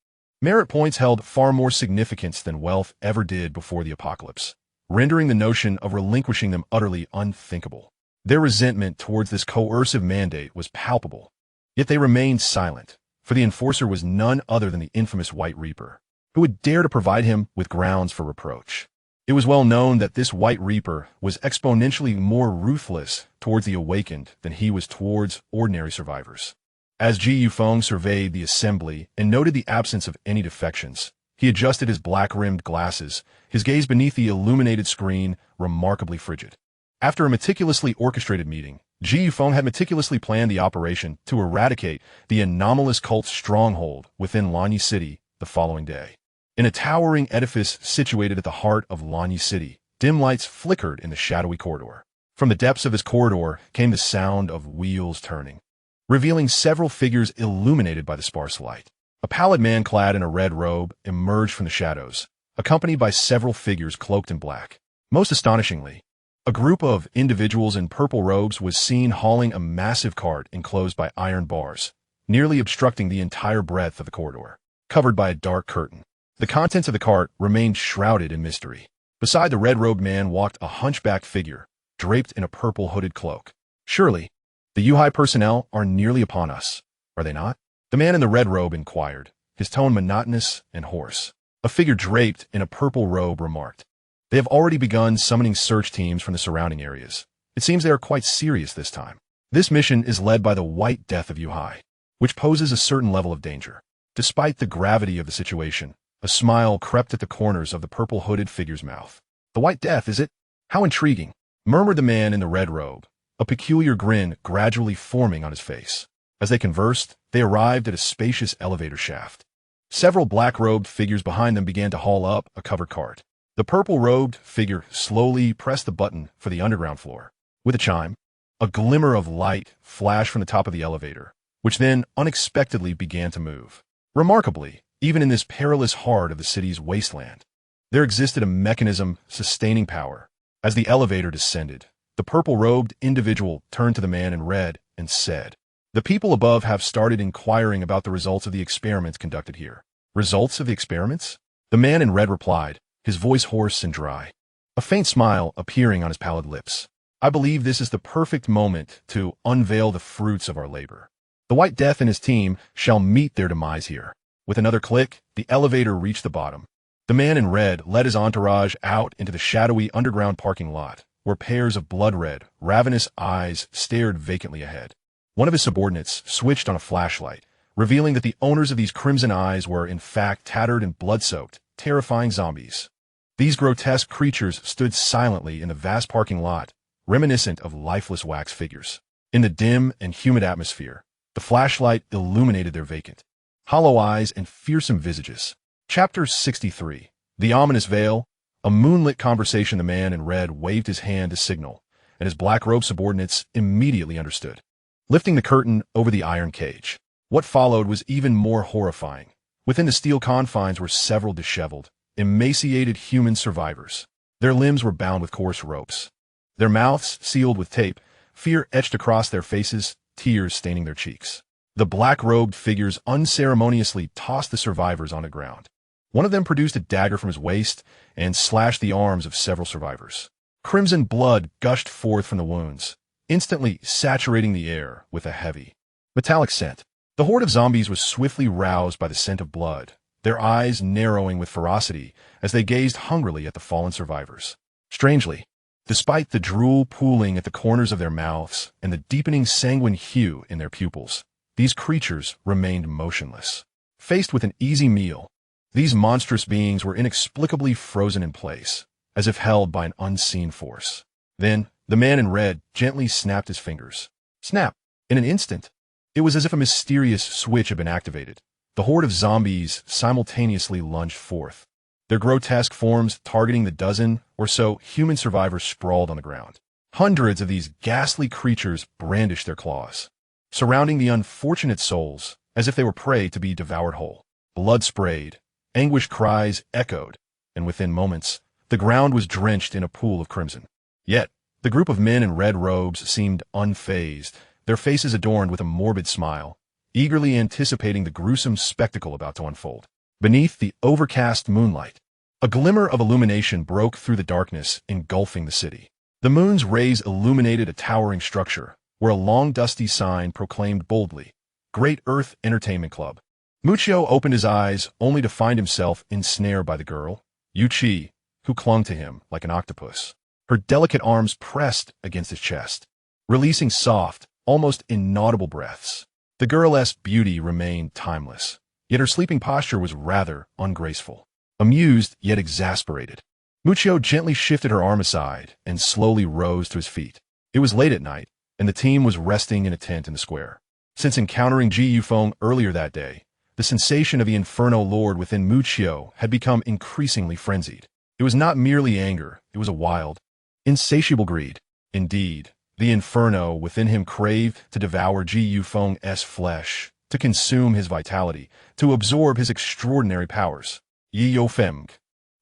Merit points held far more significance than wealth ever did before the apocalypse, rendering the notion of relinquishing them utterly unthinkable. Their resentment towards this coercive mandate was palpable, yet they remained silent, for the enforcer was none other than the infamous White Reaper, who would dare to provide him with grounds for reproach. It was well known that this White Reaper was exponentially more ruthless towards the awakened than he was towards ordinary survivors. As Ji Yufeng surveyed the assembly and noted the absence of any defections, he adjusted his black-rimmed glasses, his gaze beneath the illuminated screen remarkably frigid. After a meticulously orchestrated meeting, Ji Yufeng had meticulously planned the operation to eradicate the anomalous cult stronghold within Lanyi City the following day. In a towering edifice situated at the heart of Lanyi City, dim lights flickered in the shadowy corridor. From the depths of his corridor came the sound of wheels turning, revealing several figures illuminated by the sparse light. A pallid man clad in a red robe emerged from the shadows, accompanied by several figures cloaked in black. Most astonishingly, a group of individuals in purple robes was seen hauling a massive cart enclosed by iron bars, nearly obstructing the entire breadth of the corridor, covered by a dark curtain. The contents of the cart remained shrouded in mystery. Beside the red-robed man walked a hunchbacked figure, draped in a purple hooded cloak. Surely, the Yuhai personnel are nearly upon us, are they not? The man in the red robe inquired, his tone monotonous and hoarse. A figure draped in a purple robe remarked, "They have already begun summoning search teams from the surrounding areas. It seems they are quite serious this time. This mission is led by the White Death of Yuhai, which poses a certain level of danger." Despite the gravity of the situation, a smile crept at the corners of the purple-hooded figure's mouth. "The White Death, is it? How intriguing," murmured the man in the red robe, a peculiar grin gradually forming on his face. As they conversed, they arrived at a spacious elevator shaft. Several black-robed figures behind them began to haul up a covered cart. The purple-robed figure slowly pressed the button for the underground floor. With a chime, a glimmer of light flashed from the top of the elevator, which then unexpectedly began to move. Remarkably, even in this perilous heart of the city's wasteland, there existed a mechanism sustaining power. As the elevator descended, the purple-robed individual turned to the man in red and said, "The people above have started inquiring about the results of the experiments conducted here." "Results of the experiments?" The man in red replied, his voice hoarse and dry, a faint smile appearing on his pallid lips. "I believe this is the perfect moment to unveil the fruits of our labor. The White Death and his team shall meet their demise here." With another click, the elevator reached the bottom. The man in red led his entourage out into the shadowy underground parking lot, where pairs of blood-red, ravenous eyes stared vacantly ahead. One of his subordinates switched on a flashlight, revealing that the owners of these crimson eyes were, in fact, tattered and blood-soaked, terrifying zombies. These grotesque creatures stood silently in the vast parking lot, reminiscent of lifeless wax figures. In the dim and humid atmosphere, the flashlight illuminated their vacant, hollow eyes and fearsome visages. Chapter 63. The Ominous Veil. A moonlit conversation. The man in red waved his hand to signal, and his black-robed subordinates immediately understood, lifting the curtain over the iron cage. What followed was even more horrifying. Within the steel confines were several disheveled, emaciated human survivors. Their limbs were bound with coarse ropes, their mouths sealed with tape, fear etched across their faces, tears staining their cheeks. The black-robed figures unceremoniously tossed the survivors on the ground. One of them produced a dagger from his waist and slashed the arms of several survivors. Crimson blood gushed forth from the wounds, instantly saturating the air with a heavy, metallic scent. The horde of zombies was swiftly roused by the scent of blood, their eyes narrowing with ferocity as they gazed hungrily at the fallen survivors. Strangely, despite the drool pooling at the corners of their mouths and the deepening sanguine hue in their pupils, these creatures remained motionless. Faced with an easy meal, these monstrous beings were inexplicably frozen in place, as if held by an unseen force. Then, the man in red gently snapped his fingers. Snap! In an instant, it was as if a mysterious switch had been activated. The horde of zombies simultaneously lunged forth, their grotesque forms targeting the dozen or so human survivors sprawled on the ground. Hundreds of these ghastly creatures brandished their claws, surrounding the unfortunate souls as if they were prey to be devoured whole. Blood sprayed, anguished cries echoed, and within moments, the ground was drenched in a pool of crimson. Yet, the group of men in red robes seemed unfazed, their faces adorned with a morbid smile, eagerly anticipating the gruesome spectacle about to unfold. Beneath the overcast moonlight, a glimmer of illumination broke through the darkness engulfing the city. The moon's rays illuminated a towering structure, where a long dusty sign proclaimed boldly, "Great Earth Entertainment Club." Muccio opened his eyes only to find himself ensnared by the girl, Yuchi, who clung to him like an octopus, her delicate arms pressed against his chest, releasing soft, almost inaudible breaths. The girl's beauty remained timeless, yet her sleeping posture was rather ungraceful. Amused yet exasperated, Muccio gently shifted her arm aside and slowly rose to his feet. It was late at night, and the team was resting in a tent in the square. Since encountering Ji Yufeng earlier that day, the sensation of the Inferno Lord within Muccio had become increasingly frenzied. It was not merely anger, it was a wild, insatiable greed. Indeed, the Inferno within him craved to devour Ji Yufeng's flesh, to consume his vitality, to absorb his extraordinary powers. Yi Yufeng,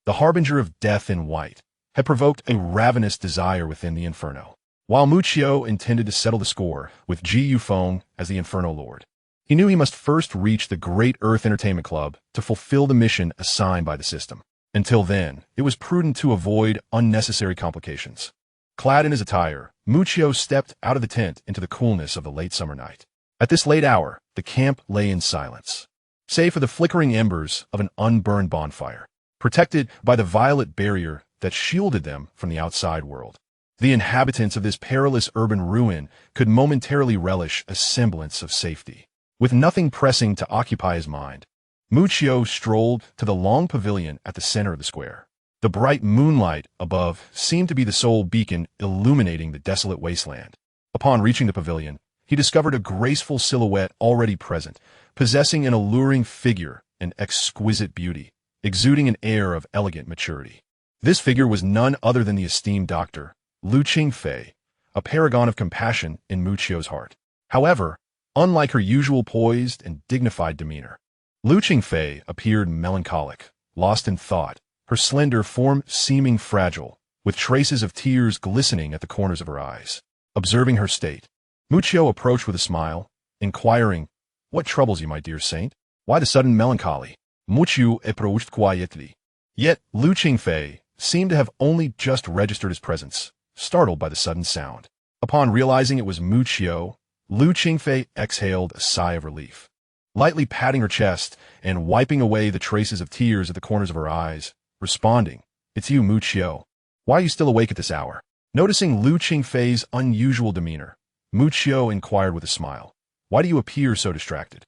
the harbinger of death in white, had provoked a ravenous desire within the Inferno. While Muccio intended to settle the score with Ji Yufeng as the Inferno Lord, he knew he must first reach the Great Earth Entertainment Club to fulfill the mission assigned by the system. Until then, it was prudent to avoid unnecessary complications. Clad in his attire, Muccio stepped out of the tent into the coolness of the late summer night. At this late hour, the camp lay in silence, save for the flickering embers of an unburned bonfire, protected by the violet barrier that shielded them from the outside world. The inhabitants of this perilous urban ruin could momentarily relish a semblance of safety. With nothing pressing to occupy his mind, Muccio strolled to the long pavilion at the center of the square. The bright moonlight above seemed to be the sole beacon illuminating the desolate wasteland. Upon reaching the pavilion, he discovered a graceful silhouette already present, possessing an alluring figure and exquisite beauty, exuding an air of elegant maturity. This figure was none other than the esteemed doctor, Lu Qingfei, a paragon of compassion in Muccio's heart. However, unlike her usual poised and dignified demeanor, Lu Qingfei appeared melancholic, lost in thought, her slender form seeming fragile, with traces of tears glistening at the corners of her eyes. Observing her state, Muccio approached with a smile, inquiring, "What troubles you, my dear saint? Why the sudden melancholy?" Muccio approached quietly. Yet Lu Qingfei seemed to have only just registered his presence, startled by the sudden sound. Upon realizing it was Muccio, Lu Qingfei exhaled a sigh of relief. Lightly patting her chest and wiping away the traces of tears at the corners of her eyes, responding, "It's you, Muccio. Why are you still awake at this hour?" Noticing Lu Qingfei's unusual demeanor, Muccio inquired with a smile, "Why do you appear so distracted?"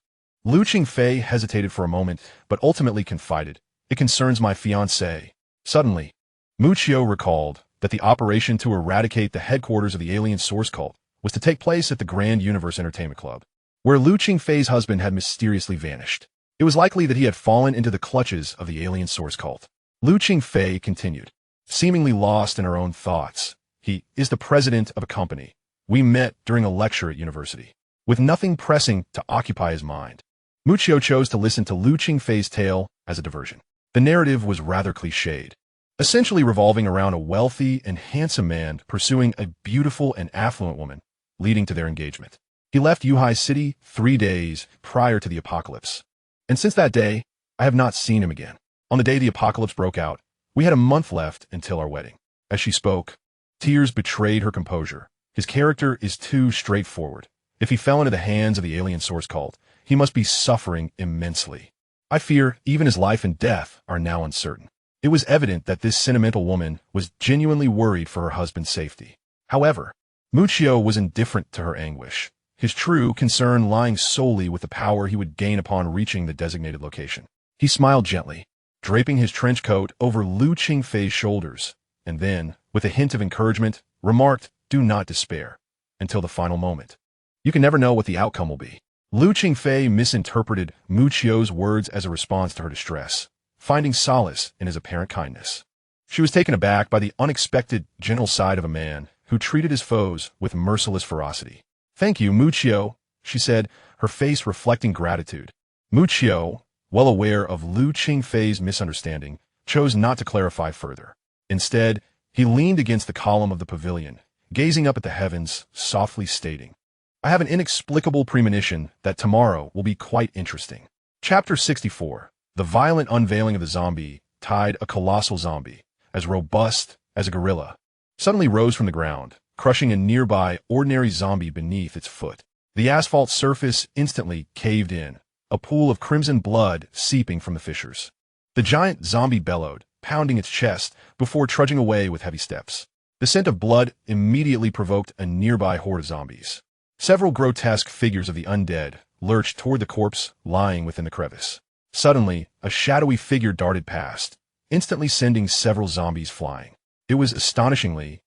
Lu Qingfei hesitated for a moment, but ultimately confided, "It concerns my fiancée." Suddenly, Muccio recalled that the operation to eradicate the headquarters of the alien source cult was to take place at the Grand Universe Entertainment Club, where Lu Qingfei's husband had mysteriously vanished. It was likely that he had fallen into the clutches of the alien source cult. Lu Qingfei continued, seemingly lost in her own thoughts. "He is the president of a company. We met during a lecture at university, with nothing pressing to occupy his mind." Muccio chose to listen to Lu Qingfei's tale as a diversion. The narrative was rather cliched, essentially revolving around a wealthy and handsome man pursuing a beautiful and affluent woman, leading to their engagement. He left Yuhai City 3 days prior to the apocalypse, and since that day, I have not seen him again. On the day the apocalypse broke out, we had a month left until our wedding. As she spoke, tears betrayed her composure. His character is too straightforward. If he fell into the hands of the alien source cult, he must be suffering immensely. I fear even his life and death are now uncertain. It was evident that this sentimental woman was genuinely worried for her husband's safety. However, Muccio was indifferent to her anguish, his true concern lying solely with the power he would gain upon reaching the designated location. He smiled gently, draping his trench coat over Lu Qingfei's shoulders, and then, with a hint of encouragement, remarked, "Do not despair until the final moment. You can never know what the outcome will be." Lu Qingfei misinterpreted Muccio's words as a response to her distress, finding solace in his apparent kindness. She was taken aback by the unexpected, gentle side of a man who treated his foes with merciless ferocity. "Thank you, Muccio," she said, her face reflecting gratitude. Muccio, well aware of Lu Qingfei's misunderstanding, chose not to clarify further. Instead, he leaned against the column of the pavilion, gazing up at the heavens, softly stating, "I have an inexplicable premonition that tomorrow will be quite interesting." Chapter 64. The violent unveiling of the zombie tied a colossal zombie, as robust as a gorilla, suddenly rose from the ground, crushing a nearby ordinary zombie beneath its foot. The asphalt surface instantly caved in, a pool of crimson blood seeping from the fissures. The giant zombie bellowed, pounding its chest before trudging away with heavy steps. The scent of blood immediately provoked a nearby horde of zombies. Several grotesque figures of the undead lurched toward the corpse lying within the crevice. Suddenly, a shadowy figure darted past, instantly sending several zombies flying. It was astonishingly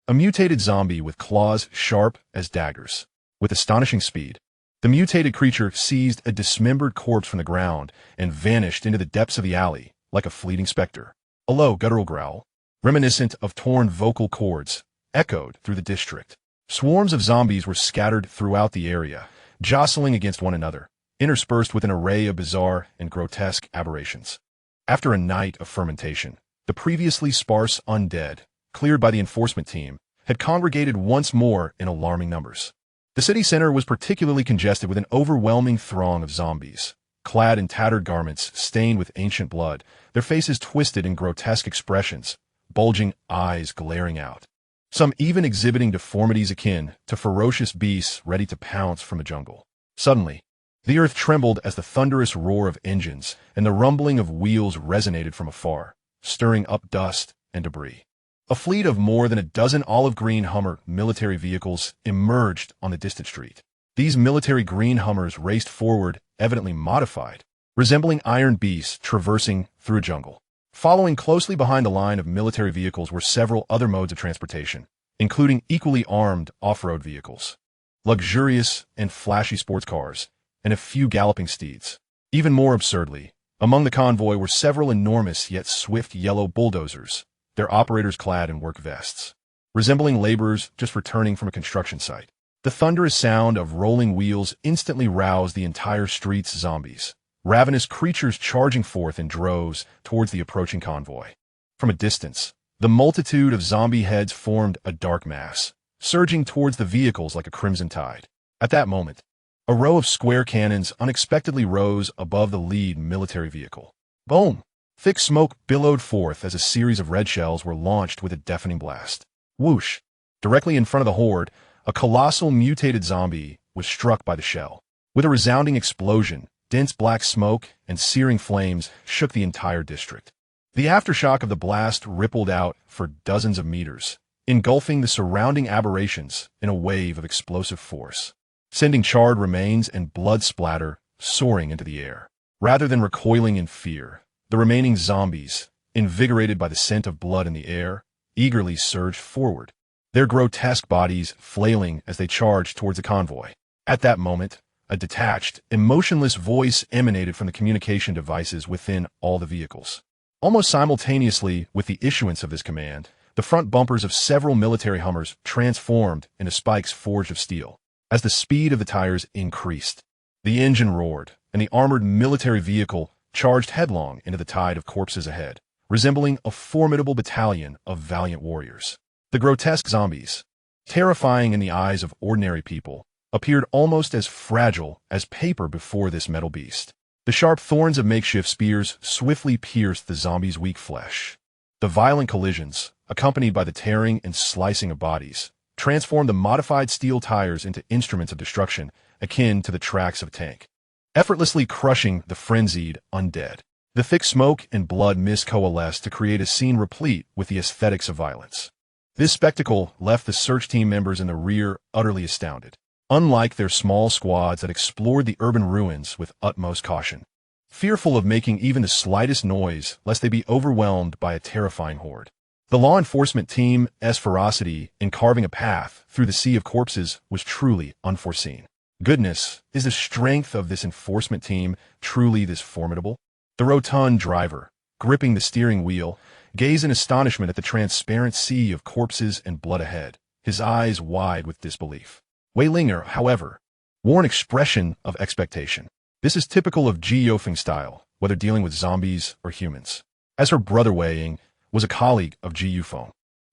a mutated zombie with claws sharp as daggers. With astonishing speed, the mutated creature seized a dismembered corpse from the ground and vanished into the depths of the alley like a fleeting specter. A low guttural growl, reminiscent of torn vocal cords, echoed through the district. Swarms of zombies were scattered throughout the area, jostling against one another, interspersed with an array of bizarre and grotesque aberrations. After a night of fermentation, the previously sparse undead, cleared by the enforcement team, had congregated once more in alarming numbers. The city center was particularly congested with an overwhelming throng of zombies, clad in tattered garments stained with ancient blood, their faces twisted in grotesque expressions, bulging eyes glaring out. Some even exhibiting deformities akin to ferocious beasts ready to pounce from the jungle. Suddenly, the earth trembled as the thunderous roar of engines and the rumbling of wheels resonated from afar, stirring up dust and debris. A fleet of more than a dozen olive-green Hummer military vehicles emerged on the distant street. These military green Hummers raced forward, evidently modified, resembling iron beasts traversing through a jungle. Following closely behind the line of military vehicles were several other modes of transportation, including equally armed off-road vehicles, luxurious and flashy sports cars, and a few galloping steeds. Even more absurdly, among the convoy were several enormous yet swift yellow bulldozers, their operators clad in work vests, resembling laborers just returning from a construction site. The thunderous sound of rolling wheels instantly roused the entire street's zombies, ravenous creatures charging forth in droves towards the approaching convoy. From a distance, the multitude of zombie heads formed a dark mass, surging towards the vehicles like a crimson tide. At that moment, a row of square cannons unexpectedly rose above the lead military vehicle. Boom! Thick smoke billowed forth as a series of red shells were launched with a deafening blast. Whoosh! Directly in front of the horde, a colossal mutated zombie was struck by the shell. With a resounding explosion, dense black smoke and searing flames shook the entire district. The aftershock of the blast rippled out for dozens of meters, engulfing the surrounding aberrations in a wave of explosive force, sending charred remains and blood splatter soaring into the air. Rather than recoiling in fear, the remaining zombies, invigorated by the scent of blood in the air, eagerly surged forward, their grotesque bodies flailing as they charged towards the convoy. At that moment, a detached, emotionless voice emanated from the communication devices within all the vehicles. Almost simultaneously with the issuance of this command, the front bumpers of several military Hummers transformed into spikes forged of steel. As the speed of the tires increased, the engine roared, and the armored military vehicle charged headlong into the tide of corpses ahead, resembling a formidable battalion of valiant warriors. The grotesque zombies, terrifying in the eyes of ordinary people, appeared almost as fragile as paper before this metal beast. The sharp thorns of makeshift spears swiftly pierced the zombies' weak flesh. The violent collisions, accompanied by the tearing and slicing of bodies, transformed the modified steel tires into instruments of destruction akin to the tracks of a tank, effortlessly crushing the frenzied undead. The thick smoke and blood mist coalesced to create a scene replete with the aesthetics of violence. This spectacle left the search team members in the rear utterly astounded. Unlike their small squads that explored the urban ruins with utmost caution, fearful of making even the slightest noise lest they be overwhelmed by a terrifying horde. The law enforcement team's ferocity in carving a path through the sea of corpses was truly unforeseen. Goodness, is the strength of this enforcement team truly this formidable? The rotund driver, gripping the steering wheel, gazed in astonishment at the transparent sea of corpses and blood ahead, his eyes wide with disbelief. Wei Linger, however, wore an expression of expectation. This is typical of Ji Yofeng's style, whether dealing with zombies or humans. As her brother Wei Ying was a colleague of Ji Yufeng,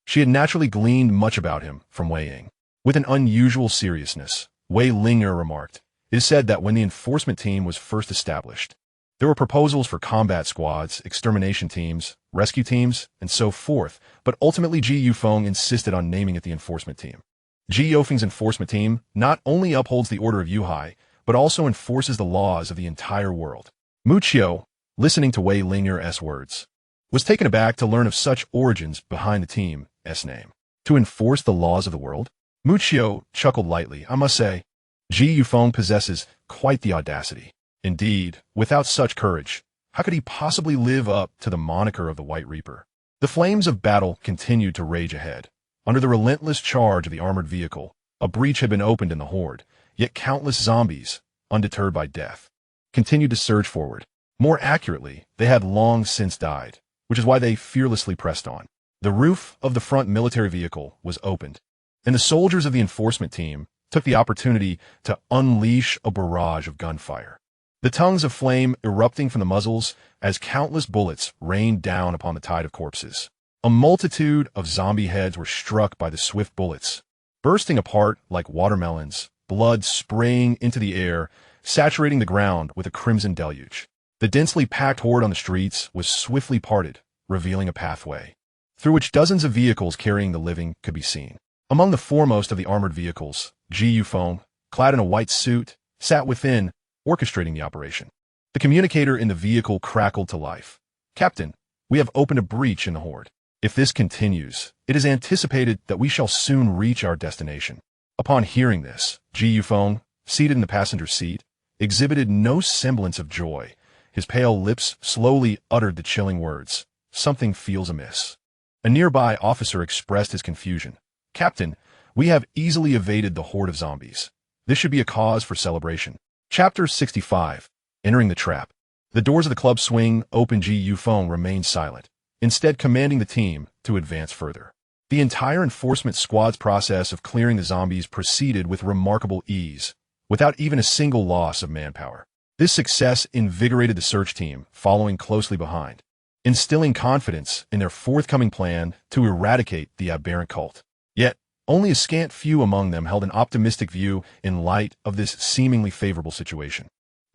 she had naturally gleaned much about him from Wei Ying. With an unusual seriousness, Wei Linger remarked, "It is said that when the enforcement team was first established, there were proposals for combat squads, extermination teams, rescue teams, and so forth, but ultimately Ji Yufeng insisted on naming it the enforcement team. Ji Yofeng's enforcement team not only upholds the order of Yuhai, but also enforces the laws of the entire world." Muchio, listening to Wei Linger's words, was taken aback to learn of such origins behind the team's name. To enforce the laws of the world? Muchio chuckled lightly. "I must say, Ji Yufeng possesses quite the audacity. Indeed, without such courage, how could he possibly live up to the moniker of the White Reaper?" The flames of battle continued to rage ahead. Under the relentless charge of the armored vehicle, a breach had been opened in the horde, yet countless zombies, undeterred by death, continued to surge forward. More accurately, they had long since died, which is why they fearlessly pressed on. The roof of the front military vehicle was opened, and the soldiers of the enforcement team took the opportunity to unleash a barrage of gunfire. The tongues of flame erupting from the muzzles as countless bullets rained down upon the tide of corpses. A multitude of zombie heads were struck by the swift bullets, bursting apart like watermelons, blood spraying into the air, saturating the ground with a crimson deluge. The densely packed horde on the streets was swiftly parted, revealing a pathway, through which dozens of vehicles carrying the living could be seen. Among the foremost of the armored vehicles, Ji Yufeng, clad in a white suit, sat within, orchestrating the operation. The communicator in the vehicle crackled to life. "Captain, we have opened a breach in the horde. If this continues, it is anticipated that we shall soon reach our destination." Upon hearing this, Ji Yufeng, seated in the passenger seat, exhibited no semblance of joy, His pale lips slowly uttered the chilling words, "Something feels amiss." A nearby officer expressed his confusion. "Captain, we have easily evaded the horde of zombies. This should be a cause for celebration." Chapter 65. Entering the Trap. The doors of the club swing open. Gu Feng remained silent, instead commanding the team to advance further. The entire enforcement squad's process of clearing the zombies proceeded with remarkable ease, without even a single loss of manpower. This success invigorated the search team, following closely behind, instilling confidence in their forthcoming plan to eradicate the aberrant cult. Yet, only a scant few among them held an optimistic view in light of this seemingly favorable situation.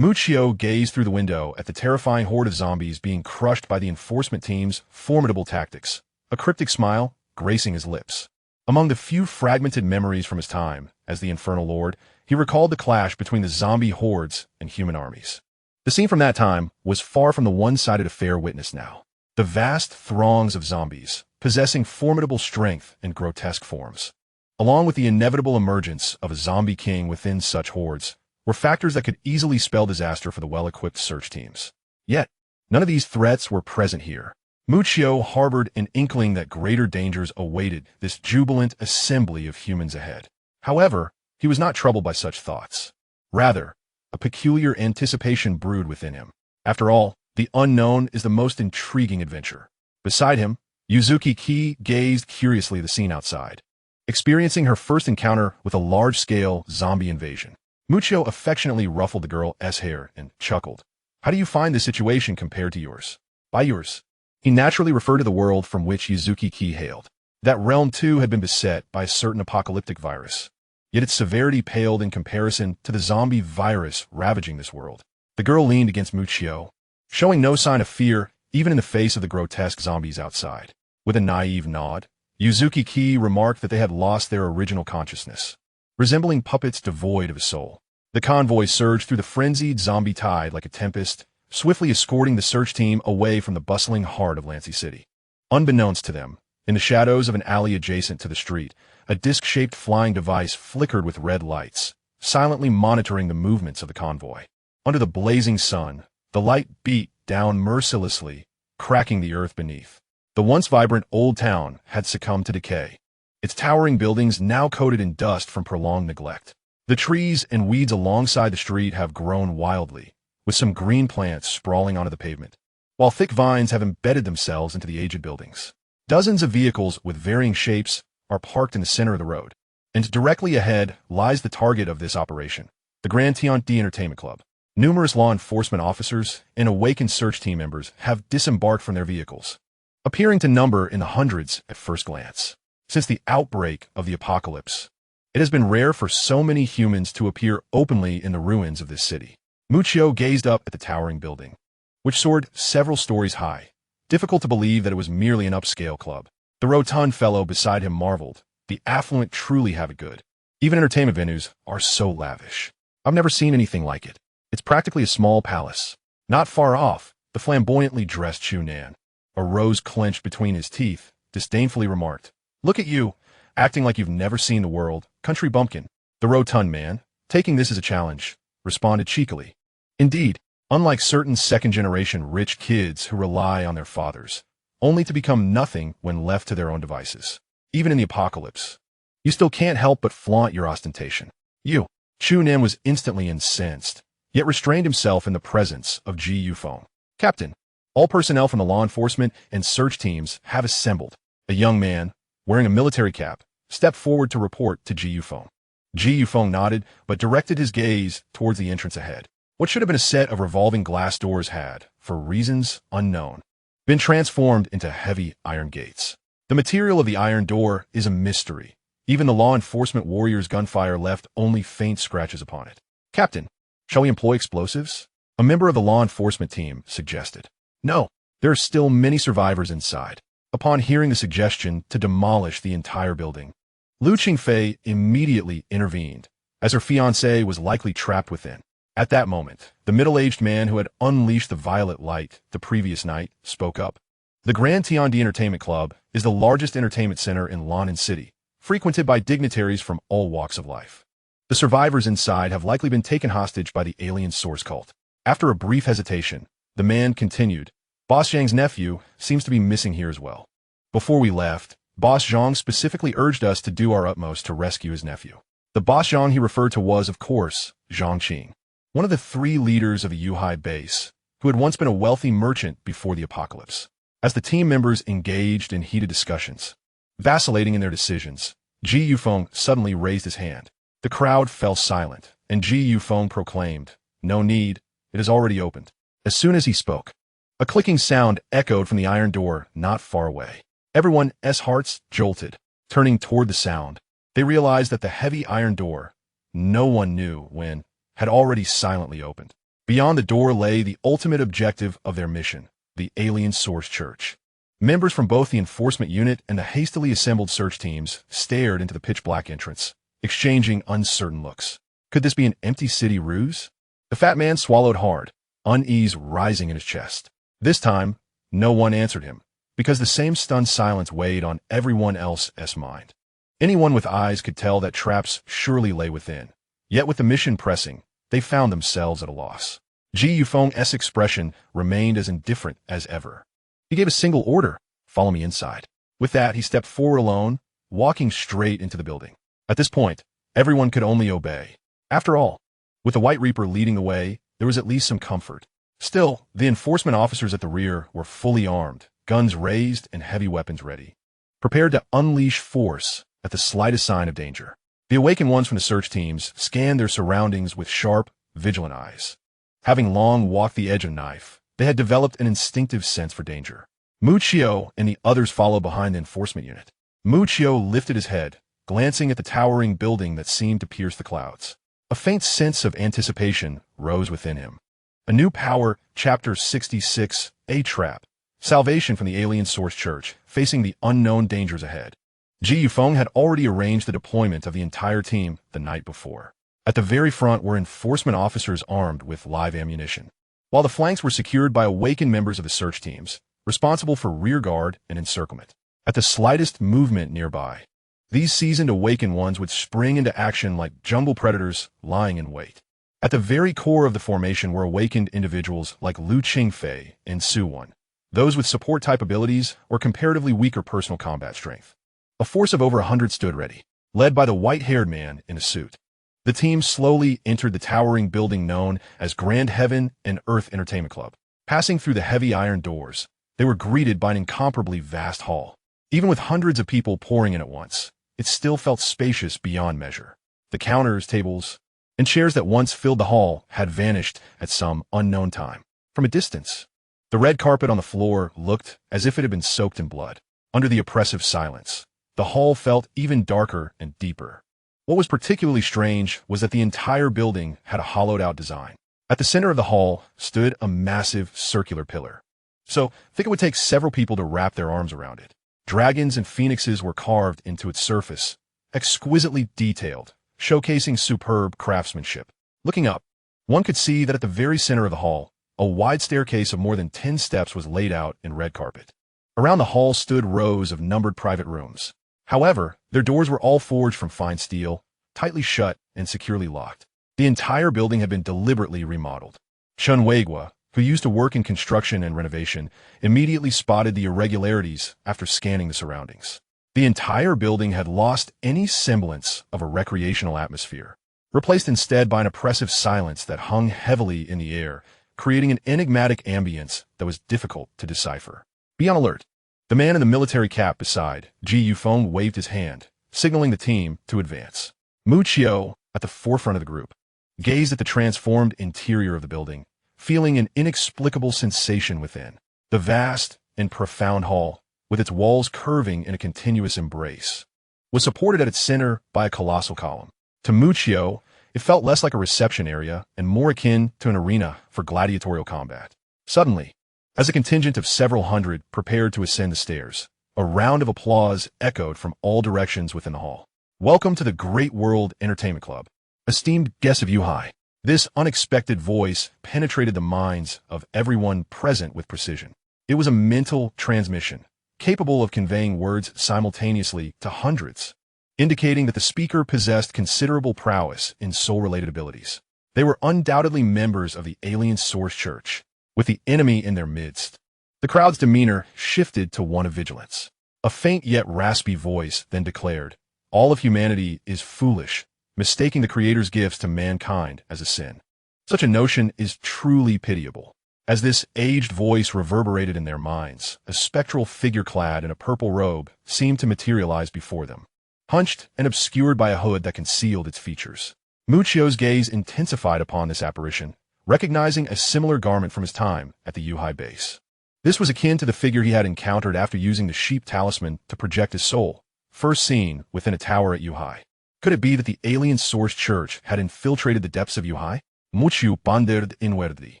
Muccio gazed through the window at the terrifying horde of zombies being crushed by the enforcement team's formidable tactics, a cryptic smile gracing his lips. Among the few fragmented memories from his time as the Infernal Lord, he recalled the clash between the zombie hordes and human armies. The scene from that time was far from the one-sided affair witnessed now. The vast throngs of zombies, possessing formidable strength and grotesque forms, along with the inevitable emergence of a zombie king within such hordes, were factors that could easily spell disaster for the well-equipped search teams. Yet, none of these threats were present here. Muccio harbored an inkling that greater dangers awaited this jubilant assembly of humans ahead. However, he was not troubled by such thoughts. Rather, a peculiar anticipation brewed within him. After all, the unknown is the most intriguing adventure. Beside him, Yuzuki Ki gazed curiously at the scene outside, experiencing her first encounter with a large-scale zombie invasion. Muccio affectionately ruffled the girl's hair and chuckled. "How do you find this situation compared to yours?" "By yours." He naturally referred to the world from which Yuzuki Ki hailed. That realm too had been beset by a certain apocalyptic virus, yet its severity paled in comparison to the zombie virus ravaging this world. The girl leaned against Muccio, showing no sign of fear even in the face of the grotesque zombies outside. With a naive nod, Yuzuki Ki remarked that they had lost their original consciousness, resembling puppets devoid of a soul. The convoy surged through the frenzied zombie tide like a tempest, swiftly escorting the search team away from the bustling heart of Lancy City. Unbeknownst to them, in the shadows of an alley adjacent to the street, a disc-shaped flying device flickered with red lights, silently monitoring the movements of the convoy. Under the blazing sun, the light beat down mercilessly, cracking the earth beneath. The once vibrant old town had succumbed to decay, its towering buildings now coated in dust from prolonged neglect. The trees and weeds alongside the street have grown wildly, with some green plants sprawling onto the pavement, while thick vines have embedded themselves into the aged buildings. Dozens of vehicles with varying shapes are parked in the center of the road, and directly ahead lies the target of this operation, the Grand Tianti Entertainment Club. Numerous law enforcement officers and awakened search team members have disembarked from their vehicles, appearing to number in the hundreds at first glance. Since the outbreak of the apocalypse, it has been rare for so many humans to appear openly in the ruins of this city. Muccio gazed up at the towering building, which soared several stories high. Difficult to believe that it was merely an upscale club. The rotund fellow beside him marveled. The affluent truly have it good. Even entertainment venues are so lavish. I've never seen anything like it. It's practically a small palace. Not far off, the flamboyantly dressed Chu Nan, a rose clenched between his teeth, disdainfully remarked, "Look at you, acting like you've never seen the world, country bumpkin." The rotund man, taking this as a challenge, responded cheekily, "Indeed, unlike certain second-generation rich kids who rely on their fathers, only to become nothing when left to their own devices. Even in the apocalypse, you still can't help but flaunt your ostentation. You." Chu Nan was instantly incensed, yet restrained himself in the presence of Ji Yufeng. "Captain, all personnel from the law enforcement and search teams have assembled." A young man, wearing a military cap, stepped forward to report to Ji Yufeng. Ji Yufeng nodded, but directed his gaze towards the entrance ahead. What should have been a set of revolving glass doors had, for reasons unknown, been transformed into heavy iron gates. The material of the iron door is a mystery. Even the law enforcement warrior's gunfire left only faint scratches upon it. "Captain, shall we employ explosives?" a member of the law enforcement team suggested. "No, there are still many survivors inside." Upon hearing the suggestion to demolish the entire building, Lu Qingfei immediately intervened, as her fiancé was likely trapped within. At that moment, the middle-aged man who had unleashed the violet light the previous night spoke up. The Grand Tianti Entertainment Club is the largest entertainment center in Lannan City, frequented by dignitaries from all walks of life. The survivors inside have likely been taken hostage by the alien source cult. After a brief hesitation, The man continued. Boss Zhang's nephew seems to be missing here as well. Before we left, Boss Zhang specifically urged us to do our utmost to rescue his nephew. The Boss Zhang he referred to was, of course, Zhang Qing, one of the 3 leaders of the Yuhai base, who had once been a wealthy merchant before the apocalypse. As the team members engaged in heated discussions, vacillating in their decisions, Ji Yufeng suddenly raised his hand. The crowd fell silent, and Ji Yufeng proclaimed, "No need, it is already opened." As soon as he spoke, a clicking sound echoed from the iron door not far away. Everyone's hearts jolted. Turning toward the sound, they realized that the heavy iron door, no one knew when, had already silently opened. Beyond the door lay the ultimate objective of their mission, the Alien Source Church. Members from both the enforcement unit and the hastily assembled search teams stared into the pitch-black entrance, exchanging uncertain looks. Could this be an empty city ruse? The fat man swallowed hard, unease rising in his chest. This time, no one answered him, because the same stunned silence weighed on everyone else's mind. Anyone with eyes could tell that traps surely lay within. Yet with the mission pressing, they found themselves at a loss. Ji Yufeng's expression remained as indifferent as ever. He gave a single order, "Follow me inside." With that, he stepped forward alone, walking straight into the building. At this point, everyone could only obey. After all, with the White Reaper leading the way, there was at least some comfort. Still, the enforcement officers at the rear were fully armed, guns raised and heavy weapons ready, prepared to unleash force at the slightest sign of danger. The awakened ones from the search teams scanned their surroundings with sharp, vigilant eyes. Having long walked the edge of a knife, they had developed an instinctive sense for danger. Mu Qiu and the others followed behind the enforcement unit. Mu Qiu lifted his head, glancing at the towering building that seemed to pierce the clouds. A faint sense of anticipation rose within him. A new power, Chapter 66, A Trap. Salvation from the Alien Source Church, facing the unknown dangers ahead. Ji Yufeng had already arranged the deployment of the entire team the night before. At the very front were enforcement officers armed with live ammunition, while the flanks were secured by awakened members of the search teams, responsible for rear guard and encirclement. At the slightest movement nearby, these seasoned awakened ones would spring into action like jungle predators lying in wait. At the very core of the formation were awakened individuals like Lu Qingfei and Su Wan, those with support-type abilities or comparatively weaker personal combat strength. A force of over 100 stood ready, led by the white-haired man in a suit. The team slowly entered the towering building known as Grand Heaven and Earth Entertainment Club. Passing through the heavy iron doors, they were greeted by an incomparably vast hall. Even with hundreds of people pouring in at once, it still felt spacious beyond measure. The counters, tables, and chairs that once filled the hall had vanished at some unknown time. From a distance, the red carpet on the floor looked as if it had been soaked in blood. Under the oppressive silence, the hall felt even darker and deeper. What was particularly strange was that the entire building had a hollowed-out design. At the center of the hall stood a massive circular pillar. So, I think it would take several people to wrap their arms around it. Dragons and phoenixes were carved into its surface, exquisitely detailed, showcasing superb craftsmanship. Looking up, one could see that at the very center of the hall, a wide staircase of more than 10 steps was laid out in red carpet. Around the hall stood rows of numbered private rooms. However, their doors were all forged from fine steel, tightly shut and securely locked. The entire building had been deliberately remodeled. Chun Weigua, who used to work in construction and renovation, immediately spotted the irregularities after scanning the surroundings. The entire building had lost any semblance of a recreational atmosphere, replaced instead by an oppressive silence that hung heavily in the air, creating an enigmatic ambience that was difficult to decipher. Be on alert. The man in the military cap beside Ji Yufeng waved his hand, signaling the team to advance. Mu Qiu, at the forefront of the group, gazed at the transformed interior of the building, feeling an inexplicable sensation within. The vast and profound hall, with its walls curving in a continuous embrace, was supported at its center by a colossal column. To Mu Qiu, it felt less like a reception area and more akin to an arena for gladiatorial combat. Suddenly, as a contingent of several hundred prepared to ascend the stairs, a round of applause echoed from all directions within the hall. "Welcome to the Great World Entertainment Club. Esteemed guests of Yuhai." This unexpected voice penetrated the minds of everyone present with precision. It was a mental transmission, capable of conveying words simultaneously to hundreds, indicating that the speaker possessed considerable prowess in soul-related abilities. They were undoubtedly members of the Alien Source Church, with the enemy in their midst. The crowd's demeanor shifted to one of vigilance. A faint yet raspy voice then declared, "All of humanity is foolish, mistaking the Creator's gifts to mankind as a sin." Such a notion is truly pitiable. As this aged voice reverberated in their minds, a spectral figure clad in a purple robe seemed to materialize before them, hunched and obscured by a hood that concealed its features. Muccio's gaze intensified upon this apparition, recognizing a similar garment from his time at the Yuhai base. This was akin to the figure he had encountered after using the sheep talisman to project his soul, first seen within a tower at Yuhai. Could it be that the alien-sourced church had infiltrated the depths of Yuhai? Muccio pondered inwardly.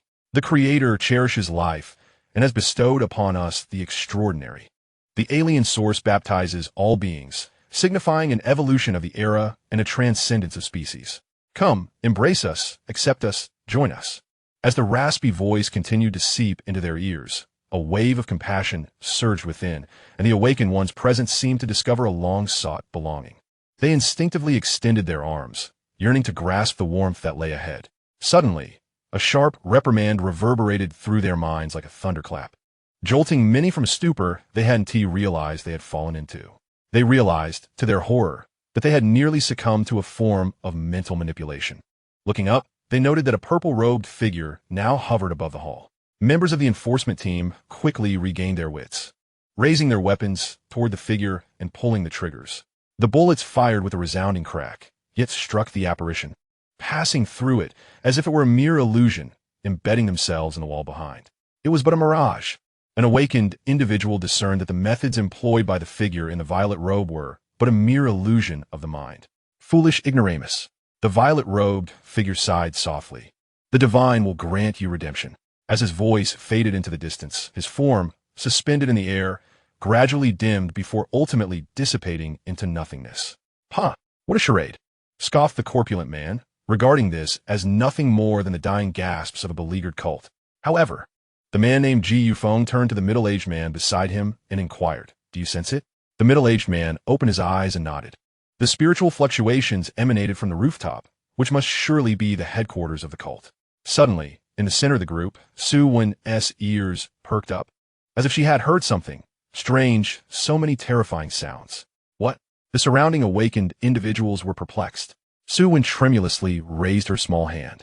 The Creator cherishes life and has bestowed upon us the extraordinary. The alien source baptizes all beings, signifying an evolution of the era and a transcendence of species. Come, embrace us, accept us, join us. As the raspy voice continued to seep into their ears, a wave of compassion surged within, and the awakened ones present seemed to discover a long-sought belonging. They instinctively extended their arms, yearning to grasp the warmth that lay ahead. Suddenly, a sharp reprimand reverberated through their minds like a thunderclap. Jolting many from a stupor they hadn't realized they had fallen into. They realized, to their horror, that they had nearly succumbed to a form of mental manipulation. Looking up, they noted that a purple-robed figure now hovered above the hall. Members of the enforcement team quickly regained their wits, raising their weapons toward the figure and pulling the triggers. The bullets fired with a resounding crack, yet struck the apparition, passing through it as if it were a mere illusion, embedding themselves in the wall behind. It was but a mirage. An awakened individual discerned that the methods employed by the figure in the violet robe were but a mere illusion of the mind. Foolish ignoramus. The violet-robed figure sighed softly. The divine will grant you redemption. As his voice faded into the distance, his form, suspended in the air, gradually dimmed before ultimately dissipating into nothingness. Huh, what a charade, scoffed the corpulent man, regarding this as nothing more than the dying gasps of a beleaguered cult. However, the man named Ji Yufeng turned to the middle-aged man beside him and inquired, "Do you sense it?" The middle-aged man opened his eyes and nodded. The spiritual fluctuations emanated from the rooftop, which must surely be the headquarters of the cult. Suddenly, in the center of the group, Su Wen's ears perked up, as if she had heard something strange, so many terrifying sounds. What? The surrounding awakened individuals were perplexed. Su Wen tremulously raised her small hand,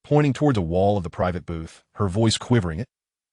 pointing towards a wall of the private booth, her voice quivering.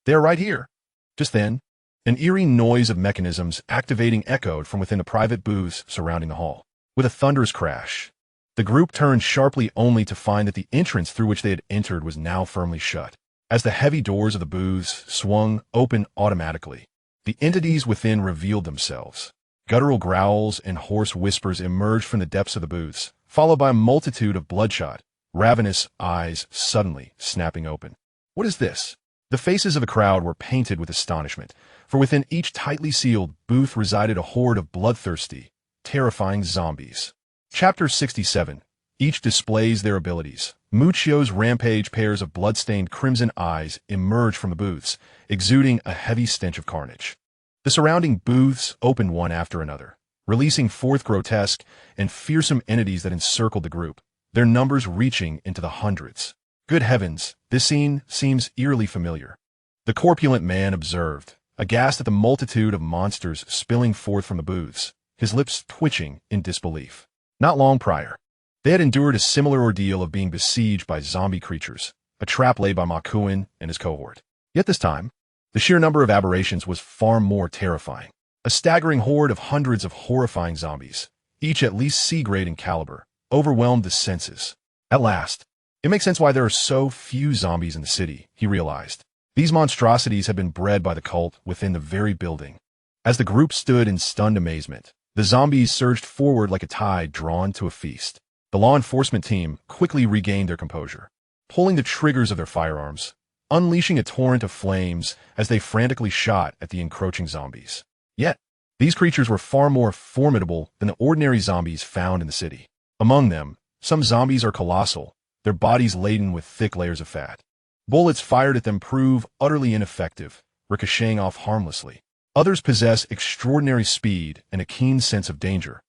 "They are right here." Just then, an eerie noise of mechanisms activating echoed from within the private booths surrounding the hall. With a thunderous crash, the group turned sharply only to find that the entrance through which they had entered was now firmly shut. As the heavy doors of the booths swung open automatically, the entities within revealed themselves. Guttural growls and hoarse whispers emerged from the depths of the booths, followed by a multitude of bloodshot, ravenous eyes suddenly snapping open. What is this? The faces of the crowd were painted with astonishment, for within each tightly sealed booth resided a horde of bloodthirsty, terrifying zombies. Chapter 67. Each displays their abilities. Muccio's rampage pairs of blood-stained crimson eyes emerge from the booths, exuding a heavy stench of carnage. The surrounding booths opened one after another, releasing forth grotesque and fearsome entities that encircled the group, their numbers reaching into the hundreds. Good heavens, this scene seems eerily familiar. The corpulent man observed, aghast at the multitude of monsters spilling forth from the booths, his lips twitching in disbelief. Not long prior, they had endured a similar ordeal of being besieged by zombie creatures, a trap laid by Ma Kuan and his cohort. Yet this time, the sheer number of aberrations was far more terrifying. A staggering horde of hundreds of horrifying zombies, each at least C-grade in caliber, overwhelmed the senses. At last, it makes sense why there are so few zombies in the city, he realized. These monstrosities had been bred by the cult within the very building. As the group stood in stunned amazement, the zombies surged forward like a tide drawn to a feast. The law enforcement team quickly regained their composure, pulling the triggers of their firearms, unleashing a torrent of flames as they frantically shot at the encroaching zombies. Yet, these creatures were far more formidable than the ordinary zombies found in the city. Among them, some zombies are colossal, their bodies laden with thick layers of fat. Bullets fired at them prove utterly ineffective, ricocheting off harmlessly. Others possess extraordinary speed and a keen sense of danger,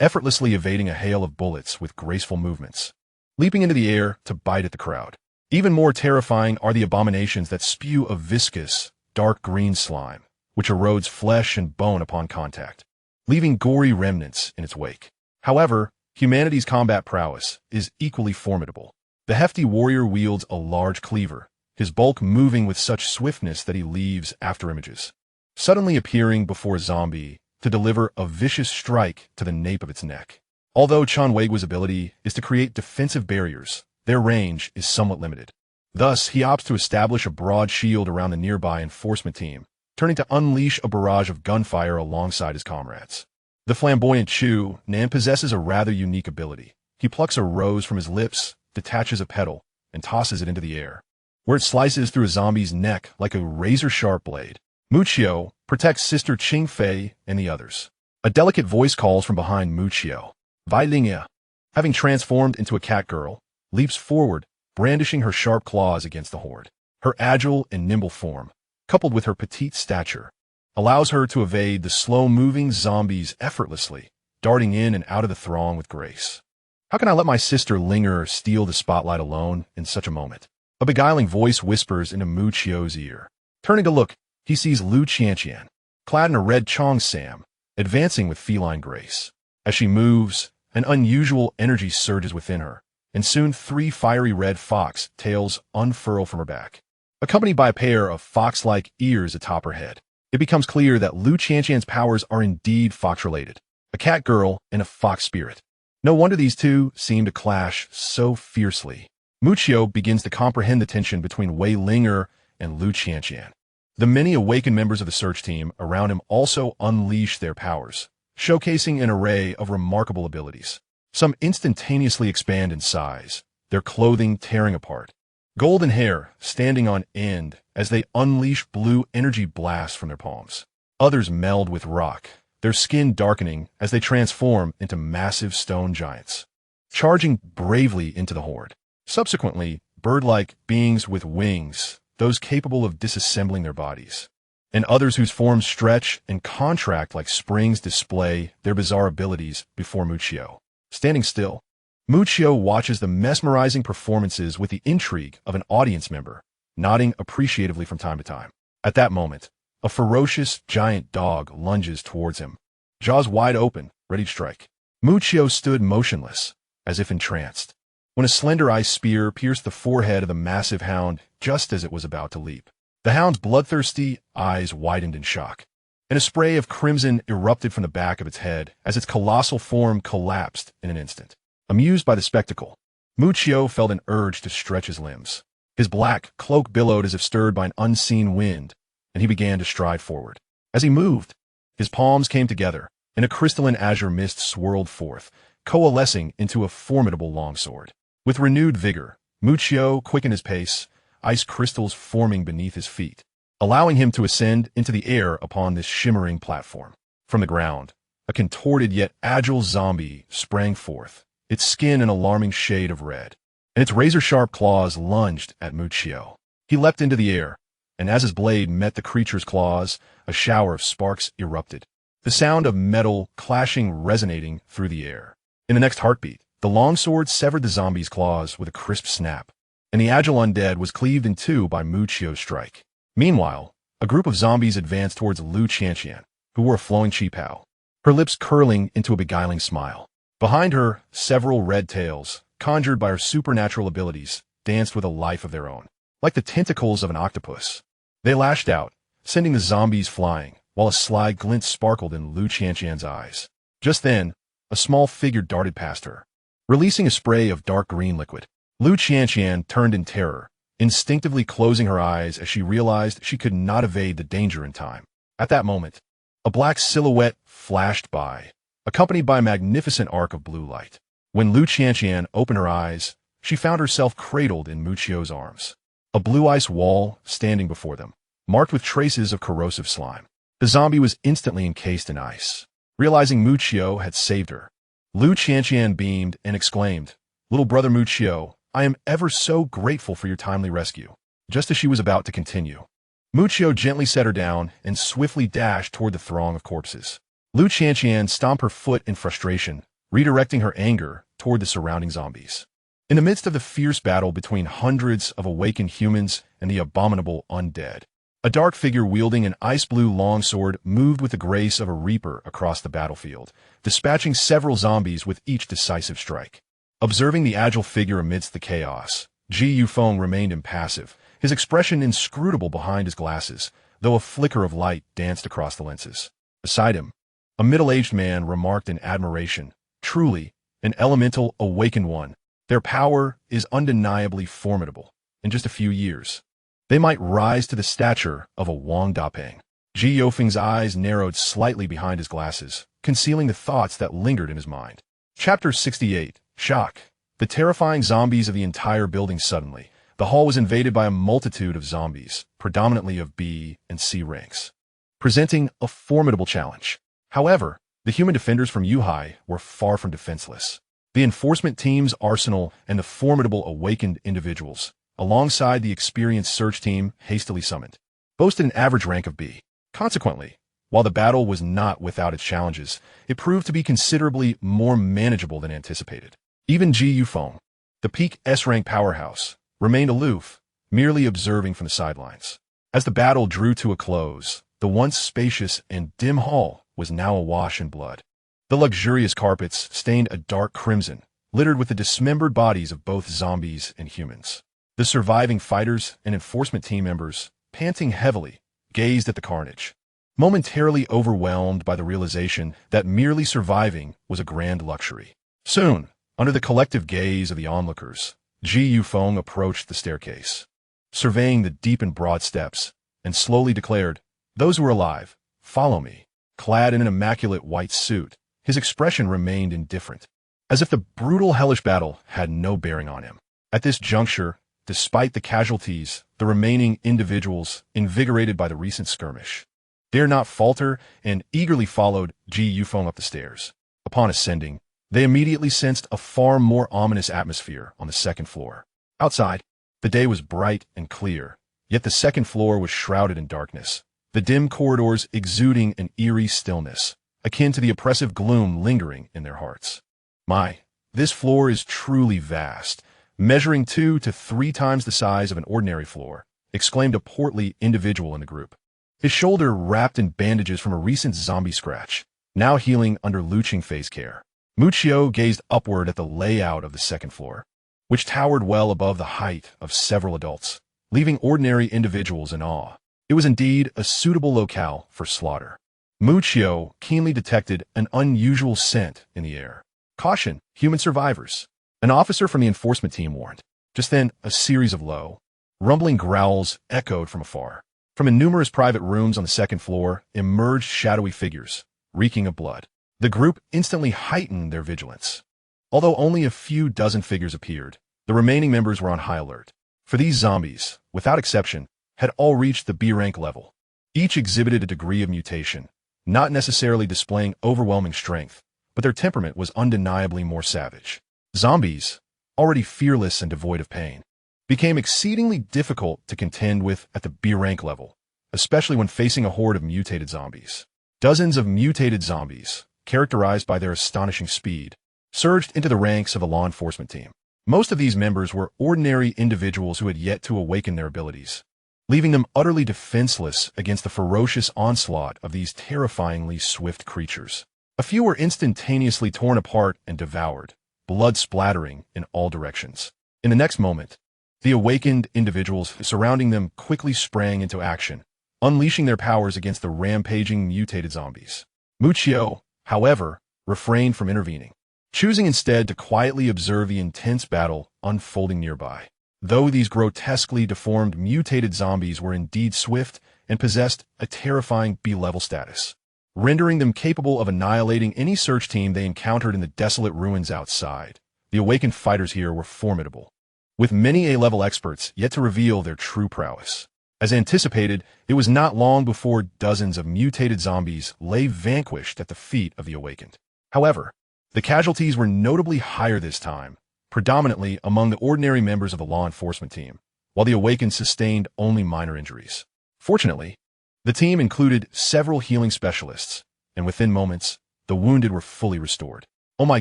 effortlessly evading a hail of bullets with graceful movements, leaping into the air to bite at the crowd. Even more terrifying are the abominations that spew a viscous, dark green slime, which erodes flesh and bone upon contact, leaving gory remnants in its wake. However, humanity's combat prowess is equally formidable. The hefty warrior wields a large cleaver, his bulk moving with such swiftness that he leaves afterimages, suddenly appearing before a zombie to deliver a vicious strike to the nape of its neck. Although Chanwegu's ability is to create defensive barriers, their range is somewhat limited. Thus, he opts to establish a broad shield around the nearby enforcement team, turning to unleash a barrage of gunfire alongside his comrades. The flamboyant Chu Nan possesses a rather unique ability. He plucks a rose from his lips, detaches a petal, and tosses it into the air, where it slices through a zombie's neck like a razor-sharp blade. Muchio protects Sister Qing Fei and the others. A delicate voice calls from behind Muchio. Wei Lingya, having transformed into a cat girl, leaps forward, brandishing her sharp claws against the horde. Her agile and nimble form, coupled with her petite stature, allows her to evade the slow-moving zombies effortlessly, darting in and out of the throng with grace. How can I let my sister Linger steal the spotlight alone in such a moment? A beguiling voice whispers into Muchio's ear. Turning to look, he sees Lu Qianqian, clad in a red cheongsam, advancing with feline grace. As she moves, an unusual energy surges within her, and soon 3 fiery red fox tails unfurl from her back, accompanied by a pair of fox-like ears atop her head. It becomes clear that Lu Qianqian's powers are indeed fox-related, a cat girl and a fox spirit. No wonder these two seem to clash so fiercely. Muchio begins to comprehend the tension between Wei Linger and Lu Qianqian. The many awakened members of the search team around him also unleash their powers, showcasing an array of remarkable abilities. Some instantaneously expand in size, their clothing tearing apart. Golden hair standing on end as they unleash blue energy blasts from their palms. Others meld with rock, their skin darkening as they transform into massive stone giants, charging bravely into the horde. Subsequently, bird-like beings with wings, those capable of disassembling their bodies, and others whose forms stretch and contract like springs display their bizarre abilities before Muchio. Standing still, Muchio watches the mesmerizing performances with the intrigue of an audience member, nodding appreciatively from time to time. At that moment, a ferocious giant dog lunges towards him, jaws wide open, ready to strike. Muchio stood motionless, as if entranced, when a slender ice spear pierced the forehead of the massive hound just as it was about to leap. The hound's bloodthirsty eyes widened in shock, and a spray of crimson erupted from the back of its head as its colossal form collapsed in an instant. Amused by the spectacle, Muchio felt an urge to stretch his limbs. His black cloak billowed as if stirred by an unseen wind, and he began to stride forward. As he moved, his palms came together, and a crystalline azure mist swirled forth, coalescing into a formidable longsword. With renewed vigor, Muchio quickened his pace, ice crystals forming beneath his feet, allowing him to ascend into the air upon this shimmering platform. From the ground, a contorted yet agile zombie sprang forth, its skin an alarming shade of red, and its razor-sharp claws lunged at Muchio. He leapt into the air, and as his blade met the creature's claws, a shower of sparks erupted, the sound of metal clashing resonating through the air. In the next heartbeat, the longsword severed the zombie's claws with a crisp snap, and the agile undead was cleaved in two by Muchio's strike. Meanwhile, a group of zombies advanced towards Lu Qianqian, who wore a flowing qipao, her lips curling into a beguiling smile. Behind her, several red tails, conjured by her supernatural abilities, danced with a life of their own. Like the tentacles of an octopus, they lashed out, sending the zombies flying, while a sly glint sparkled in Lu Qianqian's eyes. Just then, a small figure darted past her, releasing a spray of dark green liquid. Lu Qianqian turned in terror, instinctively closing her eyes as she realized she could not evade the danger in time. At that moment, a black silhouette flashed by, accompanied by a magnificent arc of blue light. When Lu Qianqian opened her eyes, she found herself cradled in Muchio's arms. A blue ice wall standing before them, marked with traces of corrosive slime. The zombie was instantly encased in ice. Realizing Muchio had saved her, Lu Qianqian beamed and exclaimed, "Little brother Muchio, I am ever so grateful for your timely rescue." Just as she was about to continue, Muchio gently set her down and swiftly dashed toward the throng of corpses. Lu Qianqian stomped her foot in frustration, redirecting her anger toward the surrounding zombies. In the midst of the fierce battle between hundreds of awakened humans and the abominable undead, a dark figure wielding an ice-blue longsword moved with the grace of a reaper across the battlefield, dispatching several zombies with each decisive strike. Observing the agile figure amidst the chaos, Ji Yufeng remained impassive, his expression inscrutable behind his glasses, though a flicker of light danced across the lenses. Beside him, a middle-aged man remarked in admiration, "Truly, an elemental awakened one. Their power is undeniably formidable. In just a few years, they might rise to the stature of a Wang Dapeng." Ji Yufeng's eyes narrowed slightly behind his glasses, concealing the thoughts that lingered in his mind. Chapter 68. Shock. The terrifying zombies of the entire building suddenly. The hall was invaded by a multitude of zombies, predominantly of B and C ranks, presenting a formidable challenge. However, the human defenders from Yuhai were far from defenseless. The enforcement team's arsenal and the formidable awakened individuals, alongside the experienced search team hastily summoned, boasted an average rank of B. Consequently, while the battle was not without its challenges, it proved to be considerably more manageable than anticipated. Even Ji Yufeng, the peak S-rank powerhouse, remained aloof, merely observing from the sidelines. As the battle drew to a close, the once spacious and dim hall was now awash in blood. The luxurious carpets stained a dark crimson, littered with the dismembered bodies of both zombies and humans. The surviving fighters and enforcement team members, panting heavily, gazed at the carnage, momentarily overwhelmed by the realization that merely surviving was a grand luxury. Soon, under the collective gaze of the onlookers, Ji Yufeng approached the staircase, surveying the deep and broad steps, and slowly declared, "Those who are alive, follow me." Clad in an immaculate white suit, his expression remained indifferent, as if the brutal hellish battle had no bearing on him. At this juncture, despite the casualties, the remaining individuals, invigorated by the recent skirmish, dared not falter and eagerly followed Ji Yufeng up the stairs. Upon ascending, they immediately sensed a far more ominous atmosphere on the second floor. Outside, the day was bright and clear, yet the second floor was shrouded in darkness, the dim corridors exuding an eerie stillness, akin to the oppressive gloom lingering in their hearts. "My, this floor is truly vast, measuring 2 to 3 times the size of an ordinary floor," exclaimed a portly individual in the group, his shoulder wrapped in bandages from a recent zombie scratch, now healing under looching phase care. Muccio gazed upward at the layout of the second floor, which towered well above the height of several adults, leaving ordinary individuals in awe. It was indeed a suitable locale for slaughter. Muccio keenly detected an unusual scent in the air. "Caution, human survivors," an officer from the enforcement team warned. Just then, a series of low, rumbling growls echoed from afar. From in numerous private rooms on the second floor emerged shadowy figures, reeking of blood. The group instantly heightened their vigilance. Although only a few dozen figures appeared, the remaining members were on high alert. For these zombies, without exception, had all reached the B-rank level. Each exhibited a degree of mutation, not necessarily displaying overwhelming strength, but their temperament was undeniably more savage. Zombies, already fearless and devoid of pain, became exceedingly difficult to contend with at the B-rank level, especially when facing a horde of mutated zombies. Dozens of mutated zombies, characterized by their astonishing speed, surged into the ranks of the law enforcement team. Most of these members were ordinary individuals who had yet to awaken their abilities, leaving them utterly defenseless against the ferocious onslaught of these terrifyingly swift creatures. A few were instantaneously torn apart and devoured, blood splattering in all directions. In the next moment, the awakened individuals surrounding them quickly sprang into action, unleashing their powers against the rampaging mutated zombies. Muccio, however, refrained from intervening, choosing instead to quietly observe the intense battle unfolding nearby. Though these grotesquely deformed mutated zombies were indeed swift and possessed a terrifying B-level status, rendering them capable of annihilating any search team they encountered in the desolate ruins outside, the awakened fighters here were formidable, with many A-level experts yet to reveal their true prowess. As anticipated, it was not long before dozens of mutated zombies lay vanquished at the feet of the awakened. However, the casualties were notably higher this time, predominantly among the ordinary members of the law enforcement team, while the awakened sustained only minor injuries. Fortunately, the team included several healing specialists, and within moments, the wounded were fully restored. "Oh my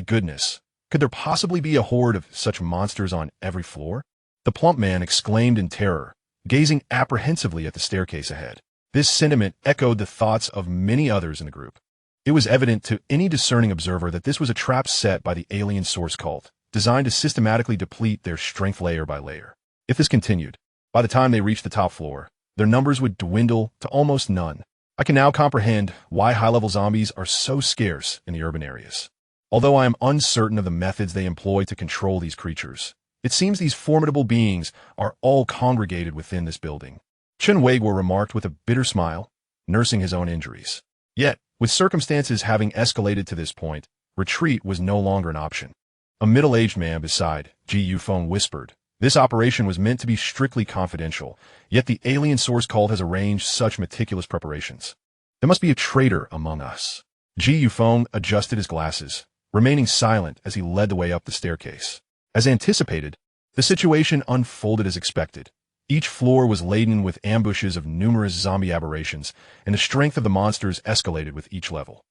goodness," Could there possibly be a horde of such monsters on every floor? The plump man exclaimed in terror, gazing apprehensively at the staircase ahead. This sentiment echoed the thoughts of many others in the group. It was evident to any discerning observer that this was a trap set by the alien source cult, designed to systematically deplete their strength layer by layer. If this continued, by the time they reached the top floor, their numbers would dwindle to almost none. I can now comprehend why high-level zombies are so scarce in the urban areas. Although I am uncertain of the methods they employ to control these creatures, it seems these formidable beings are all congregated within this building. Chen Weiguo remarked with a bitter smile, nursing his own injuries. Yet, with circumstances having escalated to this point, retreat was no longer an option. A middle-aged man beside Ji Yufeng whispered, "This operation was meant to be strictly confidential, yet the alien source cult has arranged such meticulous preparations. There must be a traitor among us." Ji Yufeng adjusted his glasses, remaining silent as he led the way up the staircase. As anticipated, the situation unfolded as expected. Each floor was laden with ambushes of numerous zombie aberrations, and the strength of the monsters escalated with each level.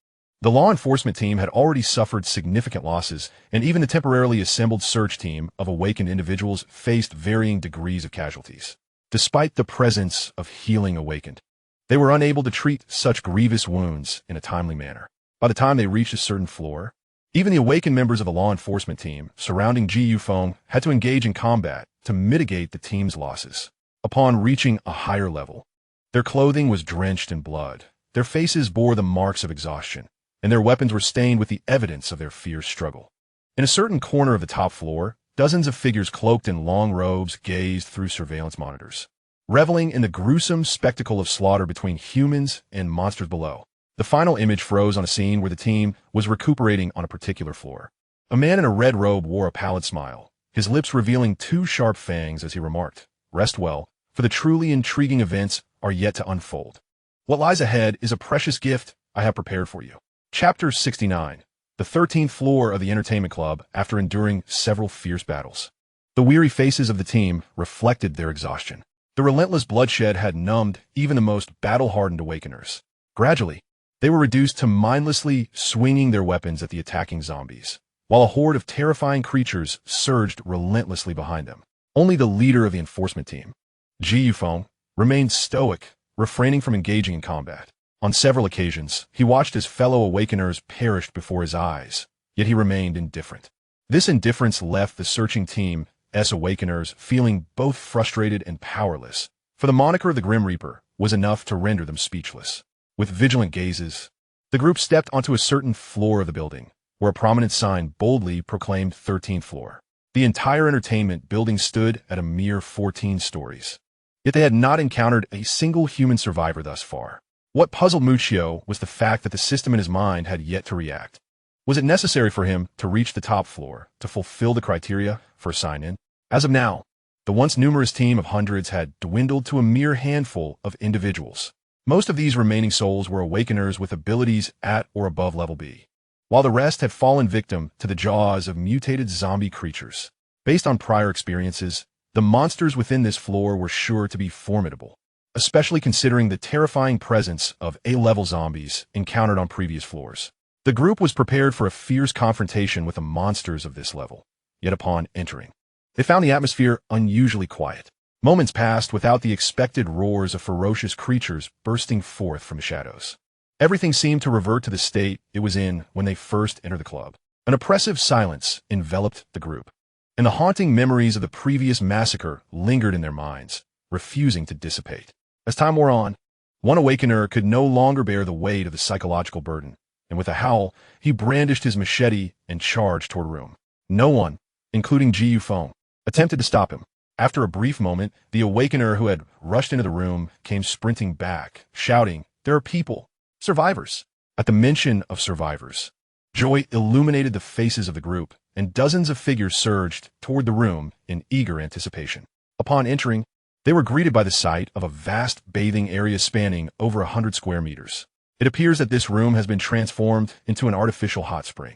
The law enforcement team had already suffered significant losses, and even the temporarily assembled search team of awakened individuals faced varying degrees of casualties. Despite the presence of healing awakened, they were unable to treat such grievous wounds in a timely manner. By the time they reached a certain floor, even the awakened members of the law enforcement team surrounding Ji Yufeng had to engage in combat to mitigate the team's losses. Upon reaching a higher level, their clothing was drenched in blood, their faces bore the marks of exhaustion, and their weapons were stained with the evidence of their fierce struggle. In a certain corner of the top floor, dozens of figures cloaked in long robes gazed through surveillance monitors, reveling in the gruesome spectacle of slaughter between humans and monsters below. The final image froze on a scene where the team was recuperating on a particular floor. A man in a red robe wore a pallid smile, his lips revealing two sharp fangs as he remarked, "Rest well, for the truly intriguing events are yet to unfold. What lies ahead is a precious gift I have prepared for you." Chapter 69. The 13th floor of the entertainment club after enduring several fierce battles. The weary faces of the team reflected their exhaustion. The relentless bloodshed had numbed even the most battle-hardened awakeners. Gradually, they were reduced to mindlessly swinging their weapons at the attacking zombies, while a horde of terrifying creatures surged relentlessly behind them. Only the leader of the enforcement team, Ji Yufeng, remained stoic, refraining from engaging in combat. On several occasions, he watched as fellow awakeners perished before his eyes, yet he remained indifferent. This indifference left the searching team's awakeners feeling both frustrated and powerless, for the moniker of the Grim Reaper was enough to render them speechless. With vigilant gazes, the group stepped onto a certain floor of the building, where a prominent sign boldly proclaimed 13th floor. The entire entertainment building stood at a mere 14 stories. Yet they had not encountered a single human survivor thus far. What puzzled Muccio was the fact that the system in his mind had yet to react. Was it necessary for him to reach the top floor to fulfill the criteria for a sign-in? As of now, the once numerous team of hundreds had dwindled to a mere handful of individuals. Most of these remaining souls were awakeners with abilities at or above level B, while the rest had fallen victim to the jaws of mutated zombie creatures. Based on prior experiences, the monsters within this floor were sure to be formidable, especially considering the terrifying presence of A-level zombies encountered on previous floors. The group was prepared for a fierce confrontation with the monsters of this level, yet upon entering, they found the atmosphere unusually quiet. Moments passed without the expected roars of ferocious creatures bursting forth from the shadows. Everything seemed to revert to the state it was in when they first entered the club. An oppressive silence enveloped the group, and the haunting memories of the previous massacre lingered in their minds, refusing to dissipate. As time wore on, one awakener could no longer bear the weight of the psychological burden, and with a howl, he brandished his machete and charged toward a room. No one, including Ji Yufeng, attempted to stop him. After a brief moment, the awakener who had rushed into the room came sprinting back, shouting, "There are people! Survivors!" At the mention of survivors, joy illuminated the faces of the group, and dozens of figures surged toward the room in eager anticipation. Upon entering, they were greeted by the sight of a vast bathing area spanning over 100 square meters. It appears that this room has been transformed into an artificial hot spring.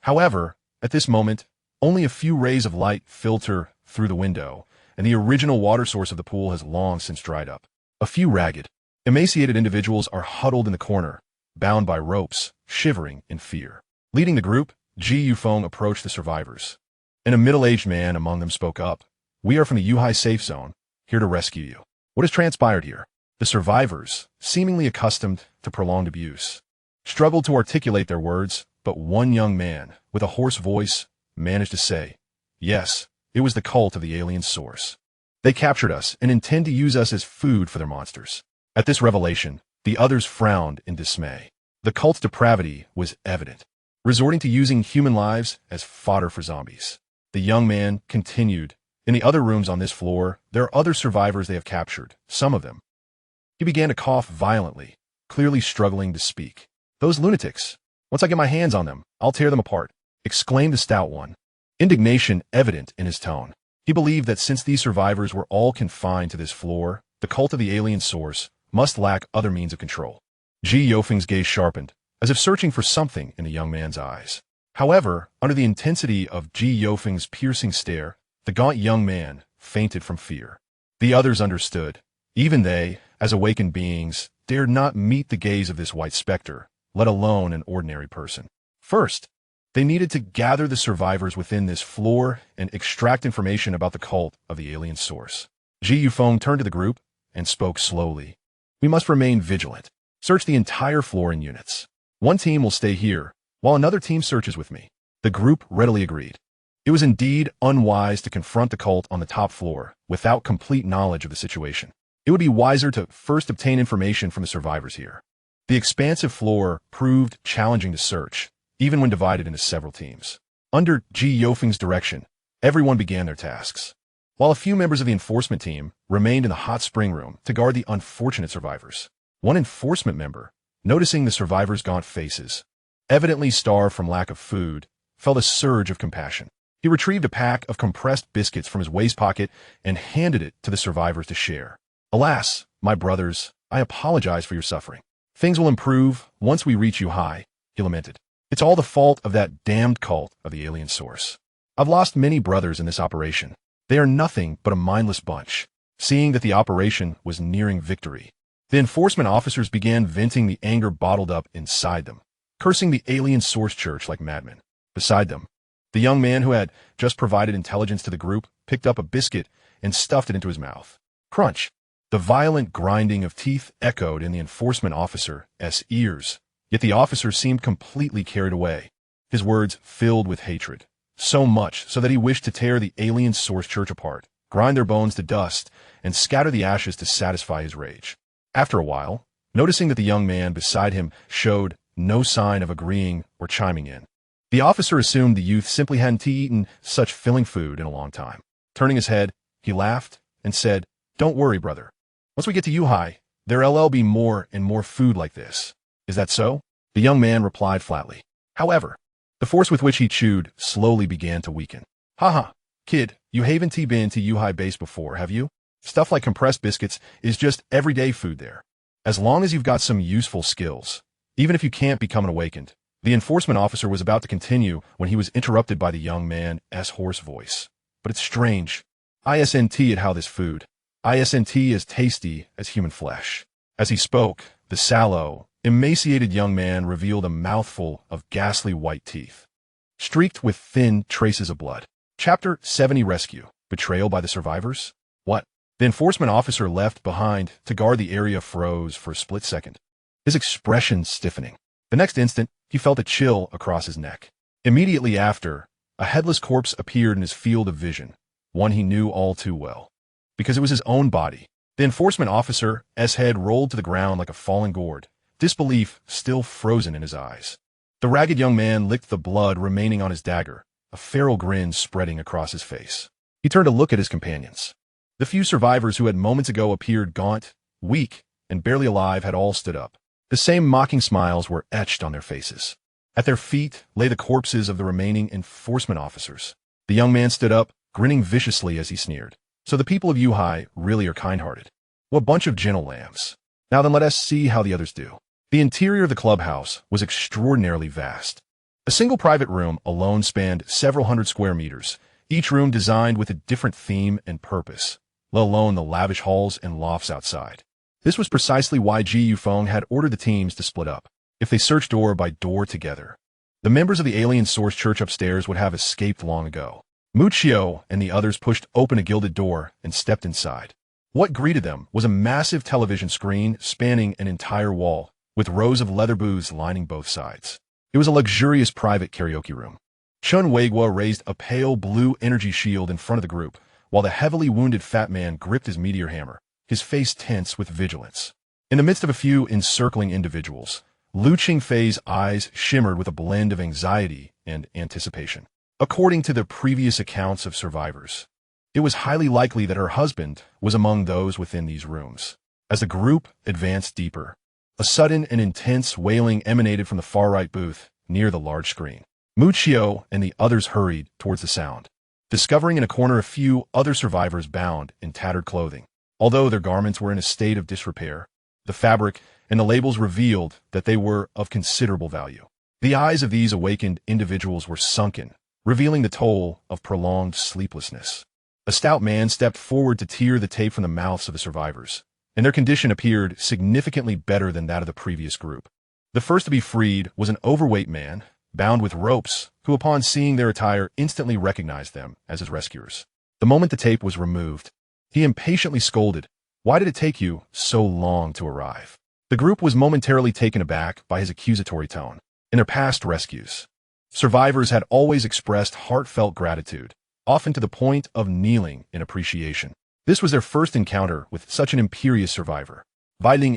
However, at this moment, only a few rays of light filter through the window, and the original water source of the pool has long since dried up. A few ragged, emaciated individuals are huddled in the corner, bound by ropes, shivering in fear. Leading the group Ji Yufeng approached the survivors, and a middle-aged man among them spoke up. "We are from the Yuhai safe zone, here to rescue you. What has transpired here?" The survivors, seemingly accustomed to prolonged abuse, struggled to articulate their words, but one young man, with a hoarse voice, managed to say, "Yes, it was the cult of the alien source. They captured us and intend to use us as food for their monsters." At this revelation, the others frowned in dismay. The cult's depravity was evident, resorting to using human lives as fodder for zombies. The young man continued, "In the other rooms on this floor, there are other survivors they have captured, some of them." He began to cough violently, clearly struggling to speak. "Those lunatics! Once I get my hands on them, I'll tear them apart," exclaimed the stout one, indignation evident in his tone. He believed that since these survivors were all confined to this floor, the cult of the alien source must lack other means of control. Ji Yofeng's gaze sharpened, as if searching for something in the young man's eyes. However, under the intensity of Ji Yofeng's piercing stare, the gaunt young man fainted from fear. The others understood. Even they, as awakened beings, dared not meet the gaze of this white specter, let alone an ordinary person. First, they needed to gather the survivors within this floor and extract information about the cult of the alien source. Ji Yufeng turned to the group and spoke slowly. "We must remain vigilant. Search the entire floor in units. One team will stay here, while another team searches with me." The group readily agreed. It was indeed unwise to confront the cult on the top floor without complete knowledge of the situation. It would be wiser to first obtain information from the survivors here. The expansive floor proved challenging to search, even when divided into several teams. Under Ji Yofeng's direction, everyone began their tasks, while a few members of the enforcement team remained in the hot spring room to guard the unfortunate survivors. One enforcement member, noticing the survivors' gaunt faces, evidently starved from lack of food, felt a surge of compassion. He retrieved a pack of compressed biscuits from his waist pocket and handed it to the survivors to share. "Alas, my brothers, I apologize for your suffering. Things will improve once we reach Yuhai," he lamented. "It's all the fault of that damned cult of the alien source. I've lost many brothers in this operation. They are nothing but a mindless bunch." Seeing that the operation was nearing victory, the enforcement officers began venting the anger bottled up inside them, cursing the alien source church like madmen. Beside them, the young man who had just provided intelligence to the group picked up a biscuit and stuffed it into his mouth. Crunch! The violent grinding of teeth echoed in the enforcement officer's ears, yet the officer seemed completely carried away, his words filled with hatred, so much so that he wished to tear the alien source church apart, grind their bones to dust, and scatter the ashes to satisfy his rage. After a while, noticing that the young man beside him showed no sign of agreeing or chiming in, the officer assumed the youth simply hadn't eaten such filling food in a long time. Turning his head, he laughed and said, "Don't worry, brother. Once we get to Yuhai, there'll be more and more food like this." "Is that so?" The young man replied flatly. However, the force with which he chewed slowly began to weaken. "Haha, kid, you haven't been to Yuhai base before, have you? Stuff like compressed biscuits is just everyday food there. As long as you've got some useful skills, even if you can't become an awakened." The enforcement officer was about to continue when he was interrupted by the young man's hoarse voice. "But it's strange. Isn't at how this food isn't as tasty as human flesh." As he spoke, the sallow, emaciated young man revealed a mouthful of ghastly white teeth, streaked with thin traces of blood. Chapter 70 Rescue. Betrayal by the survivors? What? The enforcement officer left behind to guard the area froze for a split second, his expression stiffening. The next instant, he felt a chill across his neck. Immediately after, a headless corpse appeared in his field of vision, one he knew all too well, because it was his own body. The enforcement officer's head rolled to the ground like a fallen gourd, disbelief still frozen in his eyes. The ragged young man licked the blood remaining on his dagger, a feral grin spreading across his face. He turned to look at his companions. The few survivors who had moments ago appeared gaunt, weak, and barely alive had all stood up. The same mocking smiles were etched on their faces. At their feet lay the corpses of the remaining enforcement officers. The young man stood up, grinning viciously as he sneered. "So the people of Yuhai really are kind-hearted. What bunch of gentle lambs. Now then let us see how the others do." The interior of the clubhouse was extraordinarily vast. A single private room alone spanned several hundred square meters, each room designed with a different theme and purpose, let alone the lavish halls and lofts outside. This was precisely why Ji Yufeng had ordered the teams to split up. If they searched door by door together, The members of the alien source church upstairs would have escaped long ago. Muccio and the others pushed open a gilded door and stepped inside. What greeted them was a massive television screen spanning an entire wall, with rows of leather booths lining both sides. It was a luxurious private karaoke room. Chun Weigua raised a pale blue energy shield in front of the group, while the heavily wounded fat man gripped his meteor hammer, his face tense with vigilance. In the midst of a few encircling individuals, Lu Qingfei's eyes shimmered with a blend of anxiety and anticipation. According to the previous accounts of survivors, it was highly likely that her husband was among those within these rooms. As the group advanced deeper, a sudden and intense wailing emanated from the far-right booth near the large screen. Muccio and the others hurried towards the sound, discovering in a corner a few other survivors bound in tattered clothing. Although their garments were in a state of disrepair, the fabric and the labels revealed that they were of considerable value. The eyes of these awakened individuals were sunken, revealing the toll of prolonged sleeplessness. A stout man stepped forward to tear the tape from the mouths of the survivors, and their condition appeared significantly better than that of the previous group. The first to be freed was an overweight man, bound with ropes, who upon seeing their attire instantly recognized them as his rescuers. The moment the tape was removed, he impatiently scolded, "Why did it take you so long to arrive?" The group was momentarily taken aback by his accusatory tone. In their past rescues, survivors had always expressed heartfelt gratitude, often to the point of kneeling in appreciation. This was their first encounter with such an imperious survivor. Weiling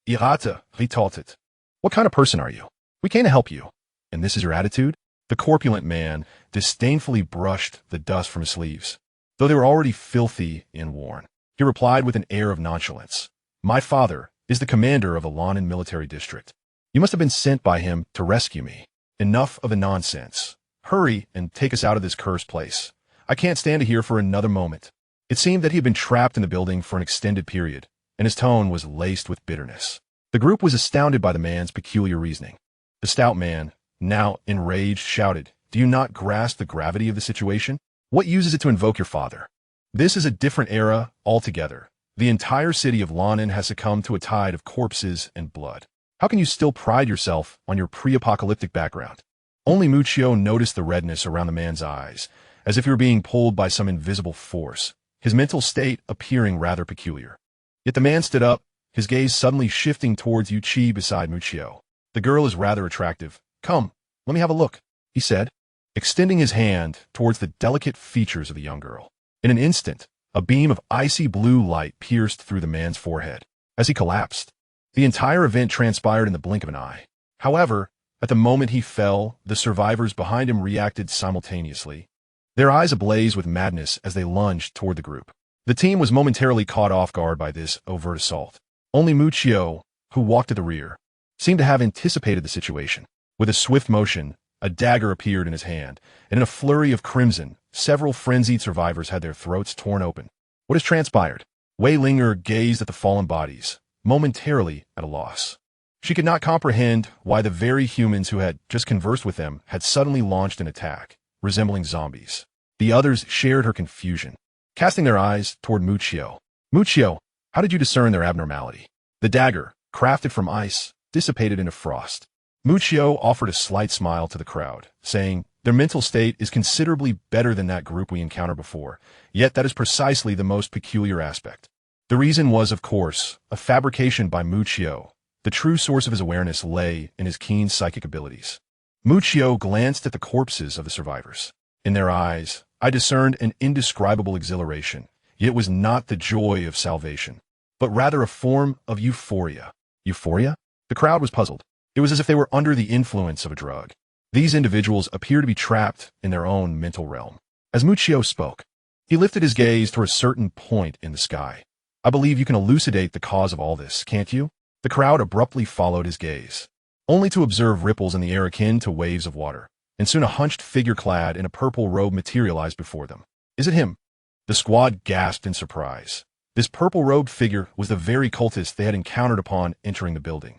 irate, retorted. "What kind of person are you? We came to help you. And this is your attitude?" The corpulent man disdainfully brushed the dust from his sleeves, though they were already filthy and worn. He replied with an air of nonchalance, "My father is the commander of the Lannan military district. You must have been sent by him to rescue me. Enough of the nonsense. Hurry and take us out of this cursed place. I can't stand here for another moment." It seemed that he had been trapped in the building for an extended period, and his tone was laced with bitterness. The group was astounded by the man's peculiar reasoning. The stout man, now enraged, shouted, "Do you not grasp the gravity of the situation? What use is it to invoke your father? This is a different era altogether. The entire city of Lannan has succumbed to a tide of corpses and blood. How can you still pride yourself on your pre-apocalyptic background?" Only Muccio noticed the redness around the man's eyes, as if he were being pulled by some invisible force, his mental state appearing rather peculiar. Yet the man stood up, his gaze suddenly shifting towards Yuchi beside Muccio. "The girl is rather attractive. Come, let me have a look," he said, extending his hand towards the delicate features of the young girl. In an instant, a beam of icy blue light pierced through the man's forehead as he collapsed. The entire event transpired in the blink of an eye. However, at the moment he fell, the survivors behind him reacted simultaneously, their eyes ablaze with madness as they lunged toward the group. The team was momentarily caught off guard by this overt assault. Only Muccio, who walked at the rear, seemed to have anticipated the situation. With a swift motion, a dagger appeared in his hand, and in a flurry of crimson, several frenzied survivors had their throats torn open. What has transpired? Wei Linger gazed at the fallen bodies, momentarily at a loss. She could not comprehend why the very humans who had just conversed with them had suddenly launched an attack, resembling zombies. The others shared her confusion, casting their eyes toward Muccio. "Muccio, how did you discern their abnormality?" The dagger, crafted from ice, dissipated into frost. Muccio offered a slight smile to the crowd, saying, "Their mental state is considerably better than that group we encountered before, yet that is precisely the most peculiar aspect." The reason was, of course, a fabrication by Muccio. The true source of his awareness lay in his keen psychic abilities. Muccio glanced at the corpses of the survivors. In their eyes, I discerned an indescribable exhilaration, yet it was not the joy of salvation, but rather a form of euphoria. Euphoria? The crowd was puzzled. It was as if they were under the influence of a drug. These individuals appeared to be trapped in their own mental realm. As Muccio spoke, he lifted his gaze toward a certain point in the sky. "I believe you can elucidate the cause of all this, can't you?" The crowd abruptly followed his gaze, only to observe ripples in the air akin to waves of water, and soon a hunched figure clad in a purple robe materialized before them. "Is it him?" The squad gasped in surprise. This purple-robed figure was the very cultist they had encountered upon entering the building.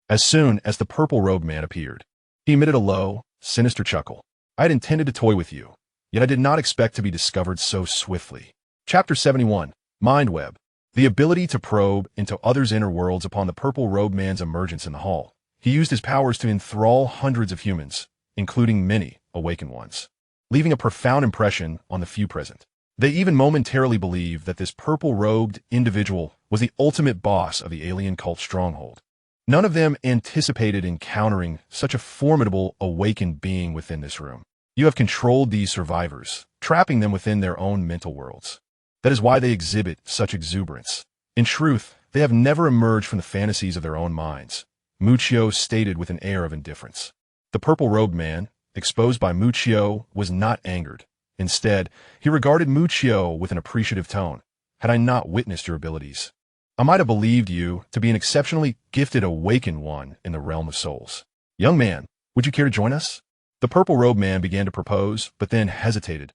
As soon as the purple-robed man appeared, he emitted a low, sinister chuckle. "I had intended to toy with you, yet I did not expect to be discovered so swiftly." Chapter 71, Mindweb. The ability to probe into others' inner worlds upon the purple-robed man's emergence in the hall. He used his powers to enthrall hundreds of humans, including many awakened ones, leaving a profound impression on the few present. They even momentarily believed that this purple-robed individual was the ultimate boss of the alien cult stronghold. None of them anticipated encountering such a formidable awakened being within this room. You have controlled these survivors, trapping them within their own mental worlds. That is why they exhibit such exuberance. In truth, they have never emerged from the fantasies of their own minds, Muccio stated with an air of indifference. The purple-robed man, exposed by Muccio, was not angered. Instead, he regarded Muccio with an appreciative tone. Had I not witnessed your abilities, I might have believed you to be an exceptionally gifted awakened one in the realm of souls. Young man, would you care to join us? The purple-robed man began to propose, but then hesitated.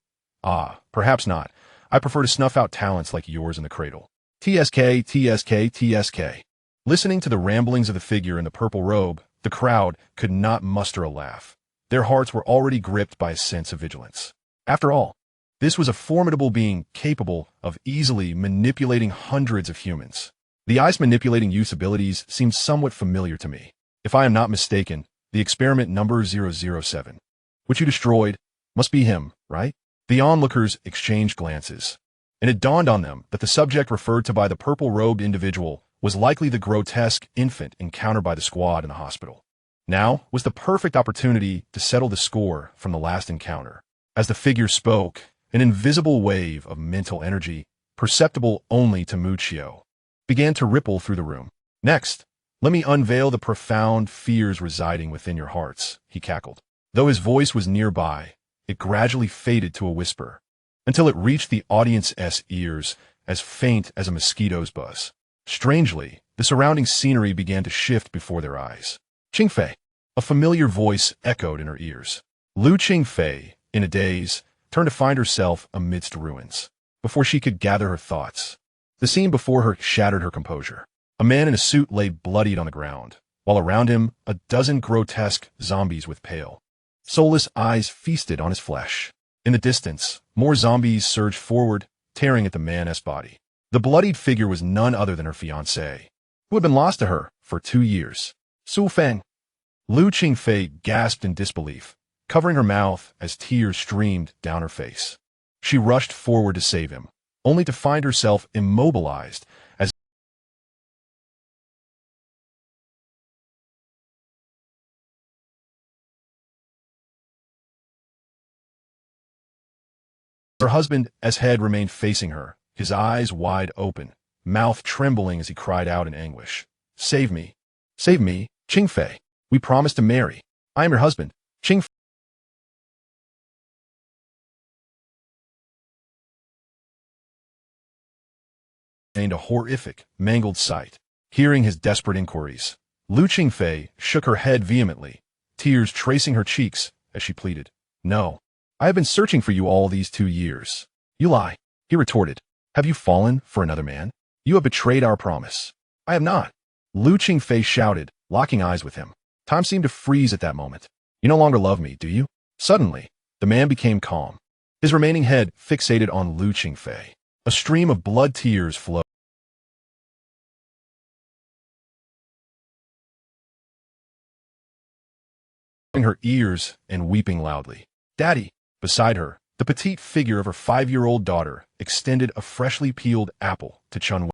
Perhaps not. I prefer to snuff out talents like yours in the cradle. TSK, TSK, TSK. Listening to the ramblings of the figure in the purple robe, the crowd could not muster a laugh. Their hearts were already gripped by a sense of vigilance. After all, this was a formidable being capable of easily manipulating hundreds of humans. The ice manipulating use abilities seemed somewhat familiar to me. If I am not mistaken, the experiment number 007, which you destroyed, must be him, right? The onlookers exchanged glances, and it dawned on them that the subject referred to by the purple-robed individual was likely the grotesque infant encountered by the squad in the hospital. Now was the perfect opportunity to settle the score from the last encounter. As the figure spoke, an invisible wave of mental energy, perceptible only to Muccio, began to ripple through the room. Next, let me unveil the profound fears residing within your hearts, he cackled. Though his voice was nearby, it gradually faded to a whisper, until it reached the audience's ears as faint as a mosquito's buzz. Strangely, the surrounding scenery began to shift before their eyes. Qingfei, a familiar voice echoed in her ears. Lu Qingfei, in a daze, turned to find herself amidst ruins. Before she could gather her thoughts, the scene before her shattered her composure. A man in a suit lay bloodied on the ground, while around him a dozen grotesque zombies with pale, soulless eyes feasted on his flesh. In the distance, more zombies surged forward, tearing at the man's body. The bloodied figure was none other than her fiancé, who had been lost to her for 2 years. Su Feng. Lu Qingfei gasped in disbelief, covering her mouth as tears streamed down her face. She rushed forward to save him, only to find herself immobilized as her husband's head remained facing her, his eyes wide open, mouth trembling as he cried out in anguish. Save me. Save me, Qingfei. We promised to marry. I am your husband, Qingfei. A horrific, mangled sight. Hearing his desperate inquiries, Lu Qingfei shook her head vehemently, tears tracing her cheeks as she pleaded. No, I have been searching for you all these 2 years. You lie, he retorted. Have you fallen for another man? You have betrayed our promise. I have not. Lu Qingfei shouted, locking eyes with him. Time seemed to freeze at that moment. You no longer love me, do you? Suddenly, the man became calm, his remaining head fixated on Lu Qingfei. A stream of blood tears flowed in her ears and weeping loudly. Daddy, beside her, the petite figure of her 5-year-old daughter extended a freshly peeled apple to Chun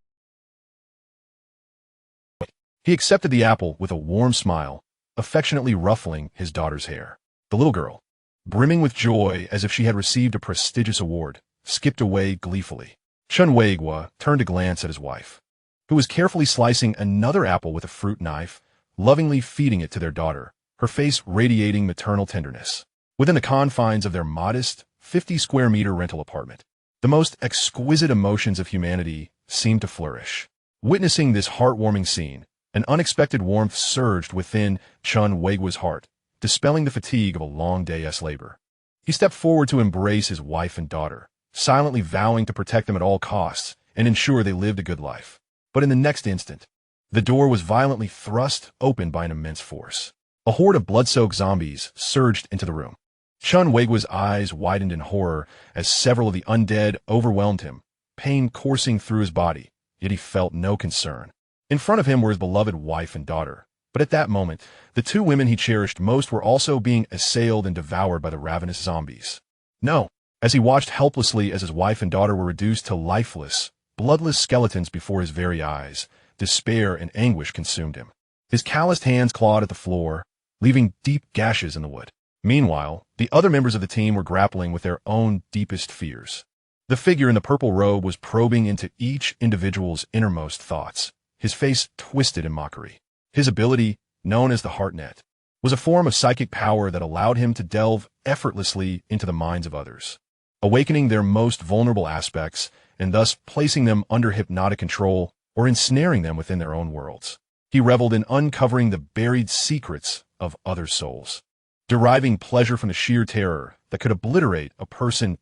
Wei. He accepted the apple with a warm smile, affectionately ruffling his daughter's hair. The little girl, brimming with joy as if she had received a prestigious award, skipped away gleefully. Chun Weigua turned to glance at his wife, who was carefully slicing another apple with a fruit knife, lovingly feeding it to their daughter, her face radiating maternal tenderness. Within the confines of their modest, 50-square-meter rental apartment, the most exquisite emotions of humanity seemed to flourish. Witnessing this heartwarming scene, an unexpected warmth surged within Chun Weigua's heart, dispelling the fatigue of a long day's labor. He stepped forward to embrace his wife and daughter, silently vowing to protect them at all costs and ensure they lived a good life. But in the next instant, the door was violently thrust open by an immense force. A horde of blood-soaked zombies surged into the room. Chun Weigua's eyes widened in horror as several of the undead overwhelmed him, pain coursing through his body, yet he felt no concern. In front of him were his beloved wife and daughter, But at that moment, the two women he cherished most were also being assailed and devoured by the ravenous zombies. No, as he watched helplessly as his wife and daughter were reduced to lifeless, bloodless skeletons before his very eyes, despair and anguish consumed him. His calloused hands clawed at the floor, leaving deep gashes in the wood. Meanwhile, the other members of the team were grappling with their own deepest fears. The figure in the purple robe was probing into each individual's innermost thoughts, his face twisted in mockery. His ability, known as the Heartnet, was a form of psychic power that allowed him to delve effortlessly into the minds of others, awakening their most vulnerable aspects and thus placing them under hypnotic control or ensnaring them within their own worlds. He reveled in uncovering the buried secrets of other souls, deriving pleasure from the sheer terror that could obliterate a person's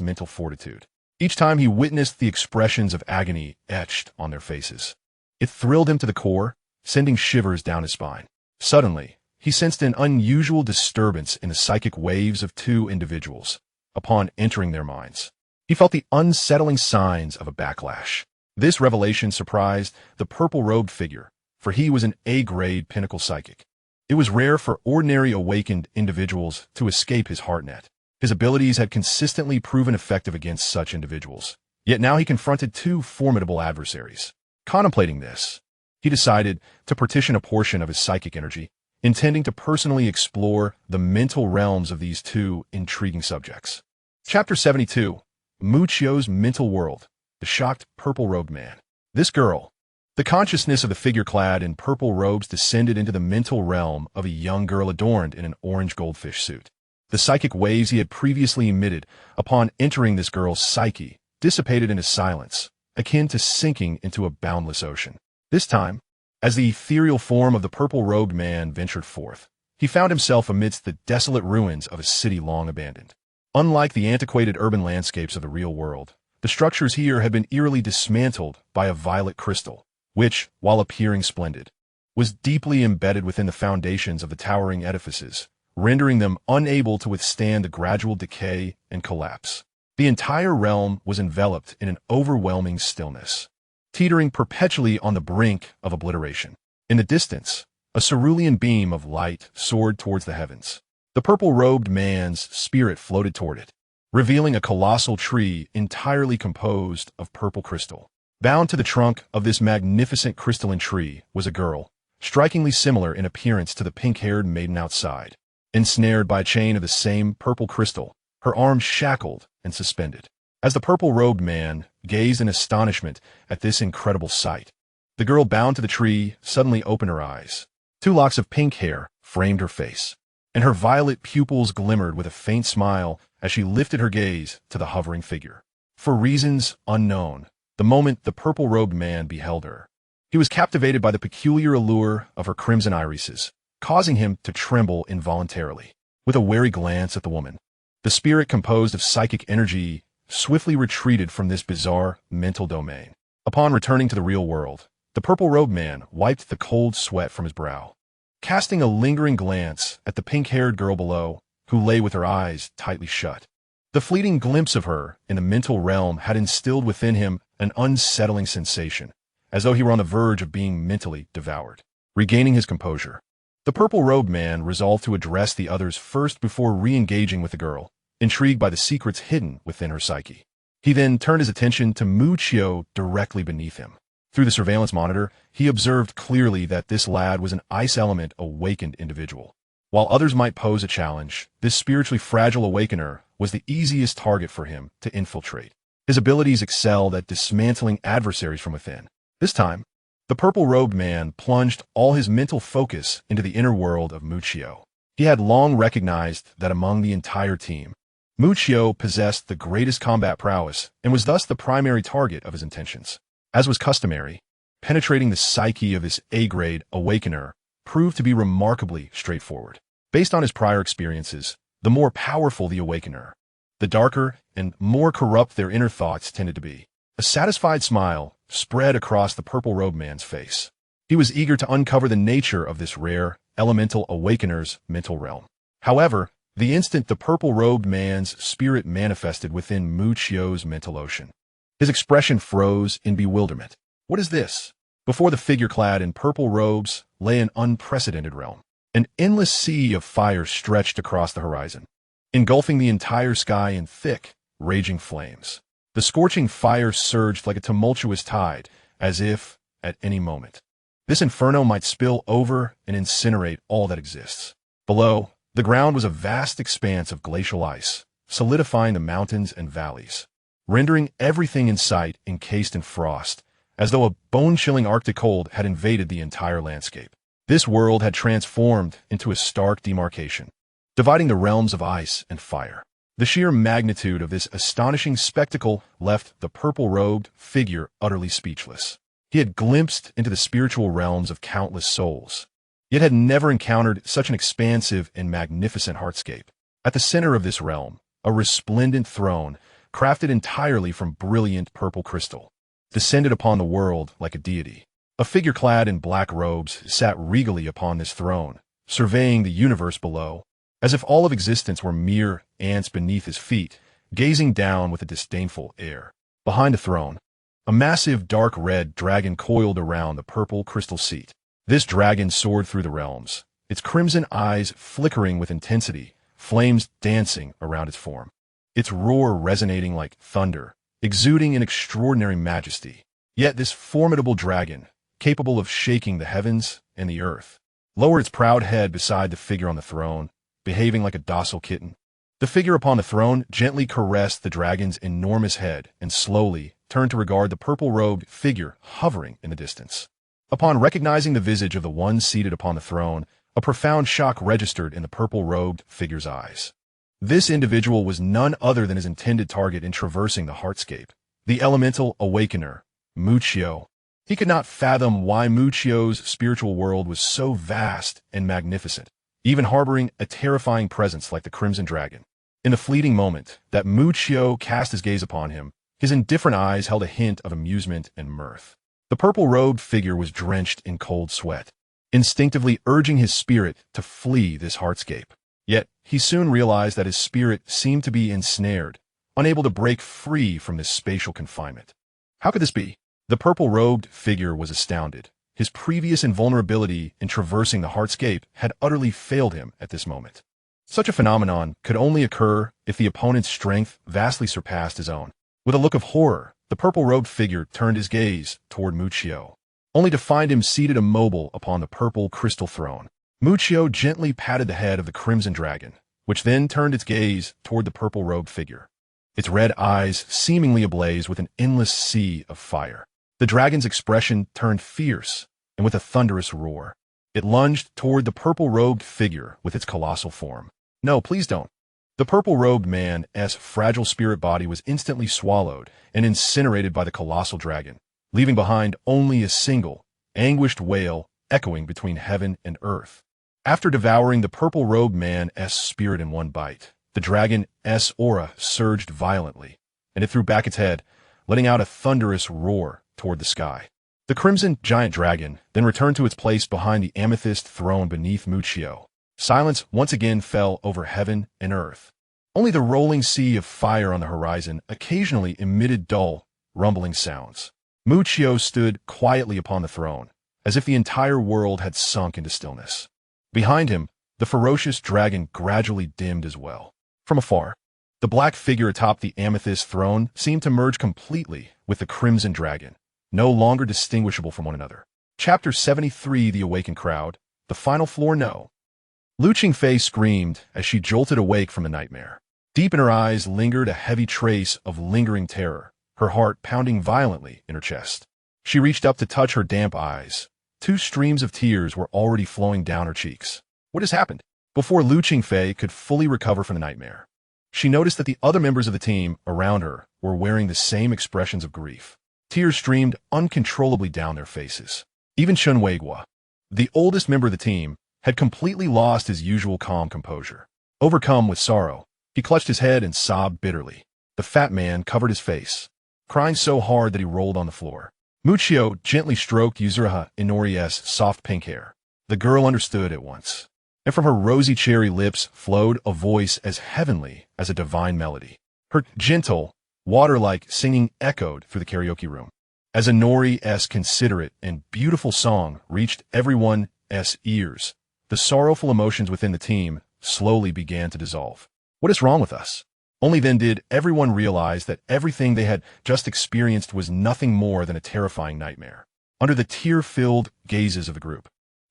mental fortitude. Each time he witnessed the expressions of agony etched on their faces, it thrilled him to the core, sending shivers down his spine. Suddenly, he sensed an unusual disturbance in the psychic waves of two individuals. Upon entering their minds, he felt the unsettling signs of a backlash. This revelation surprised the purple-robed figure, for he was an A-grade pinnacle psychic. It was rare for ordinary awakened individuals to escape his heartnet. His abilities had consistently proven effective against such individuals. Yet now he confronted two formidable adversaries. Contemplating this, he decided to partition a portion of his psychic energy, intending to personally explore the mental realms of these two intriguing subjects. Chapter 72. Muccio's Mental World. The Shocked Purple-Robed Man. This girl. The consciousness of the figure clad in purple robes descended into the mental realm of a young girl adorned in an orange goldfish suit. The psychic waves he had previously emitted upon entering this girl's psyche dissipated into silence, akin to sinking into a boundless ocean. This time, as the ethereal form of the purple-robed man ventured forth, he found himself amidst the desolate ruins of a city long abandoned. Unlike the antiquated urban landscapes of the real world, the structures here had been eerily dismantled by a violet crystal, which, while appearing splendid, was deeply embedded within the foundations of the towering edifices, rendering them unable to withstand the gradual decay and collapse. The entire realm was enveloped in an overwhelming stillness, teetering perpetually on the brink of obliteration. In the distance, a cerulean beam of light soared towards the heavens. The purple-robed man's spirit floated toward it, revealing a colossal tree entirely composed of purple crystal. Bound to the trunk of this magnificent crystalline tree was a girl, strikingly similar in appearance to the pink-haired maiden outside. Ensnared by a chain of the same purple crystal, her arms shackled and suspended. As the purple-robed man gazed in astonishment at this incredible sight, the girl bound to the tree suddenly opened her eyes. Two locks of pink hair framed her face, and her violet pupils glimmered with a faint smile as she lifted her gaze to the hovering figure. For reasons unknown, the moment the purple-robed man beheld her, he was captivated by the peculiar allure of her crimson irises, causing him to tremble involuntarily. With a wary glance at the woman, the spirit composed of psychic energy swiftly retreated from this bizarre mental domain. Upon returning to the real world, the purple-robed man wiped the cold sweat from his brow, casting a lingering glance at the pink-haired girl below, who lay with her eyes tightly shut. The fleeting glimpse of her in the mental realm had instilled within him an unsettling sensation, as though he were on the verge of being mentally devoured. Regaining his composure, the purple-robed man resolved to address the others first before re-engaging with the girl, intrigued by the secrets hidden within her psyche. He then turned his attention to Muccio directly beneath him. Through the surveillance monitor, he observed clearly that this lad was an ice element awakened individual. While others might pose a challenge, this spiritually fragile awakener was the easiest target for him to infiltrate. His abilities excelled at dismantling adversaries from within. This time, the purple-robed man plunged all his mental focus into the inner world of Muccio. He had long recognized that among the entire team, Muccio possessed the greatest combat prowess and was thus the primary target of his intentions. As was customary, penetrating the psyche of this A-grade awakener proved to be remarkably straightforward. Based on his prior experiences, the more powerful the awakener, the darker and more corrupt their inner thoughts tended to be. A satisfied smile spread across the purple-robed man's face. He was eager to uncover the nature of this rare, elemental awakener's mental realm. However, the instant the purple-robed man's spirit manifested within Muccio's mental ocean, his expression froze in bewilderment. What is this? Before the figure clad in purple robes lay an unprecedented realm. An endless sea of fire stretched across the horizon, engulfing the entire sky in thick, raging flames. The scorching fire surged like a tumultuous tide, as if, at any moment, this inferno might spill over and incinerate all that exists. Below, the ground was a vast expanse of glacial ice, solidifying the mountains and valleys, rendering everything in sight encased in frost, as though a bone-chilling Arctic cold had invaded the entire landscape. This world had transformed into a stark demarcation, dividing the realms of ice and fire. The sheer magnitude of this astonishing spectacle left the purple-robed figure utterly speechless. He had glimpsed into the spiritual realms of countless souls, yet had never encountered such an expansive and magnificent hardscape. At the center of this realm, a resplendent throne, crafted entirely from brilliant purple crystal, descended upon the world like a deity. A figure clad in black robes sat regally upon this throne, surveying the universe below, as if all of existence were mere ants beneath his feet, gazing down with a disdainful air. Behind the throne, a massive dark red dragon coiled around the purple crystal seat. This dragon soared through the realms, its crimson eyes flickering with intensity, flames dancing around its form, its roar resonating like thunder, exuding an extraordinary majesty. Yet this formidable dragon, capable of shaking the heavens and the earth, lowered its proud head beside the figure on the throne, behaving like a docile kitten. The figure upon the throne gently caressed the dragon's enormous head and slowly turned to regard the purple-robed figure hovering in the distance. Upon recognizing the visage of the one seated upon the throne, a profound shock registered in the purple-robed figure's eyes. This individual was none other than his intended target in traversing the hardscape, the elemental awakener, Muccio. He could not fathom why Muccio's spiritual world was so vast and magnificent, even harboring a terrifying presence like the Crimson Dragon. In the fleeting moment that Muccio cast his gaze upon him, his indifferent eyes held a hint of amusement and mirth. The purple-robed figure was drenched in cold sweat, instinctively urging his spirit to flee this hardscape. Yet, he soon realized that his spirit seemed to be ensnared, unable to break free from this spatial confinement. How could this be? The purple-robed figure was astounded. His previous invulnerability in traversing the hardscape had utterly failed him at this moment. Such a phenomenon could only occur if the opponent's strength vastly surpassed his own. With a look of horror, the purple-robed figure turned his gaze toward Muccio, only to find him seated immobile upon the purple crystal throne. Muccio gently patted the head of the Crimson Dragon, which then turned its gaze toward the purple-robed figure, its red eyes seemingly ablaze with an endless sea of fire. The dragon's expression turned fierce, and with a thunderous roar, it lunged toward the purple-robed figure with its colossal form. No, please don't. The purple-robed man's fragile spirit body was instantly swallowed and incinerated by the colossal dragon, leaving behind only a single, anguished wail echoing between heaven and earth. After devouring the purple-robed man's spirit in one bite, the dragon's aura surged violently, and it threw back its head, letting out a thunderous roar toward the sky. The crimson giant dragon then returned to its place behind the amethyst throne beneath Muccio. Silence once again fell over heaven and earth. Only the rolling sea of fire on the horizon occasionally emitted dull, rumbling sounds. Muccio stood quietly upon the throne, as if the entire world had sunk into stillness. Behind him, the ferocious dragon gradually dimmed as well. From afar, the black figure atop the amethyst throne seemed to merge completely with the crimson dragon, no longer distinguishable from one another. Chapter 73, The Awakened Crowd, The Final Floor. No. Lu Qingfei screamed as she jolted awake from the nightmare. Deep in her eyes lingered a heavy trace of lingering terror, her heart pounding violently in her chest. She reached up to touch her damp eyes. 2 streams of tears were already flowing down her cheeks. What has happened? Before Lu Qingfei could fully recover from the nightmare, she noticed that the other members of the team around her were wearing the same expressions of grief. Tears streamed uncontrollably down their faces. Even Chun Weiguo, the oldest member of the team, had completely lost his usual calm composure. Overcome with sorrow, he clutched his head and sobbed bitterly. The fat man covered his face, crying so hard that he rolled on the floor. Muccio gently stroked Yuzuriha Inori's soft pink hair. The girl understood at once, and from her rosy cherry lips flowed a voice as heavenly as a divine melody. Her gentle, water-like singing echoed through the karaoke room. As Inori's considerate and beautiful song reached everyone Muchio's ears, the sorrowful emotions within the team slowly began to dissolve. What is wrong with us? Only then did everyone realize that everything they had just experienced was nothing more than a terrifying nightmare. Under the tear-filled gazes of the group,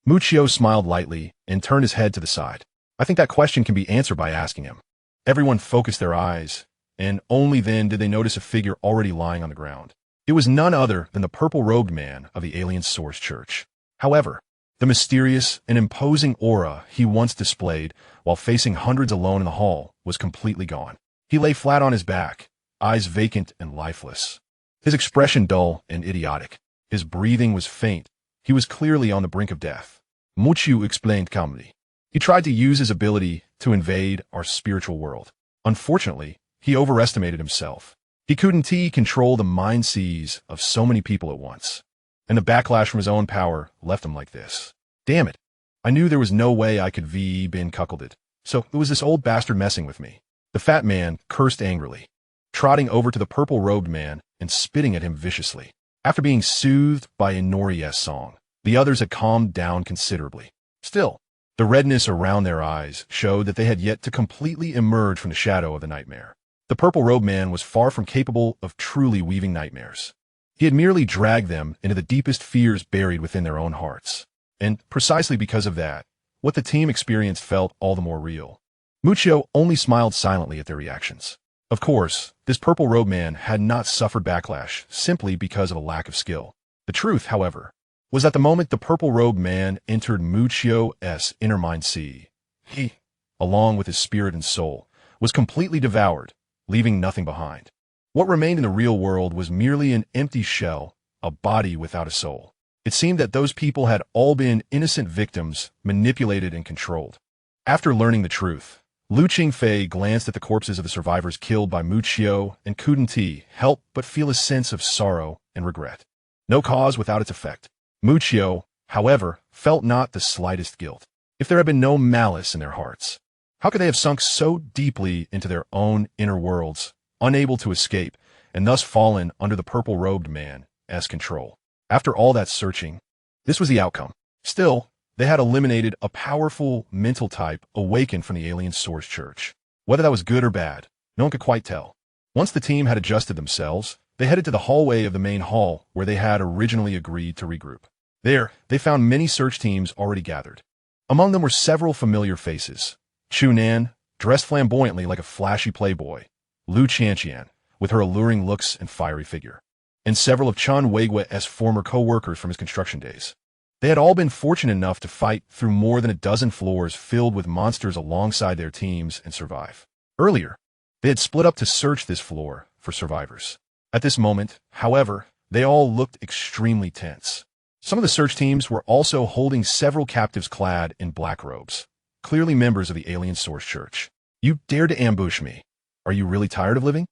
Muchio smiled lightly and turned his head to the side. I think that question can be answered by asking him. Everyone focused their eyes, and only then did they notice a figure already lying on the ground. It was none other than the purple-robed man of the alien source church. However, the mysterious and imposing aura he once displayed while facing hundreds alone in the hall was completely gone. He lay flat on his back, eyes vacant and lifeless. His expression dull and idiotic. His breathing was faint. He was clearly on the brink of death. Muchio explained calmly. He tried to use his ability to invade our spiritual world. Unfortunately, he overestimated himself. He couldn't control the mind seas of so many people at once. And the backlash from his own power left him like this. Damn it. I knew there was no way I could been cuckolded. So it was this old bastard messing with me. The fat man cursed angrily, trotting over to the purple-robed man and spitting at him viciously. After being soothed by Inori's song, the others had calmed down considerably. Still, the redness around their eyes showed that they had yet to completely emerge from the shadow of the nightmare. The purple-robed man was far from capable of truly weaving nightmares. He had merely dragged them into the deepest fears buried within their own hearts. And precisely because of that, what the team experienced felt all the more real. Muchio only smiled silently at their reactions. Of course, this purple-robed man had not suffered backlash simply because of a lack of skill. The truth, however, was that the moment the purple-robed man entered Muchio's inner mind sea, he, along with his spirit and soul, was completely devoured, leaving nothing behind. What remained in the real world was merely an empty shell, a body without a soul. It seemed that those people had all been innocent victims, manipulated and controlled. After learning the truth, Lu Qingfei glanced at the corpses of the survivors killed by Muchio and couldn't help but feel a sense of sorrow and regret. No cause without its effect. Muchio, however, felt not the slightest guilt. If there had been no malice in their hearts, how could they have sunk so deeply into their own inner worlds, unable to escape, and thus fallen under the purple-robed man's control? After all that searching, this was the outcome. Still, they had eliminated a powerful mental type awakened from the alien source church. Whether that was good or bad, no one could quite tell. Once the team had adjusted themselves, they headed to the hallway of the main hall where they had originally agreed to regroup. There, they found many search teams already gathered. Among them were several familiar faces. Chunan, dressed flamboyantly like a flashy playboy. Lu Qianqian, with her alluring looks and fiery figure. And several of Chan Weigue's former co-workers from his construction days. They had all been fortunate enough to fight through more than a dozen floors filled with monsters alongside their teams and survive. Earlier, they had split up to search this floor for survivors. At this moment, however, they all looked extremely tense. Some of the search teams were also holding several captives clad in black robes, clearly members of the alien source church. You dared to ambush me. Are you really tired of living?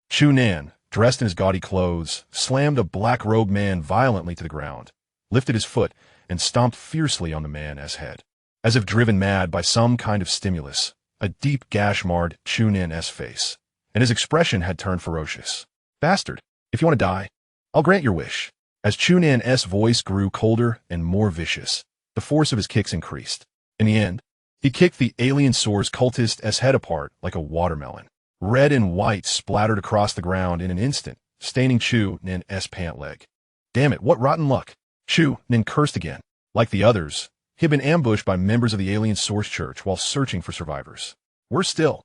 Chunan, dressed in his gaudy clothes, slammed a black-robed man violently to the ground, lifted his foot, and stomped fiercely on the man's head. As if driven mad by some kind of stimulus, a deep gash marred Chunan's face, and his expression had turned ferocious. Bastard, if you want to die, I'll grant your wish. As Chunan's voice grew colder and more vicious, the force of his kicks increased. In the end, he kicked the alien source cultist's head apart like a watermelon. Red and white splattered across the ground in an instant, staining Chunan's pant leg. Damn it, what rotten luck. Chunan cursed again. Like the others, he had been ambushed by members of the alien source church while searching for survivors. Worse still,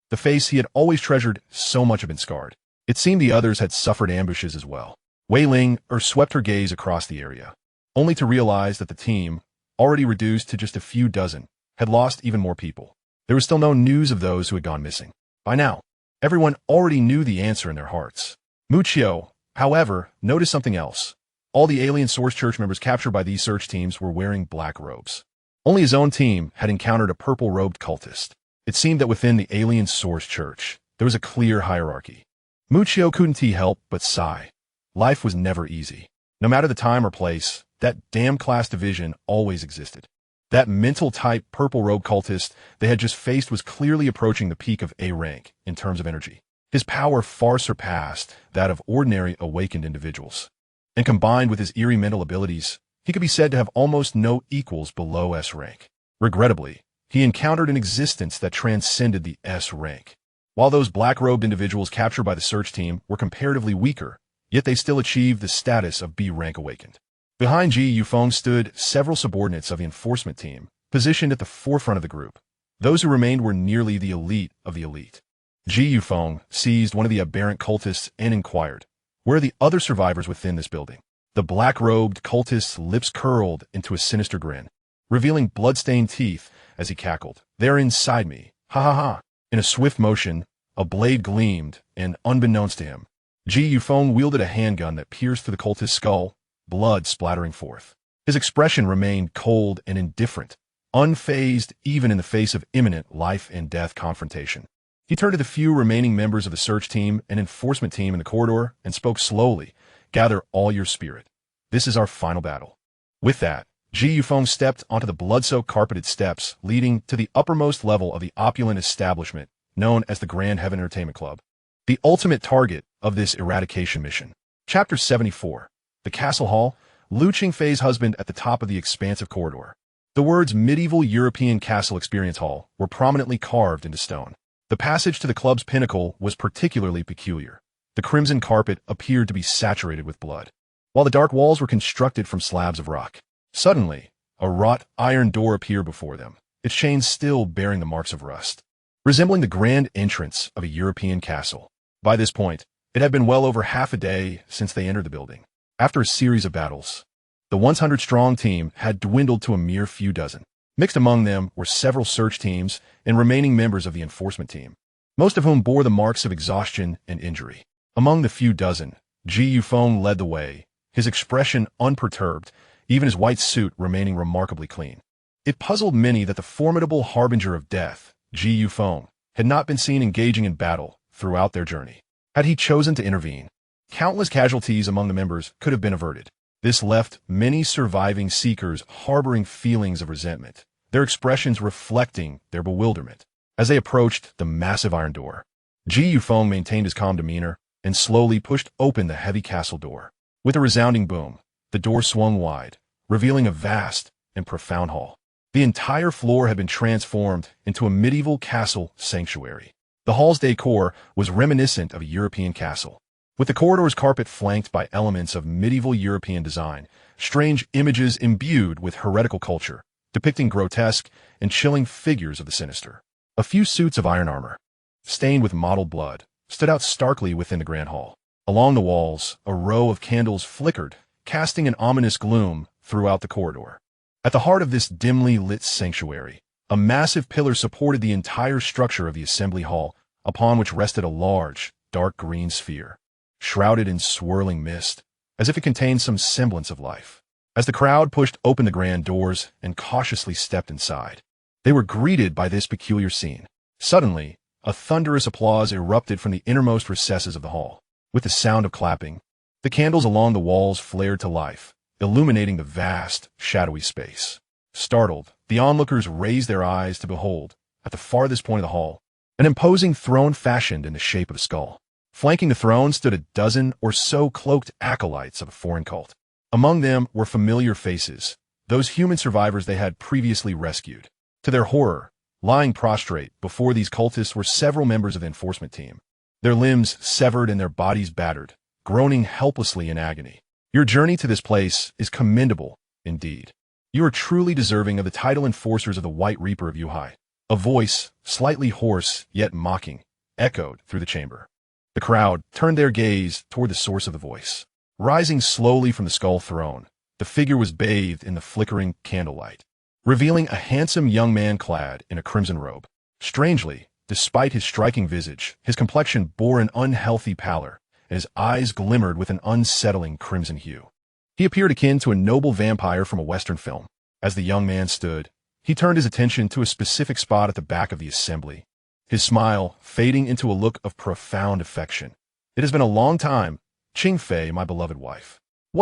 the face he had always treasured so much had been scarred. It seemed the others had suffered ambushes as well. Wei Ling swept her gaze across the area, only to realize that the team, already reduced to just a few dozen, had lost even more people. There was still no news of those who had gone missing. By now, everyone already knew the answer in their hearts. Muchio, however, noticed something else. All the alien source church members captured by these search teams were wearing black robes. Only his own team had encountered a purple-robed cultist. It seemed that within the alien source church, there was a clear hierarchy. Muchio couldn't help but sigh. Life was never easy. No matter the time or place, that damn class division always existed. That mental type purple-robed cultist they had just faced was clearly approaching the peak of A rank in terms of energy. His power far surpassed that of ordinary awakened individuals. And combined with his eerie mental abilities, He could be said to have almost no equals below S rank. Regrettably, he encountered an existence that transcended the S rank. While those black-robed individuals captured by the search team were comparatively weaker, yet they still achieved the status of B rank awakened. Behind Ji Yufeng stood several subordinates of the enforcement team, positioned at the forefront of the group. Those who remained were nearly the elite of the elite. Ji Yufeng seized one of the aberrant cultists and inquired, "Where are the other survivors within this building?" The black-robed cultist's lips curled into a sinister grin, revealing blood-stained teeth as he cackled. "They're inside me. Ha ha ha." In a swift motion, a blade gleamed, and unbeknownst to him, Ji Yufeng wielded a handgun that pierced through the cultist's skull, blood splattering forth. His expression remained cold and indifferent, unfazed even in the face of imminent life-and-death confrontation. He turned to the few remaining members of the search team and enforcement team in the corridor and spoke slowly, "Gather all your spirit. This is our final battle." With that, Ji Yufeng stepped onto the blood-soaked carpeted steps leading to the uppermost level of the opulent establishment known as the Grand Heaven Entertainment Club, the ultimate target of this eradication mission. Chapter 74. The Castle Hall, Lu Qingfei's husband at the top of the expansive corridor. The words Medieval European Castle Experience Hall were prominently carved into stone. The passage to the club's pinnacle was particularly peculiar. The crimson carpet appeared to be saturated with blood, while the dark walls were constructed from slabs of rock. Suddenly, a wrought iron door appeared before them, its chains still bearing the marks of rust, resembling the grand entrance of a European castle. By this point, it had been well over half a day since they entered the building. After a series of battles, the once 100-strong team had dwindled to a mere few dozen. Mixed among them were several search teams and remaining members of the enforcement team, most of whom bore the marks of exhaustion and injury. Among the few dozen, Ji Yufeng led the way, his expression unperturbed, even his white suit remaining remarkably clean. It puzzled many that the formidable harbinger of death, Ji Yufeng, had not been seen engaging in battle throughout their journey. Had he chosen to intervene, countless casualties among the members could have been averted. This left many surviving seekers harboring feelings of resentment, their expressions reflecting their bewilderment. As they approached the massive iron door, Ji Yufeng maintained his calm demeanor and slowly pushed open the heavy castle door. With a resounding boom, the door swung wide, revealing a vast and profound hall. The entire floor had been transformed into a medieval castle sanctuary. The hall's decor was reminiscent of a European castle, with the corridor's carpet flanked by elements of medieval European design, strange images imbued with heretical culture, depicting grotesque and chilling figures of the sinister. A few suits of iron armor, stained with mottled blood, stood out starkly within the grand hall. Along the walls, a row of candles flickered, casting an ominous gloom throughout the corridor. At the heart of this dimly lit sanctuary, a massive pillar supported the entire structure of the assembly hall, upon which rested a large, dark green sphere, shrouded in swirling mist, as if it contained some semblance of life. As the crowd pushed open the grand doors and cautiously stepped inside, they were greeted by this peculiar scene. Suddenly, a thunderous applause erupted from the innermost recesses of the hall. With the sound of clapping, the candles along the walls flared to life, illuminating the vast, shadowy space. Startled, the onlookers raised their eyes to behold, at the farthest point of the hall, an imposing throne fashioned in the shape of a skull. Flanking the throne stood a dozen or so cloaked acolytes of a foreign cult. Among them were familiar faces, those human survivors they had previously rescued. To their horror, lying prostrate before these cultists were several members of the enforcement team, their limbs severed and their bodies battered, groaning helplessly in agony. Your journey to this place is commendable, indeed. You are truly deserving of the title enforcers of the White Reaper of Yuhai. A voice, slightly hoarse yet mocking, echoed through the chamber. The crowd turned their gaze toward the source of the voice. Rising slowly from the skull throne, the figure was bathed in the flickering candlelight, revealing a handsome young man clad in a crimson robe. Strangely, despite his striking visage, his complexion bore an unhealthy pallor, and his eyes glimmered with an unsettling crimson hue. He appeared akin to a noble vampire from a Western film. As the young man stood, he turned his attention to a specific spot at the back of the assembly, his smile fading into a look of profound affection. "It has been a long time, Qingfei, my beloved wife.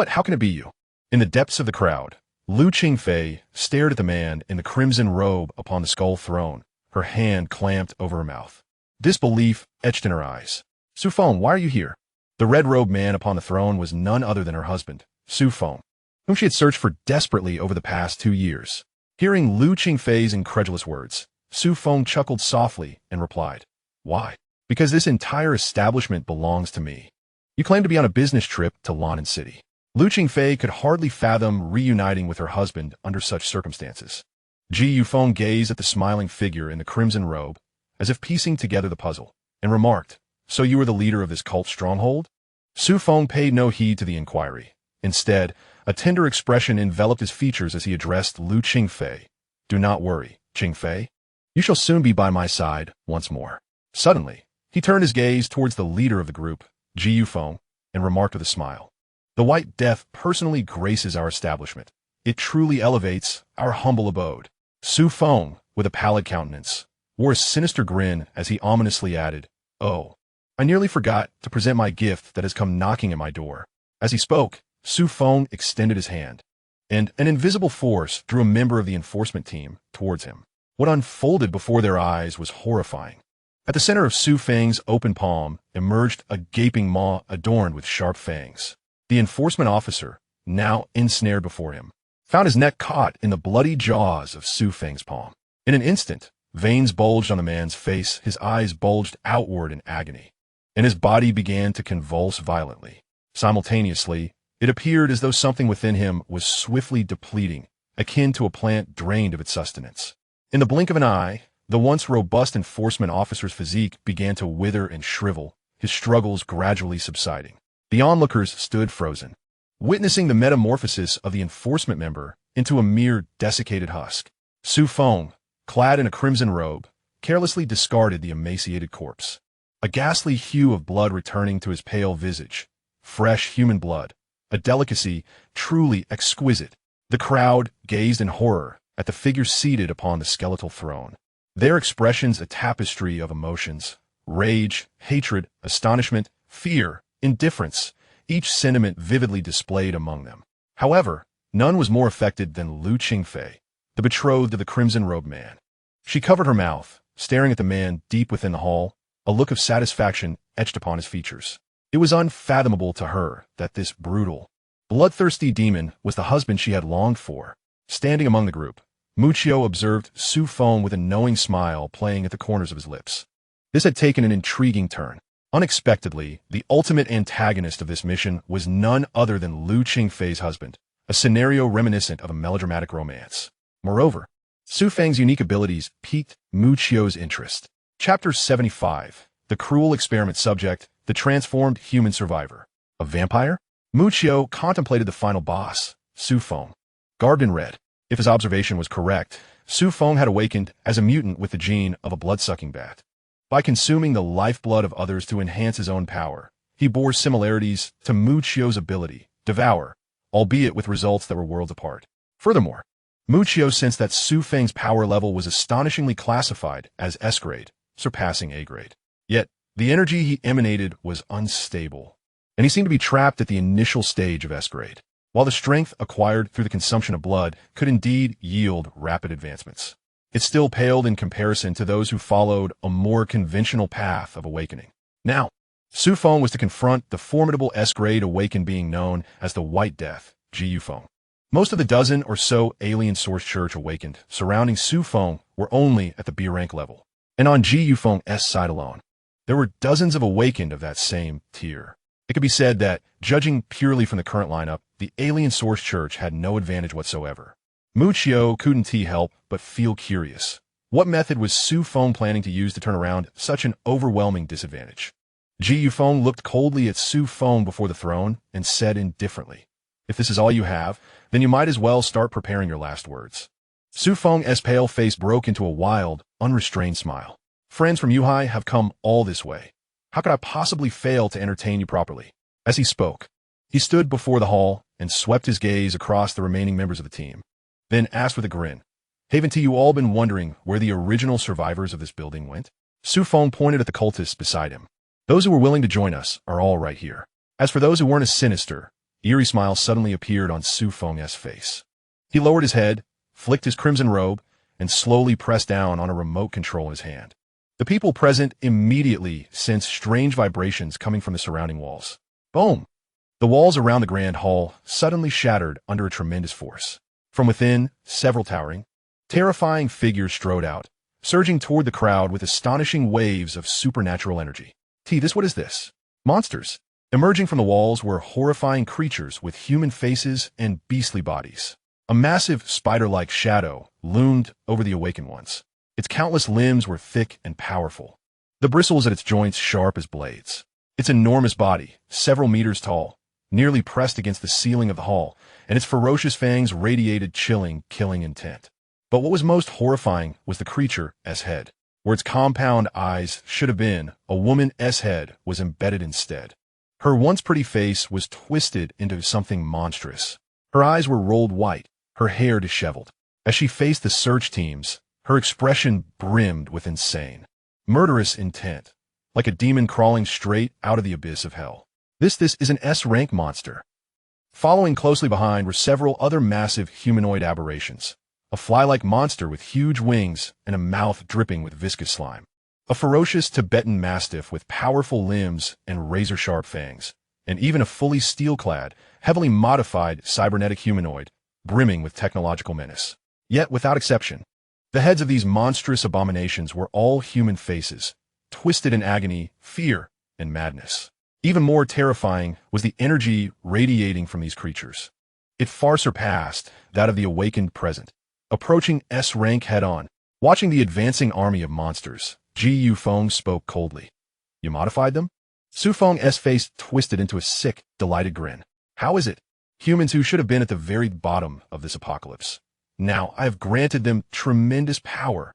How can it be you?" In the depths of the crowd, Lu Qingfei stared at the man in the crimson robe upon the skull throne, her hand clamped over her mouth. Disbelief etched in her eyes. "Su Feng, why are you here?" The red-robed man upon the throne was none other than her husband, Su Feng. whom she had searched for desperately over the past 2 years. Hearing Lu Qingfei's incredulous words, Su Feng chuckled softly and replied, "Why? Because this entire establishment belongs to me. You claim to be on a business trip to Lannan City." Lu Qingfei could hardly fathom reuniting with her husband under such circumstances. Ji Yufeng gazed at the smiling figure in the crimson robe, as if piecing together the puzzle, and remarked, "So you are the leader of this cult stronghold?" Su Feng paid no heed to the inquiry. Instead, a tender expression enveloped his features as he addressed Lu Qingfei. "Do not worry, Qingfei. You shall soon be by my side once more." Suddenly, he turned his gaze towards the leader of the group, Ji Yufeng, and remarked with a smile, "The White Death personally graces our establishment. It truly elevates our humble abode." Su Feng, with a pallid countenance, wore a sinister grin as he ominously added, "Oh, I nearly forgot to present my gift that has come knocking at my door." As he spoke, Su Feng extended his hand, and an invisible force drew a member of the enforcement team towards him. What unfolded before their eyes was horrifying. At the center of Su Feng's open palm emerged a gaping maw adorned with sharp fangs. The enforcement officer, now ensnared before him, found his neck caught in the bloody jaws of Su Feng's palm. In an instant, veins bulged on the man's face, his eyes bulged outward in agony, and his body began to convulse violently. Simultaneously, it appeared as though something within him was swiftly depleting, akin to a plant drained of its sustenance. In the blink of an eye, the once robust enforcement officer's physique began to wither and shrivel, his struggles gradually subsiding. The onlookers stood frozen, witnessing the metamorphosis of the enforcement member into a mere desiccated husk. Su Feng, clad in a crimson robe, carelessly discarded the emaciated corpse, a ghastly hue of blood returning to his pale visage. Fresh human blood, a delicacy truly exquisite. The crowd gazed in horror at the figure seated upon the skeletal throne, their expressions a tapestry of emotions: rage, hatred, astonishment, fear, indifference, each sentiment vividly displayed among them. However, none was more affected than Lu Qingfei, the betrothed of the crimson-robed man. She covered her mouth, staring at the man deep within the hall, a look of satisfaction etched upon his features. It was unfathomable to her that this brutal, bloodthirsty demon was the husband she had longed for. Standing among the group, Muccio observed Su Feng with a knowing smile playing at the corners of his lips. This had taken an intriguing turn. Unexpectedly, the ultimate antagonist of this mission was none other than Lu Qingfei's husband, a scenario reminiscent of a melodramatic romance. Moreover, Su Feng's unique abilities piqued Muccio's interest. Chapter 75, The Cruel Experiment Subject, the Transformed Human Survivor. A vampire? Muccio contemplated the final boss, Su Feng. Garbed in red. If his observation was correct, Su Feng had awakened as a mutant with the gene of a blood-sucking bat. By consuming the lifeblood of others to enhance his own power, he bore similarities to Muccio's ability, Devour, albeit with results that were worlds apart. Furthermore, Muccio sensed that Su Feng's power level was astonishingly classified as S-grade, surpassing A-grade. Yet, the energy he emanated was unstable, and he seemed to be trapped at the initial stage of S-grade. While the strength acquired through the consumption of blood could indeed yield rapid advancements, it still paled in comparison to those who followed a more conventional path of awakening. Now, Su Feng was to confront the formidable S-grade awaken being known as the White Death, Ji Yufeng. Most of the dozen or so alien source church awakened surrounding Su Feng were only at the B rank level, and on Ji Yufeng's side alone, there were dozens of awakened of that same tier. It could be said that, judging purely from the current lineup, the alien source church had no advantage whatsoever. Muccio couldn't help but feel curious. What method was Su Feng planning to use to turn around such an overwhelming disadvantage? Ji Yufeng looked coldly at Su Feng before the throne and said indifferently, "If this is all you have, then you might as well start preparing your last words." Su Feng's pale face broke into a wild, unrestrained smile. "Friends from Yuhai have come all this way. How could I possibly fail to entertain you properly?" As he spoke, he stood before the hall and swept his gaze across the remaining members of the team, then asked with a grin, "Haven't you all been wondering where the original survivors of this building went?" Su Feng pointed at the cultists beside him. "Those who were willing to join us are all right here. As for those who weren't as sinister," eerie smile suddenly appeared on Su Feng's face. He lowered his head, flicked his crimson robe, and slowly pressed down on a remote control in his hand. The people present immediately sensed strange vibrations coming from the surrounding walls. Boom! The walls around the grand hall suddenly shattered under a tremendous force. From within, several towering, terrifying figures strode out, surging toward the crowd with astonishing waves of supernatural energy. What is this? Monsters. Emerging from the walls were horrifying creatures with human faces and beastly bodies. A massive spider-like shadow loomed over the awakened ones. Its countless limbs were thick and powerful, the bristles at its joints sharp as blades. Its enormous body, several meters tall, nearly pressed against the ceiling of the hall, and its ferocious fangs radiated chilling, killing intent. But what was most horrifying was the creature's head. Where its compound eyes should have been, a woman's head was embedded instead. Her once pretty face was twisted into something monstrous. Her eyes were rolled white, her hair disheveled. As she faced the search teams, her expression brimmed with insane, murderous intent, like a demon crawling straight out of the abyss of hell. This is an S-rank monster. Following closely behind were several other massive humanoid aberrations. A fly-like monster with huge wings and a mouth dripping with viscous slime. A ferocious Tibetan mastiff with powerful limbs and razor-sharp fangs. And even a fully steel-clad, heavily modified cybernetic humanoid, brimming with technological menace. Yet, without exception, the heads of these monstrous abominations were all human faces, twisted in agony, fear, and madness. Even more terrifying was the energy radiating from these creatures. It far surpassed that of the awakened present. Approaching S-rank head-on, watching the advancing army of monsters, Ji Yufeng spoke coldly. You modified them? Su Feng's face twisted into a sick, delighted grin. How is it? Humans who should have been at the very bottom of this apocalypse. Now I have granted them tremendous power.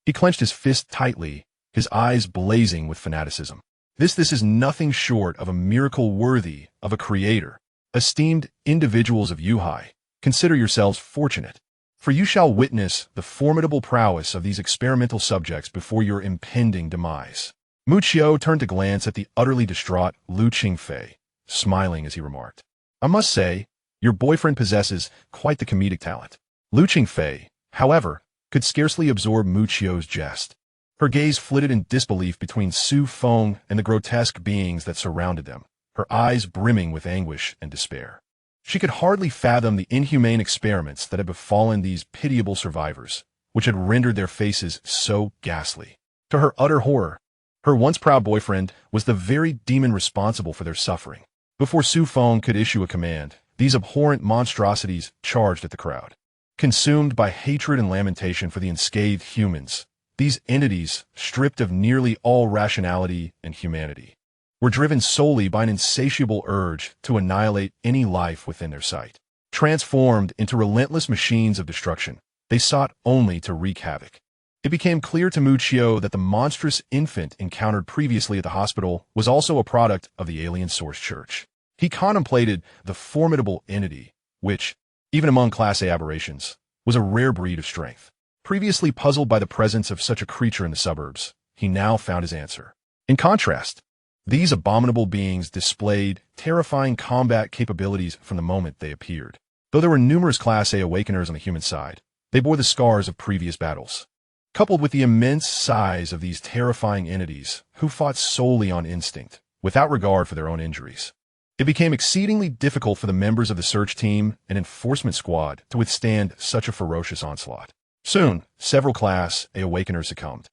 He clenched his fist tightly, his eyes blazing with fanaticism. This is nothing short of a miracle worthy of a creator. Esteemed individuals of Yuhai, consider yourselves fortunate, for you shall witness the formidable prowess of these experimental subjects before your impending demise. Mu Qiu turned to glance at the utterly distraught Lu Qingfei, smiling as he remarked, I must say, your boyfriend possesses quite the comedic talent. Lu Qingfei, however, could scarcely absorb Mu Qiu's jest. Her gaze flitted in disbelief between Su Feng and the grotesque beings that surrounded them, her eyes brimming with anguish and despair. She could hardly fathom the inhumane experiments that had befallen these pitiable survivors, which had rendered their faces so ghastly. To her utter horror, her once proud boyfriend was the very demon responsible for their suffering. Before Su Feng could issue a command, these abhorrent monstrosities charged at the crowd. Consumed by hatred and lamentation for the unscathed humans, these entities, stripped of nearly all rationality and humanity, were driven solely by an insatiable urge to annihilate any life within their sight. Transformed into relentless machines of destruction, they sought only to wreak havoc. It became clear to Mu Qiu that the monstrous infant encountered previously at the hospital was also a product of the alien source church. He contemplated the formidable entity, which, even among Class A aberrations, was a rare breed of strength. Previously puzzled by the presence of such a creature in the suburbs, he now found his answer. In contrast, these abominable beings displayed terrifying combat capabilities from the moment they appeared. Though there were numerous Class A awakeners on the human side, they bore the scars of previous battles. Coupled with the immense size of these terrifying entities, who fought solely on instinct, without regard for their own injuries, it became exceedingly difficult for the members of the search team and enforcement squad to withstand such a ferocious onslaught. Soon, several Class A awakeners succumbed,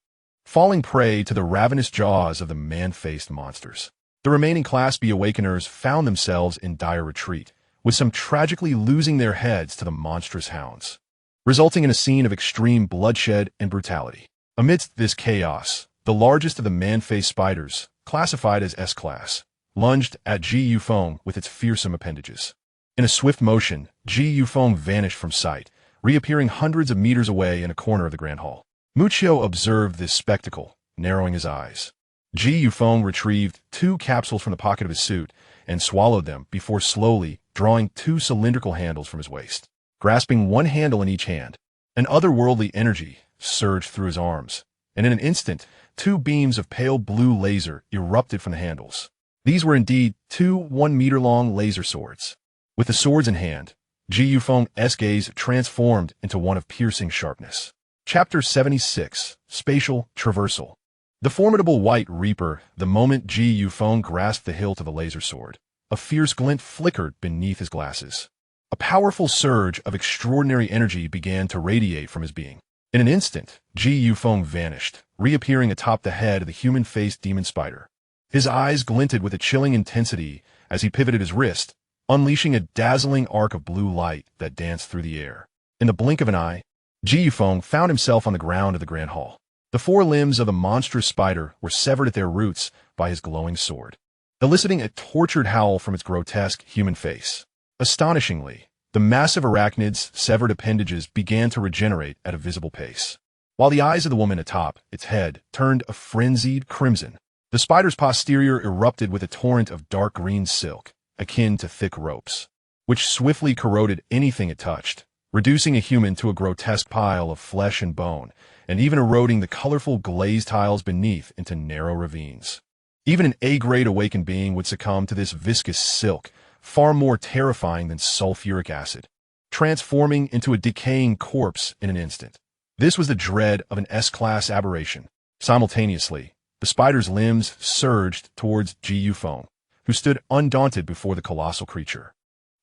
falling prey to the ravenous jaws of the man-faced monsters. The remaining Class B awakeners found themselves in dire retreat, with some tragically losing their heads to the monstrous hounds, resulting in a scene of extreme bloodshed and brutality. Amidst this chaos, the largest of the man-faced spiders, classified as S-Class, lunged at Ji Yufeng with its fearsome appendages. In a swift motion, Ji Yufeng vanished from sight, reappearing hundreds of meters away in a corner of the Grand Hall. Mu Qiu observed this spectacle, narrowing his eyes. Ji Yufeng retrieved 2 capsules from the pocket of his suit and swallowed them before slowly drawing 2 cylindrical handles from his waist. Grasping one handle in each hand, an otherworldly energy surged through his arms, and in an instant, 2 beams of pale blue laser erupted from the handles. These were indeed 2 1-meter-long laser swords. With the swords in hand, Ji Yufeng's gaze transformed into one of piercing sharpness. Chapter 76, Spatial Traversal. The formidable White Reaper, the moment Ji Yufeng grasped the hilt of the laser sword, A fierce glint flickered beneath his glasses. A powerful surge of extraordinary energy began to radiate from his being. In an instant, Ji Yufeng vanished, reappearing atop the head of the human-faced demon spider. His eyes glinted with a chilling intensity as he pivoted his wrist, unleashing a dazzling arc of blue light that danced through the air. In the blink of an eye, Ji Yufeng found himself on the ground of the Grand Hall. The four limbs of the monstrous spider were severed at their roots by his glowing sword, eliciting a tortured howl from its grotesque human face. Astonishingly, the massive arachnid's severed appendages began to regenerate at a visible pace, while the eyes of the woman atop its head turned a frenzied crimson. The spider's posterior erupted with a torrent of dark green silk, akin to thick ropes, which swiftly corroded anything it touched, reducing a human to a grotesque pile of flesh and bone, and even eroding the colorful glazed tiles beneath into narrow ravines. Even an A-grade awakened being would succumb to this viscous silk, far more terrifying than sulfuric acid, transforming into a decaying corpse in an instant. This was the dread of an S-class aberration. Simultaneously, the spider's limbs surged towards Ji Yufeng, who stood undaunted before the colossal creature.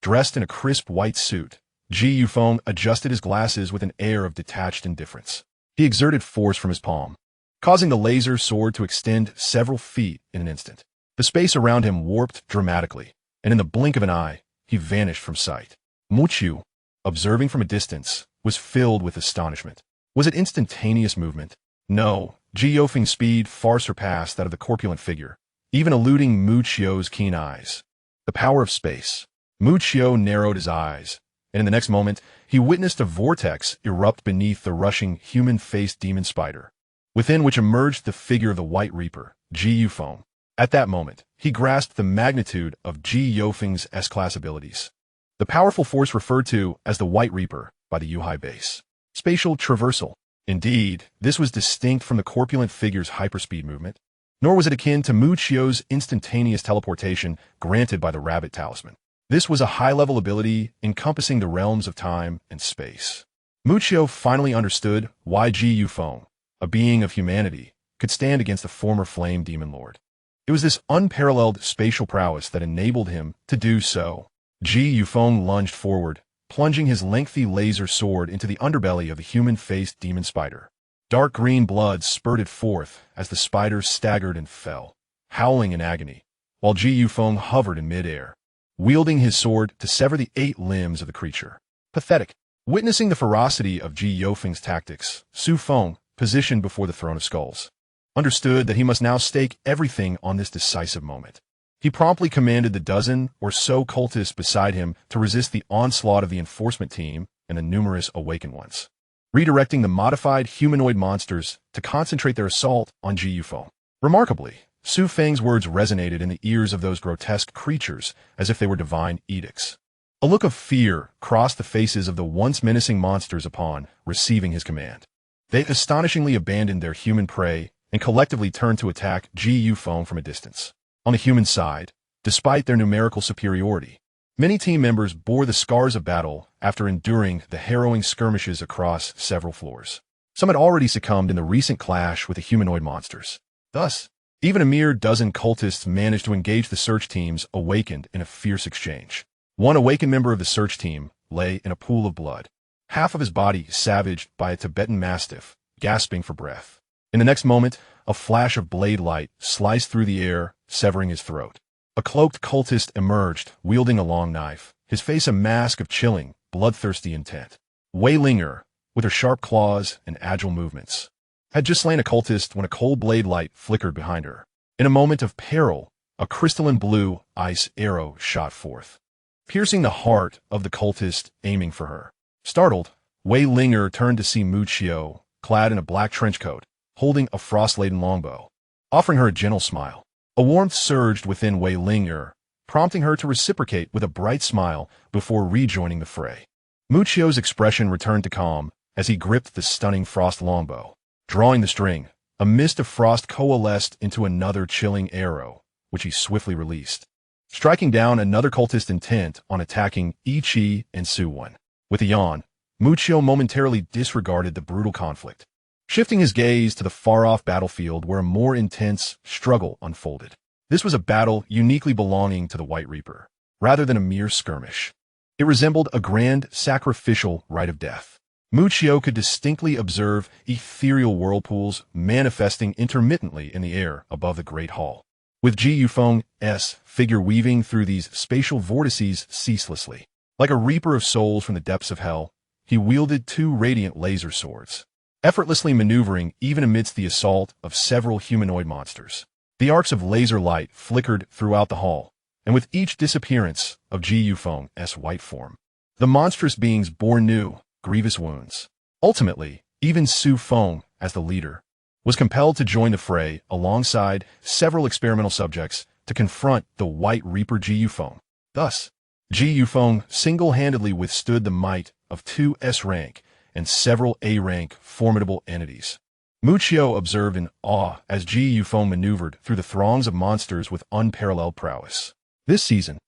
Dressed in a crisp white suit, Ji Yufeng adjusted his glasses with an air of detached indifference. He exerted force from his palm, causing the laser sword to extend several feet in an instant. The space around him warped dramatically, and in the blink of an eye, he vanished from sight. Muqiu, observing from a distance, was filled with astonishment. Was it instantaneous movement? No, Ji Yufeng's speed far surpassed that of the corpulent figure, even eluding Muqiu's keen eyes. The power of space. Muqiu narrowed his eyes, and in the next moment, he witnessed a vortex erupt beneath the rushing, human-faced demon spider, within which emerged the figure of the White Reaper, Ji Yufeng. At that moment, he grasped the magnitude of Ji Yufeng's S-class abilities. The powerful force referred to as the White Reaper by the Yuhai base. Spatial traversal. Indeed, this was distinct from the corpulent figure's hyperspeed movement, nor was it akin to Muqiu's instantaneous teleportation granted by the Rabbit Talisman. This was a high-level ability encompassing the realms of time and space. Muqiu finally understood why Ji Yufeng, a being of humanity, could stand against the former flame demon lord. It was this unparalleled spatial prowess that enabled him to do so. Ji Yufeng lunged forward, plunging his lengthy laser sword into the underbelly of the human-faced demon spider. Dark green blood spurted forth as the spider staggered and fell, howling in agony, while Ji Yufeng hovered in midair, wielding his sword to sever the 8 limbs of the creature. Pathetic. Witnessing the ferocity of Ji Yufeng's tactics, Su Feng, positioned before the throne of skulls, understood that he must now stake everything on this decisive moment. He promptly commanded the dozen or so cultists beside him to resist the onslaught of the enforcement team and the numerous awakened ones, redirecting the modified humanoid monsters to concentrate their assault on Ji Yufeng. Remarkably, Su Feng's words resonated in the ears of those grotesque creatures as if they were divine edicts. A look of fear crossed the faces of the once menacing monsters upon receiving his command. They astonishingly abandoned their human prey and collectively turned to attack Ji Yufeng from a distance. On the human side, despite their numerical superiority, many team members bore the scars of battle after enduring the harrowing skirmishes across several floors. Some had already succumbed in the recent clash with the humanoid monsters. Thus, even a mere dozen cultists managed to engage the search teams awakened in a fierce exchange. One awakened member of the search team lay in a pool of blood, half of his body savaged by a Tibetan mastiff, gasping for breath. In the next moment, a flash of blade light sliced through the air, severing his throat. A cloaked cultist emerged, wielding a long knife, his face a mask of chilling, bloodthirsty intent. Wei Linger, with her sharp claws and agile movements, had just slain a cultist when a cold blade light flickered behind her. In a moment of peril, a crystalline blue ice arrow shot forth, piercing the heart of the cultist aiming for her. Startled, Wei Linger turned to see Muqiu, clad in a black trench coat, holding a frost-laden longbow, offering her a gentle smile. A warmth surged within Wei Linger, prompting her to reciprocate with a bright smile before rejoining the fray. Muqiu's expression returned to calm as he gripped the stunning frost longbow. Drawing the string, a mist of frost coalesced into another chilling arrow, which he swiftly released, striking down another cultist intent on attacking Ichi and Suwon. With a yawn, Muqiu momentarily disregarded the brutal conflict, shifting his gaze to the far-off battlefield where a more intense struggle unfolded. This was a battle uniquely belonging to the White Reaper, rather than a mere skirmish. It resembled a grand sacrificial rite of death. Muccio could distinctly observe ethereal whirlpools manifesting intermittently in the air above the Great Hall, with Ji Yufeng's figure weaving through these spatial vortices ceaselessly. Like a reaper of souls from the depths of hell, he wielded two radiant laser swords, effortlessly maneuvering even amidst the assault of several humanoid monsters. The arcs of laser light flickered throughout the hall, and with each disappearance of Ji Yufeng's white form, the monstrous beings bore new, grievous wounds. Ultimately, even Su Feng, as the leader, was compelled to join the fray alongside several experimental subjects to confront the White Reaper Ji Yufeng. Thus, Ji Yufeng single-handedly withstood the might of two S-rank and several A-rank formidable entities. Muccio observed in awe as Ji Yufeng maneuvered through the throngs of monsters with unparalleled prowess. This season,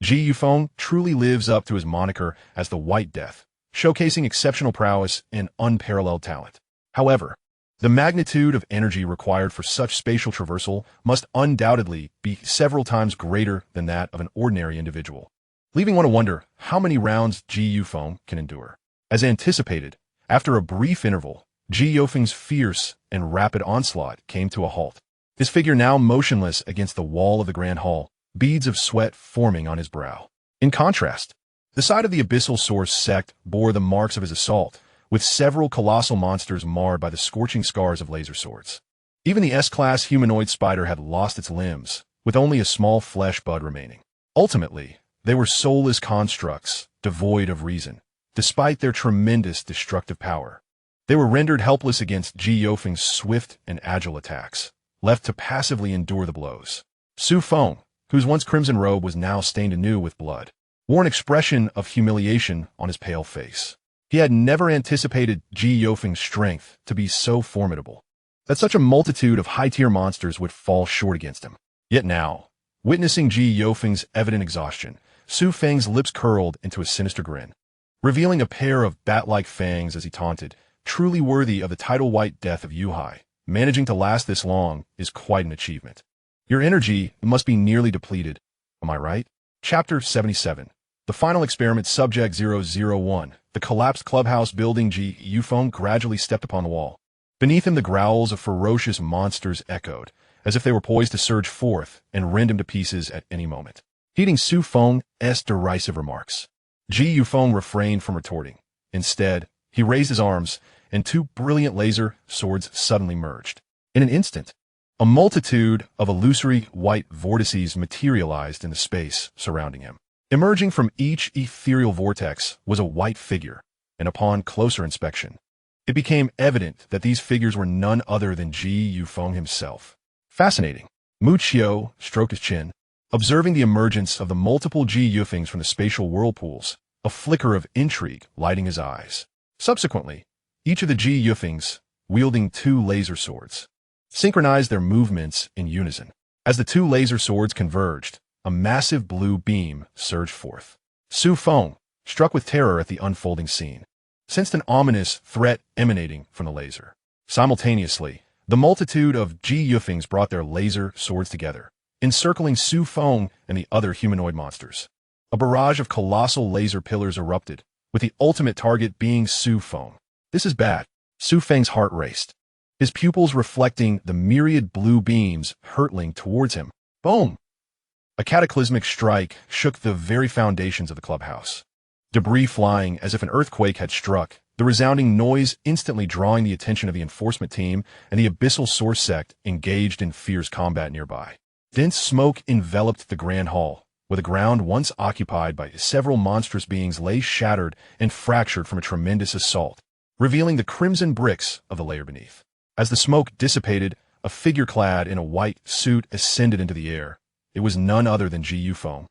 Ji Yufeng truly lives up to his moniker as the White Death, showcasing exceptional prowess and unparalleled talent. However, the magnitude of energy required for such spatial traversal must undoubtedly be several times greater than that of an ordinary individual, leaving one to wonder how many rounds Ji Yufeng can endure. As anticipated, after a brief interval, Ji Yufeng's fierce and rapid onslaught came to a halt. His figure now motionless against the wall of the Grand Hall, beads of sweat forming on his brow. In contrast, the side of the Abyssal Source sect bore the marks of his assault, with several colossal monsters marred by the scorching scars of laser swords. Even the S-class humanoid spider had lost its limbs, with only a small flesh bud remaining. Ultimately, they were soulless constructs, devoid of reason, despite their tremendous destructive power. They were rendered helpless against Ji Yufeng's swift and agile attacks, left to passively endure the blows. Su Feng, whose once crimson robe was now stained anew with blood, wore an expression of humiliation on his pale face. He had never anticipated Ji Yufeng's strength to be so formidable, that such a multitude of high-tier monsters would fall short against him. Yet now, witnessing Ji Yufeng's evident exhaustion, Su Feng's lips curled into a sinister grin, revealing a pair of bat-like fangs as he taunted, truly worthy of the title White Death of Yuhai. Managing to last this long is quite an achievement. Your energy must be nearly depleted, am I right? Chapter 77. The final experiment, Subject 001. The collapsed clubhouse building. Ji Yufeng gradually stepped upon the wall. Beneath him the growls of ferocious monsters echoed, as if they were poised to surge forth and rend him to pieces at any moment. Heeding Su Feng's derisive remarks, Ji Yufeng refrained from retorting. Instead, he raised his arms, and two brilliant laser swords suddenly merged. In an instant, a multitude of illusory white vortices materialized in the space surrounding him. Emerging from each ethereal vortex was a white figure, and upon closer inspection, it became evident that these figures were none other than Ji Yufeng himself. Fascinating. Muccio stroked his chin, observing the emergence of the multiple Ji Yufengs from the spatial whirlpools, a flicker of intrigue lighting his eyes. Subsequently, each of the Ji Yufengs, wielding two laser swords, synchronized their movements in unison. As the two laser swords converged, a massive blue beam surged forth. Su Feng, struck with terror at the unfolding scene, sensed an ominous threat emanating from the laser. Simultaneously, the multitude of Ji Yufengs brought their laser swords together, encircling Su Feng and the other humanoid monsters. A barrage of colossal laser pillars erupted, with the ultimate target being Su Feng. This is bad. Su Feng's heart raced, his pupils reflecting the myriad blue beams hurtling towards him. Boom! A cataclysmic strike shook the very foundations of the clubhouse. Debris flying as if an earthquake had struck, the resounding noise instantly drawing the attention of the enforcement team and the Abyssal Source sect engaged in fierce combat nearby. Dense smoke enveloped the Grand Hall, where the ground once occupied by several monstrous beings lay shattered and fractured from a tremendous assault, revealing the crimson bricks of the layer beneath. As the smoke dissipated, a figure clad in a white suit ascended into the air. It was none other than Ji Yufeng,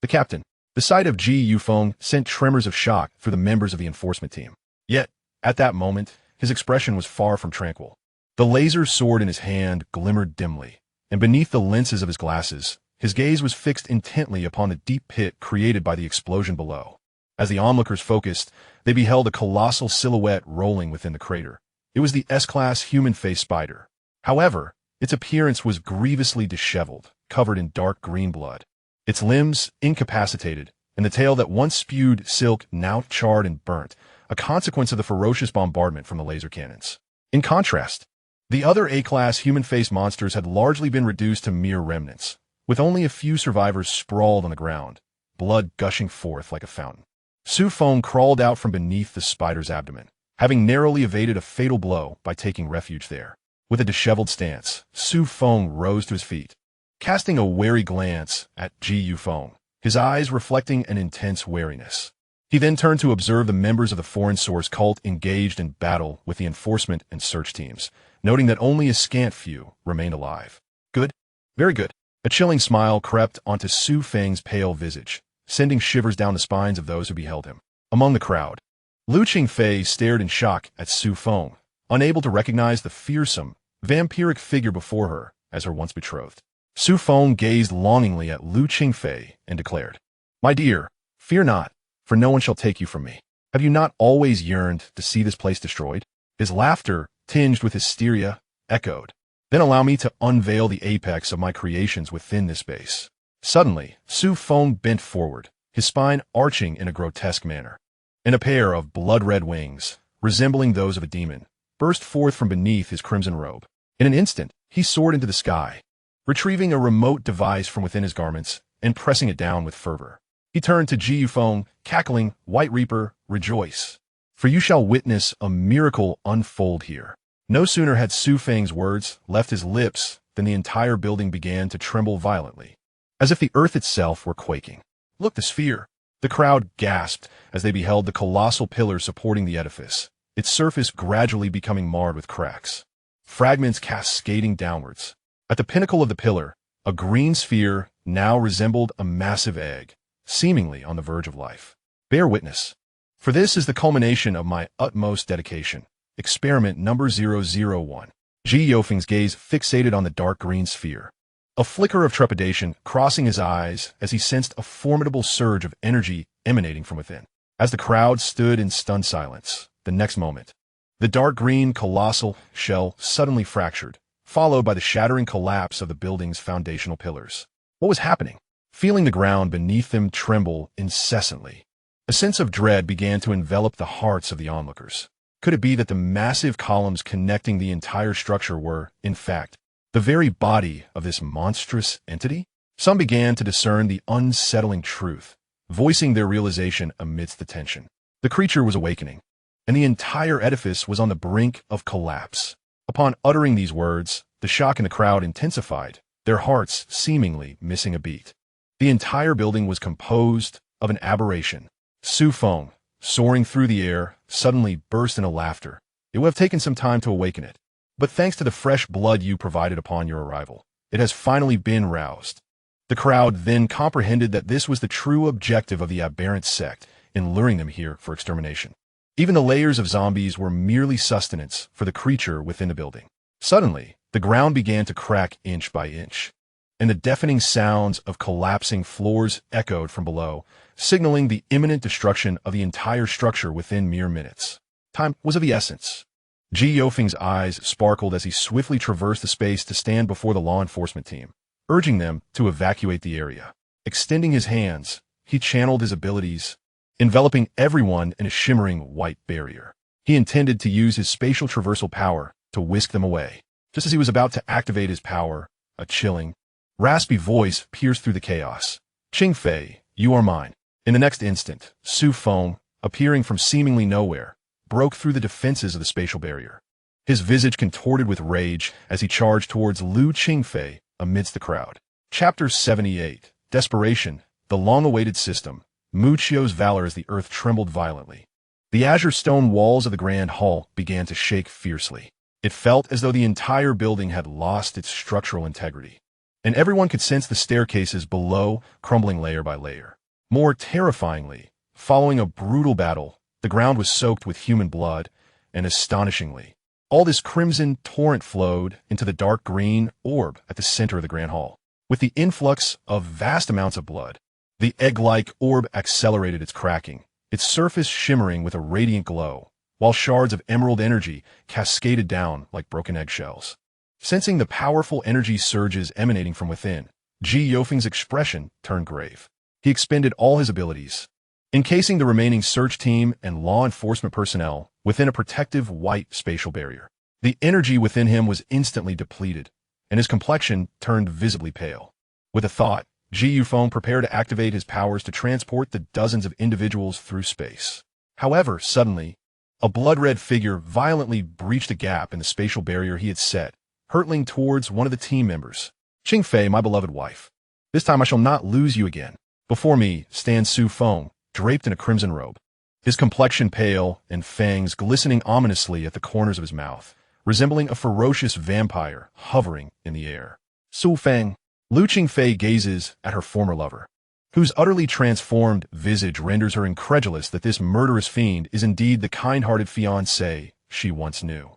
the captain. The sight of Ji Yufeng sent tremors of shock through the members of the enforcement team. Yet, at that moment, his expression was far from tranquil. The laser sword in his hand glimmered dimly, and beneath the lenses of his glasses, his gaze was fixed intently upon the deep pit created by the explosion below. As the onlookers focused, they beheld a colossal silhouette rolling within the crater. It was the S-class human-faced spider. However, its appearance was grievously disheveled, covered in dark green blood. Its limbs incapacitated, and the tail that once spewed silk now charred and burnt, a consequence of the ferocious bombardment from the laser cannons. In contrast, the other A-class human-faced monsters had largely been reduced to mere remnants, with only a few survivors sprawled on the ground, blood gushing forth like a fountain. Su Feng crawled out from beneath the spider's abdomen, having narrowly evaded a fatal blow by taking refuge there. With a disheveled stance, Su Feng rose to his feet, casting a wary glance at Ji Yufeng, his eyes reflecting an intense wariness. He then turned to observe the members of the foreign source cult engaged in battle with the enforcement and search teams, noting that only a scant few remained alive. Good. Very good. A chilling smile crept onto Su Feng's pale visage, sending shivers down the spines of those who beheld him. Among the crowd, Lu Qingfei stared in shock at Su Feng, unable to recognize the fearsome, vampiric figure before her as her once betrothed. Su Feng gazed longingly at Lu Qingfei and declared, "My dear, fear not, for no one shall take you from me. Have you not always yearned to see this place destroyed?" His laughter, tinged with hysteria, echoed. "Then allow me to unveil the apex of my creations within this space." Suddenly, Su Feng bent forward, his spine arching in a grotesque manner, and a pair of blood-red wings, resembling those of a demon, burst forth from beneath his crimson robe. In an instant, he soared into the sky, retrieving a remote device from within his garments and pressing it down with fervor. He turned to Ji Yufeng, cackling, "White Reaper, rejoice, for you shall witness a miracle unfold here." No sooner had Su Feng's words left his lips than the entire building began to tremble violently, as if the earth itself were quaking. "Look, the sphere!" The crowd gasped as they beheld the colossal pillar supporting the edifice, its surface gradually becoming marred with cracks, fragments cascading downwards. At the pinnacle of the pillar, a green sphere now resembled a massive egg, seemingly on the verge of life. "Bear witness. For this is the culmination of my utmost dedication. Experiment number 001. Ji Yofeng's gaze fixated on the dark green sphere, a flicker of trepidation crossing his eyes as he sensed a formidable surge of energy emanating from within. As the crowd stood in stunned silence, the next moment, the dark green colossal shell suddenly fractured, followed by the shattering collapse of the building's foundational pillars. What was happening? Feeling the ground beneath them tremble incessantly, a sense of dread began to envelop the hearts of the onlookers. Could it be that the massive columns connecting the entire structure were, in fact, the very body of this monstrous entity? Some began to discern the unsettling truth, voicing their realization amidst the tension. The creature was awakening, and the entire edifice was on the brink of collapse. Upon uttering these words, the shock in the crowd intensified, their hearts seemingly missing a beat. The entire building was composed of an aberration. Su Feng, soaring through the air, suddenly burst into laughter. "It would have taken some time to awaken it, but thanks to the fresh blood you provided upon your arrival, it has finally been roused." The crowd then comprehended that this was the true objective of the aberrant sect in luring them here for extermination. Even the layers of zombies were merely sustenance for the creature within the building. Suddenly, the ground began to crack inch by inch, and the deafening sounds of collapsing floors echoed from below, signaling the imminent destruction of the entire structure within mere minutes. Time was of the essence. Ji Yofeng's eyes sparkled as he swiftly traversed the space to stand before the law enforcement team, urging them to evacuate the area. Extending his hands, he channeled his abilities, enveloping everyone in a shimmering white barrier. He intended to use his spatial traversal power to whisk them away. Just as he was about to activate his power, a chilling, raspy voice pierced through the chaos. "Qingfei, you are mine." In the next instant, Su Feng, appearing from seemingly nowhere, broke through the defenses of the spatial barrier. His visage contorted with rage as he charged towards Lu Qingfei amidst the crowd. Chapter 78. Desperation, the long-awaited system. Mu Qiu's valor as the earth trembled violently. The azure stone walls of the grand hall began to shake fiercely. It felt as though the entire building had lost its structural integrity, and everyone could sense the staircases below crumbling layer by layer. More terrifyingly, following a brutal battle, the ground was soaked with human blood, and astonishingly, all this crimson torrent flowed into the dark green orb at the center of the grand hall. With the influx of vast amounts of blood, the egg-like orb accelerated its cracking, its surface shimmering with a radiant glow, while shards of emerald energy cascaded down like broken eggshells. Sensing the powerful energy surges emanating from within, Ji Yofeng's expression turned grave. He expended all his abilities, encasing the remaining search team and law enforcement personnel within a protective white spatial barrier. The energy within him was instantly depleted, and his complexion turned visibly pale. With a thought, Ji Yufeng prepared to activate his powers to transport the dozens of individuals through space. However, suddenly, a blood-red figure violently breached a gap in the spatial barrier he had set, hurtling towards one of the team members. Qingfei, my beloved wife. This time I shall not lose you again. Before me stands Su Feng, draped in a crimson robe. His complexion pale and fangs glistening ominously at the corners of his mouth, resembling a ferocious vampire hovering in the air. Su Feng. Lu Qingfei gazes at her former lover, whose utterly transformed visage renders her incredulous that this murderous fiend is indeed the kind-hearted fiancé she once knew.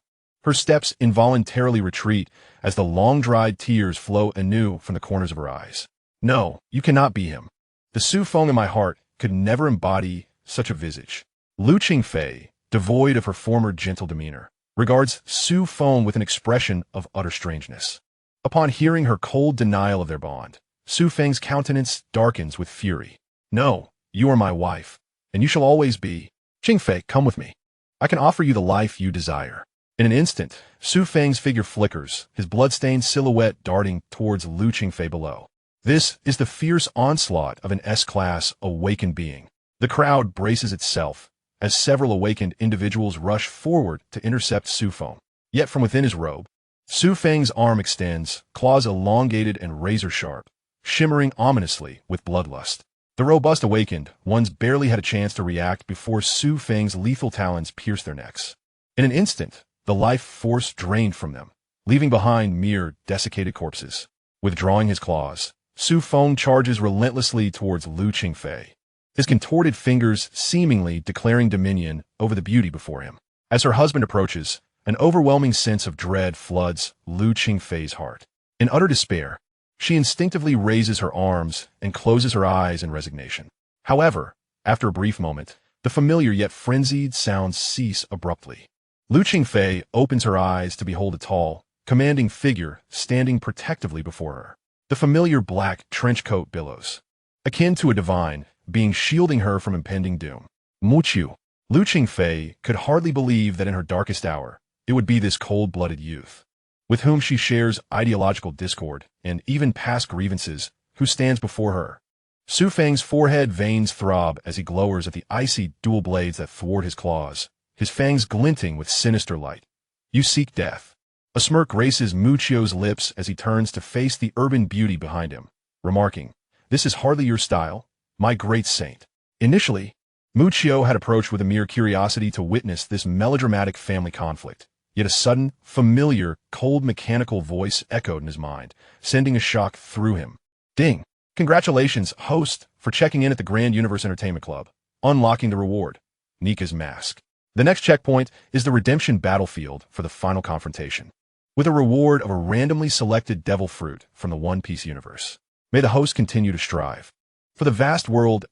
Her steps involuntarily retreat as the long-dried tears flow anew from the corners of her eyes. No, you cannot be him. The Su Feng in my heart could never embody such a visage. Lu Qingfei, devoid of her former gentle demeanor, regards Su Feng with an expression of utter strangeness. Upon hearing her cold denial of their bond, Su Feng's countenance darkens with fury. No, you are my wife, and you shall always be. Qingfei, come with me. I can offer you the life you desire. In an instant, Su Feng's figure flickers, his blood-stained silhouette darting towards Lu Qingfei below. This is the fierce onslaught of an S-class awakened being. The crowd braces itself as several awakened individuals rush forward to intercept Su Feng. Yet from within his robe, Su Feng's arm extends, claws elongated and razor-sharp, shimmering ominously with bloodlust. The robust awakened ones barely had a chance to react before Su Feng's lethal talons pierced their necks. In an instant, the life force drained from them, leaving behind mere desiccated corpses. Withdrawing his claws, Su Feng charges relentlessly towards Lu Qingfei, his contorted fingers seemingly declaring dominion over the beauty before him. As her husband approaches, an overwhelming sense of dread floods Lu Qingfei's heart. In utter despair, she instinctively raises her arms and closes her eyes in resignation. However, after a brief moment, the familiar yet frenzied sounds cease abruptly. Lu Qingfei opens her eyes to behold a tall, commanding figure standing protectively before her. The familiar black trench coat billows, akin to a divine being shielding her from impending doom. Muqiu. Lu Qingfei could hardly believe that in her darkest hour, it would be this cold-blooded youth, with whom she shares ideological discord and even past grievances, who stands before her. Su Feng's forehead veins throb as he glowers at the icy dual blades that thwart his claws, his fangs glinting with sinister light. You seek death. A smirk graces Muqiu's lips as he turns to face the urban beauty behind him, remarking, "This is hardly your style, my great saint." Initially, Muqiu had approached with a mere curiosity to witness this melodramatic family conflict. Yet a sudden, familiar, cold mechanical voice echoed in his mind, sending a shock through him. Ding! Congratulations, host, for checking in at the Grand Universe Entertainment Club. Unlocking the reward. Nika's mask. The next checkpoint is the redemption battlefield for the final confrontation, with a reward of a randomly selected devil fruit from the One Piece universe. May the host continue to strive. For the vast world's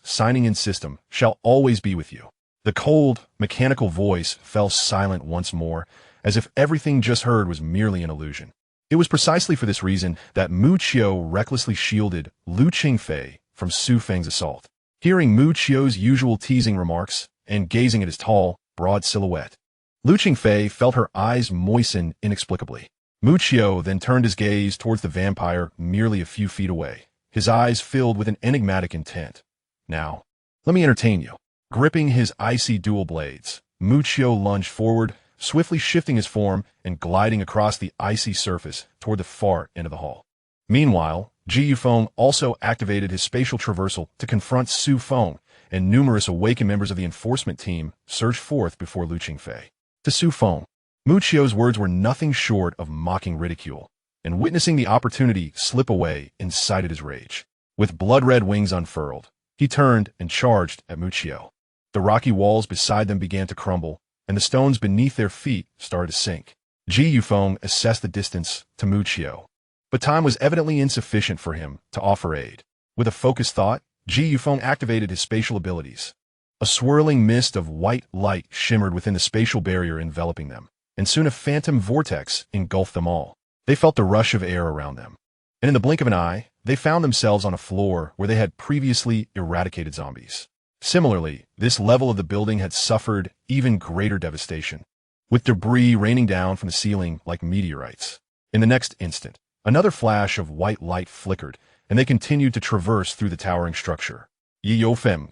signing-in system shall always be with you. The cold, mechanical voice fell silent once more, as if everything just heard was merely an illusion. It was precisely for this reason that Muqiu recklessly shielded Lu Qingfei from Su Feng's assault. Hearing Muqiu's usual teasing remarks and gazing at his tall, broad silhouette, Lu Qingfei felt her eyes moisten inexplicably. Muqiu then turned his gaze towards the vampire merely a few feet away, his eyes filled with an enigmatic intent. Now, let me entertain you. Gripping his icy dual blades, Muqiu lunged forward, swiftly shifting his form and gliding across the icy surface toward the far end of the hall. Meanwhile, Ji Yufeng also activated his spatial traversal to confront Su Feng, and numerous awakened members of the enforcement team surged forth before Lu Qingfei. To Su Feng, Muqiu's words were nothing short of mocking ridicule, and witnessing the opportunity slip away incited his rage. With blood-red wings unfurled, he turned and charged at Muqiu. The rocky walls beside them began to crumble, and the stones beneath their feet started to sink. Ji Yufeng assessed the distance to Muqiu, but time was evidently insufficient for him to offer aid. With a focused thought, Ji Yufeng activated his spatial abilities. A swirling mist of white light shimmered within the spatial barrier enveloping them, and soon a phantom vortex engulfed them all. They felt the rush of air around them, and in the blink of an eye, they found themselves on a floor where they had previously eradicated zombies. Similarly, this level of the building had suffered even greater devastation, with debris raining down from the ceiling like meteorites. In the next instant, another flash of white light flickered, and they continued to traverse through the towering structure. Yi Yofeng,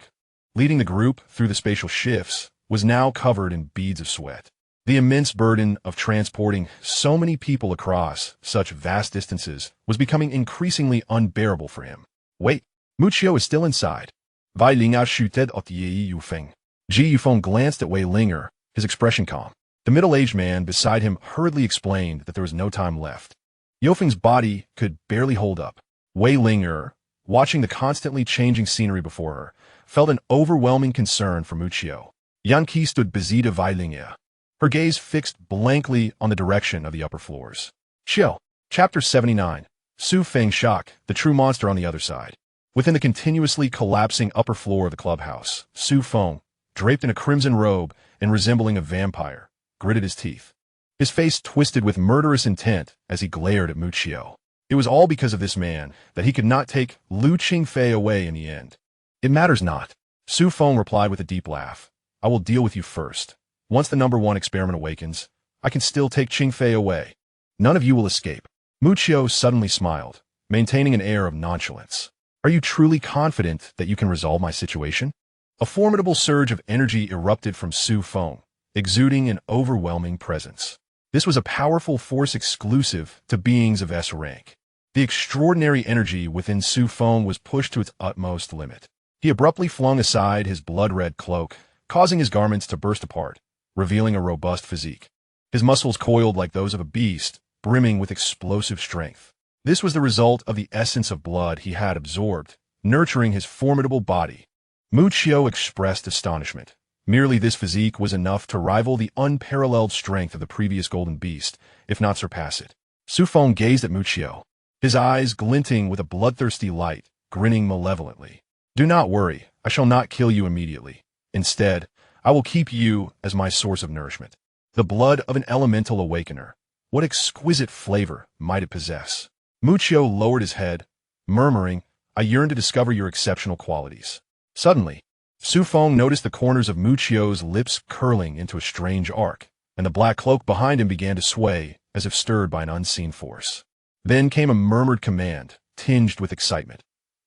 leading the group through the spatial shifts, was now covered in beads of sweat. The immense burden of transporting so many people across such vast distances was becoming increasingly unbearable for him. Wait, Muchio is still inside. Wei Linger shooted at Yi Yufeng. Ji Yufeng glanced at Wei Linger, his expression calm. The middle-aged man beside him hurriedly explained that there was no time left. Yofeng's body could barely hold up. Wei Linger, watching the constantly changing scenery before her, felt an overwhelming concern for Muchio. Yan Qi stood beside Wei Linger, her gaze fixed blankly on the direction of the upper floors. Chill. Chapter 79. Su Feng Shock, the true monster on the other side. Within the continuously collapsing upper floor of the clubhouse, Su Feng, draped in a crimson robe and resembling a vampire, gritted his teeth. His face twisted with murderous intent as he glared at Muchio. It was all because of this man that he could not take Lu Qingfei away in the end. It matters not. Su Feng replied with a deep laugh. I will deal with you first. Once the number 1 experiment awakens, I can still take Qingfei away. None of you will escape. Muchio suddenly smiled, maintaining an air of nonchalance. Are you truly confident that you can resolve my situation? A formidable surge of energy erupted from Su Feng, exuding an overwhelming presence. This was a powerful force exclusive to beings of S rank. The extraordinary energy within Su Feng was pushed to its utmost limit. He abruptly flung aside his blood-red cloak, causing his garments to burst apart, revealing a robust physique. His muscles coiled like those of a beast, brimming with explosive strength. This was the result of the essence of blood he had absorbed, nurturing his formidable body. Muchio expressed astonishment. Merely this physique was enough to rival the unparalleled strength of the previous golden beast, if not surpass it. Su Feng gazed at Muchio, his eyes glinting with a bloodthirsty light, grinning malevolently. Do not worry, I shall not kill you immediately. Instead, I will keep you as my source of nourishment. The blood of an elemental awakener. What exquisite flavor might it possess? Muchio lowered his head, murmuring, I yearn to discover your exceptional qualities. Suddenly, Su Feng noticed the corners of Muchio's lips curling into a strange arc, and the black cloak behind him began to sway, as if stirred by an unseen force. Then came a murmured command, tinged with excitement.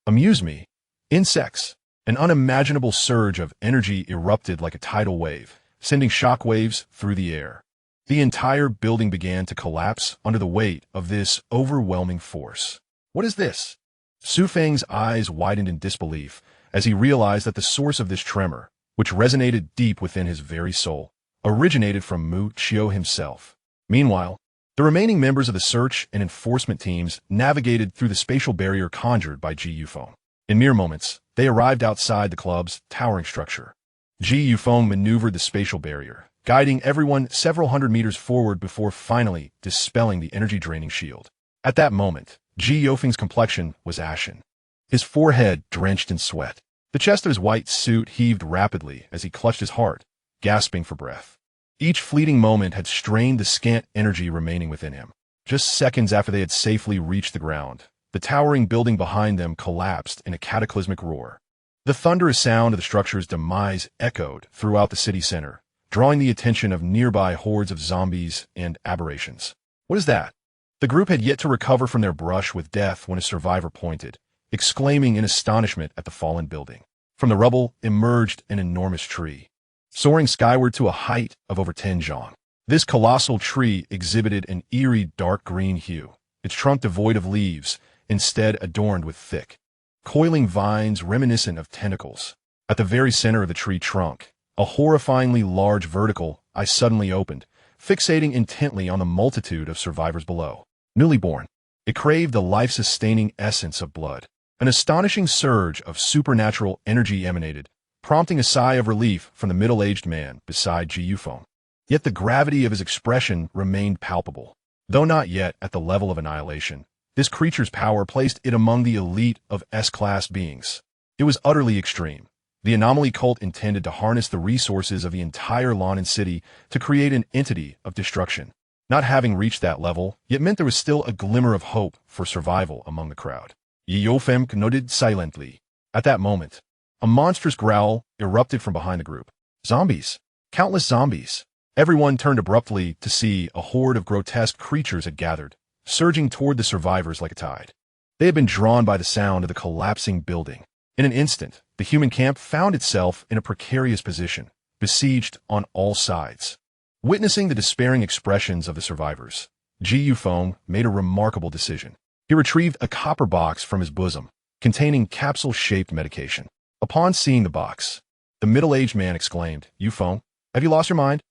Amuse me. Insects. An unimaginable surge of energy erupted like a tidal wave, sending shockwaves through the air. The entire building began to collapse under the weight of this overwhelming force. What is this? Su Feng's eyes widened in disbelief as he realized that the source of this tremor, which resonated deep within his very soul, originated from Muchio himself. Meanwhile, the remaining members of the search and enforcement teams navigated through the spatial barrier conjured by Ji Yufeng. In mere moments, they arrived outside the club's towering structure. Ji Yufeng maneuvered the spatial barrier, guiding everyone several hundred meters forward before finally dispelling the energy-draining shield. At that moment, Ji Yufeng's complexion was ashen, his forehead drenched in sweat. The chest of his white suit heaved rapidly as he clutched his heart, gasping for breath. Each fleeting moment had strained the scant energy remaining within him. Just seconds after they had safely reached the ground, the towering building behind them collapsed in a cataclysmic roar. The thunderous sound of the structure's demise echoed throughout the city center, drawing the attention of nearby hordes of zombies and aberrations. What is that? The group had yet to recover from their brush with death when a survivor pointed, exclaiming in astonishment at the fallen building. From the rubble emerged an enormous tree, soaring skyward to a height of over 10 zhang. This colossal tree exhibited an eerie dark green hue, its trunk devoid of leaves, instead adorned with thick, coiling vines reminiscent of tentacles. At the very center of the tree trunk, a horrifyingly large vertical eye suddenly opened, fixating intently on the multitude of survivors below. Newly born, it craved the life-sustaining essence of blood. An astonishing surge of supernatural energy emanated, prompting a sigh of relief from the middle-aged man beside Ji Yufeng. Yet the gravity of his expression remained palpable. Though not yet at the level of annihilation, this creature's power placed it among the elite of S-class beings. It was utterly extreme. The anomaly cult intended to harness the resources of the entire London city to create an entity of destruction. Not having reached that level, yet meant there was still a glimmer of hope for survival among the crowd. Yofem nodded silently. At that moment, a monstrous growl erupted from behind the group. Zombies! Countless zombies! Everyone turned abruptly to see a horde of grotesque creatures had gathered, surging toward the survivors like a tide. They had been drawn by the sound of the collapsing building. In an instant, the human camp found itself in a precarious position, besieged on all sides. Witnessing the despairing expressions of the survivors, Ji Yufeng made a remarkable decision. He retrieved a copper box from his bosom, containing capsule-shaped medication. Upon seeing the box, the middle-aged man exclaimed, "Yufeng, have you lost your mind?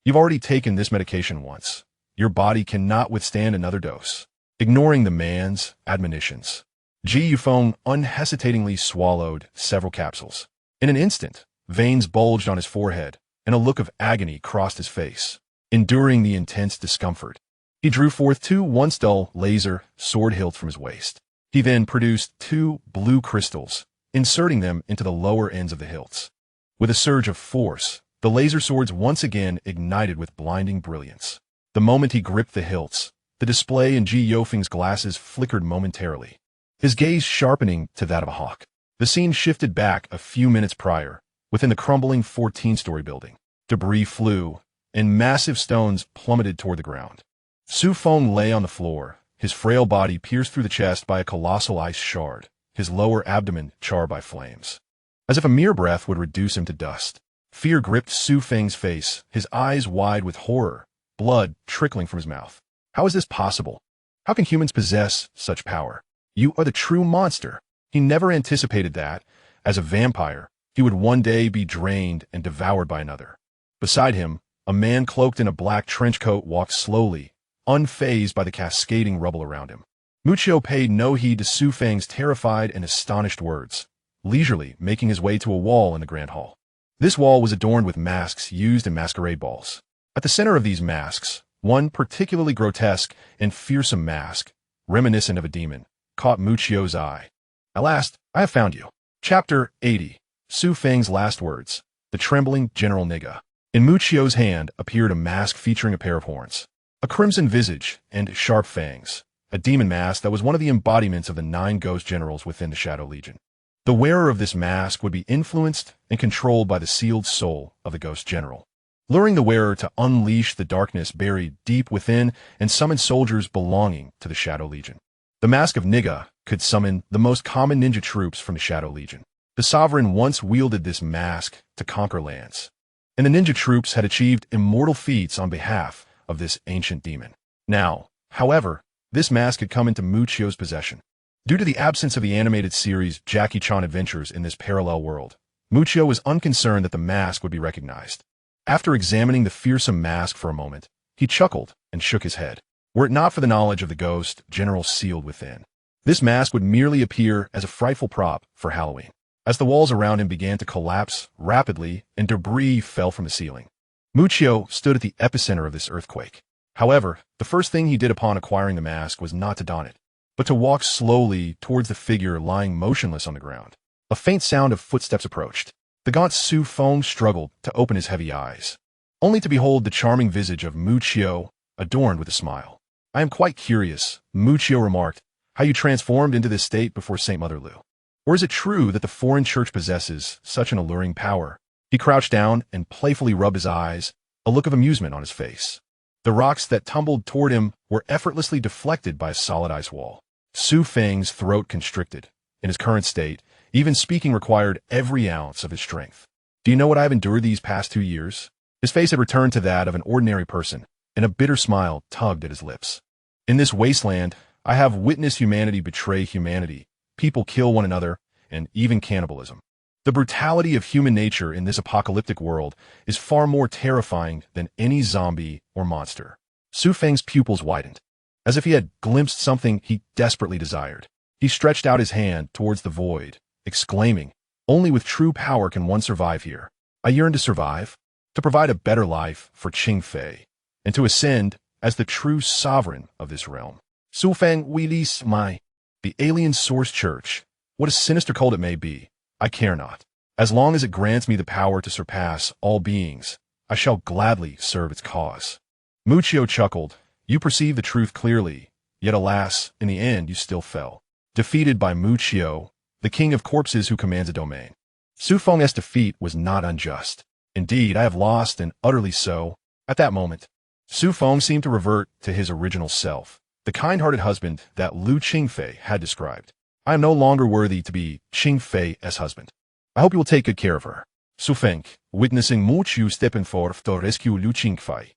You've already taken this medication once. Your body cannot withstand another dose." Ignoring the man's admonitions, Ji Yufeng unhesitatingly swallowed several capsules. In an instant, veins bulged on his forehead, and a look of agony crossed his face. Enduring the intense discomfort, he drew forth two once-dull laser sword hilts from his waist. He then produced two blue crystals, inserting them into the lower ends of the hilts. With a surge of force, the laser swords once again ignited with blinding brilliance. The moment he gripped the hilts, the display in Ji Yofeng's glasses flickered momentarily, his gaze sharpening to that of a hawk. The scene shifted back a few minutes prior, within the crumbling 14-story building. Debris flew, and massive stones plummeted toward the ground. Su Feng lay on the floor, his frail body pierced through the chest by a colossal ice shard, his lower abdomen charred by flames. As if a mere breath would reduce him to dust, fear gripped Su Feng's face, his eyes wide with horror, blood trickling from his mouth. How is this possible? How can humans possess such power? You are the true monster. He never anticipated that, as a vampire, he would one day be drained and devoured by another. Beside him, a man cloaked in a black trench coat walked slowly, unfazed by the cascading rubble around him. Muchio paid no heed to Su Feng's terrified and astonished words, leisurely making his way to a wall in the grand hall. This wall was adorned with masks used in masquerade balls. At the center of these masks, one particularly grotesque and fearsome mask, reminiscent of a demon, caught Muchio's eye. "At last, I have found you." Chapter 80. Su Feng's last words. The trembling General Niga. In Muchio's hand appeared a mask featuring a pair of horns, a crimson visage, and sharp fangs, a demon mask that was one of the embodiments of the 9 ghost generals within the Shadow Legion. The wearer of this mask would be influenced and controlled by the sealed soul of the ghost general, luring the wearer to unleash the darkness buried deep within and summon soldiers belonging to the Shadow Legion. The Mask of Niga could summon the most common ninja troops from the Shadow Legion. The sovereign once wielded this mask to conquer lands, and the ninja troops had achieved immortal feats on behalf of this ancient demon. Now, however, this mask had come into Muchio's possession. Due to the absence of the animated series Jackie Chan Adventures in this parallel world, Muchio was unconcerned that the mask would be recognized. After examining the fearsome mask for a moment, he chuckled and shook his head. Were it not for the knowledge of the ghost general sealed within, this mask would merely appear as a frightful prop for Halloween. As the walls around him began to collapse rapidly and debris fell from the ceiling, Muchio stood at the epicenter of this earthquake. However, the first thing he did upon acquiring the mask was not to don it, but to walk slowly towards the figure lying motionless on the ground. A faint sound of footsteps approached. The gaunt Su Feng struggled to open his heavy eyes, only to behold the charming visage of Muchio adorned with a smile. "I am quite curious," Muchio remarked, "how you transformed into this state before St. Mother Lu. Or is it true that the foreign church possesses such an alluring power?" He crouched down and playfully rubbed his eyes, a look of amusement on his face. The rocks that tumbled toward him were effortlessly deflected by a solid ice wall. Su Feng's throat constricted. In his current state, even speaking required every ounce of his strength. "Do you know what I have endured these past 2 years?" His face had returned to that of an ordinary person, and a bitter smile tugged at his lips. "In this wasteland, I have witnessed humanity betray humanity, people kill one another, and even cannibalism. The brutality of human nature in this apocalyptic world is far more terrifying than any zombie or monster." Su Feng's pupils widened, as if he had glimpsed something he desperately desired. He stretched out his hand towards the void, exclaiming, "Only with true power can one survive here. I yearn to survive, to provide a better life for Qing Fei, and to ascend as the true sovereign of this realm." Su Feng release my, the alien source church, what a sinister cult it may be, I care not. As long as it grants me the power to surpass all beings, I shall gladly serve its cause. Muccio chuckled. You perceive the truth clearly, yet alas, in the end you still fell. Defeated by Muccio, the king of corpses who commands a domain. Su Feng's defeat was not unjust. Indeed, I have lost, and utterly so. At that moment, Su Feng seemed to revert to his original self, the kind-hearted husband that Lu Qingfei had described. I am no longer worthy to be Qingfei's husband. I hope you will take good care of her. Su Feng, witnessing Muccio stepping forth to rescue Lu Qingfei,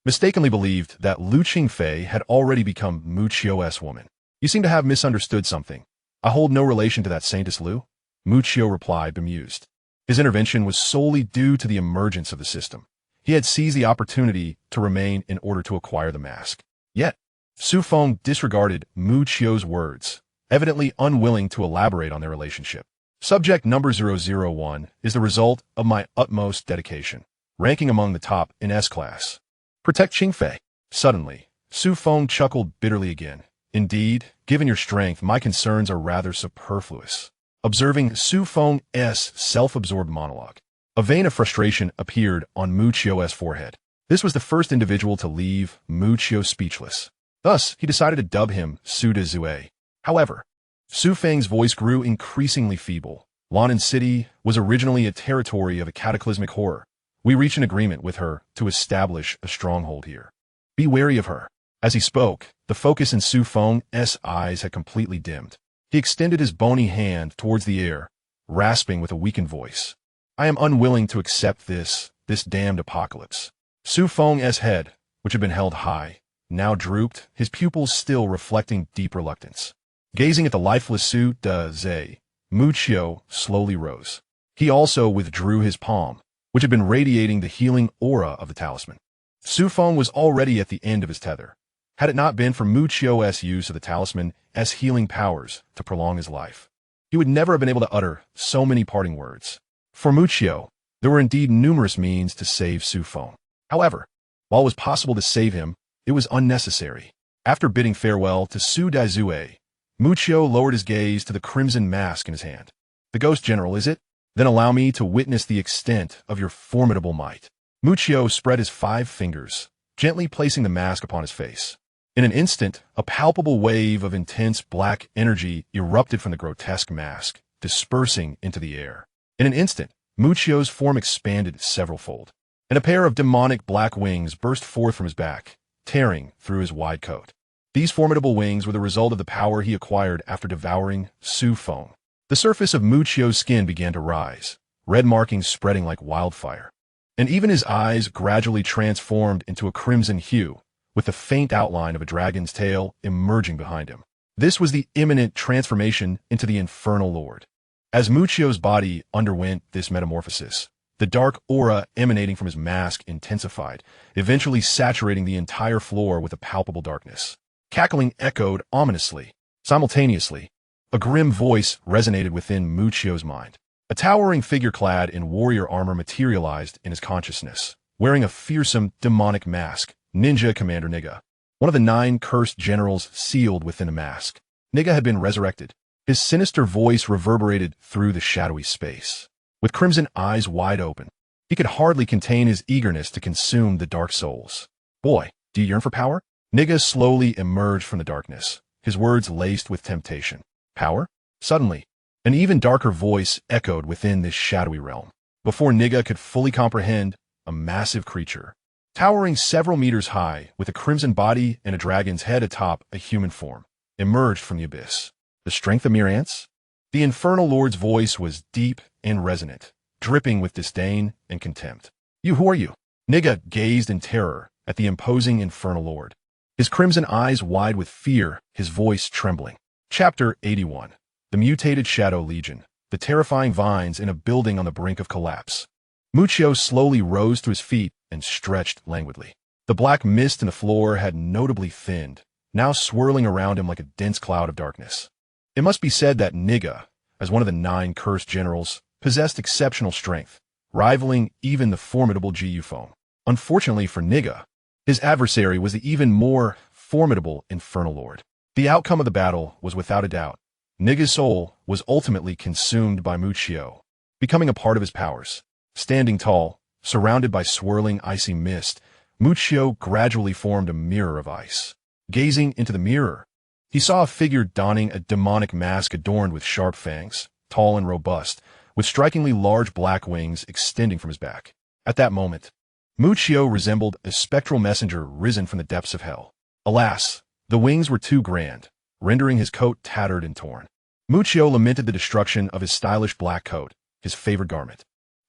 mistakenly believed that Lu Qingfei had already become Muccio's woman. You seem to have misunderstood something. I hold no relation to that Saintess Lu. Muccio replied, bemused. His intervention was solely due to the emergence of the system. He had seized the opportunity to remain in order to acquire the mask. Yet, Su Feng disregarded Muccio's words, evidently unwilling to elaborate on their relationship. Subject number 001 is the result of my utmost dedication, ranking among the top in S-class. Protect Qingfei. Suddenly, Su Feng chuckled bitterly again. Indeed, given your strength, my concerns are rather superfluous. Observing Su Feng's self-absorbed monologue, a vein of frustration appeared on Muccio's forehead. This was the first individual to leave Muccio speechless. Thus, he decided to dub him Su de Zue. However, Su Feng's voice grew increasingly feeble. Lannan City was originally a territory of a cataclysmic horror. We reached an agreement with her to establish a stronghold here. Be wary of her. As he spoke, the focus in Su Feng's eyes had completely dimmed. He extended his bony hand towards the air, rasping with a weakened voice. I am unwilling to accept this damned apocalypse. Su Feng's head, which had been held high, now drooped, his pupils still reflecting deep reluctance. Gazing at the lifeless Su de Zhe, Muccio slowly rose. He also withdrew his palm, which had been radiating the healing aura of the talisman. Su Feng was already at the end of his tether. Had it not been for Muccio's use of the talisman as healing powers to prolong his life, he would never have been able to utter so many parting words. For Muccio, there were indeed numerous means to save Su Feng. However, while it was possible to save him, it was unnecessary. After bidding farewell to Su de Zue, Muccio lowered his gaze to the crimson mask in his hand. The ghost general, is it? Then allow me to witness the extent of your formidable might. Muccio spread his 5 fingers, gently placing the mask upon his face. In an instant, a palpable wave of intense black energy erupted from the grotesque mask, dispersing into the air. In an instant, Muccio's form expanded severalfold, and a pair of demonic black wings burst forth from his back, tearing through his wide coat. These formidable wings were the result of the power he acquired after devouring Su Feng. The surface of Muccio's skin began to rise, red markings spreading like wildfire, and even his eyes gradually transformed into a crimson hue, with the faint outline of a dragon's tail emerging behind him. This was the imminent transformation into the Infernal Lord. As Muccio's body underwent this metamorphosis, the dark aura emanating from his mask intensified, eventually saturating the entire floor with a palpable darkness. Cackling echoed ominously. Simultaneously, a grim voice resonated within Muccio's mind. A towering figure clad in warrior armor materialized in his consciousness, wearing a fearsome, demonic mask. Ninja Commander Niga, one of the 9 cursed generals sealed within a mask. Niga had been resurrected. His sinister voice reverberated through the shadowy space. With crimson eyes wide open, he could hardly contain his eagerness to consume the dark souls. Boy, do you yearn for power? Niga slowly emerged from the darkness, his words laced with temptation. Power? Suddenly, an even darker voice echoed within this shadowy realm. Before Niga could fully comprehend, a massive creature, towering several meters high, with a crimson body and a dragon's head atop a human form, emerged from the abyss. The strength of mere ants? The Infernal Lord's voice was deep and resonant, dripping with disdain and contempt. Who are you? Niga gazed in terror at the imposing Infernal Lord, his crimson eyes wide with fear, his voice trembling. Chapter 81. The Mutated Shadow Legion, the terrifying vines in a building on the brink of collapse. Muccio slowly rose to his feet and stretched languidly. The black mist in the floor had notably thinned, now swirling around him like a dense cloud of darkness. It must be said that Niga, as one of the 9 cursed generals, possessed exceptional strength, rivaling even the formidable Ji Yufeng. Unfortunately for Niga, his adversary was the even more formidable Infernal Lord. The outcome of the battle was without a doubt. Niga's soul was ultimately consumed by Muccio, becoming a part of his powers. Standing tall, surrounded by swirling icy mist, Muccio gradually formed a mirror of ice. Gazing into the mirror, he saw a figure donning a demonic mask adorned with sharp fangs, tall and robust, with strikingly large black wings extending from his back. At that moment, Muccio resembled a spectral messenger risen from the depths of hell. Alas, the wings were too grand, rendering his coat tattered and torn. Muccio lamented the destruction of his stylish black coat, his favorite garment.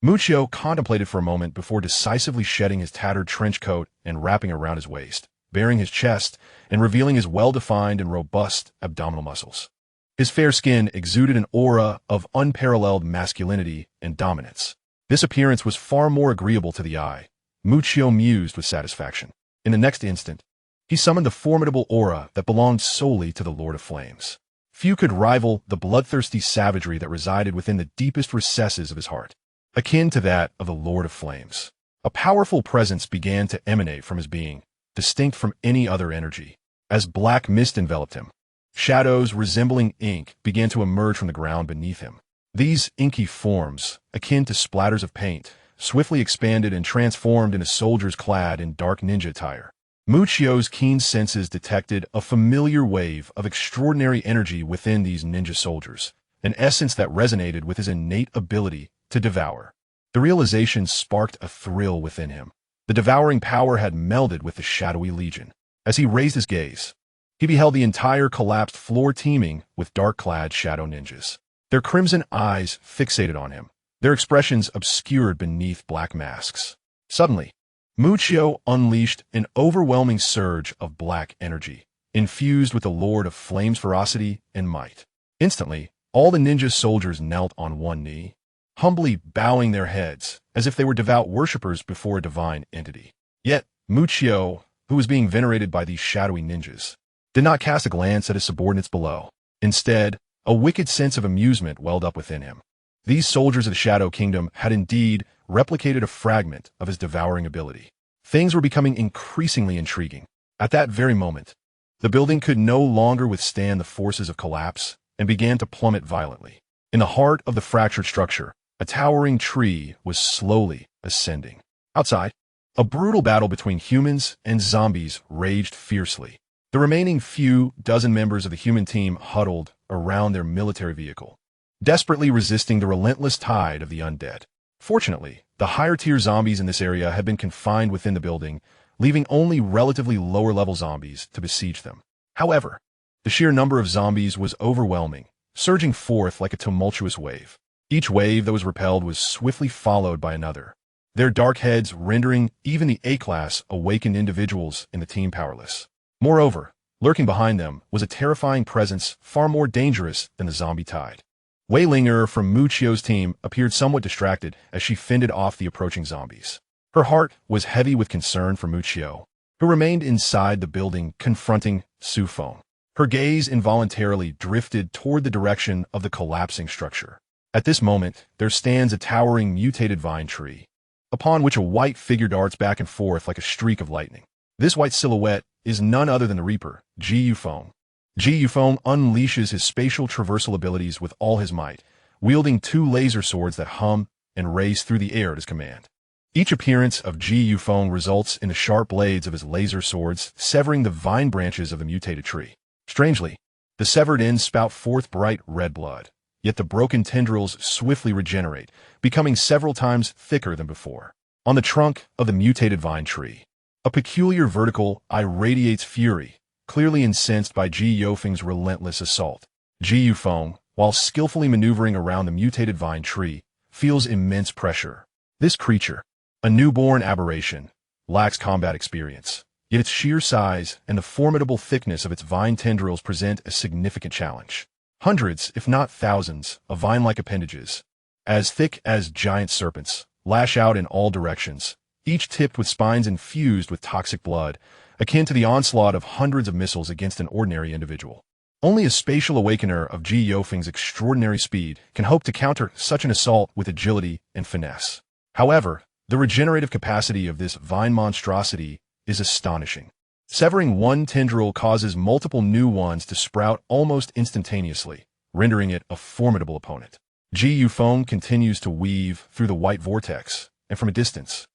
Muccio contemplated for a moment before decisively shedding his tattered trench coat and wrapping around his waist, baring his chest and revealing his well-defined and robust abdominal muscles. His fair skin exuded an aura of unparalleled masculinity and dominance. This appearance was far more agreeable to the eye. Muccio mused with satisfaction. In the next instant, he summoned the formidable aura that belonged solely to the Lord of Flames. Few could rival the bloodthirsty savagery that resided within the deepest recesses of his heart, akin to that of the Lord of Flames. A powerful presence began to emanate from his being, distinct from any other energy. As black mist enveloped him, shadows resembling ink began to emerge from the ground beneath him. These inky forms, akin to splatters of paint, swiftly expanded and transformed into soldiers clad in dark ninja attire. Muccio's keen senses detected a familiar wave of extraordinary energy within these ninja soldiers, an essence that resonated with his innate ability to devour. The realization sparked a thrill within him. The devouring power had melded with the shadowy legion. As he raised his gaze, he beheld the entire collapsed floor teeming with dark-clad shadow ninjas. Their crimson eyes fixated on him, their expressions obscured beneath black masks. Suddenly, Muccio unleashed an overwhelming surge of black energy, infused with the Lord of Flame's ferocity and might. Instantly, all the ninja soldiers knelt on one knee, humbly bowing their heads as if they were devout worshippers before a divine entity. Yet, Muccio, who was being venerated by these shadowy ninjas, did not cast a glance at his subordinates below. Instead, a wicked sense of amusement welled up within him. These soldiers of the Shadow Kingdom had indeed replicated a fragment of his devouring ability. Things were becoming increasingly intriguing. At that very moment, the building could no longer withstand the forces of collapse and began to plummet violently. In the heart of the fractured structure, a towering tree was slowly ascending. Outside, a brutal battle between humans and zombies raged fiercely. The remaining few dozen members of the human team huddled around their military vehicle, desperately resisting the relentless tide of the undead. Fortunately, the higher-tier zombies in this area had been confined within the building, leaving only relatively lower-level zombies to besiege them. However, the sheer number of zombies was overwhelming, surging forth like a tumultuous wave. Each wave that was repelled was swiftly followed by another, their dark heads rendering even the A-class awakened individuals in the team powerless. Moreover, lurking behind them was a terrifying presence far more dangerous than the zombie tide. Wei Linger from Muccio's team appeared somewhat distracted as she fended off the approaching zombies. Her heart was heavy with concern for Muccio, who remained inside the building confronting Su Feng. Her gaze involuntarily drifted toward the direction of the collapsing structure. At this moment, there stands a towering mutated vine tree, upon which a white figure darts back and forth like a streak of lightning. This white silhouette is none other than the Reaper, Ji Yufeng. Ji Yufeng unleashes his spatial traversal abilities with all his might, wielding two laser swords that hum and race through the air at his command. Each appearance of Ji Yufeng results in the sharp blades of his laser swords severing the vine branches of the mutated tree. Strangely, the severed ends spout forth bright red blood, yet the broken tendrils swiftly regenerate, becoming several times thicker than before. On the trunk of the mutated vine tree, a peculiar vertical eye radiates fury, clearly incensed by Ji Yufeng's relentless assault. Ji Yufeng, while skillfully maneuvering around the mutated vine tree, feels immense pressure. This creature, a newborn aberration, lacks combat experience, yet its sheer size and the formidable thickness of its vine tendrils present a significant challenge. Hundreds, if not thousands, of vine-like appendages, as thick as giant serpents, lash out in all directions, each tipped with spines infused with toxic blood, akin to the onslaught of hundreds of missiles against an ordinary individual. Only a spatial awakener of Ji Yufeng's extraordinary speed can hope to counter such an assault with agility and finesse. However, the regenerative capacity of this vine monstrosity is astonishing. Severing one tendril causes multiple new ones to sprout almost instantaneously, rendering it a formidable opponent. Ji Yufeng continues to weave through the white vortex, and from a distance,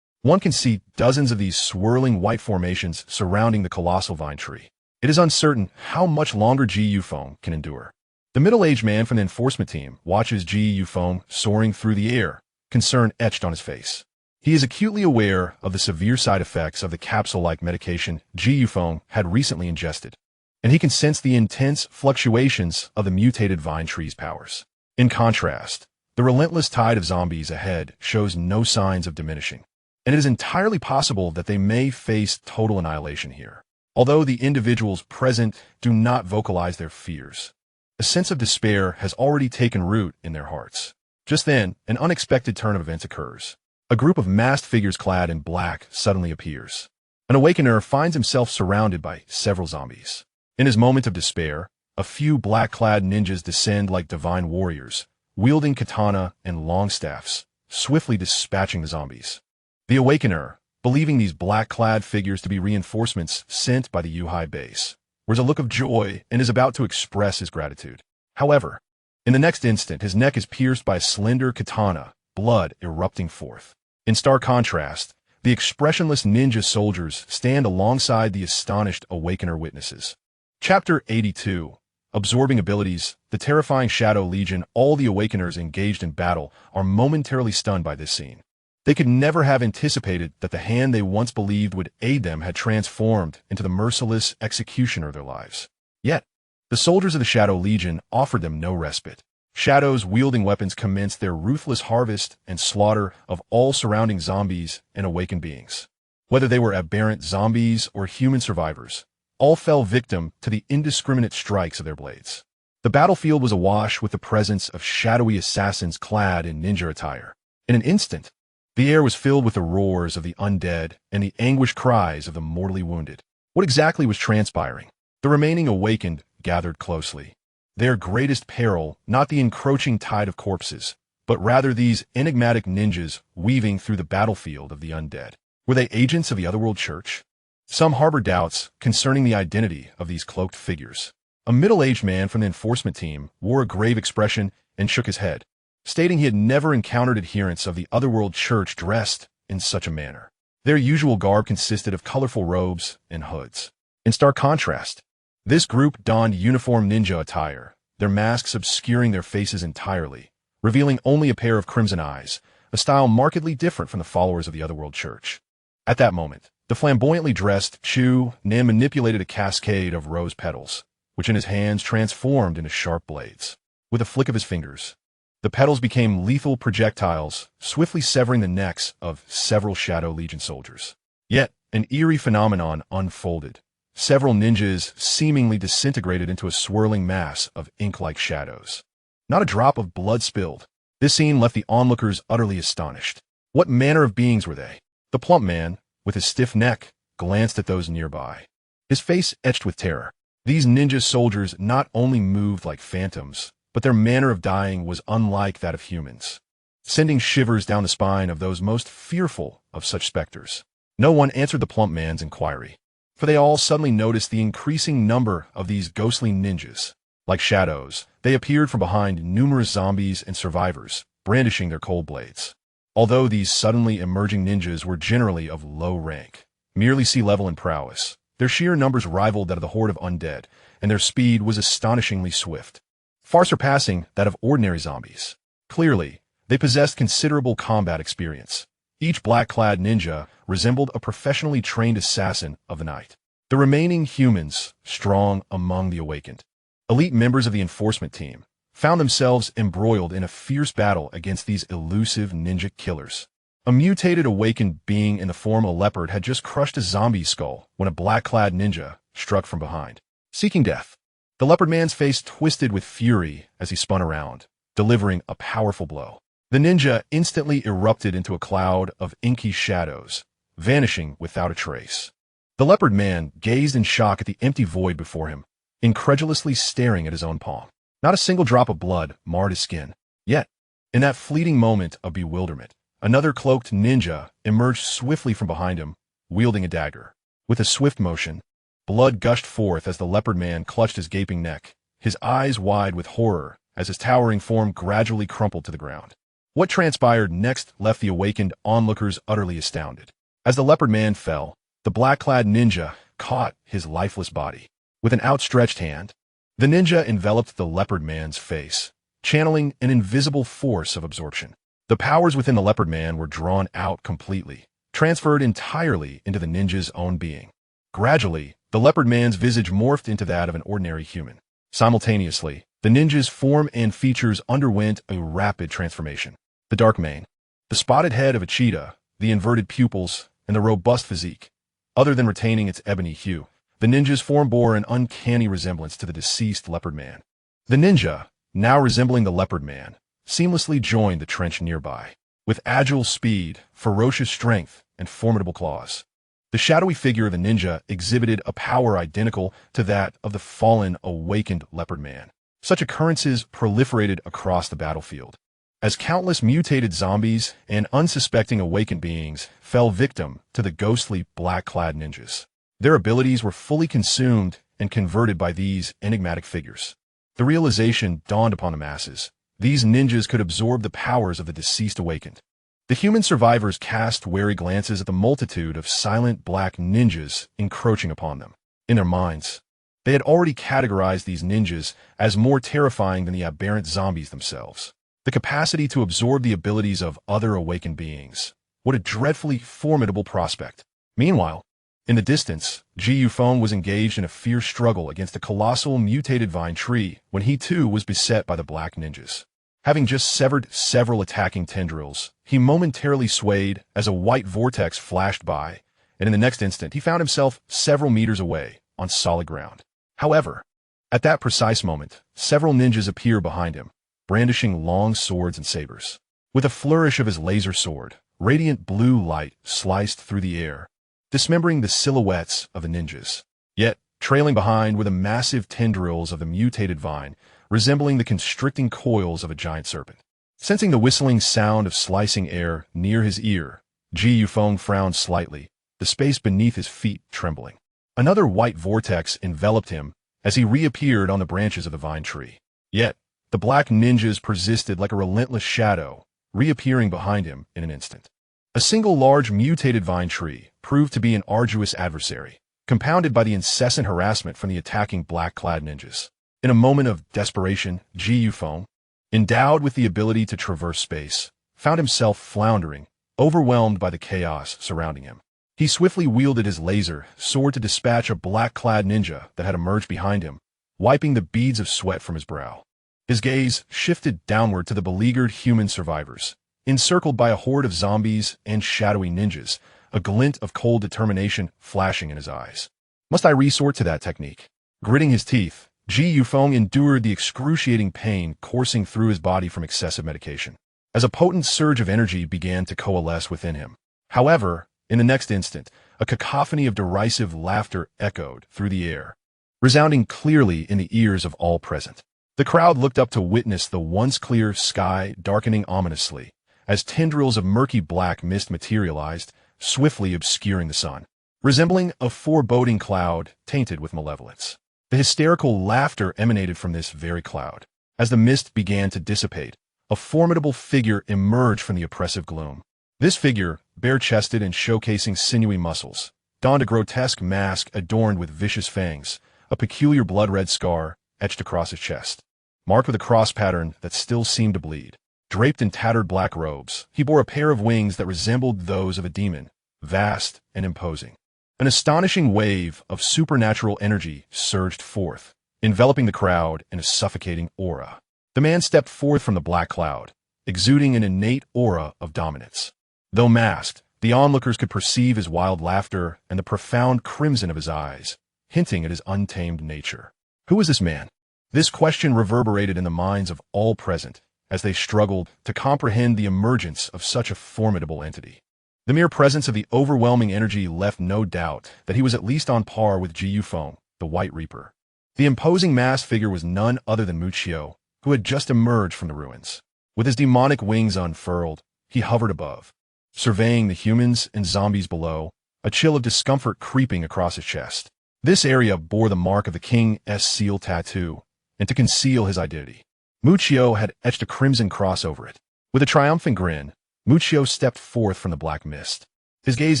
One can see dozens of these swirling white formations surrounding the colossal vine tree. It is uncertain how much longer Gu foam can endure. The middle-aged man from the enforcement team watches Gu foam soaring through the air, concern etched on his face. He is acutely aware of the severe side effects of the capsule-like medication Gu foam had recently ingested, and he can sense the intense fluctuations of the mutated vine tree's powers. In contrast, the relentless tide of zombies ahead shows no signs of diminishing, and it is entirely possible that they may face total annihilation here. Although the individuals present do not vocalize their fears, a sense of despair has already taken root in their hearts. Just then, an unexpected turn of events occurs. A group of masked figures clad in black suddenly appears. An awakener finds himself surrounded by several zombies. In his moment of despair, a few black-clad ninjas descend like divine warriors, wielding katana and long staffs, swiftly dispatching the zombies. The awakener, believing these black-clad figures to be reinforcements sent by the Yuhai base, wears a look of joy and is about to express his gratitude. However, in the next instant, his neck is pierced by a slender katana, blood erupting forth. In stark contrast, the expressionless ninja soldiers stand alongside the astonished awakener witnesses. Chapter 82. Absorbing abilities, the terrifying Shadow Legion. All the awakeners engaged in battle are momentarily stunned by this scene. They could never have anticipated that the hand they once believed would aid them had transformed into the merciless executioner of their lives. Yet, the soldiers of the Shadow Legion offered them no respite. Shadows wielding weapons commenced their ruthless harvest and slaughter of all surrounding zombies and awakened beings. Whether they were aberrant zombies or human survivors, all fell victim to the indiscriminate strikes of their blades. The battlefield was awash with the presence of shadowy assassins clad in ninja attire. In an instant, the air was filled with the roars of the undead and the anguished cries of the mortally wounded. What exactly was transpiring? The remaining awakened gathered closely. Their greatest peril, not the encroaching tide of corpses, but rather these enigmatic ninjas weaving through the battlefield of the undead. Were they agents of the Otherworld Church? Some harbored doubts concerning the identity of these cloaked figures. A middle-aged man from the enforcement team wore a grave expression and shook his head, stating he had never encountered adherents of the Otherworld Church dressed in such a manner. Their usual garb consisted of colorful robes and hoods. In stark contrast, this group donned uniform ninja attire, their masks obscuring their faces entirely, revealing only a pair of crimson eyes, a style markedly different from the followers of the Otherworld Church. At that moment, the flamboyantly dressed Chu Nan manipulated a cascade of rose petals, which in his hands transformed into sharp blades. With a flick of his fingers, the petals became lethal projectiles, swiftly severing the necks of several Shadow Legion soldiers. Yet, an eerie phenomenon unfolded. Several ninjas seemingly disintegrated into a swirling mass of ink-like shadows. Not a drop of blood spilled. This scene left the onlookers utterly astonished. What manner of beings were they? The plump man, with his stiff neck, glanced at those nearby, his face etched with terror. These ninja soldiers not only moved like phantoms, but their manner of dying was unlike that of humans, sending shivers down the spine of those most fearful of such specters. No one answered the plump man's inquiry, for they all suddenly noticed the increasing number of these ghostly ninjas. Like shadows, they appeared from behind numerous zombies and survivors, brandishing their cold blades. Although these suddenly emerging ninjas were generally of low rank, merely sea level in prowess, their sheer numbers rivaled that of the horde of undead, and their speed was astonishingly swift, far surpassing that of ordinary zombies. Clearly, they possessed considerable combat experience. Each black-clad ninja resembled a professionally trained assassin of the night. The remaining humans, strong among the awakened, elite members of the enforcement team, found themselves embroiled in a fierce battle against these elusive ninja killers. A mutated awakened being in the form of a leopard had just crushed a zombie skull when a black-clad ninja struck from behind, seeking death. The leopard man's face twisted with fury as he spun around, delivering a powerful blow. The ninja instantly erupted into a cloud of inky shadows, vanishing without a trace. The leopard man gazed in shock at the empty void before him, incredulously staring at his own palm. Not a single drop of blood marred his skin. Yet, in that fleeting moment of bewilderment, another cloaked ninja emerged swiftly from behind him, wielding a dagger. With a swift motion, blood gushed forth as the leopard man clutched his gaping neck, his eyes wide with horror as his towering form gradually crumpled to the ground. What transpired next left the awakened onlookers utterly astounded. As the leopard man fell, the black-clad ninja caught his lifeless body. With an outstretched hand, the ninja enveloped the leopard man's face, channeling an invisible force of absorption. The powers within the leopard man were drawn out completely, transferred entirely into the ninja's own being. Gradually, the leopard man's visage morphed into that of an ordinary human. Simultaneously, the ninja's form and features underwent a rapid transformation. The dark mane, the spotted head of a cheetah, the inverted pupils, and the robust physique. Other than retaining its ebony hue, the ninja's form bore an uncanny resemblance to the deceased leopard man. The ninja, now resembling the leopard man, seamlessly joined the trench nearby. With agile speed, ferocious strength, and formidable claws, the shadowy figure of the ninja exhibited a power identical to that of the fallen, awakened leopard man. Such occurrences proliferated across the battlefield, as countless mutated zombies and unsuspecting awakened beings fell victim to the ghostly black-clad ninjas. Their abilities were fully consumed and converted by these enigmatic figures. The realization dawned upon the masses. These ninjas could absorb the powers of the deceased awakened. The human survivors cast wary glances at the multitude of silent black ninjas encroaching upon them. In their minds, they had already categorized these ninjas as more terrifying than the aberrant zombies themselves. The capacity to absorb the abilities of other awakened beings. What a dreadfully formidable prospect. Meanwhile, in the distance, Ji Yufeng was engaged in a fierce struggle against a colossal mutated vine tree when he too was beset by the black ninjas. Having just severed several attacking tendrils, he momentarily swayed as a white vortex flashed by, and in the next instant he found himself several meters away on solid ground. However, at that precise moment, several ninjas appear behind him, brandishing long swords and sabers. With a flourish of his laser sword, radiant blue light sliced through the air, dismembering the silhouettes of the ninjas. Yet, trailing behind were the massive tendrils of the mutated vine, resembling the constricting coils of a giant serpent. Sensing the whistling sound of slicing air near his ear, Ji Yufeng frowned slightly, the space beneath his feet trembling. Another white vortex enveloped him as he reappeared on the branches of the vine tree. Yet, the black ninjas persisted like a relentless shadow, reappearing behind him in an instant. A single large mutated vine tree proved to be an arduous adversary, compounded by the incessant harassment from the attacking black-clad ninjas. In a moment of desperation, Ji Yufeng, endowed with the ability to traverse space, found himself floundering, overwhelmed by the chaos surrounding him. He swiftly wielded his laser sword to dispatch a black-clad ninja that had emerged behind him, wiping the beads of sweat from his brow. His gaze shifted downward to the beleaguered human survivors, encircled by a horde of zombies and shadowy ninjas, a glint of cold determination flashing in his eyes. Must I resort to that technique? Gritting his teeth, Ji Yufeng endured the excruciating pain coursing through his body from excessive medication, as a potent surge of energy began to coalesce within him. However, in the next instant, a cacophony of derisive laughter echoed through the air, resounding clearly in the ears of all present. The crowd looked up to witness the once clear sky darkening ominously, as tendrils of murky black mist materialized, swiftly obscuring the sun, resembling a foreboding cloud tainted with malevolence. The hysterical laughter emanated from this very cloud. As the mist began to dissipate, a formidable figure emerged from the oppressive gloom. This figure, bare-chested and showcasing sinewy muscles, donned a grotesque mask adorned with vicious fangs, a peculiar blood-red scar etched across his chest, marked with a cross pattern that still seemed to bleed. Draped in tattered black robes, he bore a pair of wings that resembled those of a demon, vast and imposing. An astonishing wave of supernatural energy surged forth, enveloping the crowd in a suffocating aura. The man stepped forth from the black cloud, exuding an innate aura of dominance. Though masked, the onlookers could perceive his wild laughter and the profound crimson of his eyes, hinting at his untamed nature. Who was this man? This question reverberated in the minds of all present as they struggled to comprehend the emergence of such a formidable entity. The mere presence of the overwhelming energy left no doubt that he was at least on par with Ji Yufeng, the White Reaper. The imposing masked figure was none other than Mutio, who had just emerged from the ruins. With his demonic wings unfurled, he hovered above, surveying the humans and zombies below, a chill of discomfort creeping across his chest. This area bore the mark of the King's seal tattoo, and to conceal his identity, Mutio had etched a crimson cross over it. With a triumphant grin, Muccio stepped forth from the black mist, his gaze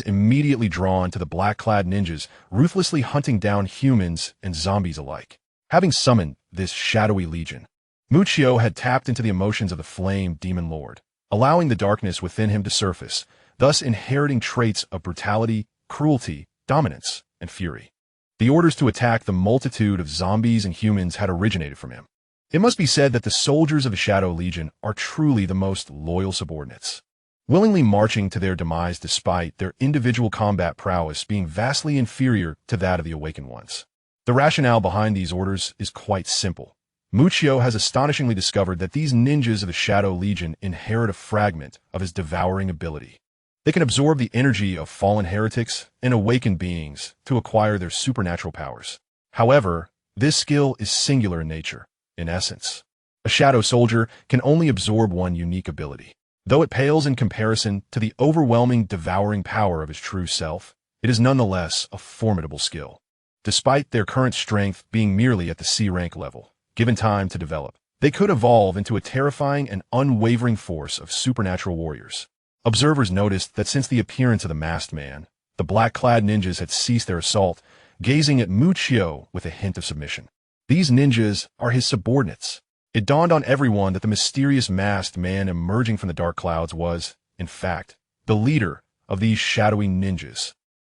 immediately drawn to the black-clad ninjas ruthlessly hunting down humans and zombies alike. Having summoned this shadowy legion, Muccio had tapped into the emotions of the flame demon lord, allowing the darkness within him to surface, thus inheriting traits of brutality, cruelty, dominance, and fury. The orders to attack the multitude of zombies and humans had originated from him. It must be said that the soldiers of the Shadow Legion are truly the most loyal subordinates, willingly marching to their demise despite their individual combat prowess being vastly inferior to that of the awakened ones. The rationale behind these orders is quite simple. Muccio has astonishingly discovered that these ninjas of the Shadow Legion inherit a fragment of his devouring ability. They can absorb the energy of fallen heretics and awakened beings to acquire their supernatural powers. However, this skill is singular in nature. In essence, a shadow soldier can only absorb one unique ability. Though it pales in comparison to the overwhelming devouring power of his true self, it is nonetheless a formidable skill. Despite their current strength being merely at the C rank level, given time to develop, they could evolve into a terrifying and unwavering force of supernatural warriors. Observers noticed that since the appearance of the masked man, the black-clad ninjas had ceased their assault, gazing at Muccio with a hint of submission. These ninjas are his subordinates. It dawned on everyone that the mysterious masked man emerging from the dark clouds was, in fact, the leader of these shadowy ninjas.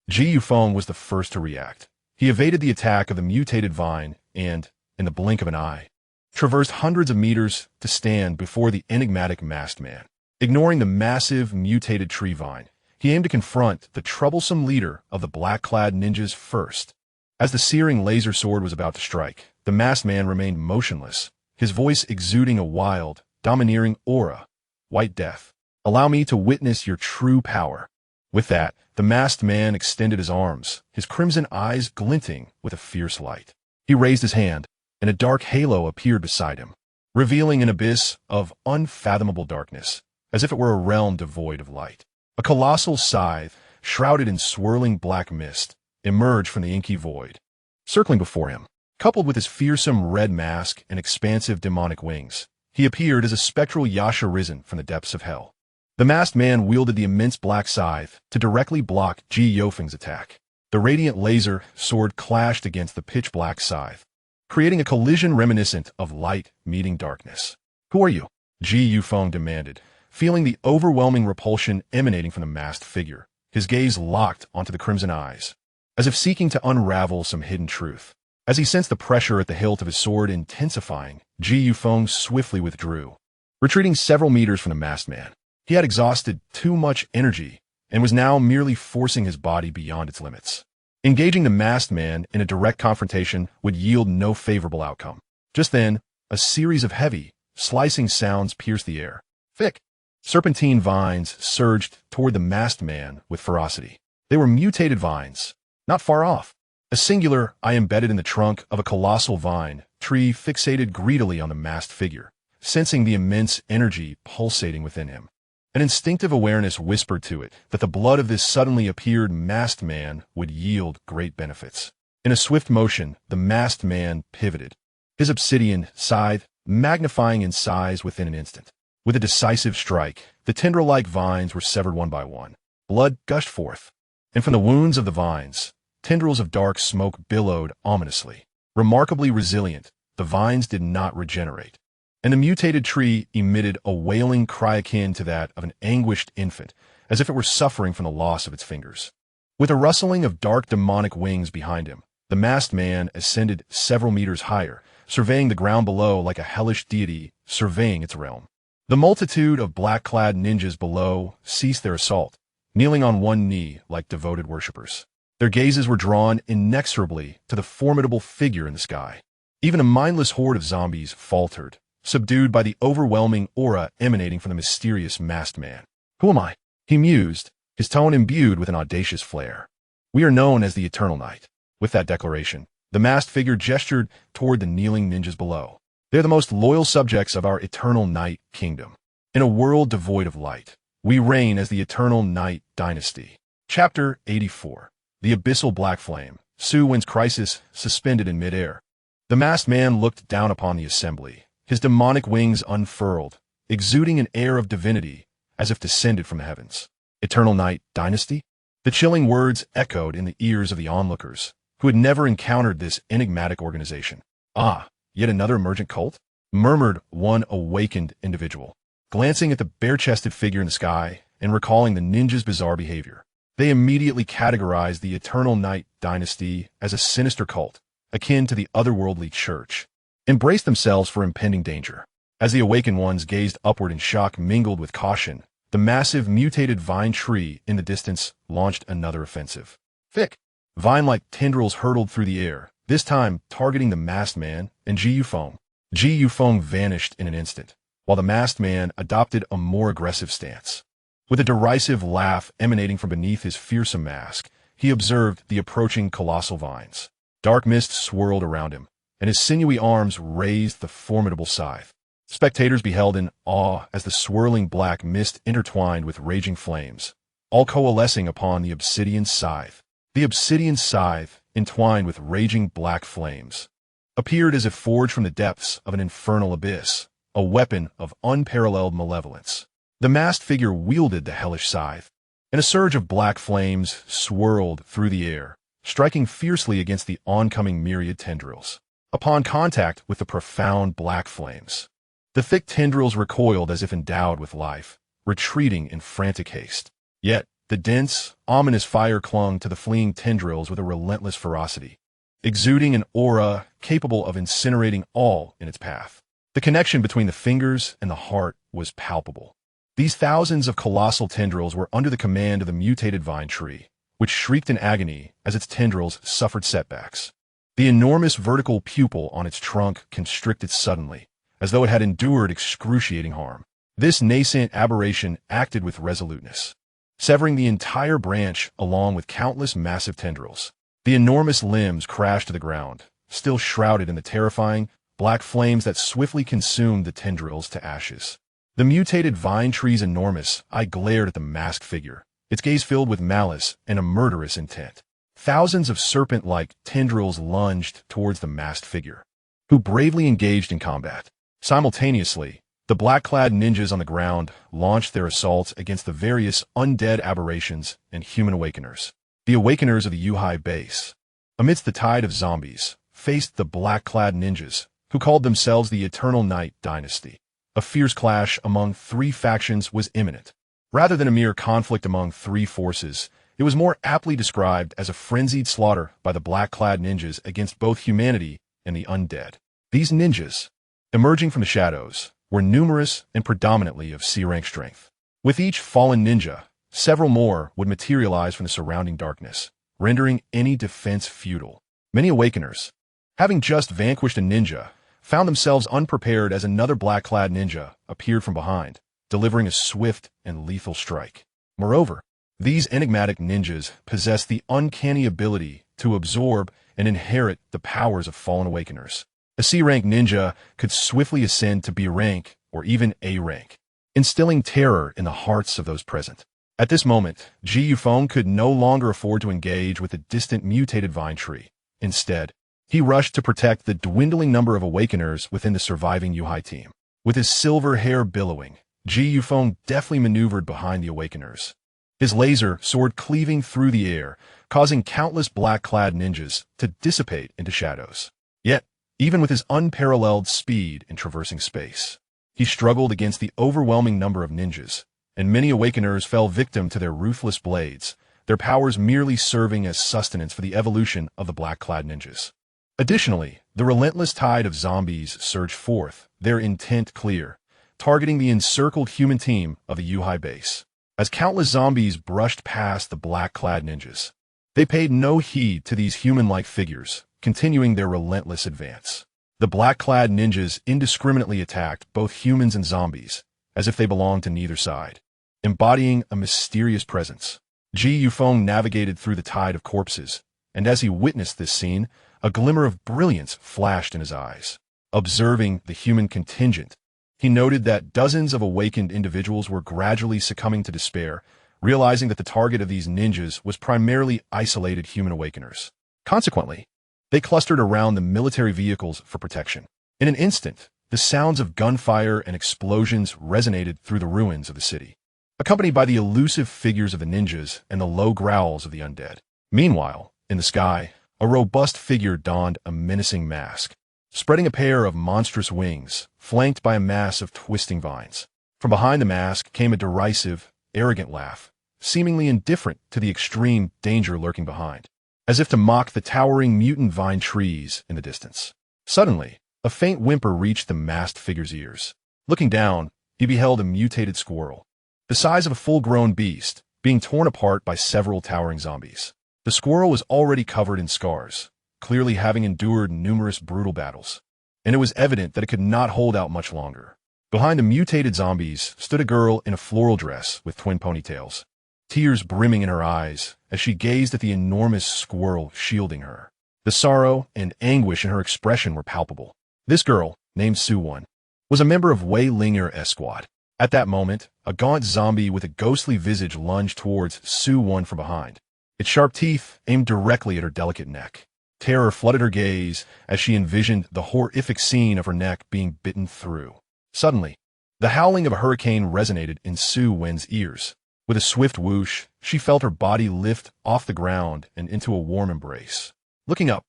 Ji Yufeng was the first to react. He evaded the attack of the mutated vine and, in the blink of an eye, traversed hundreds of meters to stand before the enigmatic masked man. Ignoring the massive, mutated tree vine, he aimed to confront the troublesome leader of the black-clad ninjas first. As the searing laser sword was about to strike, the masked man remained motionless, his voice exuding a wild, domineering aura. White Death, allow me to witness your true power. With that, the masked man extended his arms, his crimson eyes glinting with a fierce light. He raised his hand, and a dark halo appeared beside him, revealing an abyss of unfathomable darkness, as if it were a realm devoid of light. A colossal scythe, shrouded in swirling black mist, emerged from the inky void. Circling before him, coupled with his fearsome red mask and expansive demonic wings, he appeared as a spectral Yasha risen from the depths of hell. The masked man wielded the immense black scythe to directly block Ji Yufeng's attack. The radiant laser sword clashed against the pitch-black scythe, creating a collision reminiscent of light meeting darkness. "Who are you?" Ji Yufeng demanded, feeling the overwhelming repulsion emanating from the masked figure, his gaze locked onto the crimson eyes, as if seeking to unravel some hidden truth. As he sensed the pressure at the hilt of his sword intensifying, Ji Yufeng swiftly withdrew, retreating several meters from the masked man. He had exhausted too much energy and was now merely forcing his body beyond its limits. Engaging the masked man in a direct confrontation would yield no favorable outcome. Just then, a series of heavy, slicing sounds pierced the air. Thick, serpentine vines surged toward the masked man with ferocity. They were mutated vines, not far off. A singular eye embedded in the trunk of a colossal vine tree fixated greedily on the masked figure, sensing the immense energy pulsating within him. An instinctive awareness whispered to it that the blood of this suddenly appeared masked man would yield great benefits. In a swift motion, the masked man pivoted, his obsidian scythe magnifying in size within an instant. With a decisive strike, the tendril-like vines were severed one by one. Blood gushed forth, and from the wounds of the vines, tendrils of dark smoke billowed ominously. Remarkably resilient, the vines did not regenerate, and the mutated tree emitted a wailing cry akin to that of an anguished infant, as if it were suffering from the loss of its fingers. With a rustling of dark demonic wings behind him, the masked man ascended several meters higher, surveying the ground below like a hellish deity surveying its realm. The multitude of black-clad ninjas below ceased their assault, kneeling on one knee like devoted worshippers. Their gazes were drawn inexorably to the formidable figure in the sky. Even a mindless horde of zombies faltered, subdued by the overwhelming aura emanating from the mysterious masked man. "Who am I?" he mused, his tone imbued with an audacious flair. "We are known as the Eternal Night." With that declaration, the masked figure gestured toward the kneeling ninjas below. "They're the most loyal subjects of our Eternal Night kingdom. In a world devoid of light, we reign as the Eternal Night dynasty." Chapter 84. The Abyssal Black Flame, Su Wen's Crisis suspended in midair. The masked man looked down upon the assembly, his demonic wings unfurled, exuding an air of divinity as if descended from the heavens. Eternal Night Dynasty? The chilling words echoed in the ears of the onlookers, who had never encountered this enigmatic organization. Ah, yet another emergent cult? Murmured one awakened individual, glancing at the bare-chested figure in the sky and recalling the ninja's bizarre behavior. They immediately categorized the Eternal Night Dynasty as a sinister cult, akin to the otherworldly church, and braced themselves for impending danger. As the awakened ones gazed upward in shock mingled with caution, the massive mutated vine tree in the distance launched another offensive. Thick, vine-like tendrils hurtled through the air, this time targeting the masked man and Ji Yufeng. Ji Yufeng vanished in an instant, while the masked man adopted a more aggressive stance. With a derisive laugh emanating from beneath his fearsome mask, he observed the approaching colossal vines. Dark mist swirled around him, and his sinewy arms raised the formidable scythe. Spectators beheld in awe as the swirling black mist intertwined with raging flames, all coalescing upon the obsidian scythe. The obsidian scythe, entwined with raging black flames, appeared as if forged from the depths of an infernal abyss, a weapon of unparalleled malevolence. The masked figure wielded the hellish scythe, and a surge of black flames swirled through the air, striking fiercely against the oncoming myriad tendrils. Upon contact with the profound black flames, the thick tendrils recoiled as if endowed with life, retreating in frantic haste. Yet, the dense, ominous fire clung to the fleeing tendrils with a relentless ferocity, exuding an aura capable of incinerating all in its path. The connection between the fingers and the heart was palpable. These thousands of colossal tendrils were under the command of the mutated vine tree, which shrieked in agony as its tendrils suffered setbacks. The enormous vertical pupil on its trunk constricted suddenly, as though it had endured excruciating harm. This nascent aberration acted with resoluteness, severing the entire branch along with countless massive tendrils. The enormous limbs crashed to the ground, still shrouded in the terrifying, black flames that swiftly consumed the tendrils to ashes. The mutated vine tree's enormous eye glared at the masked figure, its gaze filled with malice and a murderous intent. Thousands of serpent-like tendrils lunged towards the masked figure, who bravely engaged in combat. Simultaneously, the black-clad ninjas on the ground launched their assaults against the various undead aberrations and human awakeners. The awakeners of the Yuhai base, amidst the tide of zombies, faced the black-clad ninjas, who called themselves the Eternal Night Dynasty. A fierce clash among three factions was imminent. Rather than a mere conflict among three forces, it was more aptly described as a frenzied slaughter by the black-clad ninjas against both humanity and the undead. These ninjas, emerging from the shadows, were numerous and predominantly of C-rank strength. With each fallen ninja, several more would materialize from the surrounding darkness, rendering any defense futile. Many awakeners, having just vanquished a ninja, found themselves unprepared as another black-clad ninja appeared from behind, delivering a swift and lethal strike. Moreover, these enigmatic ninjas possessed the uncanny ability to absorb and inherit the powers of fallen awakeners. A C-rank ninja could swiftly ascend to B rank or even A rank, instilling terror in the hearts of those present. At this moment, Ji Yufeng could no longer afford to engage with the distant mutated vine tree. Instead, he rushed to protect the dwindling number of awakeners within the surviving Yuhai team. With his silver hair billowing, Ji Yufeng deftly maneuvered behind the awakeners, his laser sword cleaving through the air, causing countless black-clad ninjas to dissipate into shadows. Yet, even with his unparalleled speed in traversing space, he struggled against the overwhelming number of ninjas, and many awakeners fell victim to their ruthless blades, their powers merely serving as sustenance for the evolution of the black-clad ninjas. Additionally, the relentless tide of zombies surged forth, their intent clear, targeting the encircled human team of the Yuhai base. As countless zombies brushed past the black-clad ninjas, they paid no heed to these human-like figures, continuing their relentless advance. The black-clad ninjas indiscriminately attacked both humans and zombies, as if they belonged to neither side. Embodying a mysterious presence, Ji Yufeng navigated through the tide of corpses, and as he witnessed this scene, a glimmer of brilliance flashed in his eyes. Observing the human contingent, he noted that dozens of awakened individuals were gradually succumbing to despair, realizing that the target of these ninjas was primarily isolated human awakeners. Consequently, they clustered around the military vehicles for protection. In an instant, the sounds of gunfire and explosions resonated through the ruins of the city, accompanied by the elusive figures of the ninjas and the low growls of the undead. Meanwhile, in the sky, a robust figure donned a menacing mask, spreading a pair of monstrous wings, flanked by a mass of twisting vines. From behind the mask came a derisive, arrogant laugh, seemingly indifferent to the extreme danger lurking behind, as if to mock the towering mutant vine trees in the distance. Suddenly, a faint whimper reached the masked figure's ears. Looking down, he beheld a mutated squirrel, the size of a full-grown beast, being torn apart by several towering zombies. The squirrel was already covered in scars, clearly having endured numerous brutal battles, and it was evident that it could not hold out much longer. Behind the mutated zombies stood a girl in a floral dress with twin ponytails, tears brimming in her eyes as she gazed at the enormous squirrel shielding her. The sorrow and anguish in her expression were palpable. This girl, named Su-Won, was a member of Wei Ling'er Squad. At that moment, a gaunt zombie with a ghostly visage lunged towards Su-Won from behind, its sharp teeth aimed directly at her delicate neck. Terror flooded her gaze as she envisioned the horrific scene of her neck being bitten through. Suddenly, the howling of a hurricane resonated in Su-Wen's ears. With a swift whoosh, she felt her body lift off the ground and into a warm embrace. Looking up,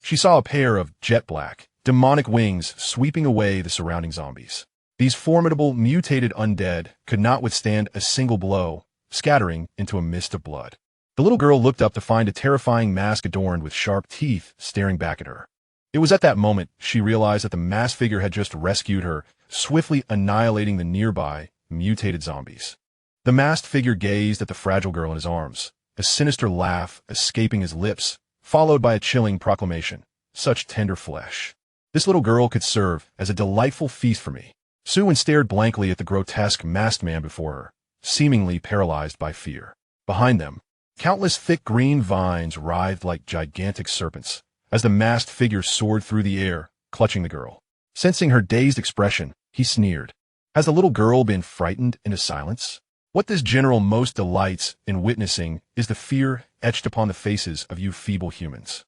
she saw a pair of jet-black, demonic wings sweeping away the surrounding zombies. These formidable, mutated undead could not withstand a single blow, scattering into a mist of blood. The little girl looked up to find a terrifying mask adorned with sharp teeth staring back at her. It was at that moment she realized that the masked figure had just rescued her, swiftly annihilating the nearby, mutated zombies. The masked figure gazed at the fragile girl in his arms, a sinister laugh escaping his lips, followed by a chilling proclamation. Such tender flesh. This little girl could serve as a delightful feast for me. Su-Won stared blankly at the grotesque masked man before her, seemingly paralyzed by fear. Behind them, countless thick green vines writhed like gigantic serpents, as the masked figure soared through the air, clutching the girl. Sensing her dazed expression, he sneered. Has the little girl been frightened into silence? What this general most delights in witnessing is the fear etched upon the faces of you feeble humans.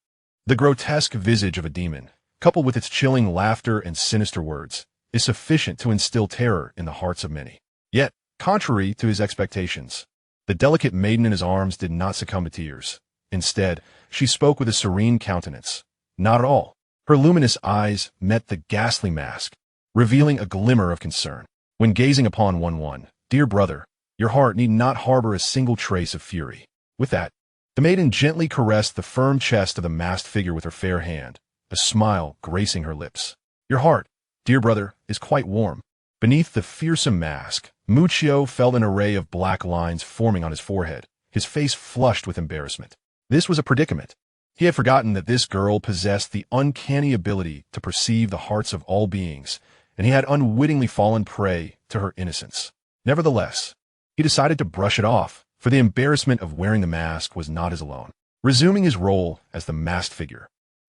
The grotesque visage of a demon, coupled with its chilling laughter and sinister words, is sufficient to instill terror in the hearts of many. Yet, contrary to his expectations, the delicate maiden in his arms did not succumb to tears. Instead, she spoke with a serene countenance. Not at all. Her luminous eyes met the ghastly mask, revealing a glimmer of concern. When gazing upon one, dear brother, your heart need not harbor a single trace of fury. With that, the maiden gently caressed the firm chest of the masked figure with her fair hand, a smile gracing her lips. Your heart, dear brother, is quite warm. Beneath the fearsome mask, Muccio felt an array of black lines forming on his forehead, his face flushed with embarrassment. This was a predicament. He had forgotten that this girl possessed the uncanny ability to perceive the hearts of all beings, and he had unwittingly fallen prey to her innocence. Nevertheless, he decided to brush it off, for the embarrassment of wearing the mask was not his alone. Resuming his role as the masked figure,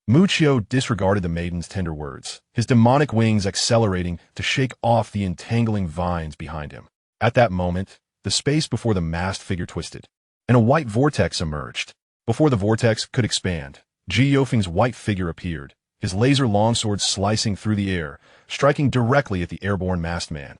Muccio disregarded the maiden's tender words, his demonic wings accelerating to shake off the entangling vines behind him. At that moment, the space before the masked figure twisted, and a white vortex emerged. Before the vortex could expand, Ji Yofeng's white figure appeared, his laser longsword slicing through the air, striking directly at the airborne masked man.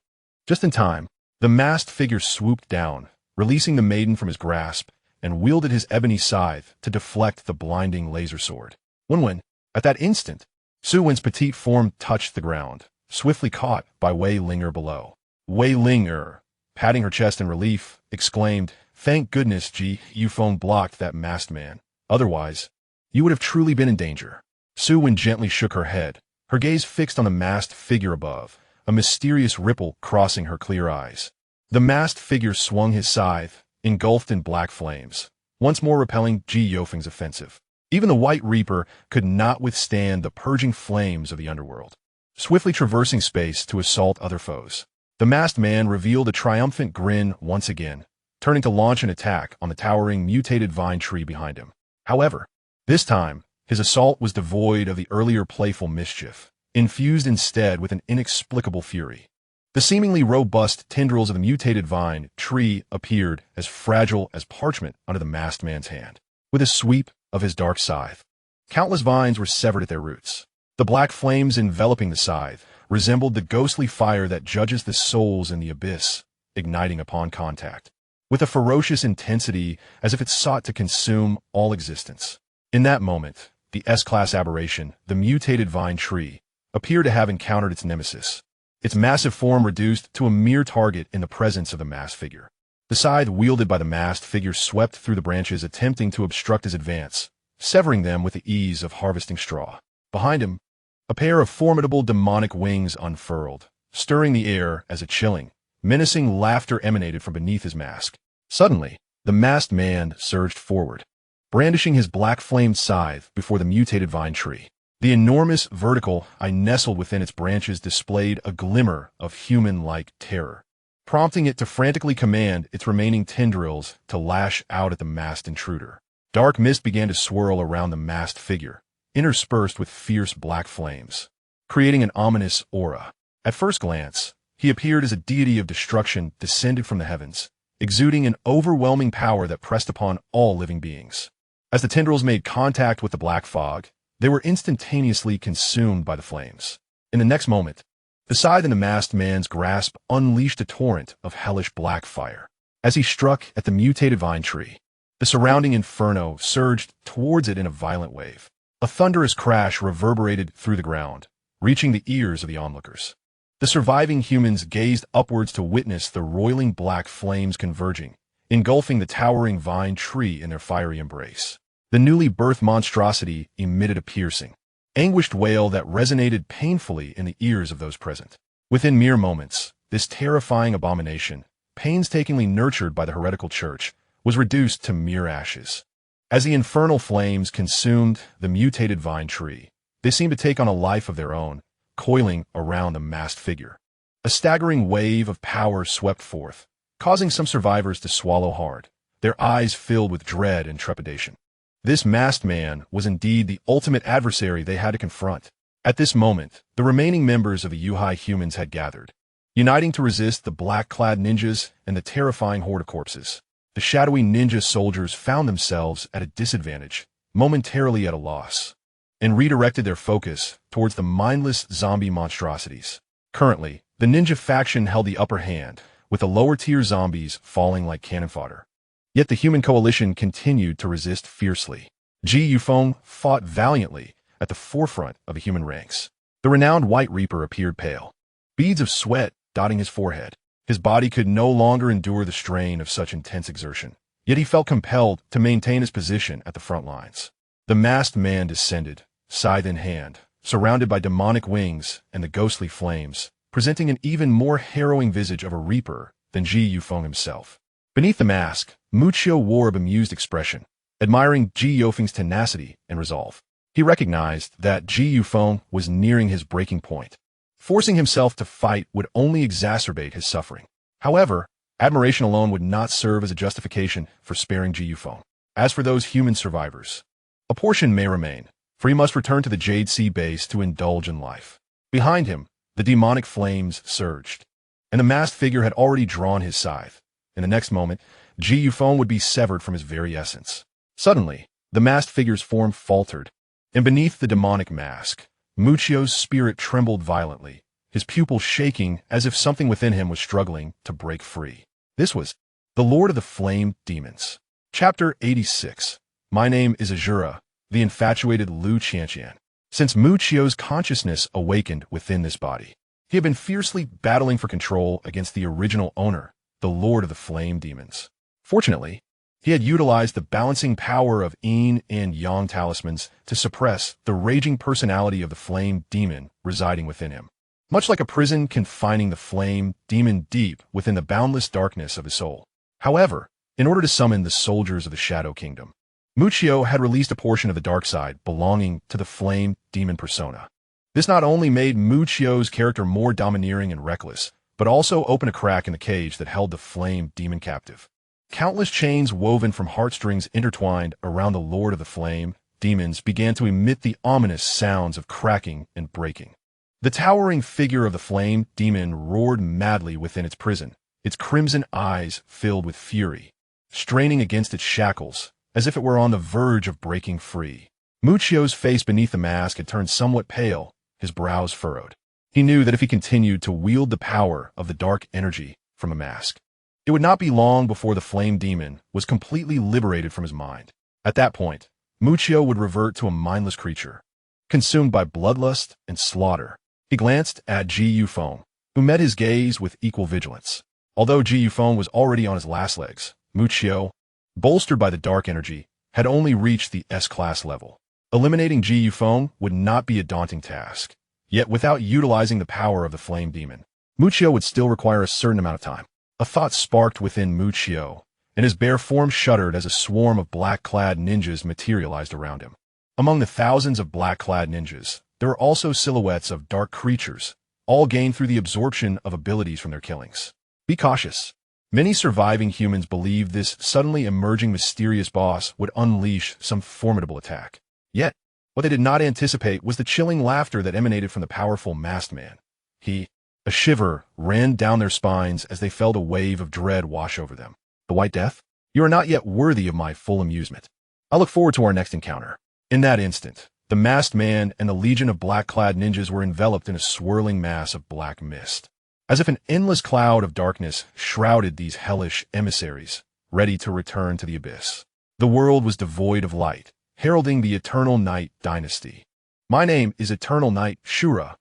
Just in time, the masked figure swooped down, releasing the maiden from his grasp, and wielded his ebony scythe to deflect the blinding laser sword. When, at that instant, Su-Wen's petite form touched the ground, swiftly caught by Wei Ling'er below. Wei Ling'er, patting her chest in relief, exclaimed, "Thank goodness Ji Yofeng blocked that masked man. Otherwise, you would have truly been in danger." Su-Wen gently shook her head, her gaze fixed on the masked figure above, a mysterious ripple crossing her clear eyes. The masked figure swung his scythe, engulfed in black flames, once more repelling Ji Yofeng's offensive. Even the White Reaper could not withstand the purging flames of the underworld, swiftly traversing space to assault other foes. The masked man revealed a triumphant grin once again, turning to launch an attack on the towering mutated vine tree behind him. However, this time, his assault was devoid of the earlier playful mischief, infused instead with an inexplicable fury. The seemingly robust tendrils of the mutated vine tree appeared as fragile as parchment under the masked man's hand. With a sweep of his dark scythe, countless vines were severed at their roots, the black flames enveloping the scythe, resembled the ghostly fire that judges the souls in the abyss, igniting upon contact, with a ferocious intensity as if it sought to consume all existence. In that moment, the S-class aberration, the mutated vine tree, appeared to have encountered its nemesis, its massive form reduced to a mere target in the presence of the masked figure. The scythe wielded by the masked figure swept through the branches, attempting to obstruct his advance, severing them with the ease of harvesting straw. Behind him, a pair of formidable demonic wings unfurled, stirring the air as a chilling, menacing laughter emanated from beneath his mask. Suddenly, the masked man surged forward, brandishing his black-flamed scythe before the mutated vine tree. The enormous vertical eye nestled within its branches displayed a glimmer of human-like terror, prompting it to frantically command its remaining tendrils to lash out at the masked intruder. Dark mist began to swirl around the masked figure, interspersed with fierce black flames, creating an ominous aura. At first glance, he appeared as a deity of destruction descended from the heavens, exuding an overwhelming power that pressed upon all living beings. As the tendrils made contact with the black fog, they were instantaneously consumed by the flames. In the next moment, the scythe in the masked man's grasp unleashed a torrent of hellish black fire. As he struck at the mutated vine tree, the surrounding inferno surged towards it in a violent wave. A thunderous crash reverberated through the ground, reaching the ears of the onlookers. The surviving humans gazed upwards to witness the roiling black flames converging, engulfing the towering vine tree in their fiery embrace. The newly birthed monstrosity emitted a piercing, anguished wail that resonated painfully in the ears of those present. Within mere moments, this terrifying abomination, painstakingly nurtured by the heretical church, was reduced to mere ashes. As the infernal flames consumed the mutated vine tree, they seemed to take on a life of their own, coiling around the masked figure. A staggering wave of power swept forth, causing some survivors to swallow hard, their eyes filled with dread and trepidation. This masked man was indeed the ultimate adversary they had to confront. At this moment, the remaining members of the Yuhai humans had gathered, uniting to resist the black-clad ninjas and the terrifying horde of corpses. The shadowy ninja soldiers found themselves at a disadvantage, momentarily at a loss, and redirected their focus towards the mindless zombie monstrosities. Currently, the ninja faction held the upper hand, with the lower-tier zombies falling like cannon fodder. Yet the human coalition continued to resist fiercely. Ji Yufeng fought valiantly at the forefront of the human ranks. The renowned White Reaper appeared pale, beads of sweat dotting his forehead. His body could no longer endure the strain of such intense exertion, yet he felt compelled to maintain his position at the front lines. The masked man descended, scythe in hand, surrounded by demonic wings and the ghostly flames, presenting an even more harrowing visage of a reaper than Ji Yufeng himself. Beneath the mask, Muchio wore a bemused expression, admiring Ji Yufeng's tenacity and resolve. He recognized that Ji Yufeng was nearing his breaking point. Forcing himself to fight would only exacerbate his suffering. However, admiration alone would not serve as a justification for sparing Ji Yufeng. As for those human survivors, a portion may remain, for he must return to the Jade Sea base to indulge in life. Behind him, the demonic flames surged, and the masked figure had already drawn his scythe. In the next moment, Ji Yufeng would be severed from his very essence. Suddenly, the masked figure's form faltered, and beneath the demonic mask, Muchio's spirit trembled violently, his pupils shaking as if something within him was struggling to break free. This was the Lord of the Flame Demons. Chapter 86. My name is Azura, the infatuated Liu Qianqian. Since Muchio's consciousness awakened within this body, he had been fiercely battling for control against the original owner, the Lord of the Flame Demons. Fortunately, he had utilized the balancing power of Yin and Yang talismans to suppress the raging personality of the flame demon residing within him. Much like a prison confining the flame demon deep within the boundless darkness of his soul. However, in order to summon the soldiers of the Shadow Kingdom, Muchio had released a portion of the dark side belonging to the flame demon persona. This not only made Muchio's character more domineering and reckless, but also opened a crack in the cage that held the flame demon captive. Countless chains woven from heartstrings intertwined around the Lord of the Flame Demons began to emit the ominous sounds of cracking and breaking. The towering figure of the flame demon roared madly within its prison, its crimson eyes filled with fury, straining against its shackles as if it were on the verge of breaking free. Muchio's face beneath the mask had turned somewhat pale, his brows furrowed. He knew that if he continued to wield the power of the dark energy from a mask, it would not be long before the flame demon was completely liberated from his mind. At that point, Muccio would revert to a mindless creature, consumed by bloodlust and slaughter. He glanced at Ji Yufeng, who met his gaze with equal vigilance. Although Ji Yufeng was already on his last legs, Muccio, bolstered by the dark energy, had only reached the S-class level. Eliminating Ji Yufeng would not be a daunting task. Yet without utilizing the power of the flame demon, Muccio would still require a certain amount of time. A thought sparked within Muccio, and his bare form shuddered as a swarm of black-clad ninjas materialized around him. Among the thousands of black-clad ninjas, there were also silhouettes of dark creatures, all gained through the absorption of abilities from their killings. Be cautious. Many surviving humans believed this suddenly emerging mysterious boss would unleash some formidable attack. Yet, what they did not anticipate was the chilling laughter that emanated from the powerful masked man. A shiver ran down their spines as they felt a wave of dread wash over them. The White Death? You are not yet worthy of my full amusement. I look forward to our next encounter. In that instant, the masked man and the legion of black-clad ninjas were enveloped in a swirling mass of black mist. As if an endless cloud of darkness shrouded these hellish emissaries, ready to return to the abyss. The world was devoid of light, heralding the Eternal Night dynasty. My name is Eternal Night Shura.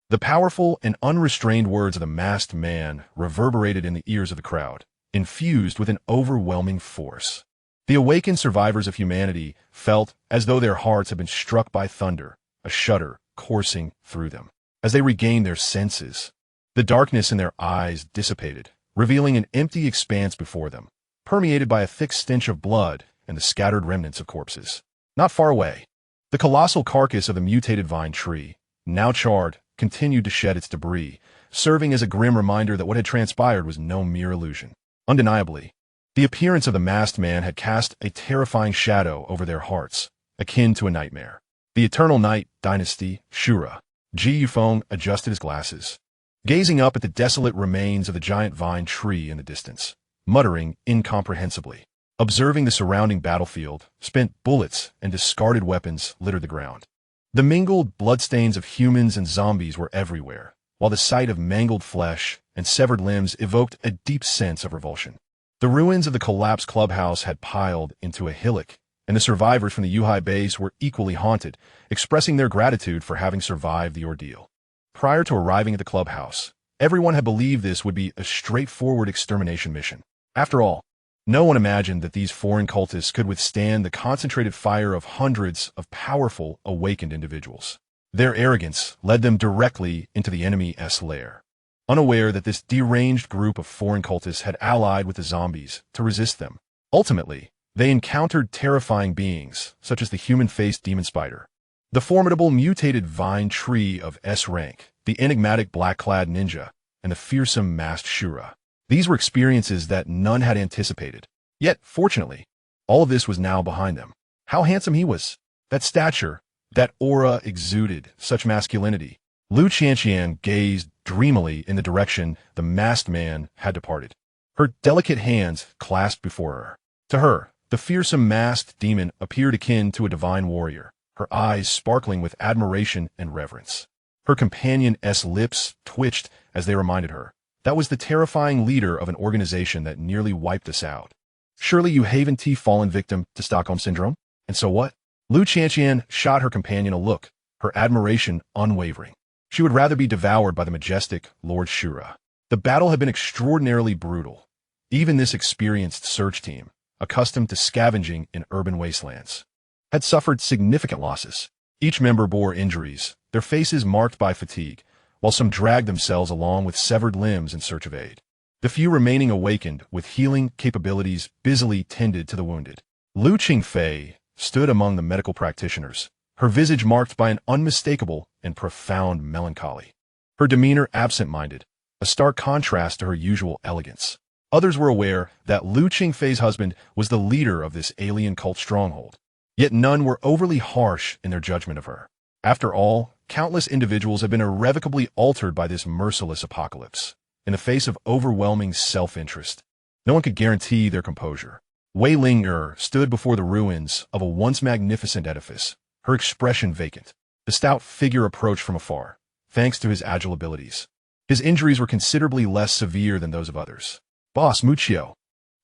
The powerful and unrestrained words of the masked man reverberated in the ears of the crowd, infused with an overwhelming force. The awakened survivors of humanity felt as though their hearts had been struck by thunder, a shudder coursing through them. As they regained their senses, the darkness in their eyes dissipated, revealing an empty expanse before them, permeated by a thick stench of blood and the scattered remnants of corpses. Not far away, the colossal carcass of the mutated vine tree, now charred, continued to shed its debris, serving as a grim reminder that what had transpired was no mere illusion. Undeniably, the appearance of the masked man had cast a terrifying shadow over their hearts, akin to a nightmare. The Eternal Night dynasty, Shura. Ji Yufeng adjusted his glasses, gazing up at the desolate remains of the giant vine tree in the distance, muttering incomprehensibly. Observing the surrounding battlefield, spent bullets and discarded weapons littered the ground. The mingled bloodstains of humans and zombies were everywhere, while the sight of mangled flesh and severed limbs evoked a deep sense of revulsion. The ruins of the collapsed clubhouse had piled into a hillock, and the survivors from the Yuhai base were equally haunted, expressing their gratitude for having survived the ordeal. Prior to arriving at the clubhouse, everyone had believed this would be a straightforward extermination mission. After all, no one imagined that these foreign cultists could withstand the concentrated fire of hundreds of powerful, awakened individuals. Their arrogance led them directly into the enemy's lair, unaware that this deranged group of foreign cultists had allied with the zombies to resist them. Ultimately, they encountered terrifying beings, such as the human-faced demon spider, the formidable mutated vine tree of S rank, the enigmatic black-clad ninja, and the fearsome masked Shura. These were experiences that none had anticipated. Yet, fortunately, all of this was now behind them. How handsome he was! That stature, that aura exuded such masculinity. Lu Qianqian gazed dreamily in the direction the masked man had departed, her delicate hands clasped before her. To her, the fearsome masked demon appeared akin to a divine warrior, her eyes sparkling with admiration and reverence. Her companion's lips twitched as they reminded her, that was the terrifying leader of an organization that nearly wiped us out. Surely you haven't fallen victim to Stockholm Syndrome? And so what? Lu Qianqian shot her companion a look, her admiration unwavering. She would rather be devoured by the majestic Lord Shura. The battle had been extraordinarily brutal. Even this experienced search team, accustomed to scavenging in urban wastelands, had suffered significant losses. Each member bore injuries, their faces marked by fatigue, while some dragged themselves along with severed limbs in search of aid. The few remaining awakened with healing capabilities busily tended to the wounded. Lu Qingfei stood among the medical practitioners, her visage marked by an unmistakable and profound melancholy. Her demeanor absent-minded, a stark contrast to her usual elegance. Others were aware that Lu Qingfei's husband was the leader of this alien cult stronghold, yet none were overly harsh in their judgment of her. After all, countless individuals have been irrevocably altered by this merciless apocalypse. In the face of overwhelming self-interest, no one could guarantee their composure. Wei Ling stood before the ruins of a once magnificent edifice, her expression vacant. The stout figure approached from afar, thanks to his agile abilities. His injuries were considerably less severe than those of others. Boss Muccio.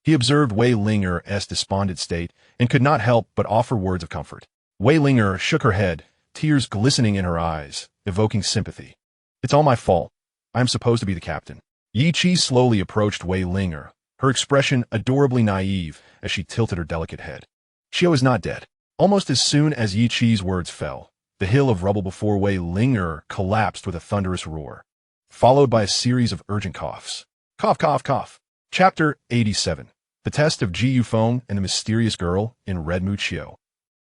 He observed Wei Linger's despondent state and could not help but offer words of comfort. Wei Linger shook her head, tears glistening in her eyes, evoking sympathy. It's all my fault. I am supposed to be the captain. Yi Chi slowly approached Wei Linger, her expression adorably naive as she tilted her delicate head. Xiao is not dead. Almost as soon as Yi Chi's words fell, the hill of rubble before Wei Linger collapsed with a thunderous roar, followed by a series of urgent coughs. Cough, cough, cough. Chapter 87. The Test of Ji Yufeng and the Mysterious Girl in Red Muccio.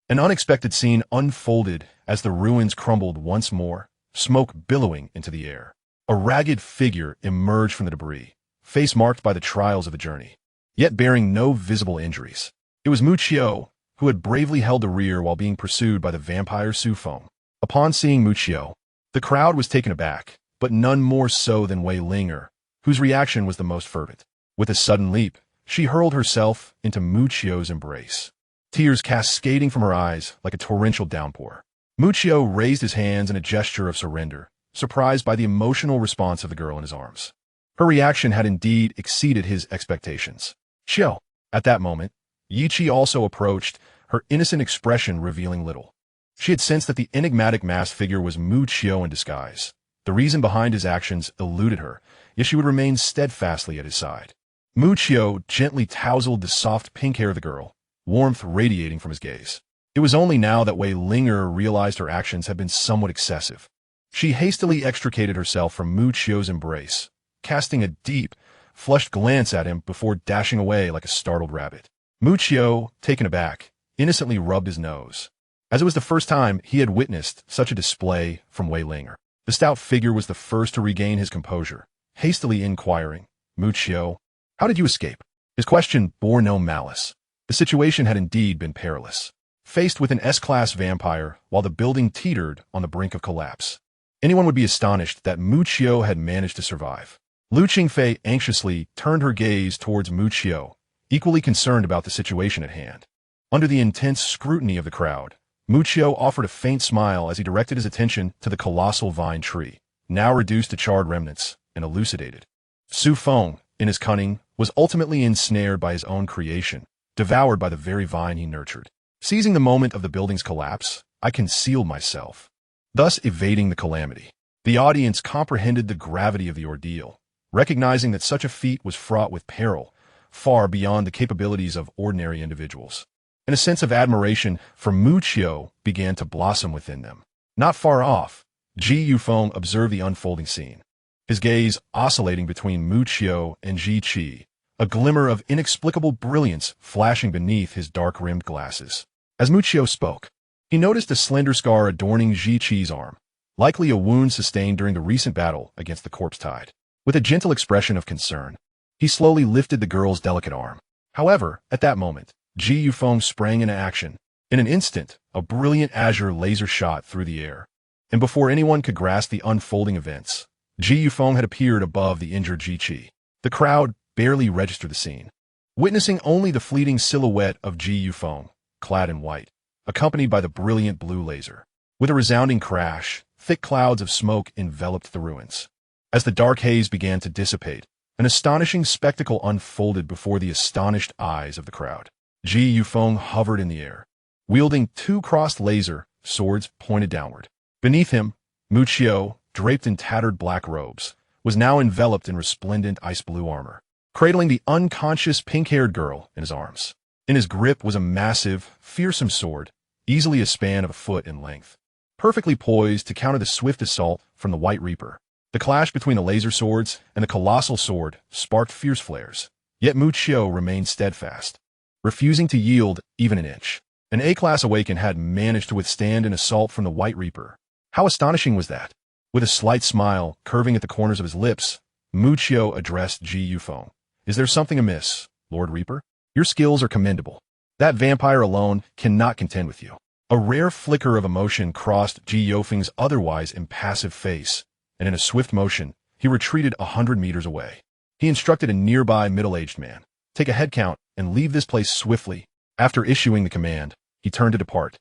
An unexpected scene unfolded as the ruins crumbled once more, smoke billowing into the air. A ragged figure emerged from the debris, face marked by the trials of the journey, yet bearing no visible injuries. It was Muccio, who had bravely held the rear while being pursued by the vampire Su Feng. Upon seeing Muccio, the crowd was taken aback, but none more so than Wei Linger, whose reaction was the most fervent. With a sudden leap, she hurled herself into Muccio's embrace, tears cascading from her eyes like a torrential downpour. Muccio raised his hands in a gesture of surrender, surprised by the emotional response of the girl in his arms. Her reaction had indeed exceeded his expectations. Xiao. At that moment, Yi Chi also approached, her innocent expression revealing little. She had sensed that the enigmatic masked figure was Muccio in disguise. The reason behind his actions eluded her, yet she would remain steadfastly at his side. Muccio gently tousled the soft pink hair of the girl, warmth radiating from his gaze. It was only now that Wei Linger realized her actions had been somewhat excessive. She hastily extricated herself from Muccio's embrace, casting a deep, flushed glance at him before dashing away like a startled rabbit. Muccio, taken aback, innocently rubbed his nose, as it was the first time he had witnessed such a display from Wei Linger. The stout figure was the first to regain his composure, hastily inquiring, Muccio, how did you escape? His question bore no malice. The situation had indeed been perilous. Faced with an S-class vampire while the building teetered on the brink of collapse, anyone would be astonished that Muccio had managed to survive. Lu Qingfei anxiously turned her gaze towards Muccio, equally concerned about the situation at hand. Under the intense scrutiny of the crowd, Muccio offered a faint smile as he directed his attention to the colossal vine tree, now reduced to charred remnants, and elucidated. Su Feng, in his cunning, was ultimately ensnared by his own creation, devoured by the very vine he nurtured. Seizing the moment of the building's collapse, I concealed myself, thus evading the calamity. The audience comprehended the gravity of the ordeal, recognizing that such a feat was fraught with peril, far beyond the capabilities of ordinary individuals. And a sense of admiration for Muccio began to blossom within them. Not far off, Ji Yufeng observed the unfolding scene, his gaze oscillating between Muccio and Ji Chi, a glimmer of inexplicable brilliance flashing beneath his dark-rimmed glasses. As Muccio spoke, he noticed a slender scar adorning Ji Chi's arm, likely a wound sustained during the recent battle against the corpse tide. With a gentle expression of concern, he slowly lifted the girl's delicate arm. However, at that moment, Ji Yufeng sprang into action. In an instant, a brilliant azure laser shot through the air, and before anyone could grasp the unfolding events, Ji Yufeng had appeared above the injured Ji Chi. The crowd barely registered the scene, witnessing only the fleeting silhouette of Ji Yufeng, clad in white, accompanied by the brilliant blue laser. With a resounding crash, thick clouds of smoke enveloped the ruins. As the dark haze began to dissipate, an astonishing spectacle unfolded before the astonished eyes of the crowd. Ji Yufeng hovered in the air, wielding two crossed laser swords pointed downward. Beneath him, Muccio, draped in tattered black robes, was now enveloped in resplendent ice-blue armor, cradling the unconscious pink-haired girl in his arms. In his grip was a massive, fearsome sword, easily a span of a foot in length, perfectly poised to counter the swift assault from the White Reaper. The clash between the laser swords and the colossal sword sparked fierce flares, yet Muccio remained steadfast, refusing to yield even an inch. An A-class awaken had managed to withstand an assault from the White Reaper. How astonishing was that? With a slight smile curving at the corners of his lips, Muccio addressed Ji Yufeng. Is there something amiss, Lord Reaper? Your skills are commendable. That vampire alone cannot contend with you. A rare flicker of emotion crossed Ji Yufeng's otherwise impassive face, and in a swift motion, he retreated 100 meters away. He instructed a nearby middle-aged man, take a head count and leave this place swiftly. After issuing the command, he turned to depart,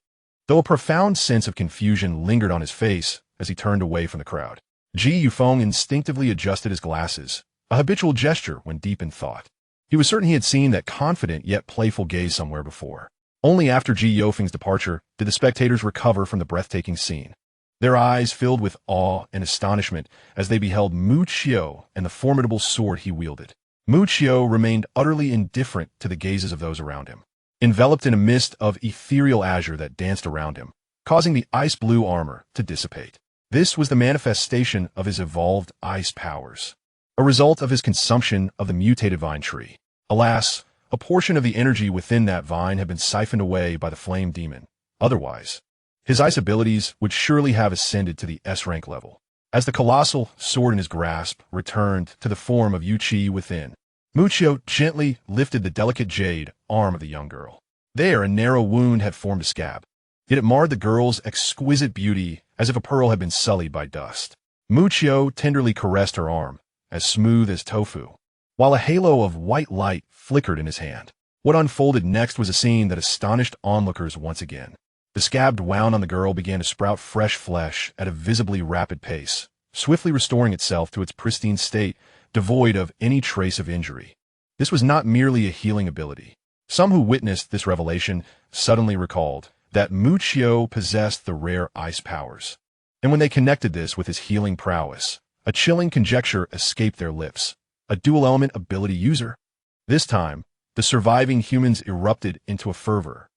though a profound sense of confusion lingered on his face as he turned away from the crowd. Ji Yufeng instinctively adjusted his glasses, a habitual gesture when deep in thought. He was certain he had seen that confident yet playful gaze somewhere before. Only after Ji Yufeng's departure did the spectators recover from the breathtaking scene. Their eyes filled with awe and astonishment as they beheld Mu Qiu and the formidable sword he wielded. Mu Qiu remained utterly indifferent to the gazes of those around him, enveloped in a mist of ethereal azure that danced around him, causing the ice-blue armor to dissipate. This was the manifestation of his evolved ice powers, a result of his consumption of the mutated vine tree. Alas, a portion of the energy within that vine had been siphoned away by the flame demon. Otherwise, his ice abilities would surely have ascended to the S-rank level. As the colossal sword in his grasp returned to the form of Yu Qi within, Mu Qiu gently lifted the delicate jade arm of the young girl. There, a narrow wound had formed a scab, yet it marred the girl's exquisite beauty as if a pearl had been sullied by dust. Mu Qiu tenderly caressed her arm, as smooth as tofu, while a halo of white light flickered in his hand. What unfolded next was a scene that astonished onlookers once again. The scabbed wound on the girl began to sprout fresh flesh at a visibly rapid pace, swiftly restoring itself to its pristine state, devoid of any trace of injury. This was not merely a healing ability. Some who witnessed this revelation suddenly recalled that Mu Qiu possessed the rare ice powers. And when they connected this with his healing prowess, a chilling conjecture escaped their lips. A dual-element ability user? This time, the surviving humans erupted into a fervor,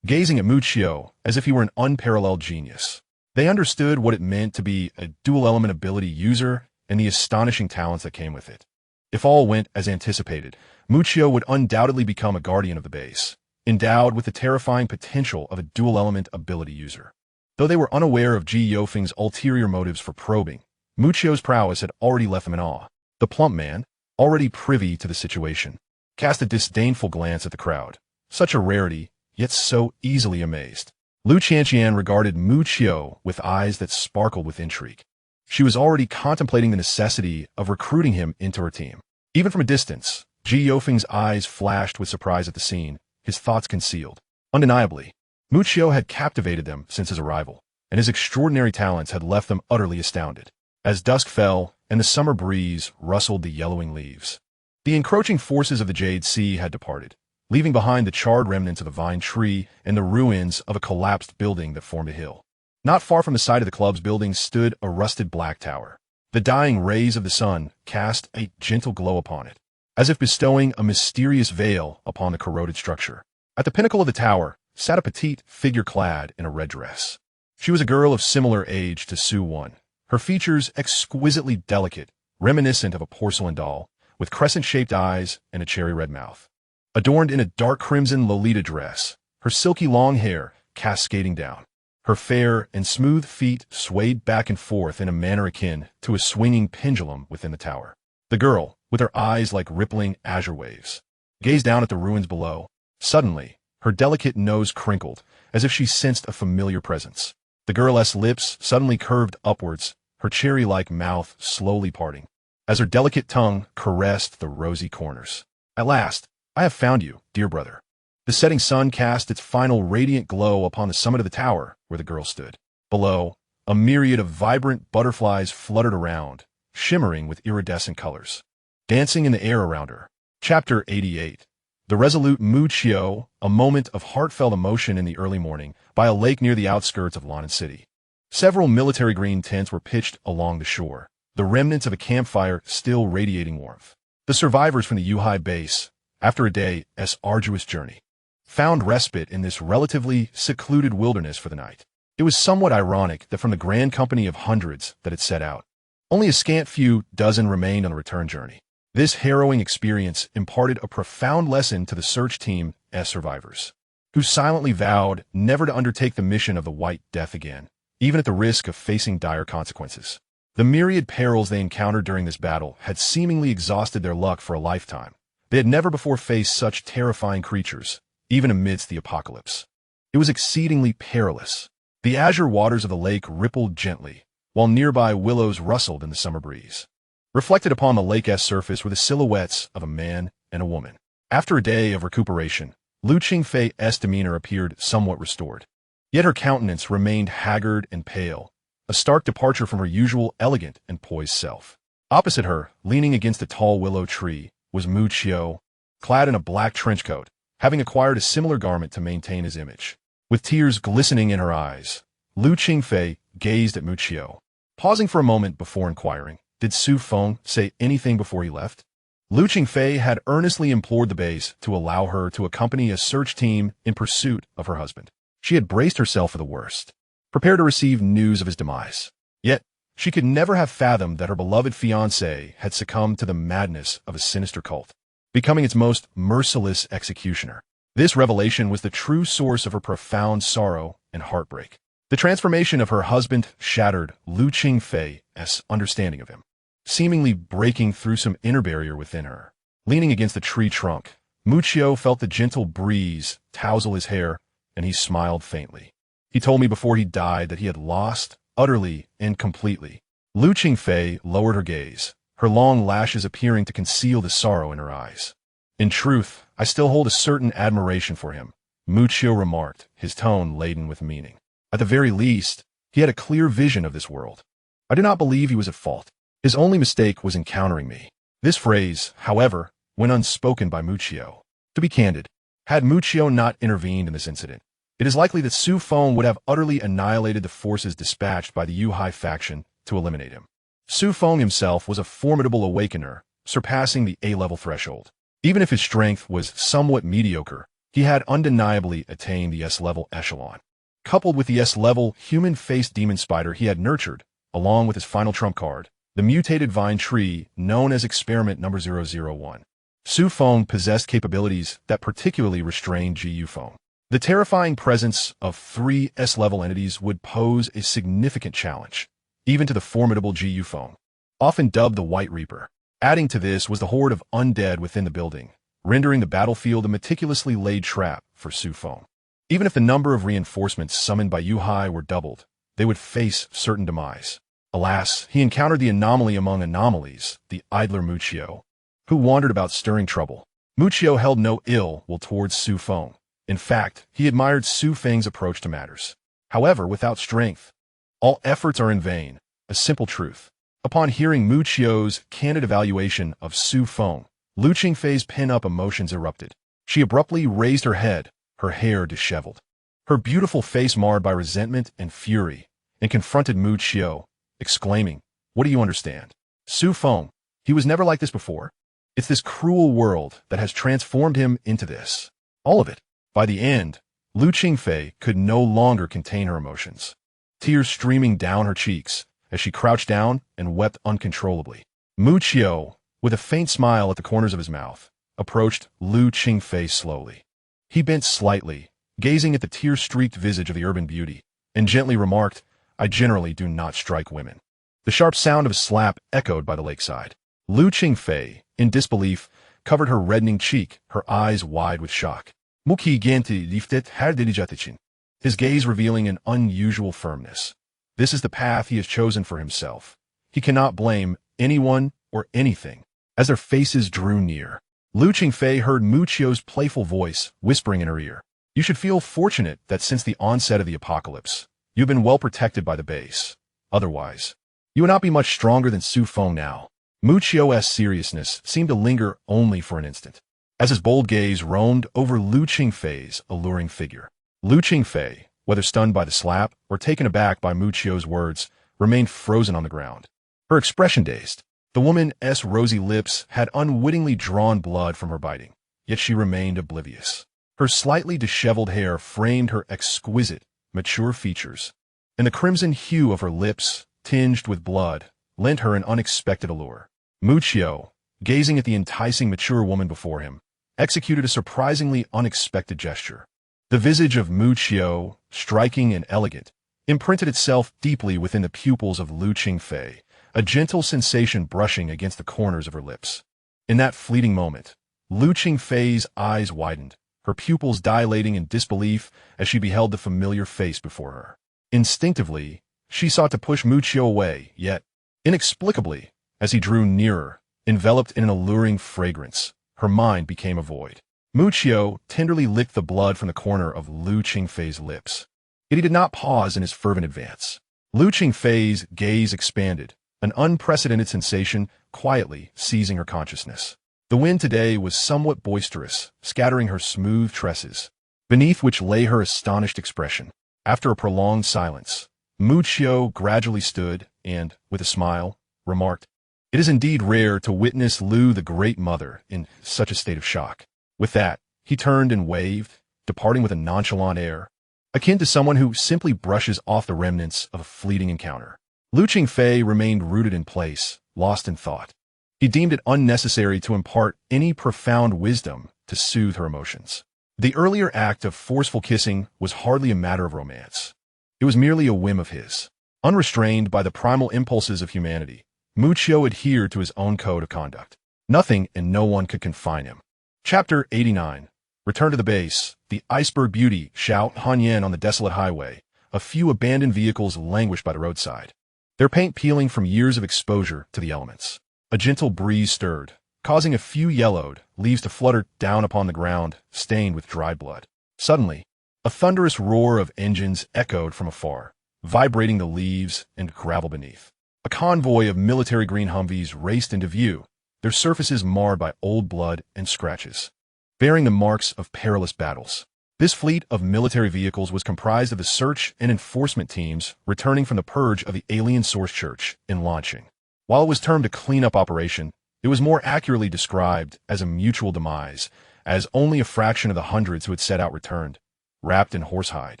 gazing at Mu Qiu as if he were an unparalleled genius. They understood what it meant to be a dual-element ability user and the astonishing talents that came with it. If all went as anticipated, Mu Qiu would undoubtedly become a guardian of the base, endowed with the terrifying potential of a dual-element ability user. Though they were unaware of Ji Yufeng's ulterior motives for probing, Mu Qiu's prowess had already left them in awe. The plump man, already privy to the situation, cast a disdainful glance at the crowd. Such a rarity, yet so easily amazed. Lu Qianqian regarded Mu Qiu with eyes that sparkled with intrigue. She was already contemplating the necessity of recruiting him into her team. Even from a distance, Ji Yufeng's eyes flashed with surprise at the scene, his thoughts concealed. Undeniably, Mu Qiu had captivated them since his arrival, and his extraordinary talents had left them utterly astounded. As dusk fell and the summer breeze rustled the yellowing leaves, the encroaching forces of the Jade Sea had departed, leaving behind the charred remnants of a vine tree and the ruins of a collapsed building that formed a hill. Not far from the side of the club's building stood a rusted black tower. The dying rays of the sun cast a gentle glow upon it, as if bestowing a mysterious veil upon the corroded structure. At the pinnacle of the tower sat a petite figure clad in a red dress. She was a girl of similar age to Su Wan, her features exquisitely delicate, reminiscent of a porcelain doll, with crescent-shaped eyes and a cherry-red mouth. Adorned in a dark crimson Lolita dress, her silky long hair cascading down. Her fair and smooth feet swayed back and forth in a manner akin to a swinging pendulum within the tower. The girl, with her eyes like rippling azure waves, gazed down at the ruins below. Suddenly, her delicate nose crinkled, as if she sensed a familiar presence. The girl's lips suddenly curved upwards, her cherry-like mouth slowly parting, as her delicate tongue caressed the rosy corners. At last, I have found you, dear brother. The setting sun cast its final radiant glow upon the summit of the tower where the girl stood. Below, a myriad of vibrant butterflies fluttered around, shimmering with iridescent colors, dancing in the air around her. Chapter 88. The resolute Mu Qiu, a moment of heartfelt emotion in the early morning, by a lake near the outskirts of Lannan City. Several military green tents were pitched along the shore, the remnants of a campfire still radiating warmth. The survivors from the Yuhai base, after a day's arduous journey, found respite in this relatively secluded wilderness for the night. It was somewhat ironic that from the grand company of hundreds that had set out, only a scant few dozen remained on the return journey. This harrowing experience imparted a profound lesson to the search team as survivors, who silently vowed never to undertake the mission of the White Death again, even at the risk of facing dire consequences. The myriad perils they encountered during this battle had seemingly exhausted their luck for a lifetime. They had never before faced such terrifying creatures, even amidst the apocalypse. It was exceedingly perilous. The azure waters of the lake rippled gently, while nearby willows rustled in the summer breeze. Reflected upon the lake's surface were the silhouettes of a man and a woman. After a day of recuperation, Lu Qingfei's demeanor appeared somewhat restored. Yet her countenance remained haggard and pale, a stark departure from her usual elegant and poised self. Opposite her, leaning against a tall willow tree, was Mu Qiu, clad in a black trench coat, having acquired a similar garment to maintain his image. With tears glistening in her eyes, Lu Qingfei gazed at Mu Qiu, pausing for a moment before inquiring, "Did Su Feng say anything before he left?" Lu Qingfei had earnestly implored the base to allow her to accompany a search team in pursuit of her husband. She had braced herself for the worst, prepared to receive news of his demise. Yet, she could never have fathomed that her beloved fiancé had succumbed to the madness of a sinister cult, becoming its most merciless executioner. This revelation was the true source of her profound sorrow and heartbreak. The transformation of her husband shattered Lu Qingfei's understanding of him, seemingly breaking through some inner barrier within her. Leaning against the tree trunk, Mu Qiu felt the gentle breeze tousle his hair, and he smiled faintly. "He told me before he died that he had lost, utterly and completely." Lu Qingfei lowered her gaze, her long lashes appearing to conceal the sorrow in her eyes. "In truth, I still hold a certain admiration for him," Mu Qiu remarked, his tone laden with meaning. "At the very least, he had a clear vision of this world. I do not believe he was at fault. His only mistake was encountering me." This phrase, however, went unspoken by Mu Qiu. To be candid, had Mu Qiu not intervened in this incident, it is likely that Su Feng would have utterly annihilated the forces dispatched by the Yuhai faction to eliminate him. Su Feng himself was a formidable awakener, surpassing the A-level threshold. Even if his strength was somewhat mediocre, he had undeniably attained the S-level echelon. Coupled with the S-level human-faced demon spider he had nurtured, along with his final trump card, the mutated vine tree known as experiment number 001. Su Feng possessed capabilities that particularly restrained Ji Yufeng. The terrifying presence of 3 S-level entities would pose a significant challenge, even to the formidable Ji Yufeng, often dubbed the White Reaper. Adding to this was the horde of undead within the building, rendering the battlefield a meticulously laid trap for Su Feng. Even if the number of reinforcements summoned by Yuhai were doubled, they would face certain demise. Alas, he encountered the anomaly among anomalies, the idler Mu Qiu, who wandered about stirring trouble. Mu Qiu held no ill will towards Su Feng. In fact, he admired Su Feng's approach to matters. However, without strength, all efforts are in vain, a simple truth. Upon hearing Mu Qiu's candid evaluation of Su Feng, Lu Qingfei's pin-up emotions erupted. She abruptly raised her head, her hair disheveled, her beautiful face marred by resentment and fury, and confronted Mu Qiu, exclaiming, "What do you understand? Su Feng, he was never like this before. It's this cruel world that has transformed him into this. All of it." By the end, Lu Qingfei could no longer contain her emotions, tears streaming down her cheeks as she crouched down and wept uncontrollably. Mu Qiu, with a faint smile at the corners of his mouth, approached Lu Qingfei slowly. He bent slightly, gazing at the tear-streaked visage of the urban beauty, and gently remarked, "I generally do not strike women." The sharp sound of a slap echoed by the lakeside. Lu Qingfei, in disbelief, covered her reddening cheek, her eyes wide with shock. Muki genti liftet her diligatichen, his gaze revealing an unusual firmness. This is the path he has chosen for himself. He cannot blame anyone or anything. As their faces drew near, Lu Qingfei heard Mu Qiu's playful voice whispering in her ear, "You should feel fortunate that since the onset of the apocalypse, you've been well protected by the base. Otherwise, you would not be much stronger than Su Feng now." Mu Qiu's seriousness seemed to linger only for an instant, as his bold gaze roamed over Lu Qingfei's alluring figure. Lu Qingfei, whether stunned by the slap or taken aback by Mu Qiu's words, remained frozen on the ground, her expression dazed. The woman's rosy lips had unwittingly drawn blood from her biting, yet she remained oblivious. Her slightly disheveled hair framed her exquisite, mature features, and the crimson hue of her lips, tinged with blood, lent her an unexpected allure. Mu Qiu, gazing at the enticing mature woman before him, executed a surprisingly unexpected gesture. The visage of Mu Qiu, striking and elegant, imprinted itself deeply within the pupils of Lu Qingfei, a gentle sensation brushing against the corners of her lips. In that fleeting moment, Lu Qingfei's eyes widened, her pupils dilating in disbelief as she beheld the familiar face before her. Instinctively, she sought to push Mu Qiu away, yet, inexplicably, as he drew nearer, enveloped in an alluring fragrance, her mind became a void. Mu Qiu tenderly licked the blood from the corner of Lu Qingfei's lips. Yet he did not pause in his fervent advance. Lu Qingfei's gaze expanded, an unprecedented sensation quietly seizing her consciousness. The wind today was somewhat boisterous, scattering her smooth tresses, beneath which lay her astonished expression. After a prolonged silence, Mu Qiu gradually stood and, with a smile, remarked, "It is indeed rare to witness Lu the Great Mother in such a state of shock." With that, he turned and waved, departing with a nonchalant air, akin to someone who simply brushes off the remnants of a fleeting encounter. Lu Qingfei remained rooted in place, lost in thought. He deemed it unnecessary to impart any profound wisdom to soothe her emotions. The earlier act of forceful kissing was hardly a matter of romance. It was merely a whim of his. Unrestrained by the primal impulses of humanity, Mu Qiu adhered to his own code of conduct. Nothing and no one could confine him. Chapter 89. Return to the base. The iceberg beauty shout Hanyan on the desolate highway. A few abandoned vehicles languished by the roadside, their paint peeling from years of exposure to the elements. A gentle breeze stirred, causing a few yellowed leaves to flutter down upon the ground, stained with dried blood. Suddenly, a thunderous roar of engines echoed from afar, vibrating the leaves and gravel beneath. A convoy of military green Humvees raced into view, their surfaces marred by old blood and scratches, bearing the marks of perilous battles. This fleet of military vehicles was comprised of the search and enforcement teams returning from the purge of the alien source church in Launching. While it was termed a cleanup operation, it was more accurately described as a mutual demise, as only a fraction of the hundreds who had set out returned, wrapped in horsehide.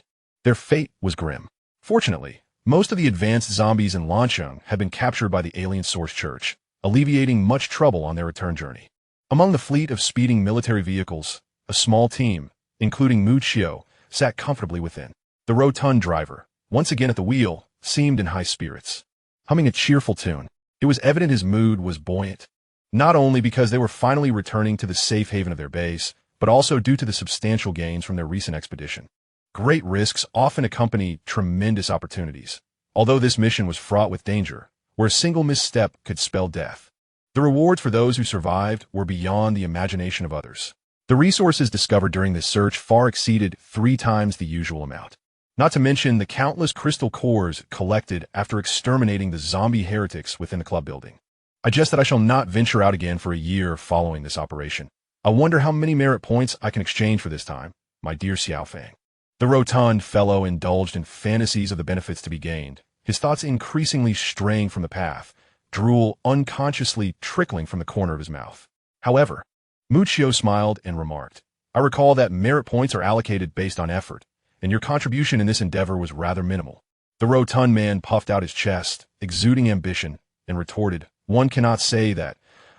Their fate was grim. Fortunately, most of the advanced zombies in Lancheng had been captured by the alien source church, alleviating much trouble on their return journey. Among the fleet of speeding military vehicles, a small team, including Mu Qiu, sat comfortably within. The rotund driver, once again at the wheel, seemed in high spirits, humming a cheerful tune. It was evident his mood was buoyant, not only because they were finally returning to the safe haven of their base, but also due to the substantial gains from their recent expedition. Great risks often accompany tremendous opportunities, although this mission was fraught with danger, where a single misstep could spell death. The rewards for those who survived were beyond the imagination of others. The resources discovered during this search far exceeded 3 times the usual amount, not to mention the countless crystal cores collected after exterminating the zombie heretics within the club building. I jest that I shall not venture out again for a year following this operation. I wonder how many merit points I can exchange for this time, my dear Xiaofang. The rotund fellow indulged in fantasies of the benefits to be gained, his thoughts increasingly straying from the path, drool unconsciously trickling from the corner of his mouth. However, Mu Qiu smiled and remarked, "I recall that merit points are allocated based on effort, and your contribution in this endeavor was rather minimal." The rotund man puffed out his chest, exuding ambition, and retorted, "One cannot say that.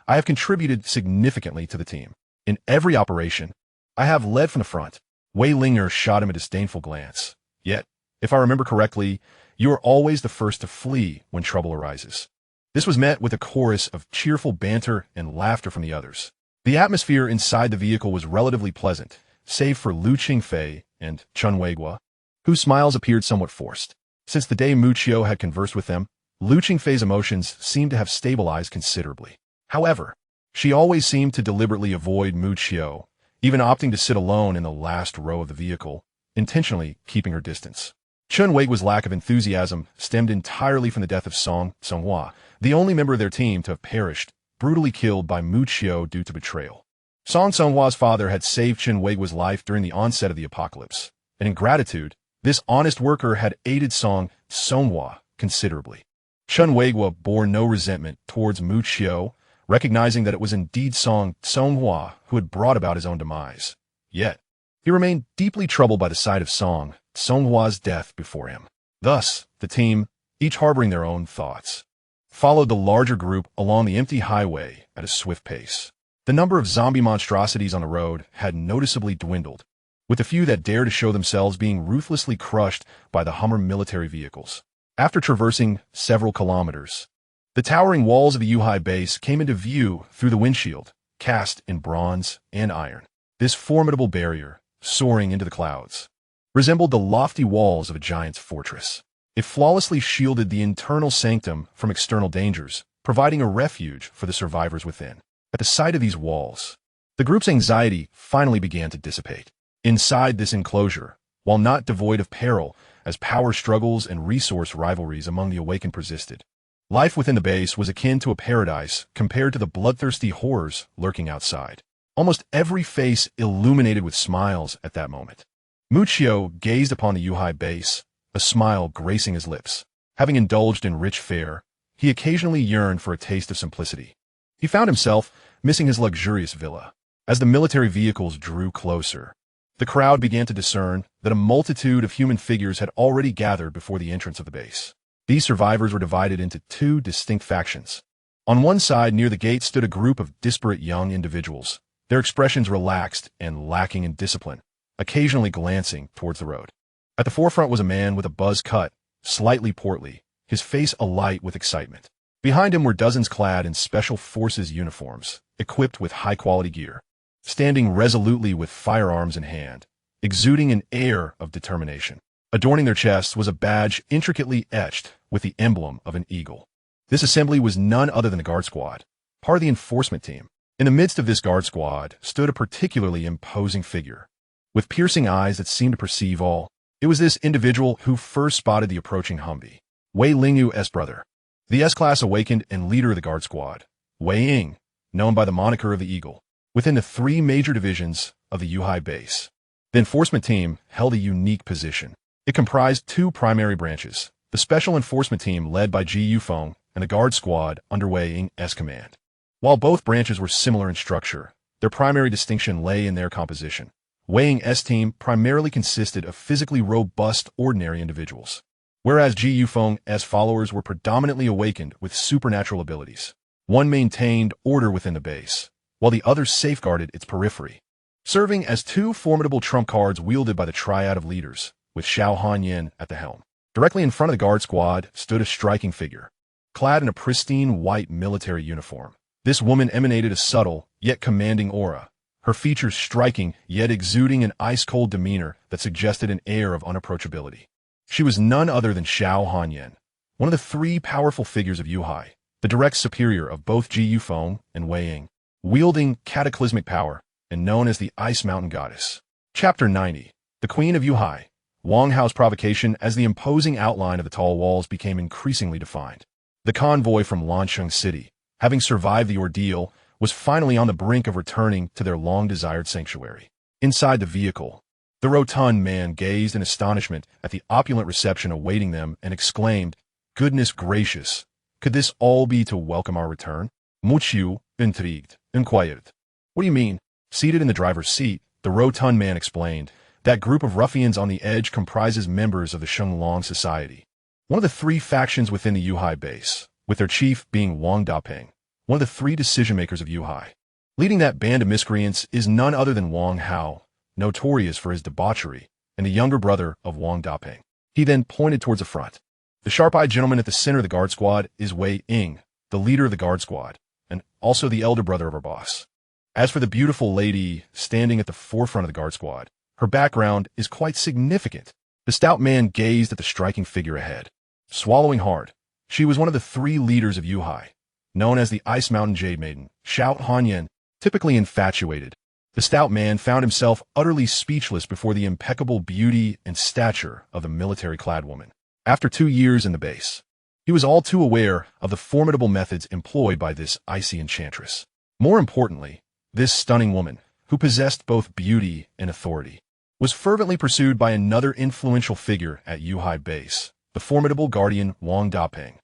I have contributed significantly to the team. In every operation, I have led from the front." Wei Linger shot him a disdainful glance. "Yet, if I remember correctly, you are always the first to flee when trouble arises." This was met with a chorus of cheerful banter and laughter from the others. The atmosphere inside the vehicle was relatively pleasant, save for Lu Qingfei and Chun Weiguo, whose smiles appeared somewhat forced. Since the day Mu Qiu had conversed with them, Lu Qingfei's emotions seemed to have stabilized considerably. However, she always seemed to deliberately avoid Mu Qiu, even opting to sit alone in the last row of the vehicle, intentionally keeping her distance. Chun Weiguo's lack of enthusiasm stemmed entirely from the death of Song Songhua, the only member of their team to have perished, brutally killed by Mu Qiu due to betrayal. Song Songhua's father had saved Chun Weiguo's life during the onset of the apocalypse, and in gratitude, this honest worker had aided Song Songhua considerably. Chun Weiguo bore no resentment towards Mu Qiu, recognizing that it was indeed Song Songhua who had brought about his own demise. Yet, he remained deeply troubled by the sight of Song Songhua's death before him. Thus, the team, each harboring their own thoughts, followed the larger group along the empty highway at a swift pace. The number of zombie monstrosities on the road had noticeably dwindled, with the few that dared to show themselves being ruthlessly crushed by the Hummer military vehicles. After traversing several kilometers, the towering walls of the Yuhai base came into view through the windshield, cast in bronze and iron. This formidable barrier, soaring into the clouds, resembled the lofty walls of a giant's fortress. It flawlessly shielded the internal sanctum from external dangers, providing a refuge for the survivors within. At the sight of these walls, the group's anxiety finally began to dissipate. Inside this enclosure, while not devoid of peril, as power struggles and resource rivalries among the awakened persisted. Life within the base was akin to a paradise compared to the bloodthirsty horrors lurking outside. Almost every face illuminated with smiles at that moment. Muccio gazed upon the Yuhai base, a smile gracing his lips. Having indulged in rich fare, he occasionally yearned for a taste of simplicity. He found himself missing his luxurious villa. As the military vehicles drew closer, the crowd began to discern that a multitude of human figures had already gathered before the entrance of the base. These survivors were divided into two distinct factions. On one side near the gate stood a group of disparate young individuals, their expressions relaxed and lacking in discipline, occasionally glancing towards the road. At the forefront was a man with a buzz cut, slightly portly, his face alight with excitement. Behind him were dozens clad in special forces uniforms, equipped with high-quality gear, standing resolutely with firearms in hand, exuding an air of determination. Adorning their chests was a badge intricately etched with the emblem of an eagle. This assembly was none other than the guard squad, part of the enforcement team. In the midst of this guard squad stood a particularly imposing figure, with piercing eyes that seemed to perceive all. It was this individual who first spotted the approaching Humvee. Wei Lingyu's brother, the S-Class awakened and leader of the guard squad, Wei Ying, known by the moniker of the Eagle, within the three major divisions of the Yuhai base. The enforcement team held a unique position. It comprised two primary branches, the Special Enforcement Team led by Ji Yufeng and the Guard Squad under Wei Ying's command. While both branches were similar in structure, their primary distinction lay in their composition. Wei Ying's team primarily consisted of physically robust ordinary individuals, whereas Ji Yufeng's followers were predominantly awakened with supernatural abilities. One maintained order within the base, while the other safeguarded its periphery, serving as two formidable trump cards wielded by the triad of leaders, with Xiao Hanyan at the helm. Directly in front of the guard squad stood a striking figure, clad in a pristine white military uniform. This woman emanated a subtle, yet commanding aura, her features striking, yet exuding an ice-cold demeanor that suggested an air of unapproachability. She was none other than Xiao Hanyan, one of the three powerful figures of Yuhai, the direct superior of both Ji Yufeng and Wei Ying, wielding cataclysmic power and known as the Ice Mountain Goddess. Chapter 90. The Queen of Yuhai. Wang Hao's provocation as the imposing outline of the tall walls became increasingly defined. The convoy from Lancheng City, having survived the ordeal, was finally on the brink of returning to their long-desired sanctuary. Inside the vehicle, the rotund man gazed in astonishment at the opulent reception awaiting them and exclaimed, "Goodness gracious, could this all be to welcome our return?" Muccio, intrigued, inquired. "What do you mean?" Seated in the driver's seat, the rotund man explained, "That group of ruffians on the edge comprises members of the Shenglong Society, one of the three factions within the Yuhai base, with their chief being Wang Dapeng, one of the three decision-makers of Yuhai. Leading that band of miscreants is none other than Wang Hao, notorious for his debauchery, and the younger brother of Wang Dapeng." He then pointed towards the front. "The sharp-eyed gentleman at the center of the guard squad is Wei Ying, the leader of the guard squad, and also the elder brother of our boss. As for the beautiful lady standing at the forefront of the guard squad, her background is quite significant." The stout man gazed at the striking figure ahead. Swallowing hard, she was one of the three leaders of Yuhai, known as the Ice Mountain Jade Maiden, Xiao Hanyan, typically infatuated. The stout man found himself utterly speechless before the impeccable beauty and stature of the military-clad woman. After 2 years in the base, he was all too aware of the formidable methods employed by this icy enchantress. More importantly, this stunning woman, who possessed both beauty and authority, was fervently pursued by another influential figure at Yuhai base, the formidable guardian Wang Dapeng.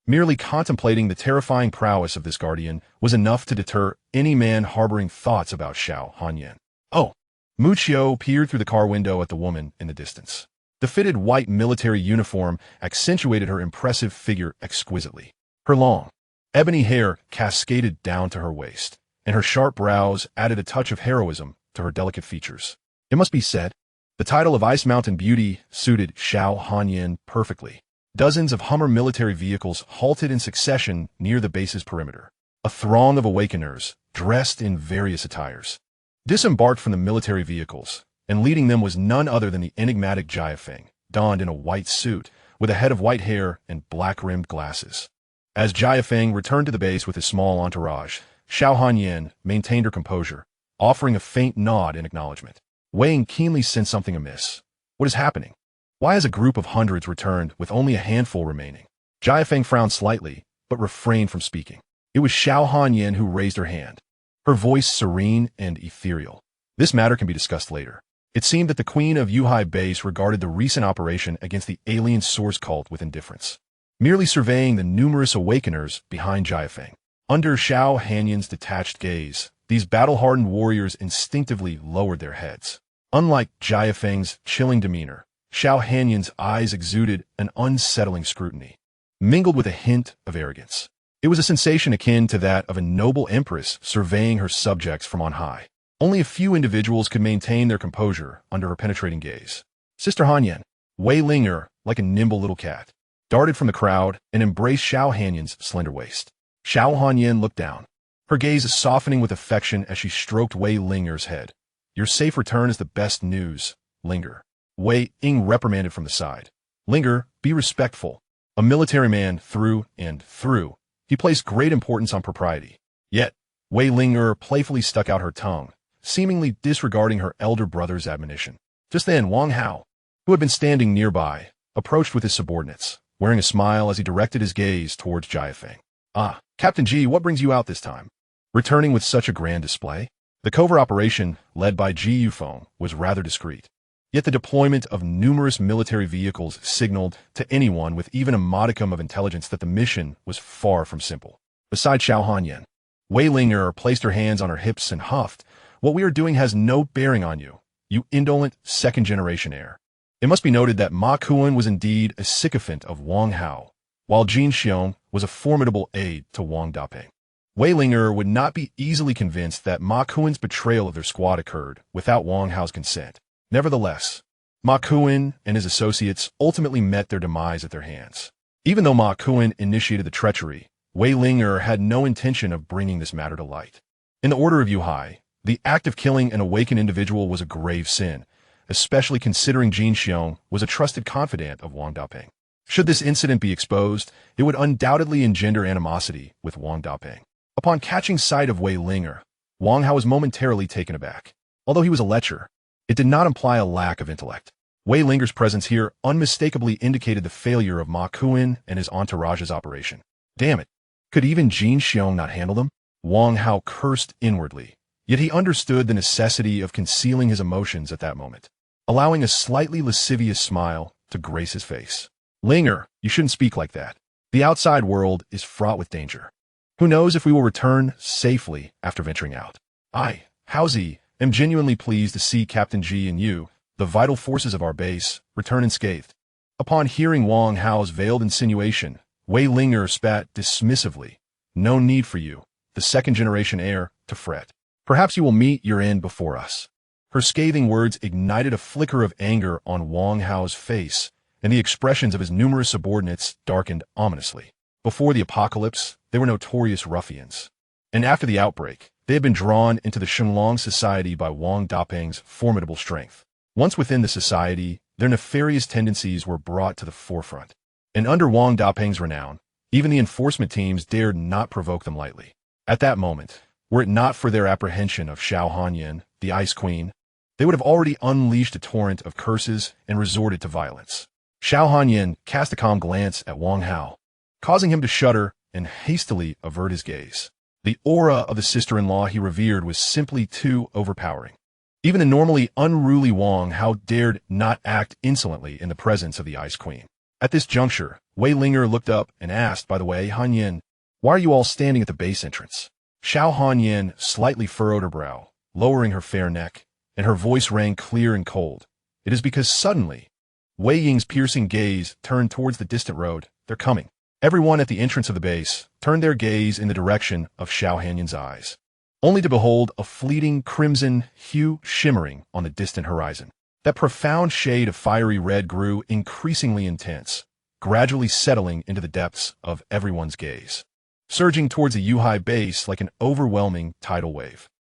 Merely contemplating the terrifying prowess of this guardian was enough to deter any man harboring thoughts about Xiao Hanyan. "Oh!" Muccio peered through the car window at the woman in the distance. The fitted white military uniform accentuated her impressive figure exquisitely. Her long, ebony hair cascaded down to her waist, and her sharp brows added a touch of heroism to her delicate features. It must be said, the title of Ice Mountain Beauty suited Xiao Hanyan perfectly. Dozens of Hummer military vehicles halted in succession near the base's perimeter. A throng of awakeners, dressed in various attires, disembarked from the military vehicles, and leading them was none other than the enigmatic Jiafeng, donned in a white suit, with a head of white hair and black-rimmed glasses. As Jiafeng returned to the base with his small entourage, Xiao Hanyan maintained her composure, offering a faint nod in acknowledgement. Wei Ying keenly sensed something amiss. What is happening? Why has a group of hundreds returned with only a handful remaining? Jiafeng frowned slightly, but refrained from speaking. It was Xiao Hanyan who raised her hand, her voice serene and ethereal. This matter can be discussed later. It seemed that the Queen of Yuhai Base regarded the recent operation against the alien source cult with indifference, merely surveying the numerous awakeners behind Jiafeng. Under Xiao Hanyan's detached gaze, these battle-hardened warriors instinctively lowered their heads. Unlike Jiafeng's chilling demeanor, Xiao Hanyan's eyes exuded an unsettling scrutiny, mingled with a hint of arrogance. It was a sensation akin to that of a noble empress surveying her subjects from on high. Only a few individuals could maintain their composure under her penetrating gaze. Sister Hanyan, Wei Linger, like a nimble little cat, darted from the crowd and embraced Xiao Hanyan's slender waist. Xiao Hanyan looked down, her gaze softening with affection as she stroked Wei Linger's head. Your safe return is the best news, Linger. Wei Ying reprimanded from the side. Linger, be respectful. A military man through and through, he placed great importance on propriety. Yet, Wei Linger playfully stuck out her tongue, seemingly disregarding her elder brother's admonition. Just then, Wang Hao, who had been standing nearby, approached with his subordinates, wearing a smile as he directed his gaze towards Jiafeng. Ah, Captain Ji, what brings you out this time? Returning with such a grand display? The covert operation, led by Ji Yufeng, was rather discreet. Yet the deployment of numerous military vehicles signaled to anyone with even a modicum of intelligence that the mission was far from simple. Beside Xiao Hanyan, Wei Linger placed her hands on her hips and huffed, What we are doing has no bearing on you, you indolent second-generation heir. It must be noted that Ma Kuan was indeed a sycophant of Wang Hao, while Jin Xiong was a formidable aide to Wang Daping. Wei Linger would not be easily convinced that Ma Kuan's betrayal of their squad occurred without Wang Hao's consent. Nevertheless, Ma Kuan and his associates ultimately met their demise at their hands. Even though Ma Kuan initiated the treachery, Wei Linger had no intention of bringing this matter to light. In the order of Yuhai, the act of killing an awakened individual was a grave sin, especially considering Jin Xiong was a trusted confidant of Wang Daping. Should this incident be exposed, it would undoubtedly engender animosity with Wang Daping. Upon catching sight of Wei Linger, Wang Hao was momentarily taken aback. Although he was a lecher, it did not imply a lack of intellect. Wei Linger's presence here unmistakably indicated the failure of Ma Kuan and his entourage's operation. Damn it! Could even Jin Xiong not handle them? Wang Hao cursed inwardly, yet he understood the necessity of concealing his emotions at that moment, allowing a slightly lascivious smile to grace his face. Linger, you shouldn't speak like that. The outside world is fraught with danger. Who knows if we will return safely after venturing out? I, Haozi, am genuinely pleased to see Captain Ji and you, the vital forces of our base, return unscathed. Upon hearing Wang Hao's veiled insinuation, Wei Linger spat dismissively. No need for you, the second-generation heir, to fret. Perhaps you will meet your end before us. Her scathing words ignited a flicker of anger on Wang Hao's face, and the expressions of his numerous subordinates darkened ominously. Before the apocalypse, they were notorious ruffians. And after the outbreak, they had been drawn into the Shenlong society by Wang Daping's formidable strength. Once within the society, their nefarious tendencies were brought to the forefront. And under Wang Daping's renown, even the enforcement teams dared not provoke them lightly. At that moment, were it not for their apprehension of Xiao Hanyan, the Ice Queen, they would have already unleashed a torrent of curses and resorted to violence. Xiao Hanyan cast a calm glance at Wang Hao, causing him to shudder and hastily avert his gaze. The aura of the sister-in-law he revered was simply too overpowering. Even the normally unruly Wang Hao dared not act insolently in the presence of the Ice Queen. At this juncture, Wei Linger looked up and asked, by the way, Hanyan, why are you all standing at the base entrance? Xiao Hanyan slightly furrowed her brow, lowering her fair neck, and her voice rang clear and cold. It is because suddenly, Wei Ying's piercing gaze turned towards the distant road. They're coming. Everyone at the entrance of the base turned their gaze in the direction of Xiao Hanyan's eyes, only to behold a fleeting crimson hue shimmering on the distant horizon. That profound shade of fiery red grew increasingly intense, gradually settling into the depths of everyone's gaze, surging towards the Yuhai base like an overwhelming tidal wave.